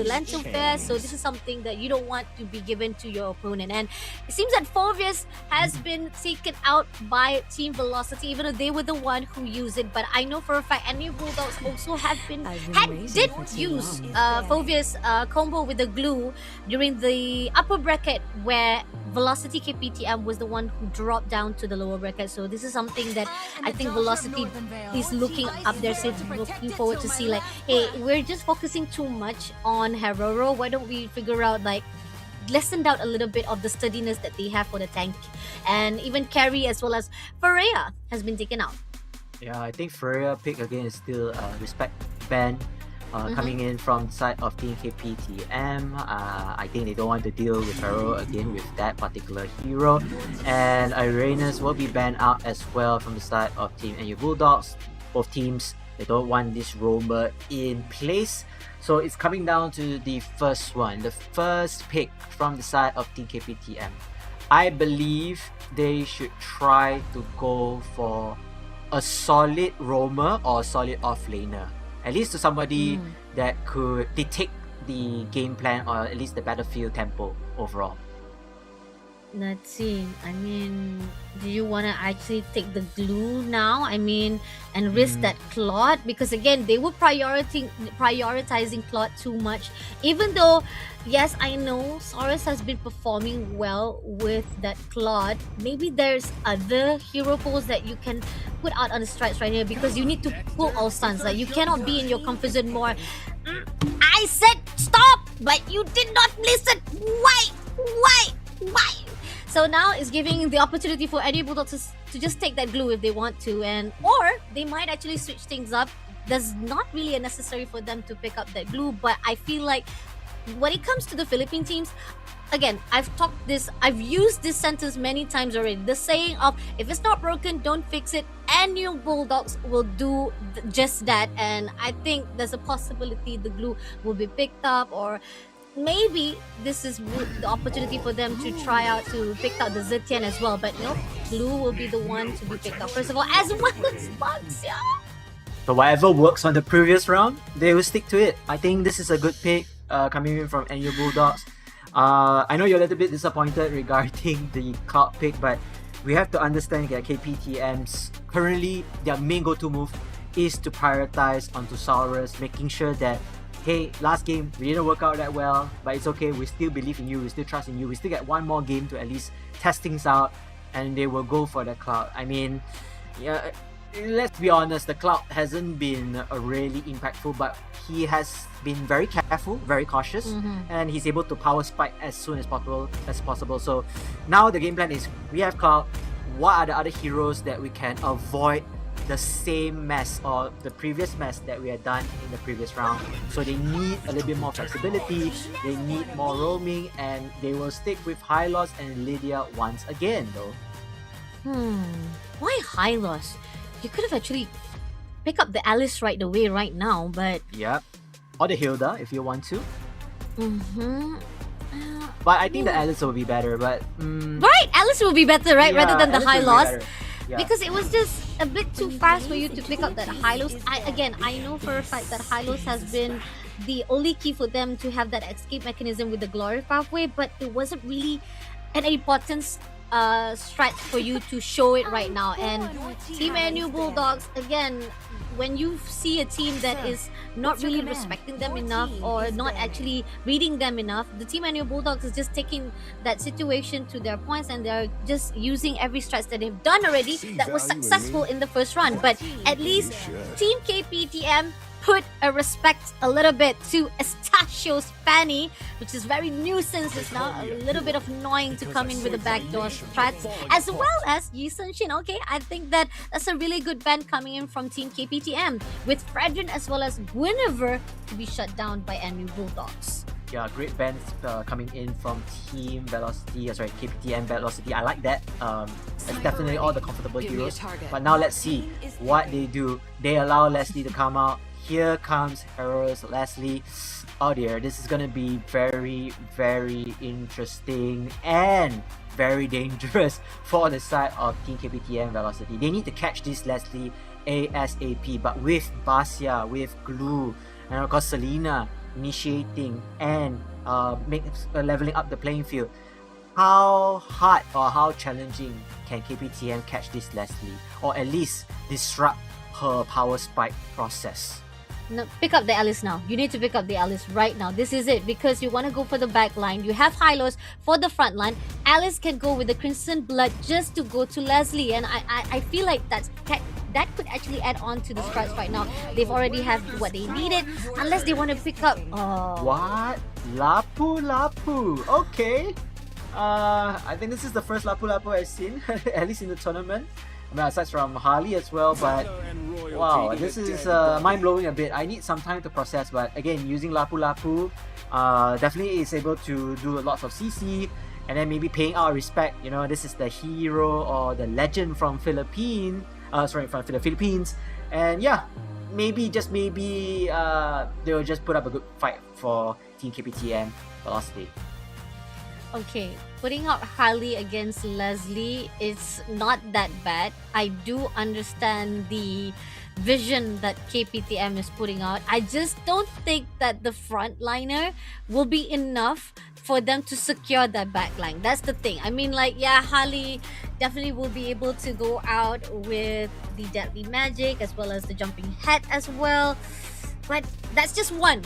lentil fare. So this is something that you don't want to be given to your opponent. And it seems that Phoveus has been taken out by Team Velocity, even though they were the one who used it. But I know for a fact NU Bulldogs also did use Phoveus combo with the glue during the upper bracket, where Velocity KPTM was the one who dropped down to the lower bracket. So this is something that I think Velocity is looking up there, looking forward to see, like, hey, we're just focusing too much on Heroro. Why don't we figure out, like, lessened out a little bit of the sturdiness that they have for the tank. And even Carry as well as Freya has been taken out. Yeah, I think Freya pick again is still respect ban. Coming in from the side of Team KPTM. I think they don't want to deal with Hero again with that particular hero. And Irena's will be banned out as well from the side of Team NU Bulldogs. Both teams, they don't want this roamer in place. So it's coming down to the first one, the first pick from the side of Team KPTM. I believe they should try to go for a solid roamer or a solid offlaner. At least to somebody that could dictate the game plan, or at least the battlefield tempo overall. Let's see. I mean, do you want to actually take the glue now? I mean, and risk that Claude? Because again, they were prioritizing Claude too much. Even though, yes, I know Saurus has been performing well with that Claude. Maybe there's other hero pools that you can put out on the strikes right here, because you need to pull all stuns. Like, you cannot be in your comfort zone more. I said stop, but you did not listen. Why? So now it's giving the opportunity for NU Bulldogs to just take that glue if they want to, or they might actually switch things up. There's not really a necessary for them to pick up that glue, but I feel like when it comes to the Philippine teams, again, I've used this sentence many times already. The saying of, if it's not broken, don't fix it. NU Bulldogs will do just that, and I think there's a possibility the glue will be picked up, or maybe this is the opportunity for them to try out to pick out the Zetian as well. But no, glue will be the one to be picked up first of all, as well as Bugs, yeah. So whatever works on the previous round, they will stick to it. I think this is a good pick coming in from NU Bulldogs. I know you're a little bit disappointed regarding the Cloud pick, but we have to understand that KPTM's currently their main go-to move is to prioritize onto Saurus, making sure that, hey, last game we didn't work out that well, but it's okay, we still believe in you, we still trust in you, we still get one more game to at least test things out, and they will go for the Cloud. I mean, yeah, let's be honest, the Cloud hasn't been really impactful, but he has been very careful, very cautious, and he's able to power spike as soon as possible. So now the game plan is, we have Cloud, what are the other heroes that we can avoid the same mess or the previous mess that we had done in the previous round. So they need a little bit more flexibility, they need more roaming, and they will stick with Hylos and Lydia once again though. Why Hylos? You could have actually pick up the Alice right away right now, but Yep. Or the Hilda if you want to. But I think the Alice will be better, but right, Alice will be better, right? Yeah, Rather than the Alice will be Hylos. better. Yeah. Because it was just a bit too fast for you to pick up that Hylos. I know for a fact that Hylos has been the only key for them to have that escape mechanism with the Glory Pathway, but it wasn't really an important strat for you to show it right now. And Team NU Bulldogs, again, when you see a team that is not really respecting them enough or not actually reading them enough, the Team NU Bulldogs is just taking that situation to their points, and they're just using every strats that they've done already that was successful in the first run. But at least Team KPTM put a respect a little bit to Estachio's Fanny, which is very nuisance. It's now a little bit of annoying to come in with the backdoor strats, as well as Yi Sun Shin. Okay, I think that's a really good ban coming in from Team KPTM, with Fredrin as well as Guinevere to be shut down by NU Bulldogs. Yeah, great bans coming in from Team Velocity, KPTM Velocity. I like that. It's definitely all the comfortable heroes. But now let's see what they do. They allow Leslie to come out. Here comes Heroes Leslie. Oh dear, this is gonna be very, very interesting and very dangerous for the side of Team KPTM Velocity. They need to catch this Leslie ASAP, but with Basia, with Glue, and of course Selena initiating and leveling up the playing field, how hard or how challenging can KPTM catch this Leslie, or at least disrupt her power spike process? No, pick up the Alice now. You need to pick up the Alice right now. This is it, because you want to go for the back line. You have Hylos for the front line. Alice can go with the Crimson Blood just to go to Leslie, and I feel like that could actually add on to the strats right now. They've already have what they needed, unless they want to pick up. What? Lapu Lapu. Okay. I think this is the first Lapu Lapu I've seen, at least in the tournament. I mean, aside from Harley as well, but wow, this is mind-blowing a bit. I need some time to process, but again, using Lapu Lapu definitely is able to do lots of CC, and then maybe paying out respect. You know, this is the hero or the legend from from the Philippines, and yeah, maybe, just maybe, they will just put up a good fight for Team KPTM Velocity. Okay, putting out Harley against Leslie is not that bad. I do understand the vision that KPTM is putting out. I just don't think that the frontliner will be enough for them to secure that backline. That's the thing. I mean, like, yeah, Harley definitely will be able to go out with the Deadly Magic as well as the Jumping Head as well. But that's just one.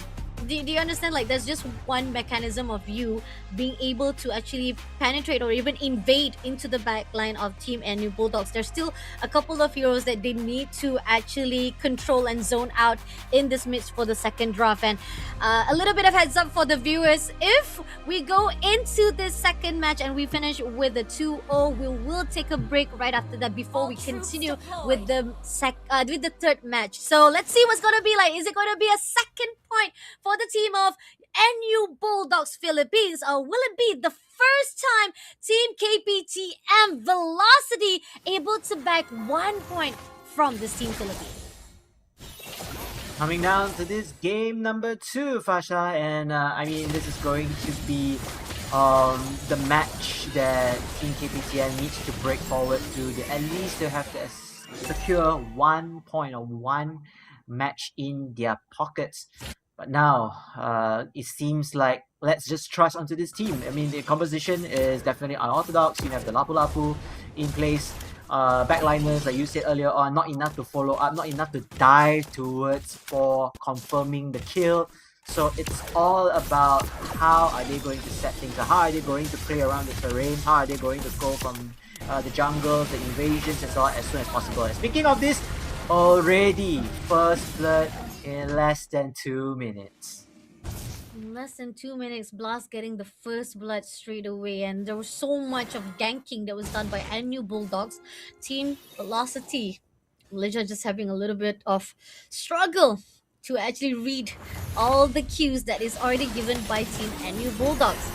Do you understand? Like, there's just one mechanism of you being able to actually penetrate or even invade into the back line of Team NU Bulldogs. There's still a couple of heroes that they need to actually control and zone out in this midst for the second draft. And a little bit of heads up for the viewers, if we go into this second match and we finish with a 2-0, we will take a break right after that before we continue with the third match. So let's see what's gonna be like. Is it gonna be a second point for the team of NU Bulldogs Philippines, or will it be the first time Team KPTM Velocity able to bag 1 point from this Team Philippines. Coming down to this game number 2, Fasha, and I mean, this is going to be the match that Team KPTM needs to break forward to. At least they have to secure 1 point or 1 match in their pockets. But now, it seems like let's just trust onto this team. I mean, the composition is definitely unorthodox. You have the Lapu Lapu in place. Backliners, like you said earlier on, not enough to follow up, not enough to dive towards for confirming the kill. So it's all about how are they going to set things up, how are they going to play around the terrain, how are they going to go from the jungles, the invasions and so on as soon as possible. And speaking of this, already first blood in less than 2 minutes. In less than 2 minutes, Blast getting the first blood straight away, and there was so much of ganking that was done by NU Bulldogs. Team Velocity, Malaysia just having a little bit of struggle to actually read all the cues that is already given by Team NU Bulldogs.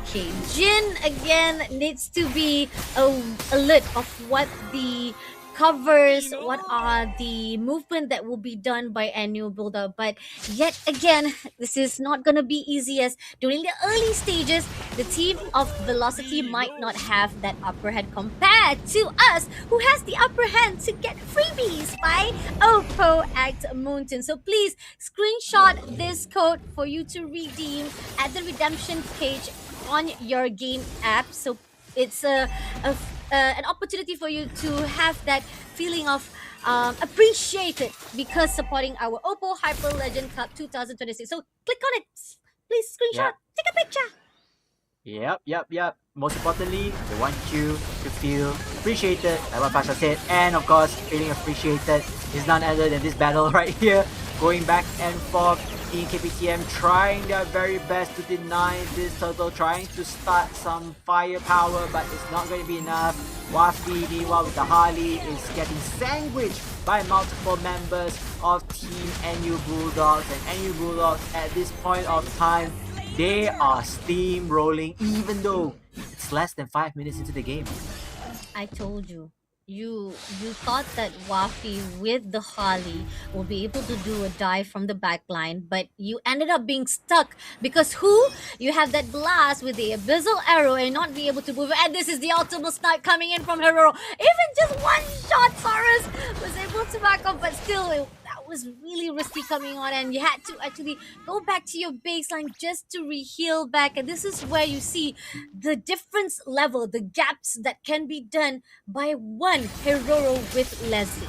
Okay, Jin again needs to be alert of what the covers, what are the movement that will be done by NU Bulldog. But yet again, this is not going to be easy, as during the early stages, the team of Velocity might not have that upper hand compared to us, who has the upper hand to get freebies by OPPO at Mountain. So please screenshot this code for you to redeem at the redemption page on your game app. So it's an opportunity for you to have that feeling of appreciated because supporting our OPPO Hyper Legend Cup 2026. So click on it. Please screenshot. Take a picture. Yep. Most importantly, we want you to feel appreciated, like what Pasha said. And of course, feeling appreciated is none other than this battle right here. Going back and forth. Team KPTM trying their very best to deny this turtle, trying to start some firepower, but it's not going to be enough. Wafi, meanwhile, with the Harley, is getting sandwiched by multiple members of Team NU Bulldogs. And NU Bulldogs, at this point of time, they are steamrolling, even though it's less than 5 minutes into the game. I told you. You thought that Wafi with the Harley will be able to do a dive from the back line, but you ended up being stuck because you have that Blast with the Abyssal Arrow and not be able to move. And this is the ultimate snipe coming in from Hero. Even just one shot, Saurus was able to back up, but still, that was really risky coming on, and you had to actually go back to your baseline just to reheal back. And this is where you see the difference level, the gaps that can be done by one Hero with Leslie.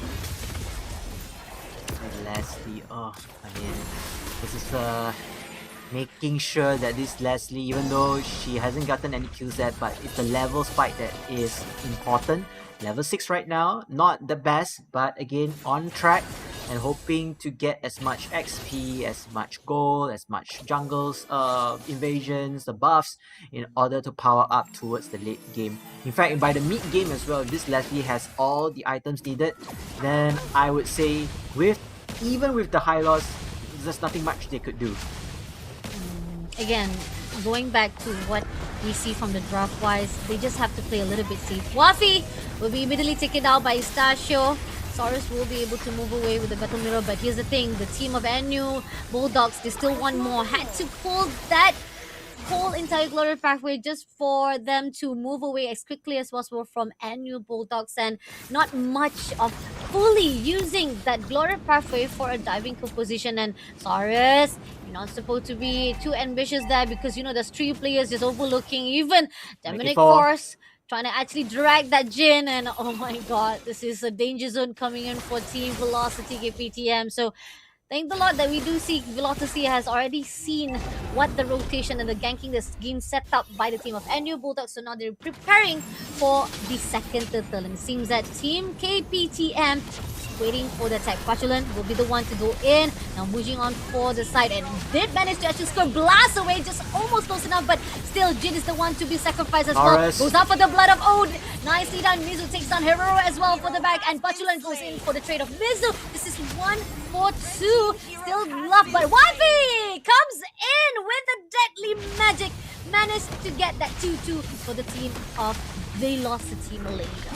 Leslie, I mean, this is making sure that this Leslie, even though she hasn't gotten any kills yet, but it's the level spike that is important. Level 6 right now, not the best, but again on track and hoping to get as much XP, as much gold, as much jungles, invasions, the buffs in order to power up towards the late game. In fact, by the mid game as well, if this Leslie has all the items needed, then I would say even with the high loss, there's nothing much they could do. Again, going back to what we see from the draft wise, they just have to play a little bit safe. Wafi will be immediately taken out by Stasio. Saurus will be able to move away with the Battle Mirror, but here's the thing, the team of NU Bulldogs, they still want more. Had to pull that whole entire Glory Pathway just for them to move away as quickly as possible from NU Bulldogs, and not much of fully using that Glory Pathway for a diving composition. And Saurus, you're not supposed to be too ambitious there because there's 3 players just overlooking. Even Dominic Force trying to actually drag that Jin, and oh my god, this is a danger zone coming in for Team Velocity KPTM. So thank the Lord that we do see Velocity has already seen what the rotation and the ganking that's been set up by the team of NU Bulldogs. So now they're preparing for the second turtle. And it seems that Team KPTM waiting for the attack. Patulan will be the one to go in. Now moving on for the side, and did manage to actually score Blast away, just almost close enough, but still Jin is the one to be sacrificed as well. Goes out for the Blood of Ode. Nicely done. Mizu takes down Hero as well for the back, and Patulan goes in for the trade of Mizu. This is 1-4-2. Still love, but Wafi comes in with a deadly magic. Managed to get that 2-2 for the team of Velocity Malaysia.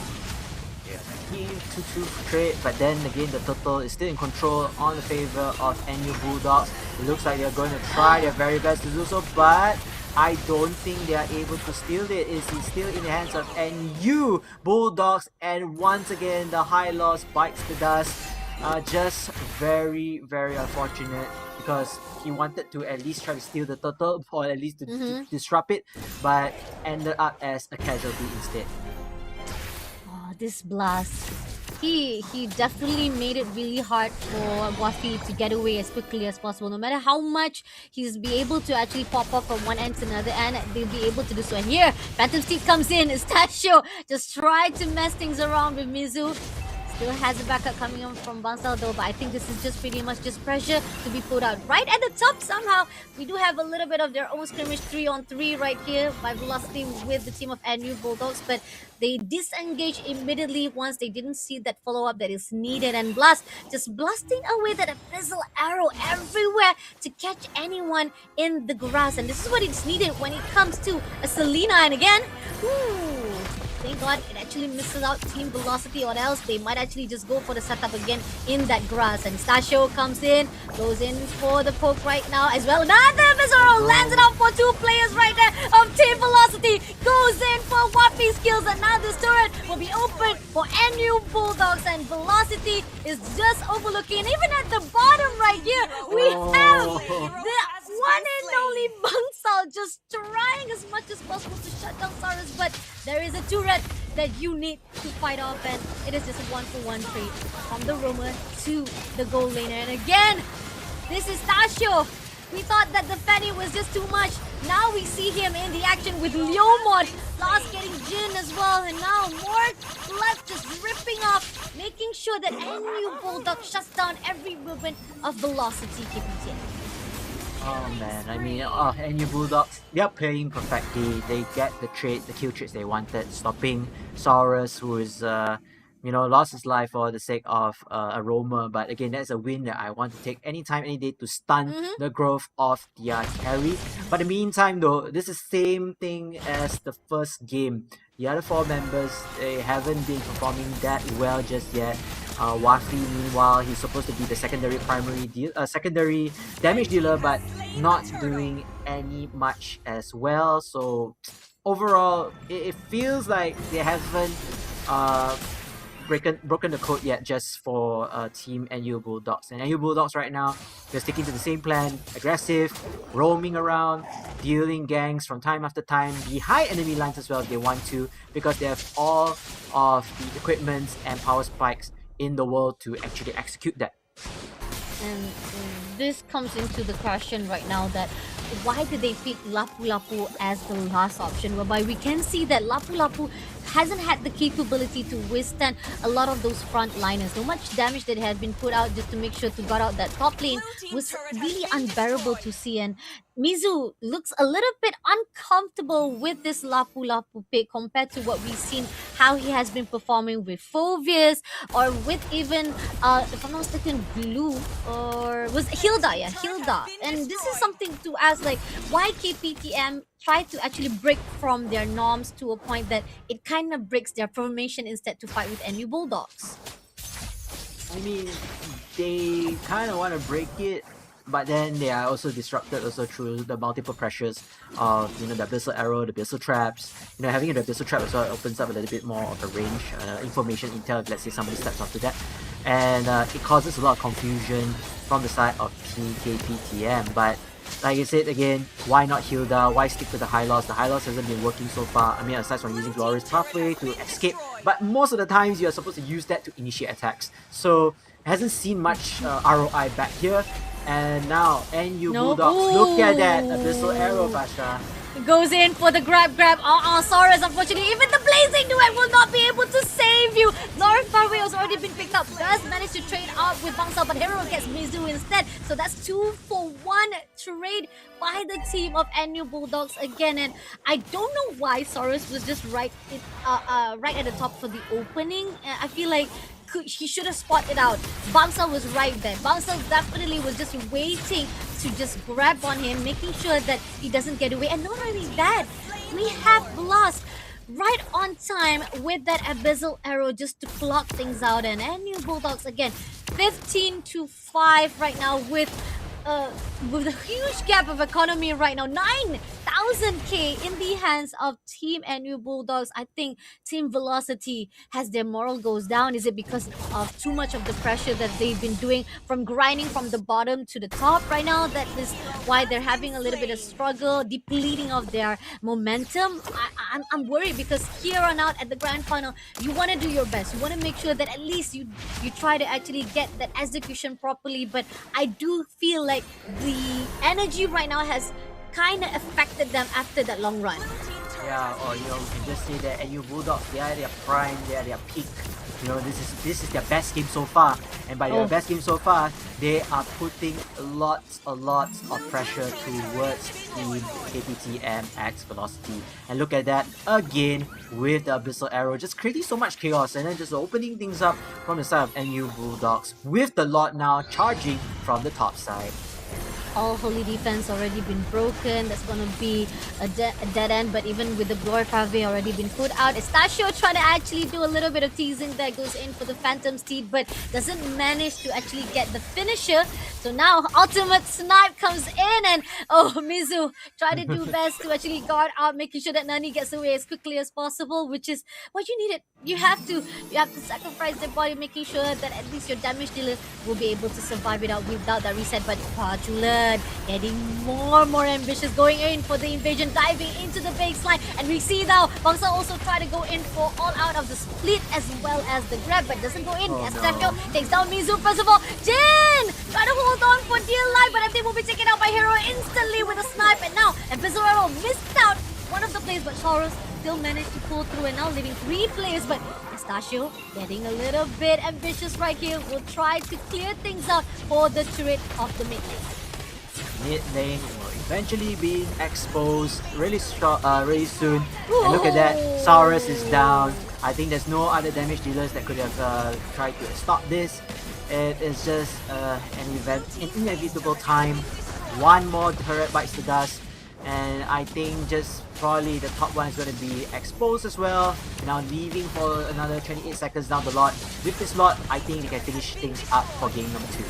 Team 2-2 trade, but then again the total is still in control on the favor of NU Bulldogs. It looks like they're going to try their very best to do so, but I don't think they are able to steal it. It's still in the hands of NU Bulldogs, and once again the high loss bites the dust. Just very, very unfortunate, because he wanted to at least try to steal the total, or at least to disrupt it, but ended up as a casualty instead. Oh, this blast. He definitely made it really hard for Wafi to get away as quickly as possible. No matter how much he's be able to actually pop up from one end to another end, they'll be able to do so. And here, Phantom Steed comes in. Istachio just tried to mess things around with Mizu. Still has a backup coming in from Bangsal though, but I think this is just pretty much just pressure to be put out. Right at the top somehow, we do have a little bit of their own scrimmage 3-on-3 right here by Velocity with the team of NU Bulldogs, but they disengage immediately once they didn't see that follow-up that is needed, and Blast just blasting away that abyssal arrow everywhere to catch anyone in the grass, and this is what it's needed when it comes to a Selena, and again, thank God it actually misses out Team Velocity, or else they might actually just go for the setup again in that grass. And Stasio comes in, goes in for the poke right now as well. Another Visceral lands it out for two players right there of Team Velocity. Goes in for Wapi's kills, and now this turret will be open for NU Bulldogs, and Velocity is just overlooking. And even at the bottom right here, we have the one and only Bangsal just trying as much as possible to shut down Saurus, but there is a turret that you need to fight off, and it is just a 1-for-1 trade from the roamer to the goal laner. And again, this is Tasio. We thought that the Fanny was just too much. Now we see him in the action with Leomod. Last getting Jin as well, and now more left just ripping off, making sure that NU Bulldog shuts down every movement of Velocity KPTN. Oh man, I mean, NU Bulldogs, they're playing perfectly. They get the trade, the kill trades they wanted, stopping Saurus, who is, lost his life for the sake of a roamer. But again, that's a win that I want to take anytime, any day to stun the growth of their carry. But in the meantime, though, this is the same thing as the first game. The other four members, they haven't been performing that well just yet. Wafi, meanwhile, he's supposed to be the secondary damage dealer, but not doing any much as well. So overall, it feels like they haven't broken the code yet just for Team NU Bulldogs. And NU Bulldogs right now, they're sticking to the same plan, aggressive, roaming around, dealing ganks from time after time behind enemy lines as well if they want to, because they have all of the equipment and power spikes in the world to actually execute that. And this comes into the question right now that why did they pick Lapu Lapu as the last option, whereby we can see that Lapu Lapu hasn't had the capability to withstand a lot of those front liners. So much damage that had been put out just to make sure to got out that top lane was really unbearable to see, and Mizu looks a little bit uncomfortable with this Lapu Lapu pick compared to what we've seen how he has been performing with Phoveus, or with even if I'm not mistaken, Blue, or was Hilda, Hilda. And this is something to ask, like, why KPTM try to actually break from their norms to a point that it kind of breaks their formation instead to fight with NU Bulldogs. I mean, they kind of want to break it, but then they are also disrupted also through the multiple pressures of, the Abyssal Arrow, the Abyssal Traps. Having the Abyssal Trap as well opens up a little bit more of a range, information intel if let's say somebody steps onto that. And it causes a lot of confusion from the side of KPTM, but like I said again, why not Hilda? Why stick to the high loss? The high loss hasn't been working so far. I mean, aside from using Glorious Pathway to escape, but most of the times you are supposed to use that to initiate attacks. So it hasn't seen much ROI back here. And now NU Bulldogs, look at that Abyssal Arrow, Basha. Goes in for the grab. Saurus, unfortunately, even the Blazing Duet will not be able to save you. Glorious Pathway has already been picked up. Does manage to trade out with Bangsal, but Hero gets Mizu instead. So that's 2-for-1 trade by the team of NU Bulldogs again. And I don't know why Saurus was just right at the top for the opening. I feel like he should have spotted out. Bangsal was right there. Bangsal definitely was just waiting to just grab on him, making sure that he doesn't get away. And not only that, we have Blast right on time with that abyssal arrow just to clock things out. And NU Bulldogs again 15-5 right now with a huge gap of economy right now, 9,000k in the hands of Team NU Bulldogs. I think Team Velocity has their moral goes down. Is it because of too much of the pressure that they've been doing from grinding from the bottom to the top right now? That is why they're having a little bit of struggle, depleting of their momentum. I'm worried because here on out at the grand final, you want to do your best. You want to make sure that at least you try to actually get that execution properly. But I do feel like the energy right now has kind of affected them after that long run. Yeah, or you can just say that NU Bulldogs, they are at their prime, they are at their peak. This is their best game so far, and by their best game so far, they are putting lots of pressure towards Team KPTM X Velocity. And look at that again with the Abyssal Arrow, just creating so much chaos, and then just opening things up from the side of NU Bulldogs with the lot now charging from the top side. All holy defense already been broken. That's gonna be a dead end. But even with the Glory Pave already been put out, Estachio trying to actually do a little bit of teasing that goes in for the Phantom Steed, but doesn't manage to actually get the finisher. So now ultimate snipe comes in, and Mizu try to do best to actually guard out, making sure that Nani gets away as quickly as possible, which is what you needed. You have to sacrifice their body, making sure that at least your damage dealer will be able to survive without that reset. But Pachulan getting more ambitious, going in for the invasion, diving into the baseline, and we see now Bangsa also try to go in for all out of the split as well as the grab, but doesn't go in. Estachio takes down Mizu first of all. Jin try to hold on for dear life, but I think will be taken out by Hero instantly with a snipe, and now Abyssal Arrow missed out one of the plays, but Taurus still managed to pull through, and now leaving 3 players. But Estachio getting a little bit ambitious right here, will try to clear things out for the turret of the mid lane. Mid lane will eventually be exposed really soon. And look at that, Saurus is down. I think there's no other damage dealers that could have tried to stop this. It is just an inevitable time. One more turret bites the dust, and I think just probably the top one is going to be exposed as well. Now leaving for another 28 seconds down the lot. With this lot, I think they can finish things up for game number 2.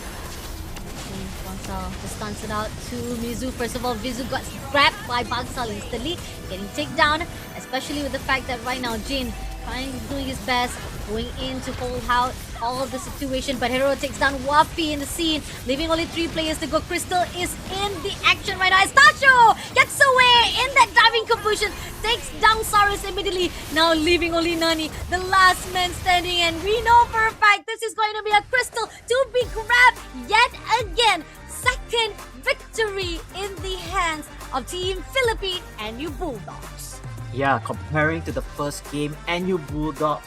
Bangsal just stunts it out to Mizu. First of all, Mizu got grabbed by Bangsal instantly, getting taken down, especially with the fact that right now Jin trying to do his best, going in to hold out all of the situation, but Hero takes down Wapi in the scene, leaving only 3 players to go. Crystal is in the action right now. Estachio gets away in that diving confusion, takes down Saurus immediately, now leaving only Nani, the last man standing, and we know for a fact this is going to be a Crystal to be grabbed yet again. Second victory in the hands of Team Philippine and NU Bulldogs. Yeah, comparing to the first game, NU Bulldogs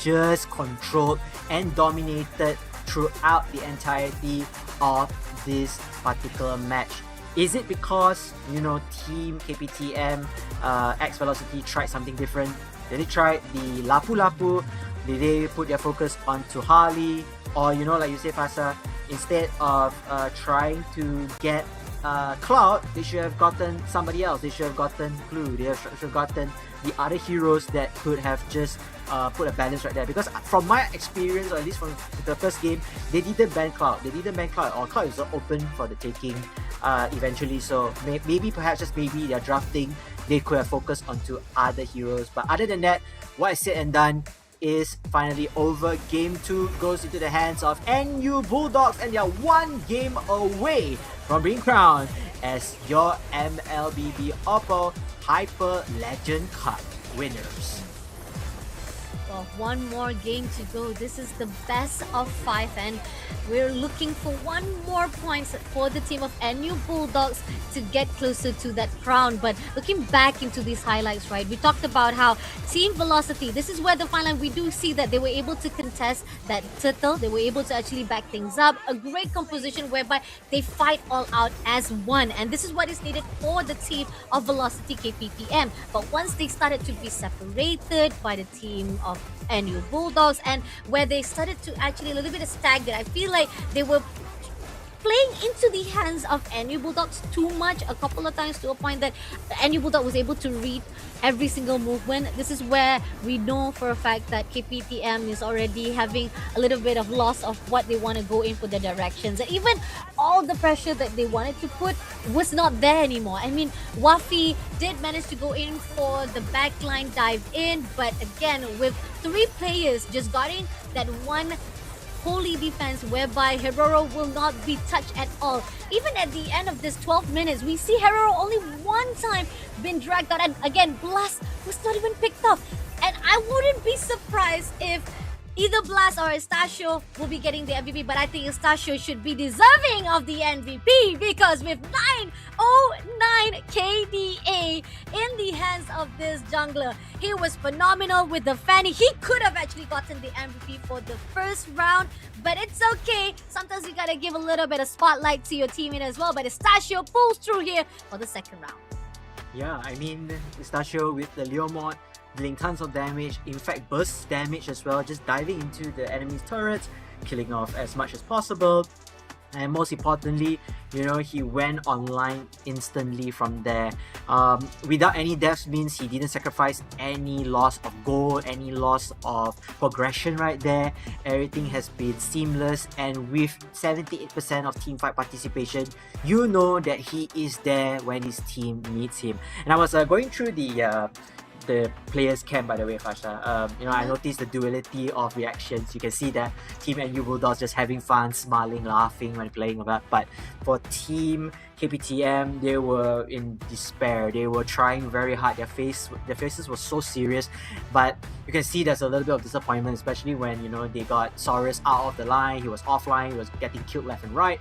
just controlled and dominated throughout the entirety of this particular match. Is it because, Team KPTM X Velocity tried something different? Did they try the Lapu-Lapu? Did they put their focus onto Harley? Or, like you say, Fasa, instead of trying to get Cloud, they should have gotten somebody else. They should have gotten Blue. They should have gotten the other heroes that could have just put a balance right there. Because from my experience, or at least from the first game, they didn't ban Cloud. Or Cloud is open for the taking eventually. So perhaps their drafting, they could have focused onto other heroes. But other than that, what is said and done is finally over. Game 2 goes into the hands of NU Bulldogs, and they are 1 game away from being crowned as your MLBB OPPO Hyper Legend Cup winners. Well, 1 more game to go. This is the best of 5, and we're looking for 1 more points for the team of NU Bulldogs to get closer to that crown. But looking back into these highlights, right, we talked about how Team Velocity, this is where the final, we do see that they were able to contest that turtle. They were able to actually back things up. A great composition whereby they fight all out as one. And this is what is needed for the team of Velocity KPTM. But once they started to be separated by the team of NU Bulldogs, and where they started to actually a little bit of stagnant, I feel like they were playing into the hands of NU Bulldogs too much a couple of times, to a point that NU Bulldog was able to read every single movement. This is where we know for a fact that KPTM is already having a little bit of loss of what they want to go in for the directions. And even all the pressure that they wanted to put was not there anymore. I mean, Wafi did manage to go in for the backline dive in, but again, with 3 players just guarding that one holy defense whereby Herrero will not be touched at all. Even at the end of this 12 minutes, we see Herrero only one time been dragged out, and again, Blast was not even picked up. And I wouldn't be surprised if either Blast or Estacio will be getting the MVP, but I think Estacio should be deserving of the MVP, because with 909 KDA in the hands of this jungler, he was phenomenal with the Fanny. He could have actually gotten the MVP for the first round, but it's okay. Sometimes you gotta give a little bit of spotlight to your teammate as well, but Estacio pulls through here for the second round. Yeah, I mean, Estacio with the Leo mod dealing tons of damage, in fact bursts damage as well, just diving into the enemy's turrets, killing off as much as possible. And most importantly, you know, he went online instantly from there. Without any deaths means he didn't sacrifice any loss of gold, any loss of progression right there. Everything has been seamless, and with 78% of teamfight participation, you know that he is there when his team needs him. And I was going through the players camp, by the way, Fasha. You know, I noticed the duality of reactions. You can see that Team NU Bulldogs just having fun, smiling, laughing when playing that. But for Team KPTM, they were in despair. They were trying very hard. Their faces were so serious. But you can see there's a little bit of disappointment, especially when, you know, they got Saurus out of the line. He was offline. He was getting killed left and right.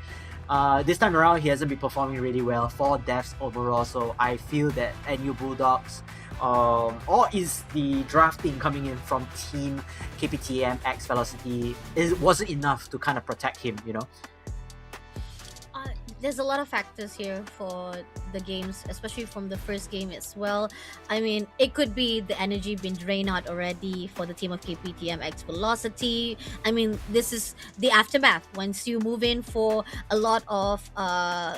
This time around, he hasn't been performing really well. 4 deaths overall. So I feel that NU Bulldogs, or is the drafting coming in from Team KPTM X Velocity, it wasn't enough to kind of protect him, you know? There's a lot of factors here for the games, especially from the first game as well. I mean, it could be the energy being drained out already for the team of KPTM X Velocity. I mean, this is the aftermath. Once you move in for a lot of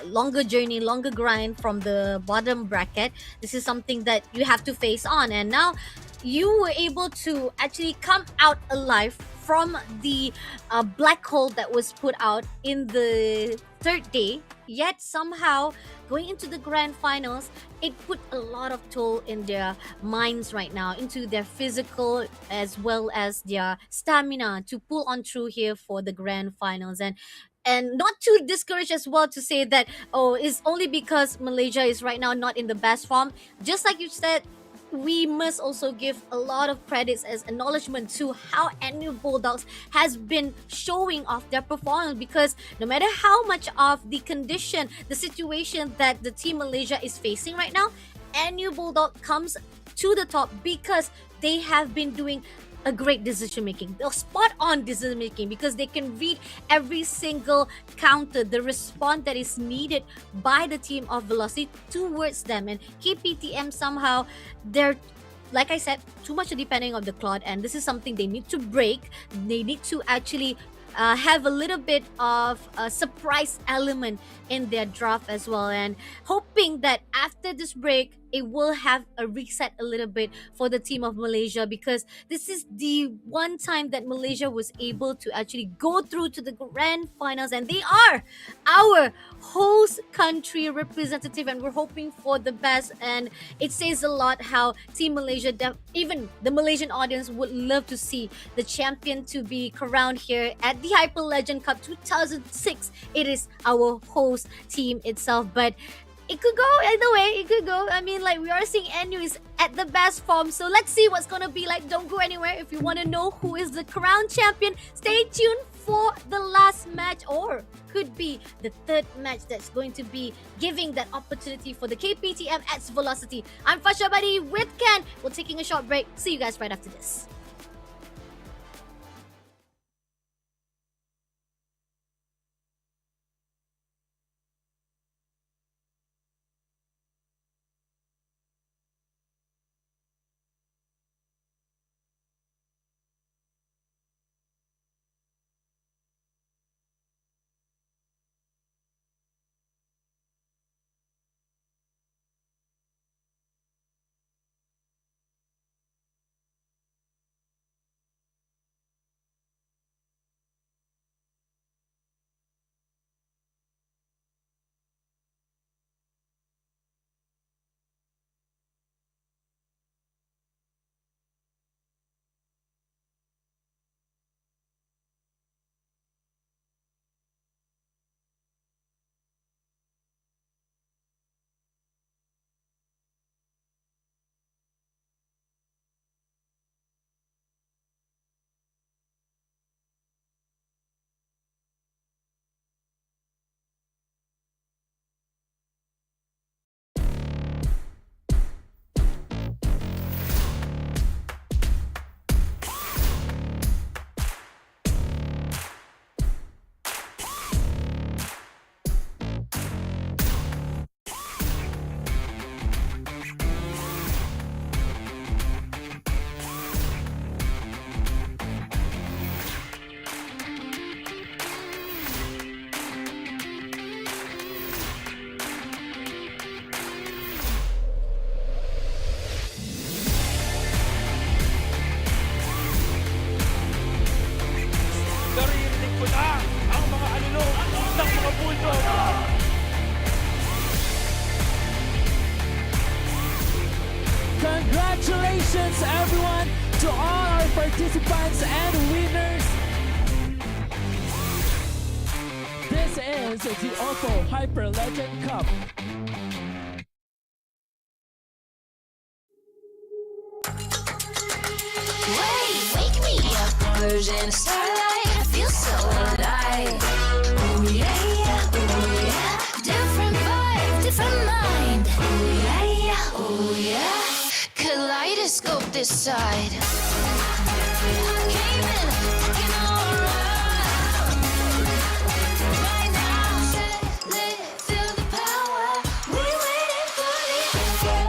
longer journey, longer grind from the bottom bracket, this is something that you have to face on. And now you were able to actually come out alive from the black hole that was put out in the 3rd day, yet somehow going into the grand finals, it put a lot of toll in their minds right now, into their physical as well as their stamina to pull on through here for the grand finals. And not too discouraged as well to say that, oh, it's only because Malaysia is right now not in the best form. Just like you said, we must also give a lot of credits as acknowledgement to how NU Bulldogs has been showing off their performance, because no matter how much of the condition, the situation that the Team Malaysia is facing right now, NU Bulldog comes to the top because they have been doing a great decision making. They're spot on decision making, because they can read every single counter, the response that is needed by the team of Velocity towards them. And KPTM somehow, they're, like I said, too much depending on the Claude, and this is something they need to break. They need to actually have a little bit of a surprise element in their draft as well, and hoping that after this break it will have a reset a little bit for the team of Malaysia, because this is the one time that Malaysia was able to actually go through to the grand finals, and they are our host country representative, and we're hoping for the best. And it says a lot how Team Malaysia, even the Malaysian audience, would love to see the champion to be crowned here at the Hyper Legend Cup 2006. It is our host team itself, but it could go either way. It could go. I mean, like, we are seeing NU is at the best form. So let's see what's going to be like. Don't go anywhere. If you want to know who is the crown champion, stay tuned for the last match, or could be the 3rd match that's going to be giving that opportunity for the KPTM X Velocity. I'm Fasha Buddy with Ken. We're taking a short break. See you guys right after this. Congratulations everyone to all our participants and winners. This is the OPPO Hyper Legend Cup. Wake me up, converge in starlight. I feel so alive. Ooh yeah, yeah, ooh yeah. Different vibe, different mind. Ooh yeah, yeah, ooh yeah. Kaleidoscope this side. I came in looking alright. Right now, set it, lit, feel the power. We waiting for the answer.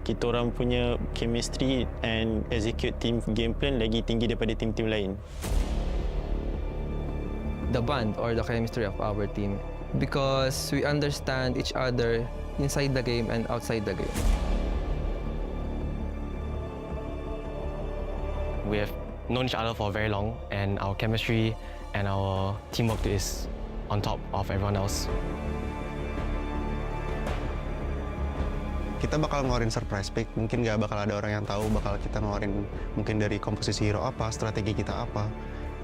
Kita orang punya chemistry and execute team game plan lagi tinggi daripada tim-tim lain. The bond or the chemistry of our team, because we understand each other inside the game and outside the game. We have known each other for very long, and our chemistry and our teamwork is on top of everyone else. Kita bakal ngeluarin surprise pick, mungkin nggak bakal ada orang yang tahu bakal kita ngeluarin mungkin dari komposisi hero apa, strategi kita apa.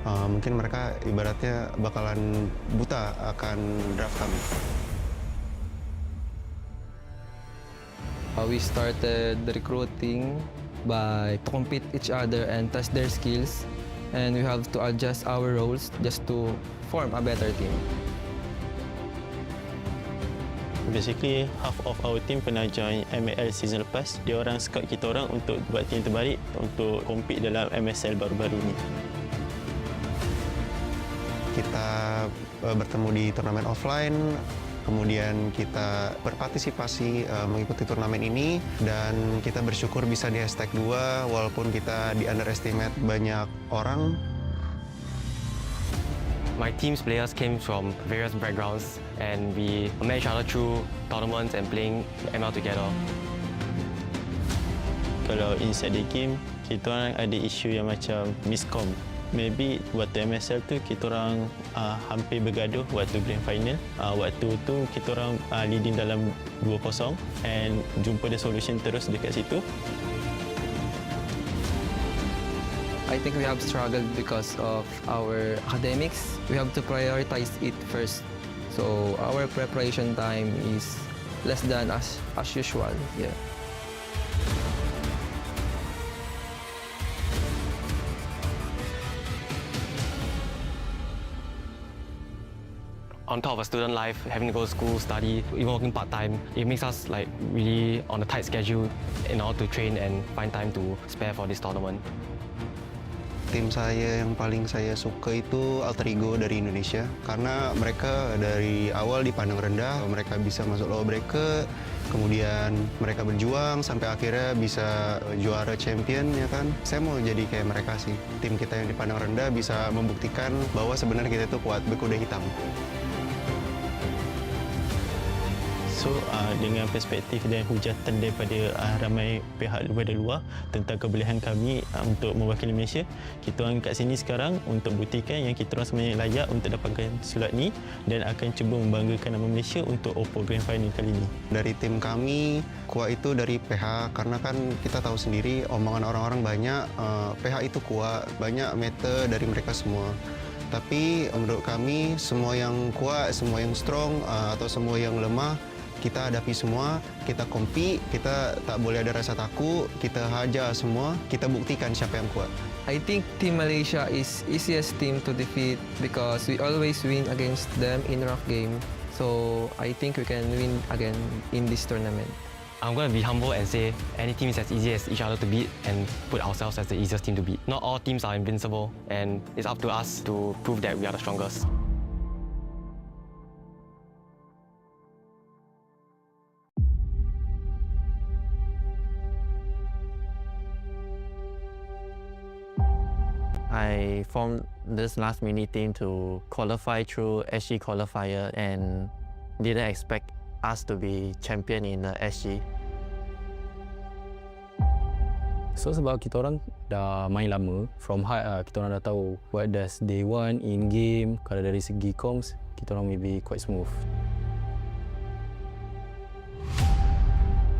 Mungkin mereka ibaratnya bakalan buta akan draft kami. We started the recruiting by to compete each other and test their skills, and we have to adjust our roles just to form a better team. Basically, half of our team pernah join ML season lepas. Dia orang scout kita orang untuk buat team terbaik untuk compete dalam MSL baru-baru ni. Kita bertemu di turnamen offline, kemudian kita berpartisipasi mengikuti turnamen ini, dan kita bersyukur bisa di hashtag 2 walaupun kita di underestimate banyak orang. My team's players came from various backgrounds, and we met each other through tournaments and playing ML together. Kalau inside the game, kita orang ada isu yang macam miscom. Maybe waktu MSL tu kita orang hampir bergaduh waktu grand final. Waktu tu kita orang leading dalam 2-0 and jumpa the solution terus dekat situ. I think we have struggled because of our academics. We have to prioritize it first. So our preparation time is less than as usual. Yeah. On top of a student life, having to go to school, study, even working part-time, it makes us like really on a tight schedule in order to train and find time to spare for this tournament. Tim saya yang paling saya suka itu alter ego dari Indonesia, karena mereka dari awal dipandang rendah, mereka bisa masuk low bracket, kemudian mereka berjuang sampai akhirnya bisa juara champion, ya kan. Saya mau jadi kayak mereka sih. Tim kita yang dipandang rendah bisa membuktikan bahwa sebenarnya kita itu kuat, berkuda hitam. So dengan perspektif dan hujatan daripada ramai pihak daripada luar tentang kebolehan kami untuk mewakili Malaysia, kita orang kat sini sekarang untuk buktikan yang kita orang sebenarnya layak untuk dapatkan slot ni dan akan cuba membanggakan nama Malaysia untuk OPPO Grand Final kali ini. Dari tim kami, kuat itu dari PH, karena kan kita tahu sendiri omongan orang-orang banyak, PH itu kuat, banyak meter dari mereka semua. Tapi menurut kami, semua yang kuat, semua yang strong, atau semua yang lemah, kita hadapi semua, kita compete, kita tak boleh ada rasa takut, kita hajar semua, kita buktikan siapa yang kuat. I think Team Malaysia is easiest team to defeat because we always win against them in rough game. So I think we can win again in this tournament. I'm going to be humble and say any team is as easy as each other to beat and put ourselves as the easiest team to beat. Not all teams are invincible, and it's up to us to prove that we are the strongest. I formed this last mini team to qualify through SG qualifier and didn't expect us to be champion in the SG. So sebab kita orang dah main lama, from high kita orang dah tahu what does they want in game. Kalau dari segi comms, kita orang maybe quite smooth.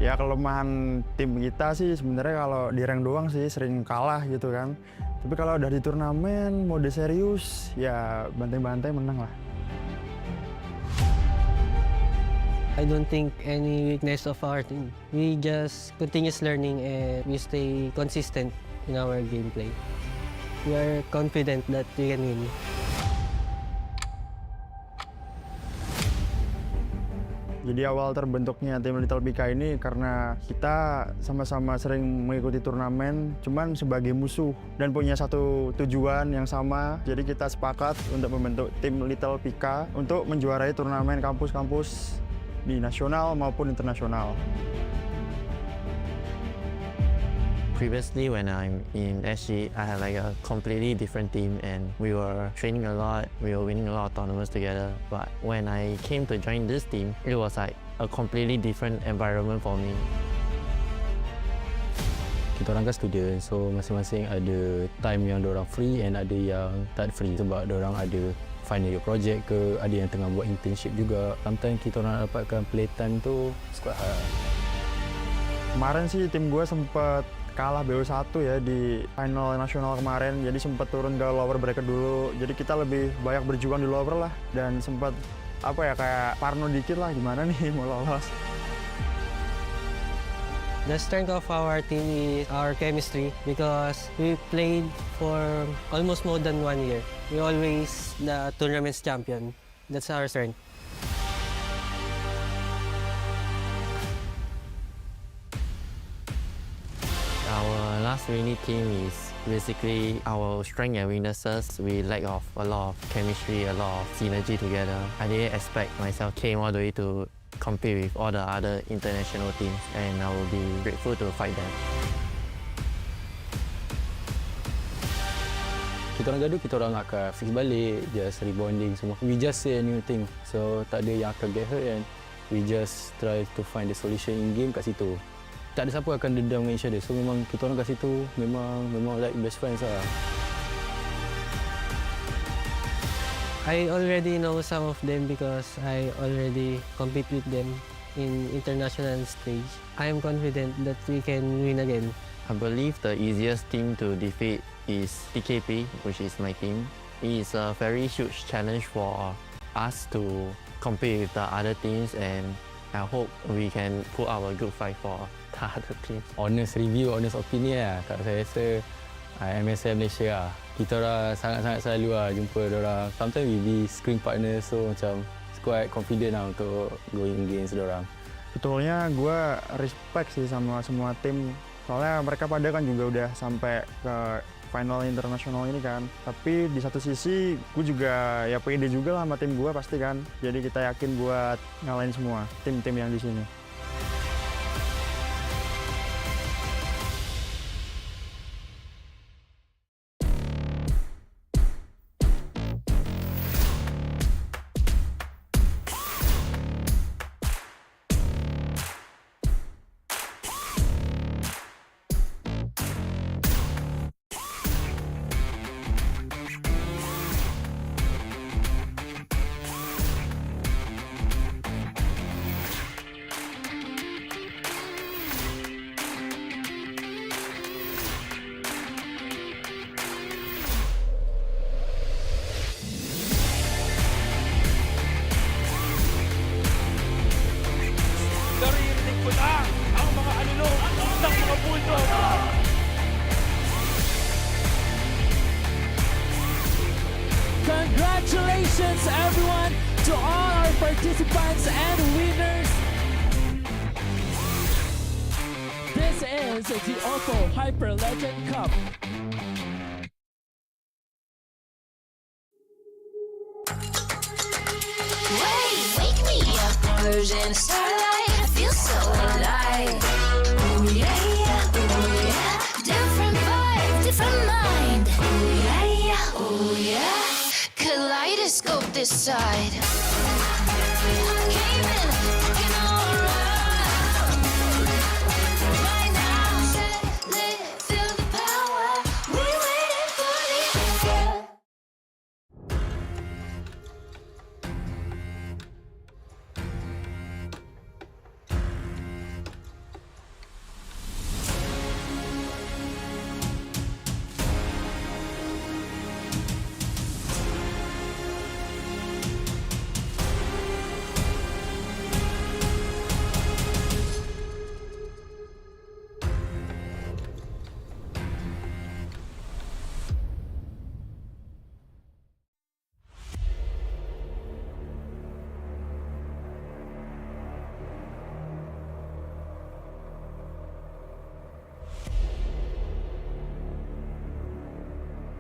Ya kelemahan tim kita sih sebenarnya kalau di rank doang sih sering kalah gitu kan. Tapi kalau udah di turnamen mode serius ya bantai-bantai menang lah. I don't think any weakness of our team. We just continuous learning and we stay consistent in our gameplay. We are confident that we can win. Jadi awal terbentuknya tim Little BK ini karena kita sama-sama sering mengikuti turnamen, cuman sebagai musuh dan punya satu tujuan yang sama. Jadi kita sepakat untuk membentuk tim Little BK untuk menjuarai turnamen kampus-kampus di nasional maupun internasional. Previously, when I'm in SG, I had like a completely different team and we were training a lot, we were winning a lot of tournaments together. But when I came to join this team, it was like a completely different environment for me. Kita orang kan student, so masing-masing ada time yang diorang free and ada yang tak free sebab diorang ada final year project ke, ada yang tengah buat internship juga. Sometimes kita orang dapatkan playtime tu quite hard. Kemarin sih tim gue sempat kalah BO1 ya di final nasional kemarin, jadi sempat turun ke lower bracket dulu. Jadi kita lebih banyak berjuang di lower lah dan sempat apa ya kayak parno dikit lah gimana nih mau lolos. The strength of our team is our chemistry because we played for almost more than 1 year. We always the tournament's champion. That's our strength. Our last mini team is basically our strength and weaknesses. We lack of a lot of chemistry, a lot of synergy together. I didn't expect myself came all the way to compete with all the other international teams, and I will be grateful to fight them. Kita orang gaduh, kita orang akan fix balik, just rebonding semua. We just say a new thing, so tak ada yang akan get hurt and we just try to find the solution in game kat situ. Tak ada siapa akan dendam dengan each other, so memang kita orang kat situ memang like best friends lah. I already know some of them because I already compete with them in international stage. I am confident that we can win again. I believe the easiest team to defeat is TKP, which is my team. It is a very huge challenge for us to compete with the other teams, and I hope we can put our good fight for the other teams. Honest review, honest opinion lah. Kalau saya rasa MSM Malaysia lah. Kita orang sangat-sangat selalu lah jumpa diorang. Sometimes we be screen partner, so macam quite confident lah untuk going against diorang. Betulnya gue respect sih sama semua tim. Soalnya mereka pada kan juga udah sampai ke final internasional ini kan. Tapi di satu sisi gue juga ya pede juga lah sama tim gue pasti kan. Jadi kita yakin buat ngalahin semua tim-tim yang di sini. Naririnig ko na ang mga alulong ng mga bulldog. Congratulations everyone to all our participants and winners. is the OPPO Hyper Legend Cup. Wake me up, Persian starlight. I feel so alive. Ooh yeah, yeah, ooh yeah. Different vibe, different mind. Ooh yeah, yeah, ooh yeah. Kaleidoscope this side. Came in, looking alright. Right now, set, lit, feel the power. We waiting for the answer.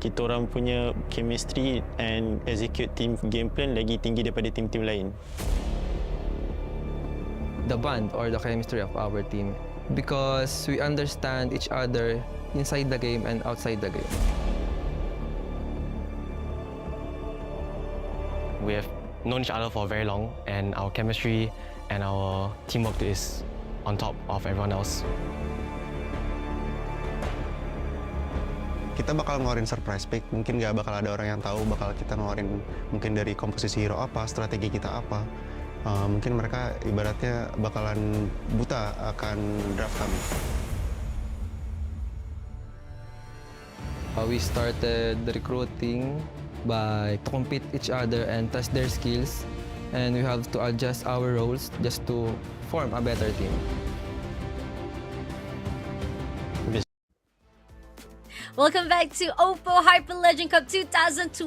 Kita orang punya chemistry and execute team game plan lagi tinggi daripada tim-tim lain. The bond or the chemistry of our team, because we understand each other inside the game and outside the game. We have known each other for very long, and our chemistry and our teamwork is on top of everyone else. Kita bakal ngeluarin surprise pick, mungkin nggak bakal ada orang yang tahu bakal kita ngeluarin mungkin dari komposisi hero apa, strategi kita apa. Mungkin mereka ibaratnya bakalan buta akan draft kami. We started the recruiting by to compete each other and test their skills, and we have to adjust our roles just to form a better team. Welcome back to OPPO Hyper Legend Cup 2026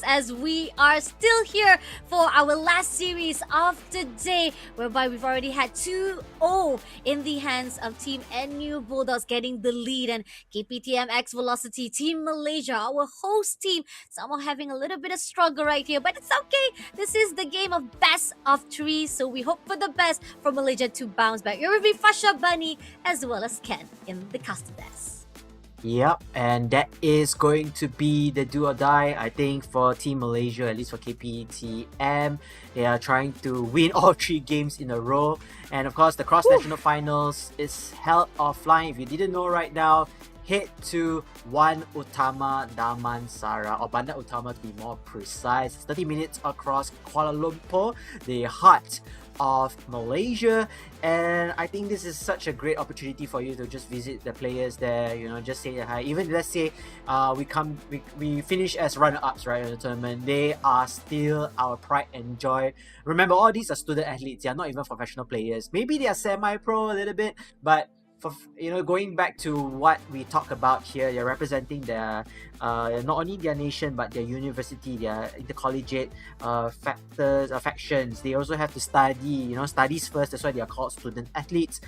as we are still here for our last series of the day, whereby we've already had 2-0 in the hands of Team NU Bulldogs getting the lead, and KPTMX Velocity Team Malaysia, our host team, somehow having a little bit of struggle right here, but it's okay. This is the game of best of 3, so we hope for the best for Malaysia to bounce back. Your review, Fasha Bunny, as well as Ken in the custom desk. Yep, and that is going to be the do or die, I think, for Team Malaysia, at least for KPTM. They are trying to win all 3 games in a row. And of course, the cross-national finals is held offline. If you didn't know right now, head to One Utama Damansara, or Bandar Utama to be more precise. It's 30 minutes across Kuala Lumpur, the heart of Malaysia, and I think this is such a great opportunity for you to just visit the players there, you know, just say hi. Even let's say we finish as runner-ups, right, in the tournament, they are still our pride and joy. Remember, all these are student athletes, they are not even professional players. Maybe they are semi-pro a little bit, but for, you know, going back to what we talk about here, they're representing their not only their nation but their university, their intercollegiate factions. They also have to study, you know, studies first. That's why they are called student athletes.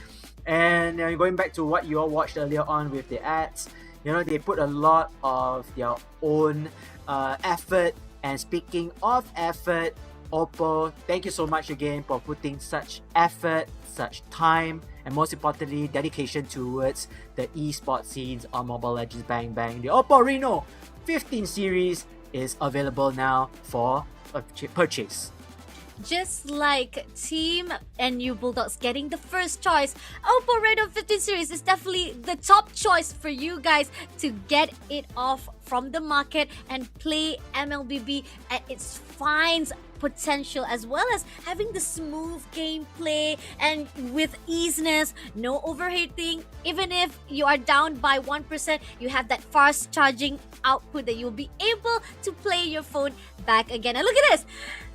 And going back to what you all watched earlier on with the ads, you know, they put a lot of their own effort. And speaking of effort, OPPO, thank you so much again for putting such effort, such time, and most importantly, dedication towards the esports scenes on Mobile Legends Bang Bang. The OPPO Reno 15 series is available now for purchase. Just like Team NU Bulldogs getting the first choice, OPPO Reno 15 series is definitely the top choice for you guys to get it off from the market and play MLBB at its finest potential, as well as having the smooth gameplay and with easiness, no overheating. Even if you are down by 1%, you have that fast charging output that you'll be able to play your phone back again. And look at this!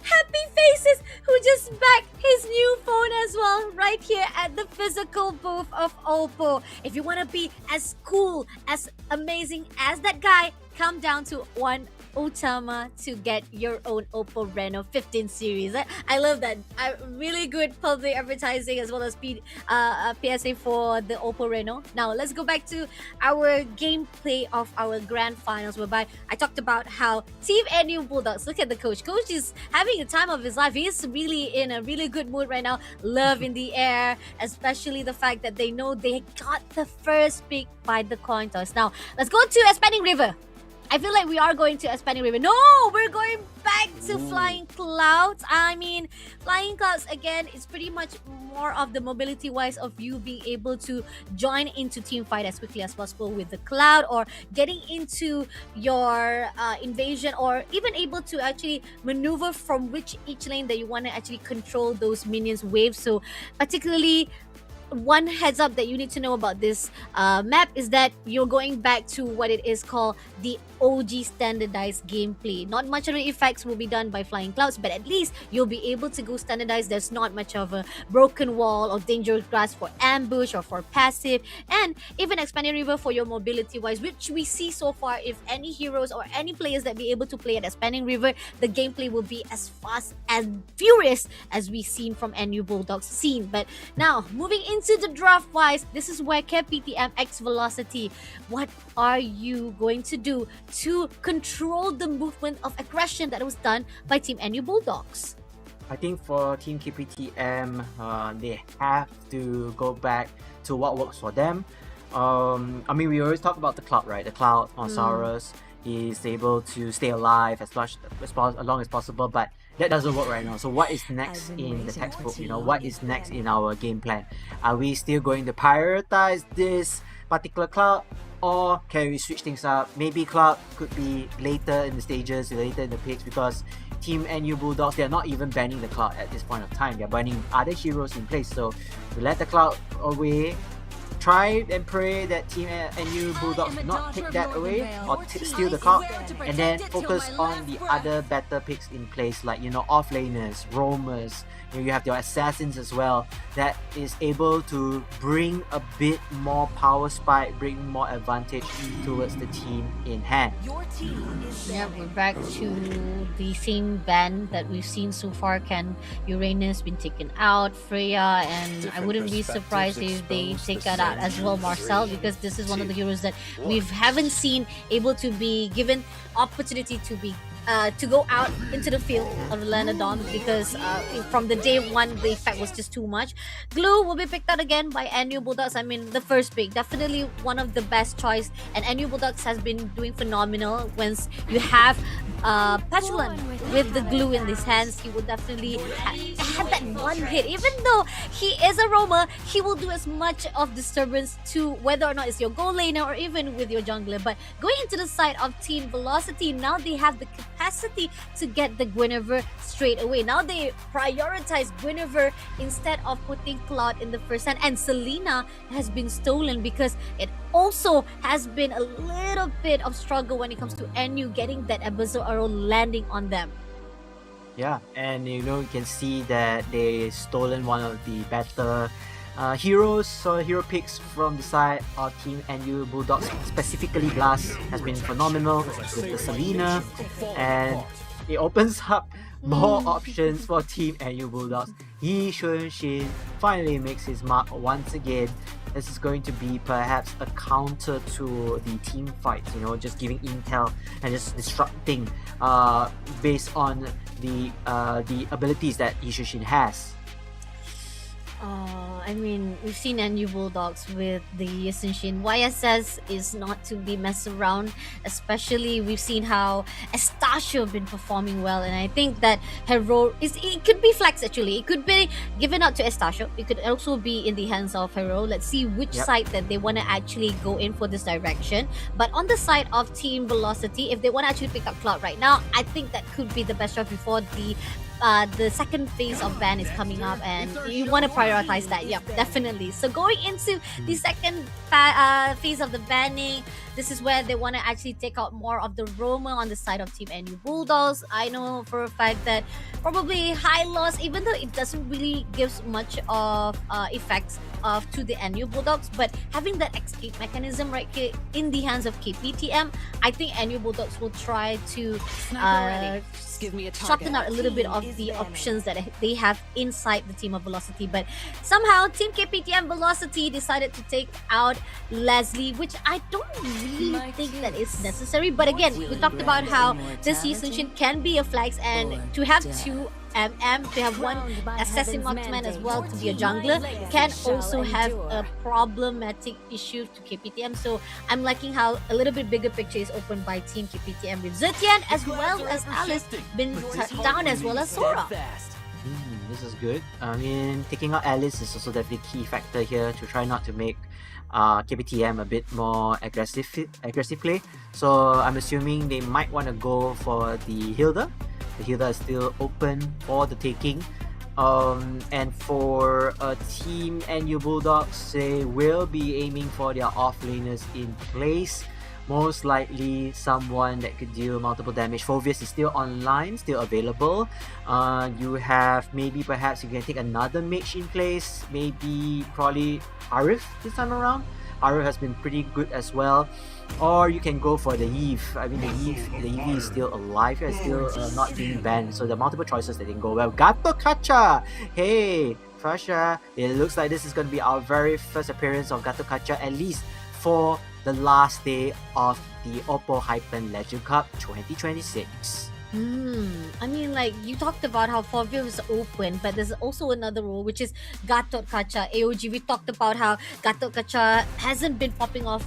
Happy Faces, who just backed his new phone as well, right here at the physical booth of OPPO. If you want to be as cool, as amazing as that guy, come down to One Utama to get your own OPPO Reno 15 series. I love that. Really good public advertising as well as PSA for the OPPO Reno. Now let's go back to our gameplay of our grand finals, whereby I talked about how Team NU Bulldogs, look at the coach. Coach is having a time of his life. He is really in a really good mood right now. Love in the air, especially the fact that they know they got the first pick by the coin toss. Now let's go to Expanding River. I feel like we are going to Expanding River. No, we're going back to Flying Clouds. I mean, Flying Clouds, again, is pretty much more of the mobility-wise of you being able to join into team fight as quickly as possible with the cloud, or getting into your invasion, or even able to actually maneuver from each lane that you want to actually control those minions waves. So particularly, one heads up that you need to know about this map is that you're going back to what it is called the OG standardized gameplay. Not much of the effects will be done by Flying Clouds, but at least you'll be able to go standardized. There's not much of a broken wall or dangerous grass for ambush or for passive, and even Expanding River for your mobility wise, which we see so far. If any heroes or any players that be able to play at Expanding River, the gameplay will be as fast and furious as we've seen from NU Bulldogs scene. But now moving into the draft wise, this is where KPTM X Velocity, what are you going to do to control the movement of aggression that was done by Team NU Bulldogs? I think for Team KPTM, they have to go back to what works for them. I mean, we always talk about the cloud, right? The cloud on Saurus is able to stay alive as long as possible, but that doesn't work right now. So what is next in the textbook? You know, what is next in our game plan? Are we still going to prioritize this particular cloud, or can we switch things up? Maybe cloud could be later in the stages, later in the picks, because Team NU Bulldogs, they're not even banning the cloud at this point of time. They're banning other heroes in place. So we let the cloud away, try and pray that Team NU Bulldogs not take that away or steal the cloud, and then focus on the other better picks in place, like, you know, offlaners, roamers. You have your assassins as well, that is able to bring a bit more power spike, bring more advantage towards the team in hand. Yeah, we're back to the same band that we've seen so far. Can Uranus been taken out, Freya, and I wouldn't be surprised if they take that out as well, Marcel, because this is one of the heroes that we haven't seen able to be given opportunity to be to go out into the field of Lenodon, because from the day one the effect was just too much. Glue will be picked out again by NU Bulldogs. I mean, the first pick, definitely one of the best choice, and NU Bulldogs has been doing phenomenal. Once you have Petulant with the glue in his hands, he will definitely have that one hit. Even though he is a roamer, he will do as much of disturbance to whether or not it's your goal laner or even with your jungler. But going into the side of Team Velocity, now they have the capacity to get the Guinevere straight away. Now they prioritize Guinevere instead of putting Cloud in the first hand, and Selena has been stolen because it also has been a little bit of struggle when it comes to NU getting that Abyssal Arrow landing on them. Yeah, and you know, you can see that they stolen one of the better heroes or hero picks from the side of Team NU Bulldogs. Specifically, Blast has been phenomenal with the Selena, and it opens up more options for Team NU Bulldogs. Yi Xunshin finally makes his mark once again. This is going to be perhaps a counter to the team fights, you know, just giving intel and just disrupting based on the abilities that Yi Xunshin has. I mean, we've seen NU Bulldogs with the Yasunshin. YSS is not to be messed around, especially we've seen how Estacio been performing well, and I think that Hero it could be flex actually. It could be given out to Estacio. It could also be in the hands of Hero. Let's see which side that they want to actually go in for this direction. But on the side of Team Velocity, if they want to actually pick up Cloud right now, I think that could be the best shot before the the second phase of ban is coming up, and you want to prioritize that. Yeah, definitely. So going into the second phase of the banning, this is where they want to actually take out more of the Roma on the side of Team NU Bulldogs. I know for a fact that probably high loss, even though it doesn't really give much of effects to the NU Bulldogs, but having that escape mechanism right here in the hands of KPTM, I think NU Bulldogs will try to shorten out a little bit of the options that they have inside the team of Velocity. But somehow Team KPTM Velocity decided to take out Leslie, which I don't really think that is necessary. But again, we talked about how this season can be a flex, and to have two to have one assassin marksman as well to be a jungler can also have a problematic issue to KPTM. So I'm liking how a little bit bigger picture is opened by Team KPTM with Zetian as well as Alice been down, as well as Sora. This is good. I mean, taking out Alice is also definitely a key factor here to try not to make KPTM a bit more aggressive play. So I'm assuming they might want to go for the Hilda. The Hilda is still open for the taking. And for Team NU Bulldogs, they will be aiming for their offlaners in place. Most likely someone that could deal multiple damage. Phoveus is still online, still available. You have perhaps you can take another mage in place. Probably Arif this time around. Arif has been pretty good as well. Or you can go for the Eve. I mean, the Eve is still alive. It's still not being banned. So there are multiple choices that can go well. Gato Kacha! Hey, Fasha. It looks like this is going to be our very first appearance of Gato Kacha, at least for the last day of the OPPO Hypen Legend Cup 2026. I mean, like, you talked about how Fovio is open, but there's also another role, which is Gatot Kacha. AOG, we talked about how Gatot Kacha hasn't been popping off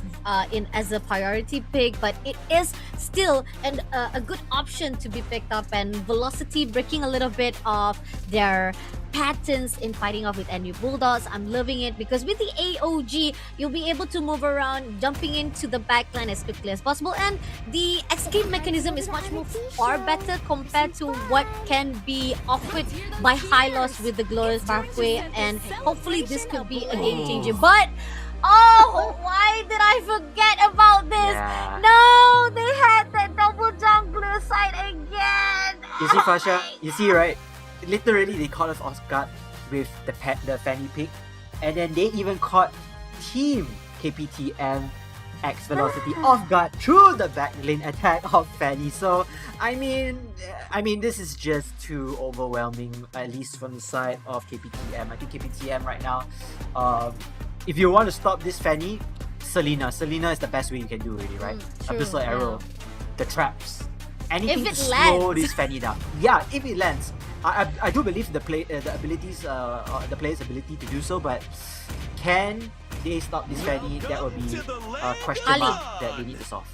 in as a priority pick, but it is still a good option to be picked up, and Velocity breaking a little bit of their patterns in fighting off with NU Bulldogs. I'm loving it because with the AOG, you'll be able to move around, jumping into the backline as quickly as possible, and the escape mechanism is much more far better compared to what can be offered by High Loss with the Glorious Pathway, and hopefully this could be a game changer. But why did I forget about this? Yeah. No, they had that double jungler side again. You see, Fasha, you see, right? Literally, they caught us off guard with the Fanny pick, and then they even caught Team KPTM X Velocity off guard through the backlane attack of Fanny. So, I mean, this is just too overwhelming, at least from the side of KPTM. I think KPTM right now, if you want to stop this Fanny, Selena is the best way you can do, really, right? Abyssal Arrow, the traps, anything to slow this Fanny down. Yeah, if it lands. I do believe the player's ability to do so, but can they stop this Fanny? That will be a question mark that they need to solve.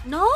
No?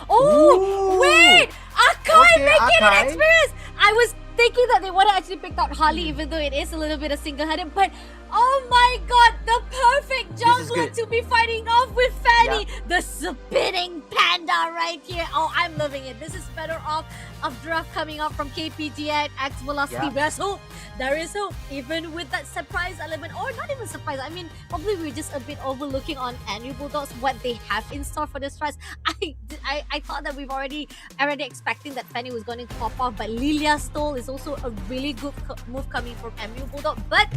Oh, wait! Akai making an experience! I was thinking that they would have actually picked out Harley, even though it is a little bit of single-handed, but oh my god, the perfect jungler to be fighting off with Fanny! The spinning panda right here. Oh, I'm loving it. This is better off of draft coming up from KPTM X Velocity. There's hope. There is hope. Even with that surprise element, or not even surprise. I mean, probably we're just a bit overlooking on NU Bulldogs what they have in store for this prize. I thought that we've already expecting that Fanny was going to pop off, but Lilia Stole is also a really good move coming from NU Bulldog. But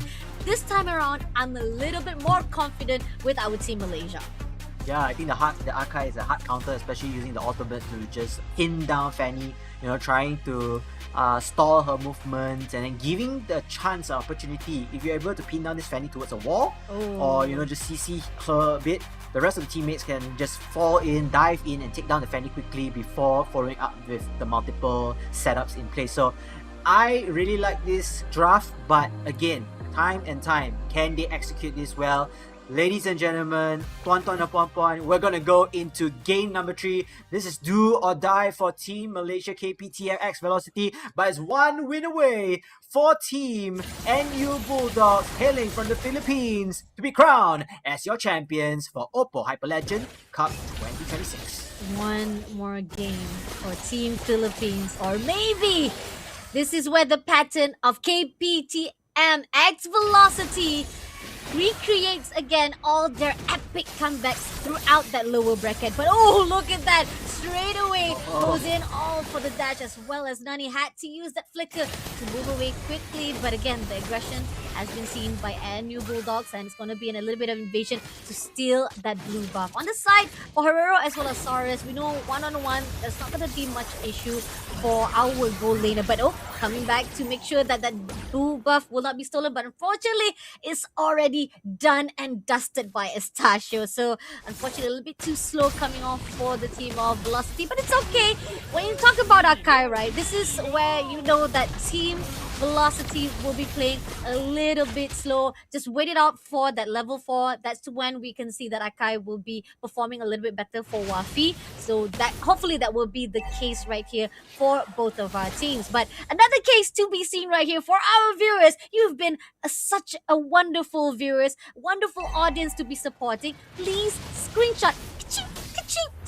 this time around, I'm a little bit more confident with our Team Malaysia. Yeah, I think the Akai is a hard counter, especially using the ultimate to just pin down Fanny, trying to stall her movements, and then giving the chance or opportunity. If you're able to pin down this Fanny towards a wall, or just CC her a bit, the rest of the teammates can just fall in, dive in, and take down the Fanny quickly before following up with the multiple setups in place. So I really like this draft, but again, time and time, can they execute this well? Ladies and gentlemen, Tuan-Tuan and Puan-Puan, we're going to go into game number 3. This is do or die for Team Malaysia KPTM X Velocity, but it's one win away for Team NU Bulldogs, hailing from the Philippines, to be crowned as your champions for OPPO Hyper Legend Cup 2026. One more game for Team Philippines, or maybe This is where the pattern of KPTM X Velocity recreates again all their epic comebacks throughout that lower bracket. But oh, look at that! Straight away goes in all for the dash, as well as Nani had to use that flicker to move away quickly. But again, the aggression has been seen by NU Bulldogs, and it's going to be in a little bit of invasion to steal that blue buff. On the side, for Herrero as well as Saurus, we know one-on-one, there's not going to be much issue for our gold laner. But oh, coming back to make sure that that blue buff will not be stolen. But unfortunately, it's already done and dusted by Estasio. So unfortunately, a little bit too slow coming off for the team of Velocity. But it's okay. When you talk about Akai, right, this is where you know that Team Velocity will be playing a little bit slow. Just wait it out for that level 4. That's when we can see that Akai will be performing a little bit better for Wafi. So that hopefully that will be the case right here for both of our teams. But another case to be seen right here for our viewers. You've been such a wonderful viewers, wonderful audience to be supporting. Please screenshot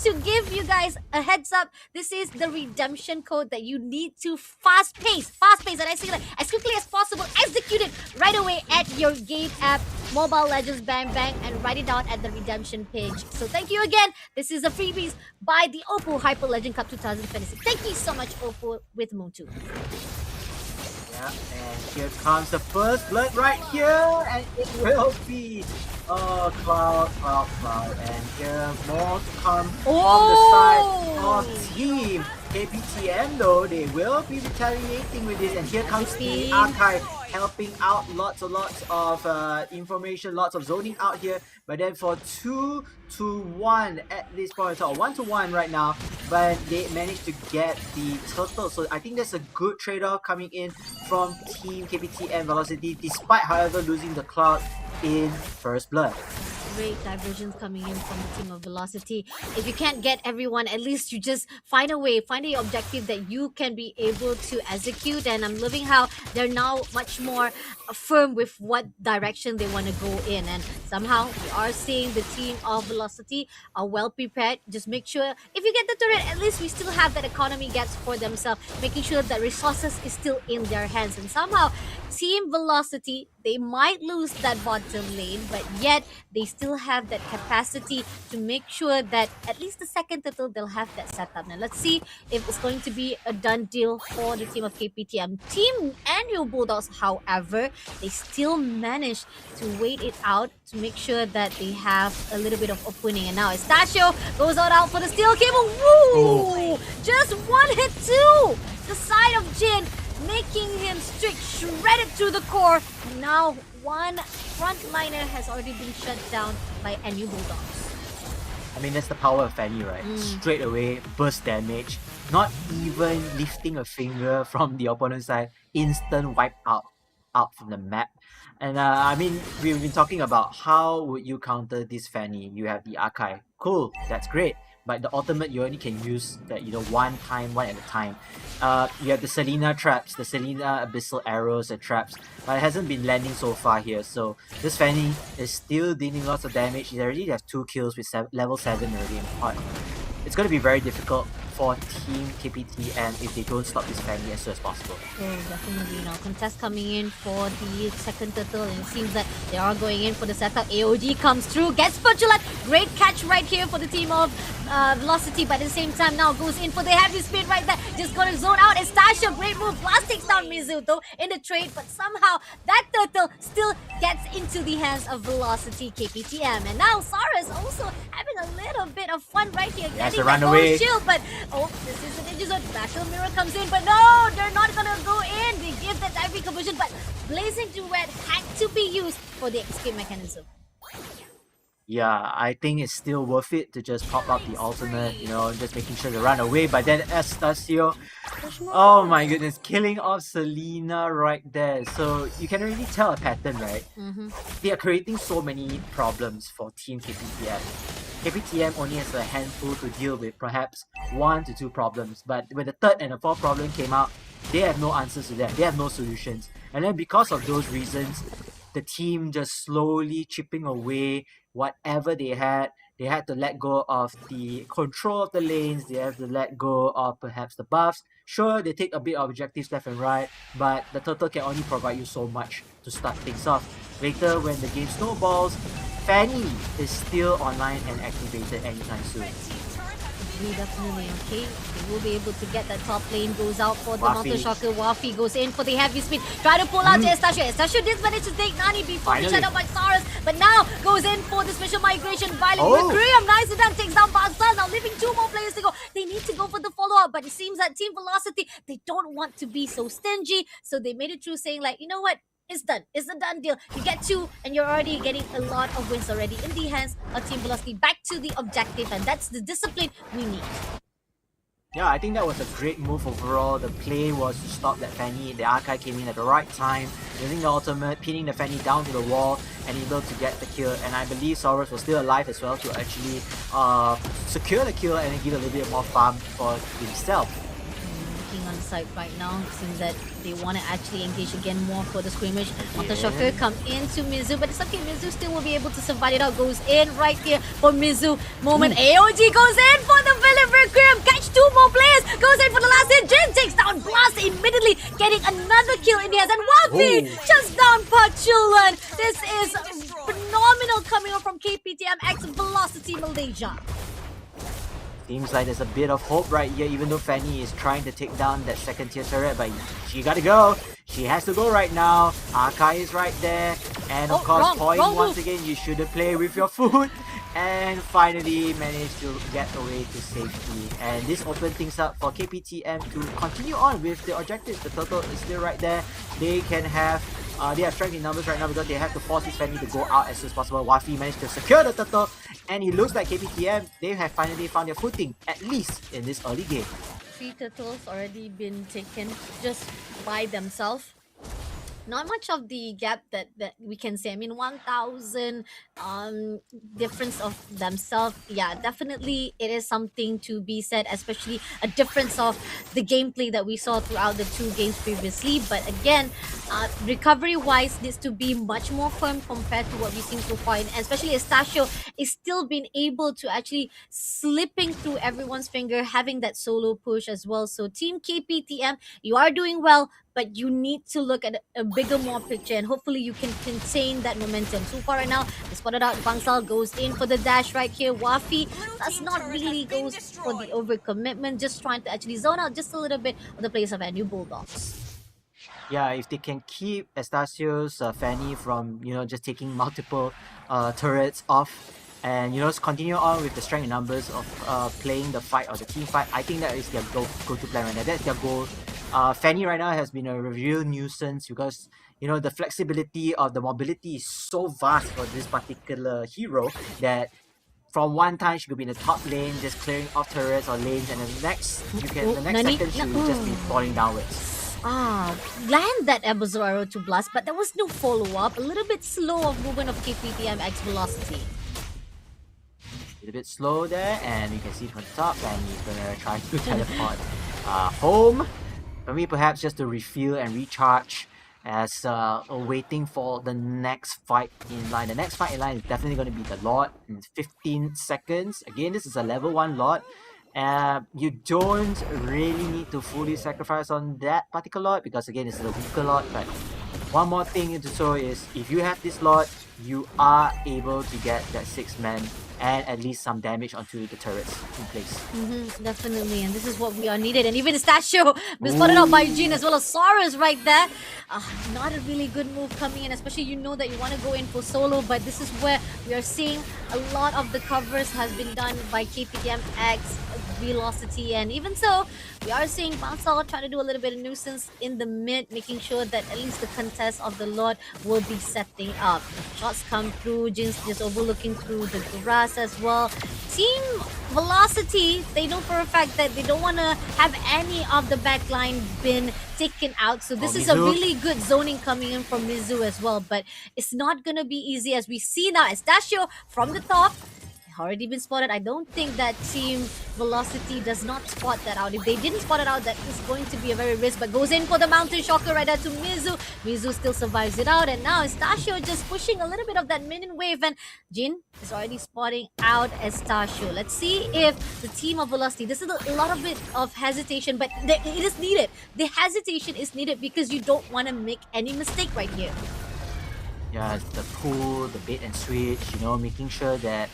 to give you guys a heads up. This is the redemption code that you need to fast pace, and I say that as quickly as possible, execute it right away at your game app, Mobile Legends Bang Bang, and write it down at the redemption page. So thank you again. This is a freebies by the OPPO Hyper Legend Cup 2026. Thank you so much, OPPO with Moon2. Yeah, and here comes the first blood right here, and it will be Cloud, and here more to come on the side of Team KPTM though. They will be retaliating with this, and here comes the Archive helping out, lots of information, lots of zoning out here. But then for 2-1 at this point, or 1-1 right now, but they managed to get the turtle. So I think that's a good trade-off coming in from Team KPTM Velocity, despite however losing the Cloud in first blood. Great diversions coming in from the team of Velocity. If you can't get everyone, at least you just find a way, find a objective that you can be able to execute. And I'm loving how they're now much more firm with what direction they want to go in. And somehow we are seeing the team of Velocity are well prepared. Just make sure if you get the turret, at least we still have that economy gaps for themselves, making sure that resources is still in their hands. And somehow Team Velocity, they might lose that bottom lane, but yet they still have that capacity to make sure that at least the second turtle they'll have that setup. Now let's see if it's going to be a done deal for the team of KPTM. Team NU Bulldogs, however, they still managed to wait it out to make sure that they have a little bit of opening. And now Estasio goes out for the steel cable. Woo! Just one hit too! The side of Jin, making him shredded through the core. Now one frontliner has already been shut down by NU Bulldogs. I mean, that's the power of Fanny, right? Straight away, burst damage, not even lifting a finger from the opponent's side, instant wipe out from the map. And I mean, we've been talking about how would you counter this Fanny. You have the Akai. Cool, that's great. But the ultimate you only can use that, one at a time. You have the Selena traps, the Selena abyssal arrows and traps, but it hasn't been landing so far here. So this Fanny is still dealing lots of damage. He already has 2 kills with level 7 already in pot. It's going to be very difficult for Team KPTM if they don't stop this Fanny as soon as possible. So definitely, contest coming in for the second turtle, and it seems that they are going in for the setup. AOG comes through, gets Spatula. Great catch right here for the team of Velocity, but at the same time now goes in for the heavy spin right there. Just gonna zone out Estasio. Great move. Blast takes down Mizuto in the trade, but somehow that turtle still gets into the hands of Velocity KPTM. And now Saurus also having a little bit of fun right here. Getting the gold shield, but oh, this is the Ninja Zone. Battle Mirror comes in, but no, they're not gonna go in. They give that diving conversion, but Blazing Duet had to be used for the escape mechanism. Yeah, I think it's still worth it to just pop up the ultimate, just making sure to run away. But then Estasio, oh my goodness, killing off Selena right there. So you can already tell a pattern, right? They are creating so many problems for Team KPTM. KPTM only has a handful to deal with, perhaps 1 to 2 problems. But when the third and the fourth problem came out, they have no answers to that. They have no solutions. And then because of those reasons, the team just slowly chipping away whatever they had They had to let go of the control of the lanes. They have to let go of perhaps the buffs. Sure, they take a bit of objectives left and right, but the turtle can only provide you so much to start things off. Later, when the game snowballs, Fanny is still online and activated anytime soon. Definitely, okay. They will be able to get that top lane. Goes out for the Wafi. Mountain Shocker. Wafi goes in for the heavy spin. Try to pull out to Estasio. Estasio did manage to take Nani before the Finally. shut out by Saras. But now goes in for the special migration. Violent Oh. Requiem. Nicely done. Takes down Bangsal. Now leaving 2 more players to go. They need to go for the follow-up. But it seems that Team Velocity, they don't want to be so stingy. So they made it through saying like, you know what? It's done. It's a done deal. You get 2 and you're already getting a lot of wins already in the hands of Team Velocity. Back to the objective, and that's the discipline we need. Yeah, I think that was a great move overall. The play was to stop that Fanny. The Archive came in at the right time, using the ultimate, pinning the Fanny down to the wall, and able to get the kill. And I believe Saurus was still alive as well to actually secure the kill and then give a little bit more farm for himself. Looking on the side right now, it seems that they want to actually engage again more for the scrimmage. Mountain Shocker come into Mizu, but it's okay. Mizu still will be able to survive it out. Goes in right here for Mizu. Moment. AOG goes in for the Villain Requiem. Catch 2 more players. Goes in for the last hit. Jin takes down Blast immediately, getting another kill in the hands. And Wafi just down Pachulan. This is phenomenal coming up from KPTM X Velocity Malaysia. Seems like there's a bit of hope right here, even though Fanny is trying to take down that second tier turret, but she gotta go. She has to go right now. Akai is right there. And of course, Point once again, you shouldn't play with your food. And finally managed to get away to safety. And this opened things up for KPTM to continue on with the objectives. The turtle is still right there. They can have they have strength in numbers right now because they have to force this Fanny to go out as soon as possible. Wafi managed to secure the turtle, and it looks like KPTM, they have finally found their footing, at least in this early game. 3 turtles already been taken just by themselves. Not much of the gap that we can say. I mean, 1,000 difference of themselves. Yeah, definitely it is something to be said, especially a difference of the gameplay that we saw throughout the 2 games previously. But again, recovery-wise needs to be much more firm compared to what we've seen so far. And especially Estasio is still being able to actually slipping through everyone's finger, having that solo push as well. So Team KPTM, you are doing well, but you need to look at a bigger, more picture, and hopefully you can contain that momentum. So far right now, they spotted out Bangsal, goes in for the dash right here. Wafi does not really go for the overcommitment, just trying to actually zone out just a little bit of the players of NU Bulldogs. Yeah, if they can keep Estasio's Fanny from, just taking multiple turrets off, and continue on with the strength in numbers of playing the fight or the team fight, I think that is their go-to plan right now. That's their goal. Fanny right now has been a real nuisance because the flexibility of the mobility is so vast for this particular hero that from one time she could be in the top lane just clearing off turrets or lanes, and the next second she will just be falling downwards. Land that Abyssal arrow to Blast, but there was no follow-up. A little bit slow of movement of KPTM X Velocity. A little bit slow there, and you can see from the top, and he's gonna try to teleport home. For me, perhaps just to refuel and recharge as waiting for the next fight in line. The next fight in line is definitely going to be the Lord in 15 seconds. Again, this is a level 1 Lord. You don't really need to fully sacrifice on that particular Lord because again, it's a weaker Lord. But one more thing to show is if you have this Lord, you are able to get that 6-man and at least some damage onto the turrets in place. Definitely, and this is what we are needed. And even Estasio was spotted out by Jin as well as Saurus right there. Not a really good move coming in, especially you know that you want to go in for solo, but this is where we are seeing a lot of the covers has been done by KPTM X Velocity, and even so, we are seeing Bangsal trying to do a little bit of nuisance in the mid, making sure that at least the contest of the Lord will be setting up. Shots come through, Jin's just overlooking through the grass as well. Team Velocity, they know for a fact that they don't want to have any of the backline been taken out. So this is a really good zoning coming in from Mizu as well. But it's not going to be easy as we see now Estasio from the top. already been spotted. I don't think that Team Velocity does not spot that out. If they didn't spot it out, that is going to be a very risk, but goes in for the Mountain Shocker right there to Mizu. Mizu still survives it out, and now Estasio just pushing a little bit of that minion wave, and Jin is already spotting out Estasio. Let's see if the team of Velocity, this is a lot of bit of hesitation, but it is needed. The hesitation is needed because you don't want to make any mistake right here. Yeah, it's the pull, the bait and switch, you know, making sure that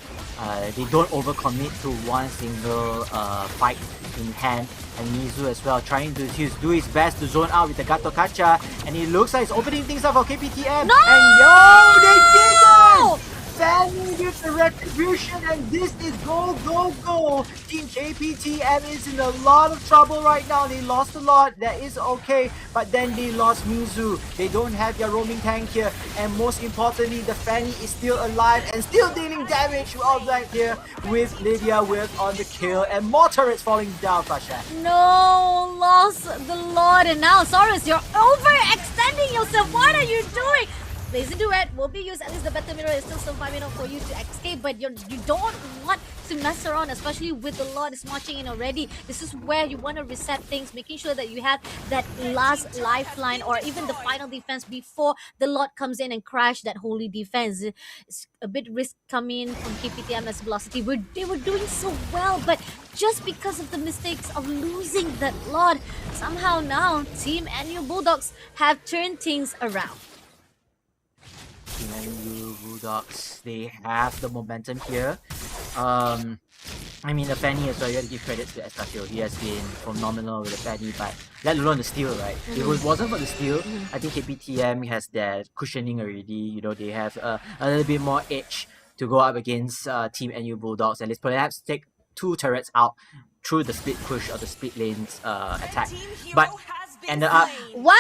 they don't overcommit to one single fight in hand. And Mizu as well, trying to do his best to zone out with the Gato Kacha. And it looks like it's opening things up for KPTM. No! And yo, they did it! Fanny with the retribution, and this is go, go, go! Team KPTM is in a lot of trouble right now. They lost a lot, that is okay, but then they lost Mizu. They don't have their roaming tank here, and most importantly, the Fanny is still alive and still dealing damage all right here with Lydia with on the kill, and more turrets falling down, Fasha. No, lost the Lord, and now Soloz, you're overextending yourself. What are you doing? Blazing Duet will be used. At least the Battle Mirror is still surviving for you to escape, but you don't want to mess around, especially with the Lord is marching in already. This is where you want to reset things, making sure that you have that last lifeline or even the final defense before the Lord comes in and crash that holy defense. It's a bit risk coming from KPTM as Velocity. They were doing so well, but just because of the mistakes of losing that Lord, somehow now Team NU Bulldogs have turned things around. NU Bulldogs, they have the momentum here. I mean, the Fanny as well, you have to give credit to Estasio. He has been phenomenal with the Fanny, but let alone the steal, right? If it wasn't for the steal, I think KPTM has that cushioning already. You know, they have a little bit more edge to go up against Team NU Bulldogs, and let's perhaps take 2 turrets out through the split push or the split lanes attack. But ended up,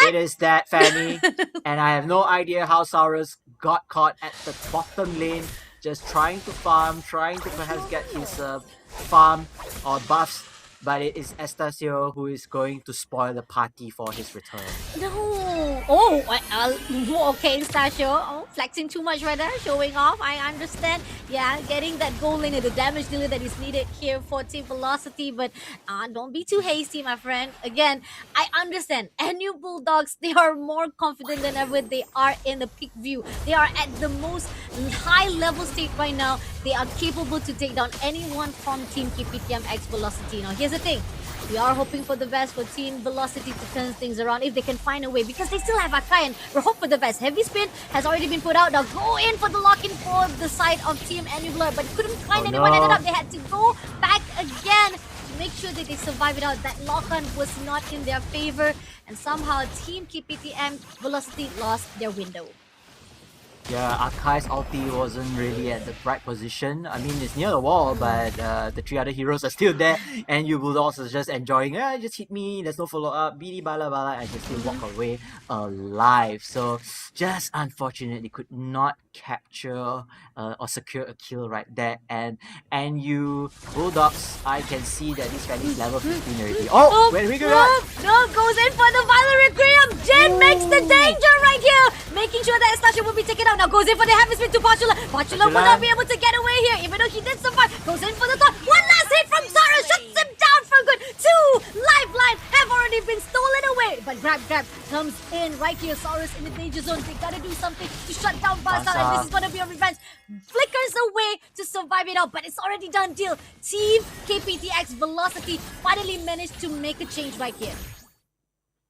it is that Fanny, and I have no idea how Soloz got caught at the bottom lane, just trying to farm, trying to perhaps get his farm or buffs, but it is Estasio who is going to spoil the party for his return. No! Oh, okay, Estasio. Oh, flexing too much right there, showing off. I understand. Yeah, getting that goal in and the damage dealer that is needed here for Team Velocity, but don't be too hasty, my friend. Again, I understand. NU Bulldogs, they are more confident than ever. They are in the peak view. They are at the most high level state right now. They are capable to take down anyone from Team KPTM X Velocity. Now, here's the thing. We are hoping for the best for Team Velocity to turn things around if they can find a way, because they still have Akai, and we hope for the best. Heavy Spin has already been put out. Now go in for the lock-in for the side of Team NU Blur, but couldn't find anyone. Ended up they had to go back again to make sure that they survive it out. That lock-on was not in their favor, and somehow Team KPTM Velocity lost their window. Yeah, Akai's ulti wasn't really at the right position. I mean, it's near the wall, but the 3 other heroes are still there, and you Bulldogs is just enjoying, just hit me, there's no follow-up, bidi bala bala, and just still walk away alive. So, just unfortunate they could not capture or secure a kill right there, and you Bulldogs, I can see that this Fanny's level 15 already. Oh, where we go? No, goes in for the Violent Requiem. Jin makes the danger right here, making sure that Estasio will be taken out. Now goes in for the heavy spin to Patula. Patula will not be able to get away here, even though he did survive. Goes in for the thought. One last hit from Soloz, shuts him down for good. 2 lifelines have already been stolen away. But grab comes in right here. Soloz in the danger zone. They gotta do something to shut down Basal, and this is gonna be a revenge. Flickers away to survive it out, but it's already done deal. Team KPTX Velocity finally managed to make a change right here.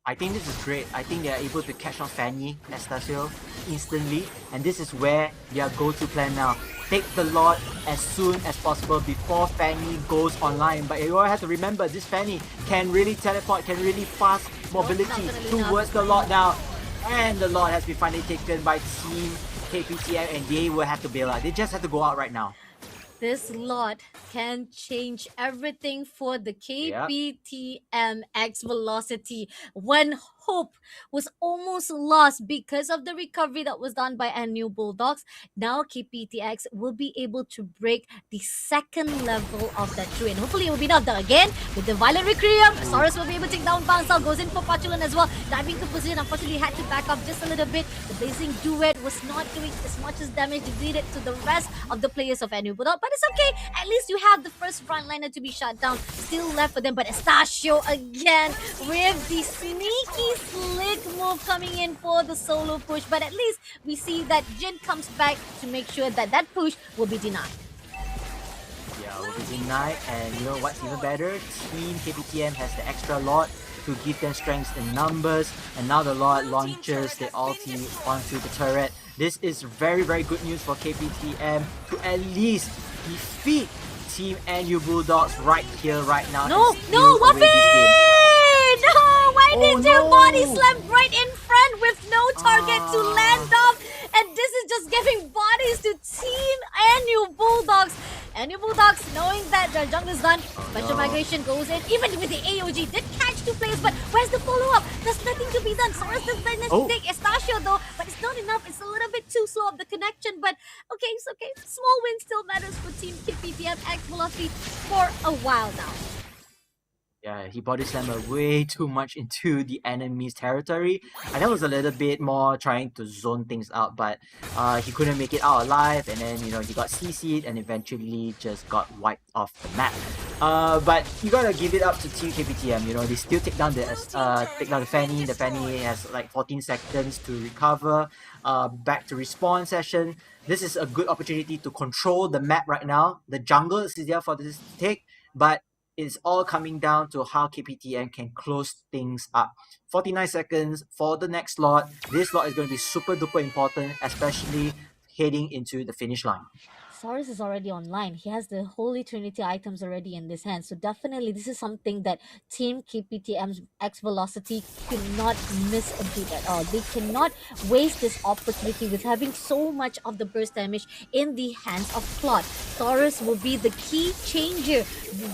I think this is great. I think they are able to catch on Fanny, Estasio instantly, and this is where their go-to plan now. Take the Lord as soon as possible before Fanny goes online. But you all have to remember, this Fanny can really teleport, can really fast mobility towards the Lord now. And the Lord has been finally taken by Team KPTM, and they will have to bail out. They just have to go out right now. This Lord can change everything for the KPTM X Velocity. When hope was almost lost because of the recovery that was done by NU Bulldogs. Now KPTX will be able to break the second level of that tree, and hopefully it will be done again with the Violent Requiem. Saurus will be able to take down Bangsal, goes in for Patulan as well, diving to position. Unfortunately, had to back up just a little bit. The Blazing Duet was not doing as much as damage as needed to the rest of the players of NU Bulldog, but it's okay. At least you have the first frontliner to be shut down still left for them. But Estacio again with the sneaky slick move coming in for the solo push. But at least we see that Jin comes back to make sure that that push will be denied. Yeah, will be denied, and you know what's even better? Team KPTM has the extra Lord to give them strength in numbers, and now the Lord launches the ulti onto the turret. This is very, very good news for KPTM to at least defeat Team NU Bulldogs right here, right now. No, Wafi! No, why did you body slam right in front with no target to land off? And this is just giving bodies to Team NU Bulldogs. NU Bulldogs, knowing that their jungle is done, special migration goes in. Even with the AOG, did catch 2 players, but where's the follow-up? There's nothing to be done. Saurus does manage to take Estacio though, but it's not enough. It's a little bit too slow of the connection, but okay, it's okay. Small win still matters for Team KPTM X Velocity for a while now. Yeah, he body slammed way too much into the enemy's territory. And that was a little bit more trying to zone things out, but he couldn't make it out alive, and then he got CC'd and eventually just got wiped off the map. But you gotta give it up to Team KPTM. They still take down the Fanny. The Fanny has like 14 seconds to recover. Back to respawn session. This is a good opportunity to control the map right now. The jungle is there for this to take, but it's all coming down to how KPTM can close things up. 49 seconds for the next slot. This slot is going to be super duper important, especially heading into the finish line. Saurus is already online. He has the Holy Trinity items already in his hand. So definitely this is something that Team KPTM's X Velocity cannot miss a beat at all. They cannot waste this opportunity with having so much of the burst damage in the hands of Claude. Saurus will be the key changer,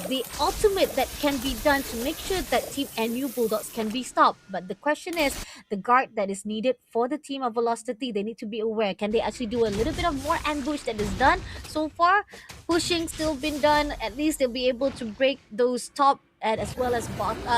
the ultimate that can be done to make sure that Team NU Bulldogs can be stopped. But the question is, the guard that is needed for the team of Velocity, they need to be aware. Can they actually do a little bit of more ambush that is done? So far, pushing still been done. At least they'll be able to break those top and as well as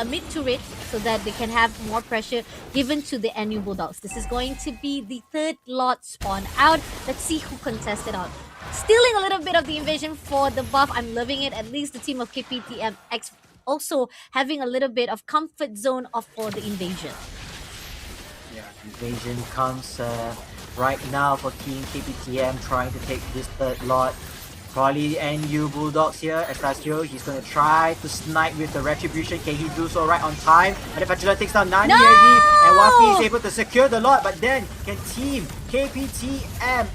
mid turret so that they can have more pressure given to the NU Bulldogs. This is going to be the third lot spawn out. Let's see who contested out. Stealing a little bit of the invasion for the buff. I'm loving it. At least the team of KPTM X also having a little bit of comfort zone for the invasion. Yeah, invasion comes right now for Team KPTM trying to take this third lot. Probably NU Bulldogs here. Estacio, he's going to try to snipe with the Retribution. Can he do so right on time? And the Fatula takes down Nani already. And Wafi is able to secure the lot. But then, can Team KPTM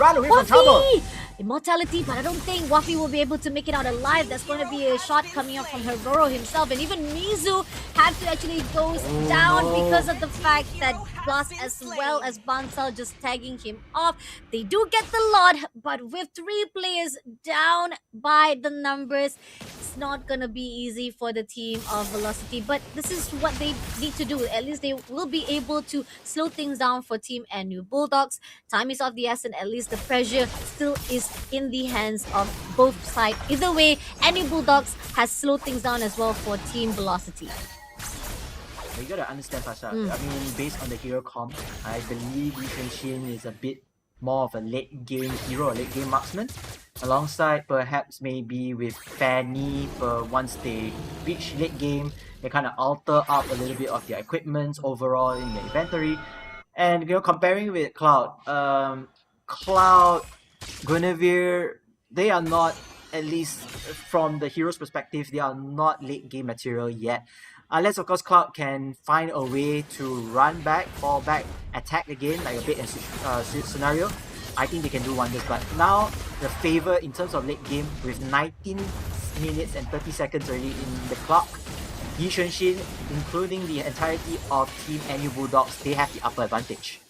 run away from trouble? Immortality, but I don't think Wafi will be able to make it out alive. There's going to be a shot coming up from Hergoro himself, and even Mizu had to actually go down because of the fact that Plus as well as Bansal just tagging him off. They do get the lot, but with 3 players down by the numbers, it's not going to be easy for the team of Velocity, but this is what they need to do. At least they will be able to slow things down for Team NU Bulldogs. Time is of the essence. At least the pressure still is in the hands of both sides. Either way, NU Bulldogs has slowed things down as well for Team Velocity. You gotta understand, Pasha. I mean, based on the hero comp, I believe Lee Shen is a bit more of a late game hero, a late game marksman. Alongside perhaps maybe with Fanny, once they reach late game, they kind of alter up a little bit of their equipment overall in their inventory. And comparing with Cloud, Cloud, Guinevere, they are not, at least from the hero's perspective, they are not late game material yet. Unless of course Cloud can find a way to run back, fall back, attack again like a bait and switch scenario, I think they can do wonders. But now the favor in terms of late game with 19 minutes and 30 seconds already in the clock, Yi Xuanxin, including the entirety of Team NU Bulldogs, they have the upper advantage.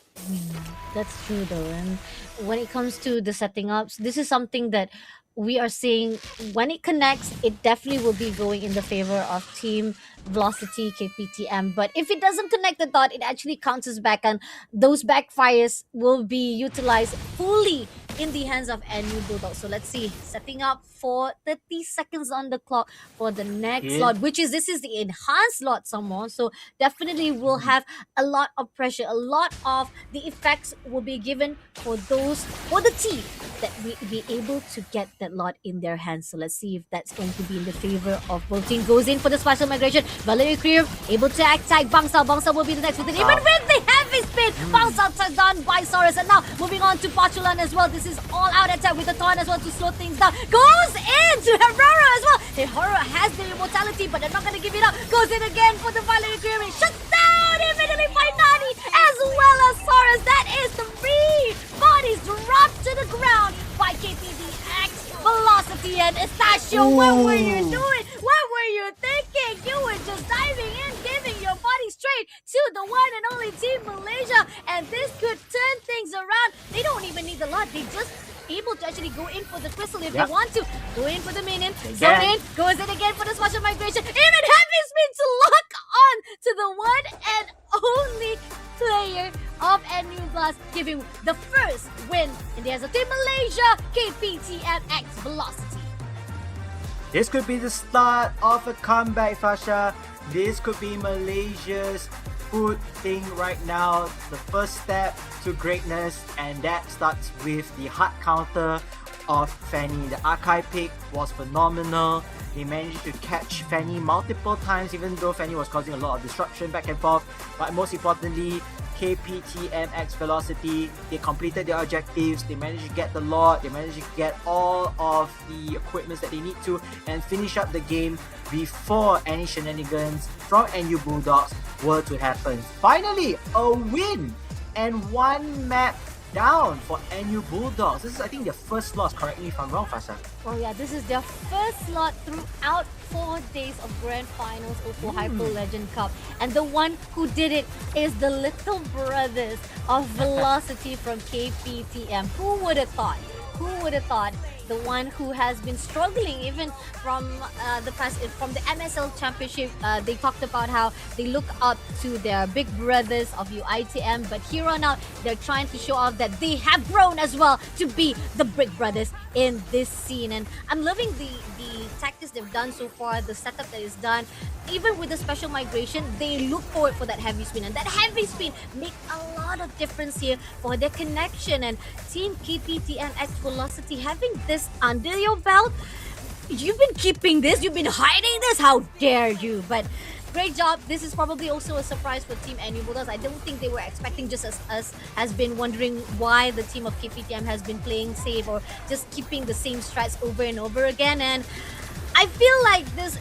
That's true though, and when it comes to the setting ups, this is something that we are seeing when it connects, it definitely will be going in the favor of Team Velocity KPTM. But if it doesn't connect the dot, it actually counts back, and those backfires will be utilized fully in the hands of NU Bulldogs. So let's see, setting up for 30 seconds on the clock for the next Yeah. slot, which is this is the enhanced slot someone. So definitely will have a lot of pressure, a lot of the effects will be given for the team that will be able to get that lot in their hands. So let's see if that's going to be in the favor of both team. Goes in for the special migration. Valerie Crew able to attack Bangsal. Bangsal will be the next with it. Even with the heavy spin, Bangsal done by Saurus. And now moving on to Pachulan as well. This is all out attack with the taunt as well to slow things down. Goes in to Herrera as well. Herrera has the immortality, but they're not going to give it up. Goes in again for the Valerie Crew. Shuts down immediately by Nani as well as Saurus. That is 3 bodies dropped to the ground by KPDX, Velocity, and Estachio. What were you doing? What were you thinking? You were just diving in, giving your body straight to the one and only Team Malaysia, and this could turn things around. They don't even need a lot. They just able to actually go in for the crystal if they want to. Go in for the minion. Zone in. Goes in again for the special migration. Even heavy spin to lock on to the one and only player of NU Blast, giving the first win in the hands of Team Malaysia, KPTMX Velocity. This could be the start of a comeback, Fasha. This could be Malaysia's good thing right now. The first step to greatness, and that starts with the hard counter of Fanny. The archive pick was phenomenal. They managed to catch Fanny multiple times, even though Fanny was causing a lot of disruption back and forth. But most importantly, KPTMX Velocity, they completed their objectives, they managed to get the lot, they managed to get all of the equipments that they need to, and finish up the game before any shenanigans from NU Bulldogs were to happen. Finally, a win and 1 map down for NU Bulldogs. This is, I think, their first loss. Correct me if I'm wrong, Fasa. Oh yeah, this is their first slot throughout 4 days of Grand Finals OPPO Hyper Legend Cup. And the one who did it is the little brothers of Velocity from KPTM. Who would have thought? Who would have thought? The one who has been struggling even from the past, from the MSL Championship. They talked about how they look up to their big brothers of UITM, but here on out, they're trying to show off that they have grown as well to be the big brothers in this scene. And I'm loving the tactics they've done so far, the setup that is done. Even with the special migration, they look forward for that heavy spin, and that heavy spin make a lot of difference here for their connection. And Team KPTMX Velocity having this under your belt, you've been keeping this, you've been hiding this, how dare you? But great job. This is probably also a surprise for Team NU Bulldogs. I don't think they were expecting, just as us has been wondering why the team of KPTM has been playing safe or just keeping the same strats over and over again. And I feel like this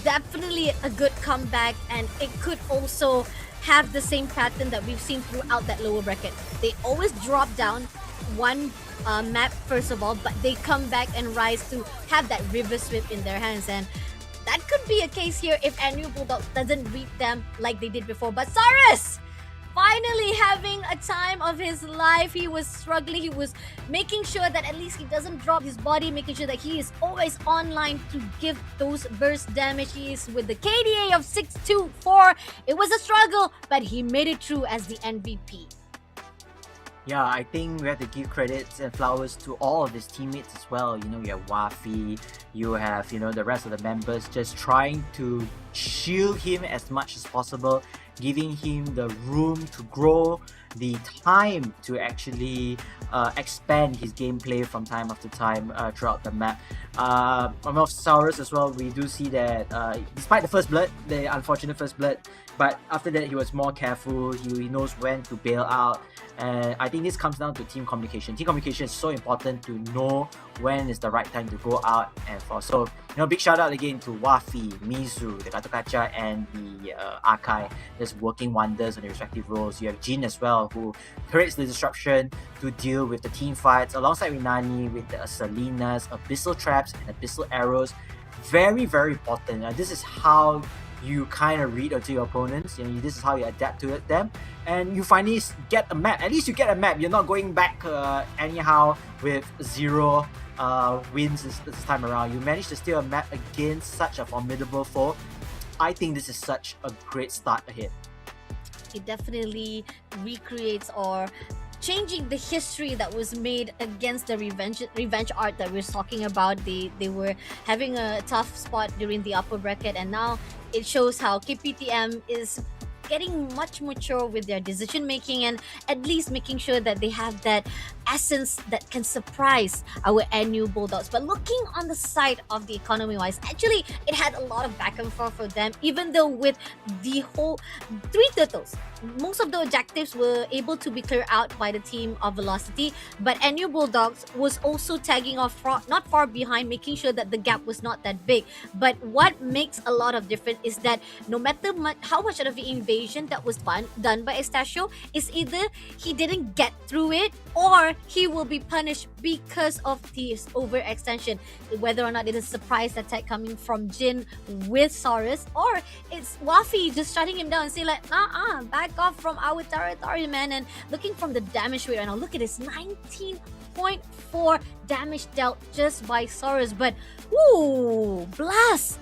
definitely a good comeback, and it could also have the same pattern that we've seen throughout that lower bracket. They always drop down one map first of all, but they come back and rise to have that river sweep in their hands. And that could be a case here if NU Bulldogs doesn't read them like they did before. But Saurus finally having a time of his life. He was struggling. He was making sure that at least he doesn't drop his body, making sure that he is always online to give those burst damage. He is with the KDA of 624. It was a struggle, but he made it through as the MVP. Yeah, I think we have to give credits and flowers to all of his teammates as well. You know, you have Wafi, you have, you know, the rest of the members just trying to shield him as much as possible, giving him the room to grow, the time to actually expand his gameplay from time after time throughout the map. From Saurus as well, we do see that despite the first blood, the unfortunate first blood, but after that he was more careful, he knows when to bail out. And I think this comes down to team communication. Team communication is so important to know when is the right time to go out and for. So, you know, big shout out again to Wafi, Mizu, the Gato Kacha, and the Akai, just working wonders on their respective roles. You have Jin as well, who creates the disruption to deal with the team fights, alongside with Nani, with the Salinas, Abyssal Traps, and Abyssal Arrows. Very, very important. This is how you kind of read onto your opponents. You know, this is how you adapt to them, and you finally get a map. At least you get a map. You're not going back anyhow with 0 wins this time around. You managed to steal a map against such a formidable foe. I think this is such a great start ahead. It definitely recreates or changing the history that was made against the revenge art that we're talking about. They were having a tough spot during the upper bracket, and now it shows how KPTM is getting much mature with their decision making and at least making sure that they have that essence that can surprise our NU Bulldogs. But looking on the side of the economy wise, actually it had a lot of back and forth for them, even though with the whole 3 turtles, most of the objectives were able to be cleared out by the team of Velocity, but NU Bulldogs was also tagging off not far behind, making sure that the gap was not that big. But what makes a lot of difference is that no matter how much of the invasion that was done by Estachio, is either he didn't get through it or he will be punished because of this overextension. Whether or not it is a surprise attack coming from Jin with Saurus, or it's Wafi just shutting him down and say like, back off from our territory, man. And looking from the damage rate right now, look at this, 19.4 damage dealt just by Saurus. But ooh, Blast!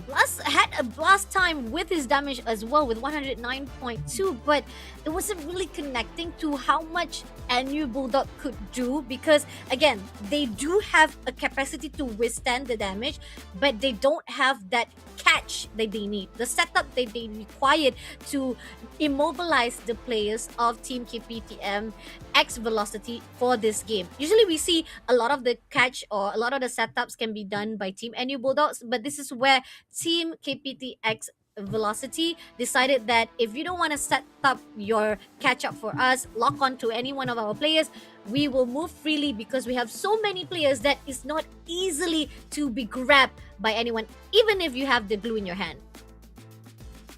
Blast had a blast time with his damage as well with 109.2, but it wasn't really connecting to how much NU Bulldog could do, because again, they do have a capacity to withstand the damage, but they don't have that catch that they need, the setup that they required to immobilize the players of Team KPTM X Velocity for this game. Usually we see a lot of the catch or a lot of the setups can be done by Team NU Bulldogs, but this is where Team KPTX Velocity decided that if you don't want to set up your catch up for us, lock on to any one of our players, we will move freely because we have so many players that is not easily to be grabbed by anyone, even if you have the glue in your hand.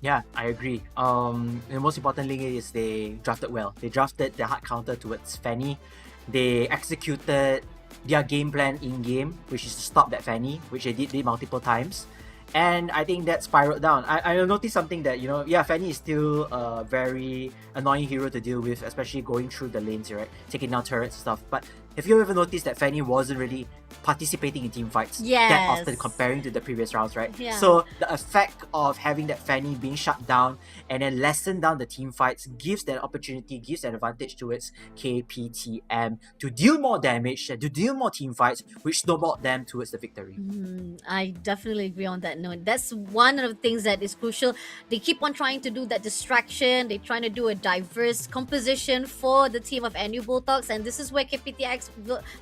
Yeah, I agree. And most importantly is they drafted well. They drafted the hard counter towards Fanny. They executed their game plan in game, which is to stop that Fanny, which they did multiple times. And I think that spiraled down. I noticed something that, Fanny is still a very annoying hero to deal with, especially going through the lanes, right? Taking down turrets and stuff. But have you ever noticed that Fanny wasn't really participating in team fights that often comparing to the previous rounds, right? Yeah. So the effect of having that Fanny being shut down and then lessen down the team fights gives that opportunity, gives that advantage towards KPTM to deal more damage, to deal more team fights, which snowballed them towards the victory. I definitely agree on that note. That's one of the things that is crucial. They keep on trying to do that distraction. They're trying to do a diverse composition for the team of NU Bulldogs, and this is where KPTX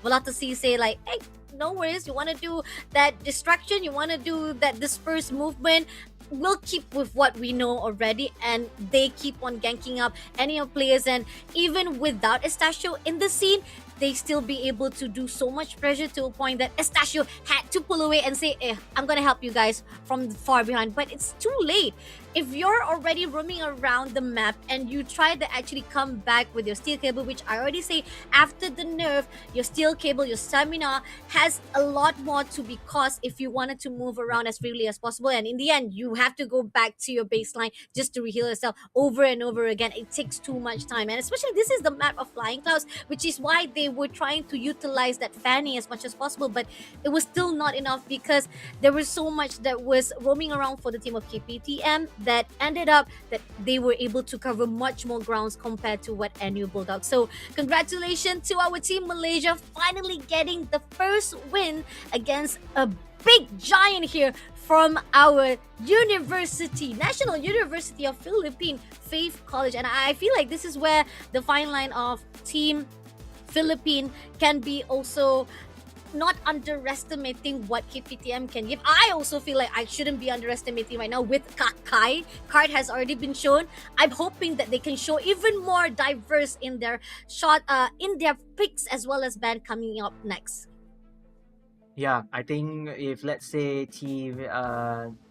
Velocity say like, hey, no worries, you want to do that distraction, you want to do that dispersed movement, we'll keep with what we know already. And they keep on ganking up any of players, and even without Estachio in the scene, they still be able to do so much pressure to a point that Estachio had to pull away and say, I'm gonna help you guys from far behind. But it's too late. If you're already roaming around the map and you try to actually come back with your steel cable, which I already say after the nerf, your steel cable, your stamina has a lot more to be cost if you wanted to move around as freely as possible. And in the end, you have to go back to your baseline just to reheal yourself over and over again. It takes too much time. And especially this is the map of Flying Clouds, which is why they were trying to utilize that Fanny as much as possible. But it was still not enough because there was so much that was roaming around for the team of KPTM that ended up that they were able to cover much more grounds compared to what NU Bulldogs. So congratulations to our team Malaysia finally getting the first win against a big giant here from our university, National University of Philippine Faith College. And I feel like this is where the fine line of Team Philippine can be also not underestimating what KPTM can give. I also feel like I shouldn't be underestimating right now with Kai. Card has already been shown. I'm hoping that they can show even more diverse in their in their picks as well as band coming up next. Yeah, I think if let's say Team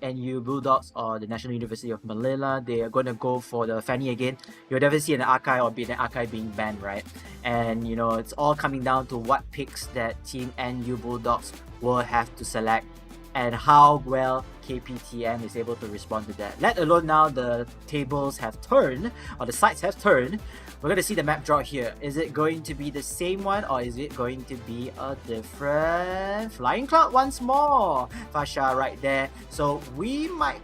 NU Bulldogs or the National University of Manila, they are going to go for the Fanny again, you'll definitely see an Akai or an Akai being banned, right? And it's all coming down to what picks that Team NU Bulldogs will have to select. and how well KPTM is able to respond to that. Let alone now the tables have turned, or the sides have turned. We're going to see the map draw here. Is it going to be the same one, or is it going to be a different Flying Cloud once more? Fasha right there. So we might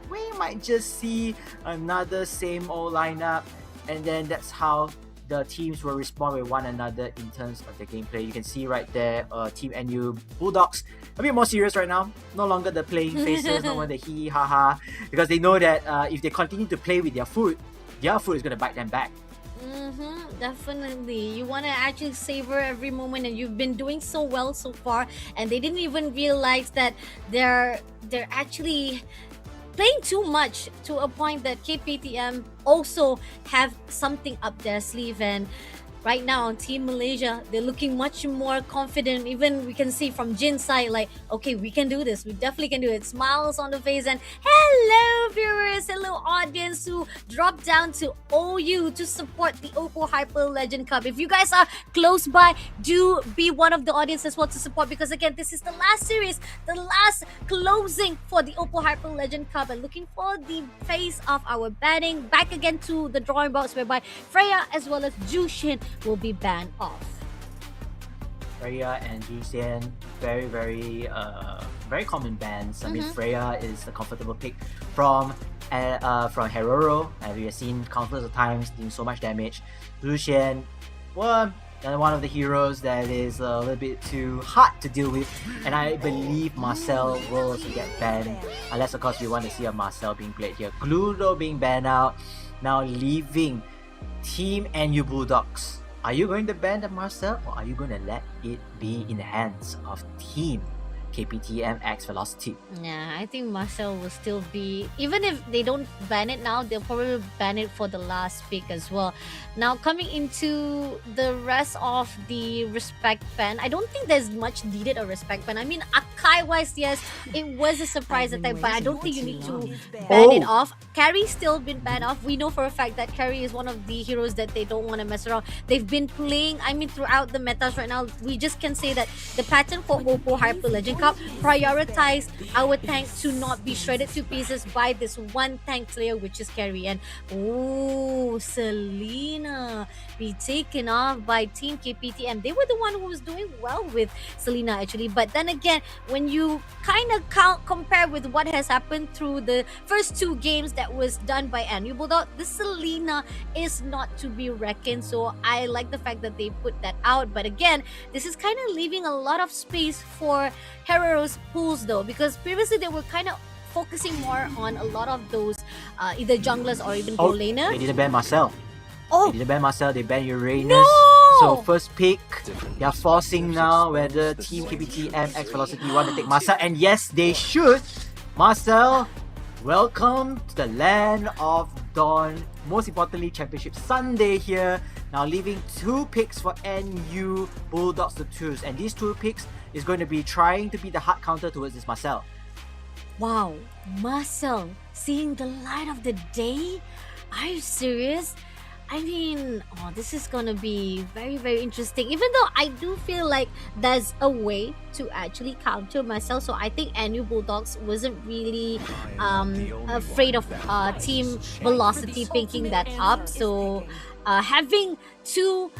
just see another same old lineup, and then that's how the teams will respond with one another in terms of the gameplay. You can see right there, Team NU Bulldogs a bit more serious right now. No longer the playing faces, no more the hee ha ha, because they know that if they continue to play with their food is going to bite them back. Definitely. You want to actually savor every moment, and you've been doing so well so far, and they didn't even realize that they're actually playing too much, to a point that KPTM also have something up their sleeve. And right now on Team Malaysia, they're looking much more confident. Even we can see from Jin's side, like, okay, we can do this. We definitely can do it. Smiles on the face. And hello viewers, hello audience who dropped down to OU to support the OPPO Hyper Legend Cup. If you guys are close by, do be one of the audience as well to support, because again, this is the last series, the last closing for the OPPO Hyper Legend Cup, and looking for the face of our banning back again to the drawing box, whereby Freya as well as Jushin will be banned off. Freya and Jusian, very common bans. I mean, Freya is a comfortable pick from Heroro, and we have seen countless of times doing so much damage. Jusian, well, one of the heroes that is a little bit too hard to deal with, and I believe Marcel will also get banned, unless of course we want to see a Marcel being played here. Gludo being banned out, now leaving Team NU Bulldogs. Are you going to ban the Marcel, or are you going to let it be in the hands of Team KPTM X Velocity? Yeah, I think Marcel will still be, even if they don't ban it now, they'll probably ban it for the last pick as well. Now, coming into the rest of the respect ban, I don't think there's much needed a respect ban. I mean, Akai wise, yes, it was a surprise attack, but I don't think you need to ban it off. Carrie's still been banned off. We know for a fact that Carrie is one of the heroes that they don't want to mess around. They've been playing, I mean, throughout the metas right now. We just can say that the pattern for OPPO Hyper Legend Cup prioritize our tank to not be shredded to pieces by this one tank player, which is Carrie. And Selena be taken off by Team KPT, and they were the one who was doing well with Selena actually. But then again, when you kind of compare with what has happened through the first two games that was done by NU Bulldog, this Selena is not to be reckoned. So I like the fact that they put that out. But again, this is kind of leaving a lot of space for Heroes pools though, because previously they were kind of focusing more on a lot of those either junglers or even gold laner. They didn't ban Marcel. They didn't ban Marcel, they banned Uranus. No! So first pick, they are forcing now whether Team KPT and X Velocity want to take Marcel, and yes, they should. Marcel, welcome to the land of Dawn. Most importantly, Championship Sunday here. Now leaving two picks for NU Bulldogs to choose, and these two picks is going to be trying to be the hard counter towards this Marcel. Wow, Marcel seeing the light of the day? Are you serious? I mean, this is gonna be very, very interesting. Even though I do feel like there's a way to actually counter Marcel, so I think NU Bulldogs wasn't really afraid of Team Velocity picking that up. So having two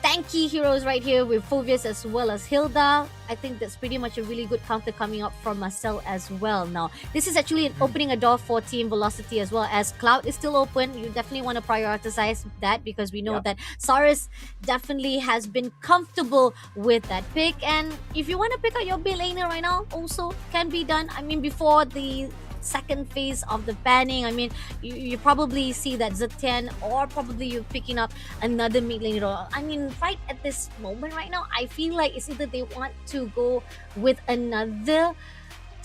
tanky heroes right here with Phoveus as well as Hilda, I think that's pretty much a really good counter coming up from Marcel as well. Now, this is actually opening a door for Team Velocity as well, as Cloud is still open. You definitely want to prioritize that, because we know that Saurus definitely has been comfortable with that pick. And if you want to pick out your big laner right now, also can be done. I mean, before the second phase of the banning, I mean, you probably see that Zetian, or probably you're picking up another mid laner. I mean, right at this moment right now, I feel like it's either they want to go with another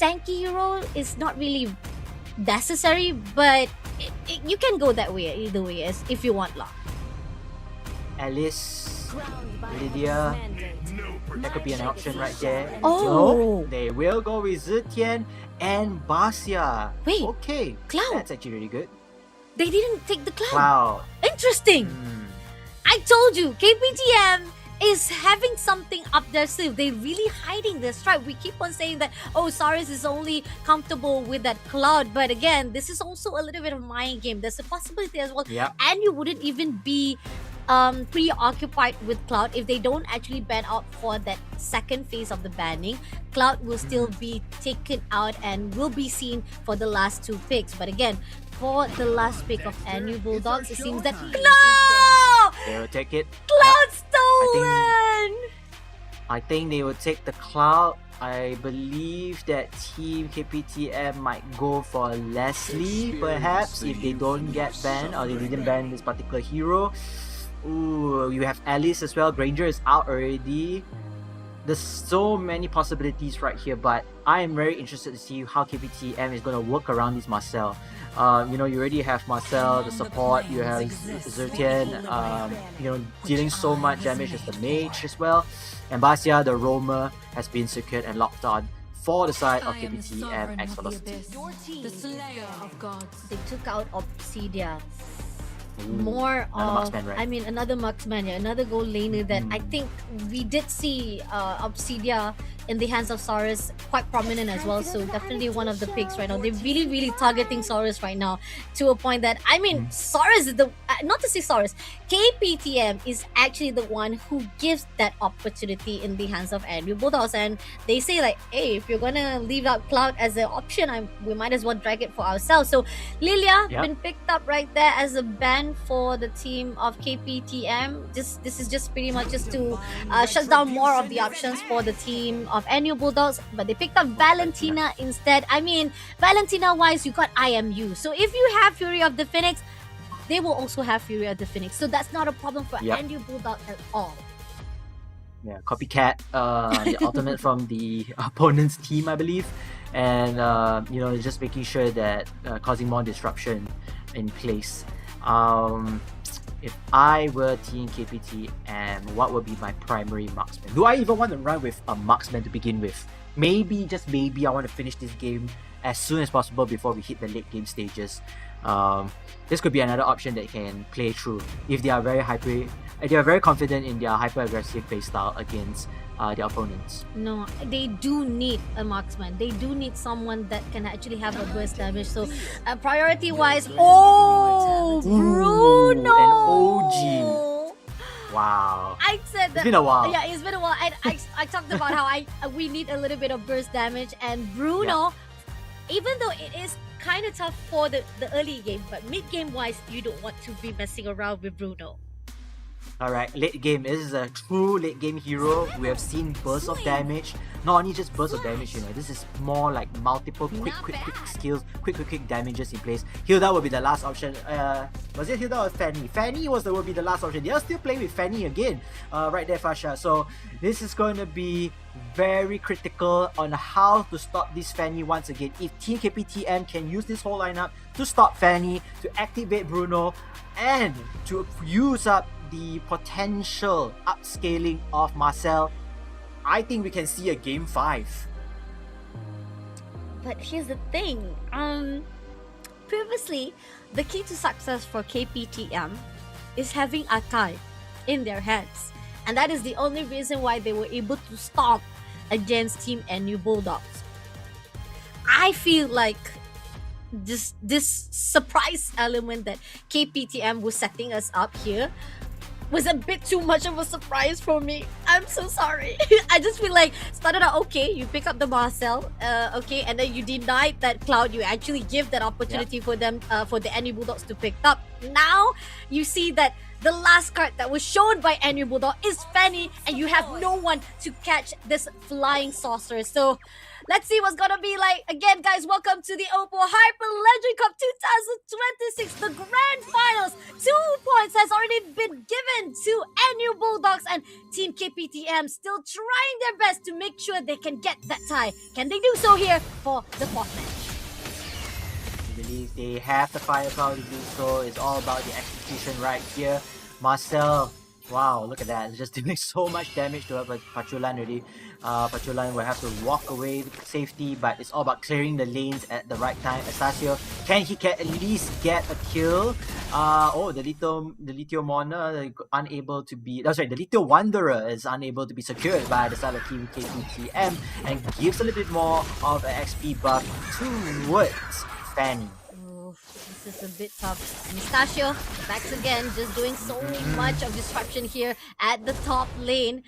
tanky hero. It's not really necessary, but you can go that way either way, as if you want lah. Alice, Lydia, that could be an option right there. Oh, no, they will go with Zetian and Basia. Wait, okay, Cloud. That's actually really good. They didn't take the Cloud. Cloud. Interesting. I told you, KPTM is having something up their sleeve. They're really hiding this, right? We keep on saying that, oh, Solace is only comfortable with that Cloud. But again, this is also a little bit of mind game. There's a possibility as well. Yep. And you wouldn't even be preoccupied with Cloud if they don't actually ban out for that second phase of the banning. Cloud will still be taken out and will be seen for the last two picks. But again, for the last pick of NU Bulldogs, it seems that Cloud! They will take it. Cloud stolen! I think they will take the Cloud. I believe that Team KPTM might go for Leslie, perhaps, if they don't get banned or they didn't ban this particular hero. Ooh, you have Alice as well. Granger is out already. There's so many possibilities right here, but I am very interested to see how KPTM is going to work around this Marcel. You know, you already have Marcel, the support, you have Zertian, you know, dealing so much damage as the mage as well. And Basia, the roamer, has been secured and locked on for the side of KPTM X Velocity. They took out Obsidia. Another marksman, right? I mean, another marksman, yeah, another gold laner that I think we did see Obsidia in the hands of Saurus quite prominent as well. So definitely one of the picks right now. They're really targeting Saurus right now to a point that, I mean, Saurus is the, not to say Saurus, KPTM is actually the one who gives that opportunity in the hands of NU Bulldogs. And they say like, hey, if you're gonna leave out Cloud as an option, we might as well drag it for ourselves. So Lilia been picked up right there as a ban for the team of KPTM. This is just pretty much just to shut down more of the options for the team of NU Bulldogs, but they picked up Valentina instead. I mean, Valentina wise, you got IMU. So if you have Fury of the Phoenix, they will also have Fury of the Phoenix. So that's not a problem for NU Bulldog at all. Yeah, copycat, the ultimate from the opponent's team, I believe. And, you know, just making sure that causing more disruption in place. If I were Team KPTM, what would be my primary marksman? Do I even want to run with a marksman to begin with? Maybe, just maybe, I want to finish this game as soon as possible before we hit the late game stages. This could be another option that can play through if they are very confident in their hyper aggressive play style against their opponents. No, they do need a marksman. They do need someone that can actually have a burst damage. So priority wise, Bruno! An OG. Wow. I said that. It's been a while. Yeah, it's been a while. I talked about how we need a little bit of burst damage, and Bruno, even though it is kind of tough for the early game, but mid game wise, you don't want to be messing around with Bruno. Alright, late game. This is a true late game hero. We have seen bursts of damage. Not only just bursts of damage, you know, this is more like multiple quick skills, quick damages in place. Hilda will be the last option. Was it Hilda or Fanny? Fanny will be the last option. They are still playing with Fanny again, right there, Fasha. So this is going to be very critical on how to stop this Fanny once again. If Team KPTM can use this whole lineup to stop Fanny, to activate Bruno, and to use up the potential upscaling of Marcel, I think we can see a game 5. But here's the thing. Previously, the key to success for KPTM is having Akai in their hands. And that is the only reason why they were able to stomp against Team NU Bulldogs. I feel like this surprise element that KPTM was setting us up here was a bit too much of a surprise for me. I'm so sorry. I just feel like started out okay, you pick up the Marcel, okay, and then you denied that Cloud. You actually give that opportunity for them, for the NU Bulldogs to pick up. Now you see that the last card that was shown by NU Bulldog is Fanny, and you have no one to catch this flying saucer. So let's see what's gonna be like. Again, guys, welcome to the OPPO Hyper Legend Cup 2026, the Grand Finals. 2 points has already been given to NU Bulldogs, and Team KPTM still trying their best to make sure they can get that tie. Can they do so here for the 4th match? I believe they have the firepower to do so. It's all about the execution right here. Marcel Wow, look at that. It's just doing so much damage to Pachulan already. Pachulan will have to walk away with safety, but it's all about clearing the lanes at the right time. Estacio, can he at least get a kill? The Lithium Mourner unable to be... Oh, sorry, the Lithium Wanderer is unable to be secured by the side of Team KPTM and gives a little bit more of an XP buff towards Fanny. This is a bit tough. Mustachio, backs again, just doing so much of disruption here at the top lane.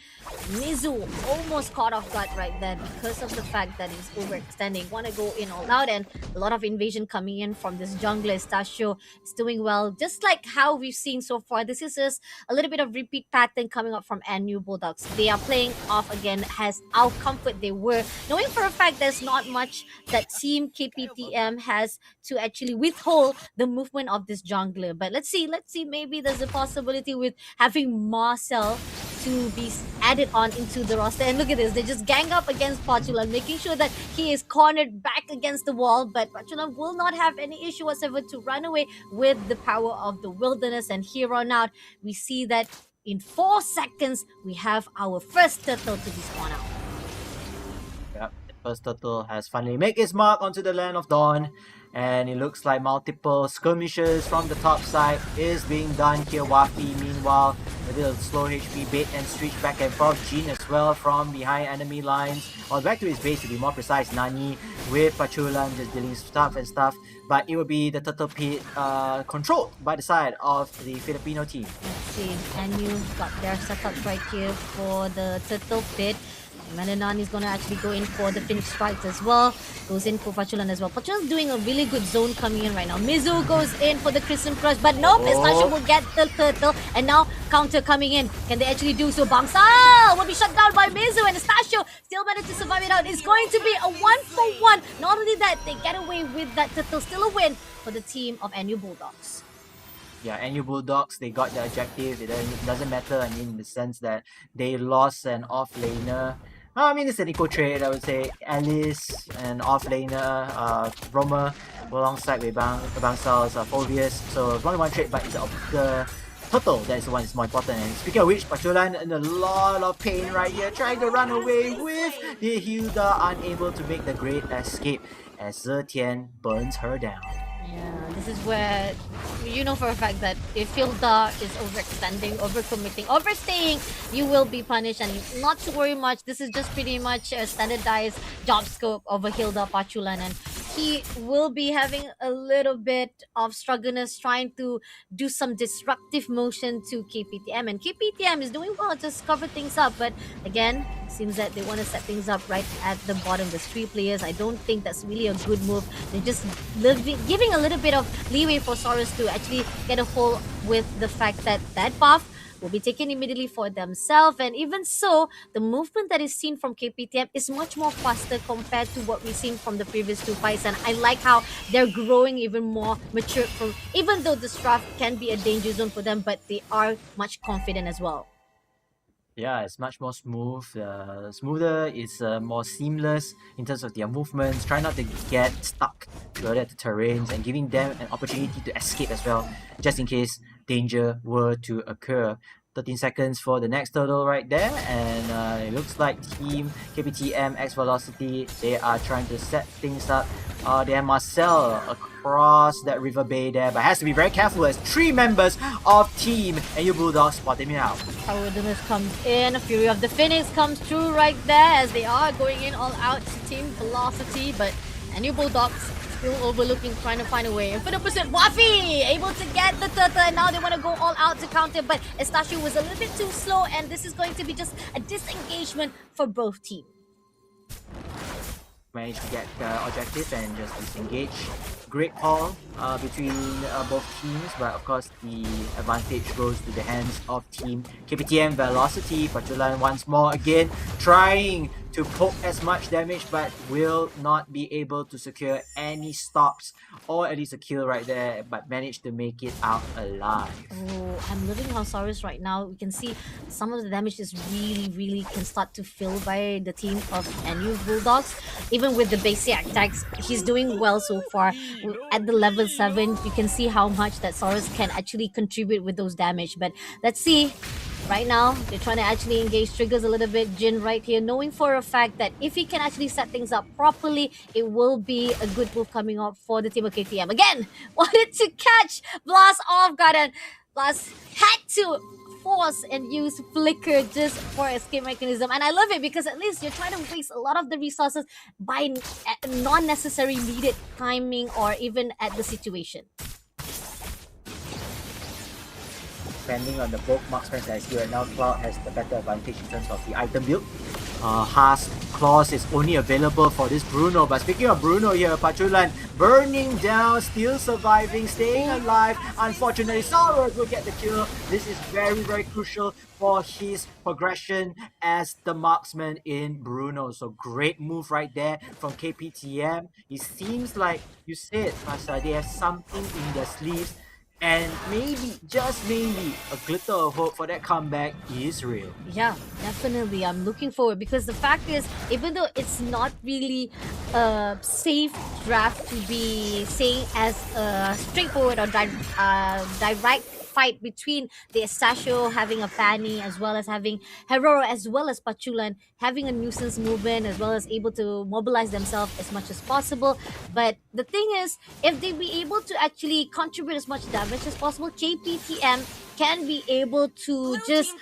Mizu almost caught off guard right there because of the fact that he's overextending. Want to go in all out, and a lot of invasion coming in from this jungler. Mustachio is doing well, just like how we've seen so far. This is just a little bit of repeat pattern coming up from NU Bulldogs. They are playing off again as how comfort they were, knowing for a fact there's not much that Team KPTM has to actually withhold the movement of this jungler. But let's see, maybe there's a possibility with having Marcel to be added on into the roster. And look at this, they just gang up against Pachulan, making sure that he is cornered back against the wall, but Pachulan will not have any issue whatsoever to run away with the power of the wilderness. And here on out, we see that in 4 seconds, we have our first turtle to be spawned out. Yep, the first turtle has finally made its mark onto the land of Dawn. And it looks like multiple skirmishes from the top side is being done here. Wafi, meanwhile, a little slow HP bait and switch back and forth. Jin as well from behind enemy lines. Or back to his base to be more precise. Nani with Pachulan just dealing stuff and stuff. But it will be the Turtle Pit controlled by the side of the Filipino team. Let's see, NU got their setup right here for the Turtle Pit. Melanon is going to actually go in for the Phoenix Strikes as well. Goes in for Pachulan as well. Pachulan's doing a really good zone coming in right now. Mizu goes in for the Crimson Crush, but no, Pistachio will get the turtle. And now counter coming in. Can they actually do so? Bangsal will be shut down by Mizu, and Pistachio still managed to survive it out. It's going to be a 1-for-1. Not only that, they get away with that turtle. Still a win for the team of NU Bulldogs. Yeah, NU Bulldogs, they got the objective. It doesn't matter, I mean, in the sense that they lost an off-laner. I mean, it's an equal trade, I would say. Alice, an off-laner, Roma, alongside with Bangsal's Phobius. So it's 1-1 trade, but it's the turtle that is the one that's more important. And speaking of which, Pachulan in a lot of pain right here, trying to run away with the Hilda, unable to make the great escape as Zetian burns her down. Yeah, this is where you know for a fact that if Hilda is overextending, overcommitting, overstaying, you will be punished. And not to worry much, this is just pretty much a standardized job scope of a Hilda Pachulan, and he will be having a little bit of struggleness trying to do some disruptive motion to KPTM, and KPTM is doing well, just cover things up. But again, seems that they want to set things up right at the bottom. There's 3 players. I don't think that's really a good move. They're just giving a little bit of leeway for Saurus to actually get a hold with the fact that that buff will be taken immediately for themselves. And even so, the movement that is seen from KPTM is much more faster compared to what we've seen from the previous 2 fights. And I like how they're growing even more mature, even though the Straff can be a danger zone for them, but they are much confident as well. Yeah, it's much more smooth, smoother, it's more seamless in terms of their movements, try not to get stuck further at the terrains and giving them an opportunity to escape as well, just in case danger were to occur. 13 seconds for the next turtle right there, and it looks like Team KPTM X Velocity, they are trying to set things up. They have Marcel across that river bay there, but has to be very careful as 3 members of Team NU Bulldogs spotted him out. Power Wilderness comes in, Fury of the Phoenix comes through right there as they are going in all out to Team Velocity, but NU Bulldogs still overlooking, trying to find a way. And for the pursuit, Wafi able to get the turtle, and now they want to go all out to counter, but Estacio was a little bit too slow, and this is going to be just a disengagement for both teams. Managed to get the objective and just disengage. Great call between both teams, but of course the advantage goes to the hands of Team KPTM Velocity. Pachulan once more again trying to poke as much damage, but will not be able to secure any stops or at least a kill right there, but managed to make it out alive. Oh, I'm loving how Saurus right now. We can see some of the damage is really can start to fill by the team of NU Bulldogs. Even with the basic attacks, he's doing well so far. At the level 7, you can see how much that Saurus can actually contribute with those damage. But let's see Right now, they're trying to actually engage triggers a little bit. Jin right here, knowing for a fact that if he can actually set things up properly, it will be a good move coming up for the team of KTM. Again, wanted to catch Blast off guard, and Blast had to force and use flicker just for escape mechanism. And I love it because at least you're trying to waste a lot of the resources by non-necessary needed timing or even at the situation. Depending on the both marksmen that I see right now, Cloud has the better advantage in terms of the item build. Haas Claws is only available for this Bruno. But speaking of Bruno here, Pachulan burning down, still surviving, staying alive. Unfortunately, Soloz will get the kill. This is very, very crucial for his progression as the marksman in Bruno. So great move right there from KPTM. It seems like you said, Pasha, they have something in their sleeves. And maybe, just maybe, a glitter of hope for that comeback is real. Yeah, definitely. I'm looking forward because the fact is, even though it's not really a safe draft to be saying as a straightforward or direct fight between the Estachio having a Fanny as well as having Heroro as well as Pachulan having a nuisance movement as well as able to mobilize themselves as much as possible. But the thing is, if they be able to actually contribute as much damage as possible, KPTM can be able to just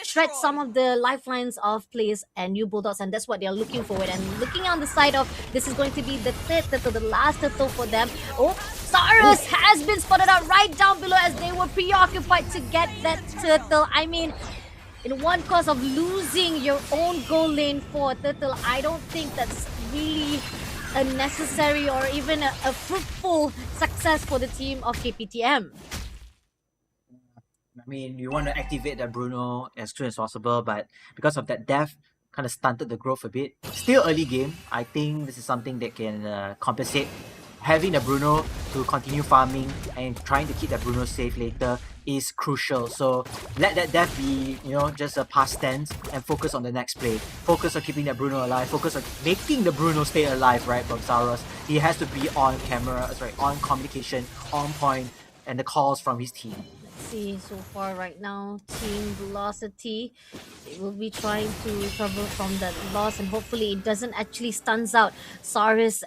shred some of the lifelines of players and New Bulldogs, and that's what they're looking forward. And looking on the side of this is going to be the third turtle, the last turtle for them. Oh, Soloz has been spotted out right down below as they were preoccupied to get that turtle. I mean, in one cause of losing your own goal lane for a turtle, I don't think that's really a necessary or even a fruitful success for the team of KPTM. I mean, you want to activate that Bruno as soon as possible, but because of that death, kind of stunted the growth a bit. Still early game. I think this is something that can compensate. Having the Bruno to continue farming and trying to keep that Bruno safe later is crucial. So let that death be, just a past tense and focus on the next play. Focus on keeping that Bruno alive. Focus on making the Bruno stay alive, right, from Soloz. He has to be on camera, on communication, on point, and the calls from his team. See so far right now, Team Velocity, they will be trying to recover from that loss, and hopefully it doesn't actually stuns out Soloz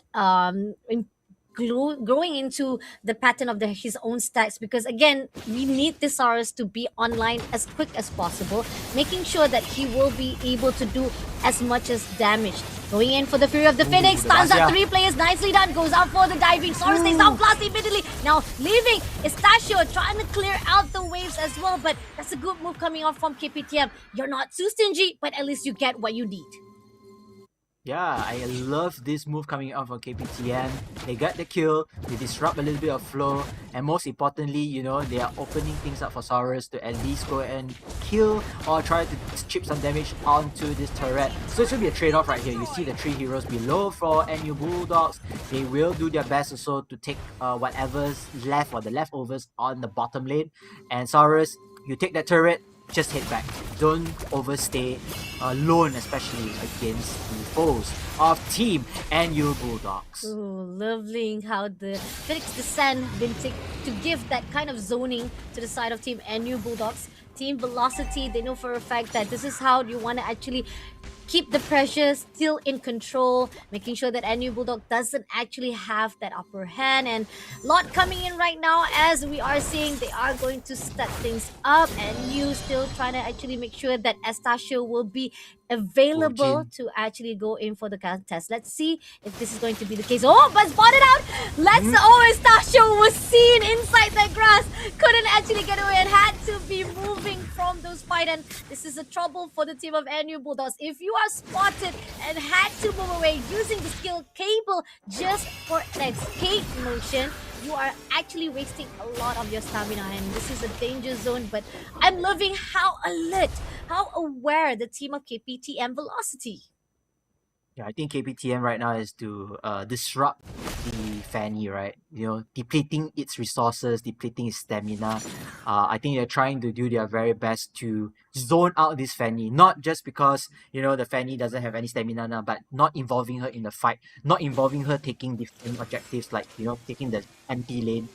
growing into the pattern of his own stacks, because again, we need this Soloz to be online as quick as possible, making sure that he will be able to do as much as damage. Going in for the Fury of the Phoenix, stuns out 3 players, nicely done, goes out for the diving. Soloz stays down blast immediately. Now leaving Estachio, trying to clear out the waves as well, but that's a good move coming off from KPTM. You're not too stingy, but at least you get what you need. Yeah, I love this move coming out from KPTM. They got the kill, they disrupt a little bit of flow, and most importantly, they are opening things up for Soloz to at least go and kill or try to chip some damage onto this turret. So it should be a trade-off right here. You see the 3 heroes below for NU Bulldogs. They will do their best also to take whatever's left or the leftovers on the bottom lane. And Soloz, you take that turret, just head back. Don't overstay alone, especially against the foes of Team NU Bulldogs. Ooh, lovely how the Feekz Descent been to give that kind of zoning to the side of Team NU Bulldogs. Team Velocity, they know for a fact that this is how you want to actually keep the pressure still in control, making sure that NU Bulldog doesn't actually have that upper hand. And a lot coming in right now, as we are seeing they are going to set things up, and you still trying to actually make sure that Estachio will be available to actually go in for the contest. Let's see if this is going to be the case. Oh, but spotted out! Estachio was seen inside that grass, couldn't actually get away and had to be moving from those fight, and this is a trouble for the team of NU Bulldogs. If you are spotted and had to move away using the skill cable just for an escape motion, you are actually wasting a lot of your stamina, and this is a danger zone. But I'm loving how alert, how aware the team of KPTM Velocity. Yeah, I think KPTM right now is to disrupt the Fanny, right? Depleting its resources, depleting its stamina. I think they're trying to do their very best to zone out this Fanny. Not just because, the Fanny doesn't have any stamina now, but not involving her in the fight. Not involving her taking different objectives like, taking the empty lane.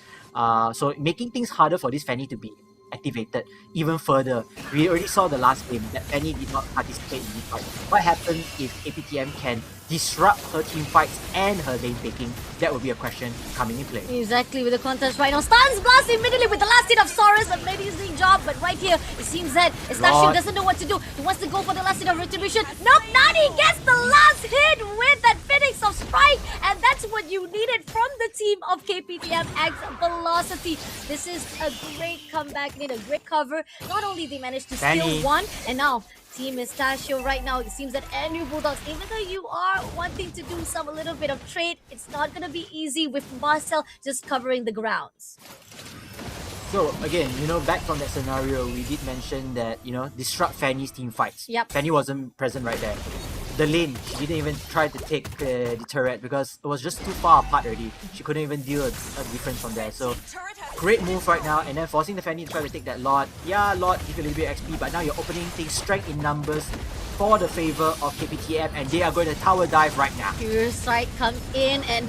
So making things harder for this Fanny to be activated even further. We already saw the last game that Fanny did not participate in this fight. What happens if KPTM can disrupt her team fights and her lane taking? That will be a question coming in play. Exactly, with the contest right now. Stans blast immediately with the last hit of Saurus. Amazing job, but right here, it seems that Estacio doesn't know what to do. He wants to go for the last hit of Retribution. Nope, Nani gets the last hit with that Phoenix of Strike, and that's what you needed from the team of KPTM X Velocity. This is a great comeback, need a great cover. Not only they managed to steal one, and now Team Estacio right now, it seems that NU Bulldogs, even though you are wanting to do a little bit of trade, it's not going to be easy with Marcel just covering the grounds. So again, back from that scenario, we did mention that, disrupt Fanny's team fights. Yep. Fanny wasn't present right there. The lane, she didn't even try to take the turret because it was just too far apart already. She couldn't even deal a difference from there. So great move right now, and then forcing the Fanny to try to take that Lord. Yeah, Lord give you a little bit of XP, but now you're opening things strength in numbers for the favor of KPTM, and they are going to tower dive right now. Furious Strike comes in, and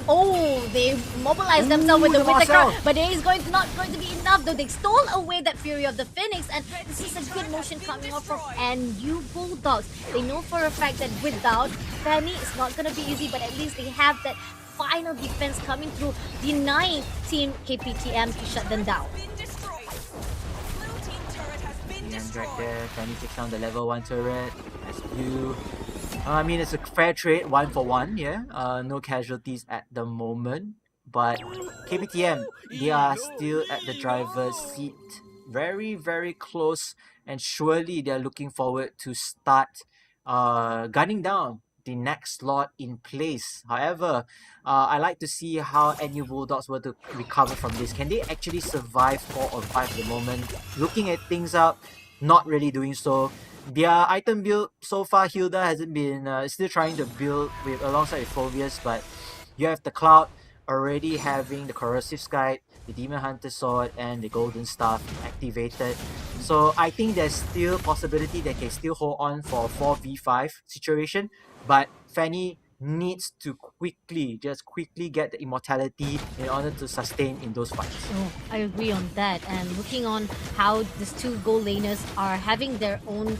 they mobilize themselves with the crowd, but it is not going to be enough though. They stole away that Fury of the Phoenix, and this is a good motion coming off from NU Bulldogs. They know for a fact that without Fanny, it's not going to be easy, but at least they have that final defense coming through, denying Team KPTM to shut them down. And right there, Fanny takes down the level 1 turret. SQ. I mean, it's a fair trade, 1 for 1, yeah. No casualties at the moment. But KPTM, they are still at the driver's seat. Very, very close. And surely they're looking forward to start gunning down the next slot in place. However, I like to see how NU Bulldogs were to recover from this. Can they actually survive 4 on 5 at the moment? Looking at things up, not really doing so. Their item build so far, Hilda hasn't been still trying to build alongside with Phobius, but you have the Cloud already having the Corrosive Sky, the Demon Hunter Sword, and the Golden Staff activated. So I think there's still possibility they can still hold on for a 4v5 situation, but Fanny needs to quickly get the immortality in order to sustain in those fights. Oh, I agree on that. And looking on how these two goal laners are having their own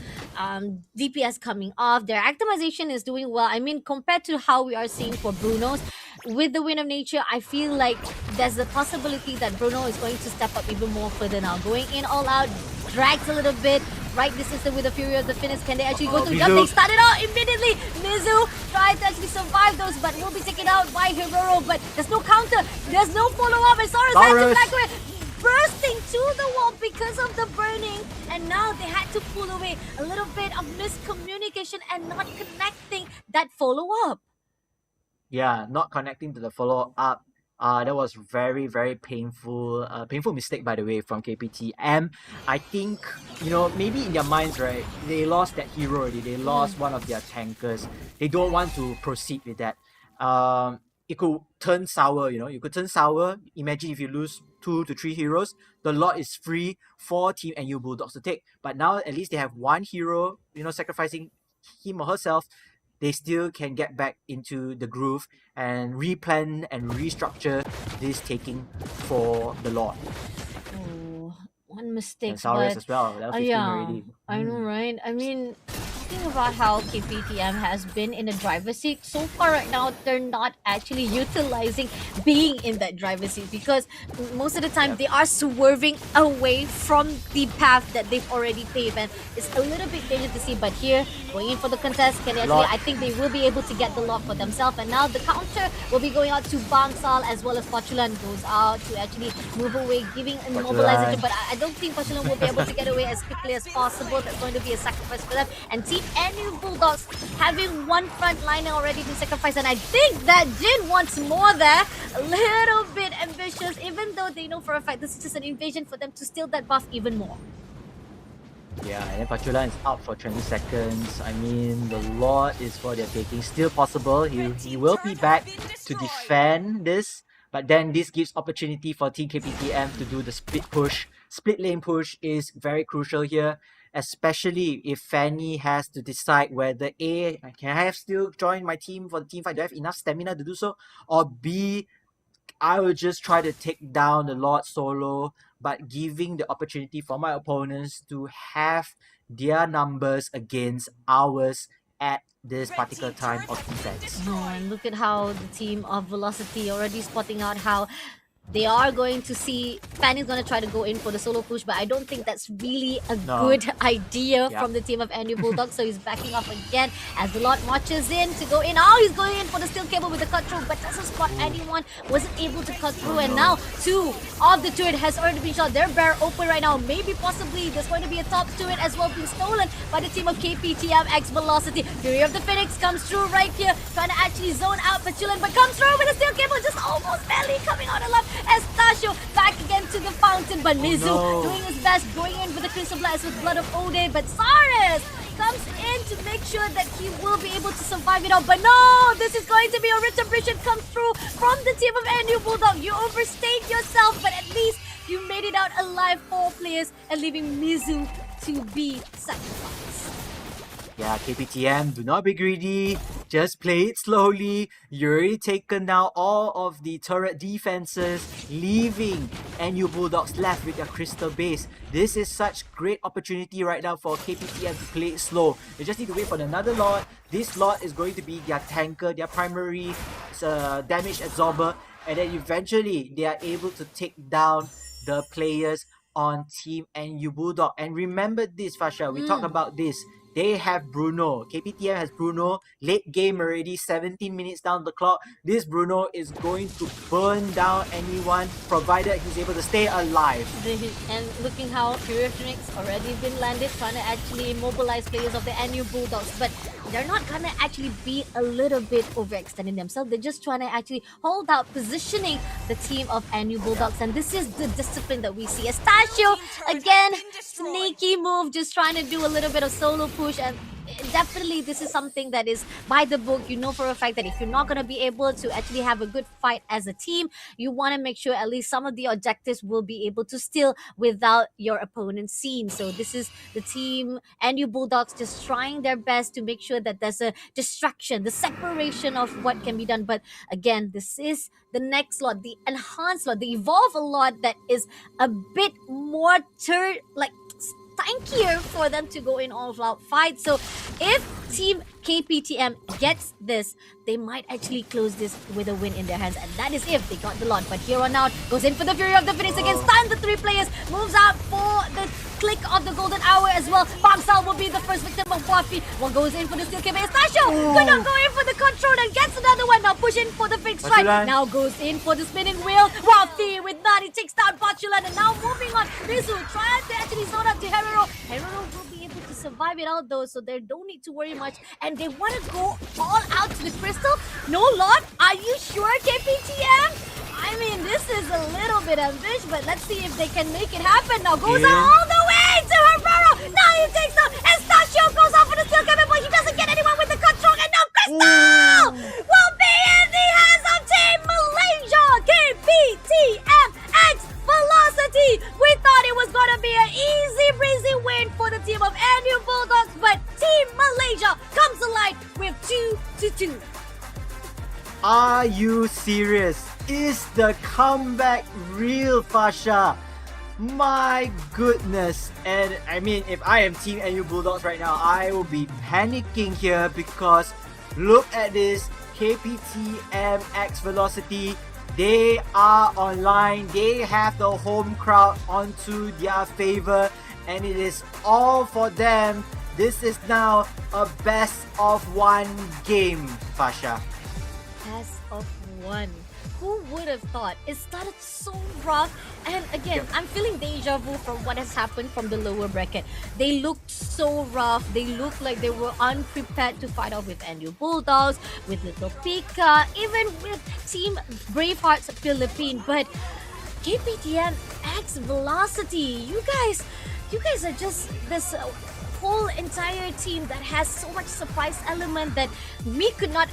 DPS coming off, their actimization is doing well. I mean, compared to how we are seeing for Bruno's, with the Wind of Nature, I feel like there's a possibility that Bruno is going to step up even more further now. Going in all out, drags a little bit. Right distance with the Fury of the Phoenix. Can they actually go through? They started out immediately. Mizu tried to actually survive those, but will be taken out by Hiroro. But there's no counter. There's no follow-up. And Saurus had to back away, bursting to the wall because of the burning. And now they had to pull away. A little bit of miscommunication and not connecting that follow-up. Yeah, not connecting to the follow-up. That was very, very painful. Painful mistake, by the way, from KPTM. I think, maybe in their minds, right, they lost that hero already. They lost one of their tankers. They don't want to proceed with that. It could turn sour, You could turn sour. Imagine if you lose 2 to 3 heroes. The lot is free for Team NU Bulldogs to take. But now, at least they have one hero, sacrificing him or herself. They still can get back into the groove and replan and restructure this taking for the Lord. Oh, one mistake. And Saurus as well. That was 15 already. I know, right? I mean, talking about how KPTM has been in the driver's seat, so far right now, they're not actually utilizing being in that driver's seat because most of the time they are swerving away from the path that they've already paved, and it's a little bit dangerous to see. But here, going in for the contest, can they actually, I think they will be able to get the lock for themselves, and now the counter will be going out to Bangsal as well as Pochulan goes out to actually move away, giving immobilization, but I don't think Pochulan will be able to get away as quickly as possible. That's going to be a sacrifice for them, and Team NU Bulldogs having one front liner already to sacrifice, and I think that Jin wants more there. A little bit ambitious, even though they know for a fact this is just an invasion for them to steal that buff even more. Yeah, and then Pachulan is out for 20 seconds. I mean, the Lord is for their taking. Still possible. He will be back to defend this, but then this gives opportunity for Team KPTM to do the split push. Split lane push is very crucial here, especially if Fanny has to decide whether A, can I have still join my team for the team fight? Do I have enough stamina to do so? Or B, I will just try to take down the Lord solo, but giving the opportunity for my opponents to have their numbers against ours at this particular time of defense. Oh, and look at how the team of Velocity already spotting out how they are going to see Fan is going to try to go in for the solo push, but I don't think that's really a good idea from the team of NU Bulldogs. So he's backing off again as the Lord marches in to go in. Oh, he's going in for the steel cable with the cut through, but doesn't spot anyone. Wasn't able to cut through, and now 2 of the turret has already been shot. They're bare open right now. Maybe possibly there's going to be a top turret as well being stolen by the team of KPTM X Velocity. Fury of the Phoenix comes through right here, trying to actually zone out Petulant, but comes through with a steel cable, just almost barely coming out alive. Estasio back again to the fountain, but Mizu doing his best, going in for the Crystal Blast with Blood of Ode, but Saris comes in to make sure that he will be able to survive it all. But no, this is going to be a retribution come through from the team of NU Bulldog. You overstayed yourself, but at least you made it out alive, 4 players, and leaving Mizu to be sacrificed. Yeah, KPTM, do not be greedy. Just play it slowly. You already taken down all of the turret defenses, leaving NU Bulldogs left with their crystal base. This is such great opportunity right now for KPTM to play it slow. They just need to wait for another lot. This lot is going to be their tanker, their primary damage absorber, and then eventually they are able to take down the players on Team NU Bulldog. And remember this, Fasha, we talked about this. They have Bruno. KPTM has Bruno. Late game already, 17 minutes down the clock. This Bruno is going to burn down anyone, provided he's able to stay alive. And looking how Fury of Phoenix already been landed, trying to actually mobilize players of the NU Bulldogs. But they're not gonna actually be a little bit overextending themselves. They're just trying to actually hold out, positioning the team of NU Bulldogs. And this is the discipline that we see. Estasio, again, sneaky move, just trying to do a little bit of solo push. And definitely this is something that is by the book. You know for a fact that if you're not going to be able to actually have a good fight as a team, you want to make sure at least some of the objectives will be able to steal without your opponent seeing. So this is the team NU Bulldogs just trying their best to make sure that there's a distraction, the separation of what can be done. But again, this is the next lot, the enhanced lot, the evolve a lot that is a bit more tankier for them to go in all-out fight. So if Team KPTM gets this, they might actually close this with a win in their hands, and that is if they got the lot. But here on out, goes in for the Fury of the Phoenix again, stun the 3 players, moves out for the click of the golden hour as well. Bangsal will be the first victim of Wafi. One goes in for the steel cable. Estasio could not go in for the control and gets another one. Now push in for the fake strike. Now goes in for the spinning wheel. Wafi with that, he takes down Batulan, and now moving on. Mizu trying to actually zone up to Herero. Herero will be able to survive it out though, so they don't need to worry much. And they want to go all out to the crystal. No lot? Are you sure, KPTM? I mean, this is a little bit ambitious, but let's see if they can make it happen. Now goes out all the way to Herrero. Now he takes down Estasio, goes off for the steel cable, but he doesn't get anyone with the control. And now Crystal will be in the hands of Team Malaysia. KPTM X Velocity. We thought it was going to be an easy breezy win for the team of NU Bulldogs, but Team Malaysia comes alive with 2-2. Are you serious? Is the comeback real, Fasha? My goodness. And I mean, if I am Team NU Bulldogs right now, I will be panicking here because look at this. KPTM X Velocity, they are online. They have the home crowd onto their favor, and it is all for them. This is now a best of 1 game, Fasha. Best of 1. Who would have thought? It started so rough, and again, I'm feeling deja vu from what has happened from the lower bracket. They looked so rough. They looked like they were unprepared to fight off with NU Bulldogs, with Little Pika, even with Team Bravehearts Philippines. But KPTM X Velocity, you guys are just this whole entire team that has so much surprise element that we could not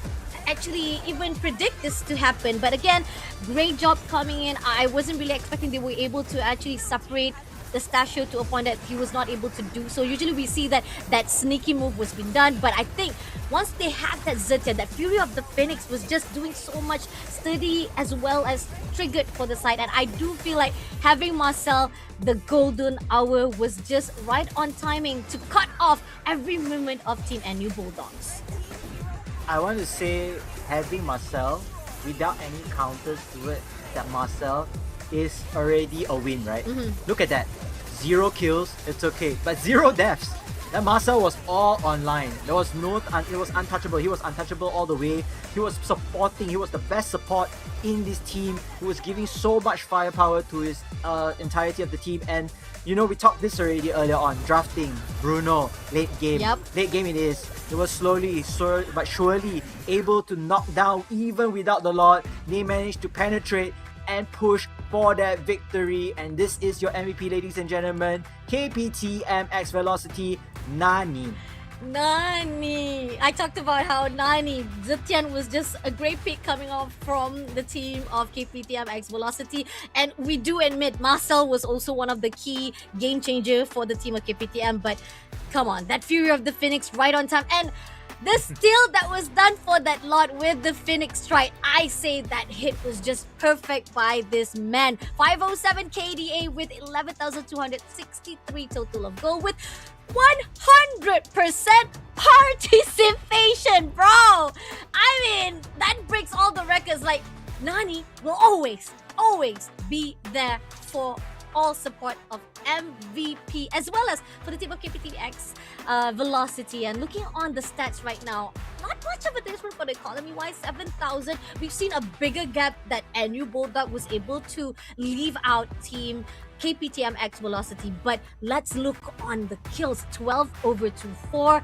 actually even predict this to happen. But again, great job coming in. I wasn't really expecting they were able to actually separate pistachio to a point that he was not able to do so. Usually we see that sneaky move was being done, but I think once they had that Zetian, that Fury of the Phoenix was just doing so much steady as well as triggered for the side, and I do feel like having Marcel, the golden hour, was just right on timing to cut off every movement of Team NU Bulldogs. I want to say having Marcel without any counters to it, that Marcel is already a win, right? Look at that. 0 kills, it's okay. But 0 deaths. That Marcel was all online. There was it was untouchable. He was untouchable all the way. He was supporting. He was the best support in this team. He was giving so much firepower to his entirety of the team. And you know, we talked this already earlier on. Drafting, Bruno, late game. Late game it is. It was slowly but surely able to knock down even without the Lord. They managed to penetrate and push for that victory. And this is your MVP, ladies and gentlemen. KPT MX Velocity, Nani. I talked about how Nani, Zetian was just a great pick coming off from the team of KPTMX Velocity, and we do admit Marcel was also one of the key game changer for the team of KPTM, but come on, that Fury of the Phoenix right on time, and the steal that was done for that lot with the Phoenix Strike, I say that hit was just perfect by this man. 507 KDA with 11,263 total of gold with 100% participation, bro. I mean, that breaks all the records. Like, Nani will always be there for all support of MVP as well as for the team of KPTX Velocity. And looking on the stats right now, not much of a difference for the economy-wise. 7,000. We've seen a bigger gap that NU Bulldog was able to leave out team KPTMX Velocity. But let's look on the kills. 12 over to 4.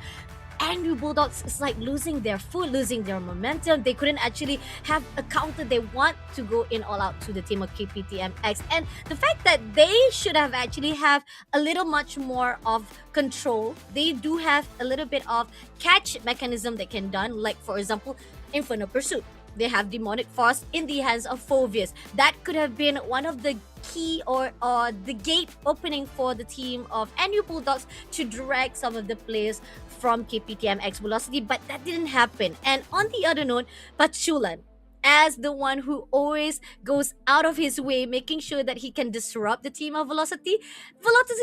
NU Bulldogs is like losing their foot, losing their momentum. They couldn't actually have a counter. They want to go in all out to the team of KPTMX. And the fact that they should have actually have a little much more of control. They do have a little bit of catch mechanism they can done. Like, for example, Inferno Pursuit. They have Demonic Force in the hands of Phobius. That could have been one of the key or the gate opening for the team of NU Bulldogs to drag some of the players from KPTMX Velocity, but that didn't happen. And on the other note, Pachulan, as the one who always goes out of his way making sure that he can disrupt the team of Velocity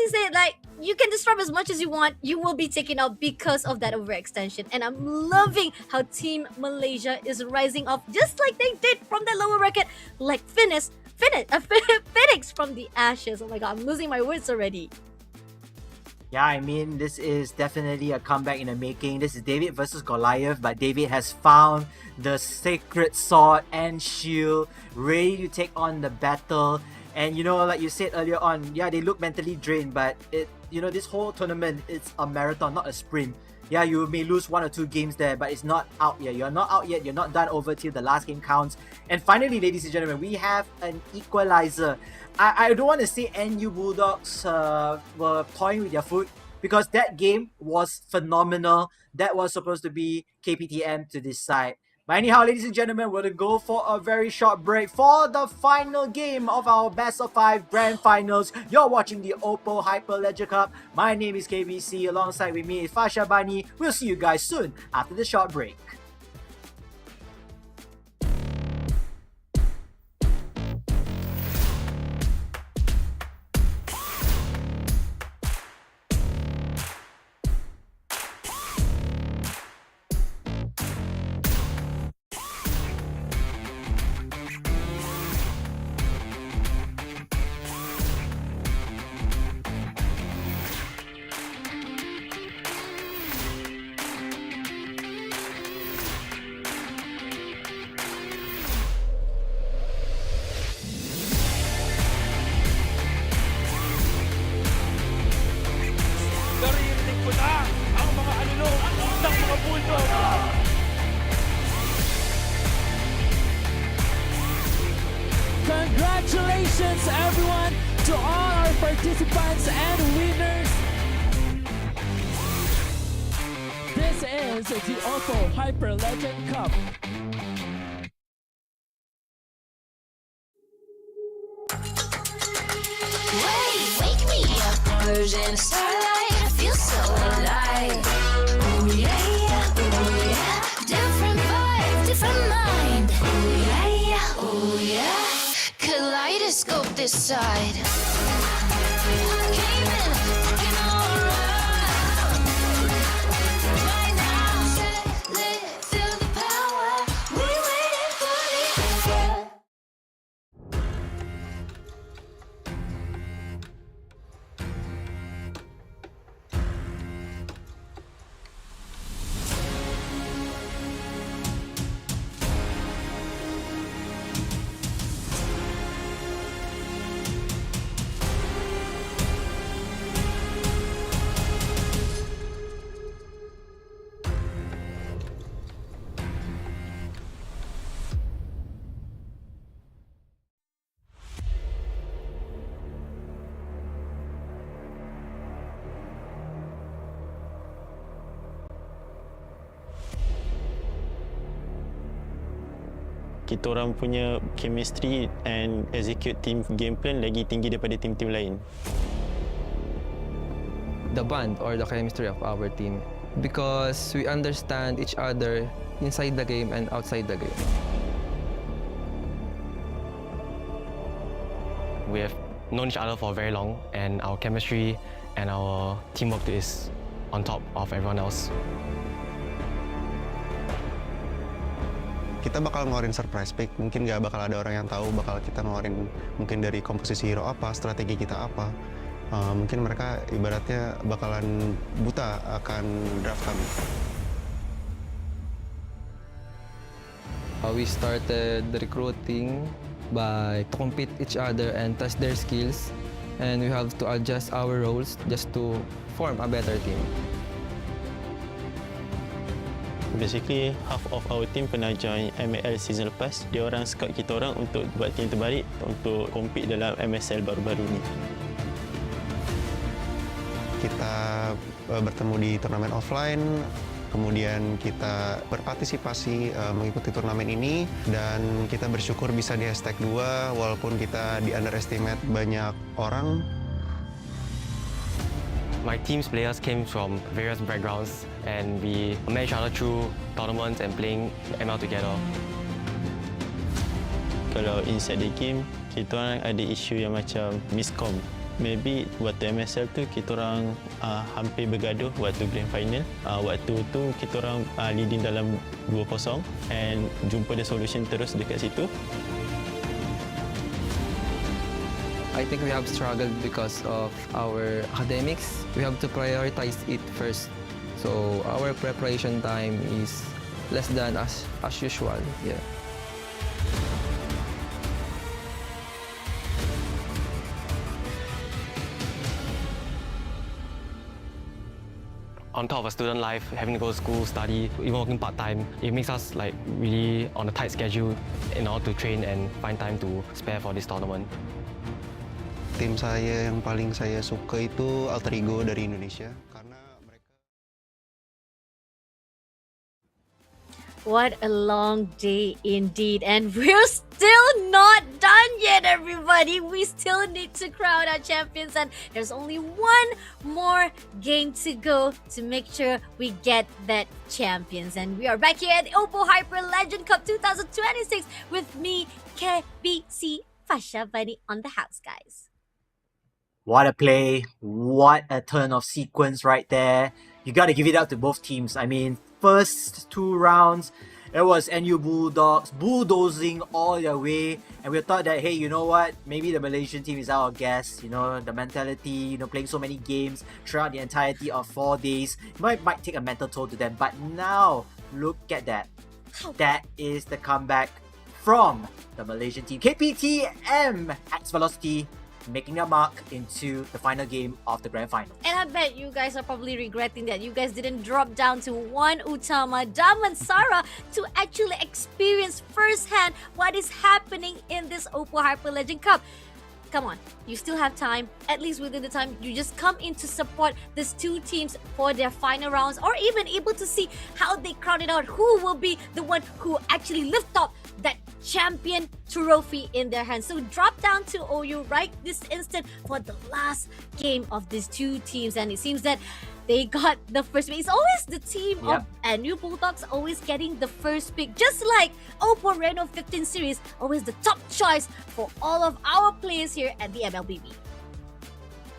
said, like, you can disrupt as much as you want, you will be taken out because of that overextension. And I'm loving how Team Malaysia is rising up just like they did from the lower bracket, like Phoenix from the ashes. Oh my god, I'm losing my words already. Yeah, I mean, this is definitely a comeback in the making. This is David versus Goliath, but David has found the sacred sword and shield, ready to take on the battle. And you know, like you said earlier on, yeah, they look mentally drained, but this whole tournament, it's a marathon, not a sprint. Yeah, you may lose 1 or 2 games there, but it's not out yet. You're not out yet. You're not done over till the last game counts. And finally, ladies and gentlemen, we have an equalizer. I don't want to say NU Bulldogs were toying with their foot, because that game was phenomenal. That was supposed to be KPTM to decide. But anyhow, ladies and gentlemen, we're going to go for a very short break for the final game of our Best of 5 Grand Finals. You're watching the OPPO Hyper Ledger Cup. My name is KBC. Alongside with me is Fasha Bani. We'll see you guys soon after the short break. Congratulations everyone to all our participants and winners. This is the OPPO Hyper Legend Cup. Wake me converge in the starlight. I feel so alive. Ooh yeah, yeah, ooh yeah. Different vibe, different mind. Ooh yeah, yeah, ooh yeah. Kaleidoscope this side. Came in, looking alright. Right now, set, lit, feel the power. We waited for the hour. Kita orang punya chemistry and execute team game plan lagi tinggi daripada tim-tim lain. The bond or the chemistry of our team, because we understand each other inside the game and outside the game. We have known each other for very long, and our chemistry and our teamwork is on top of everyone else. Kita bakal ngeluarin surprise pick, mungkin nggak bakal ada orang yang tahu bakal kita ngeluarin mungkin dari komposisi hero apa, strategi kita apa. Mungkin mereka ibaratnya bakalan buta akan draft kami. We started the recruiting by to compete each other and test their skills, and we have to adjust our roles just to form a better team. Basically, half of our team pernah join ML season lepas. Dia orang scout kita orang untuk buat team terbaik untuk compete dalam MSL baru-baru ni. Kita bertemu di turnamen offline, kemudian kita berpartisipasi mengikuti turnamen ini, dan kita bersyukur bisa di #2 walaupun kita di underestimate banyak orang. My team's players came from various backgrounds, and we met each other through tournaments and playing ML together. Kalau inside the game, kita orang ada isu yang macam miscom. Maybe waktu MSL tu kita orang hampir bergaduh waktu grand final. Waktu tu kita orang leading dalam 2-0 and jumpa the solution terus dekat situ. I think we have struggled because of our academics. We have to prioritize it first. So our preparation time is less than as usual. Yeah. On top of a student life, having to go to school, study, even working part-time, it makes us like really on a tight schedule in order to train and find time to spare for this tournament. Tim saya yang paling saya suka itu alter ego dari Indonesia karena mereka. What a long day indeed, and we're still not done yet, everybody. We still need to crown our champions, and there's only one more game to go to make sure we get that champions. And we are back here at the OPPO Hyper Legend Cup 2026 with me, KBC Fasha Bunny on the house, guys. What a play. What a turn of sequence right there. You got to give it up to both teams. I mean, first 2 rounds, it was NU Bulldogs bulldozing all their way. And we thought that, hey, you know what? Maybe the Malaysian team is our guess. You know, the mentality, playing so many games throughout the entirety of 4 days might take a mental toll to them. But now, look at that. That is the comeback from the Malaysian team. KPTM X Velocity making their mark into the final game of the grand final. And I bet you guys are probably regretting that you guys didn't drop down to one Utama Damansara to actually experience firsthand what is happening in this OPPO Hyper Legend Cup. Come on, you still have time. At least within the time, you just come in to support these 2 teams for their final rounds, or even able to see how they crowd it out. Who will be the one who actually lift up that champion trophy in their hands. So drop down to OU right this instant for the last game of these two teams, and it seems that they got the first pick. It's always the team of NU Bulldogs always getting the first pick. Just like OPPO Reno 15 series, always the top choice for all of our players here at the MLBB.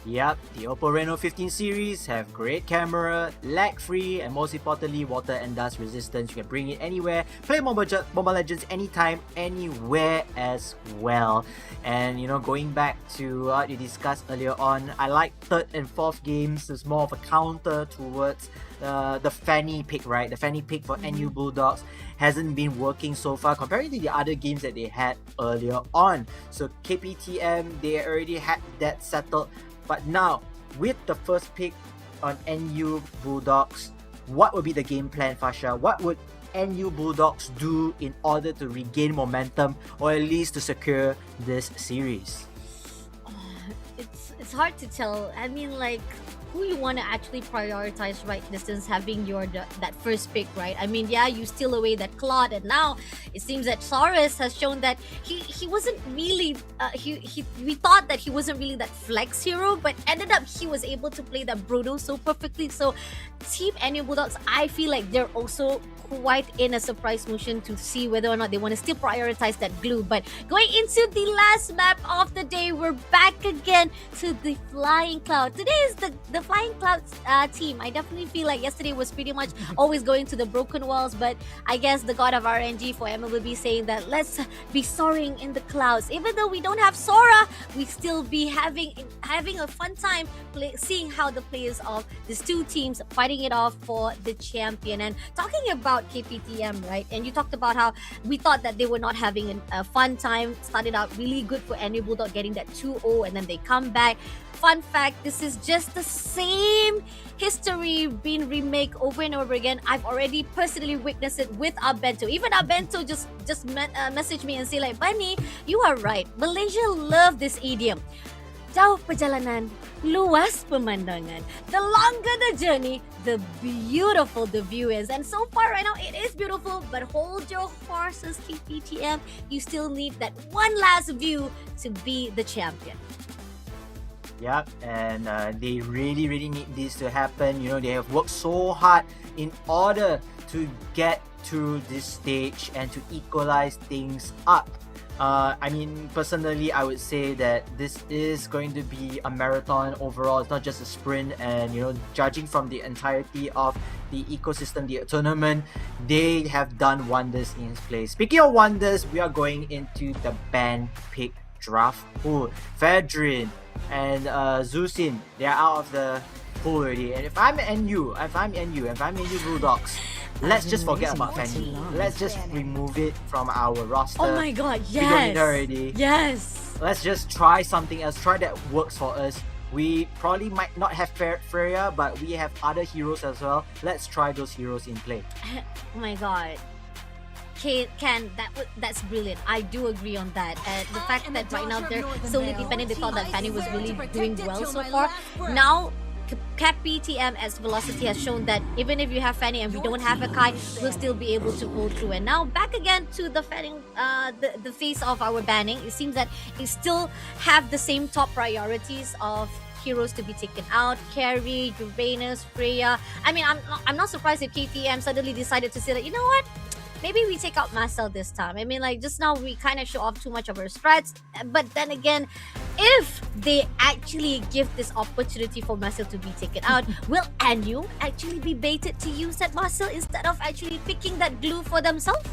Yep, the OPPO Reno 15 series have great camera, lag-free, and most importantly, water and dust resistance. You can bring it anywhere, play Mobile Legends anytime, anywhere as well. And going back to what you discussed earlier on, I like third and fourth games. It's more of a counter towards the Fanny pick, right? The Fanny pick for NU Bulldogs hasn't been working so far comparing to the other games that they had earlier on. So KPTM, they already had that settled. But now, with the first pick on NU Bulldogs, what would be the game plan, Fasha? What would NU Bulldogs do in order to regain momentum or at least to secure this series? It's hard to tell. I mean, like, who you want to actually prioritize right distance having that first pick, right? I mean, yeah, you steal away that Claude, and now it seems that Soloz has shown that he wasn't really we thought that he wasn't really that flex hero, but ended up he was able to play that Bruno so perfectly. So Team NU Bulldogs, I feel like they're also quite in a surprise motion to see whether or not they want to still prioritize that glue. But going into the last map of the day, we're back again to the Flying Cloud. Today is the Flying Clouds team. I definitely feel like yesterday was pretty much always going to the broken walls, but I guess the god of RNG for MLBB saying that let's be soaring in the clouds. Even though we don't have Sora, we still be having a fun time seeing how the players of these two teams fighting it off for the champion. And talking about KPTM, right? And you talked about how we thought that they were not having a fun time. Started out really good for NU Bulldog getting that 2-0 and then they come back. Fun fact, this is just the same history being remade over and over again. I've already personally witnessed it with Abento. Even Abento just messaged me and say like, Bunny, you are right. Malaysia love this idiom. Jauh perjalanan, luas pemandangan. The longer the journey, the beautiful the view is. And so far right now, it is beautiful, but hold your horses, KPTM. You still need that one last view to be the champion. Yep, and they really need this to happen. They have worked so hard in order to get to this stage and to equalize things up. I mean, personally, I would say that this is going to be a marathon overall. It's not just a sprint. And, judging from the entirety of the ecosystem, the tournament, they have done wonders in its place. Speaking of wonders, we are going into the band pick draft pool. Fedrin and Zusin, they are out of the pool already. And if I'm NU Bulldogs, let's just forget about Fanny. Let's just remove it from our roster. Oh my god, yes! We don't need her already. Yes! Let's just try something else. Try that works for us. We probably might not have Freya, but we have other heroes as well. Let's try those heroes in play. Oh my god. Ken, that's brilliant. I do agree on that. The fact that right now they're solely dependent, they thought that Fanny was really doing well so far. Now, KPTM as Velocity has shown that even if you have Fanny and we don't have a Kai, we'll still be able to pull through. And now back again to the fanning, the face of our banning. It seems that we still have the same top priorities of heroes to be taken out: Carry, Uranus, Freya. I mean, I'm not surprised if KTM suddenly decided to say that, you know what? Maybe we take out Marcel this time. I mean, like, just now we kind of show off too much of our strats. But then again, if they actually give this opportunity for Marcel to be taken out, will NU actually be baited to use that Marcel instead of actually picking that glue for themselves?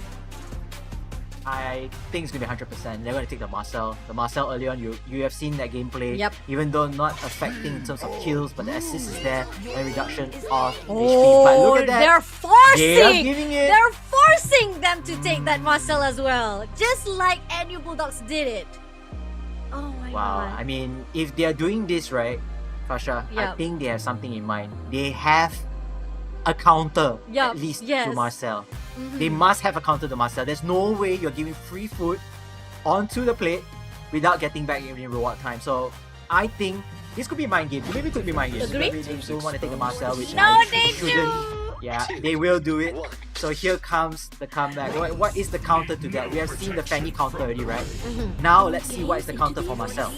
I think it's going to be 100%. They're going to take the Marcel. The Marcel early on, you have seen that gameplay. Yep. Even though not affecting in terms of kills, but the assist is there and reduction of HP. But look at that. They're forcing! They are giving it. They're forcing them to take that Marcel as well. Just like NU Bulldogs did it. Oh my god. I mean, if they are doing this right, Fasha, I Yep. think they have something in mind. They have a counter, Yup, at least, yes. to Marcel. Mhm. They must have a counter to Marcel. There's no way you're giving free food onto the plate without getting back in reward time. So I think this could be mind game. Maybe it could be mind game. Agree? Maybe they don't want to take a Marcel, which No, I they shouldn't. do! Yeah, they will do it. So here comes the comeback. What is the counter to that? We have seen the Fanny counter already, right? Now let's see what is the counter for Marcel.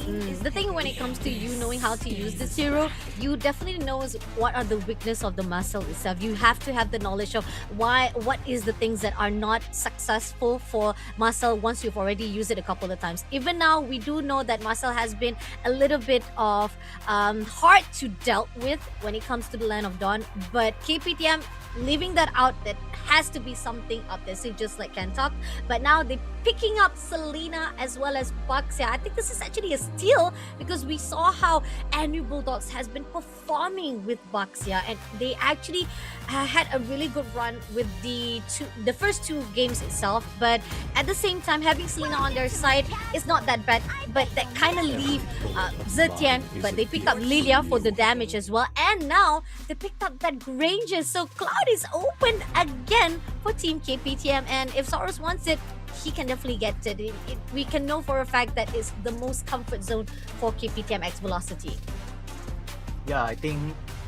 The thing when it comes to you knowing how to use this hero, you definitely knows what are the weakness of the Marcel itself. You have to have the knowledge of what is the things that are not successful for Marcel once you've already used it a couple of times. Even now, we do know that Marcel has been a little bit of hard to dealt with when it comes to the Land of Dawn, but KPTM leaving that out, that has to be something up there. So just like Ken talked, but now they're picking up Selena as well as Baxia. I think this is actually a steal because we saw how NU Bulldogs has been performing with Baxia, and they actually had a really good run with the first two games itself. But at the same time, having Selena on their side is not that bad. But that kind of leave Zetian, but they picked up Lilia for the damage as well, and now they picked up that Granger. So Cloud is open again for Team KPTM, and if Soloz wants it, he can definitely get it. We can know for a fact that it's the most comfort zone for KPTM X Velocity. Yeah, I think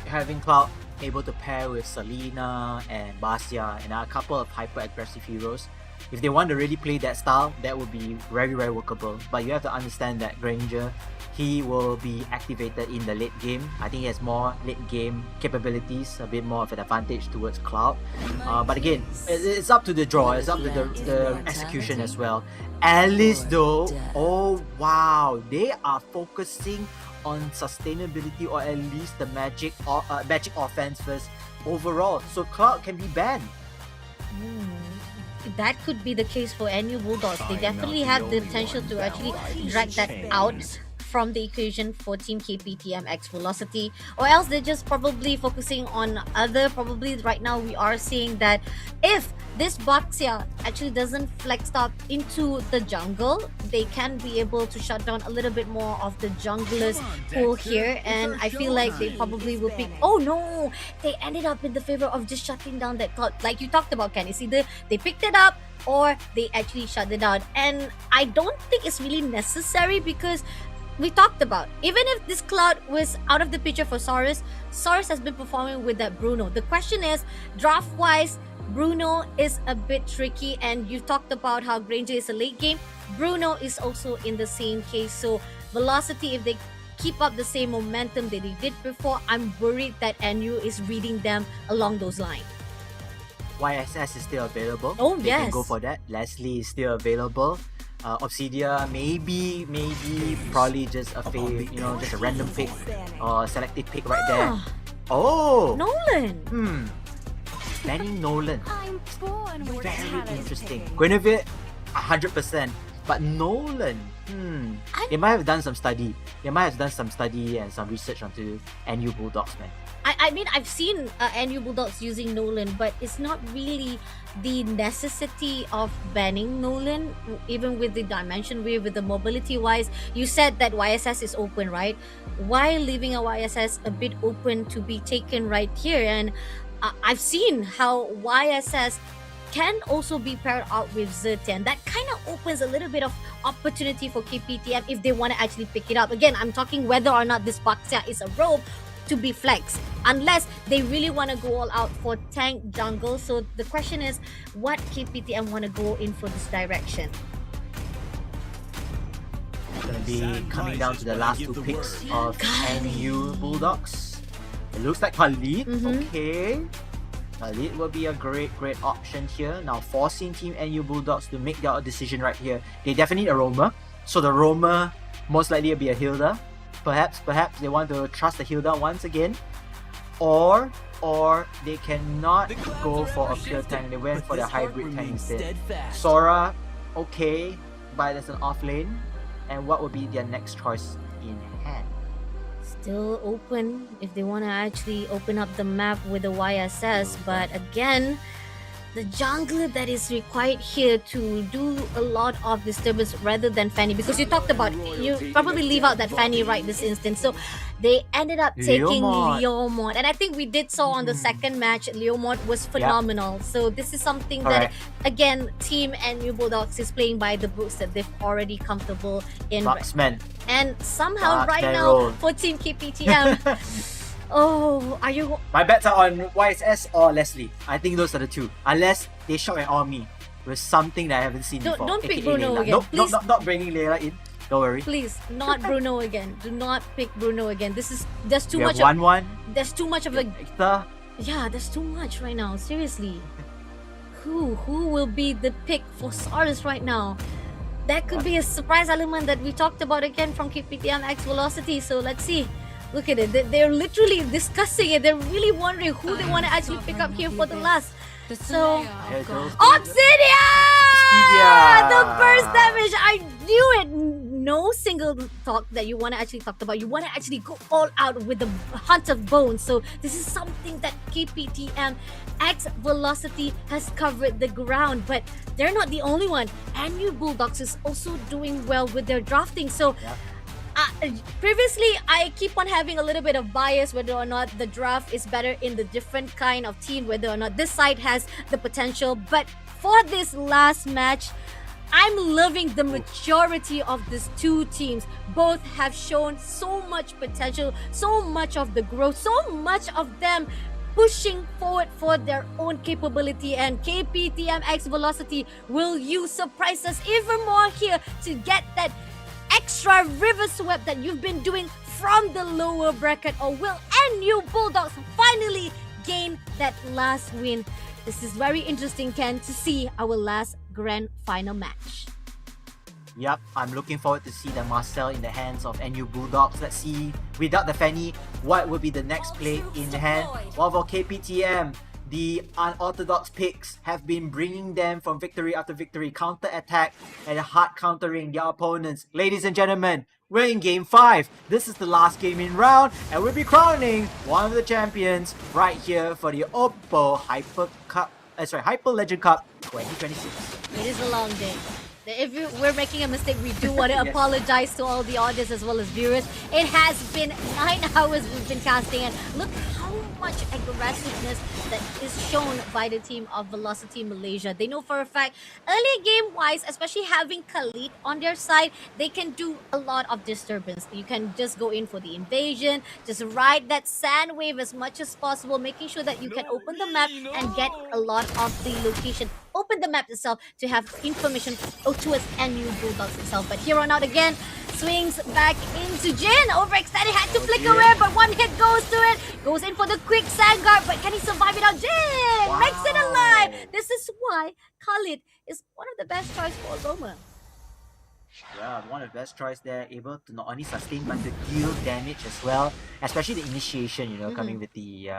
having Cloud able to pair with Selena and Basia and a couple of hyper-aggressive heroes, if they want to really play that style, that would be very, very workable. But you have to understand that Granger, he will be activated in the late game. I think he has more late game capabilities, a bit more of an advantage towards Cloud. But again, it's up to the draw, it's up to the execution as well. Alice though, oh wow, they are focusing on sustainability, or at least the magic offense first overall. So Cloud can be banned. That could be the case for NU Bulldogs. They definitely have the potential to actually drag that out from the equation for Team KPTM X Velocity, or else they're just probably focusing on other. Probably right now we are seeing that if this Baxia actually doesn't flex up into the jungle, they can be able to shut down a little bit more of the junglers pool here, and I feel like they probably will pick. Oh no, they ended up in the favor of just shutting down that Cloud, like you talked about, Ken. It's either they picked it up or they actually shut it down, and I don't think it's really necessary because we talked about, even if this Cloud was out of the picture for Soloz has been performing with that Bruno. The question is, draft-wise, Bruno is a bit tricky, and you talked about how Granger is a late game. Bruno is also in the same case. So Velocity, if they keep up the same momentum that they did before, I'm worried that NU is reading them along those lines. YSS is still available. Oh, they yes. can go for that. Leslie is still available. Obsidia, maybe, probably just a just a random pick or selective pick right there. Oh! Nolan! Banning Nolan. Very interesting. Guinevere, 100%. But Nolan, they might have done some study. They might have done some study and some research onto NU Bulldogs, man. I mean, I've seen NU Bulldogs using Nolan, but it's not really the necessity of banning Nolan, even with the dimension wave, with the mobility wise. You said that YSS is open, right? Why leaving a YSS a bit open to be taken right here? And I've seen how YSS can also be paired out with Zetian. That kind of opens a little bit of opportunity for KPTM if they want to actually pick it up. Again, I'm talking whether or not this Baxia is a robe to be flexed, unless they really want to go all out for tank jungle. So the question is, what KPTM want to go in for this direction? It's going to be coming down to the last two picks of NU Bulldogs. It looks like Khalid. Okay. Khalid will be a great option here. Now forcing Team NU Bulldogs to make their decision right here. They definitely need a roamer. So the roamer most likely will be a Hilda. Perhaps they want to trust the Hilda once again. Or they cannot go for a pure tank. They went for the hybrid tank instead. Sora, okay, but there's an off lane. And what would be their next choice in hand? Still open if they want to actually open up the map with the YSS, but again, the jungler that is required here to do a lot of disturbance rather than Fanny, because you talked about, you probably leave out that Fanny right this instant. So they ended up taking Leomord, and I think we did saw on the second match, Leomord was phenomenal. Yep. So this is something that again, Team NU Bulldogs is playing by the books that they've already comfortable in. Marksman. And somehow right now for Team KPTM, Oh, are you? My bets are on YSS or Leslie. I think those are the two. Unless they shock and awe me with something that I haven't seen before. Don't pick aka Bruno Layla. again, Nope, please. not bringing Layla in. Don't worry. Please, not Bruno again. Do not pick Bruno again. There's too We much. have 1-1. There's too much of a. Victor. Yeah, there's too much right now. Seriously, who will be the pick for Soloz right now? That could be a surprise element that we talked about again from KPTM X Velocity. So let's see. Look at it. They're literally discussing it. They're really wondering who they want to actually pick up here for the last. So, Obsidian! The burst damage. I knew it. No single talk that you want to actually talk about. You want to actually go all out with the hunt of bones. So this is something that KPTM X Velocity has covered the ground, but they're not the only one. NU Bulldogs is also doing well with their drafting. So. Previously, I keep on having a little bit of bias whether or not the draft is better in the different kind of team, whether or not this side has the potential. But for this last match, I'm loving the majority of these two teams. Both have shown so much potential, so much of the growth, so much of them pushing forward for their own capability. And KPTM X Velocity, will you surprise us even more here to get that extra river sweep that you've been doing from the lower bracket, or will NU Bulldogs finally gain that last win? This is very interesting, Ken, to see our last grand final match. Yep, I'm looking forward to see the Marcel in the hands of NU Bulldogs. Let's see, without the Fanny, what will be the next play in the hand. While for KPTM, the unorthodox picks have been bringing them from victory after victory, counter-attack and hard countering their opponents. Ladies and gentlemen, we're in Game 5. This is the last game in round, and we'll be crowning one of the champions right here for the OPPO Hyper Legend Cup 2026. It is a long day. If we're making a mistake, we do want to apologize to all the audience as well as viewers. It has been 9 hours we've been casting, and look how much aggressiveness that is shown by the team of Velocity Malaysia. They know for a fact, early game-wise, especially having Khalid on their side, they can do a lot of disturbance. You can just go in for the invasion, just ride that sand wave as much as possible, making sure that you can open the map and get a lot of the location. Open the map itself to have information towards NU Bulldogs itself. But here on out again, swings back into Jin. Overextended, had to flick away, but one hit goes to it. Goes in for the quick sand guard, but can he survive without Jin? Makes it alive. This is why Khalid is one of the best choice for Roma. Yeah, one of the best choice there, able to not only sustain but to deal damage as well. Especially the initiation, coming with the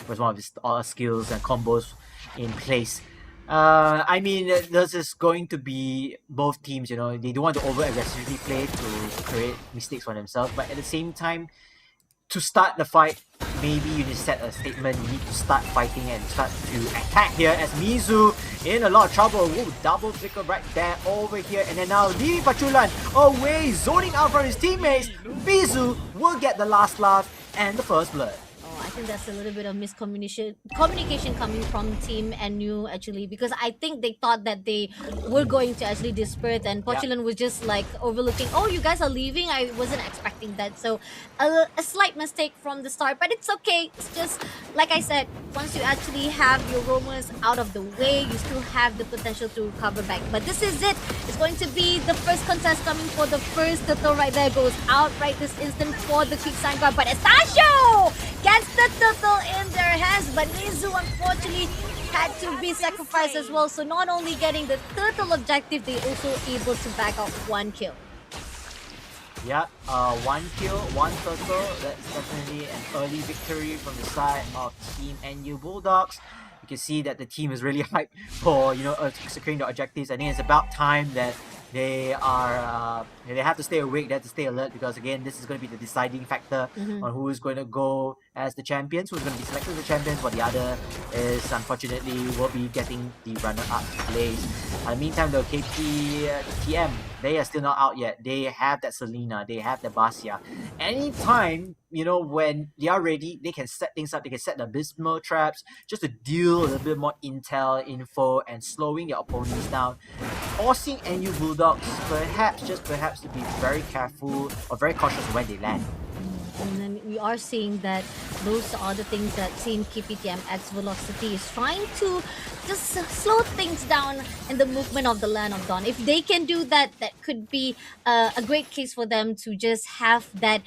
with one of his skills and combos in place. I mean, this is going to be both teams, they don't want to over-aggressively play to create mistakes for themselves, but at the same time, to start the fight, maybe you need to set a statement, you need to start fighting and start to attack here as Mizu in a lot of trouble. Ooh, double flicker right there over here, and then now leaving Pachulan away, zoning out from his teammates. Mizu will get the last laugh and the first blood. I think that's a little bit of communication coming from Team NU actually, because I think they thought that they were going to actually disperse, and Pochulan was just like overlooking, oh, you guys are leaving? I wasn't expecting that. So a slight mistake from the start, but it's okay. It's just, like I said, once you actually have your Romas out of the way, you still have the potential to recover back. But this is it. It's going to be the first contest coming for the first turtle right there. Goes out right this instant for the quick sign guard, but Estasio gets the turtle in their hands, but Mizu unfortunately had to be sacrificed as well. So not only getting the turtle objective, they also able to back out 1 kill. Yeah, 1 kill, 1 turtle. That's definitely an early victory from the side of Team NU Bulldogs. You can see that the team is really hyped for securing the objectives. I think it's about time that they are they have to stay awake, they have to stay alert, because again, this is going to be the deciding factor on who is going to go as the champions, who's going to be selected as the champions, while the other is unfortunately will be getting the runner-up place. In the meantime, the KPTM, they are still not out yet. They have that Selena, they have the Basia. Anytime, when they are ready, they can set things up, they can set the abysmal traps just to deal a little bit more intel, info, and slowing their opponents down. Forcing NU Bulldogs, perhaps, just perhaps, to be very careful or very cautious when they land. And then we are seeing that those are the things that Team KPTM X Velocity is trying to just slow things down in the movement of the Land of Dawn. If they can do that, that could be a great case for them to just have that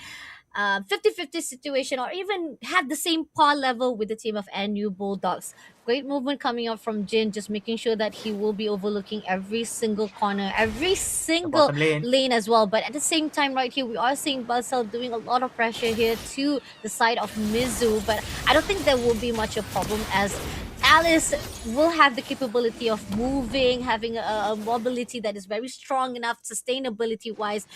50-50 situation, or even have the same par level with the team of NU Bulldogs. Great movement coming up from Jin, just making sure that he will be overlooking every single corner, every single bottom lane. lane as well. But at the same time, right here, we are seeing Buzzsaw doing a lot of pressure here to the side of Mizu. But I don't think there will be much a problem, as Alice will have the capability of moving, having a mobility that is very strong enough, sustainability wise.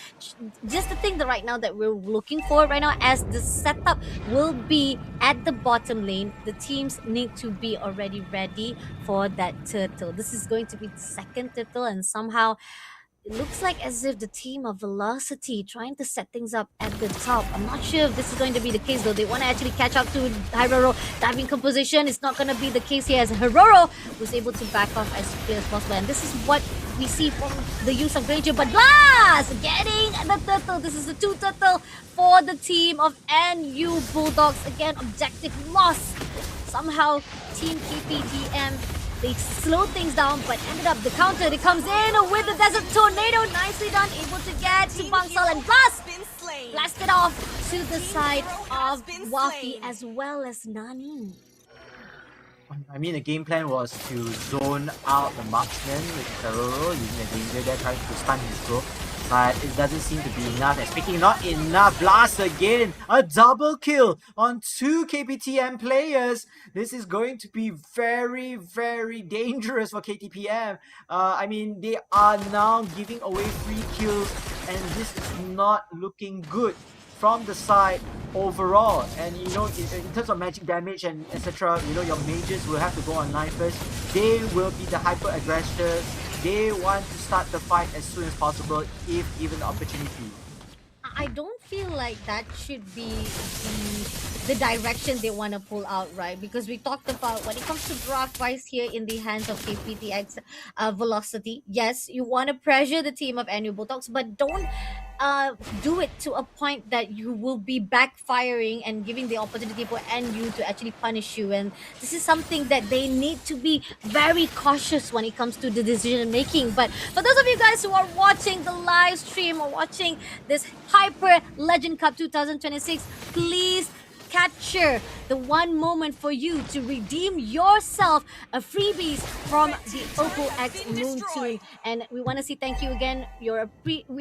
Just the thing that right now that we're looking for right now, as the setup will be at the bottom lane, the teams need to be already ready for that turtle. This is going to be the second turtle, and somehow it looks like as if the team of Velocity trying to set things up at the top. I'm not sure if this is going to be the case though. They want to actually catch up to Hiroro. Diving composition is not going to be the case here, as Hiroro was able to back off as quickly as possible. And this is what we see from the use of Granger. But Blast getting the turtle. This is the 2 turtle for the team of NU Bulldogs. Again, objective loss. Somehow Team KPTM, they slowed things down, but ended up the counter. It comes in with the Desert Tornado. Nicely done. Able to get to Bangsal and blast it off to the side of Wafi as well as Nani. I mean, the game plan was to zone out the marksman with Ferroro, using the danger there, trying to stun his throw. But it doesn't seem to be enough. And speaking not enough, Blast again, a double kill on 2 KPTM players. This is going to be very, very dangerous for KTPM. I mean, they are now giving away free kills, and this is not looking good from the side overall. And you know, in terms of magic damage and etc., you know, your mages will have to go online first. They will be the hyper aggressors. They want to start the fight as soon as possible if given the opportunity. I don't feel like that should be the direction they want to pull out, right? Because we talked about when it comes to draft wise here in the hands of KPTX Velocity. Yes, you want to pressure the team of NU Bulldogs, but don't do it to a point that you will be backfiring and giving the opportunity for NU to actually punish you. And this is something that they need to be very cautious when it comes to the decision making. But for those of you guys who are watching the live stream or watching this Hyper Legend Cup 2026, please capture the one moment for you to redeem yourself a freebies from the OPPO X Moon Tune. And we want to say thank you again. We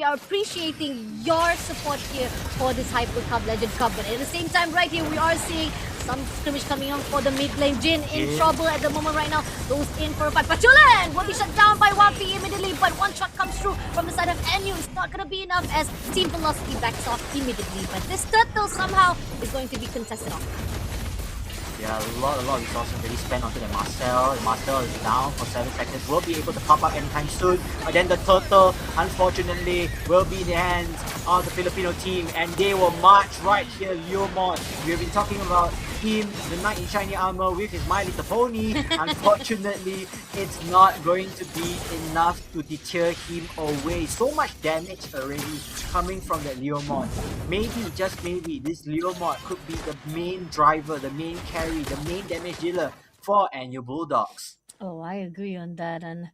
are appreciating your support here for this Hyper Cup Legend Cup. But at the same time, right here, we are seeing some skirmish coming on for the mid lane. Jin in trouble at the moment right now. Goes in for a fight. Pachulan will be shut down by Wafi immediately, but one shot comes through from the side of NU. It's not going to be enough as Team Velocity backs off immediately. But this turtle somehow is going to be contested off. Yeah, a lot of resources really spent onto the Marcel. Marcel is down for 7 seconds. Will be able to pop up anytime soon. But then the turtle, unfortunately, will be in the hands of the Filipino team, and they will march right here. Leomon, we have been talking about him, the knight in shiny armor with his My Little Pony. Unfortunately, it's not going to be enough to deter him away. So much damage already coming from that Leomon. Maybe, just maybe, this Leomon could be the main driver, the main carry, the main damage dealer for NU Bulldogs. Oh, I agree on that, and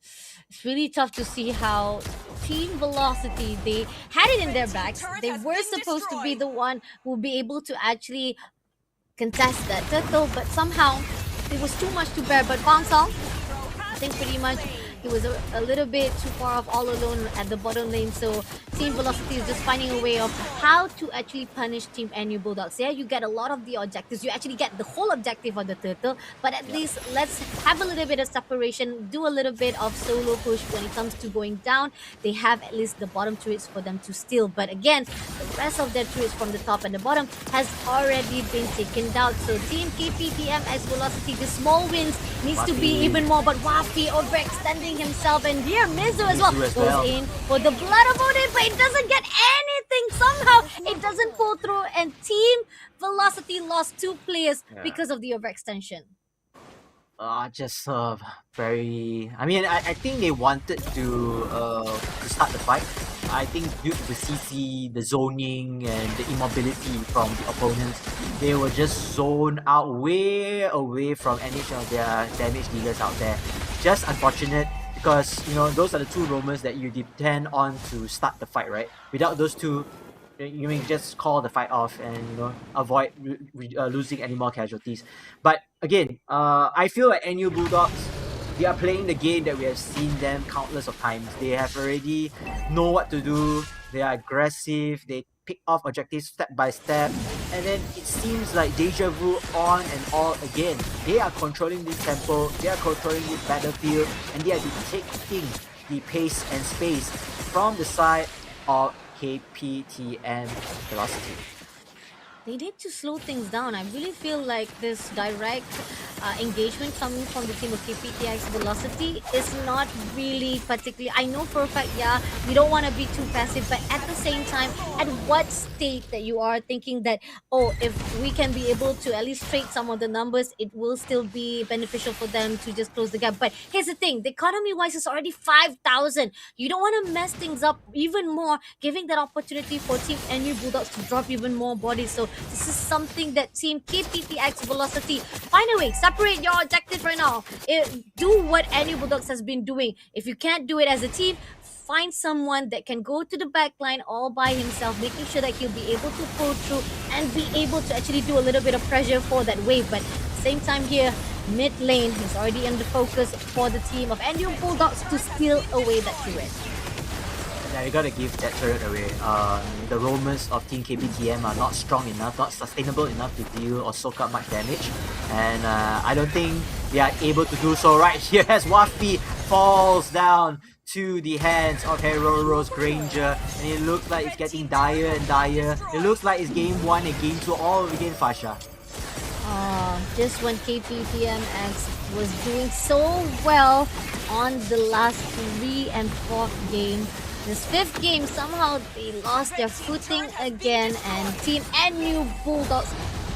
it's really tough to see how Team Velocity, they had it in their backs. They were supposed to be the one who will be able to actually contest that turtle, but somehow it was too much to bear. But Bangsal, I think pretty much he was a little bit too far off all alone at the bottom lane, so Team Velocity is just finding a way of how to actually punish Team NU Bulldogs. Yeah, you get a lot of the objectives, you actually get the whole objective of the turtle, but at least let's have a little bit of separation, do a little bit of solo push when it comes to going down. They have at least the bottom turrets for them to steal, but again, the rest of their turrets from the top and the bottom has already been taken down. So Team KPTM as Velocity, the small wins needs to be even more, but Wafi overextending himself, and here Mizu as well goes in for the blood of Odin, but it doesn't get anything. Somehow it doesn't pull through, and Team Velocity lost 2 players because of the overextension. Just very. I mean, I think they wanted to start the fight, I think due to the CC, the zoning, and the immobility from the opponents, they were just zoned out way away from any of their damage dealers out there. Just unfortunate because, you know, those are the two roamers that you depend on to start the fight, right? Without those two, you may just call the fight off and, you know, avoid losing any more casualties. But again, I feel like NU Bulldogs, they are playing the game that we have seen them countless of times. They have already know what to do. They are aggressive. They pick off objectives step by step. And then it seems like deja vu on and all again. They are controlling this tempo. They are controlling this battlefield. And they are dictating the pace and space from the side of KPTM Velocity. They need to slow things down. I really feel like this direct engagement coming from the team of KPTX Velocity is not really particularly... I know for a fact, yeah, we don't want to be too passive, but at the same time, at what state that you are thinking that, oh, if we can be able to at least trade some of the numbers, it will still be beneficial for them to just close the gap. But here's the thing, the economy-wise is already 5,000. You don't want to mess things up even more, giving that opportunity for Team NU Bulldogs to drop even more bodies. So this is something that Team KPTX Velocity, find a way, separate your objective right now. Do what NU Bulldogs has been doing. If you can't do it as a team, find someone that can go to the back line all by himself, making sure that he'll be able to pull through and be able to actually do a little bit of pressure for that wave. But at the same time here, mid lane is already under focus for the team of NU Bulldogs to steal away that turret. Yeah, you gotta give that turret away. The roamers of Team KPTM are not strong enough, not sustainable enough to deal or soak up much damage. And I don't think they are able to do so right here as Wafi falls down to the hands of Heroes Granger. And it looks like it's getting dire and dire. It looks like it's game 1 and game 2 all again Fasha. Just when KPTMX was doing so well on the last 3 and 4th game, this 5th game, somehow they lost their footing again, and Team NU Bulldogs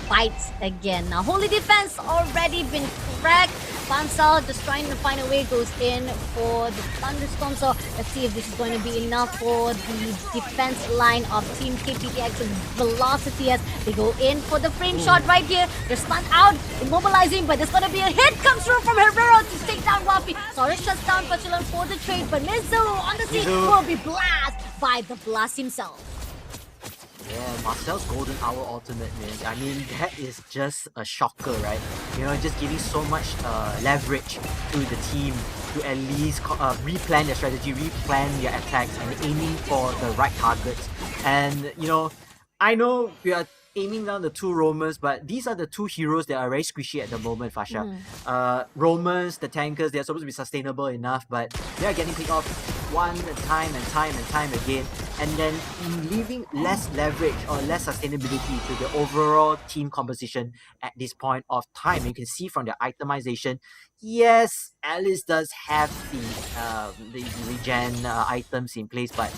fights again. Now, Holy Defense already been cracked. Fansal just trying to find a way, goes in for the Thunderstorm. So let's see if this is going to be enough for the defense line of Team KPTX Velocity as they go in for the frame shot right here. They're stunned out, immobilizing, but there's going to be a hit comes through from Herrero to take down Wafi. Sorry, shuts down Pachulan for the trade, but Mizu on the scene will be blasted by the Blast himself. Yeah, Marcel's Golden Hour ultimate, man. I mean, that is just a shocker, right? You know, just giving so much leverage to the team to at least replan their strategy, replan their attacks, and aiming for the right targets. And, you know, I know we are aiming down the two roamers, but these are the two heroes that are very squishy at the moment, Fasha. Roamers, the tankers, they're supposed to be sustainable enough, but they are getting picked off one time and time again, and then leaving less leverage or less sustainability to the overall team composition at this point of time. You can see from the itemization, yes, Alice does have the regen items in place, but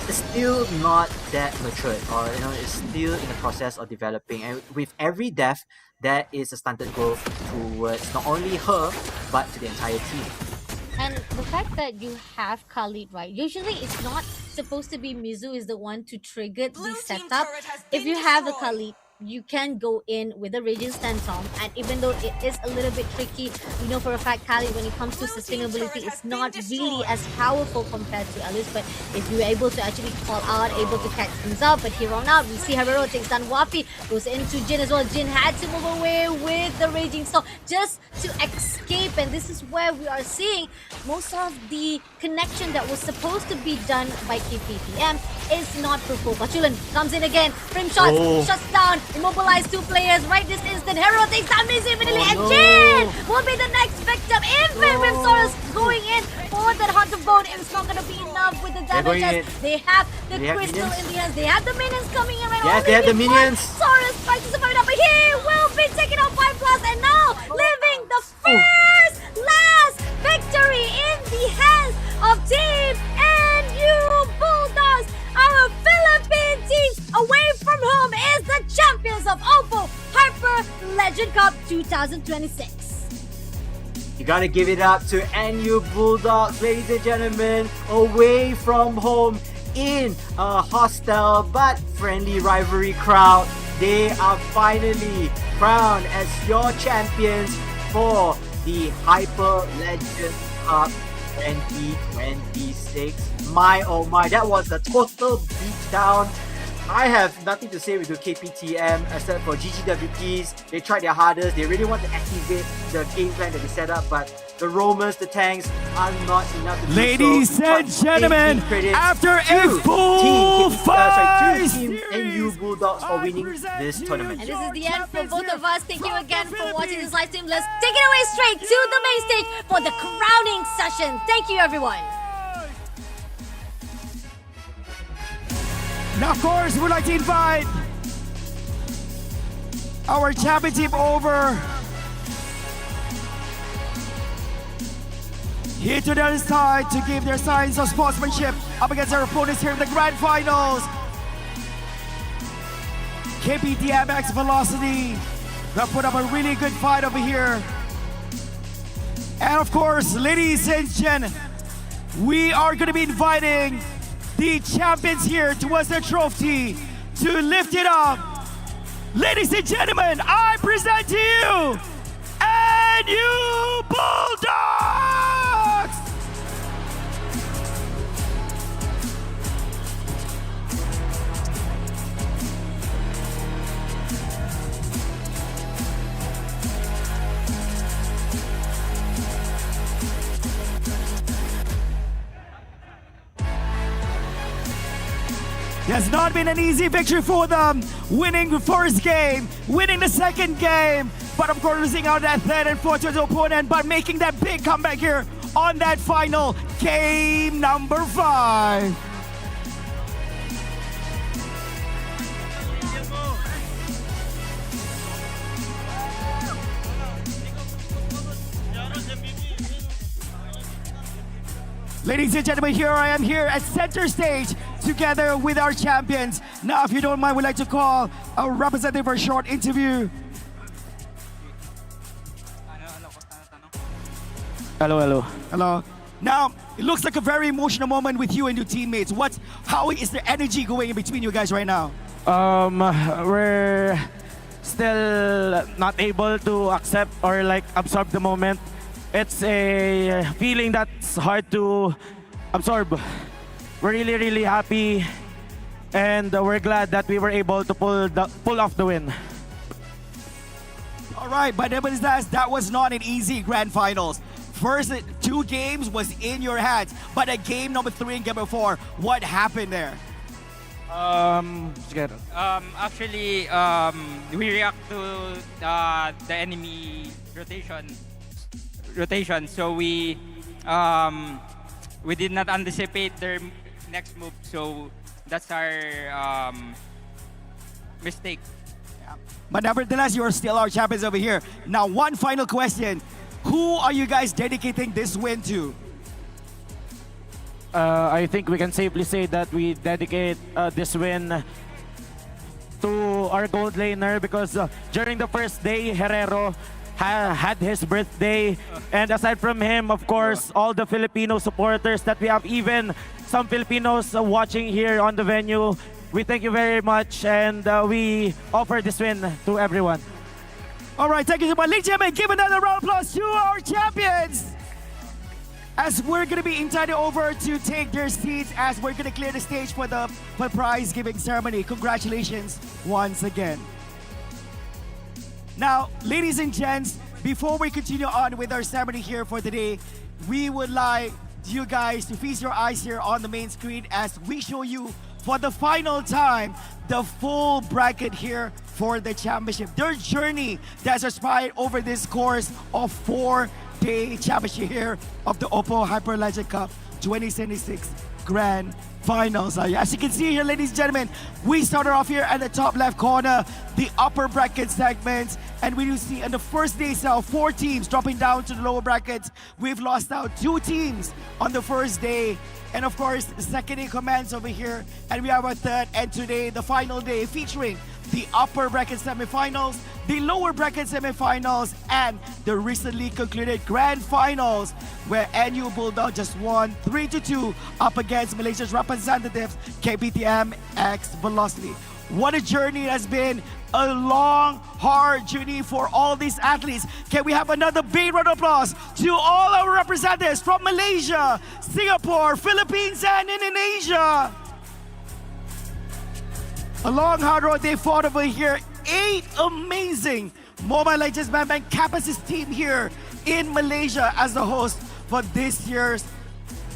it's still not that matured, or you know, it's still in the process of developing. And with every death, there is a stunted growth towards not only her but to the entire team. And the fact that you have Khalid, right? Usually it's not supposed to be Mizu is the one to trigger the setup. If you have the Khalid, you can go in with a Raging Phantom, and even though it is a little bit tricky, you know for a fact Kali, when it comes to sustainability, it's not really as powerful compared to Alice. But if you're able to actually call out, able to catch things up, but here on out we see Herrero takes down Wafi, goes into Jin as well. Jin had to move away with the Raging Storm just to escape, and this is where we are seeing most of the connection that was supposed to be done by KPTM is not fruitful. Pachulan comes in again, frame shots, shuts down, immobilize two players right this instant. Herrero takes down Mizu immediately, and Jin will be the next victim. Even with Soros going in for that Heart of Bone, it's not going to be enough with the damage as they have the crystal in the hands. They have the minions coming in right now. Yes, they have the minions. Soros tries to survive it up, but he will be taken out by Blast, and now living the first last victory in the hands of Team NU Bulldogs. Our Philippine team away from home is the champions of OPPO Hyper Legend Cup 2026. You gotta give it up to NU Bulldogs, ladies and gentlemen, away from home, in a hostile but friendly rivalry crowd, they are finally crowned as your champions for the Hyper Legend Cup 2026. My oh my, that was a total beatdown. I have nothing to say with the KPTM except for GGWPs. They tried their hardest. They really want to activate the game plan that they set up, but the roamers, the tanks are not enough to do so. Ladies and gentlemen, after a full fight Team NU Bulldogs for winning this tournament. And this is the end for both of us. Thank you again for watching this live stream. Let's take it away straight to the main stage for the crowning session. Thank you, everyone. Now, of course, we'd like to invite our champion team over here to the other side to give their signs of sportsmanship up against their opponents here in the grand finals. KPTMX Velocity that put up a really good fight over here. And of course, ladies and gentlemen, we are going to be inviting the champions here towards their trophy to lift it up. Ladies and gentlemen, I present to you NU Bulldogs! It has not been an easy victory for them, winning the first game, winning the second game, but of course losing out that third and fourth to the opponent, but making that big comeback here on that final game number 5. Ladies and gentlemen, here I am here at center stage together with our champions. Now, if you don't mind, we'd like to call our representative for a short interview. Hello, hello. Hello. Now, it looks like a very emotional moment with you and your teammates. How is the energy going in between you guys right now? We're still not able to accept or like absorb the moment. It's a feeling that's hard to absorb. We're really happy, and we're glad that we were able to pull off the win. All right, but nevertheless, that was not an easy grand finals. First 2 games was in your hands, but at game number 3 and game number 4, what happened there? Actually, we react to the enemy rotation, so we did not anticipate their next move, so that's our mistake. But nevertheless, you are still our champions over here. Now, one final question. Who are you guys dedicating this win to? I think we can safely say that we dedicate this win to our gold laner because during the first day, Herrero had his birthday, and aside from him, of course, all the Filipino supporters that we have, even some Filipinos watching here on the venue, we thank you very much, and we offer this win to everyone. All right, thank you so much. Ladies and gentlemen, give another round of applause to our champions as we're going to be invited over to take their seats as we're going to clear the stage for the prize giving ceremony. Congratulations once again. Now, ladies and gents, before we continue on with our ceremony here for today, we would like you guys to feast your eyes here on the main screen as we show you for the final time the full bracket here for the championship. Their journey that's inspired over this course of 4-day championship here of the OPPO Hyper Legend Cup 2026 Grand Finals. As you can see here, ladies and gentlemen, we started off here at the top left corner, the upper bracket segments, and we do see on the first day itself, 4 teams dropping down to the lower brackets. We've lost out 2 teams on the first day, and of course, the second day commences over here, and we have our third, and today, the final day, featuring the upper bracket semifinals, the lower bracket semifinals, and the recently concluded grand finals, where NU Bulldog just won 3-2 up against Malaysia's representatives, KPTM X Velocity. What a journey it has been. A long, hard journey for all these athletes. Can we have another big round of applause to all our representatives from Malaysia, Singapore, Philippines, and Indonesia? A long, hard road they fought over here. 8 amazing Mobile Legends Man Campuses team here in Malaysia as the host for this year's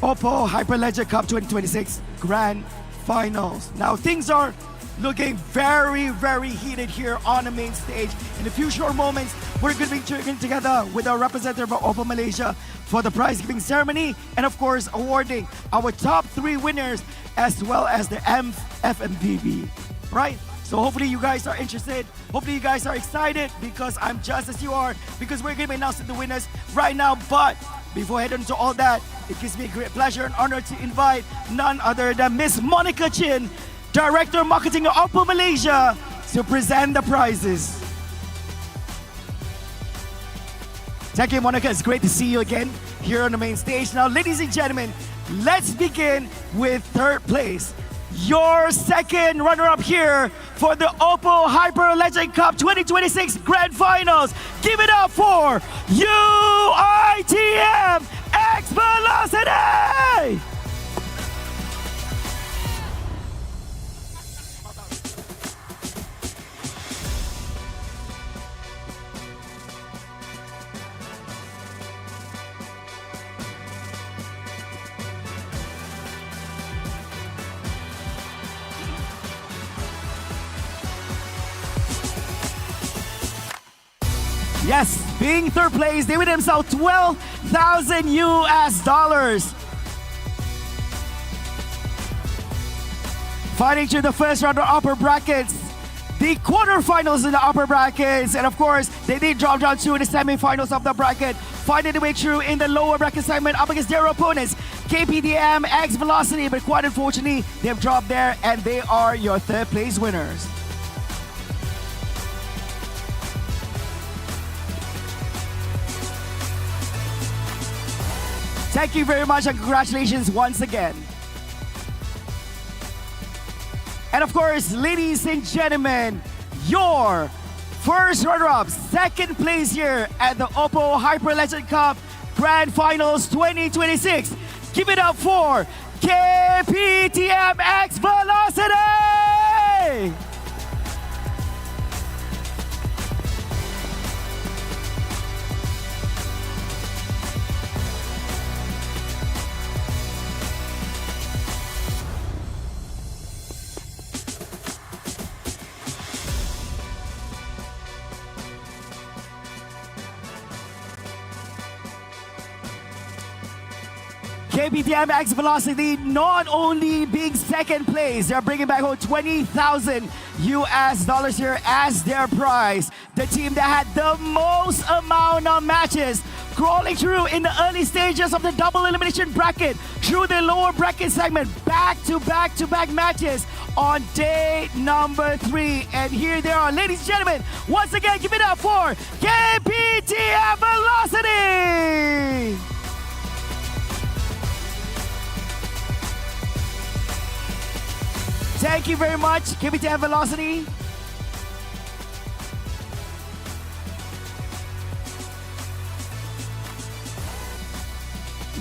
OPPO Hyper Legend Cup 2026 Grand Finals. Now things are looking very, very heated here on the main stage. In a few short moments, we're going to be working together with our representative of OPPO Malaysia for the prize giving ceremony and of course awarding our top 3 winners as well as the MLBB. Right? So hopefully you guys are interested. Hopefully you guys are excited because I'm just as you are, because we're going to be announcing the winners right now. But before I head on to all that, it gives me a great pleasure and honor to invite none other than Miss Monica Chin, Director of Marketing of OPPO Malaysia, to present the prizes. Thank you, Monica. It's great to see you again here on the main stage. Now, ladies and gentlemen, let's begin with third place. Your second runner-up here for the OPPO Hyper Legend Cup 2026 Grand Finals. Give it up for UITM X Velocity! Yes, being third place, they win themselves $12,000 US. Fighting through the first round of upper brackets, the quarterfinals in the upper brackets, and of course, they did drop down to the semifinals of the bracket, finding their way through in the lower bracket segment up against their opponents, KPTM X Velocity, but quite unfortunately, they've dropped there, and they are your third place winners. Thank you very much and congratulations once again. And of course, ladies and gentlemen, your first runner-up, second place here at the OPPO Hyper Legend Cup Grand Finals 2026. Give it up for KPTM X Velocity! KPTM X Velocity not only being second place, they're bringing back home $20,000 US here as their prize. The team that had the most amount of matches, crawling through in the early stages of the double elimination bracket, through the lower bracket segment, back-to-back matches on day number 3. And here they are, ladies and gentlemen, once again, give it up for KPTM Velocity! Thank you very much, KPTM Velocity.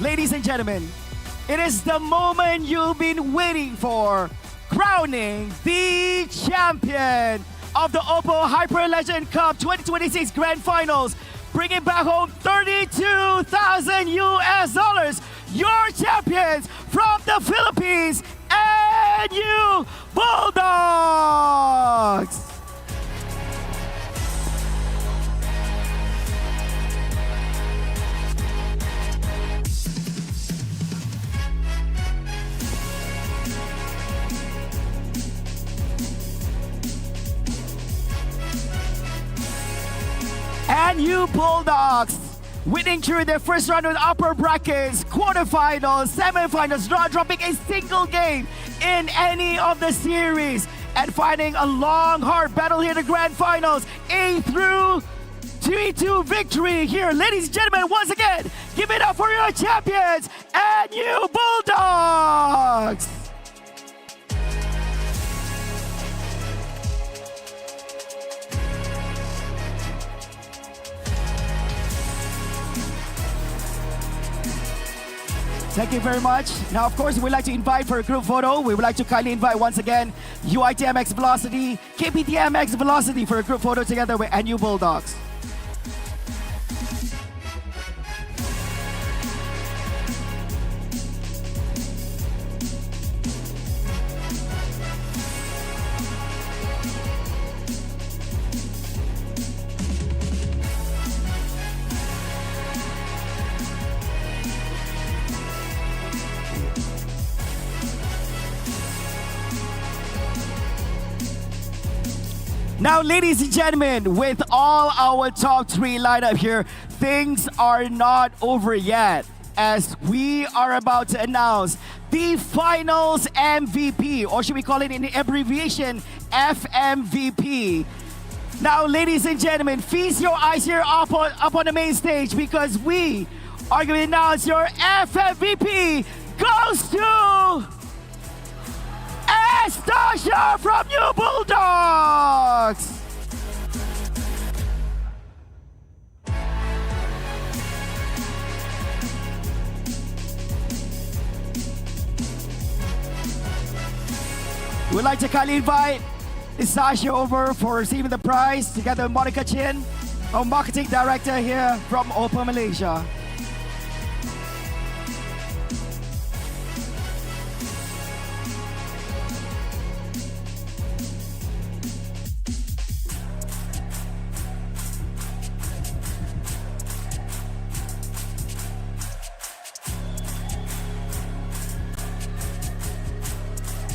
Ladies and gentlemen, it is the moment you've been waiting for, crowning the champion of the OPPO Hyper Legend Cup 2026 Grand Finals, bringing back home $32,000 US. Your champions from the Philippines, NU Bulldogs! NU Bulldogs winning through their first round of the upper brackets, quarterfinals, semifinals, not dropping a single game in any of the series. and fighting a long, hard battle here in the grand finals. A through 3-2 victory here. Ladies and gentlemen, once again, give it up for your champions and you Bulldogs! Thank you very much. Now, of course, we'd like to invite for a group photo. We would like to kindly invite once again UITMX Velocity, KPTMX Velocity for a group photo together with NU Bulldogs. Now, ladies and gentlemen, with all our top 3 lineup here, things are not over yet, as we are about to announce the finals MVP, or should we call it in the abbreviation FMVP. Now, ladies and gentlemen, feast your eyes here up on the main stage, because we are going to announce your FMVP goes to Estasha from New Bulldogs! We'd like to kindly invite Estasha over for receiving the prize together with Monica Chin, our marketing director here from OPPO Malaysia.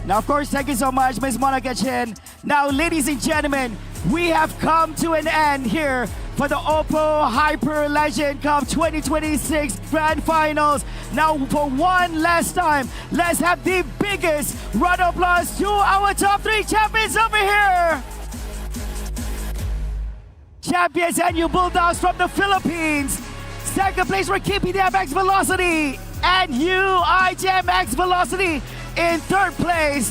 Now, of course, thank you so much, Ms. Monica Chin. Now, ladies and gentlemen, we have come to an end here for the OPPO Hyper Legend Cup 2026 Grand Finals. Now, for one last time, let's have the biggest round of applause to our top 3 champions over here. Champions NU Bulldogs from the Philippines. Second place for KPTMX Velocity and UITMX Velocity in third place.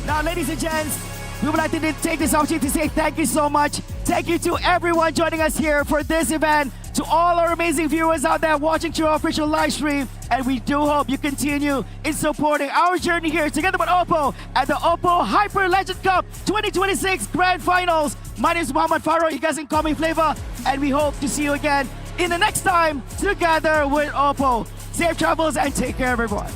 Now, ladies and gents, we would like to take this opportunity to say thank you so much. Thank you to everyone joining us here for this event, to all our amazing viewers out there watching through our official live stream. And we do hope you continue in supporting our journey here together with OPPO at the OPPO Hyper Legend Cup 2026 Grand Finals. My name is Muhammad Faro. You guys can call me Flavor. And we hope to see you again in the next time together with OPPO. Safe travels and take care, everyone.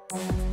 Bye.